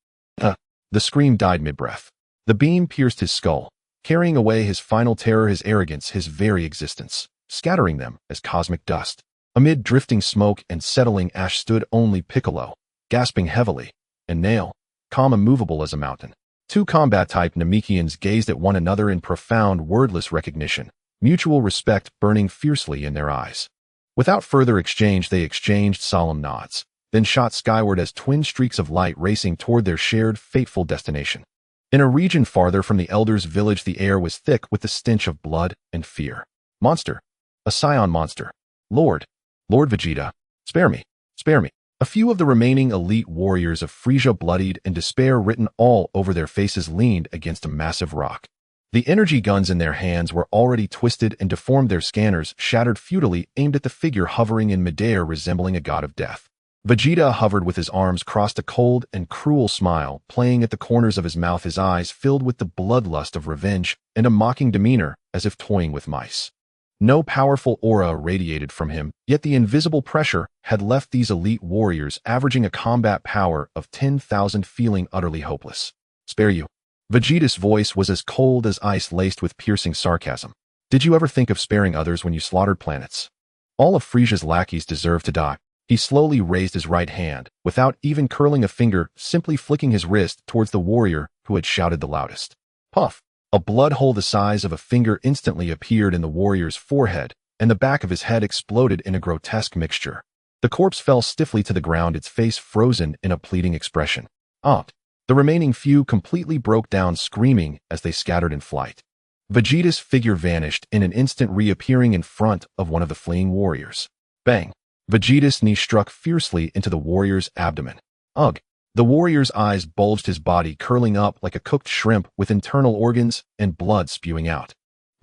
The scream died mid-breath. The beam pierced his skull, carrying away his final terror, his arrogance, his very existence, scattering them as cosmic dust. Amid drifting smoke and settling ash stood only Piccolo, gasping heavily, and Nail, calm, immovable as a mountain. Two combat-type Namekians gazed at one another in profound, wordless recognition, mutual respect burning fiercely in their eyes. Without further exchange, they exchanged solemn nods, then shot skyward as twin streaks of light racing toward their shared, fateful destination. In a region farther from the Elder's village, the air was thick with the stench of blood and fear. Monster. A Saiyan monster. Lord Vegeta. Spare me. Spare me. A few of the remaining elite warriors of Frieza, bloodied and despair written all over their faces, leaned against a massive rock. The energy guns in their hands were already twisted and deformed, their scanners shattered futilely, aimed at the figure hovering in midair, resembling a god of death. Vegeta hovered with his arms crossed, a cold and cruel smile playing at the corners of his mouth, his eyes filled with the bloodlust of revenge and a mocking demeanor as if toying with mice. No powerful aura radiated from him, yet the invisible pressure had left these elite warriors averaging a combat power of 10,000 feeling utterly hopeless. Spare you. Vegeta's voice was as cold as ice, laced with piercing sarcasm. Did you ever think of sparing others when you slaughtered planets? All of Frieza's lackeys deserve to die. He slowly raised his right hand, without even curling a finger, simply flicking his wrist towards the warrior who had shouted the loudest. Puff! A blood hole the size of a finger instantly appeared in the warrior's forehead, and the back of his head exploded in a grotesque mixture. The corpse fell stiffly to the ground, its face frozen in a pleading expression. Opt. The remaining few completely broke down screaming as they scattered in flight. Vegeta's figure vanished in an instant, reappearing in front of one of the fleeing warriors. Bang! Vegeta's knee struck fiercely into the warrior's abdomen. Ugh! The warrior's eyes bulged, his body curling up like a cooked shrimp with internal organs and blood spewing out.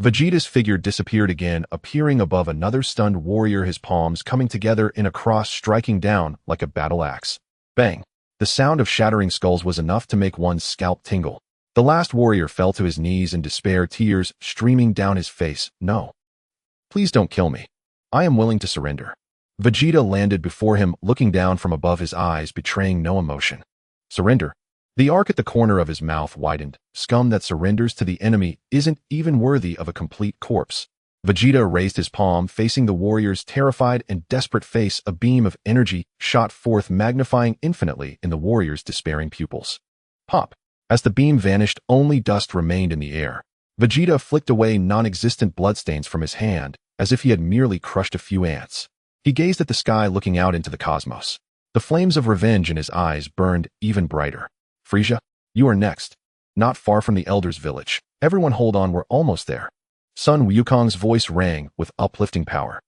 Vegeta's figure disappeared again, appearing above another stunned warrior, his palms coming together in a cross, striking down like a battle axe. Bang! The sound of shattering skulls was enough to make one's scalp tingle. The last warrior fell to his knees in despair, tears streaming down his face. No. Please don't kill me. I am willing to surrender. Vegeta landed before him, looking down from above, his eyes betraying no emotion. Surrender? The arc at the corner of his mouth widened. Scum that surrenders to the enemy isn't even worthy of a complete corpse. Vegeta raised his palm, facing the warrior's terrified and desperate face. A beam of energy shot forth, magnifying infinitely in the warrior's despairing pupils. Pop! As the beam vanished, only dust remained in the air. Vegeta flicked away non-existent bloodstains from his hand, as if he had merely crushed a few ants. He gazed at the sky, looking out into the cosmos. The flames of revenge in his eyes burned even brighter. Frieza, you are next. Not far from the Elder's village. Everyone hold on, we're almost there. Sun Wukong's voice rang with uplifting power.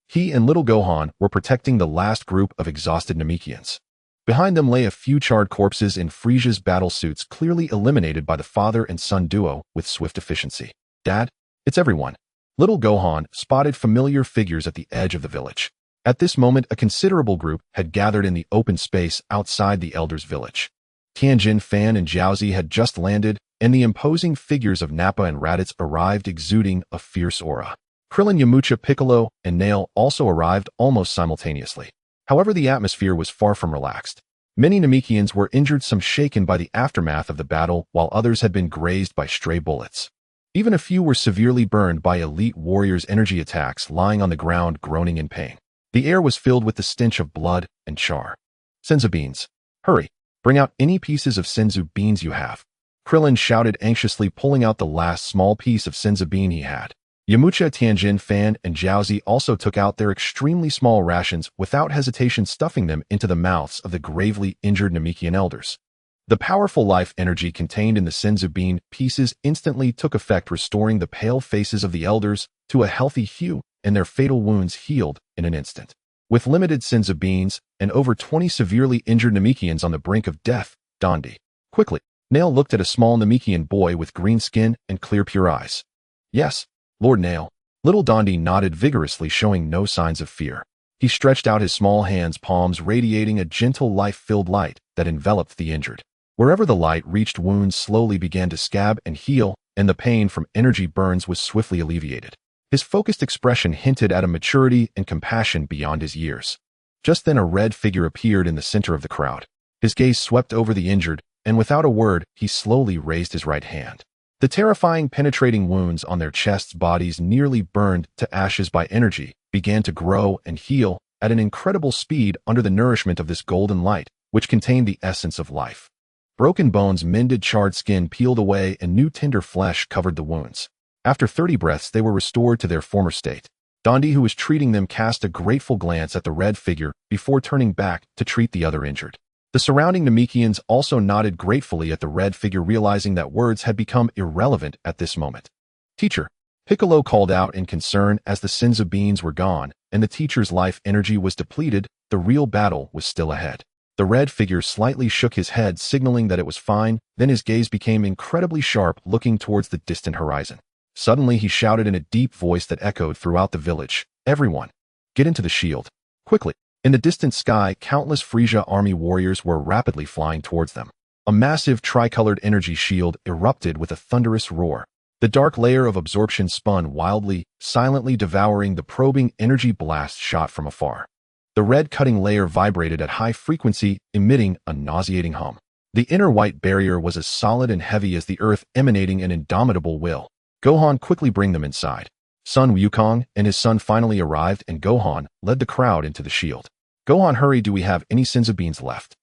He and little Gohan were protecting the last group of exhausted Namekians. Behind them lay a few charred corpses in Frieza's battle suits, clearly eliminated by the father and son duo with swift efficiency. Dad, it's everyone. Little Gohan spotted familiar figures at the edge of the village. At this moment, a considerable group had gathered in the open space outside the Elder's village. Tianjin, Fan, and Jiaozi had just landed, and the imposing figures of Nappa and Raditz arrived, exuding a fierce aura. Krillin, Yamcha, Piccolo, and Nail also arrived almost simultaneously. However, the atmosphere was far from relaxed. Many Namekians were injured, some shaken by the aftermath of the battle, while others had been grazed by stray bullets. Even a few were severely burned by elite warriors' energy attacks, lying on the ground groaning in pain. The air was filled with the stench of blood and char. Senzu beans. Hurry, bring out any pieces of senzu beans you have. Krillin shouted anxiously, pulling out the last small piece of senzu bean he had. Yamcha, Tianjin, Fan, and Jiaozi also took out their extremely small rations, without hesitation stuffing them into the mouths of the gravely injured Namekian elders. The powerful life energy contained in the senzu bean pieces instantly took effect, restoring the pale faces of the elders to a healthy hue, and their fatal wounds healed in an instant. With limited senzu beans and over 20 severely injured Namekians on the brink of death, Dondi. Quickly, Nail looked at a small Namekian boy with green skin and clear pure eyes. Yes, Lord Nail. Little Dondi nodded vigorously, showing no signs of fear. He stretched out his small hands, palms radiating a gentle life-filled light that enveloped the injured. Wherever the light reached, wounds slowly began to scab and heal, and the pain from energy burns was swiftly alleviated. His focused expression hinted at a maturity and compassion beyond his years. Just then a red figure appeared in the center of the crowd. His gaze swept over the injured, and without a word, he slowly raised his right hand. The terrifying penetrating wounds on their chests, bodies nearly burned to ashes by energy, began to grow and heal at an incredible speed under the nourishment of this golden light, which contained the essence of life. Broken bones mended, charred skin peeled away, and new tender flesh covered the wounds. After 30 breaths, they were restored to their former state. Dondi, who was treating them, cast a grateful glance at the red figure before turning back to treat the other injured. The surrounding Namekians also nodded gratefully at the red figure, realizing that words had become irrelevant at this moment. Teacher, Piccolo called out in concern as the senzu beans were gone and the teacher's life energy was depleted. The real battle was still ahead. The red figure slightly shook his head, signaling that it was fine, then his gaze became incredibly sharp, looking towards the distant horizon. Suddenly he shouted in a deep voice that echoed throughout the village, "Everyone, get into the shield. Quickly." In the distant sky, countless Frieza army warriors were rapidly flying towards them. A massive tricolored energy shield erupted with a thunderous roar. The dark layer of absorption spun wildly, silently devouring the probing energy blast shot from afar. The red cutting layer vibrated at high frequency, emitting a nauseating hum. The inner white barrier was as solid and heavy as the earth, emanating an indomitable will. Gohan, quickly bring them inside. Son Wukong and his son finally arrived, and Gohan led the crowd into the shield. Gohan, hurry, do we have any senzu beans left?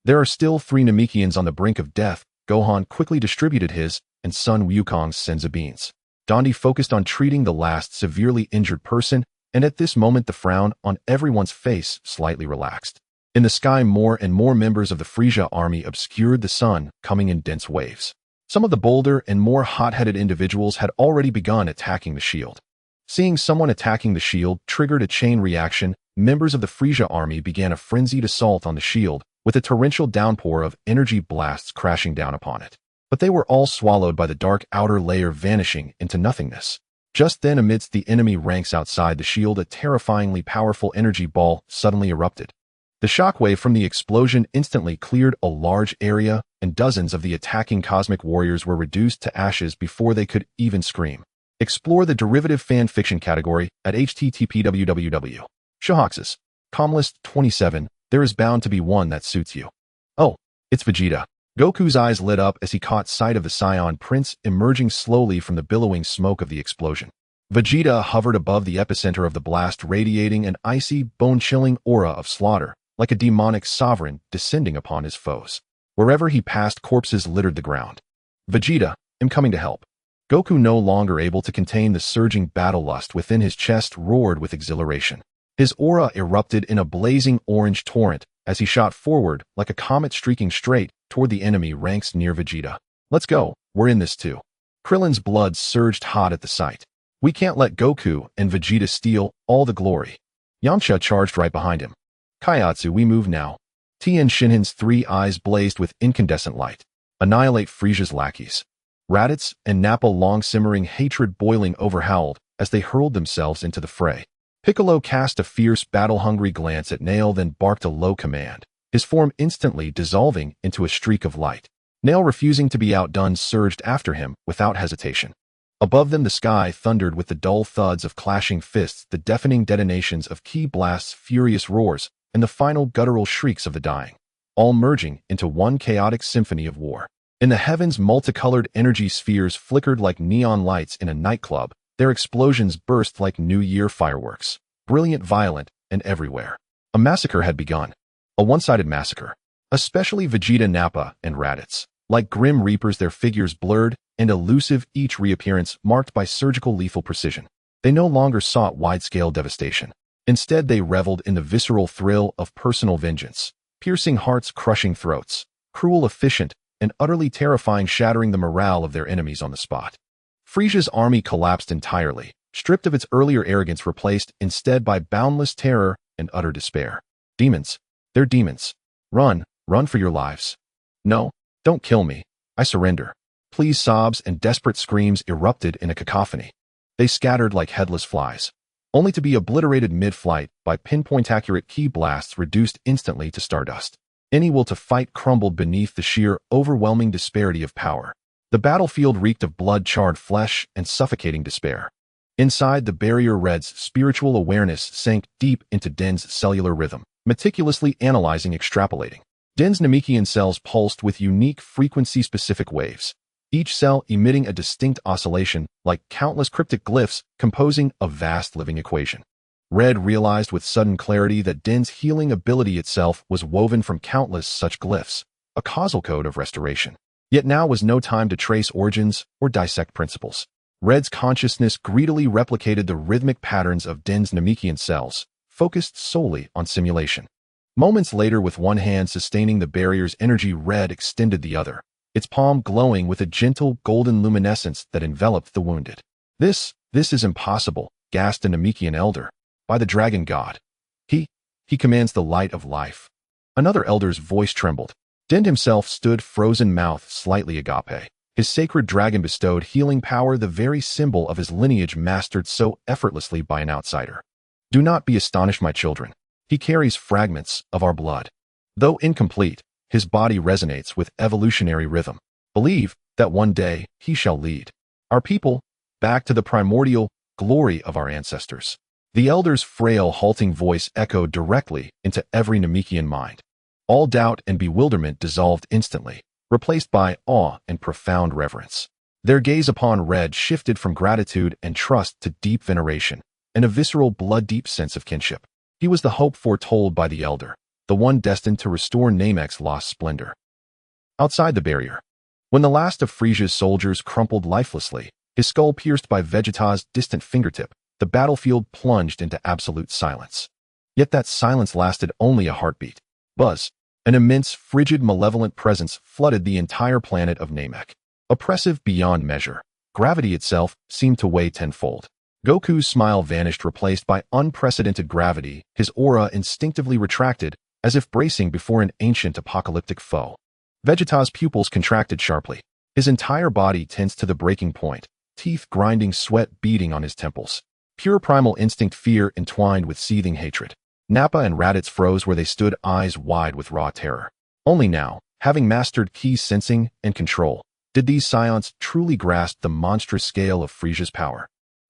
There are still 3 Namekians on the brink of death. Gohan quickly distributed his and son Wukong's senzu beans. Dondi focused on treating the last severely injured person, and at this moment the frown on everyone's face slightly relaxed. In the sky, more and more members of the Frieza army obscured the sun, coming in dense waves. Some of the bolder and more hot-headed individuals had already begun attacking the shield. Seeing someone attacking the shield triggered a chain reaction. Members of the Frieza army began a frenzied assault on the shield, with a torrential downpour of energy blasts crashing down upon it. But they were all swallowed by the dark outer layer, vanishing into nothingness. Just then, amidst the enemy ranks outside the shield, a terrifyingly powerful energy ball suddenly erupted. The shockwave from the explosion instantly cleared a large area, and dozens of the attacking cosmic warriors were reduced to ashes before they could even scream. Explore the derivative fan fiction category at http://www. Shahoxes. Comlist 27. There is bound to be one that suits you. Oh, it's Vegeta. Goku's eyes lit up as he caught sight of the Saiyan prince emerging slowly from the billowing smoke of the explosion. Vegeta hovered above the epicenter of the blast, radiating an icy, bone-chilling aura of slaughter, like a demonic sovereign descending upon his foes. Wherever he passed, corpses littered the ground. Vegeta, I'm coming to help. Goku, no longer able to contain the surging battle lust within his chest, roared with exhilaration. His aura erupted in a blazing orange torrent as he shot forward like a comet, streaking straight toward the enemy ranks near Vegeta. Let's go, we're in this too. Krillin's blood surged hot at the sight. We can't let Goku and Vegeta steal all the glory. Yamcha charged right behind him. Kaiatsu, we move now. Tien Shinhan's 3 eyes blazed with incandescent light. Annihilate Frieza's lackeys. Raditz and Nappa, long-simmering hatred boiling over, howled as they hurled themselves into the fray. Piccolo cast a fierce, battle-hungry glance at Nail, then barked a low command, his form instantly dissolving into a streak of light. Nail, refusing to be outdone, surged after him without hesitation. Above them, the sky thundered with the dull thuds of clashing fists, the deafening detonations of ki blasts, furious roars, and the final guttural shrieks of the dying, all merging into one chaotic symphony of war. In the heavens, multicolored energy spheres flickered like neon lights in a nightclub. Their explosions burst like New Year fireworks, brilliant, violent, and everywhere. A massacre had begun. A one-sided massacre. Especially Vegeta, Nappa, and Raditz. Like grim reapers, their figures blurred and elusive, each reappearance marked by surgical lethal precision. They no longer sought wide-scale devastation. Instead, they reveled in the visceral thrill of personal vengeance, piercing hearts, crushing throats, cruel, efficient, and utterly terrifying, shattering the morale of their enemies on the spot. Frieza's army collapsed entirely, stripped of its earlier arrogance, replaced instead by boundless terror and utter despair. Demons. They're demons. Run, run for your lives. No, don't kill me. I surrender. Please. Sobs and desperate screams erupted in a cacophony. They scattered like headless flies, only to be obliterated mid-flight by pinpoint-accurate ki blasts, reduced instantly to stardust. Any will to fight crumbled beneath the sheer, overwhelming disparity of power. The battlefield reeked of blood-charred flesh and suffocating despair. Inside the barrier, Red's spiritual awareness sank deep into Den's cellular rhythm, meticulously analyzing, extrapolating. Den's Namekian cells pulsed with unique frequency-specific waves, each cell emitting a distinct oscillation like countless cryptic glyphs composing a vast living equation. Red realized with sudden clarity that Den's healing ability itself was woven from countless such glyphs, a causal code of restoration. Yet now was no time to trace origins or dissect principles. Red's consciousness greedily replicated the rhythmic patterns of Den's Namekian cells, focused solely on simulation. Moments later, with one hand sustaining the barrier's energy, Red extended the other, its palm glowing with a gentle golden luminescence that enveloped the wounded. This is impossible, gasped a Namekian elder. By the dragon god. He commands the light of life. Another elder's voice trembled. Den himself stood frozen, mouth slightly agape. His sacred dragon bestowed healing power, the very symbol of his lineage, mastered so effortlessly by an outsider. Do not be astonished, my children. He carries fragments of our blood. Though incomplete, his body resonates with evolutionary rhythm. Believe that one day he shall lead our people back to the primordial glory of our ancestors. The elder's frail, halting voice echoed directly into every Namekian mind. All doubt and bewilderment dissolved instantly, replaced by awe and profound reverence. Their gaze upon Red shifted from gratitude and trust to deep veneration, and a visceral, blood-deep sense of kinship. He was the hope foretold by the elder, the one destined to restore Namek's lost splendor. Outside the barrier, when the last of Frieza's soldiers crumpled lifelessly, his skull pierced by Vegeta's distant fingertip, the battlefield plunged into absolute silence. Yet that silence lasted only a heartbeat. Buzz. An immense, frigid, malevolent presence flooded the entire planet of Namek. Oppressive beyond measure. Gravity itself seemed to weigh tenfold. Goku's smile vanished, replaced by unprecedented gravity, his aura instinctively retracted, as if bracing before an ancient apocalyptic foe. Vegeta's pupils contracted sharply. His entire body tensed to the breaking point, teeth grinding, sweat beading on his temples. Pure primal instinct, fear entwined with seething hatred. Nappa and Raditz froze where they stood, eyes wide with raw terror. Only now, having mastered key sensing and control, did these Saiyans truly grasp the monstrous scale of Frieza's power.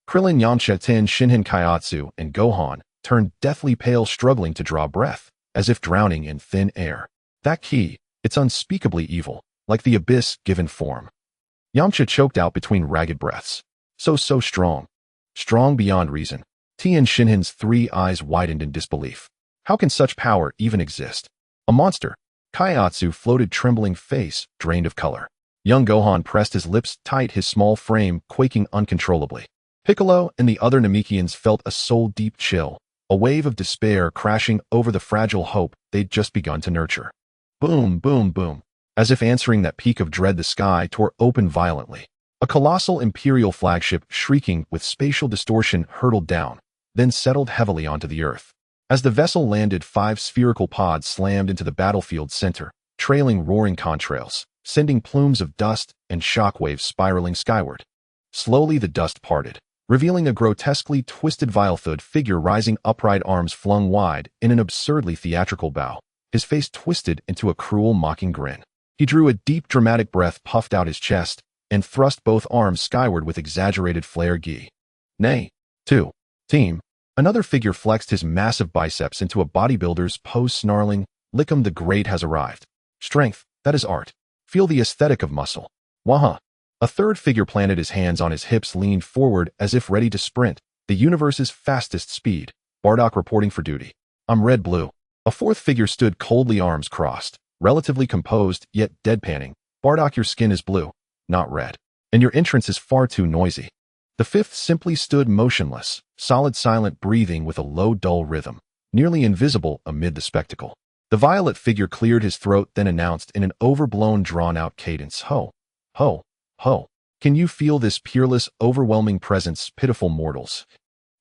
Krillin, Yamcha, Ten, Shinhan, Kaiatsu, and Gohan turned deathly pale, struggling to draw breath, as if drowning in thin air. That key, it's unspeakably evil, like the abyss given form. Yamcha choked out between ragged breaths. So strong. Strong beyond reason. Tien Shinhan's 3 eyes widened in disbelief. How can such power even exist? A monster. Kaiatsu floated, trembling face drained of color. Young Gohan pressed his lips tight, his small frame quaking uncontrollably. Piccolo and the other Namekians felt a soul-deep chill, a wave of despair crashing over the fragile hope they'd just begun to nurture. Boom, boom, boom. As if answering that peak of dread, the sky tore open violently. A colossal Imperial flagship, shrieking with spatial distortion, hurtled down, then settled heavily onto the earth. As the vessel landed, 5 spherical pods slammed into the battlefield's center, trailing roaring contrails, sending plumes of dust and shockwaves spiraling skyward. Slowly the dust parted, revealing a grotesquely twisted Vilethud figure rising upright, arms flung wide in an absurdly theatrical bow, his face twisted into a cruel, mocking grin. He drew a deep, dramatic breath, puffed out his chest, and thrust both arms skyward with exaggerated flair. Gi. Nay. 2. Team. Another figure flexed his massive biceps into a bodybuilder's pose, snarling, Lickum the Great has arrived. Strength, that is art. Feel the aesthetic of muscle. Waha. A third figure planted his hands on his hips, leaned forward as if ready to sprint, the universe's fastest speed. Bardock reporting for duty. I'm red-blue. A fourth figure stood coldly, arms crossed, relatively composed, yet deadpanning. Bardock, your skin is blue, not red, and your entrance is far too noisy. The fifth simply stood motionless, solid, silent, breathing with a low, dull rhythm, nearly invisible amid the spectacle. The violet figure cleared his throat, then announced in an overblown, drawn-out cadence, Ho, ho, ho. Can you feel this peerless, overwhelming presence, pitiful mortals?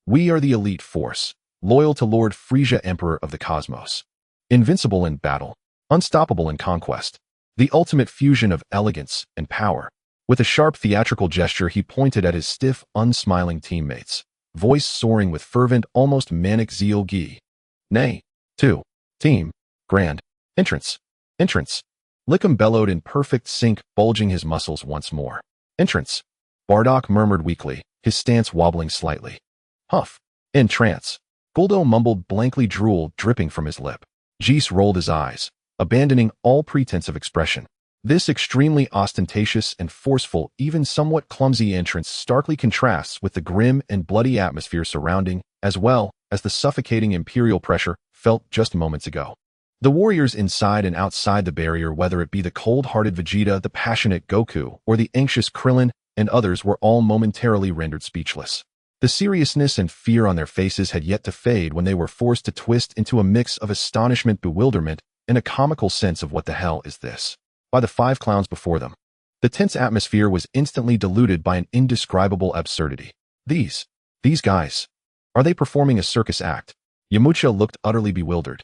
We are the elite force, loyal to Lord Frieza, Emperor of the Cosmos. Invincible in battle, unstoppable in conquest. The ultimate fusion of elegance and power. With a sharp theatrical gesture, he pointed at his stiff, unsmiling teammates, voice soaring with fervent, almost manic zeal. Gi. Nay. 2. Team. Grand. Entrance. Entrance. Lickum bellowed in perfect sync, bulging his muscles once more. Entrance. Bardock murmured weakly, his stance wobbling slightly. Huff. In trance. Guldo mumbled blankly, drool dripping from his lip. Geese rolled his eyes, abandoning all pretense of expression. This extremely ostentatious and forceful, even somewhat clumsy entrance starkly contrasts with the grim and bloody atmosphere surrounding, as well as the suffocating imperial pressure felt just moments ago. The warriors inside and outside the barrier, whether it be the cold-hearted Vegeta, the passionate Goku, or the anxious Krillin and others, were all momentarily rendered speechless. The seriousness and fear on their faces had yet to fade when they were forced to twist into a mix of astonishment, bewilderment, and a comical sense of what the hell is this? By the 5 clowns before them. The tense atmosphere was instantly diluted by an indescribable absurdity. These guys, are they performing a circus act? Yamcha looked utterly bewildered.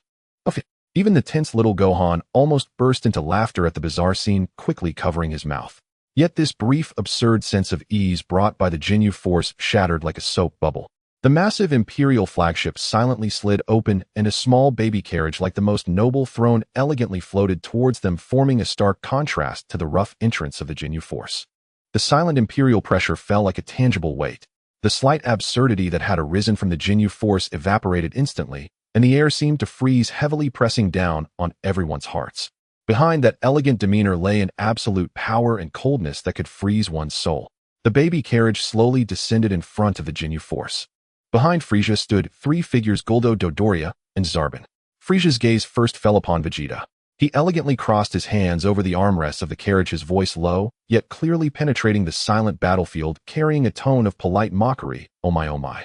Even the tense little Gohan almost burst into laughter at the bizarre scene, quickly covering his mouth. Yet this brief, absurd sense of ease brought by the Ginyu Force shattered like a soap bubble. The massive Imperial flagship silently slid open, and a small baby carriage like the most noble throne elegantly floated towards them, forming a stark contrast to the rough entrance of the Ginyu Force. The silent Imperial pressure fell like a tangible weight. The slight absurdity that had arisen from the Ginyu Force evaporated instantly, and the air seemed to freeze, heavily pressing down on everyone's hearts. Behind that elegant demeanor lay an absolute power and coldness that could freeze one's soul. The baby carriage slowly descended in front of the Ginyu Force. Behind Frieza stood 3 figures, Guldo, Dodoria, and Zarbon. Frieza's gaze first fell upon Vegeta. He elegantly crossed his hands over the armrests of the carriage, his voice low, yet clearly penetrating the silent battlefield, carrying a tone of polite mockery. Oh my, oh my.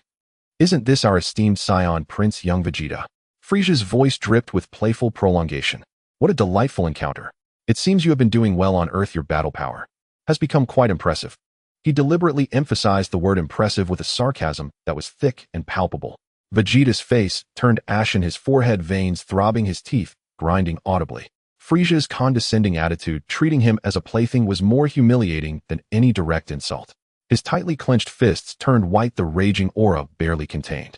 Isn't this our esteemed Saiyan Prince, young Vegeta? Frieza's voice dripped with playful prolongation. What a delightful encounter. It seems you have been doing well on Earth. Your battle power has become quite impressive. He deliberately emphasized the word impressive with a sarcasm that was thick and palpable. Vegeta's face turned ashen, his forehead veins throbbing, his teeth grinding audibly. Frieza's condescending attitude, treating him as a plaything, was more humiliating than any direct insult. His tightly clenched fists turned white, the raging aura barely contained.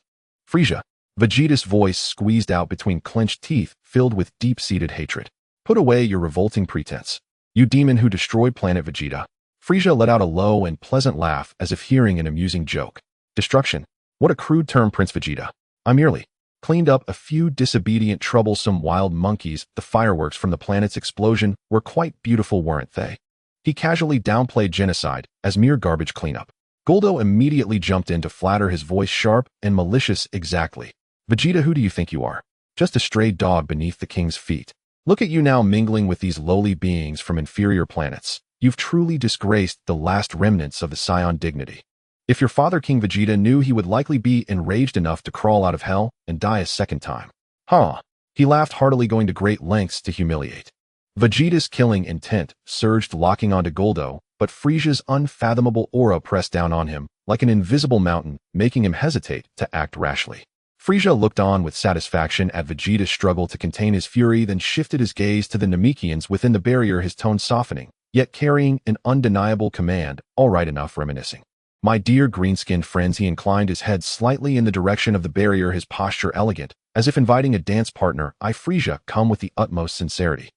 Frieza, Vegeta's voice squeezed out between clenched teeth filled with deep-seated hatred. Put away your revolting pretense. You demon who destroyed planet Vegeta. Frieza let out a low and pleasant laugh as if hearing an amusing joke. Destruction? What a crude term, Prince Vegeta. I merely cleaned up a few disobedient, troublesome wild monkeys. The fireworks from the planet's explosion were quite beautiful, weren't they? He casually downplayed genocide as mere garbage cleanup. Guldo immediately jumped in to flatter, his voice sharp and malicious. Exactly. Vegeta, who do you think you are? Just a stray dog beneath the king's feet. Look at you now, mingling with these lowly beings from inferior planets. You've truly disgraced the last remnants of the Saiyan dignity. If your father, King Vegeta, knew, he would likely be enraged enough to crawl out of hell and die a second time. Huh. He laughed heartily, going to great lengths to humiliate. Vegeta's killing intent surged, locking onto Guldo, but Frieza's unfathomable aura pressed down on him like an invisible mountain, making him hesitate to act rashly. Frieza looked on with satisfaction at Vegeta's struggle to contain his fury, then shifted his gaze to the Namekians within the barrier, his tone softening, yet carrying an undeniable command. All right, enough reminiscing. My dear green-skinned friends, he inclined his head slightly in the direction of the barrier, his posture elegant, as if inviting a dance partner. I, Frieza, come with the utmost sincerity.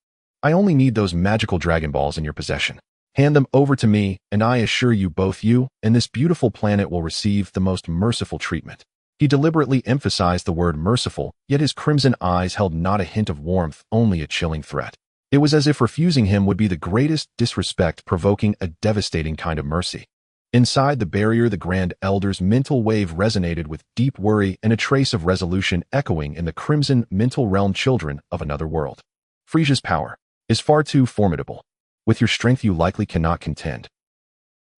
I only need those magical Dragon Balls in your possession. Hand them over to me, and I assure you, both you and this beautiful planet will receive the most merciful treatment. He deliberately emphasized the word merciful, yet his crimson eyes held not a hint of warmth, only a chilling threat. It was as if refusing him would be the greatest disrespect, provoking a devastating kind of mercy. Inside the barrier, the Grand Elder's mental wave resonated with deep worry and a trace of resolution echoing in the crimson mental realm. Children of another world. Frieza's power is far too formidable. With your strength you likely cannot contend.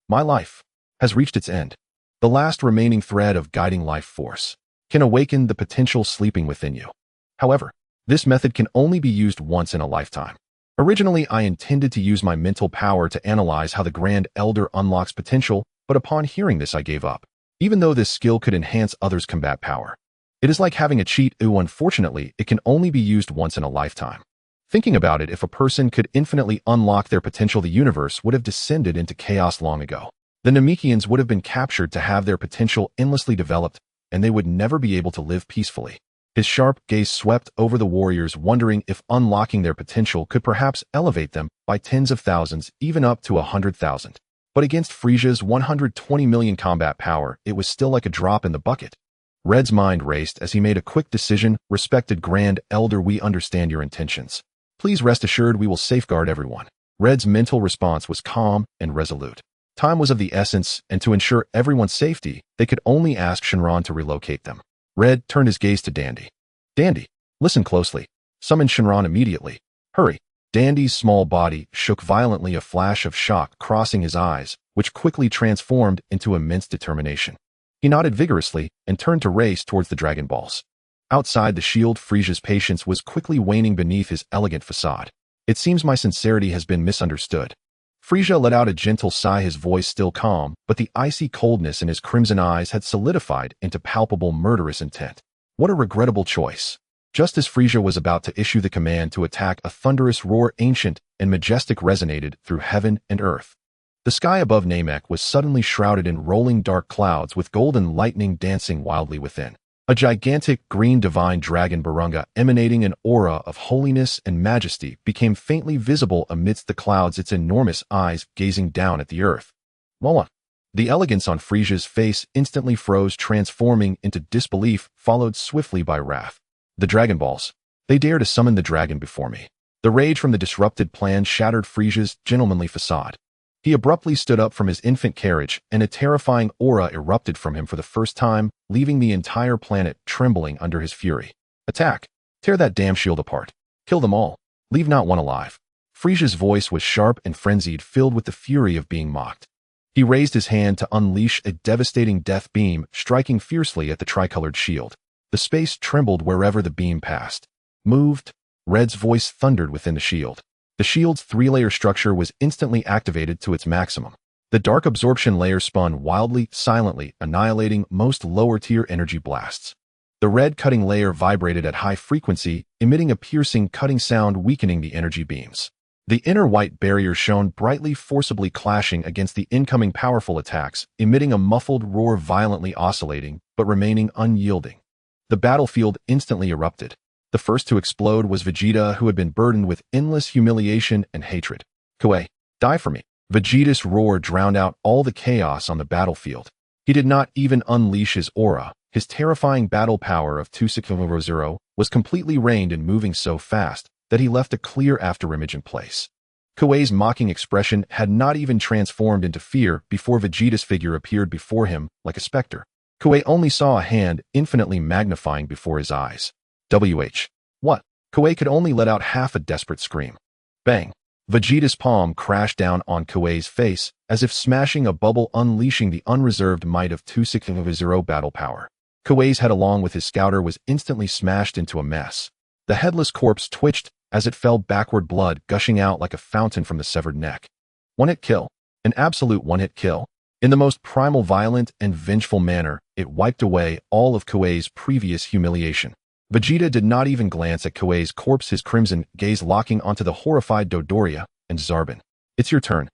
My life has reached its end. The last remaining thread of guiding life force can awaken the potential sleeping within you. However, this method can only be used once in a lifetime. Originally, I intended to use my mental power to analyze how the Grand Elder unlocks potential, but upon hearing this I gave up, even though this skill could enhance others' combat power. It is like having a cheat. Unfortunately, it can only be used once in a lifetime. Thinking about it, if a person could infinitely unlock their potential, the universe would have descended into chaos long ago. The Namekians would have been captured to have their potential endlessly developed, and they would never be able to live peacefully. His sharp gaze swept over the warriors, wondering if unlocking their potential could perhaps elevate them by tens of thousands, even up to 100,000. But against Frieza's 120 million combat power, it was still like a drop in the bucket. Red's mind raced as he made a quick decision. Respected Grand Elder, we understand your intentions. Please rest assured we will safeguard everyone. Red's mental response was calm and resolute. Time was of the essence, and to ensure everyone's safety, they could only ask Shinran to relocate them. Red turned his gaze to Dandy. Dandy, listen closely. Summon Shinran immediately. Hurry. Dandy's small body shook violently, a flash of shock crossing his eyes, which quickly transformed into immense determination. He nodded vigorously and turned to race towards the Dragon Balls. Outside the shield, Frieza's patience was quickly waning beneath his elegant facade. It seems my sincerity has been misunderstood. Frieza let out a gentle sigh, his voice still calm, but the icy coldness in his crimson eyes had solidified into palpable murderous intent. What a regrettable choice. Just as Frieza was about to issue the command to attack, a thunderous roar, ancient and majestic, resonated through heaven and earth. The sky above Namek was suddenly shrouded in rolling dark clouds, with golden lightning dancing wildly within. A gigantic green divine dragon Barunga, emanating an aura of holiness and majesty, became faintly visible amidst the clouds, its enormous eyes gazing down at the earth. Mola. The elegance on Frieza's face instantly froze, transforming into disbelief, followed swiftly by wrath. The Dragon Balls. They dare to summon the dragon before me. The rage from the disrupted plan shattered Frieza's gentlemanly facade. He abruptly stood up from his infant carriage, and a terrifying aura erupted from him for the first time, leaving the entire planet trembling under his fury. Attack! Tear that damn shield apart. Kill them all. Leave not one alive. Frieza's voice was sharp and frenzied, filled with the fury of being mocked. He raised his hand to unleash a devastating death beam, striking fiercely at the tricolored shield. The space trembled wherever the beam passed. Moved. Red's voice thundered within the shield. The shield's three-layer structure was instantly activated to its maximum. The dark absorption layer spun wildly, silently, annihilating most lower-tier energy blasts. The red cutting layer vibrated at high frequency, emitting a piercing, cutting sound, weakening the energy beams. The inner white barrier shone brightly, forcibly clashing against the incoming powerful attacks, emitting a muffled roar, violently oscillating, but remaining unyielding. The battlefield instantly erupted. The first to explode was Vegeta, who had been burdened with endless humiliation and hatred. "Kuei, die for me." Vegeta's roar drowned out all the chaos on the battlefield. He did not even unleash his aura. His terrifying battle power of 2600 was completely reined and moving so fast that he left a clear afterimage in place. Kuei's mocking expression had not even transformed into fear before Vegeta's figure appeared before him like a specter. Kuei only saw a hand infinitely magnifying before his eyes. What? Kuei could only let out half a desperate scream. Bang! Vegeta's palm crashed down on Kuei's face, as if smashing a bubble, unleashing the unreserved might of 2600 battle power. Kuei's head along with his scouter was instantly smashed into a mess. The headless corpse twitched as it fell backward, blood gushing out like a fountain from the severed neck. One-hit kill. An absolute one-hit kill. In the most primal, violent, and vengeful manner, it wiped away all of Kuei's previous humiliation. Vegeta did not even glance at Kuei's corpse, his crimson gaze locking onto the horrified Dodoria and Zarbin. "It's your turn."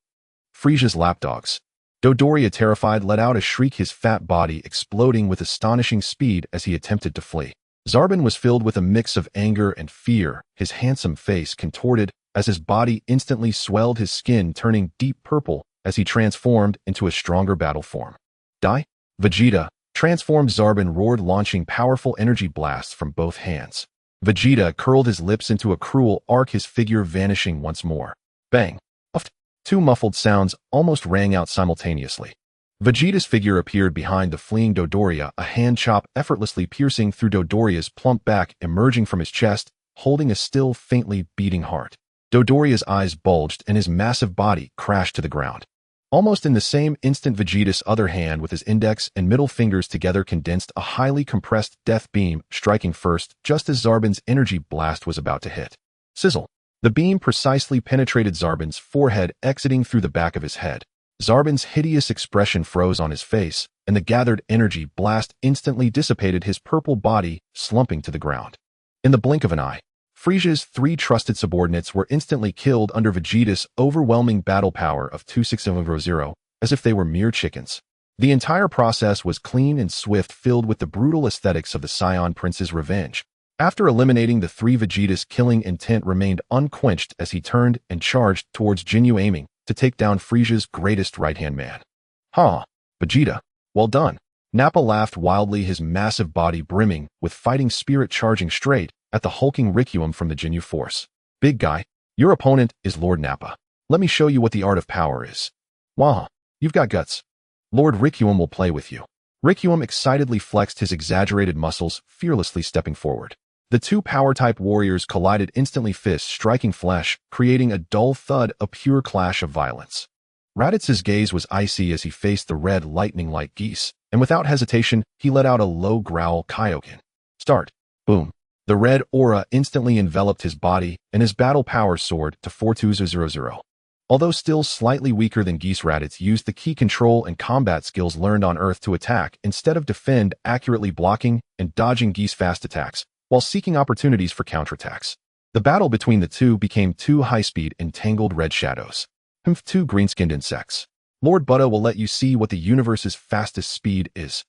Frieza's lapdogs. Dodoria, terrified, let out a shriek, his fat body exploding with astonishing speed as he attempted to flee. Zarbin was filled with a mix of anger and fear, his handsome face contorted as his body instantly swelled, his skin turning deep purple as he transformed into a stronger battle form. "Die?" Vegeta, transformed, Zarbin roared, launching powerful energy blasts from both hands. Vegeta curled his lips into a cruel arc, his figure vanishing once more. Bang! Uft! Two muffled sounds almost rang out simultaneously. Vegeta's figure appeared behind the fleeing Dodoria, a hand chop effortlessly piercing through Dodoria's plump back, emerging from his chest, holding a still faintly beating heart. Dodoria's eyes bulged and his massive body crashed to the ground. Almost in the same instant, Vegeta's other hand with his index and middle fingers together condensed a highly compressed death beam, striking first just as Zarbin's energy blast was about to hit. Sizzle! The beam precisely penetrated Zarbin's forehead, exiting through the back of his head. Zarbin's hideous expression froze on his face, and the gathered energy blast instantly dissipated his purple body, slumping to the ground. In the blink of an eye, Frieza's three trusted subordinates were instantly killed under Vegeta's overwhelming battle power of 2600, as if they were mere chickens. The entire process was clean and swift, filled with the brutal aesthetics of the Saiyan Prince's revenge. After eliminating the three, Vegeta's killing intent remained unquenched as he turned and charged towards Ginyu, aiming to take down Frieza's greatest right-hand man. "Huh, Vegeta, well done." Nappa laughed wildly, his massive body brimming with fighting spirit, charging straight at the hulking Requiem from the Ginyu Force. "Big guy, your opponent is Lord Nappa. Let me show you what the art of power is." "Wah, you've got guts. Lord Requiem will play with you." Requiem excitedly flexed his exaggerated muscles, fearlessly stepping forward. The two power-type warriors collided instantly, fists striking flesh, creating a dull thud, a pure clash of violence. Raditz's gaze was icy as he faced the red lightning-like geese, and without hesitation, he let out a low growl. "Kaioken. Start." Boom. The red aura instantly enveloped his body, and his battle power soared to 4200. Although still slightly weaker than Geese, Raditz used the key control and combat skills learned on Earth to attack instead of defend, accurately blocking and dodging Geese fast attacks, while seeking opportunities for counterattacks. The battle between the two became two high-speed, entangled red shadows. Two green-skinned insects. Lord Buddha will let you see what the universe's fastest speed is.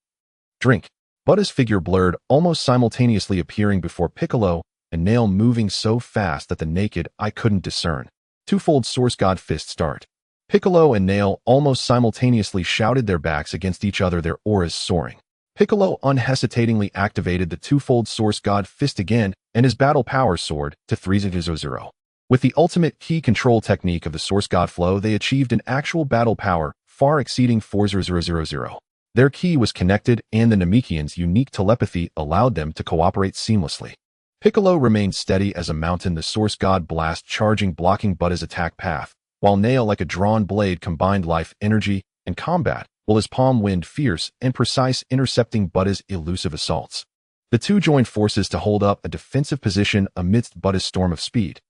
Drink. Buddha's figure blurred, almost simultaneously appearing before Piccolo, and Nail moving so fast that the naked eye couldn't discern. Twofold Source God Fist start. Piccolo and Nail almost simultaneously shouted, their backs against each other, their auras soaring. Piccolo unhesitatingly activated the twofold Source God Fist again, and his battle power soared to 3000. With the ultimate key control technique of the Source God Flow, they achieved an actual battle power far exceeding 4000. Their key was connected, and the Namekian's unique telepathy allowed them to cooperate seamlessly. Piccolo remained steady as a mountain, the Source God Blast charging, blocking Buddha's attack path, while Nail, like a drawn blade, combined life, energy, and combat, while his palm wind fierce and precise, intercepting Buddha's elusive assaults. The two joined forces to hold up a defensive position amidst Buddha's storm of speed.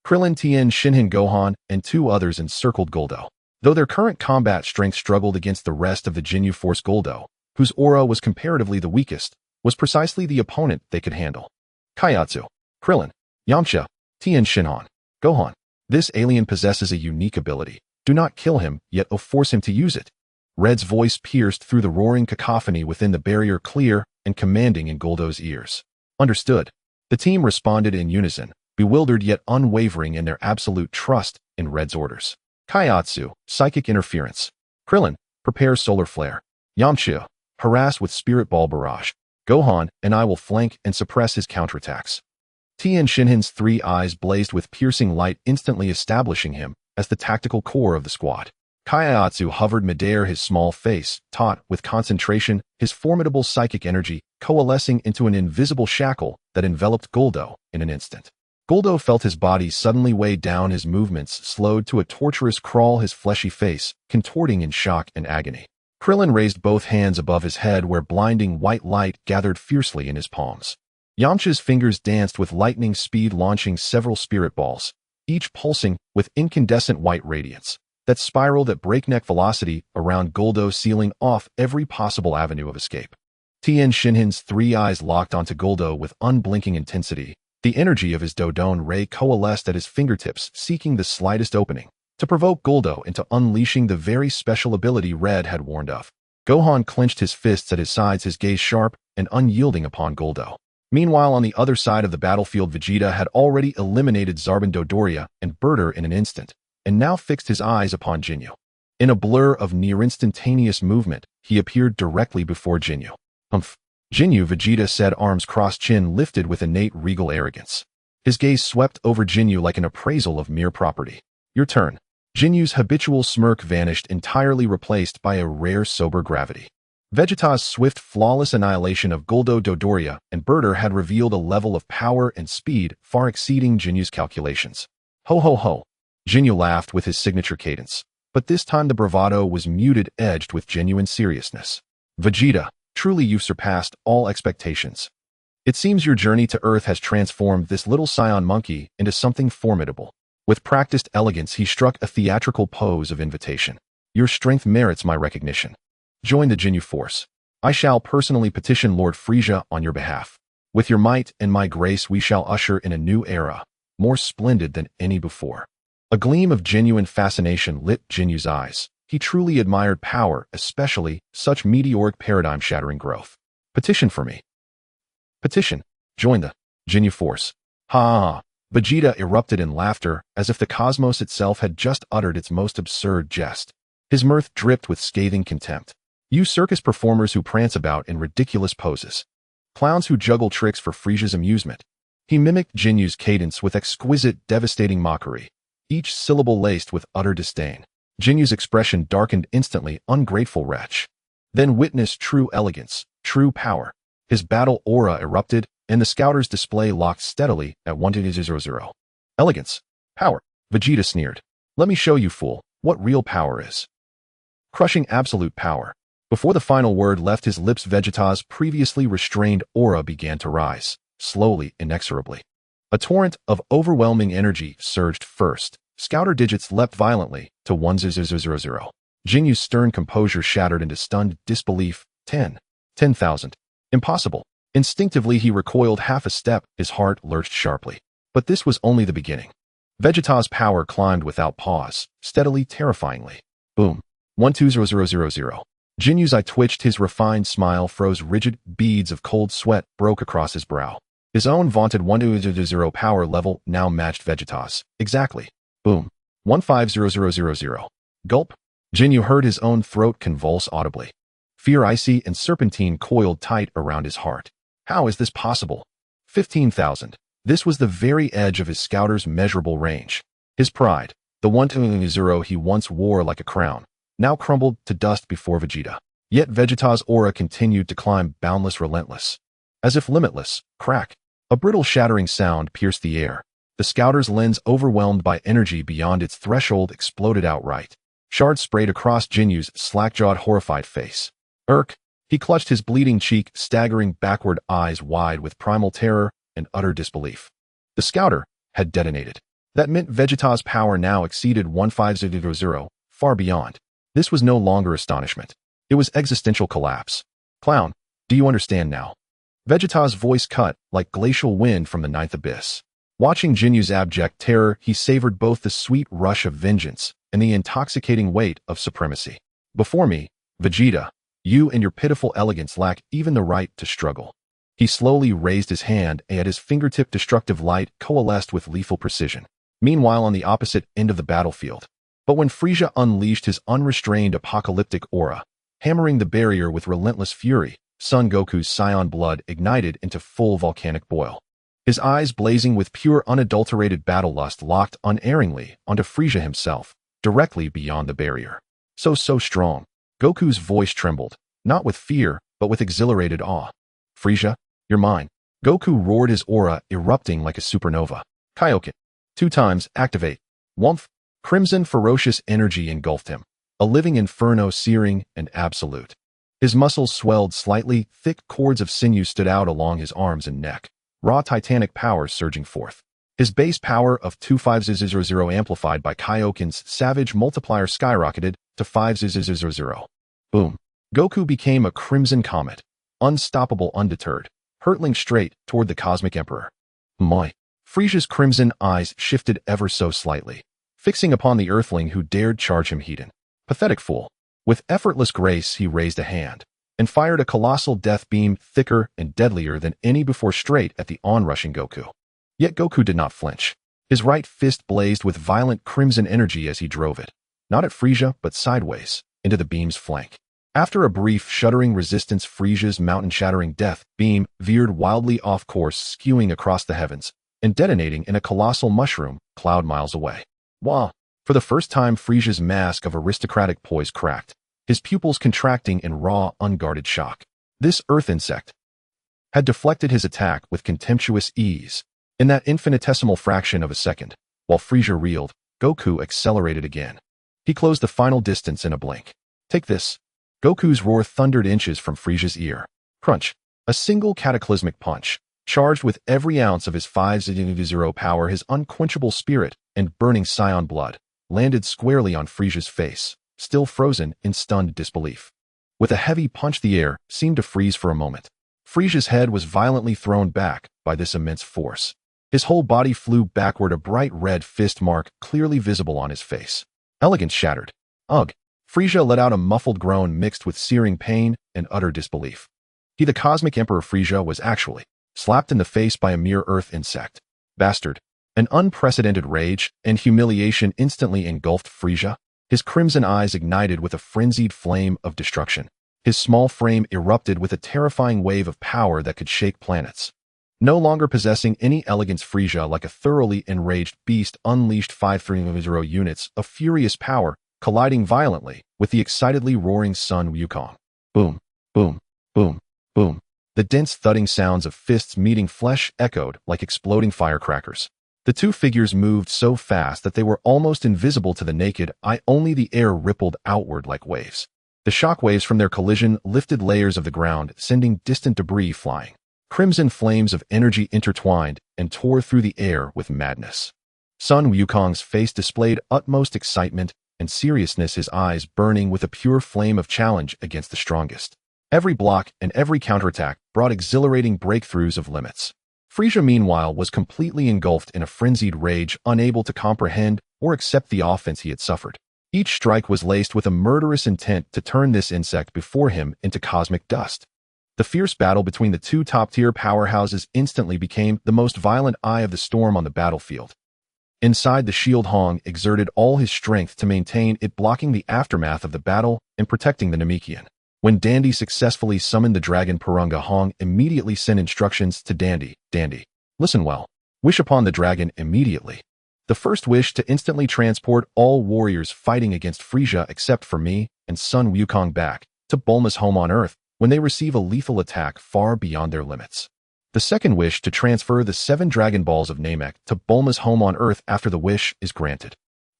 Krillin, Tien, Shinhan, Gohan, and two others encircled Guldo. Though their current combat strength struggled against the rest of the Ginyu Force, Guldo, whose aura was comparatively the weakest, was precisely the opponent they could handle. Kaiatsu, Krillin, Yamcha, Tien, Shinhan, Gohan. This alien possesses a unique ability. Do not kill him, yet force him to use it. Red's voice pierced through the roaring cacophony within the barrier, clear and commanding in Guldo's ears. Understood. The team responded in unison, bewildered yet unwavering in their absolute trust in Red's orders. Kaiatsu, psychic interference. Krillin, prepare solar flare. Yamcha, harass with spirit ball barrage. Gohan and I will flank and suppress his counterattacks. Tien Shinhan's three eyes blazed with piercing light, instantly establishing him as the tactical core of the squad. Kaiatsu hovered midair, his small face taut with concentration, his formidable psychic energy coalescing into an invisible shackle that enveloped Guldo in an instant. Guldo felt his body suddenly weighed down, his movements slowed to a torturous crawl, his fleshy face contorting in shock and agony. Krillin raised both hands above his head where blinding white light gathered fiercely in his palms. Yamcha's fingers danced with lightning speed, launching several spirit balls, each pulsing with incandescent white radiance that spiraled at breakneck velocity around Guldo, sealing off every possible avenue of escape. Tien Shinhan's three eyes locked onto Guldo with unblinking intensity. The energy of his Dodon ray coalesced at his fingertips, seeking the slightest opening to provoke Guldo into unleashing the very special ability Red had warned of. Gohan clenched his fists at his sides, his gaze sharp and unyielding upon Guldo. Meanwhile, on the other side of the battlefield, Vegeta had already eliminated Zarbon, Dodoria, and Berserk in an instant, and now fixed his eyes upon Ginyu. In a blur of near-instantaneous movement, he appeared directly before Ginyu. Humph. Ginyu, Vegeta said, arms crossed, chin lifted with innate regal arrogance. His gaze swept over Ginyu like an appraisal of mere property. Your turn. Jinyu's habitual smirk vanished, entirely replaced by a rare sober gravity. Vegeta's swift, flawless annihilation of Guldo, Dodoria, and Berserk had revealed a level of power and speed far exceeding Jinyu's calculations. Ho ho ho. Ginyu laughed with his signature cadence, but this time the bravado was muted, edged with genuine seriousness. Vegeta, truly you've surpassed all expectations. It seems your journey to Earth has transformed this little Saiyan monkey into something formidable. With practiced elegance, he struck a theatrical pose of invitation. Your strength merits my recognition. Join the Ginyu Force. I shall personally petition Lord Frieza on your behalf. With your might and my grace, we shall usher in a new era, more splendid than any before. A gleam of genuine fascination lit Jinyu's eyes. He truly admired power, especially such meteoric, paradigm-shattering growth. Petition for me. Petition. Join the Ginyu Force. Ha ha ha. Vegeta erupted in laughter, as if the cosmos itself had just uttered its most absurd jest. His mirth dripped with scathing contempt. You circus performers who prance about in ridiculous poses. Clowns who juggle tricks for Frieza's amusement. He mimicked Jinyu's cadence with exquisite, devastating mockery, each syllable laced with utter disdain. Jinyu's expression darkened instantly, ungrateful wretch. Then witnessed true elegance, true power. His battle aura erupted, and the scouter's display locked steadily at 1-0-0. Elegance. Power. Vegeta sneered. Let me show you, fool, what real power is. Crushing absolute power. Before the final word left his lips, Vegeta's previously restrained aura began to rise, slowly, inexorably. A torrent of overwhelming energy surged first. Scouter digits leapt violently to 1-0-0-0. Jinyu's stern composure shattered into stunned disbelief. 10,000. Impossible. Instinctively, he recoiled half a step, his heart lurched sharply. But this was only the beginning. Vegeta's power climbed without pause, steadily, terrifyingly. Boom. 1-2-0-0-0-0. Jinyu's eye twitched, his refined smile froze, rigid beads of cold sweat broke across his brow. His own vaunted 1-2-0-0 power level now matched Vegeta's. Exactly. Boom. 1-5-0-0-0-0. Gulp. Ginyu heard his own throat convulse audibly. Fear icy and serpentine coiled tight around his heart. How is this possible? 15,000. This was the very edge of his scouter's measurable range. His pride, the 1-2-0 he once wore like a crown, now crumbled to dust before Vegeta. Yet Vegeta's aura continued to climb, boundless, relentless. As if limitless. Crack. A brittle shattering sound pierced the air. The scouter's lens, overwhelmed by energy beyond its threshold, exploded outright. Shards sprayed across Jinyu's slack-jawed, horrified face. Irk. He clutched his bleeding cheek, staggering backward, eyes wide with primal terror and utter disbelief. The scouter had detonated. That meant Vegeta's power now exceeded 1500, far beyond. This was no longer astonishment. It was existential collapse. Clown, do you understand now? Vegeta's voice cut like glacial wind from the ninth abyss. Watching Ginyu's abject terror, he savored both the sweet rush of vengeance and the intoxicating weight of supremacy. Before me, Vegeta, you and your pitiful elegance lack even the right to struggle. He slowly raised his hand, and at his fingertip destructive light coalesced with lethal precision. Meanwhile, on the opposite end of the battlefield. But when Frieza unleashed his unrestrained apocalyptic aura, hammering the barrier with relentless fury, Son Goku's Saiyan blood ignited into full volcanic boil. His eyes blazing with pure unadulterated battle lust locked unerringly onto Frieza himself, directly beyond the barrier. So strong. Goku's voice trembled, not with fear, but with exhilarated awe. Frieza, you're mine. Goku roared, his aura erupting like a supernova. Kaioken. 2 times, activate. Whumph. Crimson ferocious energy engulfed him. A living inferno, searing and absolute. His muscles swelled slightly, thick cords of sinew stood out along his arms and neck. Raw titanic power surging forth. His base power of 2500 amplified by Kaioken's savage multiplier skyrocketed to 5000. Boom. Goku became a crimson comet, unstoppable, undeterred, hurtling straight toward the Cosmic Emperor. My. Frieza's crimson eyes shifted ever so slightly, fixing upon the earthling who dared charge him heathen. Pathetic fool. With effortless grace he raised a hand and fired a colossal death beam thicker and deadlier than any before straight at the onrushing Goku. Yet Goku did not flinch. His right fist blazed with violent crimson energy as he drove it, not at Frieza but sideways, into the beam's flank. After a brief shuddering resistance, Frieza's mountain-shattering death beam veered wildly off course, skewing across the heavens and detonating in a colossal mushroom cloud miles away. Wah! For the first time, Frieza's mask of aristocratic poise cracked, his pupils contracting in raw, unguarded shock. This earth insect had deflected his attack with contemptuous ease. In that infinitesimal fraction of a second, while Frieza reeled, Goku accelerated again. He closed the final distance in a blink. Take this. Goku's roar thundered inches from Frieza's ear. Crunch. A single cataclysmic punch, charged with every ounce of his 500 power, his unquenchable spirit, and burning Saiyan blood, landed squarely on Frieza's face, still frozen in stunned disbelief. With a heavy punch, the air seemed to freeze for a moment. Frieza's head was violently thrown back by this immense force. His whole body flew backward, a bright red fist mark clearly visible on his face. Elegance shattered. Ugh! Frieza let out a muffled groan mixed with searing pain and utter disbelief. He, the Cosmic Emperor Frieza, was actually slapped in the face by a mere earth insect. Bastard. An unprecedented rage and humiliation instantly engulfed Frieza. His crimson eyes ignited with a frenzied flame of destruction. His small frame erupted with a terrifying wave of power that could shake planets. No longer possessing any elegance, Frieza, like a thoroughly enraged beast, unleashed 530 units of furious power, colliding violently with the excitedly roaring Sun Wukong. Boom, boom, boom, boom. The dense thudding sounds of fists meeting flesh echoed like exploding firecrackers. The two figures moved so fast that they were almost invisible to the naked eye. Only the air rippled outward like waves. The shockwaves from their collision lifted layers of the ground, sending distant debris flying. Crimson flames of energy intertwined and tore through the air with madness. Sun Wukong's face displayed utmost excitement and seriousness, his eyes burning with a pure flame of challenge against the strongest. Every block and every counterattack brought exhilarating breakthroughs of limits. Frieza, meanwhile, was completely engulfed in a frenzied rage, unable to comprehend or accept the offense he had suffered. Each strike was laced with a murderous intent to turn this insect before him into cosmic dust. The fierce battle between the two top-tier powerhouses instantly became the most violent eye of the storm on the battlefield. Inside, the Shield Hong exerted all his strength to maintain it, blocking the aftermath of the battle and protecting the Namekian. When Dandy successfully summoned the dragon, Purunga, Hong immediately sent instructions to Dandy. Dandy, listen well. Wish upon the dragon immediately. The first wish to instantly transport all warriors fighting against Frieza except for me and Sun Wukong back to Bulma's home on Earth when they receive a lethal attack far beyond their limits. The second wish to transfer the 7 Dragon Balls of Namek to Bulma's home on Earth after the wish is granted.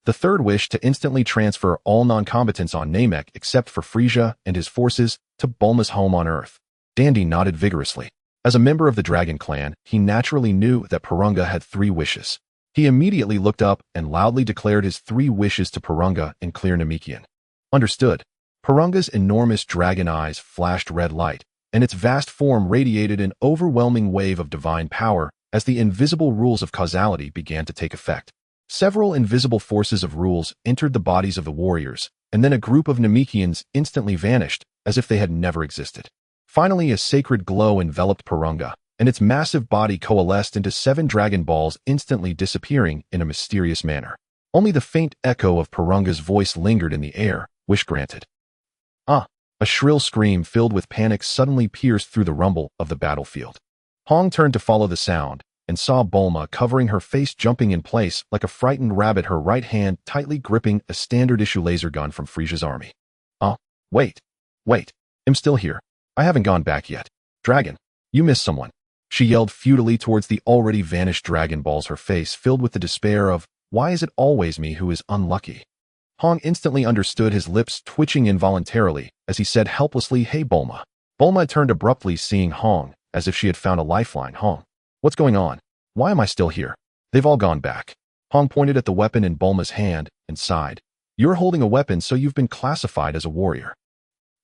The third wish to instantly transfer all non-combatants on Namek except for Frieza and his forces to Bulma's home on Earth. Dandy nodded vigorously. As a member of the Dragon Clan, he naturally knew that Purunga had 3 wishes. He immediately looked up and loudly declared his 3 wishes to Purunga in clear Namekian. Understood. Purunga's enormous dragon eyes flashed red light, and its vast form radiated an overwhelming wave of divine power as the invisible rules of causality began to take effect. Several invisible forces of rules entered the bodies of the warriors, and then a group of Namekians instantly vanished, as if they had never existed. Finally, a sacred glow enveloped Purunga, and its massive body coalesced into 7 Dragon Balls, instantly disappearing in a mysterious manner. Only the faint echo of Purunga's voice lingered in the air, wish granted. Ah! A shrill scream filled with panic suddenly pierced through the rumble of the battlefield. Hong turned to follow the sound, and saw Bulma covering her face, jumping in place like a frightened rabbit, her right hand tightly gripping a standard-issue laser gun from Frieza's army. Wait. I'm still here. I haven't gone back yet. Dragon, you missed someone. She yelled futilely towards the already vanished Dragon Balls, her face filled with the despair of, why is it always me who is unlucky? Hong instantly understood, his lips twitching involuntarily as he said helplessly, hey Bulma. Bulma turned abruptly, seeing Hong, as if she had found a lifeline. Hong, what's going on? Why am I still here? They've all gone back. Hong pointed at the weapon in Bulma's hand and sighed. You're holding a weapon, so you've been classified as a warrior.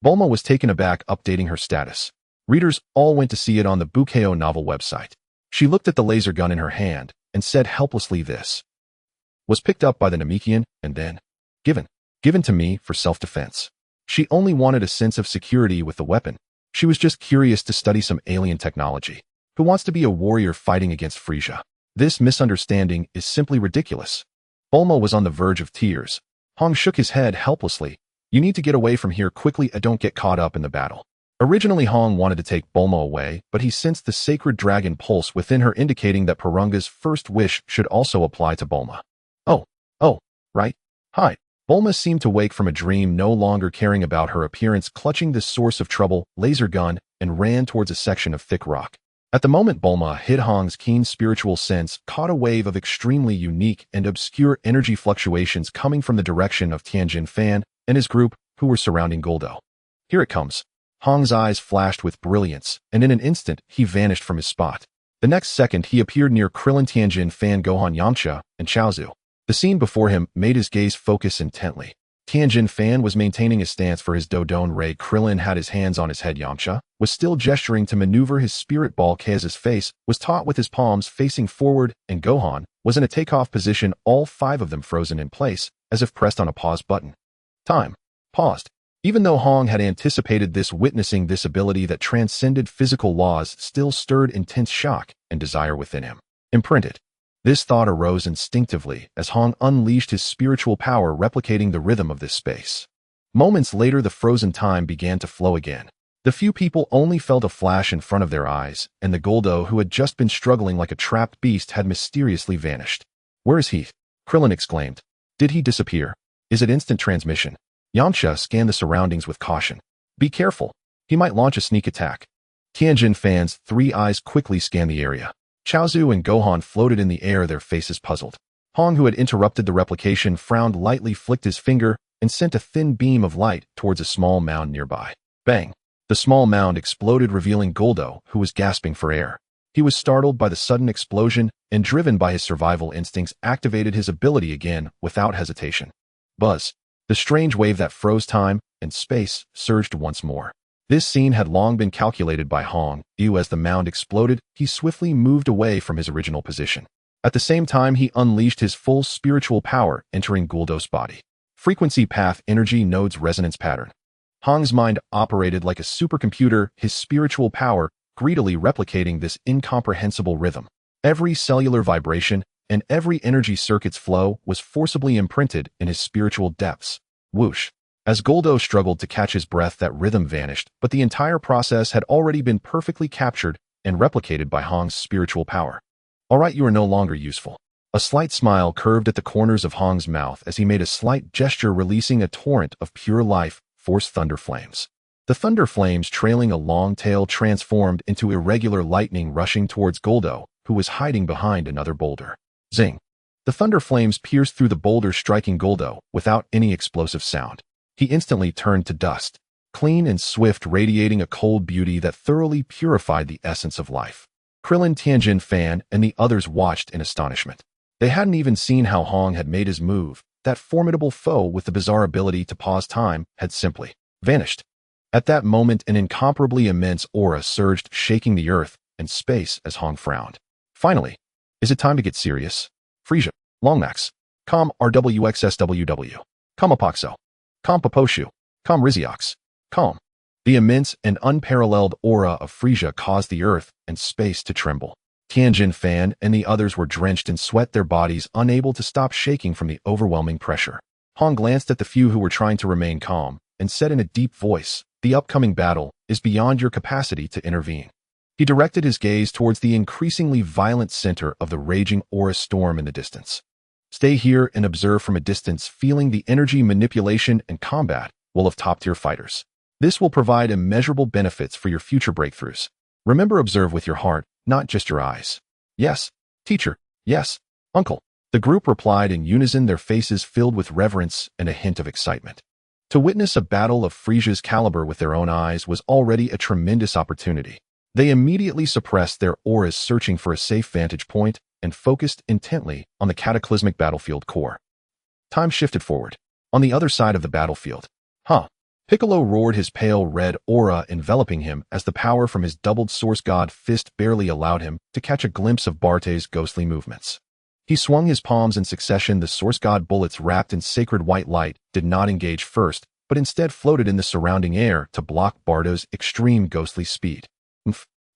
Bulma was taken aback, updating her status. Readers all went to see it on the Bukeo novel website. She looked at the laser gun in her hand and said helplessly, this was picked up by the Namekian and then given to me for self-defense. She only wanted a sense of security with the weapon. She was just curious to study some alien technology. Who wants to be a warrior fighting against Frieza? This misunderstanding is simply ridiculous. Bulma was on the verge of tears. Hong shook his head helplessly. You need to get away from here quickly and don't get caught up in the battle. Originally, Hong wanted to take Bulma away, but he sensed the sacred dragon pulse within her, indicating that Purunga's first wish should also apply to Bulma. Oh, right. Hi. Bulma seemed to wake from a dream, no longer caring about her appearance, clutching this source of trouble, laser gun, and ran towards a section of thick rock. At the moment Bulma hit, Hong's keen spiritual sense caught a wave of extremely unique and obscure energy fluctuations coming from the direction of Tianjin Fan and his group, who were surrounding Goldo. Here it comes. Hong's eyes flashed with brilliance, and in an instant he vanished from his spot. The next second he appeared near Krillin, Tianjin Fan, Gohan, Yamcha, and Chaozu. The scene before him made his gaze focus intently. Tianjin Fan was maintaining a stance for his Dodon Ray. Krillin had his hands on his head. Yamcha was still gesturing to maneuver his spirit ball. Kaz's face was taut with his palms facing forward, and Gohan was in a takeoff position, all 5 of them frozen in place, as if pressed on a pause button. Time paused. Even though Hong had anticipated this, witnessing this ability that transcended physical laws still stirred intense shock and desire within him. Imprinted. This thought arose instinctively as Hong unleashed his spiritual power, replicating the rhythm of this space. Moments later, the frozen time began to flow again. The few people only felt a flash in front of their eyes, and the Goldo, who had just been struggling like a trapped beast, had mysteriously vanished. Where is he? Krillin exclaimed. Did he disappear? Is it instant transmission? Yamcha scanned the surroundings with caution. Be careful. He might launch a sneak attack. Tianjin Fan's 3 eyes quickly scanned the area. Chaozu and Gohan floated in the air, their faces puzzled. Hong, who had interrupted the replication, frowned lightly, flicked his finger, and sent a thin beam of light towards a small mound nearby. Bang! The small mound exploded, revealing Goldo, who was gasping for air. He was startled by the sudden explosion and, driven by his survival instincts, activated his ability again without hesitation. Buzz! The strange wave that froze time and space surged once more. This scene had long been calculated by Hong. As the mound exploded, he swiftly moved away from his original position. At the same time, he unleashed his full spiritual power, entering Goldo's body. Frequency path energy nodes resonance pattern. Hong's mind operated like a supercomputer, his spiritual power greedily replicating this incomprehensible rhythm. Every cellular vibration and every energy circuit's flow was forcibly imprinted in his spiritual depths. Whoosh! As Goldo struggled to catch his breath, that rhythm vanished, but the entire process had already been perfectly captured and replicated by Hong's spiritual power. All right, you are no longer useful. A slight smile curved at the corners of Hong's mouth as he made a slight gesture, releasing a torrent of pure life force thunder flames. The thunder flames, trailing a long tail, transformed into irregular lightning rushing towards Goldo, who was hiding behind another boulder. Zing! The thunder flames pierced through the boulder, striking Goldo without any explosive sound. He instantly turned to dust. clean and swift, radiating a cold beauty that thoroughly purified the essence of life. Krillin, Tianjin, Fan, and the others watched in astonishment. They hadn't even seen how Hong had made his move. That formidable foe with the bizarre ability to pause time had simply vanished. At that moment, an incomparably immense aura surged, shaking the earth and space as Hong frowned. Finally, is it time to get serious? Frieza, Longmax, Com RWXSWW, Com Apoxo, Com Paposhu, Com Riziox, Com. The immense and unparalleled aura of Frieza caused the earth and space to tremble. Tianjin, Fan, and the others were drenched in sweat, their bodies unable to stop shaking from the overwhelming pressure. Hong glanced at the few who were trying to remain calm and said in a deep voice, "The upcoming battle is beyond your capacity to intervene." He directed his gaze towards the increasingly violent center of the raging aura storm in the distance. "Stay here and observe from a distance, feeling the energy, manipulation, and combat will of top-tier fighters. This will provide immeasurable benefits for your future breakthroughs. Remember, observe with your heart, not just your eyes." "Yes, teacher. Yes, uncle." The group replied in unison, their faces filled with reverence and a hint of excitement. To witness a battle of Frieza's caliber with their own eyes was already a tremendous opportunity. They immediately suppressed their auras, searching for a safe vantage point, and focused intently on the cataclysmic battlefield core. Time shifted forward. On the other side of the battlefield. Piccolo roared, his pale red aura enveloping him as the power from his doubled Source God fist barely allowed him to catch a glimpse of Barte's ghostly movements. He swung his palms in succession. The Source God bullets wrapped in sacred white light did not engage first, but instead floated in the surrounding air to block Bardo's extreme ghostly speed.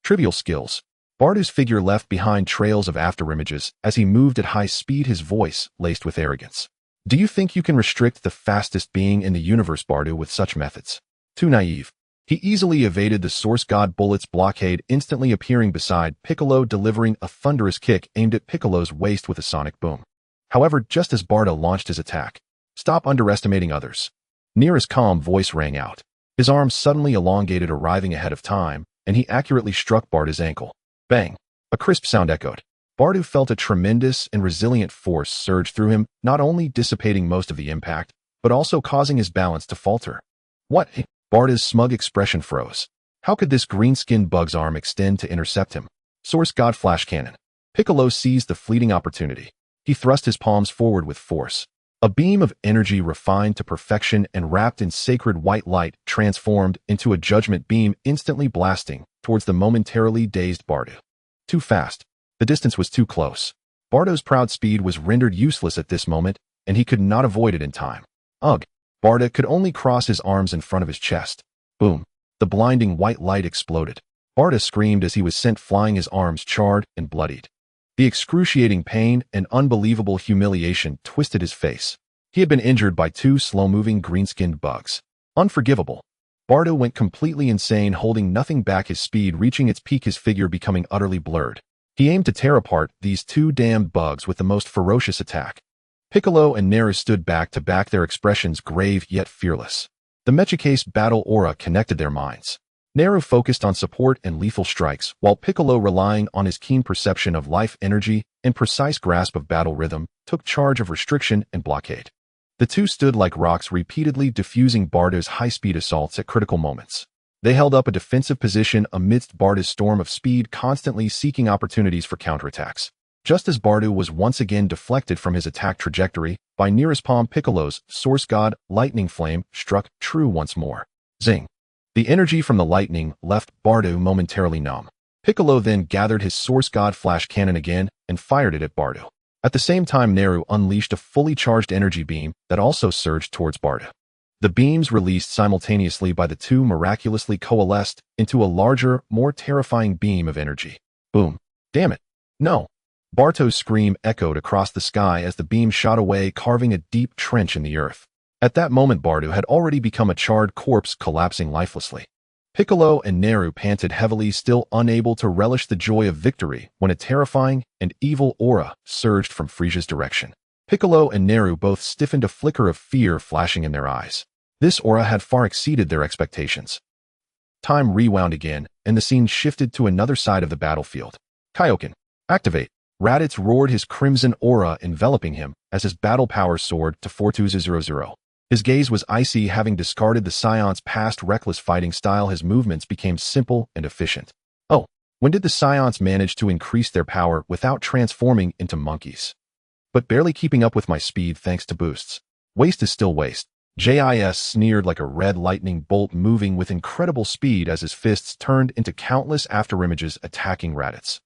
Trivial skills. Bardo's figure left behind trails of afterimages as he moved at high speed, his voice laced with arrogance. "Do you think you can restrict the fastest being in the universe, Bardo, with such methods? Too naive." He easily evaded the Source God bullets blockade, instantly appearing beside Piccolo, delivering a thunderous kick aimed at Piccolo's waist with a sonic boom. However, just as Bardo launched his attack, "Stop underestimating others." Near's calm voice rang out. His arm suddenly elongated, arriving ahead of time, and he accurately struck Bardo's ankle. Bang! A crisp sound echoed. Bardo felt a tremendous and resilient force surge through him, not only dissipating most of the impact, but also causing his balance to falter. "What?" Bardo's smug expression froze. How could this green-skinned bug's arm extend to intercept him? Source God Flash Cannon. Piccolo seized the fleeting opportunity. He thrust his palms forward with force. A beam of energy refined to perfection and wrapped in sacred white light transformed into a judgment beam, instantly blasting towards the momentarily dazed Bardo. Too fast. The distance was too close. Bardo's proud speed was rendered useless at this moment, and he could not avoid it in time. Ugh! Bardo could only cross his arms in front of his chest. Boom! The blinding white light exploded. Bardo screamed as he was sent flying, his arms charred and bloodied. The excruciating pain and unbelievable humiliation twisted his face. He had been injured by two slow-moving green-skinned bugs. Unforgivable. Bardo went completely insane, holding nothing back, his speed reaching its peak, his figure becoming utterly blurred. He aimed to tear apart these two damned bugs with the most ferocious attack. Piccolo and Naru stood back to back, their expressions grave yet fearless. The Mechicase battle aura connected their minds. Naru focused on support and lethal strikes, while Piccolo, relying on his keen perception of life energy and precise grasp of battle rhythm, took charge of restriction and blockade. The two stood like rocks, repeatedly diffusing Bardo's high-speed assaults at critical moments. They held up a defensive position amidst Bardo's storm of speed, constantly seeking opportunities for counterattacks. Just as Bardo was once again deflected from his attack trajectory by nearest palm, Piccolo's Source God Lightning Flame struck true once more. Zing! The energy from the lightning left Bardo momentarily numb. Piccolo then gathered his Source God Flash Cannon again and fired it at Bardo. At the same time, Naru unleashed a fully charged energy beam that also surged towards Bardo. The beams, released simultaneously by the two, miraculously coalesced into a larger, more terrifying beam of energy. Boom! Damn it! No! Barto's scream echoed across the sky as the beam shot away, carving a deep trench in the earth. At that moment, Bardo had already become a charred corpse, collapsing lifelessly. Piccolo and Naru panted heavily, still unable to relish the joy of victory, when a terrifying and evil aura surged from Frieza's direction. Piccolo and Naru both stiffened, a flicker of fear flashing in their eyes. This aura had far exceeded their expectations. Time rewound again, and the scene shifted to another side of the battlefield. Kaioken, activate! Raditz roared, his crimson aura enveloping him as his battle power soared to 4200. His gaze was icy. Having discarded the Scion's past reckless fighting style, his movements became simple and efficient. Oh, when did the Scions manage to increase their power without transforming into monkeys? But barely keeping up with my speed thanks to boosts. Waste is still waste. JIS sneered like a red lightning bolt, moving with incredible speed as his fists turned into countless afterimages attacking Raditz.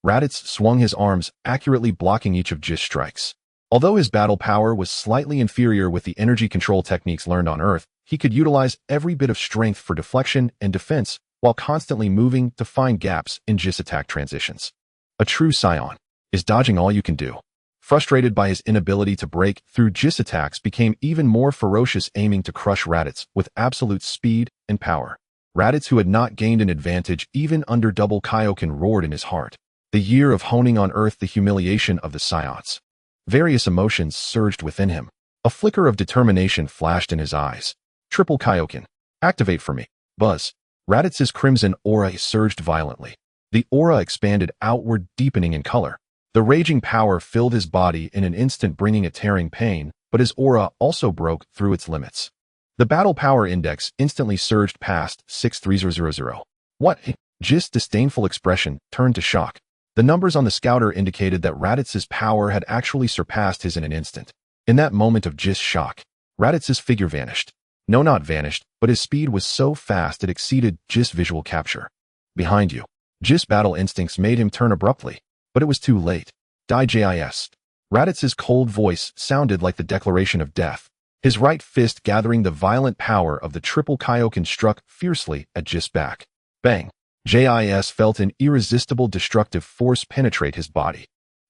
Raditz swung his arms, accurately blocking each of Jis' strikes. Although his battle power was slightly inferior with the energy control techniques learned on Earth, he could utilize every bit of strength for deflection and defense while constantly moving to find gaps in Jis attack transitions. A true Scion. Is dodging all you can do? Frustrated by his inability to break through, Jis attacks became even more ferocious, aiming to crush Raditz with absolute speed and power. Raditz, who had not gained an advantage even under double Kaioken, roared in his heart. The year of honing on Earth, the humiliation of the Scions. Various emotions surged within him. A flicker of determination flashed in his eyes. Triple Kaioken. Activate for me. Buzz. Raditz's crimson aura surged violently. The aura expanded outward, deepening in color. The raging power filled his body in an instant, bringing a tearing pain, but his aura also broke through its limits. The battle power index instantly surged past 63000. What? Jis' disdainful expression turned to shock. The numbers on the scouter indicated that Raditz's power had actually surpassed his in an instant. In that moment of Jis' shock, Raditz's figure vanished. No, not vanished, but his speed was so fast it exceeded Jis' visual capture. Behind you. Jis' battle instincts made him turn abruptly, but it was too late. Die Jis. Raditz's cold voice sounded like the declaration of death. His right fist, gathering the violent power of the triple Kaioken, struck fiercely at Jis' back. Bang! Jis felt an irresistible destructive force penetrate his body.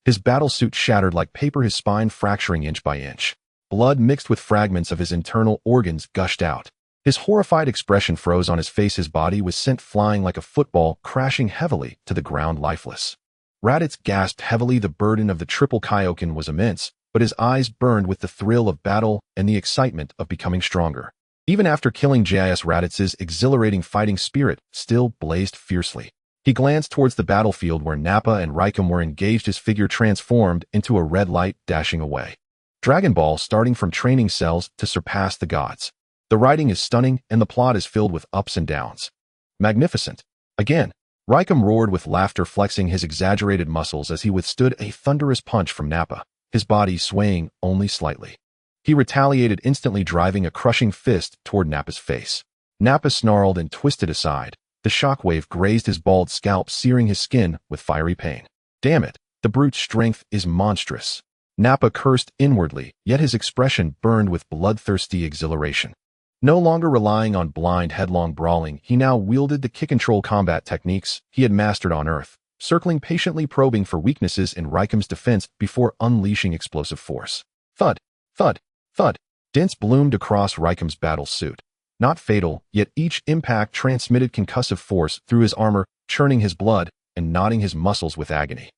His battlesuit shattered like paper, his spine fracturing inch by inch. Blood mixed with fragments of his internal organs gushed out. His horrified expression froze on his face. His body was sent flying like a football, crashing heavily to the ground, lifeless. Raditz gasped heavily. The burden of the triple Kaioken was immense, but his eyes burned with the thrill of battle and the excitement of becoming stronger. Even after killing Jis, Raditz's exhilarating fighting spirit still blazed fiercely. He glanced towards the battlefield where Nappa and Raikum were engaged. His figure transformed into a red light, dashing away. Dragon Ball, starting from training cells to surpass the gods. The writing is stunning and the plot is filled with ups and downs. Magnificent. Again, Raikum roared with laughter, flexing his exaggerated muscles as he withstood a thunderous punch from Nappa, his body swaying only slightly. He retaliated instantly, driving a crushing fist toward Nappa's face. Nappa snarled and twisted aside. The shockwave grazed his bald scalp, searing his skin with fiery pain. Damn it, the brute's strength is monstrous. Nappa cursed inwardly, yet his expression burned with bloodthirsty exhilaration. No longer relying on blind, headlong brawling, he now wielded the kick-control combat techniques he had mastered on Earth, circling patiently, probing for weaknesses in Raikum's defense before unleashing explosive force. Thud, thud, thud. Dents bloomed across Raikum's battle suit. Not fatal, yet each impact transmitted concussive force through his armor, churning his blood and knotting his muscles with agony.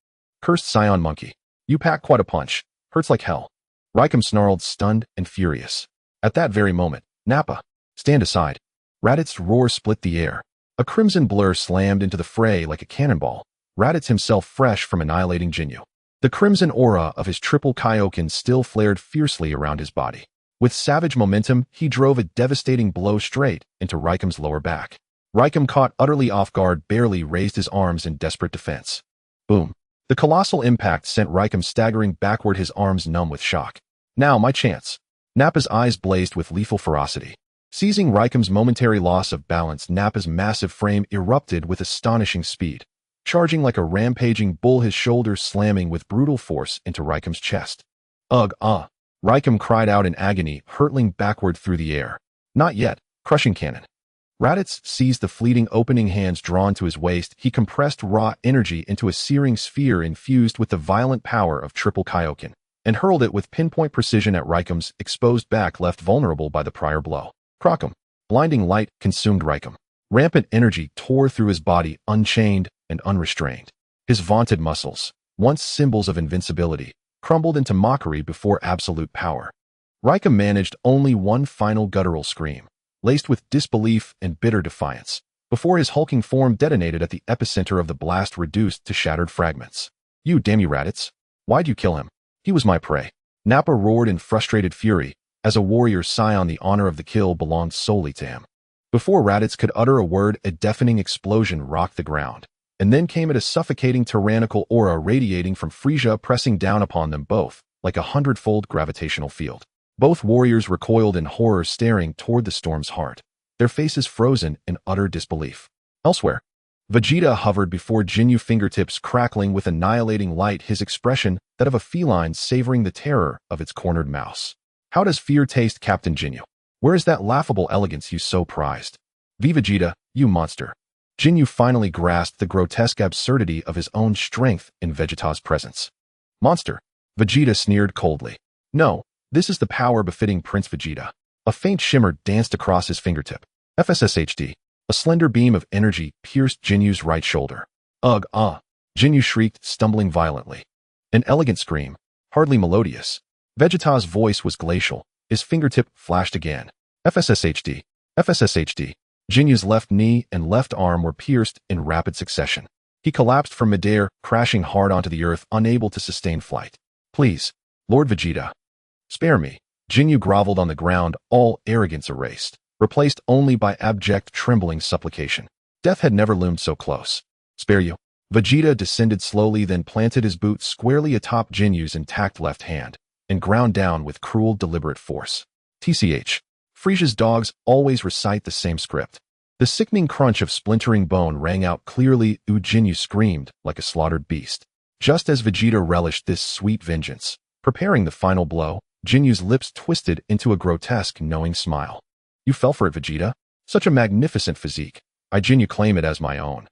Cursed Scion monkey. You pack quite a punch. Hurts like hell. Raikum snarled, stunned and furious. At that very moment, Nappa, stand aside. Raditz's roar split the air. A crimson blur slammed into the fray like a cannonball. Raditz, himself fresh from annihilating Ginyu. The crimson aura of his triple Kaioken still flared fiercely around his body. With savage momentum, he drove a devastating blow straight into Raikum's lower back. Raikum, caught utterly off guard, barely raised his arms in desperate defense. Boom. The colossal impact sent Raikum staggering backward, his arms numb with shock. Now my chance. Nappa's eyes blazed with lethal ferocity. Seizing Raikum's momentary loss of balance, Nappa's massive frame erupted with astonishing speed. Charging like a rampaging bull, his shoulders slamming with brutal force into Raikum's chest. Ugh, ah. Raikum cried out in agony, hurtling backward through the air. Not yet. Crushing cannon. Raditz seized the fleeting opening, hands drawn to his waist. He compressed raw energy into a searing sphere infused with the violent power of triple Kaioken, and hurled it with pinpoint precision at Raikum's exposed back, left vulnerable by the prior blow. Crockum. Blinding light consumed Raikum. Rampant energy tore through his body, unchained and unrestrained. His vaunted muscles, once symbols of invincibility, crumbled into mockery before absolute power. Raikum managed only one final guttural scream, laced with disbelief and bitter defiance, before his hulking form detonated at the epicenter of the blast, reduced to shattered fragments. You damn you, Raditz. Why'd you kill him? He was my prey. Nappa roared in frustrated fury, As a warrior Saiyan, the honor of the kill belonged solely to him. Before Raditz could utter a word, a deafening explosion rocked the ground. And then came a suffocating tyrannical aura radiating from Frieza, pressing down upon them both, like a 100-fold gravitational field. Both warriors recoiled in horror, staring toward the storm's heart, their faces frozen in utter disbelief. Elsewhere, Vegeta hovered before Ginyu, fingertips crackling with annihilating light, his expression that of a feline savoring the terror of its cornered mouse. How does fear taste, Captain Ginyu? Where is that laughable elegance you so prized? Vegeta, you monster. Ginyu finally grasped the grotesque absurdity of his own strength in Vegeta's presence. Monster, Vegeta sneered coldly. No, this is the power befitting Prince Vegeta. A faint shimmer danced across his fingertip. FSSHD. A slender beam of energy pierced Jinyu's right shoulder. Ugh, ah! Ginyu shrieked, stumbling violently. An elegant scream, hardly melodious. Vegeta's voice was glacial. His fingertip flashed again. FSSHD. FSSHD. Jinyu's left knee and left arm were pierced in rapid succession. He collapsed from midair, crashing hard onto the earth, unable to sustain flight. Please, Lord Vegeta, spare me. Ginyu groveled on the ground, all arrogance erased, replaced only by abject, trembling supplication. Death had never loomed so close. Spare you? Vegeta descended slowly, then planted his boot squarely atop Jinyu's intact left hand, and ground down with cruel, deliberate force. TCH. Frieza's dogs always recite the same script. The sickening crunch of splintering bone rang out clearly. Ginyu screamed like a slaughtered beast. Just as Vegeta relished this sweet vengeance, preparing the final blow, Jinyu's lips twisted into a grotesque, knowing smile. You fell for it, Vegeta. Such a magnificent physique. I Ginyu claim it as my own.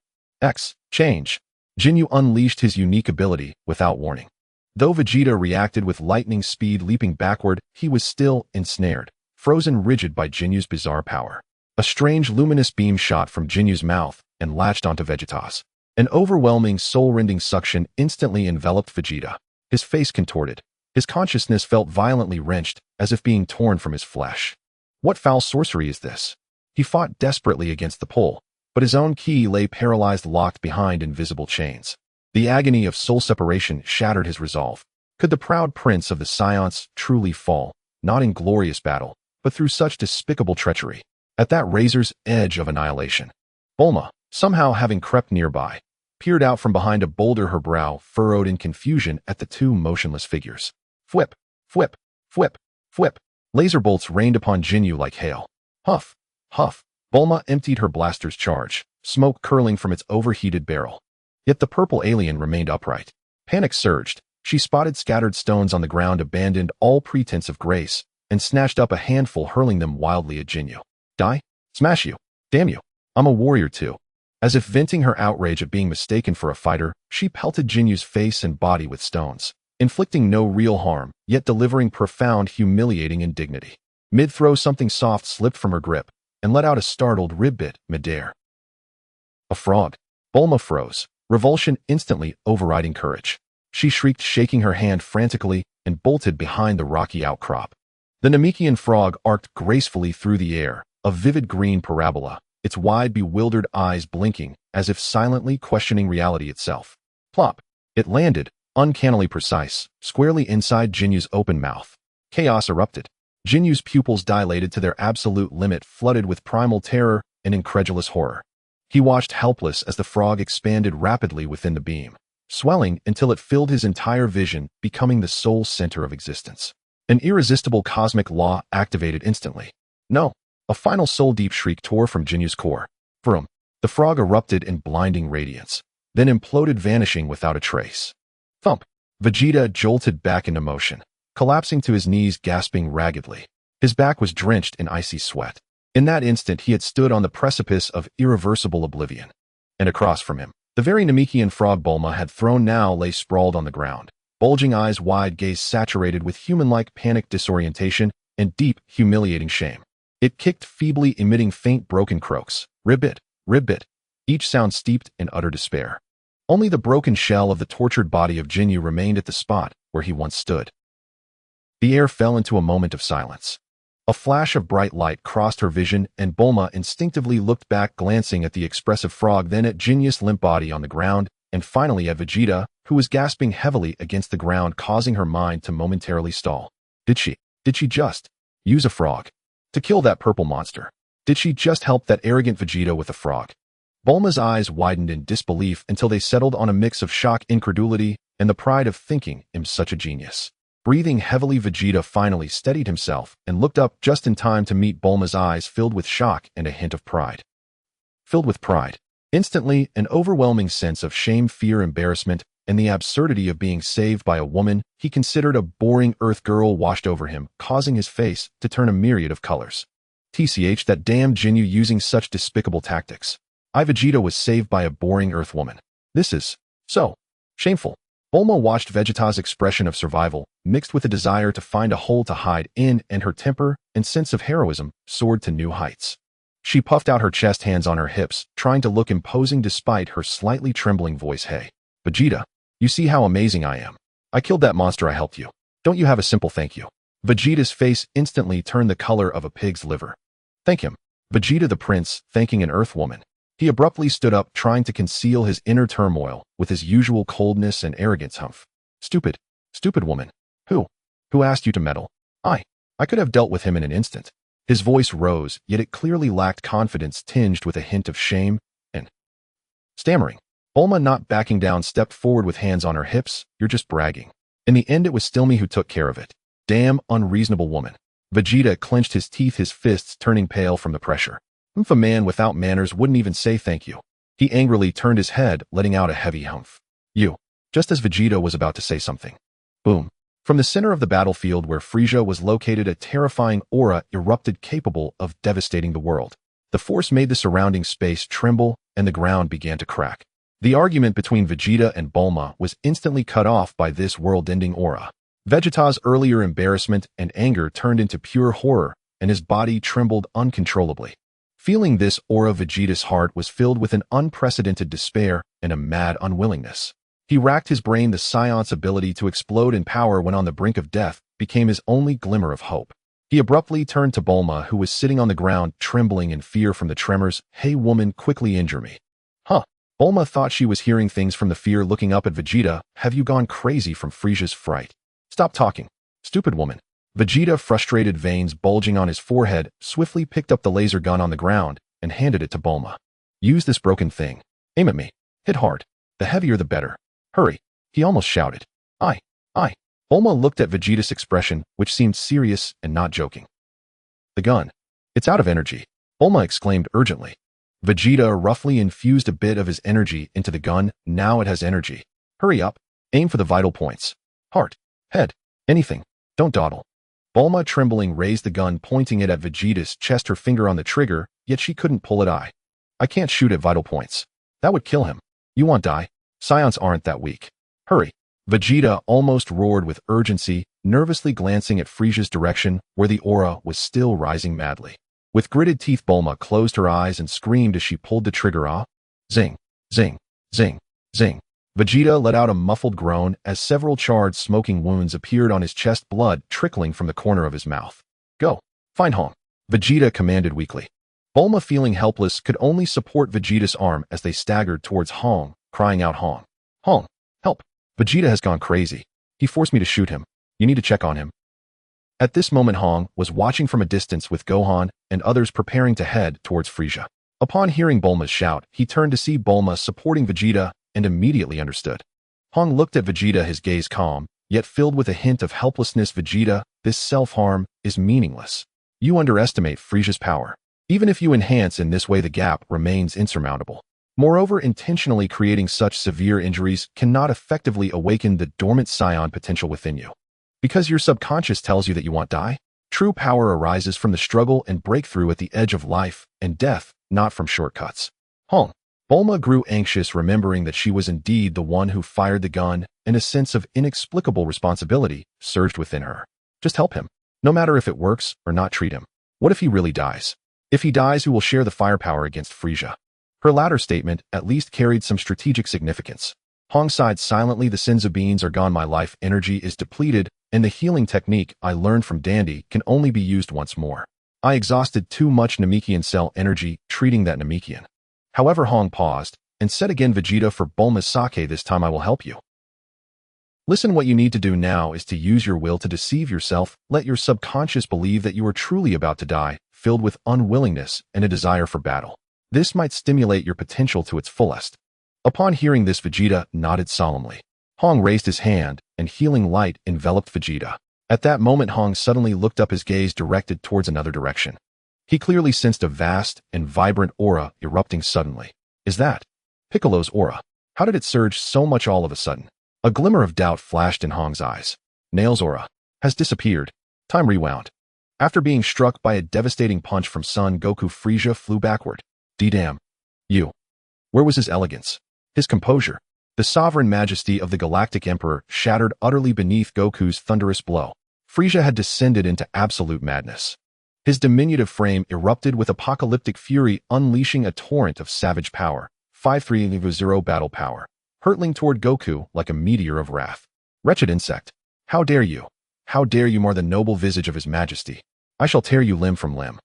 Change. Ginyu unleashed his unique ability without warning. Though Vegeta reacted with lightning speed, leaping backward, he was still ensnared, frozen rigid by Jinyu's bizarre power. A strange luminous beam shot from Jinyu's mouth and latched onto Vegeta's. An overwhelming, soul-rending suction instantly enveloped Vegeta. His face contorted. His consciousness felt violently wrenched, as if being torn from his flesh. What foul sorcery is this? He fought desperately against the pull, but his own ki lay paralyzed, locked behind invisible chains. The agony of soul separation shattered his resolve. Could the proud prince of the Saiyans truly fall, not in glorious battle, but through such despicable treachery? At that razor's edge of annihilation, Bulma, somehow having crept nearby, peered out from behind a boulder, her brow furrowed in confusion at the two motionless figures. Fwip, fwip, fwip, fwip. Laser bolts rained upon Ginyu like hail. Huff, huff. Bulma emptied her blaster's charge, smoke curling from its overheated barrel. Yet the purple alien remained upright. Panic surged. She spotted scattered stones on the ground, abandoned all pretense of grace, and snatched up a handful, hurling them wildly at Ginyu. Die? Smash you. Damn you. I'm a warrior too. As if venting her outrage at being mistaken for a fighter, she pelted Jinyu's face and body with stones, inflicting no real harm, yet delivering profound, humiliating indignity. Mid-throw, something soft slipped from her grip and let out a startled rib-bit midair. A frog. Bulma froze, revulsion instantly overriding courage. She shrieked, shaking her hand frantically, and bolted behind the rocky outcrop. The Namekian frog arced gracefully through the air, a vivid green parabola, its wide, bewildered eyes blinking as if silently questioning reality itself. Plop! It landed, uncannily precise, squarely inside Jinyu's open mouth. Chaos erupted. Jinyu's pupils dilated to their absolute limit, flooded with primal terror and incredulous horror. He watched helpless as the frog expanded rapidly within the beam, swelling until it filled his entire vision, becoming the sole center of existence. An irresistible cosmic law activated instantly. No! A final soul-deep shriek tore from Jinyu's core. Vroom! The frog erupted in blinding radiance, then imploded, vanishing without a trace. Thump! Vegeta jolted back into motion, collapsing to his knees, gasping raggedly. His back was drenched in icy sweat. In that instant, he had stood on the precipice of irreversible oblivion. And across from him, the very Namekian frog Bulma had thrown now lay sprawled on the ground, bulging eyes wide, gaze saturated with human-like panic, disorientation, and deep, humiliating shame. It kicked feebly, emitting faint, broken croaks. Ribbit, ribbit, each sound steeped in utter despair. Only the broken shell of the tortured body of Ginyu remained at the spot where he once stood. The air fell into a moment of silence. A flash of bright light crossed her vision, and Bulma instinctively looked back, glancing at the expressive frog, then at Jinyu's limp body on the ground, and finally at Vegeta, who was gasping heavily against the ground, causing her mind to momentarily stall. Did she just? Use a frog. To kill that purple monster. Did she just help that arrogant Vegeta with a frog? Bulma's eyes widened in disbelief until they settled on a mix of shock, incredulity, and the pride of thinking him such a genius. Breathing heavily, Vegeta finally steadied himself and looked up just in time to meet Bulma's eyes filled with shock and a hint of pride. Filled with pride. Instantly, an overwhelming sense of shame, fear, embarrassment, and the absurdity of being saved by a woman he considered a boring Earth girl washed over him, causing his face to turn a myriad of colors. TCH, that damn Ginyu using such despicable tactics. Vegeta was saved by a boring Earth woman. This is so shameful. Bulma watched Vegeta's expression of survival, mixed with a desire to find a hole to hide in, and her temper and sense of heroism soared to new heights. She puffed out her chest, hands on her hips, trying to look imposing despite her slightly trembling voice. Hey, Vegeta, you see how amazing I am. I killed that monster, I helped you. Don't you have a simple thank you? Vegeta's face instantly turned the color of a pig's liver. Thank him. Vegeta the prince, thanking an Earth woman. He abruptly stood up, trying to conceal his inner turmoil with his usual coldness and arrogance. Humph. Stupid woman. Who asked you to meddle? I could have dealt with him in an instant. His voice rose, yet it clearly lacked confidence, tinged with a hint of shame and stammering. Bulma, not backing down, stepped forward with hands on her hips. You're just bragging. In the end, it was still me who took care of it. Damn unreasonable woman. Vegeta clenched his teeth, his fists turning pale from the pressure. If a man without manners wouldn't even say thank you. He angrily turned his head, letting out a heavy humph. You. Just as Vegeta was about to say something. Boom. From the center of the battlefield where Frieza was located, a terrifying aura erupted, capable of devastating the world. The force made the surrounding space tremble, and the ground began to crack. The argument between Vegeta and Bulma was instantly cut off by this world-ending aura. Vegeta's earlier embarrassment and anger turned into pure horror, and his body trembled uncontrollably. Feeling this aura, Vegeta's heart was filled with an unprecedented despair and a mad unwillingness. He racked his brain. The Saiyan's ability to explode in power when on the brink of death became his only glimmer of hope. He abruptly turned to Bulma, who was sitting on the ground, trembling in fear from the tremors. Hey woman, quickly injure me. Huh. Bulma thought she was hearing things from the fear, looking up at Vegeta. Have you gone crazy from Frieza's fright? Stop talking. Stupid woman. Vegeta, frustrated, veins bulging on his forehead, swiftly picked up the laser gun on the ground and handed it to Bulma. Use this broken thing. Aim at me. Hit hard. The heavier the better. Hurry. He almost shouted. I. Bulma looked at Vegeta's expression, which seemed serious and not joking. The gun. It's out of energy. Bulma exclaimed urgently. Vegeta roughly infused a bit of his energy into the gun. Now it has energy. Hurry up. Aim for the vital points. Heart. Head. Anything. Don't dawdle. Bulma, trembling, raised the gun, pointing it at Vegeta's chest, her finger on the trigger, yet she couldn't pull it. I can't shoot at vital points. That would kill him. You won't die. Saiyans aren't that weak. Hurry. Vegeta almost roared with urgency, nervously glancing at Frieza's direction, where the aura was still rising madly. With gritted teeth, Bulma closed her eyes and screamed as she pulled the trigger. Zing, zing, zing, zing. Vegeta let out a muffled groan as several charred, smoking wounds appeared on his chest, blood trickling from the corner of his mouth. Go. Find Hong. Vegeta commanded weakly. Bulma, feeling helpless, could only support Vegeta's arm as they staggered towards Hong, crying out, Hong. Hong, help. Vegeta has gone crazy. He forced me to shoot him. You need to check on him. At this moment, Hong was watching from a distance with Gohan and others preparing to head towards Frieza. Upon hearing Bulma's shout, he turned to see Bulma supporting Vegeta and immediately understood. Hong looked at Vegeta, his gaze calm, yet filled with a hint of helplessness. Vegeta, this self-harm is meaningless. You underestimate Frieza's power. Even if you enhance in this way, the gap remains insurmountable. Moreover, intentionally creating such severe injuries cannot effectively awaken the dormant Saiyan potential within you. Because your subconscious tells you that you won't die. True power arises from the struggle and breakthrough at the edge of life and death, not from shortcuts. Hong. Bulma grew anxious, remembering that she was indeed the one who fired the gun, and a sense of inexplicable responsibility surged within her. Just help him. No matter if it works or not, treat him. What if he really dies? If he dies, who will share the firepower against Frieza? Her latter statement at least carried some strategic significance. Hong sighed silently. The Senzu beans are gone. My life energy is depleted, and the healing technique I learned from Dandy can only be used once more. I exhausted too much Namekian cell energy treating that Namekian. However, Hong paused and said again, Vegeta, for Bulma's sake, this time I will help you. Listen, what you need to do now is to use your will to deceive yourself. Let your subconscious believe that you are truly about to die, filled with unwillingness and a desire for battle. This might stimulate your potential to its fullest. Upon hearing this, Vegeta nodded solemnly. Hong raised his hand, and healing light enveloped Vegeta. At that moment, Hong suddenly looked up, his gaze directed towards another direction. He clearly sensed a vast and vibrant aura erupting suddenly. Is that Piccolo's aura? How did it surge so much all of a sudden? A glimmer of doubt flashed in Hong's eyes. Nail's aura has disappeared. Time rewound. After being struck by a devastating punch from Son Goku, Frieza flew backward. D-damn. You. Where was his elegance? His composure? The sovereign majesty of the Galactic Emperor shattered utterly beneath Goku's thunderous blow. Frieza had descended into absolute madness. His diminutive frame erupted with apocalyptic fury, unleashing a torrent of savage power. 5-3-0 battle power, hurtling toward Goku like a meteor of wrath. Wretched insect! How dare you? How dare you mar the noble visage of his majesty? I shall tear you limb from limb.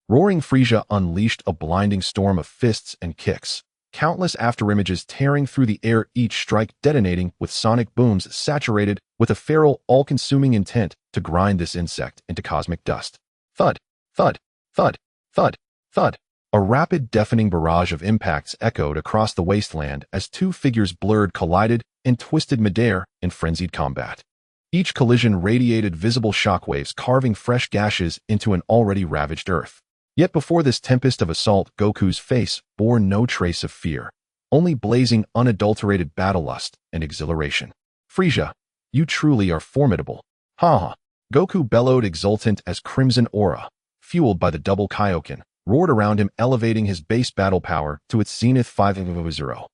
Roaring Frieza unleashed a blinding storm of fists and kicks. Countless afterimages tearing through the air, each strike detonating with sonic booms saturated with a feral, all-consuming intent to grind this insect into cosmic dust. Thud, thud, thud, thud, thud. A rapid, deafening barrage of impacts echoed across the wasteland as two figures blurred, collided, and twisted midair in frenzied combat. Each collision radiated visible shockwaves, carving fresh gashes into an already ravaged earth. Yet before this tempest of assault, Goku's face bore no trace of fear, only blazing, unadulterated battle lust and exhilaration. Frieza, you truly are formidable. Ha ha! Goku bellowed, exultant as crimson aura, fueled by the double Kaioken, roared around him, elevating his base battle power to its zenith. 5-0.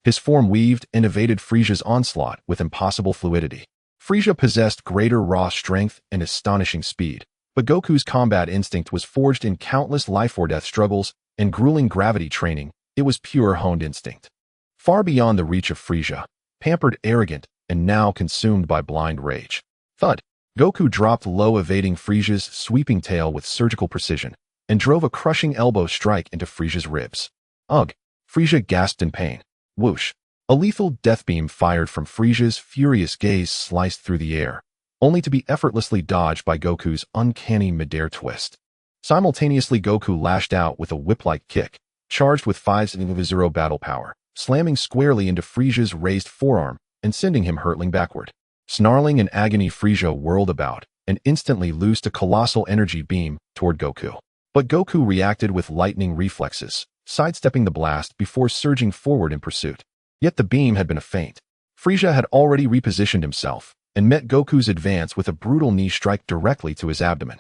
His form weaved and evaded Frieza's onslaught with impossible fluidity. Frieza possessed greater raw strength and astonishing speed, but Goku's combat instinct was forged in countless life-or-death struggles and grueling gravity training. It was pure, honed instinct. Far beyond the reach of Frieza, pampered, arrogant, and now consumed by blind rage. Thud! Goku dropped low, evading Frieza's sweeping tail with surgical precision, and drove a crushing elbow strike into Frieza's ribs. Ugh! Frieza gasped in pain. Whoosh! A lethal death beam fired from Frieza's furious gaze sliced through the air, only to be effortlessly dodged by Goku's uncanny midair twist. Simultaneously, Goku lashed out with a whip-like kick, charged with 5-0 battle power, slamming squarely into Frieza's raised forearm and sending him hurtling backward. Snarling in agony, Frieza whirled about and instantly loosed a colossal energy beam toward Goku. But Goku reacted with lightning reflexes, sidestepping the blast before surging forward in pursuit. Yet the beam had been a feint. Frieza had already repositioned himself and met Goku's advance with a brutal knee strike directly to his abdomen.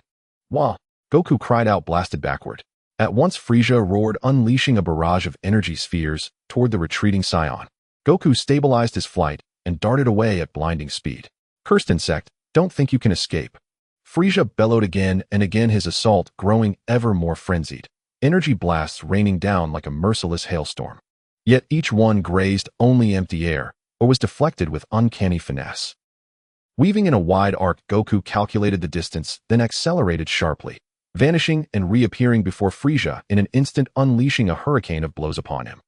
Wah! Goku cried out, blasted backward. At once, Frieza roared, unleashing a barrage of energy spheres toward the retreating Saiyan. Goku stabilized his flight and darted away at blinding speed. Cursed insect, don't think you can escape. Frieza bellowed again and again, his assault growing ever more frenzied, energy blasts raining down like a merciless hailstorm. Yet each one grazed only empty air, or was deflected with uncanny finesse. Weaving in a wide arc, Goku calculated the distance, then accelerated sharply, vanishing and reappearing before Frieza in an instant, unleashing a hurricane of blows upon him.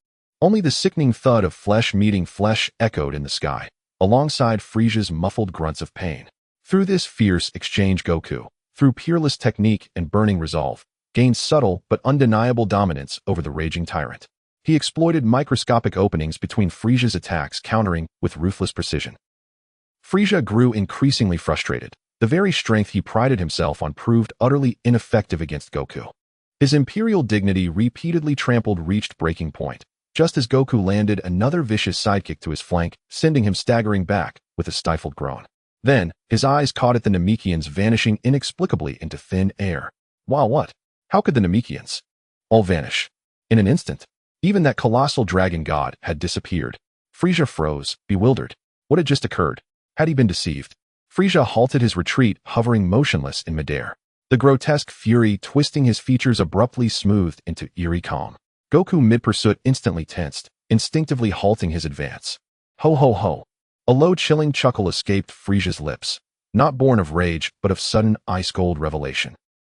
Only the sickening thud of flesh meeting flesh echoed in the sky, alongside Frieza's muffled grunts of pain. Through this fierce exchange, Goku, through peerless technique and burning resolve, gained subtle but undeniable dominance over the raging tyrant. He exploited microscopic openings between Frieza's attacks, countering with ruthless precision. Frieza grew increasingly frustrated. The very strength he prided himself on proved utterly ineffective against Goku. His imperial dignity repeatedly trampled reached breaking point, just as Goku landed another vicious sidekick to his flank, sending him staggering back with a stifled groan. Then, his eyes caught at the Namekians vanishing inexplicably into thin air. Wow, what? How could the Namekians all vanish? In an instant. Even that colossal dragon god had disappeared. Frieza froze, bewildered. What had just occurred? Had he been deceived? Frieza halted his retreat, hovering motionless in midair. The grotesque fury twisting his features abruptly smoothed into eerie calm. Goku mid-pursuit instantly tensed, instinctively halting his advance. Ho ho ho. A low chilling chuckle escaped Frieza's lips, not born of rage but of sudden ice-cold revelation.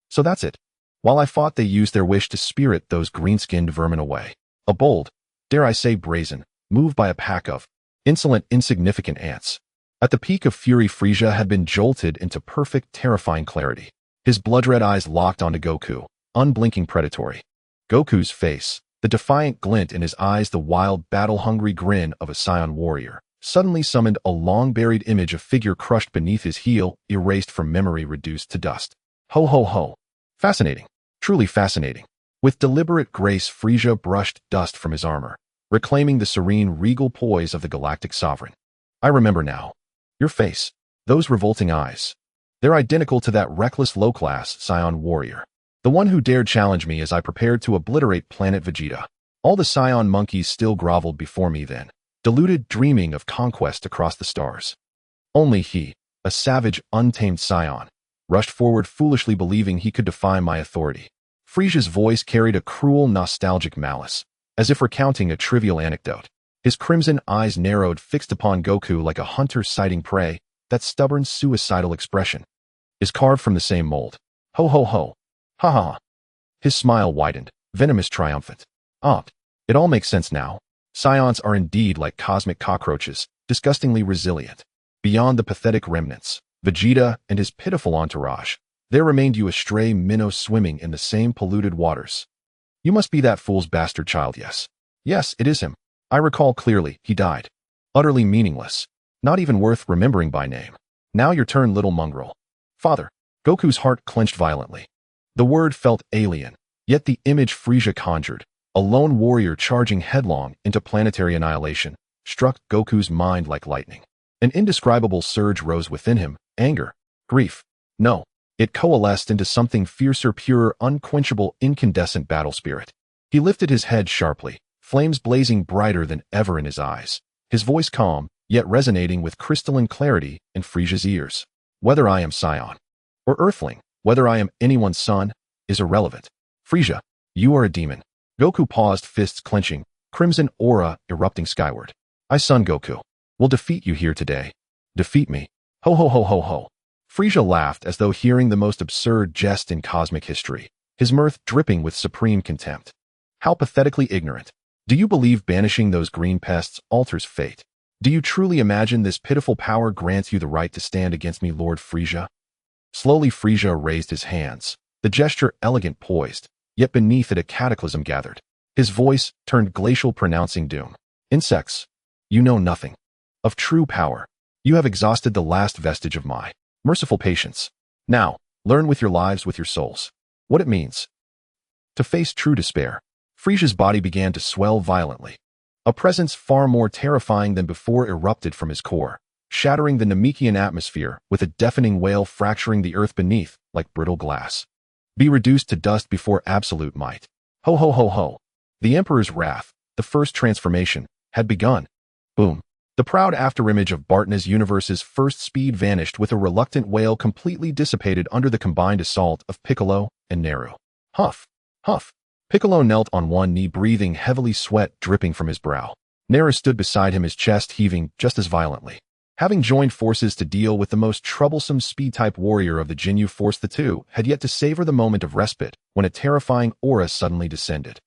So that's it. While I fought, they used their wish to spirit those green-skinned vermin away. A bold, dare I say brazen, move by a pack of insolent, insignificant ants. At the peak of fury, Frieza had been jolted into perfect, terrifying clarity. His blood-red eyes locked onto Goku, unblinking predatory. Goku's face, the defiant glint in his eyes, the wild, battle-hungry grin of a Saiyan warrior, suddenly summoned a long-buried image of figure crushed beneath his heel, erased from memory, reduced to dust. Ho ho ho. Fascinating. Truly fascinating. With deliberate grace, Frieza brushed dust from his armor, reclaiming the serene, regal poise of the galactic sovereign. I remember now. Your face. Those revolting eyes. They're identical to that reckless low-class Saiyan warrior. The one who dared challenge me as I prepared to obliterate planet Vegeta. All the Saiyan monkeys still groveled before me then, deluded, dreaming of conquest across the stars. Only he, a savage, untamed Saiyan, rushed forward, foolishly believing he could defy my authority. Frieza's voice carried a cruel, nostalgic malice, as if recounting a trivial anecdote. His crimson eyes narrowed, fixed upon Goku like a hunter sighting prey. That stubborn, suicidal expression is carved from the same mold. Ho ho ho. Ha ha ha. His smile widened, venomous, triumphant. Ah, it all makes sense now. Saiyans are indeed like cosmic cockroaches, disgustingly resilient. Beyond the pathetic remnants, Vegeta and his pitiful entourage, there remained you, a stray minnow swimming in the same polluted waters. You must be that fool's bastard child, yes. Yes, it is him. I recall clearly, he died. Utterly meaningless. Not even worth remembering by name. Now your turn, little mongrel. Father. Goku's heart clenched violently. The word felt alien, yet the image Frieza conjured, a lone warrior charging headlong into planetary annihilation, struck Goku's mind like lightning. An indescribable surge rose within him, anger, grief. No, it coalesced into something fiercer, purer, unquenchable, incandescent battle spirit. He lifted his head sharply, flames blazing brighter than ever in his eyes, his voice calm, yet resonating with crystalline clarity in Frieza's ears. Whether I am Saiyan or Earthling, whether I am anyone's son, is irrelevant. Frieza, you are a demon. Goku paused, fists clenching, crimson aura erupting skyward. I, Son Goku, will defeat you here today. Defeat me. Ho ho ho ho ho. Frieza laughed as though hearing the most absurd jest in cosmic history, his mirth dripping with supreme contempt. How pathetically ignorant. Do you believe banishing those green pests alters fate? Do you truly imagine this pitiful power grants you the right to stand against me, Lord Frieza? Slowly Frieza raised his hands, the gesture elegant, poised, yet beneath it a cataclysm gathered. His voice turned glacial, pronouncing doom. Insects, you know nothing of true power. You have exhausted the last vestige of my merciful patience. Now, learn with your lives, with your souls, what it means to face true despair. Frieza's body began to swell violently. A presence far more terrifying than before erupted from his core, shattering the Namekian atmosphere with a deafening wail, fracturing the earth beneath like brittle glass. Be reduced to dust before absolute might. Ho ho ho ho. The Emperor's wrath, the first transformation, had begun. Boom. The proud afterimage of Bartna's universe's first speed vanished with a reluctant wail, completely dissipated under the combined assault of Piccolo and Naru. Huff. Huff. Piccolo knelt on one knee, breathing heavily, sweat dripping from his brow. Naru stood beside him, his chest heaving just as violently. Having joined forces to deal with the most troublesome speed-type warrior of the Ginyu Force, the two had yet to savor the moment of respite when a terrifying aura suddenly descended.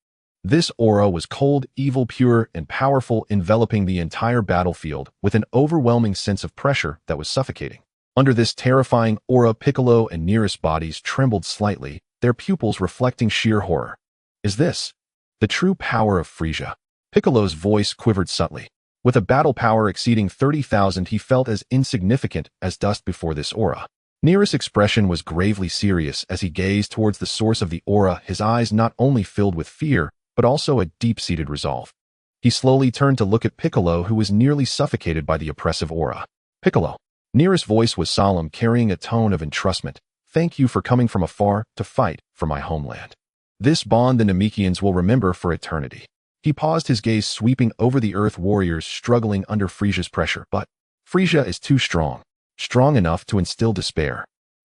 This aura was cold, evil, pure, and powerful, enveloping the entire battlefield with an overwhelming sense of pressure that was suffocating. Under this terrifying aura, Piccolo and Nearest's bodies trembled slightly, their pupils reflecting sheer horror. Is this the true power of Frieza? Piccolo's voice quivered subtly. With a battle power exceeding 30,000, he felt as insignificant as dust before this aura. Nearest's expression was gravely serious as he gazed towards the source of the aura, his eyes not only filled with fear, but also a deep-seated resolve. He slowly turned to look at Piccolo, who was nearly suffocated by the oppressive aura. Piccolo. Nearest's voice was solemn, carrying a tone of entrustment. Thank you for coming from afar to fight for my homeland. This bond the Namekians will remember for eternity. He paused, his gaze sweeping over the Earth warriors struggling under Frieza's pressure. But Frieza is too strong, strong enough to instill despair.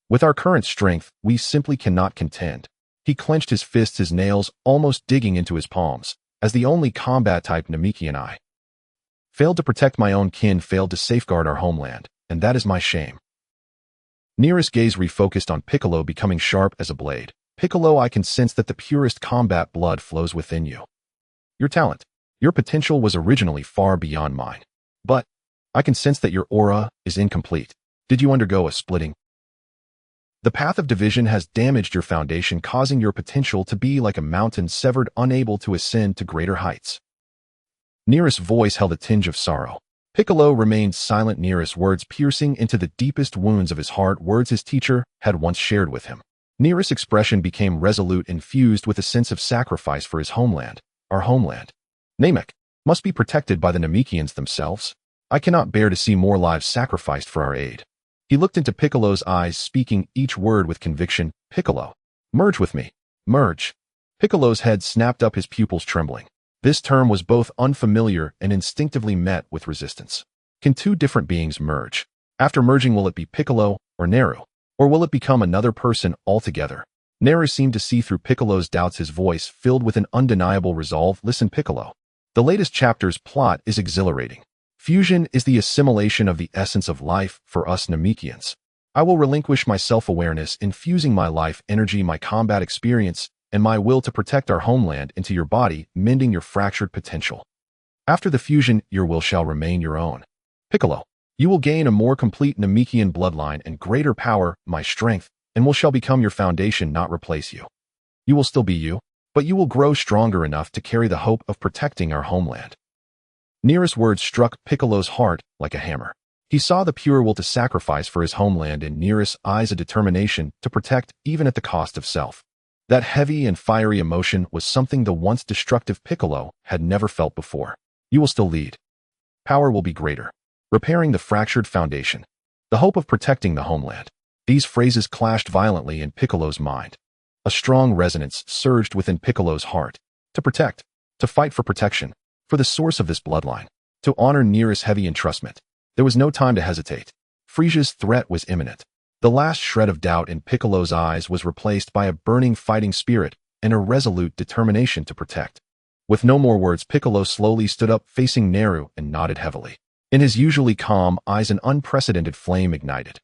With our current strength, we simply cannot contend. He clenched his fists, his nails almost digging into his palms. As the only combat-type Namekian, I failed to protect my own kin, failed to safeguard our homeland, and that is my shame. Nearest's gaze refocused on Piccolo, becoming sharp as a blade. Piccolo, I can sense that the purest combat blood flows within you. Your talent, your potential was originally far beyond mine. But I can sense that your aura is incomplete. Did you undergo a splitting? The path of division has damaged your foundation, causing your potential to be like a mountain severed, unable to ascend to greater heights. Nearest's voice held a tinge of sorrow. Piccolo remained silent, Nearest's words piercing into the deepest wounds of his heart, words his teacher had once shared with him. Nearest's expression became resolute, infused with a sense of sacrifice for his homeland. Our homeland, Namek, must be protected by the Namekians themselves. I cannot bear to see more lives sacrificed for our aid. He looked into Piccolo's eyes, speaking each word with conviction. Piccolo, merge with me. Merge. Piccolo's head snapped up, his pupils trembling. This term was both unfamiliar and instinctively met with resistance. Can two different beings merge? After merging, will it be Piccolo or Naru? Or will it become another person altogether? Naru seemed to see through Piccolo's doubts, his voice filled with an undeniable resolve. Listen, Piccolo. The latest chapter's plot is exhilarating. Fusion is the assimilation of the essence of life for us Namekians. I will relinquish my self-awareness, infusing my life energy, my combat experience, and my will to protect our homeland into your body, mending your fractured potential. After the fusion, your will shall remain your own. Piccolo, you will gain a more complete Namekian bloodline and greater power, my strength, and will shall become your foundation, not replace you. You will still be you, but you will grow stronger enough to carry the hope of protecting our homeland. Nearest's words struck Piccolo's heart like a hammer. He saw the pure will to sacrifice for his homeland in Nearest's eyes, a determination to protect even at the cost of self. That heavy and fiery emotion was something the once destructive Piccolo had never felt before. You will still lead. Power will be greater. Repairing the fractured foundation. The hope of protecting the homeland. These phrases clashed violently in Piccolo's mind. A strong resonance surged within Piccolo's heart. To protect. To fight for protection. For the source of this bloodline. To honor Nearest's heavy entrustment. There was no time to hesitate. Frieza's threat was imminent. The last shred of doubt in Piccolo's eyes was replaced by a burning fighting spirit and a resolute determination to protect. With no more words, Piccolo slowly stood up, facing Naru, and nodded heavily. In his usually calm eyes, an unprecedented flame ignited.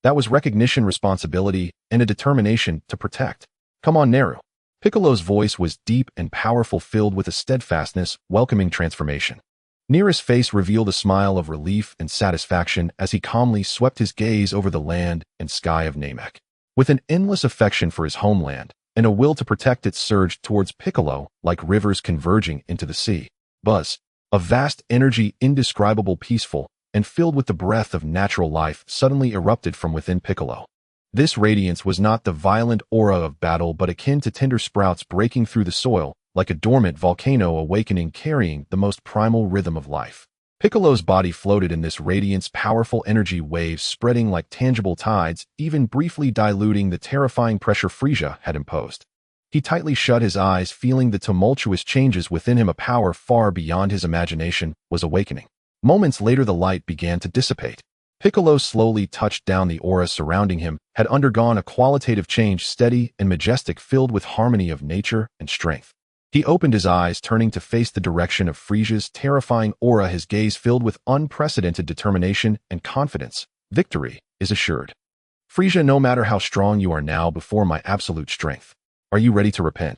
That was recognition, responsibility, and a determination to protect. Come on, Naru. Piccolo's voice was deep and powerful, filled with a steadfastness, welcoming transformation. Nearest's face revealed a smile of relief and satisfaction as he calmly swept his gaze over the land and sky of Namek. With an endless affection for his homeland and a will to protect it surged towards Piccolo like rivers converging into the sea. Buzz, a vast energy indescribable, peaceful, and filled with the breath of natural life, suddenly erupted from within Piccolo. This radiance was not the violent aura of battle, but akin to tender sprouts breaking through the soil, like a dormant volcano awakening, carrying the most primal rhythm of life. Piccolo's body floated in this radiance, powerful energy waves spreading like tangible tides, even briefly diluting the terrifying pressure Frieza had imposed. He tightly shut his eyes, feeling the tumultuous changes within him. A power far beyond his imagination was awakening. Moments later, the light began to dissipate. Piccolo slowly touched down. The aura surrounding him had undergone a qualitative change, steady and majestic, filled with harmony of nature and strength. He opened his eyes, turning to face the direction of Frieza's terrifying aura, his gaze filled with unprecedented determination and confidence. Victory is assured. Frieza, no matter how strong you are now before my absolute strength, are you ready to repent?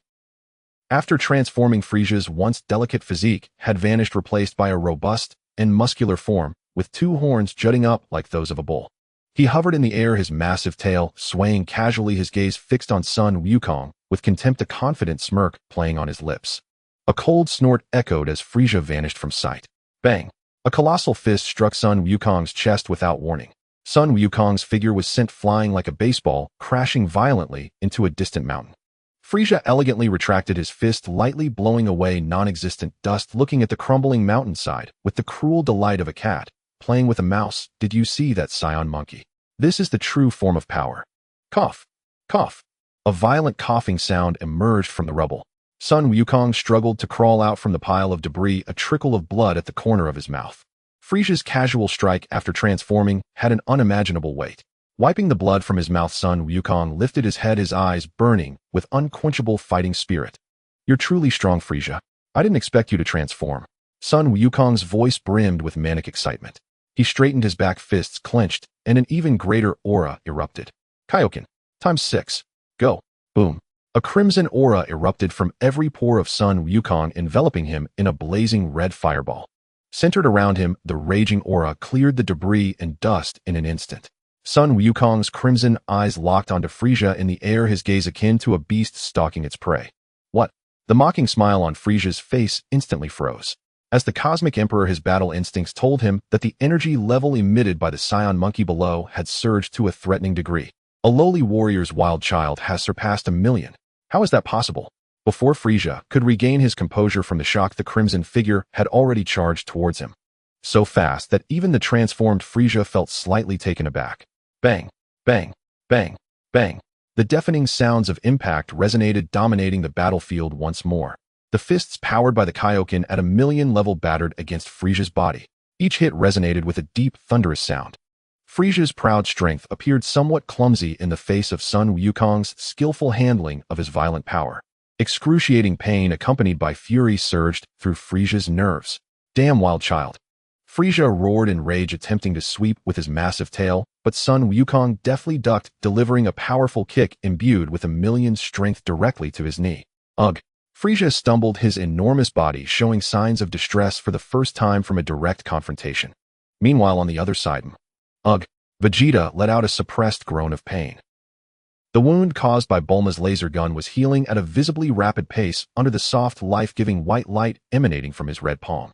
After transforming, Frieza's once delicate physique had vanished, replaced by a robust and muscular form, with two horns jutting up like those of a bull. He hovered in the air, his massive tail swaying casually, his gaze fixed on Sun Wukong, with contempt, a confident smirk playing on his lips. A cold snort echoed as Frieza vanished from sight. Bang! A colossal fist struck Sun Wukong's chest without warning. Sun Wukong's figure was sent flying like a baseball, crashing violently into a distant mountain. Frieza elegantly retracted his fist, lightly blowing away non-existent dust, looking at the crumbling mountainside with the cruel delight of a cat playing with a mouse. Did you see that, Saiyan monkey? This is the true form of power. Cough. Cough. A violent coughing sound emerged from the rubble. Sun Wukong struggled to crawl out from the pile of debris, a trickle of blood at the corner of his mouth. Frieza's casual strike after transforming had an unimaginable weight. Wiping the blood from his mouth, Sun Wukong lifted his head, his eyes burning with unquenchable fighting spirit. You're truly strong, Frieza. I didn't expect you to transform. Sun Wukong's voice brimmed with manic excitement. He straightened, his back fists clenched, and an even greater aura erupted. Kaioken, ×6. Go. Boom. A crimson aura erupted from every pore of Sun Wukong, enveloping him in a blazing red fireball. Centered around him, the raging aura cleared the debris and dust in an instant. Sun Wukong's crimson eyes locked onto Frieza in the air, his gaze akin to a beast stalking its prey. What? The mocking smile on Frieza's face instantly froze. As the Cosmic Emperor, his battle instincts told him that the energy level emitted by the Saiyan monkey below had surged to a threatening degree. A lowly warrior's wild child has surpassed 1,000,000. How is that possible? Before Frieza could regain his composure from the shock, the crimson figure had already charged towards him. So fast that even the transformed Frieza felt slightly taken aback. Bang, bang, bang, bang. The deafening sounds of impact resonated, dominating the battlefield once more. The fists powered by the Kaioken at 1,000,000 level battered against Frieza's body. Each hit resonated with a deep, thunderous sound. Frieza's proud strength appeared somewhat clumsy in the face of Sun Wukong's skillful handling of his violent power. Excruciating pain accompanied by fury surged through Frieza's nerves. Damn wild child. Frieza roared in rage, attempting to sweep with his massive tail, but Sun Wukong deftly ducked, delivering a powerful kick imbued with 1,000,000 strength directly to his knee. Ugh. Frieza stumbled, his enormous body showing signs of distress for the first time from a direct confrontation. Meanwhile, on the other side, Vegeta let out a suppressed groan of pain. The wound caused by Bulma's laser gun was healing at a visibly rapid pace under the soft, life-giving white light emanating from his red palm.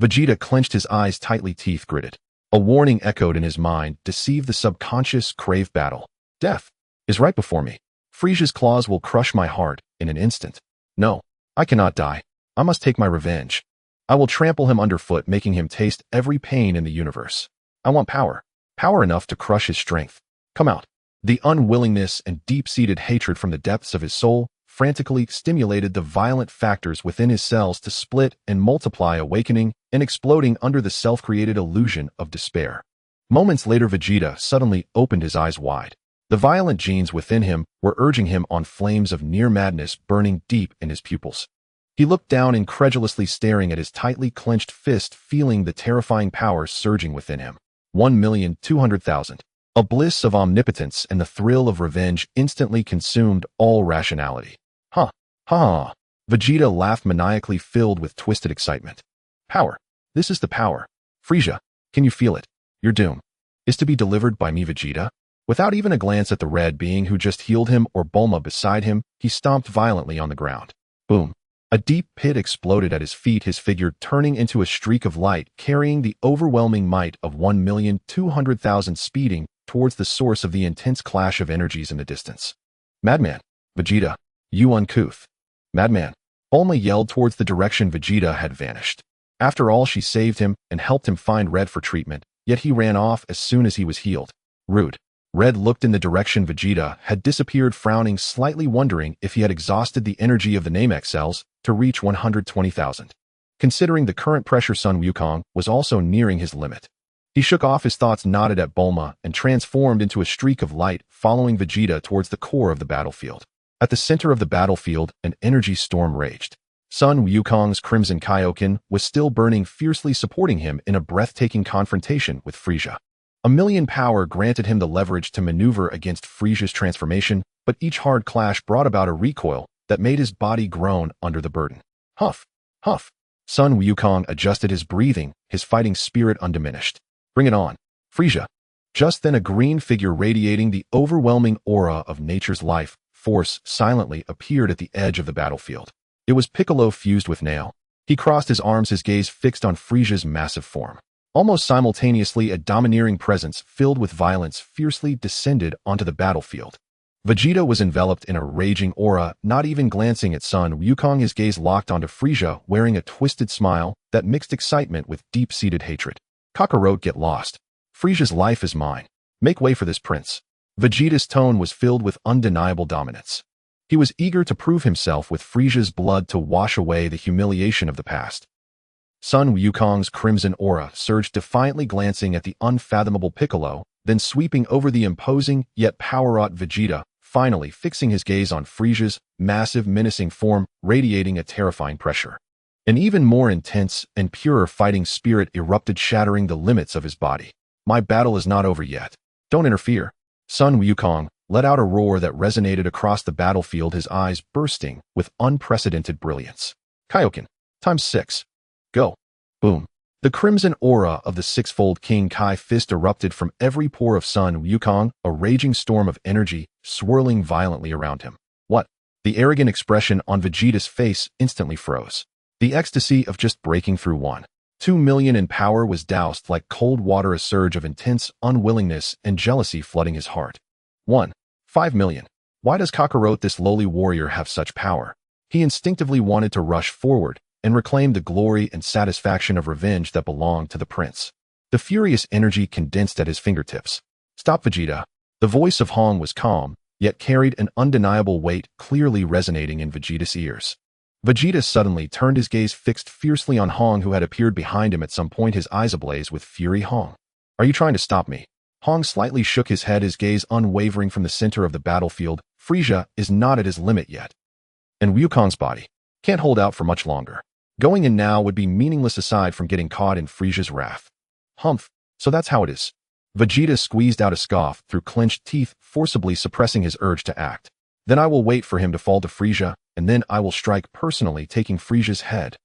Vegeta clenched his eyes tightly, teeth gritted. A warning echoed in his mind, deceive the subconscious, crave battle. Death is right before me. Frieza's claws will crush my heart in an instant. No, I cannot die. I must take my revenge. I will trample him underfoot, making him taste every pain in the universe. I want power. Power enough to crush his strength. Come out. The unwillingness and deep-seated hatred from the depths of his soul frantically stimulated the violent factors within his cells to split and multiply, awakening and exploding under the self-created illusion of despair. Moments later, Vegeta suddenly opened his eyes wide. The violent genes within him were urging him on, flames of near madness burning deep in his pupils. He looked down, incredulously staring at his tightly clenched fist, feeling the terrifying power surging within him. 1,200,000. A bliss of omnipotence and the thrill of revenge instantly consumed all rationality. Ha! Ha! Vegeta laughed maniacally, filled with twisted excitement. Power. This is the power. Frieza, can you feel it? Your doom is to be delivered by me, Vegeta. Without even a glance at the red being who just healed him or Bulma beside him, he stomped violently on the ground. Boom. A deep pit exploded at his feet, his figure turning into a streak of light, carrying the overwhelming might of 1,200,000, speeding towards the source of the intense clash of energies in the distance. Madman! Vegeta, you uncouth! Madman! Bulma yelled towards the direction Vegeta had vanished. After all, she saved him and helped him find Red for treatment, yet he ran off as soon as he was healed. Rude. Red looked in the direction Vegeta had disappeared, frowning slightly, wondering if he had exhausted the energy of the Namek cells to reach 120,000. Considering the current pressure, Sun Wukong was also nearing his limit. He shook off his thoughts, nodded at Bulma, and transformed into a streak of light, following Vegeta towards the core of the battlefield. At the center of the battlefield, an energy storm raged. Sun Wukong's crimson Kaioken was still burning fiercely, supporting him in a breathtaking confrontation with Frieza. 1,000,000 power granted him the leverage to maneuver against Frieza's transformation, but each hard clash brought about a recoil that made his body groan under the burden. Huff! Huff! Sun Wukong adjusted his breathing, his fighting spirit undiminished. Bring it on, Frieza! Just then, a green figure radiating the overwhelming aura of nature's life force silently appeared at the edge of the battlefield. It was Piccolo fused with Nail. He crossed his arms, his gaze fixed on Frieza's massive form. Almost simultaneously, a domineering presence filled with violence fiercely descended onto the battlefield. Vegeta was enveloped in a raging aura, not even glancing at Sun Wukong, his gaze locked onto Frieza, wearing a twisted smile that mixed excitement with deep-seated hatred. Kakarot, get lost. Frieza's life is mine. Make way for this prince. Vegeta's tone was filled with undeniable dominance. He was eager to prove himself with Frieza's blood to wash away the humiliation of the past. Sun Wukong's crimson aura surged defiantly, glancing at the unfathomable Piccolo, then sweeping over the imposing yet power-wrought Vegeta, finally fixing his gaze on Frieza's massive, menacing form, radiating a terrifying pressure. An even more intense and purer fighting spirit erupted, shattering the limits of his body. My battle is not over yet. Don't interfere. Sun Wukong let out a roar that resonated across the battlefield, his eyes bursting with unprecedented brilliance. Kaioken, ×6. Go. Boom. The crimson aura of the sixfold King Kai fist erupted from every pore of Sun Wukong, a raging storm of energy swirling violently around him. What? The arrogant expression on Vegeta's face instantly froze. The ecstasy of just breaking through 2 million in power was doused like cold water, a surge of intense unwillingness and jealousy flooding his heart. 5 million. Why does Kakarot, this lowly warrior, have such power? He instinctively wanted to rush forward and reclaim the glory and satisfaction of revenge that belonged to the prince. The furious energy condensed at his fingertips. Stop, Vegeta. The voice of Hong was calm, yet carried an undeniable weight, clearly resonating in Vegeta's ears. Vegeta suddenly turned, his gaze fixed fiercely on Hong, who had appeared behind him at some point, his eyes ablaze with fury. Hong, are you trying to stop me? Hong slightly shook his head, his gaze unwavering from the center of the battlefield. Frieza is not at his limit yet. And Wukong's body can't hold out for much longer. Going in now would be meaningless aside from getting caught in Frieza's wrath. Humph, so that's how it is. Vegeta squeezed out a scoff through clenched teeth, forcibly suppressing his urge to act. Then I will wait for him to fall to Frieza, and then I will strike personally, taking Frieza's head.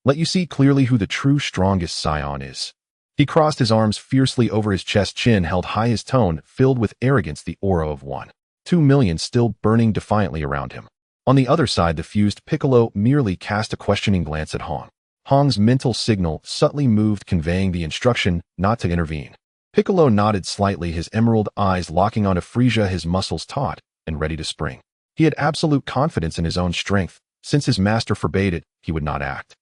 Let you see clearly who the true strongest Saiyan is. He crossed his arms fiercely over his chest, chin held high, his tone filled with arrogance, the aura of 2 million still burning defiantly around him. On the other side, the fused Piccolo merely cast a questioning glance at Hong. Hong's mental signal subtly moved, conveying the instruction not to intervene. Piccolo nodded slightly, his emerald eyes locking onto Frieza, his muscles taut and ready to spring. He had absolute confidence in his own strength. Since his master forbade it, he would not act.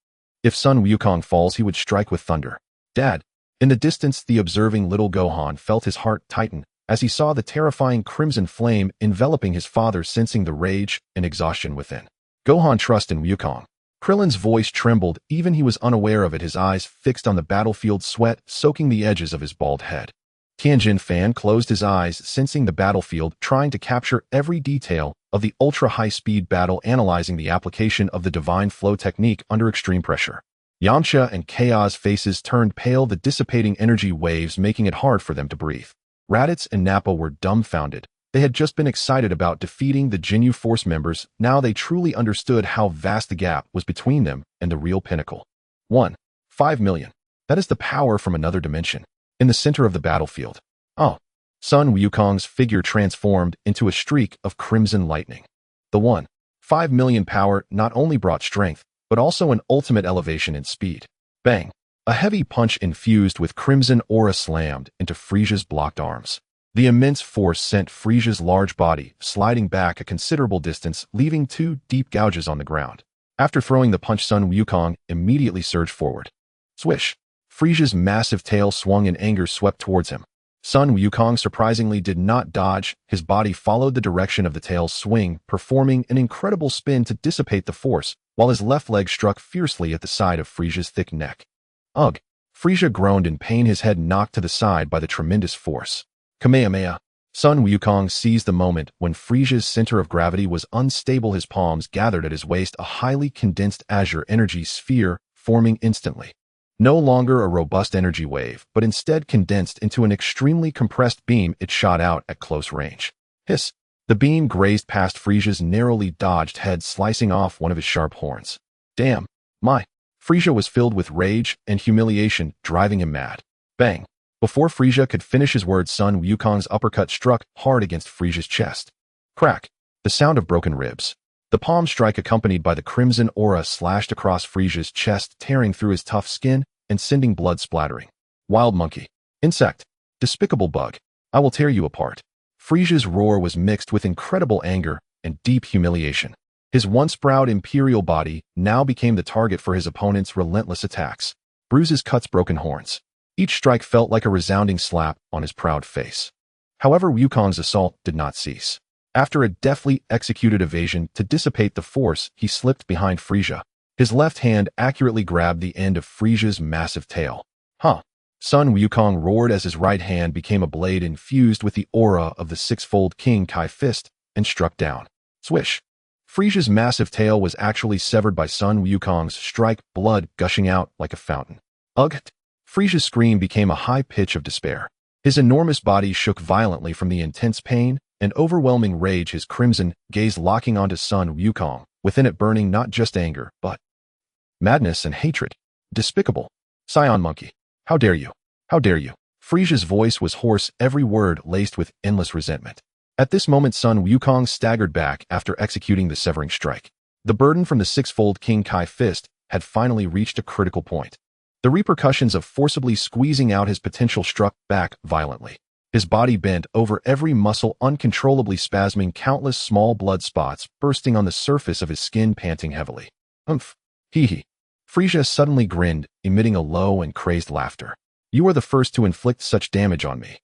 If Sun Wukong falls, he would strike with thunder. Dad. In the distance, the observing little Gohan felt his heart tighten as he saw the terrifying crimson flame enveloping his father, sensing the rage and exhaustion within. Gohan, trust in Wukong. Krillin's voice trembled, even he was unaware of it, his eyes fixed on the battlefield, sweat soaking the edges of his bald head. Tianjin Fan closed his eyes, sensing the battlefield, trying to capture every detail of the ultra-high-speed battle, analyzing the application of the divine flow technique under extreme pressure. Yamcha and Chaos' faces turned pale, the dissipating energy waves making it hard for them to breathe. Raditz and Nappa were dumbfounded. They had just been excited about defeating the Ginyu Force members. Now they truly understood how vast the gap was between them and the real pinnacle. 5 million. That is the power from another dimension. In the center of the battlefield. Oh. Sun Wukong's figure transformed into a streak of crimson lightning. The 5 million power not only brought strength, but also an ultimate elevation in speed. Bang! A heavy punch infused with crimson aura slammed into Frieza's blocked arms. The immense force sent Frieza's large body sliding back a considerable distance, leaving 2 deep gouges on the ground. After throwing the punch, Sun Wukong immediately surged forward. Swish! Frieza's massive tail swung in anger, swept towards him. Sun Wukong surprisingly did not dodge. His body followed the direction of the tail's swing, performing an incredible spin to dissipate the force, while his left leg struck fiercely at the side of Frieza's thick neck. Ugh! Frieza groaned in pain, his head knocked to the side by the tremendous force. Kamehameha! Sun Wukong seized the moment when Frieza's center of gravity was unstable, his palms gathered at his waist, a highly condensed azure energy sphere forming instantly. No longer a robust energy wave, but instead condensed into an extremely compressed beam. It shot out at close range. Hiss! The beam grazed past Frieza's narrowly dodged head, slicing off one of his sharp horns. Damn! My! Frieza was filled with rage and humiliation, driving him mad. Bang! Before Frieza could finish his words, Sun Wukong's uppercut struck hard against Frieza's chest. Crack! The sound of broken ribs. The palm strike, accompanied by the crimson aura, slashed across Frieza's chest, tearing through his tough skin and sending blood splattering. Wild monkey. Insect. Despicable bug. I will tear you apart. Frieza's roar was mixed with incredible anger and deep humiliation. His once proud imperial body now became the target for his opponent's relentless attacks. Bruises, cuts, broken horns. Each strike felt like a resounding slap on his proud face. However, Wukong's assault did not cease. After a deftly executed evasion to dissipate the force, he slipped behind Frieza. His left hand accurately grabbed the end of Frieza's massive tail. Huh! Sun Wukong roared as his right hand became a blade infused with the aura of the sixfold King Kai fist and struck down. Swish! Frieza's massive tail was actually severed by Sun Wukong's strike, blood gushing out like a fountain. Ugh! Frieza's scream became a high pitch of despair. His enormous body shook violently from the intense pain and overwhelming rage, his crimson gaze locking onto Sun Wukong, within it burning not just anger, but madness and hatred. Despicable. Saiyan monkey. How dare you? How dare you? Frieza's voice was hoarse, every word laced with endless resentment. At this moment Sun Wukong staggered back after executing the severing strike. The burden from the six-fold King Kai fist had finally reached a critical point. The repercussions of forcibly squeezing out his potential struck back violently. His body bent over, every muscle uncontrollably spasming, countless small blood spots bursting on the surface of his skin, panting heavily. Humph. Hee hee. Frieza suddenly grinned, emitting a low and crazed laughter. You are the first to inflict such damage on me.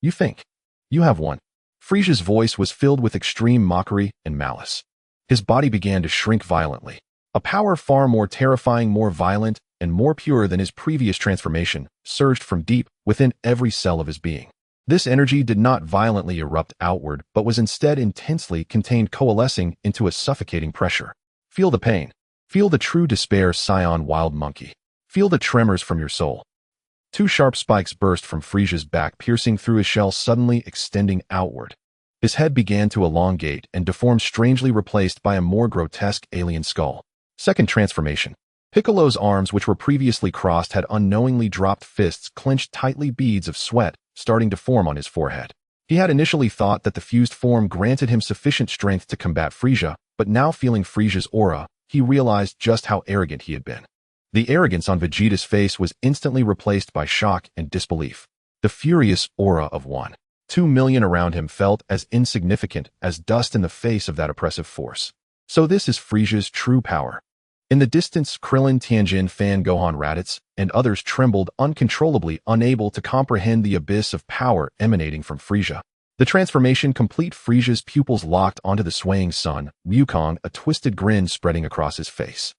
You think you have won. Frieza's voice was filled with extreme mockery and malice. His body began to shrink violently. A power far more terrifying, more violent, and more pure than his previous transformation surged from deep within every cell of his being. This energy did not violently erupt outward, but was instead intensely contained, coalescing into a suffocating pressure. Feel the pain. Feel the true despair, Saiyan wild monkey. Feel the tremors from your soul. Two sharp spikes burst from Frieza's back, piercing through his shell, suddenly extending outward. His head began to elongate and deform, strangely replaced by a more grotesque alien skull. Second transformation. Piccolo's arms, which were previously crossed, had unknowingly dropped, fists clenched tightly, beads of sweat starting to form on his forehead. He had initially thought that the fused form granted him sufficient strength to combat Frieza, but now feeling Frieza's aura, he realized just how arrogant he had been. The arrogance on Vegeta's face was instantly replaced by shock and disbelief. The furious aura of 1.2 million around him felt as insignificant as dust in the face of that oppressive force. So this is Frieza's true power. In the distance, Krillin, Tianjin, Fan, Gohan, Raditz, and others trembled uncontrollably, unable to comprehend the abyss of power emanating from Frieza. The transformation complete, Frieza's pupils locked onto the swaying Sun Wukong, a twisted grin spreading across his face.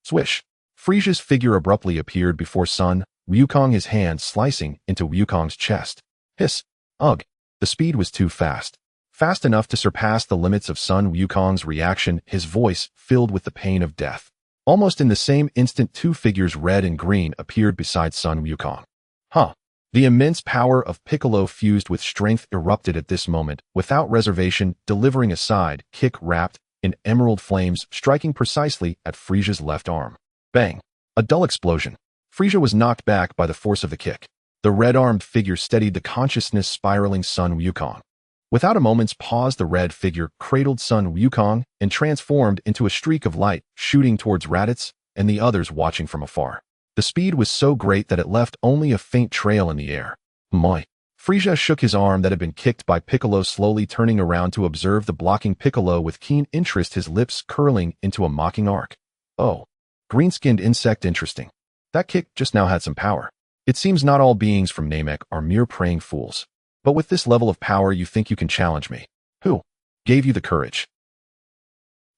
Swish! Frieza's figure abruptly appeared before Sun Wukong, his hand slicing into Wukong's chest. Hiss! Ugh! The speed was too fast. Fast enough to surpass the limits of Sun Wukong's reaction, his voice filled with the pain of death. Almost in the same instant, two figures, red and green, appeared beside Sun Wukong. Huh! The immense power of Piccolo fused with strength erupted at this moment, without reservation, delivering a side kick wrapped in emerald flames, striking precisely at Frieza's left arm. Bang! A dull explosion. Frieza was knocked back by the force of the kick. The red-armed figure steadied the consciousness spiraling Sun Wukong. Without a moment's pause, the red figure cradled Sun Wukong and transformed into a streak of light, shooting towards Raditz and the others watching from afar. The speed was so great that it left only a faint trail in the air. Moi! Frieza shook his arm that had been kicked by Piccolo, slowly turning around to observe the blocking Piccolo with keen interest, his lips curling into a mocking arc. Oh. Green-skinned insect, interesting. That kick just now had some power. It seems not all beings from Namek are mere praying fools. But with this level of power, you think you can challenge me? Who gave you the courage?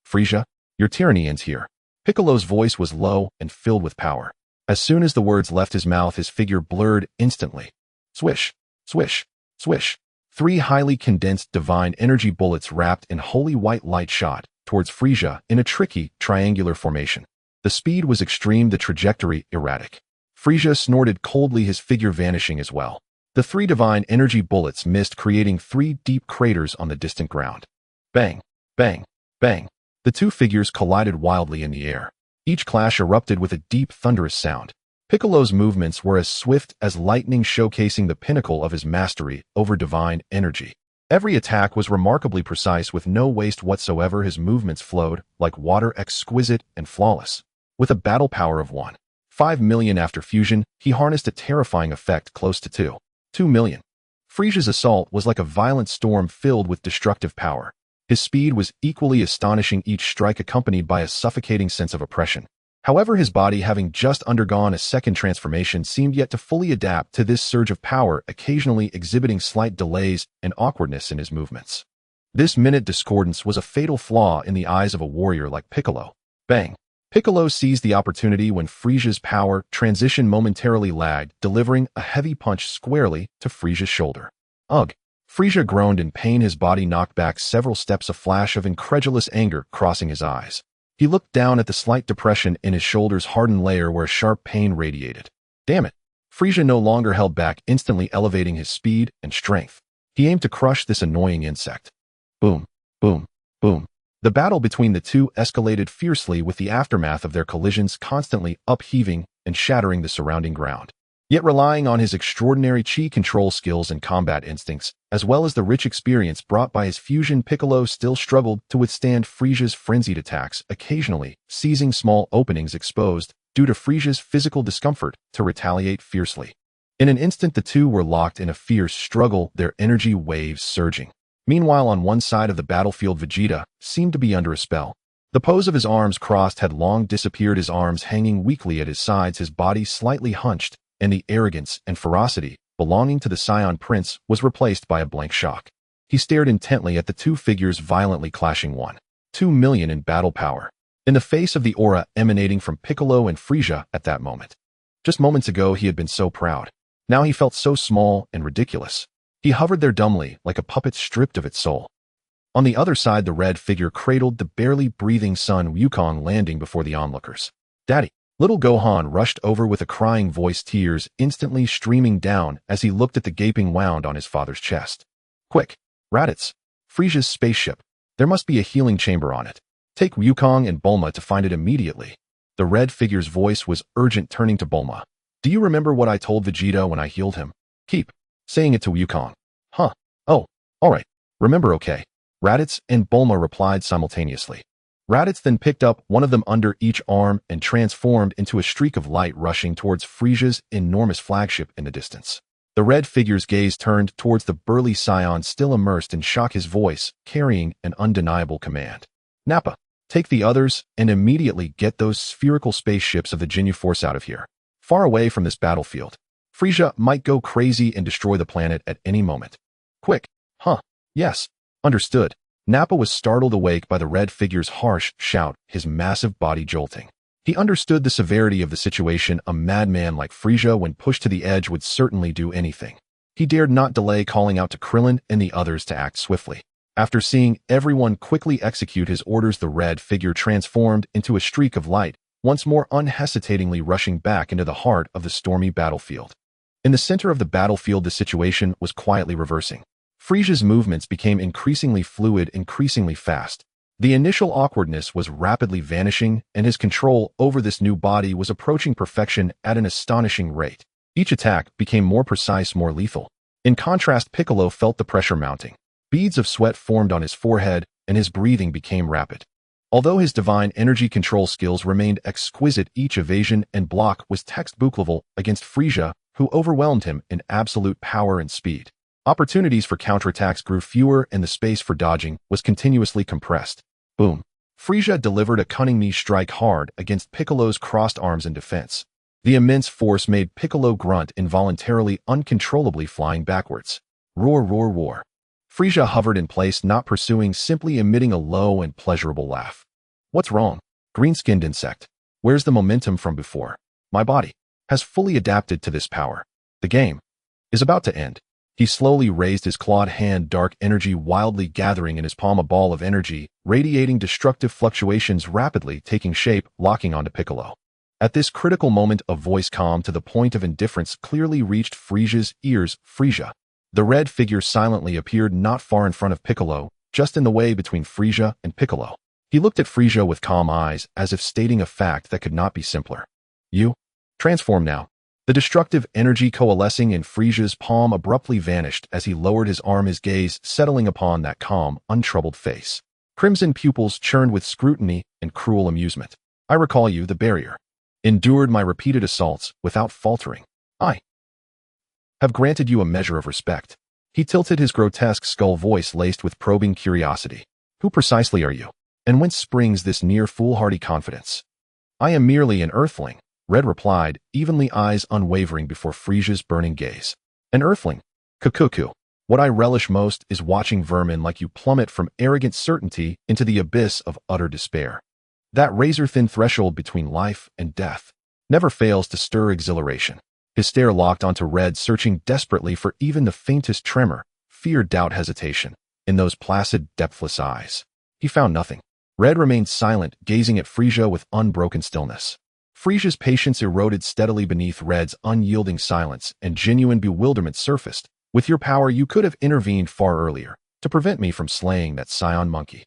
Frieza, your tyranny ends here. Piccolo's voice was low and filled with power. As soon as the words left his mouth, his figure blurred instantly. Swish, swish, swish. Three highly condensed divine energy bullets wrapped in holy white light shot towards Frieza in a tricky, triangular formation. The speed was extreme, the trajectory erratic. Frieza snorted coldly, his figure vanishing as well. The three divine energy bullets missed, creating three deep craters on the distant ground. Bang, bang, bang. The two figures collided wildly in the air. Each clash erupted with a deep, thunderous sound. Piccolo's movements were as swift as lightning, showcasing the pinnacle of his mastery over divine energy. Every attack was remarkably precise, with no waste whatsoever. His movements flowed like water, exquisite and flawless. With a battle power of 1.5 million after fusion, he harnessed a terrifying effect close to 2 million. Frieza's assault was like a violent storm filled with destructive power. His speed was equally astonishing, each strike accompanied by a suffocating sense of oppression. However, his body, having just undergone a second transformation, seemed yet to fully adapt to this surge of power, occasionally exhibiting slight delays and awkwardness in his movements. This minute discordance was a fatal flaw in the eyes of a warrior like Piccolo. Bang! Piccolo seized the opportunity when Frieza's power transition momentarily lagged, delivering a heavy punch squarely to Frieza's shoulder. Ugh! Frieza groaned in pain, his body knocked back several steps, a flash of incredulous anger crossing his eyes. He looked down at the slight depression in his shoulder's hardened layer where a sharp pain radiated. Damn it! Frieza no longer held back, instantly elevating his speed and strength. He aimed to crush this annoying insect. Boom! Boom! Boom! The battle between the two escalated fiercely, with the aftermath of their collisions constantly upheaving and shattering the surrounding ground. Yet relying on his extraordinary chi control skills and combat instincts, as well as the rich experience brought by his fusion, Piccolo still struggled to withstand Frieza's frenzied attacks, occasionally seizing small openings exposed due to Frieza's physical discomfort to retaliate fiercely. In an instant, the two were locked in a fierce struggle, their energy waves surging. Meanwhile, on one side of the battlefield, Vegeta seemed to be under a spell. The pose of his arms crossed had long disappeared, his arms hanging weakly at his sides, his body slightly hunched, and the arrogance and ferocity belonging to the Saiyan prince was replaced by a blank shock. He stared intently at the two figures violently clashing, 2 million in battle power, in the face of the aura emanating from Piccolo and Frieza at that moment. Just moments ago he had been so proud. Now he felt so small and ridiculous. He hovered there dumbly, like a puppet stripped of its soul. On the other side, the red figure cradled the barely breathing son Wukong, landing before the onlookers. "Daddy!" Little Gohan rushed over with a crying voice, tears instantly streaming down as he looked at the gaping wound on his father's chest. "Quick! Raditz! Frieza's spaceship. There must be a healing chamber on it. Take Wukong and Bulma to find it immediately." The red figure's voice was urgent, turning to Bulma. "Do you remember what I told Vegeta when I healed him?" "Keep saying it to Wukong." "Huh. Oh, alright. Remember, okay." Raditz and Bulma replied simultaneously. Raditz then picked up one of them under each arm and transformed into a streak of light rushing towards Frieza's enormous flagship in the distance. The red figure's gaze turned towards the burly Saiyan still immersed in shock, his voice carrying an undeniable command. "Nappa, take the others and immediately get those spherical spaceships of the Ginyu Force out of here. Far away from this battlefield. Frieza might go crazy and destroy the planet at any moment. Quick." "Huh. Yes. Understood." Nappa was startled awake by the red figure's harsh shout, his massive body jolting. He understood the severity of the situation. A madman like Frieza, when pushed to the edge, would certainly do anything. He dared not delay, calling out to Krillin and the others to act swiftly. After seeing everyone quickly execute his orders, the red figure transformed into a streak of light, once more unhesitatingly rushing back into the heart of the stormy battlefield. In the center of the battlefield, the situation was quietly reversing. Frieza's movements became increasingly fluid, increasingly fast. The initial awkwardness was rapidly vanishing, and his control over this new body was approaching perfection at an astonishing rate. Each attack became more precise, more lethal. In contrast, Piccolo felt the pressure mounting. Beads of sweat formed on his forehead, and his breathing became rapid. Although his divine energy control skills remained exquisite, each evasion and block was textbook level against Frieza, who overwhelmed him in absolute power and speed. Opportunities for counterattacks grew fewer, and the space for dodging was continuously compressed. Boom. Frieza delivered a cunning knee strike hard against Piccolo's crossed arms in defense. The immense force made Piccolo grunt involuntarily, uncontrollably flying backwards. Roar, roar, roar. Frieza hovered in place, not pursuing, simply emitting a low and pleasurable laugh. "What's wrong? Green-skinned insect. Where's the momentum from before? My body has fully adapted to this power. The game is about to end." He slowly raised his clawed hand, dark energy wildly gathering in his palm, a ball of energy, radiating destructive fluctuations rapidly taking shape, locking onto Piccolo. At this critical moment, a voice calm to the point of indifference clearly reached Frieza's ears. "Frieza." The red figure silently appeared not far in front of Piccolo, just in the way between Frieza and Piccolo. He looked at Frieza with calm eyes, as if stating a fact that could not be simpler. "You transform now." The destructive energy coalescing in Frieza's palm abruptly vanished as he lowered his arm, his gaze settling upon that calm, untroubled face. Crimson pupils churned with scrutiny and cruel amusement. "I recall you, the barrier. Endured my repeated assaults without faltering. I have granted you a measure of respect." He tilted, his grotesque skull voice laced with probing curiosity. "Who precisely are you? And whence springs this near foolhardy confidence?" "I am merely an earthling," Red replied, evenly, eyes unwavering before Frieza's burning gaze. "An earthling? Kukuku. What I relish most is watching vermin like you plummet from arrogant certainty into the abyss of utter despair. That razor-thin threshold between life and death never fails to stir exhilaration." His stare locked onto Red, searching desperately for even the faintest tremor, fear, doubt, hesitation in those placid, depthless eyes. He found nothing. Red remained silent, gazing at Frieza with unbroken stillness. Frieza's patience eroded steadily beneath Red's unyielding silence, and genuine bewilderment surfaced. "With your power, you could have intervened far earlier to prevent me from slaying that Saiyan monkey.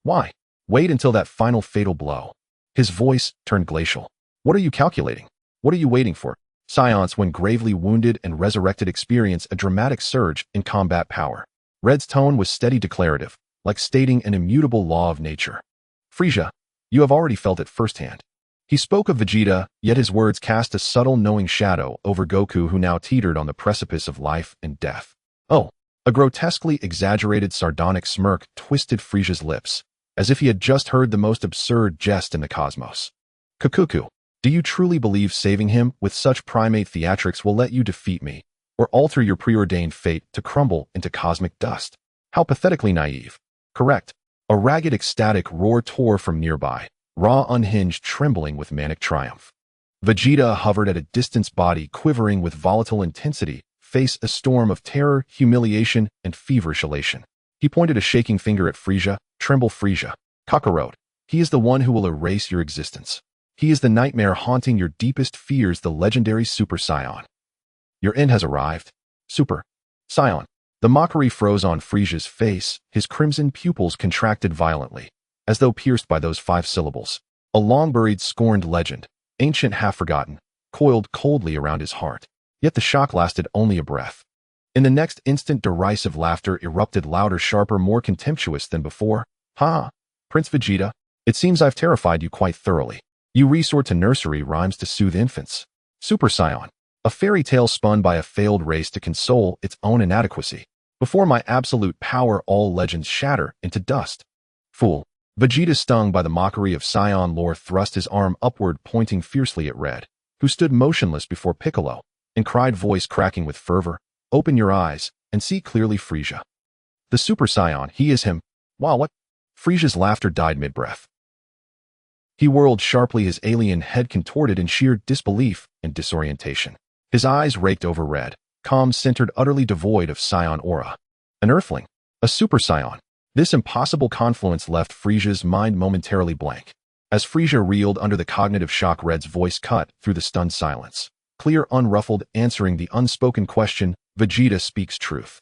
Why wait until that final fatal blow?" His voice turned glacial. "What are you calculating? What are you waiting for? Scions, when gravely wounded and resurrected, experience a dramatic surge in combat power. Red's tone was steady, declarative, like stating an immutable law of nature. Frieza, you have already felt it firsthand. He spoke of Vegeta, yet his words cast a subtle, knowing shadow over Goku, who now teetered on the precipice of life and death. Oh, a grotesquely exaggerated, sardonic smirk twisted Frieza's lips, as if he had just heard the most absurd jest in the cosmos. Goku, do you truly believe saving him with such primate theatrics will let you defeat me, or alter your preordained fate to crumble into cosmic dust? How pathetically naive. Correct. A ragged, ecstatic roar tore from nearby, raw, unhinged, trembling with manic triumph. Vegeta hovered at a distance, body quivering with volatile intensity, face a storm of terror, humiliation, and feverish elation. He pointed a shaking finger at Frieza. Tremble, Frieza. Kakarot. He is the one who will erase your existence. He is the nightmare haunting your deepest fears, the legendary Super Saiyan. Your end has arrived. Super Saiyan. The mockery froze on Frieza's face, his crimson pupils contracted violently, as though pierced by those 5 syllables. A long-buried, scorned legend, ancient, half-forgotten, coiled coldly around his heart. Yet the shock lasted only a breath. In the next instant, derisive laughter erupted, louder, sharper, more contemptuous than before. Ha! Prince Vegeta, it seems I've terrified you quite thoroughly. You resort to nursery rhymes to soothe infants. Super Saiyan. A fairy tale spun by a failed race to console its own inadequacy. Before my absolute power, all legends shatter into dust. Fool. Vegeta, stung by the mockery of Saiyan lore, thrust his arm upward, pointing fiercely at Red, who stood motionless before Piccolo, and cried, voice cracking with fervor, "Open your eyes and see clearly, Frieza. The Super Saiyan, he is him." Wow, what? Frieza's laughter died mid-breath. He whirled sharply, his alien head contorted in sheer disbelief and disorientation. His eyes raked over Red, calm, centered, utterly devoid of Saiyan aura. An Earthling, a Super Saiyan. This impossible confluence left Frieza's mind momentarily blank. As Frieza reeled under the cognitive shock, Red's voice cut through the stunned silence. Clear, unruffled, answering the unspoken question, Vegeta speaks truth.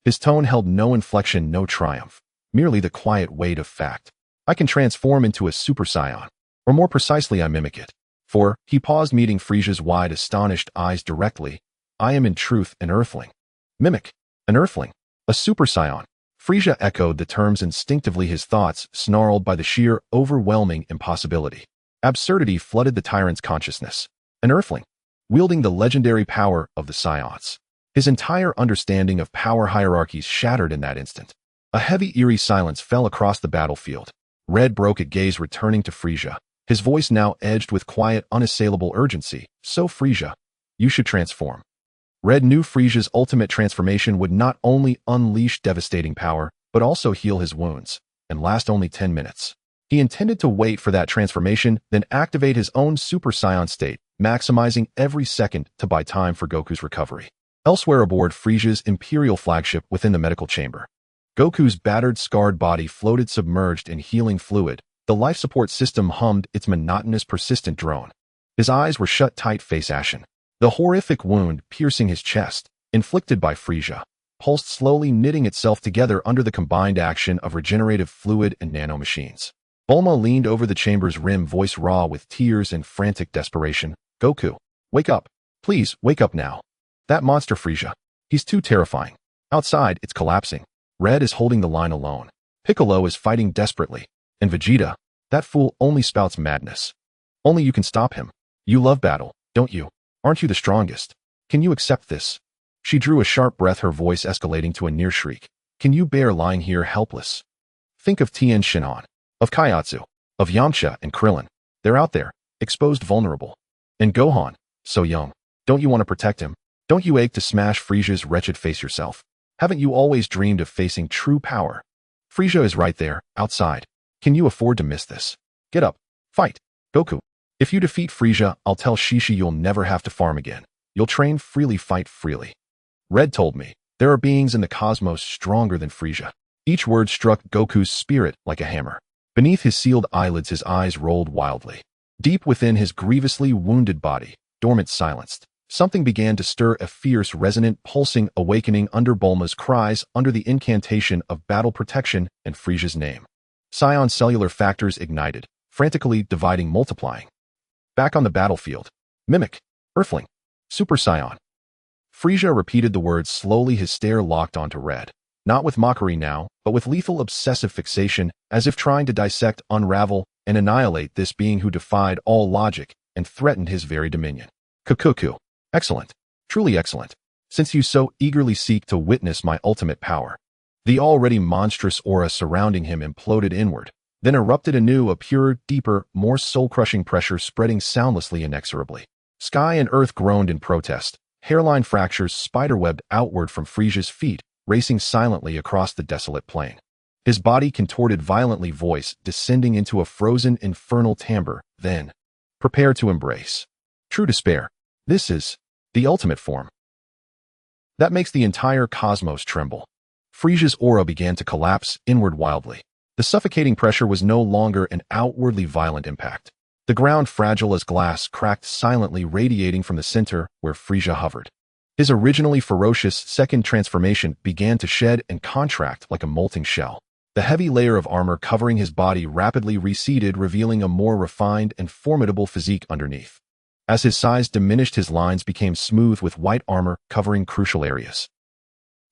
His tone held no inflection, no triumph, merely the quiet weight of fact. I can transform into a Super Saiyan. Or more precisely, I mimic it. For, he paused, meeting Frieza's wide, astonished eyes directly, I am in truth an Earthling. Mimic. An Earthling. A Super Saiyan. Frieza echoed the terms instinctively, his thoughts snarled by the sheer, overwhelming impossibility. Absurdity flooded the tyrant's consciousness. An Earthling, wielding the legendary power of the Saiyans. His entire understanding of power hierarchies shattered in that instant. A heavy, eerie silence fell across the battlefield. Red broke it, gaze returning to Frieza, his voice now edged with quiet, unassailable urgency. So, Frieza, you should transform. Red knew Frieza's ultimate transformation would not only unleash devastating power, but also heal his wounds, and last only 10 minutes. He intended to wait for that transformation, then activate his own Super Saiyan state, maximizing every second to buy time for Goku's recovery. Elsewhere aboard Frieza's Imperial flagship within the medical chamber, Goku's battered, scarred body floated submerged in healing fluid. The life support system hummed its monotonous, persistent drone. His eyes were shut tight, face ashen. The horrific wound piercing his chest, inflicted by Frieza, pulsed slowly, knitting itself together under the combined action of regenerative fluid and nanomachines. Bulma leaned over the chamber's rim, voice raw with tears and frantic desperation. Goku, wake up. Please, wake up now. That monster Frieza. He's too terrifying. Outside, it's collapsing. Red is holding the line alone. Piccolo is fighting desperately. And Vegeta, that fool only spouts madness. Only you can stop him. You love battle, don't you? Aren't you the strongest? Can you accept this? She drew a sharp breath, her voice escalating to a near shriek. Can you bear lying here helpless? Think of Tien Shinhan, of Kaiatsu, of Yamcha and Krillin. They're out there, exposed, vulnerable. And Gohan, so young. Don't you want to protect him? Don't you ache to smash Frieza's wretched face yourself? Haven't you always dreamed of facing true power? Frieza is right there, outside. Can you afford to miss this? Get up. Fight. Goku. If you defeat Frieza, I'll tell Shishi you'll never have to farm again. You'll train freely, fight freely. Red told me, there are beings in the cosmos stronger than Frieza. Each word struck Goku's spirit like a hammer. Beneath his sealed eyelids, his eyes rolled wildly. Deep within his grievously wounded body, dormant, silenced, something began to stir, a fierce, resonant, pulsing awakening under Bulma's cries, under the incantation of battle protection and Frieza's name. Saiyan's cellular factors ignited, frantically dividing, multiplying. Back on the battlefield, Mimic. Earthling. Super Saiyan. Frieza repeated the words slowly, his stare locked onto Red. Not with mockery now, but with lethal obsessive fixation, as if trying to dissect, unravel, and annihilate this being who defied all logic and threatened his very dominion. Goku. Excellent. Truly excellent. Since you so eagerly seek to witness my ultimate power. The already monstrous aura surrounding him imploded inward, then erupted anew, a purer, deeper, more soul-crushing pressure spreading soundlessly inexorably. Sky and earth groaned in protest. Hairline fractures spiderwebbed outward from Frieza's feet, racing silently across the desolate plain. His body contorted violently, voice descending into a frozen, infernal timbre, then, prepare to embrace. True despair. This is the ultimate form. That makes the entire cosmos tremble. Frieza's aura began to collapse inward wildly. The suffocating pressure was no longer an outwardly violent impact. The ground, fragile as glass, cracked silently, radiating from the center where Frieza hovered. His originally ferocious second transformation began to shed and contract like a molting shell. The heavy layer of armor covering his body rapidly receded, revealing a more refined and formidable physique underneath. As his size diminished, his lines became smooth with white armor covering crucial areas.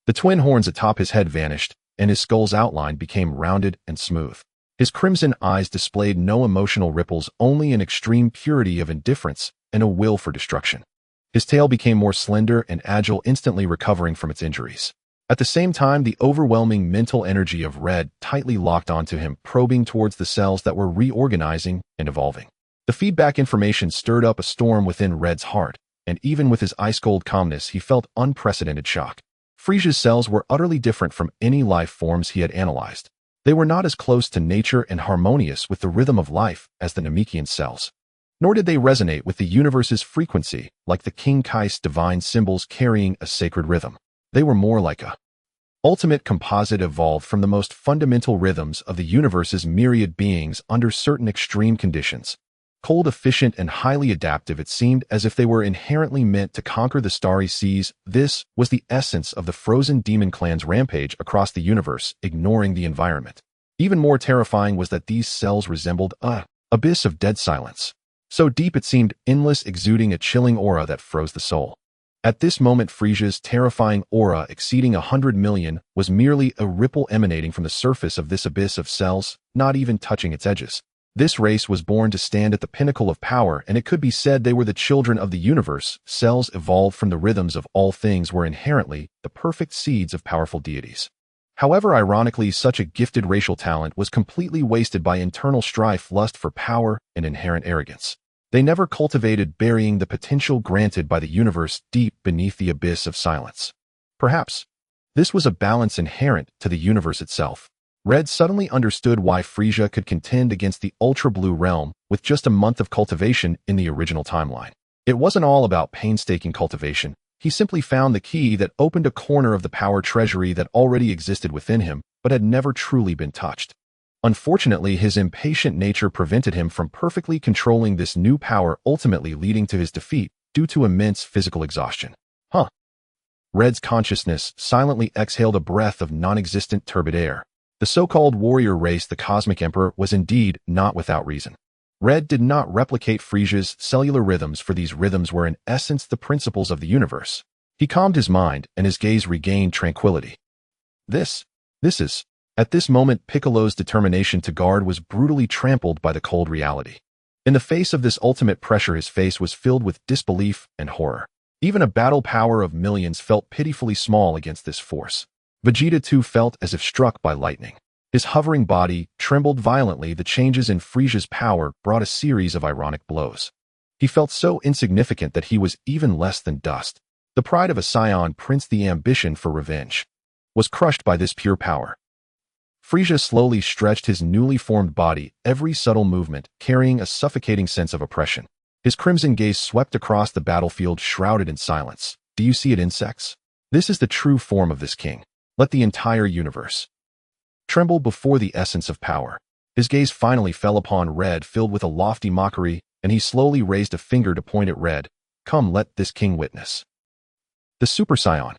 The twin horns atop his head vanished, and his skull's outline became rounded and smooth. His crimson eyes displayed no emotional ripples, only an extreme purity of indifference and a will for destruction. His tail became more slender and agile, instantly recovering from its injuries. At the same time, the overwhelming mental energy of Red tightly locked onto him, probing towards the cells that were reorganizing and evolving. The feedback information stirred up a storm within Red's heart, and even with his ice-cold calmness, he felt unprecedented shock. Frieza's cells were utterly different from any life forms he had analyzed. They were not as close to nature and harmonious with the rhythm of life as the Namekian cells. Nor did they resonate with the universe's frequency like the King Kai's divine symbols carrying a sacred rhythm. They were more like a ultimate composite evolved from the most fundamental rhythms of the universe's myriad beings under certain extreme conditions. Cold, efficient, and highly adaptive, it seemed as if they were inherently meant to conquer the starry seas. This was the essence of the frozen demon clan's rampage across the universe, ignoring the environment. Even more terrifying was that these cells resembled an abyss of dead silence. So deep it seemed endless, exuding a chilling aura that froze the soul. At this moment, Frieza's terrifying aura, exceeding 100 million, was merely a ripple emanating from the surface of this abyss of cells, not even touching its edges. This race was born to stand at the pinnacle of power, and it could be said they were the children of the universe. Cells evolved from the rhythms of all things, were inherently the perfect seeds of powerful deities. However, ironically, such a gifted racial talent was completely wasted by internal strife, lust for power, and inherent arrogance. They never cultivated, burying the potential granted by the universe deep beneath the abyss of silence. Perhaps this was a balance inherent to the universe itself. Red suddenly understood why Frieza could contend against the ultra-blue realm with just a month of cultivation in the original timeline. It wasn't all about painstaking cultivation. He simply found the key that opened a corner of the power treasury that already existed within him, but had never truly been touched. Unfortunately, his impatient nature prevented him from perfectly controlling this new power, ultimately leading to his defeat due to immense physical exhaustion. Red's consciousness silently exhaled a breath of non-existent turbid air. The so-called warrior race, the Cosmic Emperor, was indeed not without reason. Red did not replicate Frieza's cellular rhythms, for these rhythms were in essence the principles of the universe. He calmed his mind, and his gaze regained tranquility. This is... At this moment, Piccolo's determination to guard was brutally trampled by the cold reality. In the face of this ultimate pressure, his face was filled with disbelief and horror. Even a battle power of millions felt pitifully small against this force. Vegeta too felt as if struck by lightning. His hovering body trembled violently. The changes in Frieza's power brought a series of ironic blows. He felt so insignificant that he was even less than dust. The pride of a Saiyan prince, the ambition for revenge, was crushed by this pure power. Frieza slowly stretched his newly formed body, every subtle movement carrying a suffocating sense of oppression. His crimson gaze swept across the battlefield, shrouded in silence. Do you see it, insects? This is the true form of this king. Let the entire universe tremble before the essence of power. His gaze finally fell upon Red, filled with a lofty mockery, and he slowly raised a finger to point at Red. Come, let this king witness. The Super Saiyan.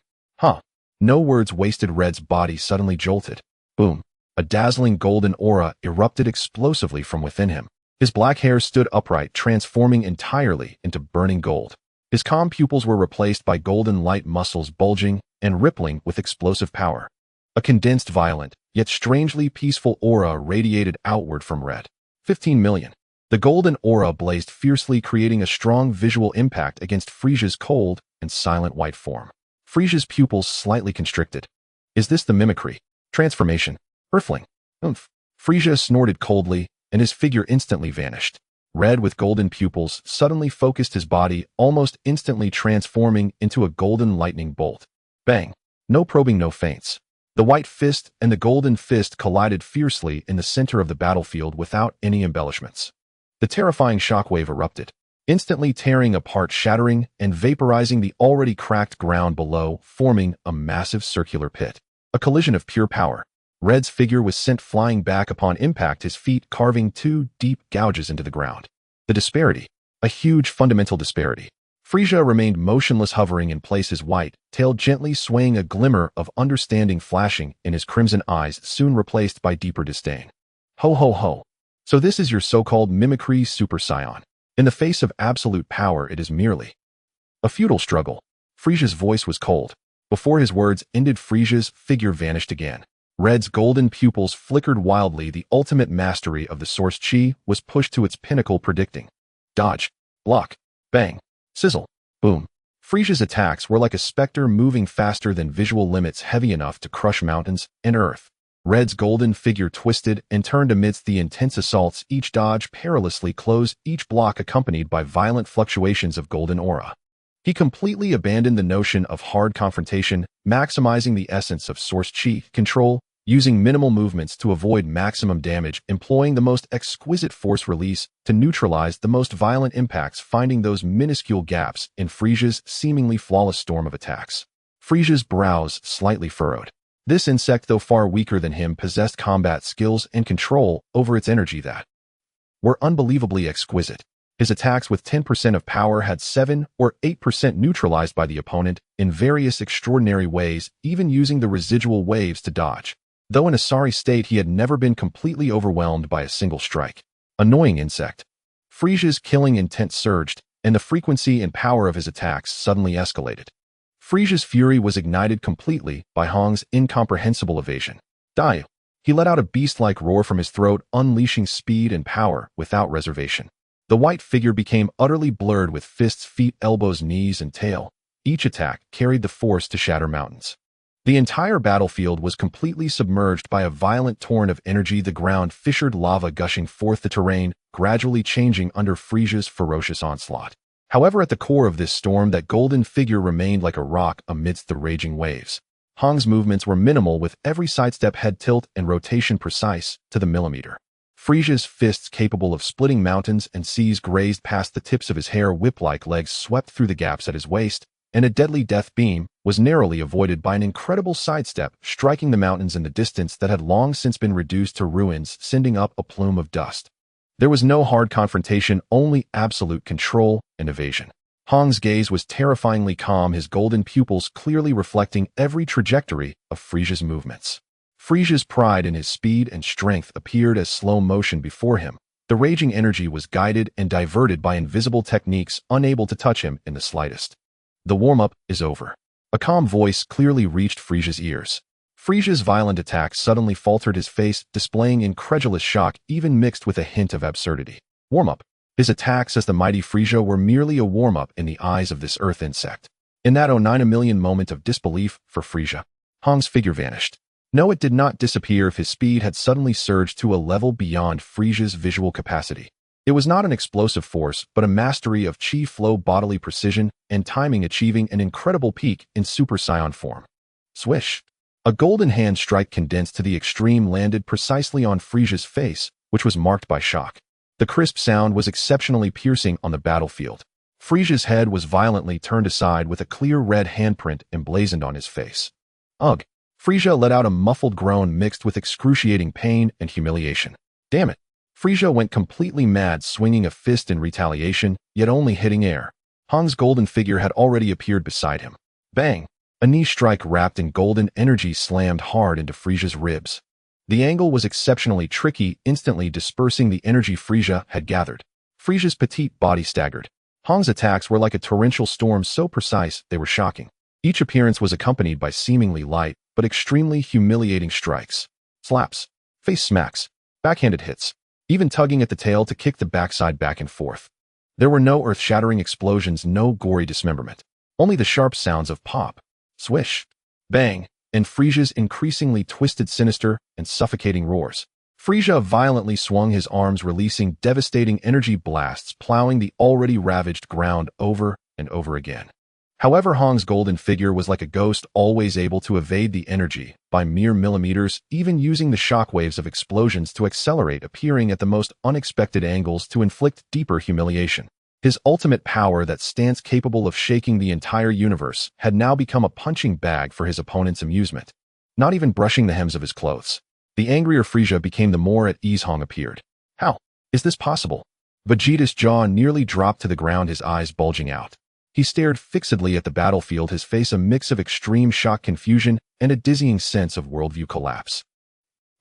No words wasted. Red's body suddenly jolted. Boom. A dazzling golden aura erupted explosively from within him. His black hair stood upright, transforming entirely into burning gold. His calm pupils were replaced by golden light muscles bulging and rippling with explosive power. A condensed, violent, yet strangely peaceful aura radiated outward from Red. 15 million. The golden aura blazed fiercely, creating a strong visual impact against Frieza's cold and silent white form. Frieza's pupils slightly constricted. Is this the mimicry? Transformation? Earthling? Oomph. Frieza snorted coldly, and his figure instantly vanished. Red with golden pupils suddenly focused his body, almost instantly transforming into a golden lightning bolt. Bang. No probing, no feints. The white fist and the golden fist collided fiercely in the center of the battlefield without any embellishments. The terrifying shockwave erupted, instantly tearing apart, shattering, and vaporizing the already cracked ground below, forming a massive circular pit. A collision of pure power. Red's figure was sent flying back upon impact, his feet carving two deep gouges into the ground. The disparity. A huge fundamental disparity. Frieza remained motionless, hovering in place, his white tail gently swaying, a glimmer of understanding flashing in his crimson eyes, soon replaced by deeper disdain. Ho ho ho. So this is your so-called mimicry, Super Saiyan. In the face of absolute power, it is merely a futile struggle. Frieza's voice was cold. Before his words ended, Frieza's figure vanished again. Red's golden pupils flickered wildly. The ultimate mastery of the source chi was pushed to its pinnacle, predicting. Dodge. Block. Bang. Sizzle. Boom. Frieza's attacks were like a specter, moving faster than visual limits, heavy enough to crush mountains and earth. Red's golden figure twisted and turned amidst the intense assaults, each dodge perilously close, each block accompanied by violent fluctuations of golden aura. He completely abandoned the notion of hard confrontation, maximizing the essence of source chi control, using minimal movements to avoid maximum damage, employing the most exquisite force release to neutralize the most violent impacts, finding those minuscule gaps in Frieza's seemingly flawless storm of attacks. Frieza's brows slightly furrowed. This insect, though far weaker than him, possessed combat skills and control over its energy that were unbelievably exquisite. His attacks with 10% of power had 7 or 8% neutralized by the opponent in various extraordinary ways, even using the residual waves to dodge. Though in a sorry state, he had never been completely overwhelmed by a single strike. Annoying insect. Frieza's killing intent surged, and the frequency and power of his attacks suddenly escalated. Frieza's fury was ignited completely by Hong's incomprehensible evasion. Die! He let out a beast-like roar from his throat, unleashing speed and power without reservation. The white figure became utterly blurred with fists, feet, elbows, knees, and tail. Each attack carried the force to shatter mountains. The entire battlefield was completely submerged by a violent torrent of energy, the ground fissured, lava gushing forth, the terrain gradually changing under Frieza's ferocious onslaught. However, at the core of this storm, that golden figure remained like a rock amidst the raging waves. Hong's movements were minimal, with every sidestep, head tilt, and rotation precise to the millimeter. Frieza's fists, capable of splitting mountains and seas, grazed past the tips of his hair. Whip-like legs swept through the gaps at his waist, and a deadly death beam was narrowly avoided by an incredible sidestep, striking the mountains in the distance that had long since been reduced to ruins, sending up a plume of dust. There was no hard confrontation, only absolute control and evasion. Hong's gaze was terrifyingly calm, his golden pupils clearly reflecting every trajectory of Frieza's movements. Frieza's pride in his speed and strength appeared as slow motion before him. The raging energy was guided and diverted by invisible techniques, unable to touch him in the slightest. The warm-up is over. A calm voice clearly reached Frieza's ears. Frieza's violent attack suddenly faltered, his face displaying incredulous shock, even mixed with a hint of absurdity. Warm-up. His attacks as the mighty Frieza were merely a warm-up in the eyes of this earth insect. In that 09 million moment of disbelief for Frieza, Hong's figure vanished. No, it did not disappear. If his speed had suddenly surged to a level beyond Frieza's visual capacity. It was not an explosive force, but a mastery of chi flow, bodily precision, and timing, achieving an incredible peak in Super Saiyan form. Swish! A golden hand strike condensed to the extreme landed precisely on Frieza's face, which was marked by shock. The crisp sound was exceptionally piercing on the battlefield. Frieza's head was violently turned aside with a clear red handprint emblazoned on his face. Ugh! Frieza let out a muffled groan mixed with excruciating pain and humiliation. Damn it! Frieza went completely mad, swinging a fist in retaliation, yet only hitting air. Hong's golden figure had already appeared beside him. Bang! A knee strike wrapped in golden energy slammed hard into Frieza's ribs. The angle was exceptionally tricky, instantly dispersing the energy Frieza had gathered. Frieza's petite body staggered. Hong's attacks were like a torrential storm, so precise they were shocking. Each appearance was accompanied by seemingly light, but extremely humiliating strikes. Slaps, face smacks, backhanded hits, even tugging at the tail to kick the backside back and forth. There were no earth-shattering explosions, no gory dismemberment. Only the sharp sounds of pop, swish, bang, and Frieza's increasingly twisted, sinister, and suffocating roars. Frieza violently swung his arms, releasing devastating energy blasts, plowing the already ravaged ground over and over again. However, Hong's golden figure was like a ghost, always able to evade the energy by mere millimeters, even using the shockwaves of explosions to accelerate, appearing at the most unexpected angles to inflict deeper humiliation. His ultimate power, that stance capable of shaking the entire universe, had now become a punching bag for his opponent's amusement. Not even brushing the hems of his clothes. The angrier Frieza became, the more at ease Hong appeared. How is this possible? Vegeta's jaw nearly dropped to the ground, his eyes bulging out. He stared fixedly at the battlefield, his face a mix of extreme shock, confusion, and a dizzying sense of worldview collapse.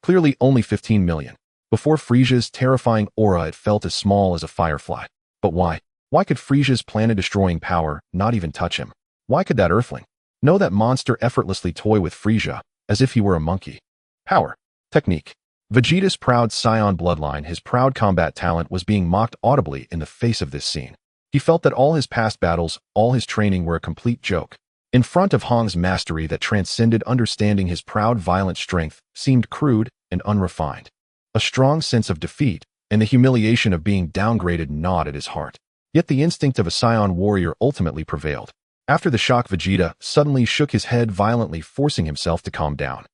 Clearly only 15 million. Before Frieza's terrifying aura, it felt as small as a firefly. But why? Why could Frieza's planet-destroying power not even touch him? Why could that earthling know that monster effortlessly toy with Frieza as if he were a monkey? Power. Technique. Vegeta's proud Saiyan bloodline, his proud combat talent, was being mocked audibly in the face of this scene. He felt that all his past battles, all his training, were a complete joke. In front of Hong's mastery that transcended understanding, his proud, violent strength seemed crude and unrefined. A strong sense of defeat and the humiliation of being downgraded gnawed at his heart. Yet the instinct of a Saiyan warrior ultimately prevailed. After the shock, Vegeta suddenly shook his head violently, forcing himself to calm down.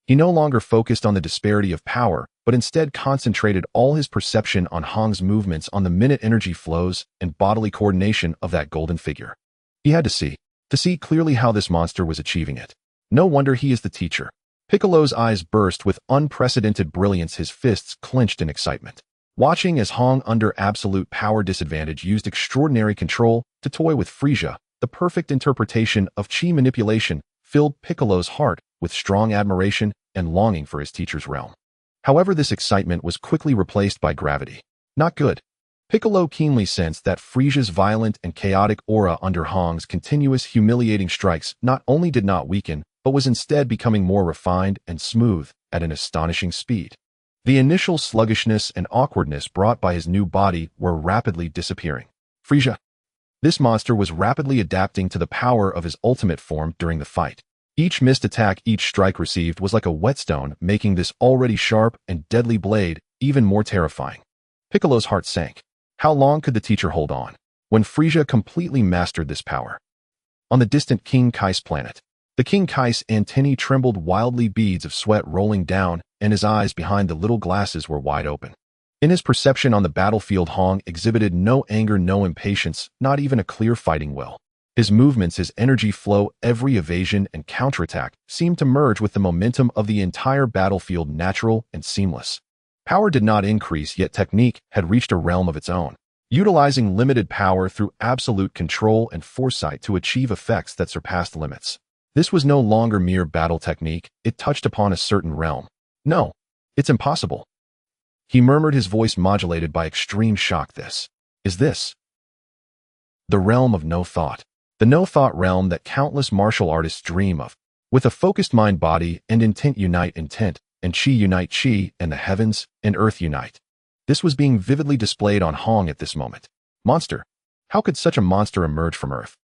He no longer focused on the disparity of power, but instead concentrated all his perception on Hong's movements, on the minute energy flows and bodily coordination of that golden figure. He had to see clearly how this monster was achieving it. No wonder he is the teacher. Piccolo's eyes burst with unprecedented brilliance, his fists clenched in excitement. Watching as Hong, under absolute power disadvantage, used extraordinary control to toy with Frieza, the perfect interpretation of chi manipulation, filled Piccolo's heart with strong admiration and longing for his teacher's realm. However, this excitement was quickly replaced by gravity. Not good. Piccolo keenly sensed that Frieza's violent and chaotic aura under Hong's continuous humiliating strikes not only did not weaken, but was instead becoming more refined and smooth at an astonishing speed. The initial sluggishness and awkwardness brought by his new body were rapidly disappearing. Frieza. This monster was rapidly adapting to the power of his ultimate form during the fight. Each missed attack, each strike received, was like a whetstone, making this already sharp and deadly blade even more terrifying. Piccolo's heart sank. How long could the teacher hold on? When Frieza completely mastered this power? On the distant King Kai's planet, the King Kai's antennae trembled wildly, beads of sweat rolling down, and his eyes behind the little glasses were wide open. In his perception on the battlefield, Hong exhibited no anger, no impatience, not even a clear fighting will. His movements, his energy flow, every evasion and counterattack seemed to merge with the momentum of the entire battlefield, natural and seamless. Power did not increase, yet technique had reached a realm of its own, utilizing limited power through absolute control and foresight to achieve effects that surpassed limits. This was no longer mere battle technique, it touched upon a certain realm. No, it's impossible. He murmured, his voice modulated by extreme shock. This is the realm of no thought. The no-thought realm that countless martial artists dream of. With a focused mind, body, and intent unite intent, and chi unite chi, and the heavens and earth unite. This was being vividly displayed on Hong at this moment. Monster. How could such a monster emerge from earth?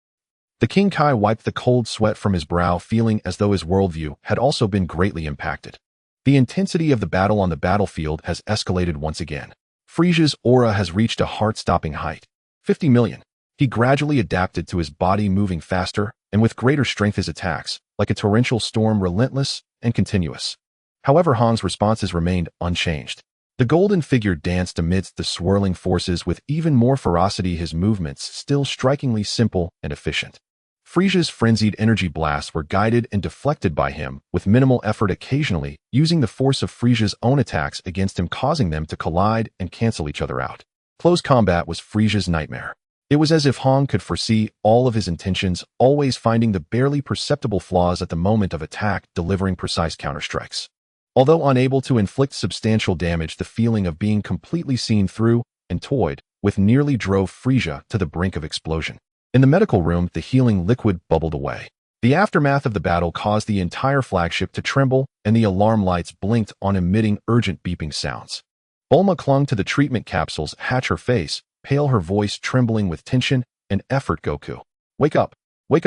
The King Kai wiped the cold sweat from his brow, feeling as though his worldview had also been greatly impacted. The intensity of the battle on the battlefield has escalated once again. Frieza's aura has reached a heart-stopping height. 50 million. He gradually adapted to his body, moving faster and with greater strength, his attacks, like a torrential storm, relentless and continuous. However, Hong's responses remained unchanged. The golden figure danced amidst the swirling forces with even more ferocity, his movements still strikingly simple and efficient. Frieza's frenzied energy blasts were guided and deflected by him with minimal effort, occasionally using the force of Frieza's own attacks against him, causing them to collide and cancel each other out. Close combat was Frieza's nightmare. It was as if Hong could foresee all of his intentions, always finding the barely perceptible flaws at the moment of attack, delivering precise counterstrikes. Although unable to inflict substantial damage, the feeling of being completely seen through and toyed with nearly drove Frieza to the brink of explosion. In the medical room, the healing liquid bubbled away. The aftermath of the battle caused the entire flagship to tremble, and the alarm lights blinked on, emitting urgent beeping sounds. Bulma clung to the treatment capsules, her face pale, her voice trembling with tension and effort. Goku, wake up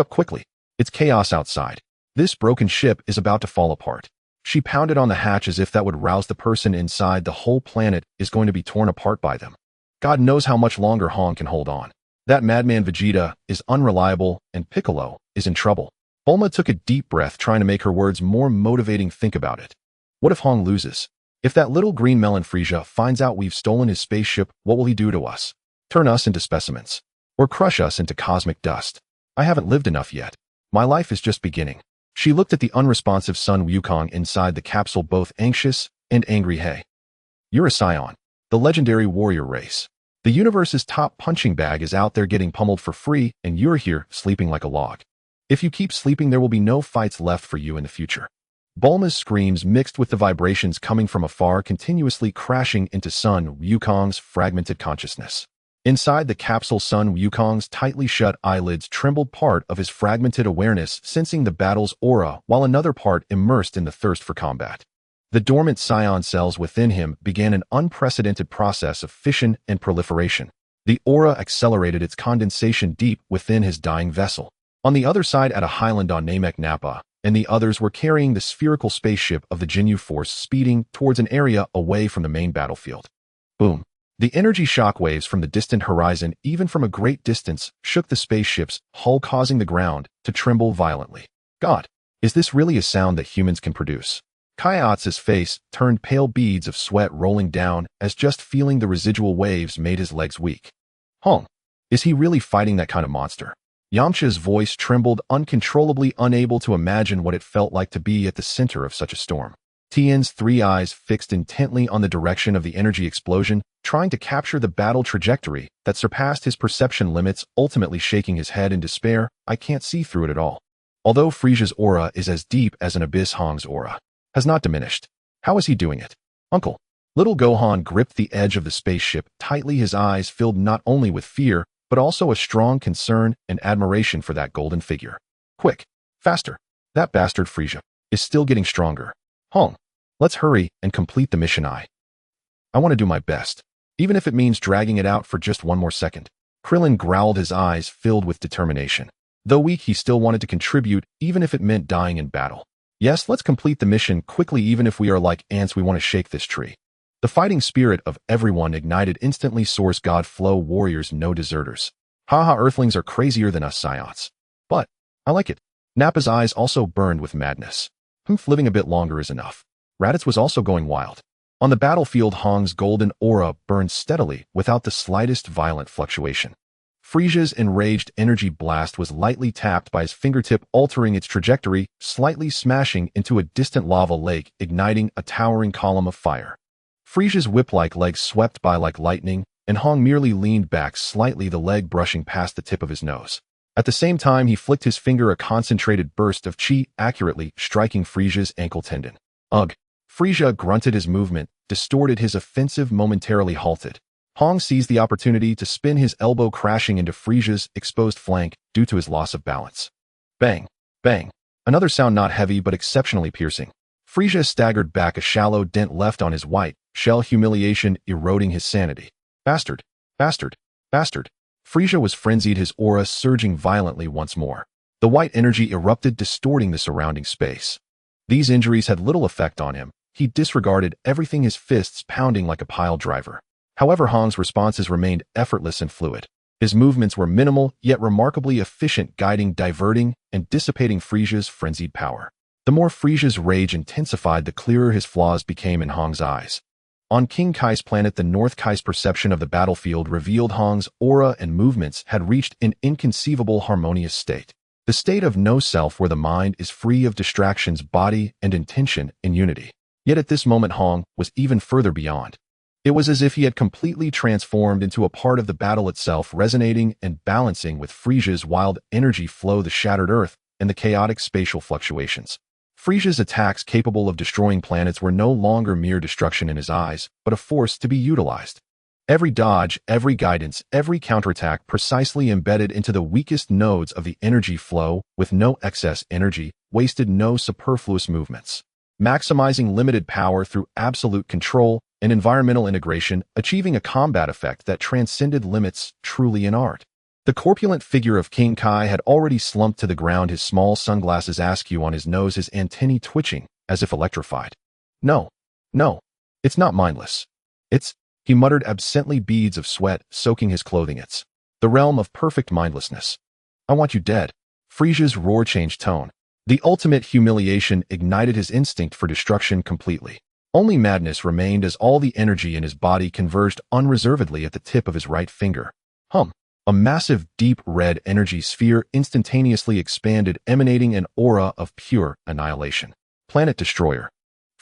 quickly. It's chaos outside. This broken ship is about to fall apart. She pounded on the hatch as if that would rouse the person inside. The whole planet is going to be torn apart by them. God knows how much longer Han can hold on. That madman Vegeta is unreliable, and Piccolo is in trouble. Bulma took a deep breath, trying to make her words more motivating. Think about it. What if Han loses? If that little green melon Frieza finds out we've stolen his spaceship, what will he do to us? Turn us into specimens? Or crush us into cosmic dust? I haven't lived enough yet. My life is just beginning. She looked at the unresponsive Sun Wukong inside the capsule, both anxious and angry. Hey, you're a Saiyan, the legendary warrior race. The universe's top punching bag is out there getting pummeled for free, and you're here sleeping like a log. If you keep sleeping, there will be no fights left for you in the future. Bulma's screams mixed with the vibrations coming from afar, continuously crashing into Sun Wukong's fragmented consciousness. Inside the capsule, Sun Wukong's tightly shut eyelids trembled, part of his fragmented awareness sensing the battle's aura, while another part immersed in the thirst for combat. The dormant Saiyan cells within him began an unprecedented process of fission and proliferation. The aura accelerated its condensation deep within his dying vessel. On the other side, at a highland on Namek Nappa, and the others were carrying the spherical spaceship of the Ginyu Force, speeding towards an area away from the main battlefield. Boom. The energy shockwaves from the distant horizon, even from a great distance, shook the spaceship's hull, causing the ground to tremble violently. God, is this really a sound that humans can produce? Kaiatz's face turned pale, beads of sweat rolling down as just feeling the residual waves made his legs weak. Hong, is he really fighting that kind of monster? Yamcha's voice trembled uncontrollably, unable to imagine what it felt like to be at the center of such a storm. Tien's three eyes fixed intently on the direction of the energy explosion, trying to capture the battle trajectory that surpassed his perception limits, ultimately shaking his head in despair. I can't see through it at all. Although Frieza's aura is as deep as an abyss, Hong's aura has not diminished. How is he doing it? Uncle. Little Gohan gripped the edge of the spaceship tightly, his eyes filled not only with fear, but also a strong concern and admiration for that golden figure. Quick, faster. That bastard Frieza is still getting stronger. Hong, let's hurry and complete the mission. I want to do my best, even if it means dragging it out for just one more second. Krillin growled, his eyes filled with determination. Though weak, he still wanted to contribute, even if it meant dying in battle. Yes, let's complete the mission quickly, even if we are like ants, we want to shake this tree. The fighting spirit of everyone ignited instantly. Source God flow, warriors, no deserters. Haha, earthlings are crazier than us Saiyans. But I like it. Nappa's eyes also burned with madness. Living a bit longer is enough. Raditz was also going wild. On the battlefield, Hong's golden aura burned steadily without the slightest violent fluctuation. Frieza's enraged energy blast was lightly tapped by his fingertip, altering its trajectory, slightly smashing into a distant lava lake, igniting a towering column of fire. Frieza's whip-like legs swept by like lightning, and Hong merely leaned back slightly, the leg brushing past the tip of his nose. At the same time, he flicked his finger, a concentrated burst of chi accurately striking Frieza's ankle tendon. Ugh! Frieza grunted, his movement distorted, his offensive momentarily halted. Hong seized the opportunity to spin his elbow, crashing into Frieza's exposed flank due to his loss of balance. Bang! Bang! Another sound, not heavy but exceptionally piercing. Frieza staggered back, a shallow dent left on his white shell, humiliation eroding his sanity. Bastard! Bastard! Bastard! Frieza was frenzied, his aura surging violently once more. The white energy erupted, distorting the surrounding space. These injuries had little effect on him. He disregarded everything, his fists pounding like a pile driver. However, Hong's responses remained effortless and fluid. His movements were minimal, yet remarkably efficient, guiding, diverting, and dissipating Frieza's frenzied power. The more Frieza's rage intensified, the clearer his flaws became in Hong's eyes. On King Kai's planet, the North Kai's perception of the battlefield revealed Hong's aura and movements had reached an inconceivable harmonious state. The state of no self, where the mind is free of distractions, body and intention in unity. Yet at this moment, Hong was even further beyond. It was as if he had completely transformed into a part of the battle itself, resonating and balancing with Frieza's wild energy flow, the shattered earth, and the chaotic spatial fluctuations. Frieza's attacks capable of destroying planets were no longer mere destruction in his eyes, but a force to be utilized. Every dodge, every guidance, every counterattack precisely embedded into the weakest nodes of the energy flow with no excess energy, wasted no superfluous movements. Maximizing limited power through absolute control and environmental integration, achieving a combat effect that transcended limits truly in art. The corpulent figure of King Kai had already slumped to the ground, his small sunglasses askew on his nose, his antennae twitching, as if electrified. No, it's not mindless. He muttered absently, beads of sweat soaking his clothing. It's the realm of perfect mindlessness. I want you dead. Frieza's roar changed tone. The ultimate humiliation ignited his instinct for destruction completely. Only madness remained as all the energy in his body converged unreservedly at the tip of his right finger. A massive, deep red energy sphere instantaneously expanded, emanating an aura of pure annihilation. Planet Destroyer.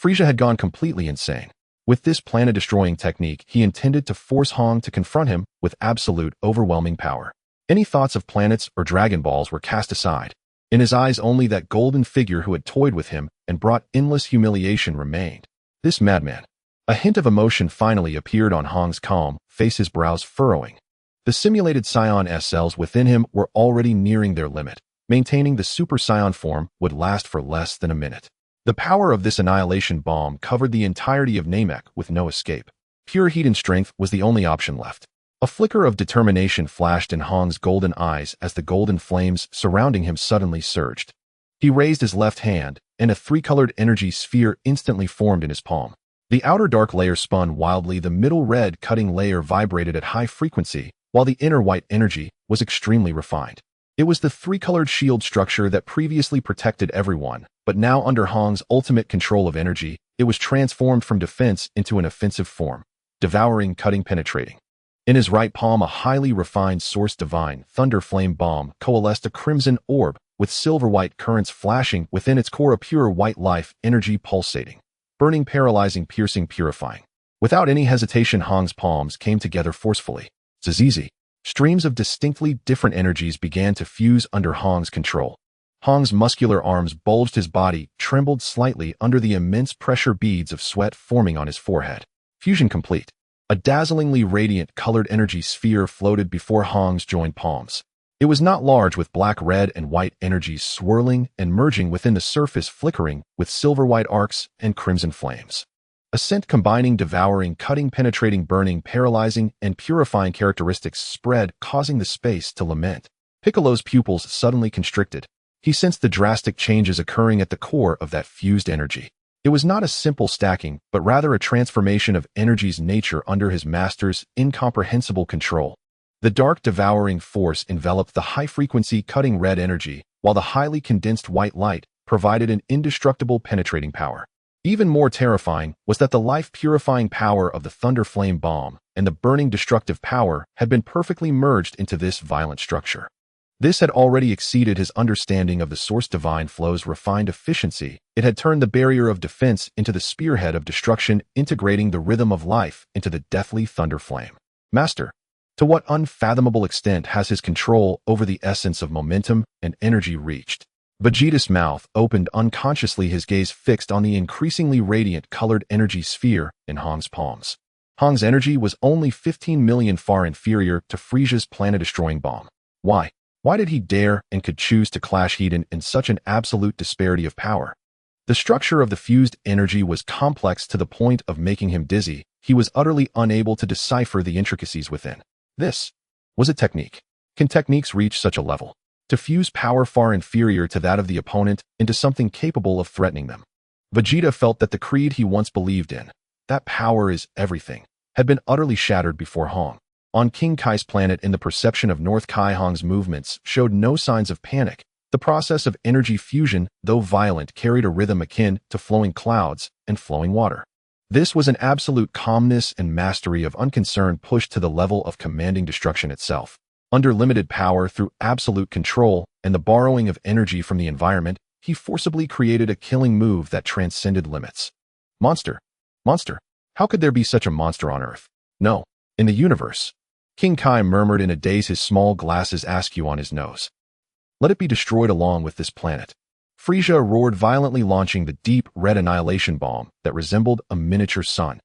Frieza had gone completely insane. With this planet-destroying technique, he intended to force Hong to confront him with absolute, overwhelming power. Any thoughts of planets or Dragon Balls were cast aside. In his eyes, only that golden figure who had toyed with him and brought endless humiliation remained. This madman. A hint of emotion finally appeared on Hong's calm face, his brows furrowing. The simulated Saiyan S cells within him were already nearing their limit. Maintaining the Super Saiyan form would last for less than a minute. The power of this annihilation bomb covered the entirety of Namek with no escape. Pure heat and strength was the only option left. A flicker of determination flashed in Hong's golden eyes as the golden flames surrounding him suddenly surged. He raised his left hand, and a three-colored energy sphere instantly formed in his palm. The outer dark layer spun wildly, the middle red cutting layer vibrated at high frequency, while the inner white energy was extremely refined. It was the three-colored shield structure that previously protected everyone, but now under Hong's ultimate control of energy, it was transformed from defense into an offensive form, devouring, cutting, penetrating. In his right palm, a highly refined Source Divine Thunder Flame Bomb coalesced, a crimson orb with silver-white currents flashing within its core, a pure white life energy pulsating, burning, paralyzing, piercing, purifying. Without any hesitation, Hong's palms came together forcefully. Zizi. Streams of distinctly different energies began to fuse under Hong's control. Hong's muscular arms bulged, his body trembled slightly under the immense pressure, beads of sweat forming on his forehead. Fusion complete. A dazzlingly radiant colored energy sphere floated before Hong's joined palms. It was not large, with black, red, and white energies swirling and merging within the surface, flickering with silver-white arcs and crimson flames. A scent combining devouring, cutting, penetrating, burning, paralyzing, and purifying characteristics spread, causing the space to lament. Piccolo's pupils suddenly constricted. He sensed the drastic changes occurring at the core of that fused energy. It was not a simple stacking, but rather a transformation of energy's nature under his master's incomprehensible control. The dark, devouring force enveloped the high-frequency, cutting red energy, while the highly condensed white light provided an indestructible, penetrating power. Even more terrifying was that the life-purifying power of the Thunder Flame Bomb and the burning destructive power had been perfectly merged into this violent structure. This had already exceeded his understanding of the Source Divine Flow's refined efficiency. It had turned the barrier of defense into the spearhead of destruction, integrating the rhythm of life into the deathly thunder flame. Master, to what unfathomable extent has his control over the essence of momentum and energy reached? Vegeta's mouth opened unconsciously, his gaze fixed on the increasingly radiant colored energy sphere in Hong's palms. Hong's energy was only 15 million far inferior to Frieza's planet-destroying bomb. Why? Why did he dare and could choose to clash heat in such an absolute disparity of power? The structure of the fused energy was complex to the point of making him dizzy. He was utterly unable to decipher the intricacies within. This was a technique. Can techniques reach such a level? To fuse power far inferior to that of the opponent into something capable of threatening them. Vegeta felt that the creed he once believed in, that power is everything, had been utterly shattered before Hong. On King Kai's planet, in the perception of North Kai, Hong's movements showed no signs of panic. The process of energy fusion, though violent, carried a rhythm akin to flowing clouds and flowing water. This was an absolute calmness and mastery of unconcern pushed to the level of commanding destruction itself. Under limited power, through absolute control and the borrowing of energy from the environment, he forcibly created a killing move that transcended limits. Monster. How could there be such a monster on Earth? No, in the universe. King Kai murmured in a daze, his small glasses askew on his nose. Let it be destroyed along with this planet. Frieza roared violently, launching the deep red annihilation bomb that resembled a miniature sun.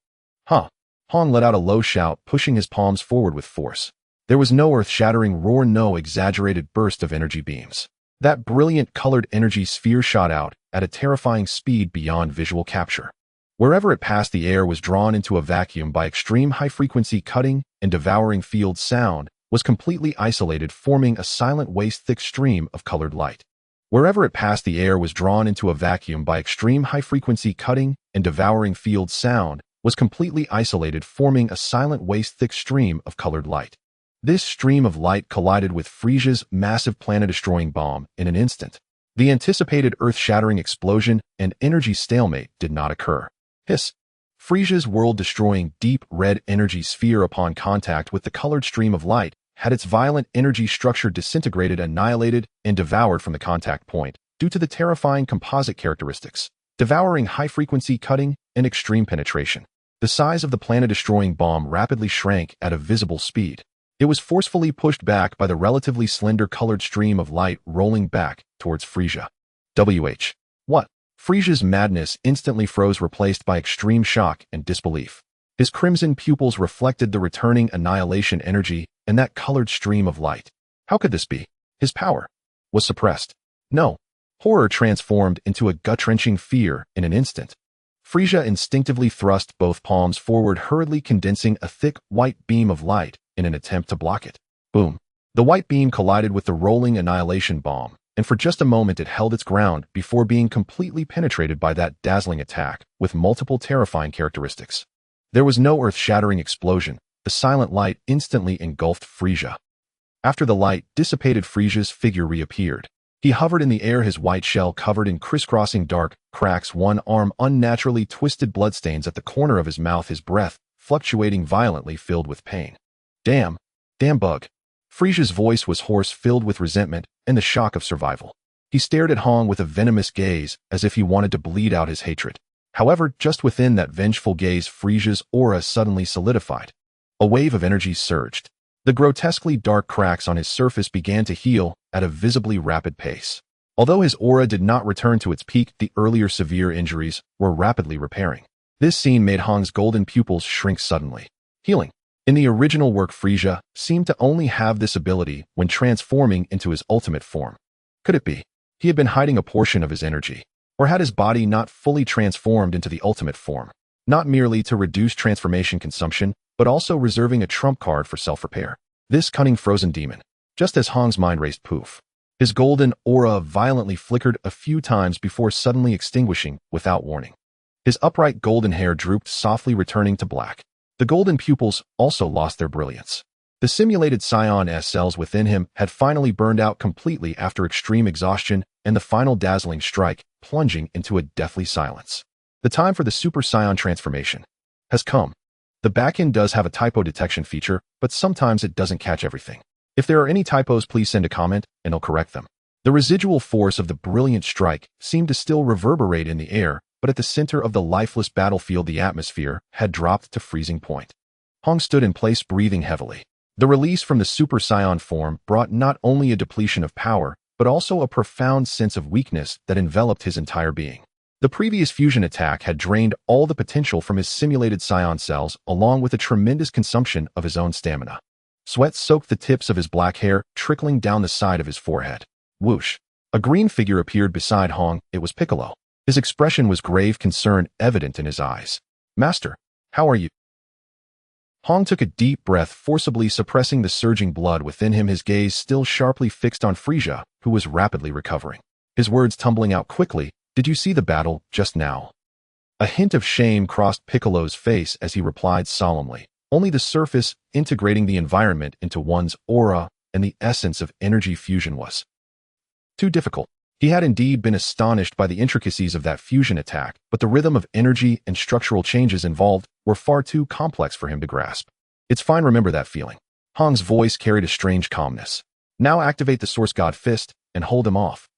Huh. Hong let out a low shout, pushing his palms forward with force. There was no earth-shattering roar, no exaggerated burst of energy beams. That brilliant colored energy sphere shot out at a terrifying speed beyond visual capture. Wherever it passed, the air was drawn into a vacuum by extreme high-frequency cutting and devouring field. Sound was completely isolated, forming a silent waist-thick stream of colored light. Wherever it passed, the air was drawn into a vacuum by extreme high-frequency cutting and devouring field. Sound was completely isolated, forming a silent waist-thick stream of colored light. This stream of light collided with Frieza's massive planet-destroying bomb in an instant. The anticipated earth-shattering explosion and energy stalemate did not occur. Hiss! Frieza's world-destroying deep red energy sphere, upon contact with the colored stream of light, had its violent energy structure disintegrated, annihilated, and devoured from the contact point due to the terrifying composite characteristics, devouring high-frequency cutting and extreme penetration. The size of the planet-destroying bomb rapidly shrank at a visible speed. It was forcefully pushed back by the relatively slender colored stream of light rolling back towards Frieza. What? Frieza's madness instantly froze, replaced by extreme shock and disbelief. His crimson pupils reflected the returning annihilation energy and that colored stream of light. How could this be? His power was suppressed. No. Horror transformed into a gut-wrenching fear in an instant. Frieza instinctively thrust both palms forward, hurriedly condensing a thick, white beam of light in an attempt to block it. Boom. The white beam collided with the rolling annihilation bomb, and for just a moment it held its ground before being completely penetrated by that dazzling attack with multiple terrifying characteristics. There was no earth-shattering explosion. The silent light instantly engulfed Frieza. After the light dissipated, Frieza's figure reappeared. He hovered in the air, his white shell covered in crisscrossing dark cracks, one arm unnaturally twisted, bloodstains at the corner of his mouth, his breath fluctuating violently, filled with pain. Damn bug. Frieza's voice was hoarse, filled with resentment and the shock of survival. He stared at Hong with a venomous gaze, as if he wanted to bleed out his hatred. However, just within that vengeful gaze, Frieza's aura suddenly solidified. A wave of energy surged. The grotesquely dark cracks on his surface began to heal at a visibly rapid pace. Although his aura did not return to its peak, the earlier severe injuries were rapidly repairing. This scene made Hong's golden pupils shrink suddenly. Healing. In the original work, Frieza seemed to only have this ability when transforming into his ultimate form. Could it be he had been hiding a portion of his energy? Or had his body not fully transformed into the ultimate form, not merely to reduce transformation consumption, but also reserving a trump card for self-repair? This cunning frozen demon. Just as Hong's mind raced, poof, his golden aura violently flickered a few times before suddenly extinguishing without warning. His upright golden hair drooped softly, returning to black. The golden pupils also lost their brilliance. The simulated Saiyan cells within him had finally burned out completely after extreme exhaustion and the final dazzling strike, plunging into a deathly silence. The time for the Super Saiyan transformation has come. The backend does have a typo detection feature, but sometimes it doesn't catch everything. If there are any typos, please send a comment and I'll correct them. The residual force of the brilliant strike seemed to still reverberate in the air, but at the center of the lifeless battlefield, the atmosphere had dropped to freezing point. Hong stood in place, breathing heavily. The release from the Super Saiyan form brought not only a depletion of power, but also a profound sense of weakness that enveloped his entire being. The previous fusion attack had drained all the potential from his simulated Saiyan cells, along with a tremendous consumption of his own stamina. Sweat soaked the tips of his black hair, trickling down the side of his forehead. Whoosh! A green figure appeared beside Hong. It was Piccolo. His expression was grave concern evident in his eyes. "Master, how are you?" Hong took a deep breath, forcibly suppressing the surging blood within him, his gaze still sharply fixed on Frieza, who was rapidly recovering. His words tumbling out quickly, "Did you see the battle just now?" A hint of shame crossed Piccolo's face as he replied solemnly, "Only the surface, integrating the environment into one's aura and the essence of energy fusion was too difficult." He had indeed been astonished by the intricacies of that fusion attack, but the rhythm of energy and structural changes involved were far too complex for him to grasp. "It's fine, remember that feeling." Hong's voice carried a strange calmness. "Now activate the Source God Fist and hold him off."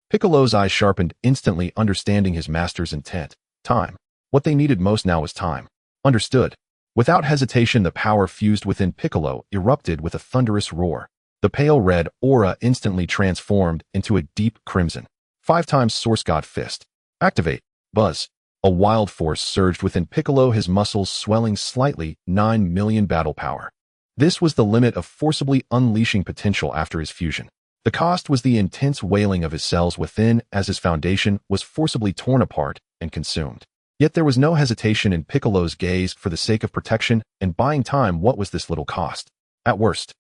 Piccolo's eyes sharpened, instantly understanding his master's intent. Time. What they needed most now was time. Understood. Without hesitation, the power fused within Piccolo erupted with a thunderous roar. The pale red aura instantly transformed into a deep crimson. 5 times Source God Fist. Activate. Buzz. A wild force surged within Piccolo, his muscles swelling slightly, 9 million battle power. This was the limit of forcibly unleashing potential after his fusion. The cost was the intense wailing of his cells within as his foundation was forcibly torn apart and consumed. Yet there was no hesitation in Piccolo's gaze. For the sake of protection and buying time, what was this little cost? At worst,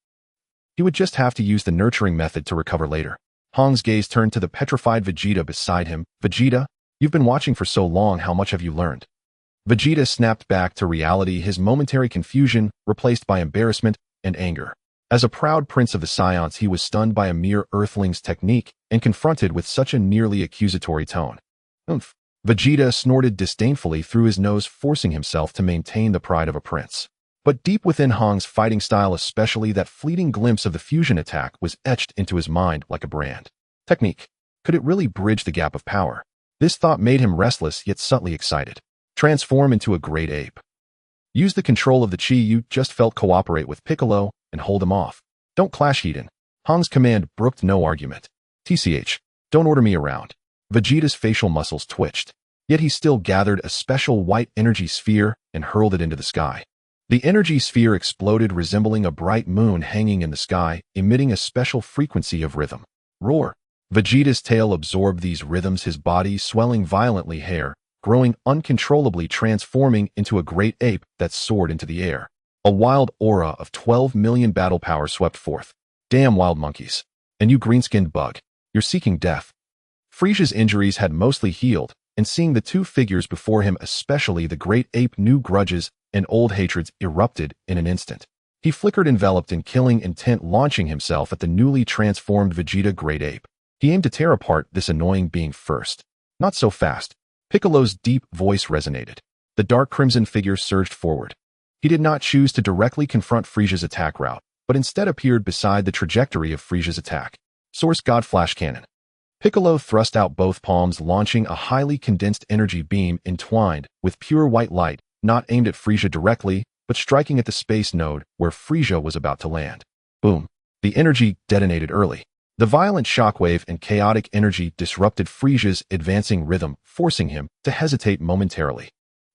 he would just have to use the nurturing method to recover later. Hong's gaze turned to the petrified Vegeta beside him. Vegeta, you've been watching for so long, how much have you learned? Vegeta snapped back to reality, his momentary confusion replaced by embarrassment and anger. As a proud prince of the Saiyans, he was stunned by a mere earthling's technique and confronted with such a nearly accusatory tone. Oomph. Vegeta snorted disdainfully through his nose, forcing himself to maintain the pride of a prince. But deep within Hong's fighting style, especially that fleeting glimpse of the fusion attack, was etched into his mind like a brand. Technique. Could it really bridge the gap of power? This thought made him restless yet subtly excited. Transform into a great ape. Use the control of the chi you just felt, cooperate with Piccolo, and hold him off. Don't clash, Eden. Hong's command brooked no argument. TCH. Don't order me around. Vegeta's facial muscles twitched. Yet he still gathered a special white energy sphere and hurled it into the sky. The energy sphere exploded, resembling a bright moon hanging in the sky, emitting a special frequency of rhythm. Roar. Vegeta's tail absorbed these rhythms, his body swelling violently, hair growing uncontrollably, transforming into a great ape that soared into the air. A wild aura of 12 million battle power swept forth. Damn wild monkeys. And you green-skinned bug. You're seeking death. Frieza's injuries had mostly healed, and seeing the two figures before him, especially the great ape, new grudges and old hatreds erupted in an instant. He flickered, enveloped in killing intent, launching himself at the newly transformed Vegeta great ape. He aimed to tear apart this annoying being first. Not so fast. Piccolo's deep voice resonated. The dark crimson figure surged forward. He did not choose to directly confront Frieza's attack route, but instead appeared beside the trajectory of Frieza's attack. Source God Flash Cannon. Piccolo thrust out both palms, launching a highly condensed energy beam entwined with pure white light, not aimed at Frieza directly, but striking at the space node where Frieza was about to land. Boom. The energy detonated early. The violent shockwave and chaotic energy disrupted Frieza's advancing rhythm, forcing him to hesitate momentarily.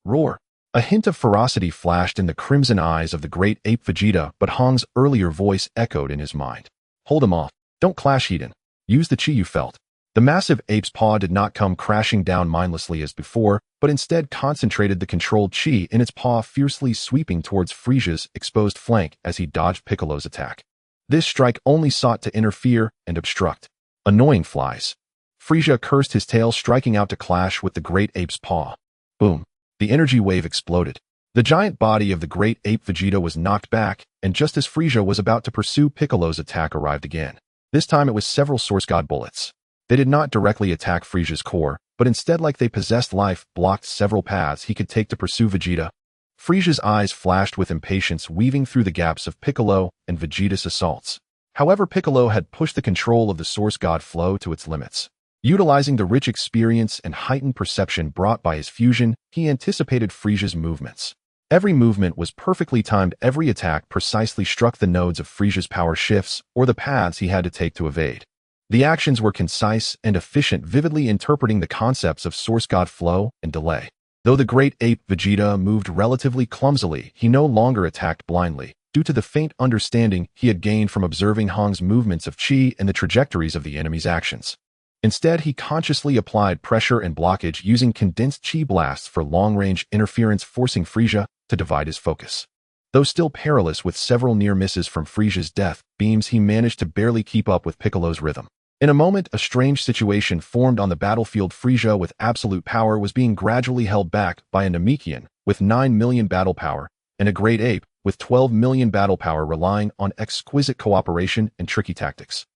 Roar. A hint of ferocity flashed in the crimson eyes of the great ape Vegeta, but Hong's earlier voice echoed in his mind. Hold him off. Don't clash, Eden. Use the chi you felt. The massive ape's paw did not come crashing down mindlessly as before, but instead concentrated the controlled chi in its paw, fiercely sweeping towards Frieza's exposed flank as he dodged Piccolo's attack. This strike only sought to interfere and obstruct. Annoying flies. Frieza cursed, his tail striking out to clash with the great ape's paw. Boom. The energy wave exploded. The giant body of the great ape Vegeta was knocked back, and just as Frieza was about to pursue, Piccolo's attack arrived again. This time it was several Source God bullets. They did not directly attack Frieza's core, but instead, like they possessed life, blocked several paths he could take to pursue Vegeta. Frieza's eyes flashed with impatience, weaving through the gaps of Piccolo and Vegeta's assaults. However, Piccolo had pushed the control of the Source God flow to its limits. Utilizing the rich experience and heightened perception brought by his fusion, he anticipated Frieza's movements. Every movement was perfectly timed, every attack precisely struck the nodes of Frieza's power shifts or the paths he had to take to evade. The actions were concise and efficient, vividly interpreting the concepts of Source God flow and delay. Though the great ape Vegeta moved relatively clumsily, he no longer attacked blindly, due to the faint understanding he had gained from observing Hong's movements of chi and the trajectories of the enemy's actions. Instead, he consciously applied pressure and blockage, using condensed chi blasts for long-range interference, forcing Frieza to divide his focus. Though still perilous with several near misses from Frieza's death beams, he managed to barely keep up with Piccolo's rhythm. In a moment, a strange situation formed on the battlefield. Frieza, with absolute power, was being gradually held back by a Namekian with 9 million battle power and a great ape with 12 million battle power, relying on exquisite cooperation and tricky tactics.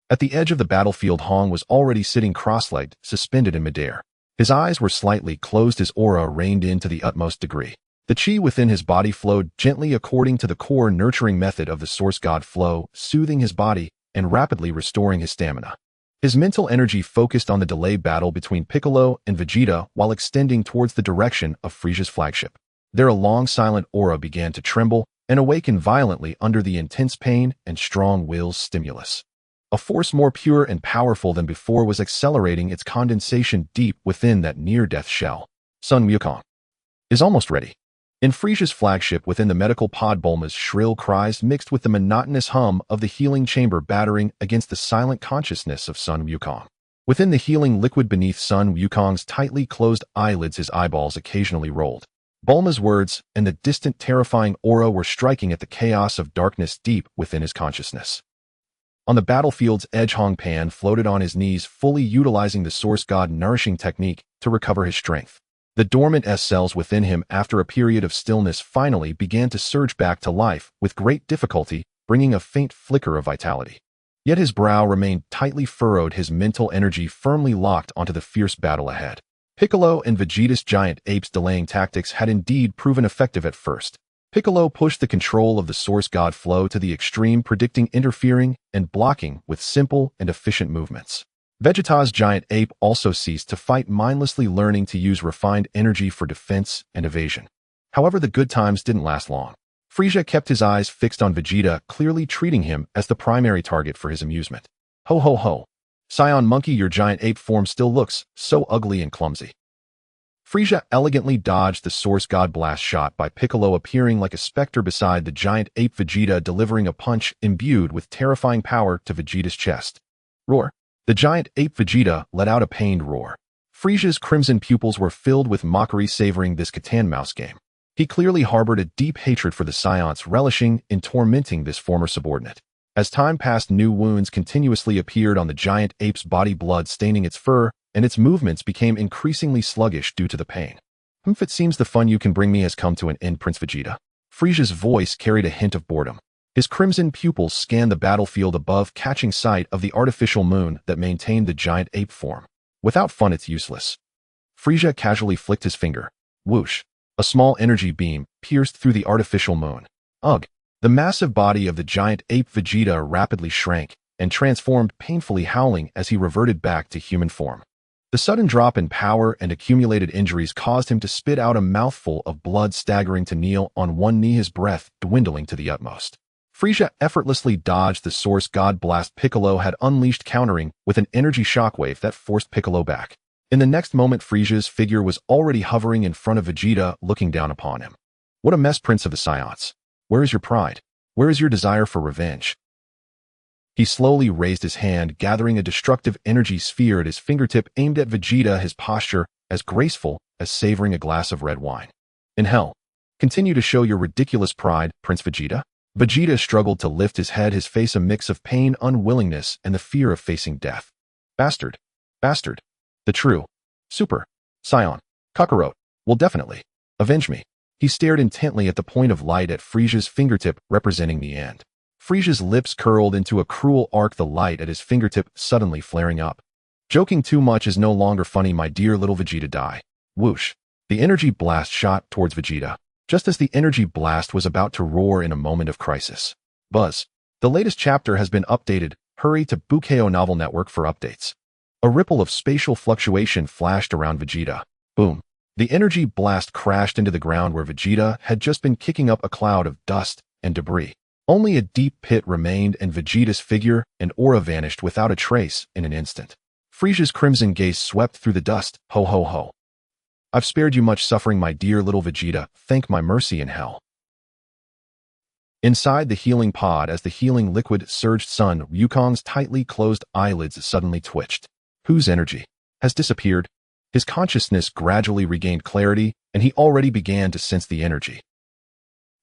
At the edge of the battlefield, Hong was already sitting cross-legged, suspended in midair. His eyes were slightly closed, his aura reined in to the utmost degree. The chi within his body flowed gently according to the core nurturing method of the Source God flow, soothing his body and rapidly restoring his stamina. His mental energy focused on the delayed battle between Piccolo and Vegeta while extending towards the direction of Frieza's flagship. There, a long silent aura began to tremble and awaken violently under the intense pain and strong will's stimulus. A force more pure and powerful than before was accelerating its condensation deep within that near-death shell. Sun Wukong is almost ready. In Frieza's flagship within the medical pod, Bulma's shrill cries mixed with the monotonous hum of the healing chamber battering against the silent consciousness of Sun Wukong. Within the healing liquid beneath Sun Wukong's tightly closed eyelids, his eyeballs occasionally rolled. Bulma's words and the distant terrifying aura were striking at the chaos of darkness deep within his consciousness. On the battlefield's edge, Hong Pan floated on his knees, fully utilizing the Source God nourishing technique to recover his strength. The dormant S cells within him, after a period of stillness, finally began to surge back to life with great difficulty, bringing a faint flicker of vitality. Yet his brow remained tightly furrowed, his mental energy firmly locked onto the fierce battle ahead. Piccolo and Vegeta's giant apes delaying tactics had indeed proven effective at first. Piccolo pushed the control of the Source God flow to the extreme, predicting, interfering, and blocking with simple and efficient movements. Vegeta's giant ape also ceased to fight, mindlessly learning to use refined energy for defense and evasion. However, the good times didn't last long. Frieza kept his eyes fixed on Vegeta, clearly treating him as the primary target for his amusement. Ho ho ho. Saiyan monkey, your giant ape form still looks so ugly and clumsy. Frieza elegantly dodged the Source God blast shot by Piccolo, appearing like a specter beside the giant ape Vegeta, delivering a punch imbued with terrifying power to Vegeta's chest. Roar. The giant ape Vegeta let out a pained roar. Frieza's crimson pupils were filled with mockery, savoring this cat-and-mouse game. He clearly harbored a deep hatred for the Saiyans, relishing in tormenting this former subordinate. As time passed, new wounds continuously appeared on the giant ape's body, blood staining its fur, and its movements became increasingly sluggish due to the pain. It seems the fun you can bring me has come to an end, Prince Vegeta. Frieza's voice carried a hint of boredom. His crimson pupils scanned the battlefield above, catching sight of the artificial moon that maintained the giant ape form. Without fun, it's useless. Frieza casually flicked his finger. Whoosh. A small energy beam pierced through the artificial moon. Ugh. The massive body of the giant ape Vegeta rapidly shrank and transformed, painfully howling as he reverted back to human form. The sudden drop in power and accumulated injuries caused him to spit out a mouthful of blood, staggering to kneel on one knee, his breath dwindling to the utmost. Frieza effortlessly dodged the Source God blast Piccolo had unleashed, countering with an energy shockwave that forced Piccolo back. In the next moment, Frieza's figure was already hovering in front of Vegeta, looking down upon him. What a mess, Prince of the Saiyans. Where is your pride? Where is your desire for revenge? He slowly raised his hand, gathering a destructive energy sphere at his fingertip, aimed at Vegeta, his posture as graceful as savoring a glass of red wine. In hell, continue to show your ridiculous pride, Prince Vegeta. Vegeta struggled to lift his head, his face a mix of pain, unwillingness, and the fear of facing death. Bastard. Bastard. The true Super Saiyan Kakarot will definitely avenge me. He stared intently at the point of light at Frieza's fingertip, representing the end. Frieza's lips curled into a cruel arc, the light at his fingertip suddenly flaring up. Joking too much is no longer funny, my dear little Vegeta. Die. Whoosh. The energy blast shot towards Vegeta, just as the energy blast was about to roar in a moment of crisis. Buzz. The latest chapter has been updated. Hurry to Bukeo Novel Network for updates. A ripple of spatial fluctuation flashed around Vegeta. Boom. The energy blast crashed into the ground where Vegeta had just been, kicking up a cloud of dust and debris. Only a deep pit remained, and Vegeta's figure and aura vanished without a trace in an instant. Frieza's crimson gaze swept through the dust. Ho ho ho. I've spared you much suffering, my dear little Vegeta. Thank my mercy in hell. Inside the healing pod, as the healing liquid surged, Sun Wukong's tightly closed eyelids suddenly twitched. Whose energy has disappeared? His consciousness gradually regained clarity, and he already began to sense the energy.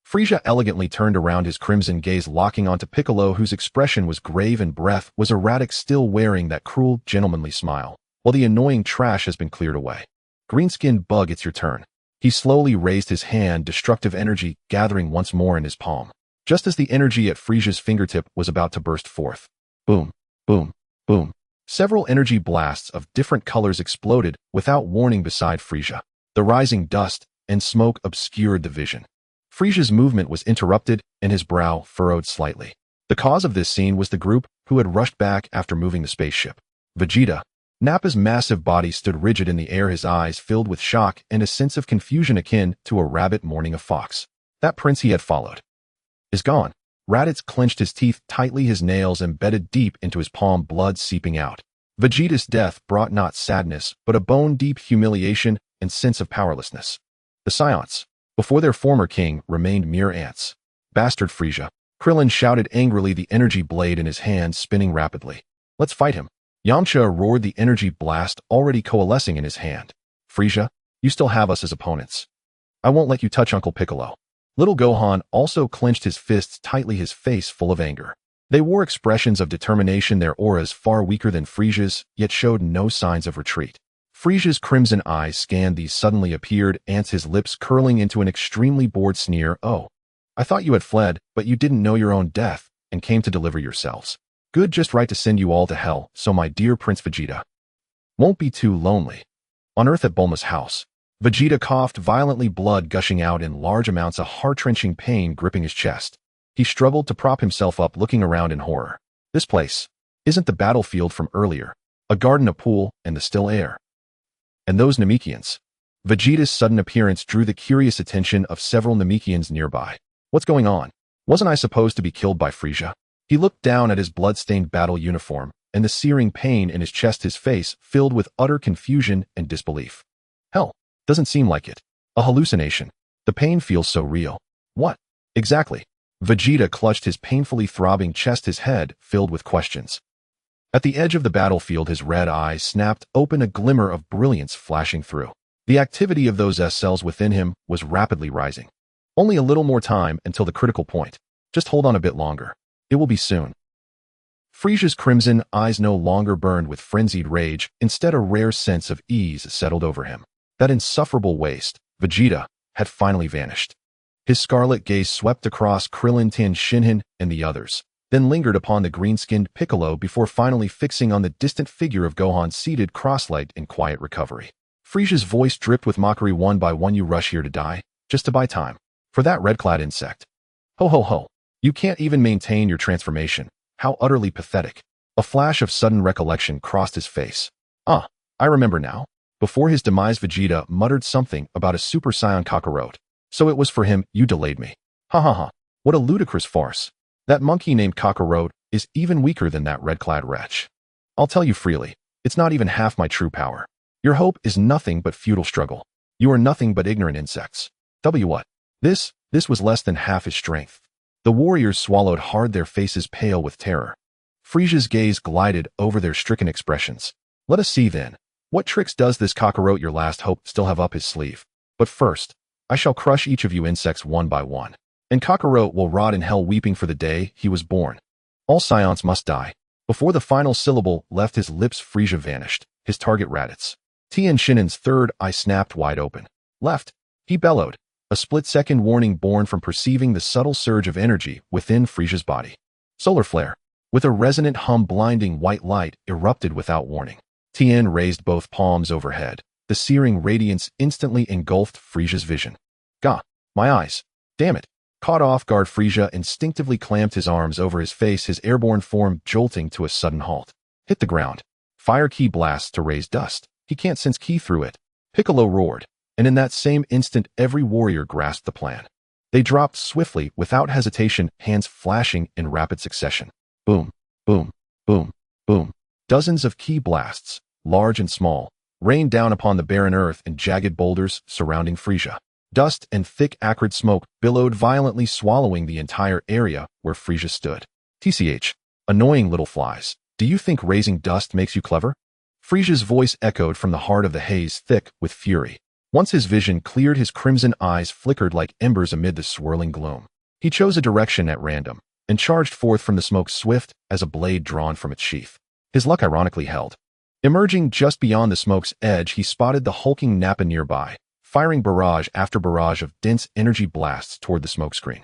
Frieza elegantly turned around, his crimson gaze locking onto Piccolo, whose expression was grave and breath was erratic, still wearing that cruel, gentlemanly smile. While the annoying trash has been cleared away. Green-skinned bug, it's your turn. He slowly raised his hand, destructive energy gathering once more in his palm. Just as the energy at Frieza's fingertip was about to burst forth. Boom, boom, boom. Several energy blasts of different colors exploded without warning beside Frieza. The rising dust and smoke obscured the vision. Frieza's movement was interrupted, and his brow furrowed slightly. The cause of this scene was the group who had rushed back after moving the spaceship. Vegeta. Nappa's massive body stood rigid in the air, his eyes filled with shock and a sense of confusion akin to a rabbit mourning a fox. That prince he had followed is gone. Raditz clenched his teeth tightly, his nails embedded deep into his palm, blood seeping out. Vegeta's death brought not sadness, but a bone-deep humiliation and sense of powerlessness. The Saiyans, before their former king, remained mere ants. Bastard Frieza. Krillin shouted angrily, the energy blade in his hand spinning rapidly. Let's fight him. Yamcha roared, the energy blast already coalescing in his hand. Frieza, you still have us as opponents. I won't let you touch Uncle Piccolo. Little Gohan also clenched his fists tightly, his face full of anger. They wore expressions of determination, their auras far weaker than Frieza's, yet showed no signs of retreat. Frieza's crimson eyes scanned these suddenly appeared ants, his lips curling into an extremely bored sneer. Oh, I thought you had fled, but you didn't know your own death, and came to deliver yourselves. Good, just right to send you all to hell, so my dear Prince Vegeta won't be too lonely. On Earth at Bulma's house, Vegeta coughed violently, blood gushing out in large amounts, a heart-wrenching pain gripping his chest. He struggled to prop himself up, looking around in horror. This place isn't the battlefield from earlier. A garden, a pool, and the still air. And those Namekians. Vegeta's sudden appearance drew the curious attention of several Namekians nearby. What's going on? Wasn't I supposed to be killed by Frieza? He looked down at his blood-stained battle uniform, and the searing pain in his chest, his face filled with utter confusion and disbelief. Hell, doesn't seem like it. A hallucination. The pain feels so real. What? Exactly. Vegeta clutched his painfully throbbing chest, his head filled with questions. At the edge of the battlefield, his red eyes snapped open, a glimmer of brilliance flashing through. The activity of those S-cells within him was rapidly rising. Only a little more time until the critical point. Just hold on a bit longer. It will be soon. Frieza's crimson eyes no longer burned with frenzied rage, instead a rare sense of ease settled over him. That insufferable waste, Vegeta, had finally vanished. His scarlet gaze swept across Krillin, Tien Shinhan, and the others, then lingered upon the green-skinned Piccolo before finally fixing on the distant figure of Gohan seated cross-legged in quiet recovery. Frieza's voice dripped with mockery. One by one you rush here to die, just to buy time. For that red-clad insect. Ho ho ho. You can't even maintain your transformation. How utterly pathetic. A flash of sudden recollection crossed his face. Ah, I remember now. Before his demise, Vegeta muttered something about a Super Saiyan Kakarot. So it was for him you delayed me. Ha ha ha. What a ludicrous farce. That monkey named Kakarot is even weaker than that red-clad wretch. I'll tell you freely, it's not even half my true power. Your hope is nothing but futile struggle. You are nothing but ignorant insects. What? This was less than half his strength. The warriors swallowed hard, their faces pale with terror. Frieza's gaze glided over their stricken expressions. Let us see then. What tricks does this Kakarot, your last hope, still have up his sleeve? But first, I shall crush each of you insects one by one. And Kakarot will rot in hell, weeping for the day he was born. All Saiyans must die. Before the final syllable left his lips, Frieza vanished, his target Raditz. Tien Shinhan's third eye snapped wide open. Left, he bellowed, a split-second warning born from perceiving the subtle surge of energy within Frieza's body. Solar flare. With a resonant hum, blinding white light erupted without warning. Tien raised both palms overhead. The searing radiance instantly engulfed Frieza's vision. Gah! My eyes! Damn it! Caught off guard, Frieza instinctively clamped his arms over his face, his airborne form jolting to a sudden halt. Hit the ground. Fire ki blasts to raise dust. He can't sense ki through it. Piccolo roared, and in that same instant every warrior grasped the plan. They dropped swiftly, without hesitation, hands flashing in rapid succession. Boom, boom, boom, boom. Dozens of ki blasts, large and small, rained down upon the barren earth and jagged boulders surrounding Frieza. Dust and thick acrid smoke billowed violently, swallowing the entire area where Frieza stood. TCH, annoying little flies, do you think raising dust makes you clever? Frieza's voice echoed from the heart of the haze, thick with fury. Once his vision cleared, his crimson eyes flickered like embers amid the swirling gloom. He chose a direction at random and charged forth from the smoke, swift as a blade drawn from its sheath. His luck ironically held. Emerging just beyond the smoke's edge, he spotted the hulking Nappa nearby, firing barrage after barrage of dense energy blasts toward the smokescreen.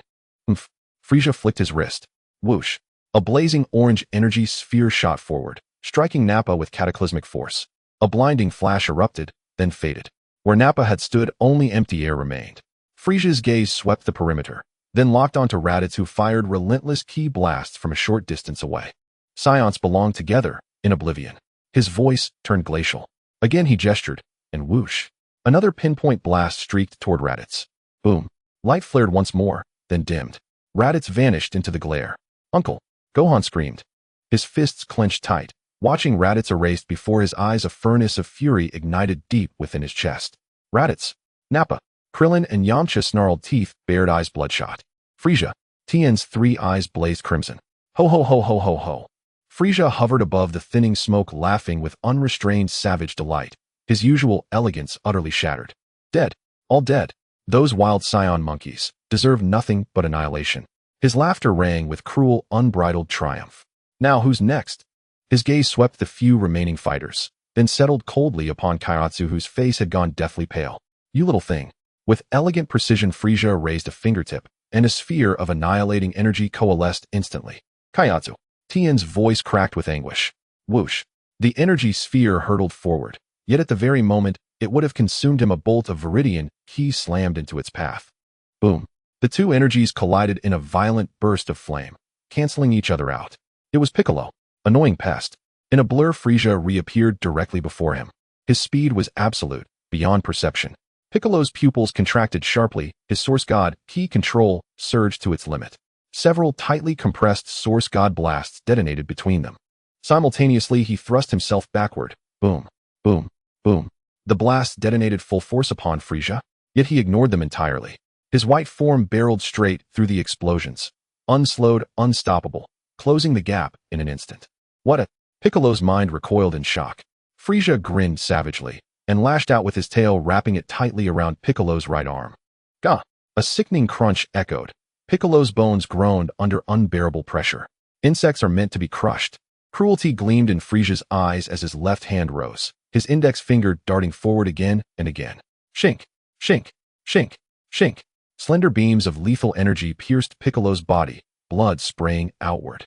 Oomph! Frieza flicked his wrist. Whoosh! A blazing orange energy sphere shot forward, striking Nappa with cataclysmic force. A blinding flash erupted, then faded. Where Nappa had stood, only empty air remained. Frieza's gaze swept the perimeter, then locked onto Raditz, who fired relentless ki blasts from a short distance away. Saiyans belonged together, in oblivion. His voice turned glacial. Again he gestured, and whoosh! Another pinpoint blast streaked toward Raditz. Boom! Light flared once more, then dimmed. Raditz vanished into the glare. "Uncle!" Gohan screamed. His fists clenched tight, watching Raditz erased before his eyes. A furnace of fury ignited deep within his chest. Raditz! Nappa! Krillin and Yamcha snarled teeth, bared eyes bloodshot. Frieza! Tien's 3 eyes blazed crimson. Ho ho ho ho ho ho! Frieza hovered above the thinning smoke, laughing with unrestrained savage delight, his usual elegance utterly shattered. Dead. All dead. Those wild Saiyan monkeys deserve nothing but annihilation. His laughter rang with cruel, unbridled triumph. Now who's next? His gaze swept the few remaining fighters, then settled coldly upon Kairatsu, whose face had gone deathly pale. You little thing. With elegant precision, Frieza raised a fingertip, and a sphere of annihilating energy coalesced instantly. Kairatsu. Tien's voice cracked with anguish. Whoosh. The energy sphere hurtled forward, yet at the very moment it would have consumed him, a bolt of viridian ki slammed into its path. Boom. The two energies collided in a violent burst of flame, canceling each other out. It was Piccolo. Annoying pest. In a blur, Frieza reappeared directly before him. His speed was absolute, beyond perception. Piccolo's pupils contracted sharply, his Source God ki control surged to its limit. Several tightly compressed Source God blasts detonated between them. Simultaneously, he thrust himself backward. Boom, boom, boom. The blasts detonated full force upon Frieza, yet he ignored them entirely. His white form barreled straight through the explosions, unslowed, unstoppable, closing the gap in an instant. What a... Piccolo's mind recoiled in shock. Frieza grinned savagely and lashed out with his tail, wrapping it tightly around Piccolo's right arm. Gah! A sickening crunch echoed. Piccolo's bones groaned under unbearable pressure. Insects are meant to be crushed. Cruelty gleamed in Frieza's eyes as his left hand rose, his index finger darting forward again and again. Shink! Shink! Shink! Shink! Slender beams of lethal energy pierced Piccolo's body, blood spraying outward.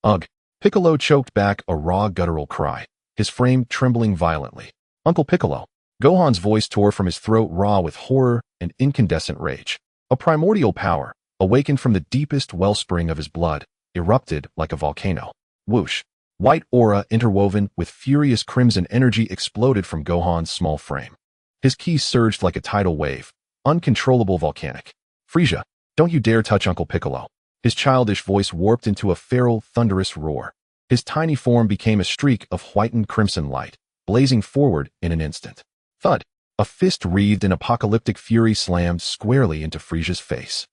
Ugh! Piccolo choked back a raw guttural cry, his frame trembling violently. Uncle Piccolo! Gohan's voice tore from his throat, raw with horror and incandescent rage. A primordial power, awakened from the deepest wellspring of his blood, erupted like a volcano. Whoosh! White aura interwoven with furious crimson energy exploded from Gohan's small frame. His ki surged like a tidal wave, uncontrollable, volcanic. Frieza, don't you dare touch Uncle Piccolo. His childish voice warped into a feral, thunderous roar. His tiny form became a streak of whitened crimson light, blazing forward in an instant. Thud! A fist wreathed in apocalyptic fury slammed squarely into Frieza's face.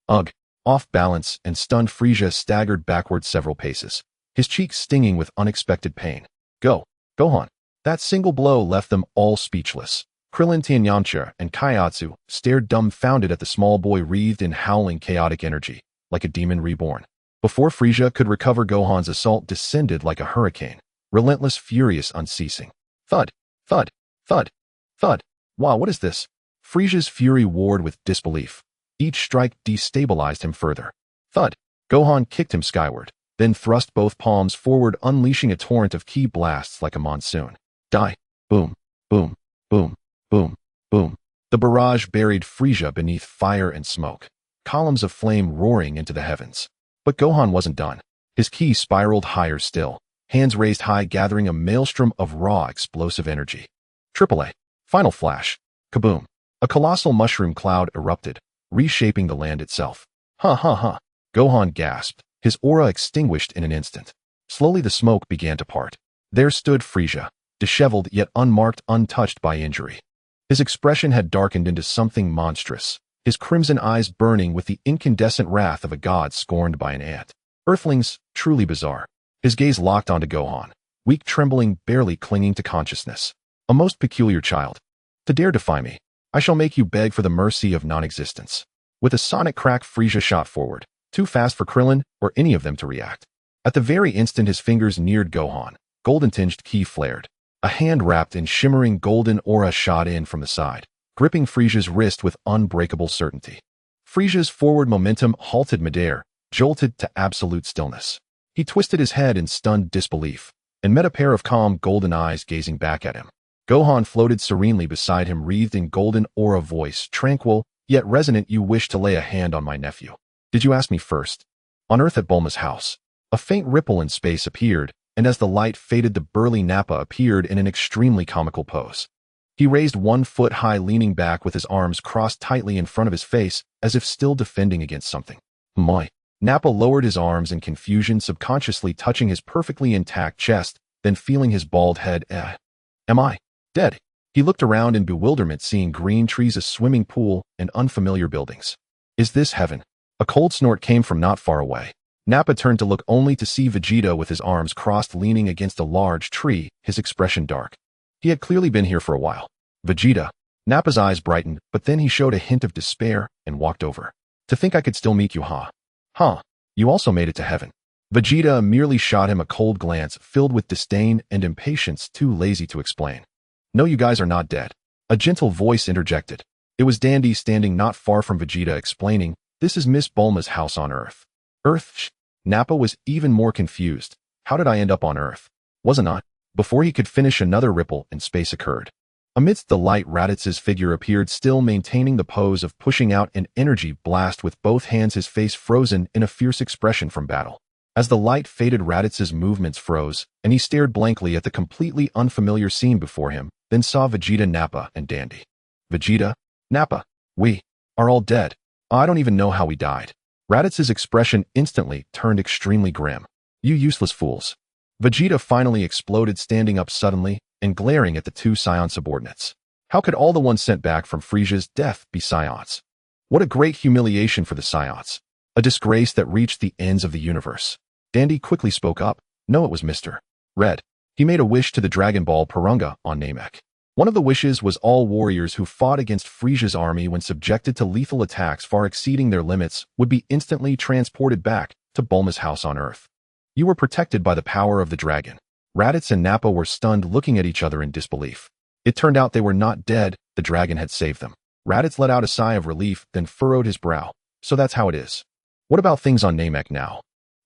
Ugh! Off balance and stunned, Frieza staggered backward several paces, his cheeks stinging with unexpected pain. Gohan! That single blow left them all speechless. Krillin, Tien, Yamcha, and Kaiatsu stared dumbfounded at the small boy, wreathed in howling chaotic energy, like a demon reborn. Before Frieza could recover, Gohan's assault descended like a hurricane, relentless, furious, unceasing. Thud! Thud! Thud! Thud! Wow, what is this? Frieza's fury warred with disbelief. Each strike destabilized him further. Thud! Gohan kicked him skyward, then thrust both palms forward, unleashing a torrent of ki blasts like a monsoon. Die! Boom! Boom! Boom! Boom! Boom! The barrage buried Frieza beneath fire and smoke, columns of flame roaring into the heavens. But Gohan wasn't done. His ki spiraled higher still, hands raised high, gathering a maelstrom of raw, explosive energy. AAA. Final flash. Kaboom. A colossal mushroom cloud erupted, reshaping the land itself. Ha ha ha. Gohan gasped, his aura extinguished in an instant. Slowly the smoke began to part. There stood Frieza, disheveled yet unmarked, untouched by injury. His expression had darkened into something monstrous, his crimson eyes burning with the incandescent wrath of a god scorned by an ant. Earthlings, truly bizarre. His gaze locked onto Gohan, weak, trembling, barely clinging to consciousness. A most peculiar child. To dare defy me, I shall make you beg for the mercy of non-existence. With a sonic crack, Frieza shot forward, too fast for Krillin or any of them to react. At the very instant his fingers neared Gohan, golden-tinged ki flared. A hand wrapped in shimmering golden aura shot in from the side, gripping Frieza's wrist with unbreakable certainty. Frieza's forward momentum halted midair, jolted to absolute stillness. He twisted his head in stunned disbelief, and met a pair of calm golden eyes gazing back at him. Gohan floated serenely beside him, wreathed in golden aura, voice tranquil, yet resonant. You wish to lay a hand on my nephew. Did you ask me first? On Earth at Bulma's house, a faint ripple in space appeared, and as the light faded, the burly Nappa appeared in an extremely comical pose. He raised 1 foot high, leaning back with his arms crossed tightly in front of his face, as if still defending against something. Moi. Nappa lowered his arms in confusion, subconsciously touching his perfectly intact chest, then feeling his bald head. Am I dead? He looked around in bewilderment, seeing green trees, a swimming pool, and unfamiliar buildings. Is this heaven? A cold snort came from not far away. Nappa turned to look, only to see Vegeta with his arms crossed leaning against a large tree, his expression dark. He had clearly been here for a while. Vegeta. Nappa's eyes brightened, but then he showed a hint of despair and walked over. To think I could still meet you, huh? Huh. You also made it to heaven. Vegeta merely shot him a cold glance filled with disdain and impatience, too lazy to explain. No, you guys are not dead. A gentle voice interjected. It was Dandy, standing not far from Vegeta, explaining, this is Miss Bulma's house on Earth. Earth? Nappa was even more confused. How did I end up on Earth? Wasn't I? Before he could finish, another ripple in space occurred. Amidst the light, Raditz's figure appeared, still maintaining the pose of pushing out an energy blast with both hands, his face frozen in a fierce expression from battle. As the light faded, Raditz's movements froze, and he stared blankly at the completely unfamiliar scene before him, then saw Vegeta, Nappa, and Dandy. Vegeta? Nappa? We are all dead. I don't even know how we died. Raditz's expression instantly turned extremely grim. You useless fools. Vegeta finally exploded, standing up suddenly and glaring at the two Saiyan subordinates. How could all the ones sent back from Frieza's death be Saiyans? What a great humiliation for the Saiyans. A disgrace that reached the ends of the universe. Dandy quickly spoke up. No, it was Mr. Red. He made a wish to the Dragon Ball Purunga on Namek. One of the wishes was all warriors who fought against Frieza's army, when subjected to lethal attacks far exceeding their limits, would be instantly transported back to Bulma's house on Earth. You were protected by the power of the dragon. Raditz and Nappa were stunned, looking at each other in disbelief. It turned out they were not dead, the dragon had saved them. Raditz let out a sigh of relief, then furrowed his brow. So that's how it is. What about things on Namek now?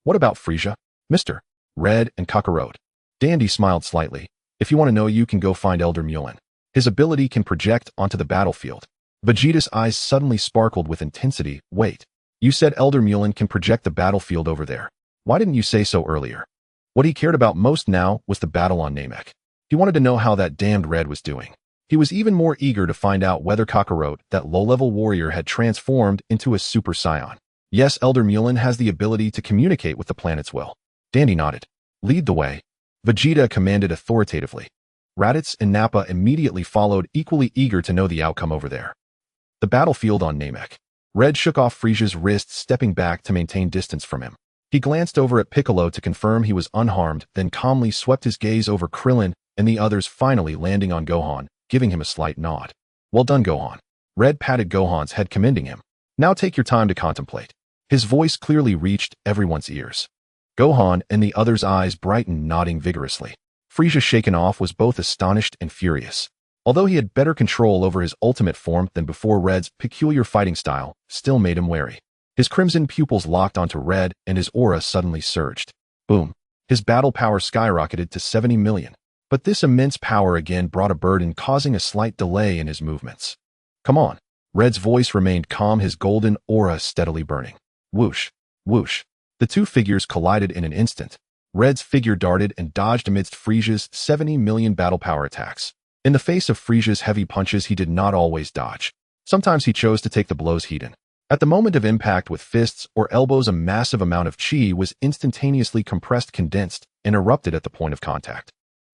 What about Frieza, Mr. Red, and Kakarot? Dandy smiled slightly. If you want to know, you can go find Elder Mulin. His ability can project onto the battlefield. Vegeta's eyes suddenly sparkled with intensity. Wait, you said Elder Mulin can project the battlefield over there. Why didn't you say so earlier? What he cared about most now was the battle on Namek. He wanted to know how that damned Red was doing. He was even more eager to find out whether Kakarot, that low-level warrior, had transformed into a Super Saiyan. Yes, Elder Mulin has the ability to communicate with the planet's will. Dandy nodded. Lead the way. Vegeta commanded authoritatively. Raditz and Nappa immediately followed, equally eager to know the outcome over there. The battlefield on Namek. Red shook off Frieza's wrist, stepping back to maintain distance from him. He glanced over at Piccolo to confirm he was unharmed, then calmly swept his gaze over Krillin and the others, finally landing on Gohan, giving him a slight nod. Well done, Gohan. Red patted Gohan's head, commending him. Now take your time to contemplate. His voice clearly reached everyone's ears. Gohan and the others' eyes brightened, nodding vigorously. Frieza, shaken off, was both astonished and furious. Although he had better control over his ultimate form than before, Red's peculiar fighting style still made him wary. His crimson pupils locked onto Red, and his aura suddenly surged. Boom. His battle power skyrocketed to 70 million. But this immense power again brought a burden, causing a slight delay in his movements. Come on. Red's voice remained calm, his golden aura steadily burning. Whoosh. Whoosh. The two figures collided in an instant. Red's figure darted and dodged amidst Frieza's 70 million battle power attacks. In the face of Frieza's heavy punches, he did not always dodge. Sometimes he chose to take the blows heat in. At the moment of impact with fists or elbows, a massive amount of chi was instantaneously compressed, condensed, and erupted at the point of contact.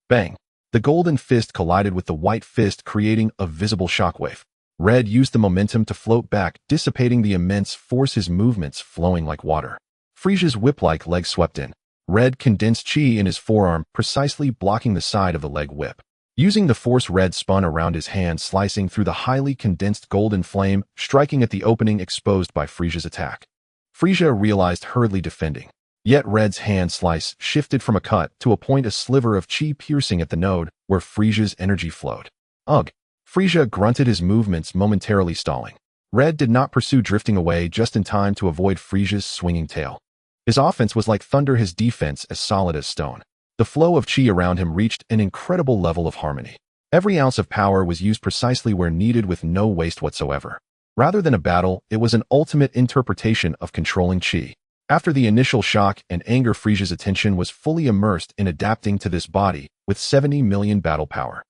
Bang! The golden fist collided with the white fist, creating a visible shockwave. Red used the momentum to float back, dissipating the immense force, his movements flowing like water. Frieza's whip-like leg swept in. Red condensed chi in his forearm, precisely blocking the side of the leg whip. Using the force, Red spun around his hand, slicing through the highly condensed golden flame, striking at the opening exposed by Frieza's attack. Frieza realized, hurriedly defending. Yet Red's hand slice shifted from a cut to a point, a sliver of chi piercing at the node where Frieza's energy flowed. Ugh! Frieza grunted, his movements momentarily stalling. Red did not pursue, drifting away just in time to avoid Frieza's swinging tail. His offense was like thunder, his defense as solid as stone. The flow of chi around him reached an incredible level of harmony. Every ounce of power was used precisely where needed, with no waste whatsoever. Rather than a battle, it was an ultimate interpretation of controlling chi. After the initial shock and anger, Frieza's attention was fully immersed in adapting to this body with 70 million battle power.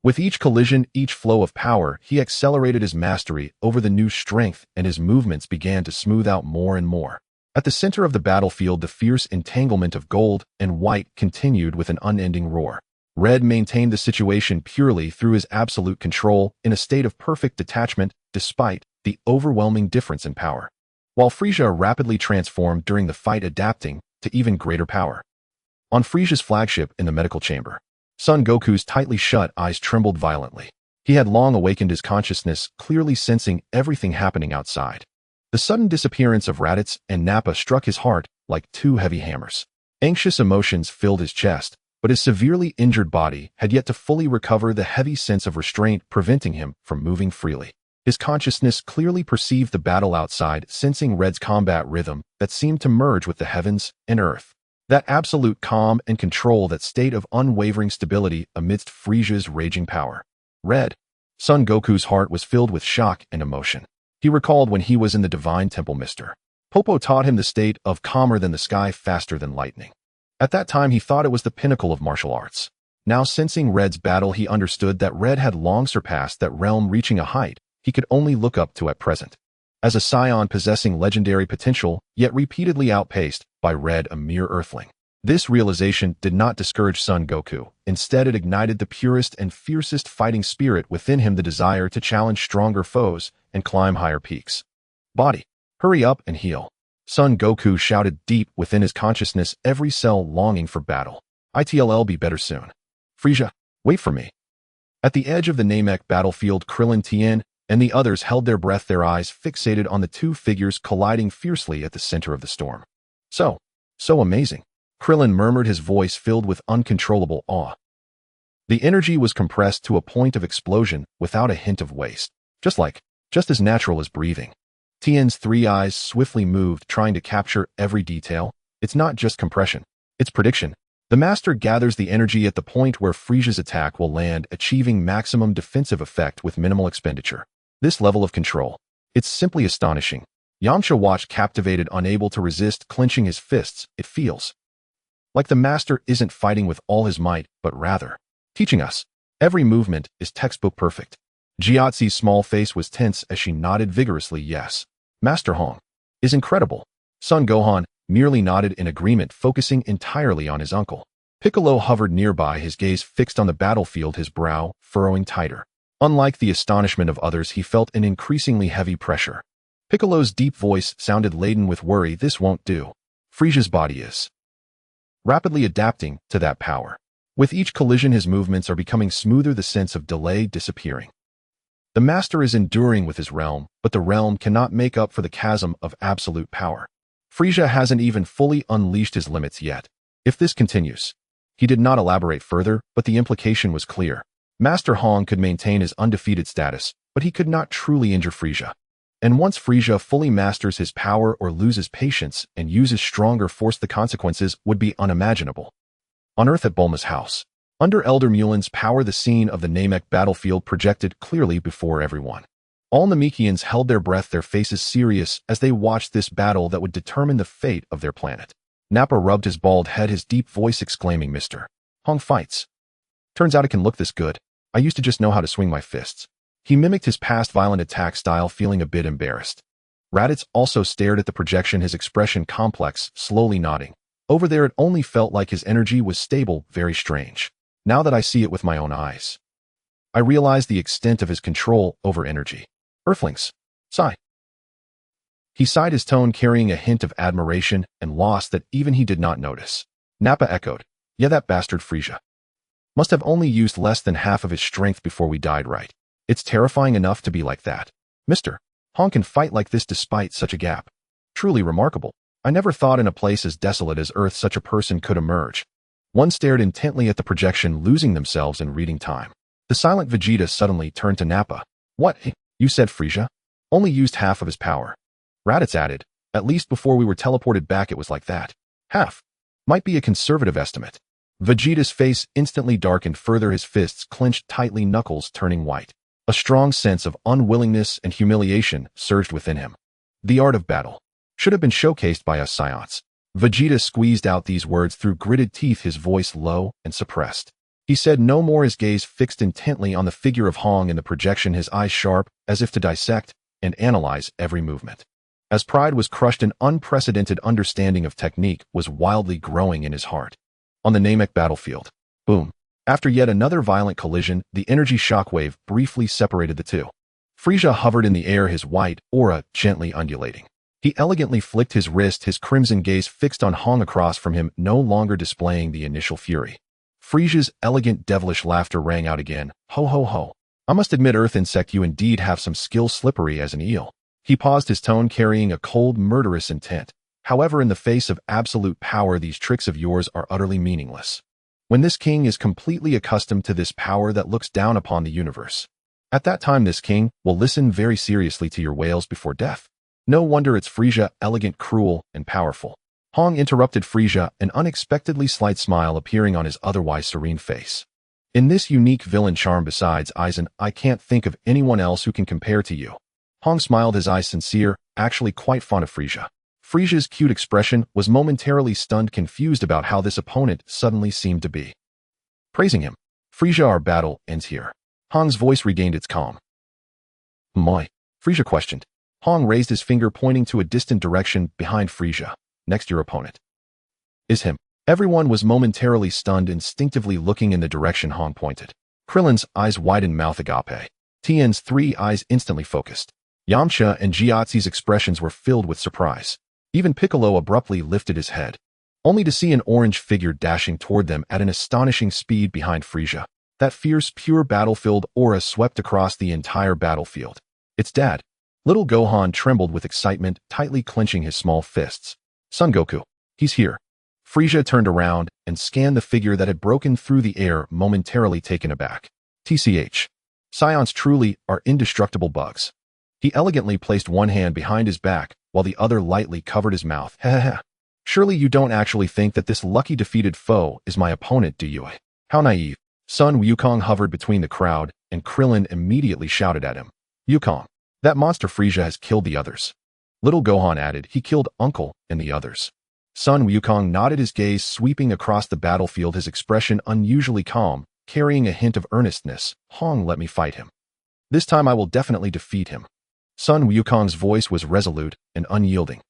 With each collision, each flow of power, he accelerated his mastery over the new strength, and his movements began to smooth out more and more. At the center of the battlefield, the fierce entanglement of gold and white continued with an unending roar. Red maintained the situation purely through his absolute control in a state of perfect detachment despite the overwhelming difference in power, while Frieza rapidly transformed during the fight, adapting to even greater power. On Frieza's flagship in the medical chamber, Son Goku's tightly shut eyes trembled violently. He had long awakened his consciousness, clearly sensing everything happening outside. The sudden disappearance of Raditz and Nappa struck his heart like two heavy hammers. Anxious emotions filled his chest, but his severely injured body had yet to fully recover the heavy sense of restraint preventing him from moving freely. His consciousness clearly perceived the battle outside, sensing Red's combat rhythm that seemed to merge with the heavens and earth. That absolute calm and control, that state of unwavering stability amidst Frieza's raging power. Red. Son Goku's heart was filled with shock and emotion. He recalled when he was in the Divine Temple, Mr. Popo taught him the state of calmer than the sky, faster than lightning. At that time, he thought it was the pinnacle of martial arts. Now, sensing Red's battle, he understood that Red had long surpassed that realm, reaching a height he could only look up to at present. As a Saiyan possessing legendary potential, yet repeatedly outpaced by Red, a mere earthling. This realization did not discourage Son Goku. Instead, it ignited the purest and fiercest fighting spirit within him, the desire to challenge stronger foes and climb higher peaks. Body, hurry up and heal. Son Goku shouted deep within his consciousness, every cell longing for battle. It'll be better soon. Frieza, wait for me. At the edge of the Namek battlefield, Krillin, Tien, and the others held their breath, their eyes fixated on the two figures colliding fiercely at the center of the storm. So amazing. Krillin murmured, his voice filled with uncontrollable awe. The energy was compressed to a point of explosion without a hint of waste. Just as natural as breathing. Tien's three eyes swiftly moved, trying to capture every detail. It's not just compression. It's prediction. The master gathers the energy at the point where Frieza's attack will land, achieving maximum defensive effect with minimal expenditure. This level of control. It's simply astonishing. Yamcha watched, captivated, unable to resist, clenching his fists. It feels like the master isn't fighting with all his might, but rather teaching us. Every movement is textbook perfect. Jiatzi's small face was tense as she nodded vigorously. Yes. Master Hong is incredible. Son Gohan merely nodded in agreement, focusing entirely on his uncle. Piccolo hovered nearby, his gaze fixed on the battlefield, his brow furrowing tighter. Unlike the astonishment of others, he felt an increasingly heavy pressure. Piccolo's deep voice sounded laden with worry. This won't do. Frieza's body is rapidly adapting to that power. With each collision, his movements are becoming smoother, the sense of delay disappearing. The master is enduring with his realm, but the realm cannot make up for the chasm of absolute power. Frieza hasn't even fully unleashed his limits yet. If this continues. He did not elaborate further, but the implication was clear. Master Hong could maintain his undefeated status, but he could not truly injure Frieza. And once Frieza fully masters his power or loses patience and uses stronger force, the consequences would be unimaginable. On Earth at Bulma's house, under Elder Mulin's power, the scene of the Namek battlefield projected clearly before everyone. All Namekians held their breath, their faces serious as they watched this battle that would determine the fate of their planet. Nappa rubbed his bald head, his deep voice exclaiming, Mr. Hong fights. Turns out it can look this good. I used to just know how to swing my fists. He mimicked his past violent attack style, feeling a bit embarrassed. Raditz also stared at the projection, his expression complex, slowly nodding. Over there, it only felt like his energy was stable, very strange. Now that I see it with my own eyes, I realize the extent of his control over energy. Earthlings. Sigh. He sighed, his tone carrying a hint of admiration and loss that even he did not notice. Nappa echoed, yeah, that bastard Frieza must have only used less than half of his strength before we died, right? It's terrifying enough to be like that. Mr. Hong can fight like this despite such a gap. Truly remarkable. I never thought in a place as desolate as Earth such a person could emerge. One stared intently at the projection, losing themselves in reading time. The silent Vegeta suddenly turned to Nappa. What? You said Frieza only used half of his power. Raditz added, at least before we were teleported back it was like that. Half. Might be a conservative estimate. Vegeta's face instantly darkened further, his fists clenched tightly, knuckles turning white. A strong sense of unwillingness and humiliation surged within him. The art of battle should have been showcased by us Saiyans. Vegeta squeezed out these words through gritted teeth, his voice low and suppressed. He said no more, his gaze fixed intently on the figure of Hong in the projection, his eyes sharp, as if to dissect and analyze every movement. As pride was crushed, an unprecedented understanding of technique was wildly growing in his heart. On the Namek battlefield. Boom. After yet another violent collision, the energy shockwave briefly separated the two. Frieza hovered in the air, his white aura gently undulating. He elegantly flicked his wrist, his crimson gaze fixed on Hong across from him, no longer displaying the initial fury. Frieza's elegant devilish laughter rang out again. Ho ho ho. I must admit, Earth Insect, you indeed have some skill, slippery as an eel. He paused, his tone carrying a cold, murderous intent. However, in the face of absolute power, these tricks of yours are utterly meaningless. When this king is completely accustomed to this power that looks down upon the universe, at that time this king will listen very seriously to your wails before death. No wonder it's Frieza, elegant, cruel, and powerful. Hong interrupted Frieza, an unexpectedly slight smile appearing on his otherwise serene face. In this unique villain charm besides Aizen, I can't think of anyone else who can compare to you. Hong smiled, his eyes sincere, actually quite fond of Frieza. Frieza's cute expression was momentarily stunned, confused about how this opponent suddenly seemed to be praising him. Frieza, our battle ends here. Hong's voice regained its calm. Moi? Frieza questioned. Hong raised his finger, pointing to a distant direction behind Frieza. Next, your opponent is him. Everyone was momentarily stunned, instinctively looking in the direction Hong pointed. Krillin's eyes widened, mouth agape. Tien's three eyes instantly focused. Yamcha and Jiatzi's expressions were filled with surprise. Even Piccolo abruptly lifted his head, only to see an orange figure dashing toward them at an astonishing speed behind Frieza. That fierce, pure battlefield aura swept across the entire battlefield. It's Dad. Little Gohan trembled with excitement, tightly clenching his small fists. Son Goku. He's here. Frieza turned around and scanned the figure that had broken through the air, momentarily taken aback. TCH. Saiyans truly are indestructible bugs. He elegantly placed one hand behind his back, while the other lightly covered his mouth. Heh. Surely you don't actually think that this lucky defeated foe is my opponent, do you? How naive. Sun Wukong hovered between the crowd, and Krillin immediately shouted at him. Wukong. That monster Frieza has killed the others. Little Gohan added, he killed Uncle and the others. Sun Wukong nodded, his gaze sweeping across the battlefield, his expression unusually calm, carrying a hint of earnestness. Hong, let me fight him. This time I will definitely defeat him. Sun Wukong's voice was resolute and unyielding.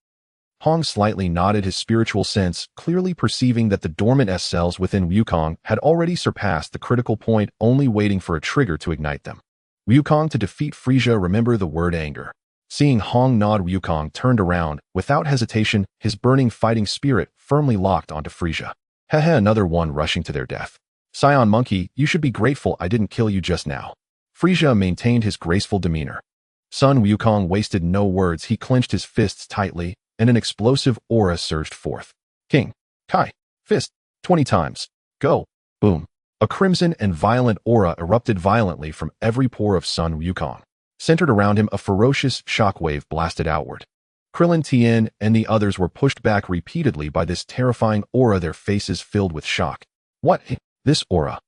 Hong slightly nodded, his spiritual sense clearly perceiving that the dormant S-cells within Wukong had already surpassed the critical point, only waiting for a trigger to ignite them. Wukong to defeat Frieza, remember the word anger. Seeing Hong nod, Wukong turned around. Without hesitation, his burning fighting spirit firmly locked onto Frieza. Heh, another one rushing to their death. Saiyan monkey, you should be grateful I didn't kill you just now. Frieza maintained his graceful demeanor. Sun Wukong wasted no words, he clenched his fists tightly, and an explosive aura surged forth. King. Kai. Fist. 20 times. Go. Boom. A crimson and violent aura erupted violently from every pore of Sun Wukong. Centered around him, a ferocious shockwave blasted outward. Krillin, Tien, and the others were pushed back repeatedly by this terrifying aura, their faces filled with shock. What? This aura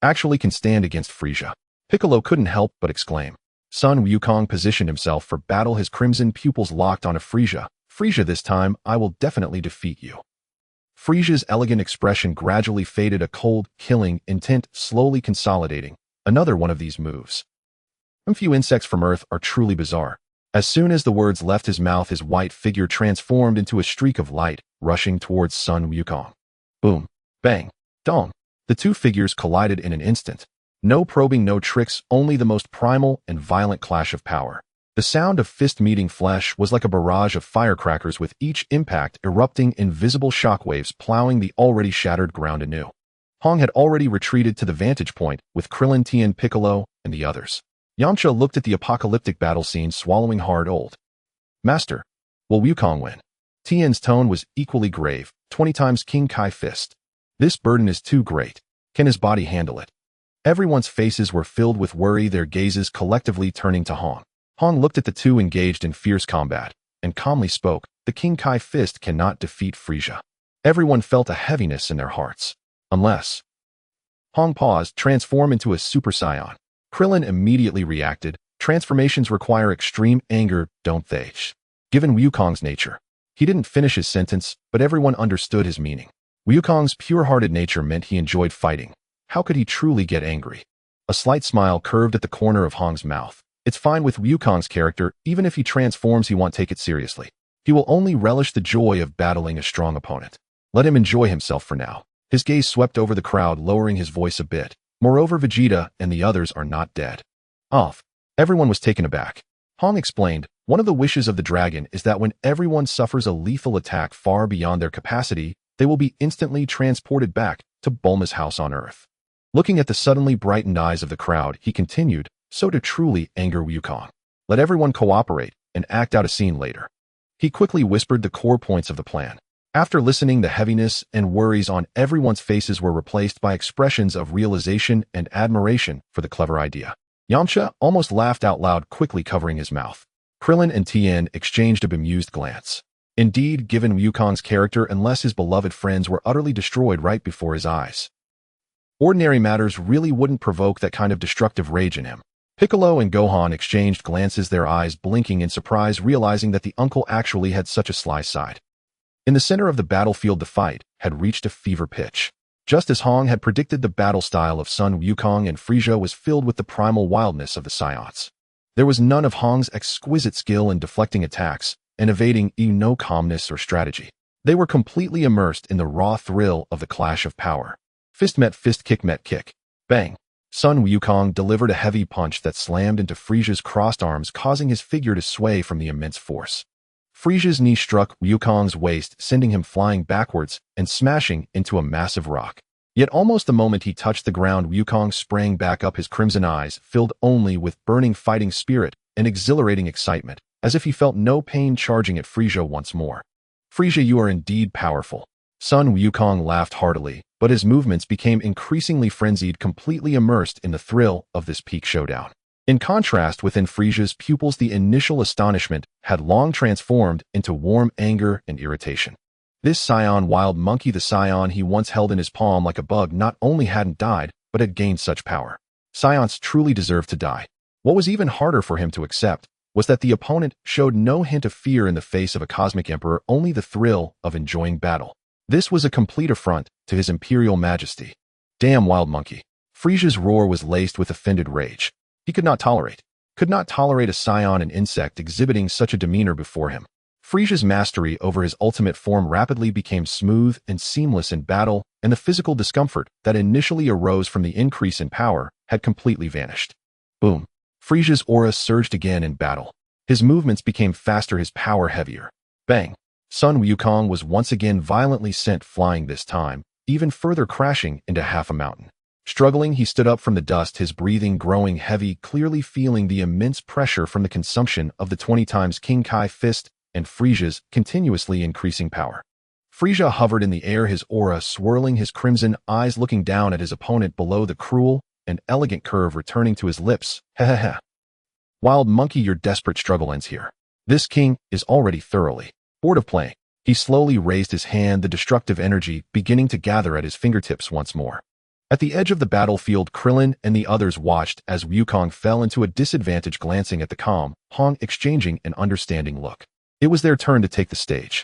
actually can stand against Frieza. Piccolo couldn't help but exclaim. Sun Wukong positioned himself for battle, his crimson pupils locked onto Frieza. Frieza, this time, I will definitely defeat you. Frieza's elegant expression gradually faded, a cold, killing intent slowly consolidating. Another one of these moves. Few insects from Earth are truly bizarre. As soon as the words left his mouth, his white figure transformed into a streak of light, rushing towards Sun Wukong. Boom. Bang. Dong. The two figures collided in an instant. No probing, no tricks, only the most primal and violent clash of power. The sound of fist meeting flesh was like a barrage of firecrackers, with each impact erupting invisible shockwaves plowing the already shattered ground anew. Hong had already retreated to the vantage point with Krillin, Tien, Piccolo, and the others. Yamcha looked at the apocalyptic battle scene, swallowing hard. Old Master, will Wukong win? Tien's tone was equally grave. 20 times King Kai fist. This burden is too great. Can his body handle it? Everyone's faces were filled with worry, their gazes collectively turning to Hong. Hong looked at the two engaged in fierce combat, and calmly spoke, the King Kai fist cannot defeat Frieza. Everyone felt a heaviness in their hearts. Unless... Hong paused, transform into a Super Saiyan. Krillin immediately reacted, transformations require extreme anger, don't they? Given Wukong's nature. He didn't finish his sentence, but everyone understood his meaning. Wukong's pure-hearted nature meant he enjoyed fighting. How could he truly get angry? A slight smile curved at the corner of Hong's mouth. It's fine with Wukong's character, even if he transforms he won't take it seriously. He will only relish the joy of battling a strong opponent. Let him enjoy himself for now. His gaze swept over the crowd, lowering his voice a bit. Moreover, Vegeta and the others are not dead. Off. Everyone was taken aback. Hong explained, one of the wishes of the dragon is that when everyone suffers a lethal attack far beyond their capacity, they will be instantly transported back to Bulma's house on Earth. Looking at the suddenly brightened eyes of the crowd, he continued, so to truly anger Wukong. Let everyone cooperate and act out a scene later. He quickly whispered the core points of the plan. After listening, the heaviness and worries on everyone's faces were replaced by expressions of realization and admiration for the clever idea. Yamcha almost laughed out loud, quickly covering his mouth. Krillin and Tien exchanged a bemused glance. Indeed, given Wukong's character, unless his beloved friends were utterly destroyed right before his eyes, ordinary matters really wouldn't provoke that kind of destructive rage in him. Piccolo and Gohan exchanged glances, their eyes blinking in surprise, realizing that the uncle actually had such a sly side. In the center of the battlefield, the fight had reached a fever pitch. Just as Hong had predicted, the battle style of Sun Wukong and Frieza was filled with the primal wildness of the Saiyans. There was none of Hong's exquisite skill in deflecting attacks and evading, no calmness or strategy. They were completely immersed in the raw thrill of the clash of power. Fist met fist, kick met kick. Bang! Sun Wukong delivered a heavy punch that slammed into Frieza's crossed arms, causing his figure to sway from the immense force. Frieza's knee struck Wukong's waist, sending him flying backwards and smashing into a massive rock. Yet almost the moment he touched the ground, Wukong sprang back up, his crimson eyes filled only with burning fighting spirit and exhilarating excitement, as if he felt no pain, charging at Frieza once more. Frieza, you are indeed powerful. Sun Wukong laughed heartily, but his movements became increasingly frenzied, completely immersed in the thrill of this peak showdown. In contrast, within Frieza's pupils, the initial astonishment had long transformed into warm anger and irritation. This Saiyan wild monkey, the Saiyan he once held in his palm like a bug, not only hadn't died, but had gained such power. Saiyans truly deserved to die. What was even harder for him to accept was that the opponent showed no hint of fear in the face of a cosmic emperor, only the thrill of enjoying battle. This was a complete affront to his imperial majesty. Damn wild monkey. Frieza's roar was laced with offended rage. He could not tolerate a Saiyan, an insect, exhibiting such a demeanor before him. Frieza's mastery over his ultimate form rapidly became smooth and seamless in battle, and the physical discomfort that initially arose from the increase in power had completely vanished. Boom. Frieza's aura surged again in battle. His movements became faster, his power heavier. Bang. Sun Wukong was once again violently sent flying, this time even further crashing into half a mountain. Struggling, he stood up from the dust, his breathing growing heavy, clearly feeling the immense pressure from the consumption of the 20 times King Kai fist and Frieza's continuously increasing power. Frieza hovered in the air, his aura swirling, his crimson eyes looking down at his opponent below, the cruel and elegant curve returning to his lips. Hehehe. Wild monkey, your desperate struggle ends here. This king is already thoroughly bored of playing. He slowly raised his hand, the destructive energy beginning to gather at his fingertips once more. At the edge of the battlefield, Krillin and the others watched as Wukong fell into a disadvantage, glancing at the calm Hong, exchanging an understanding look. It was their turn to take the stage.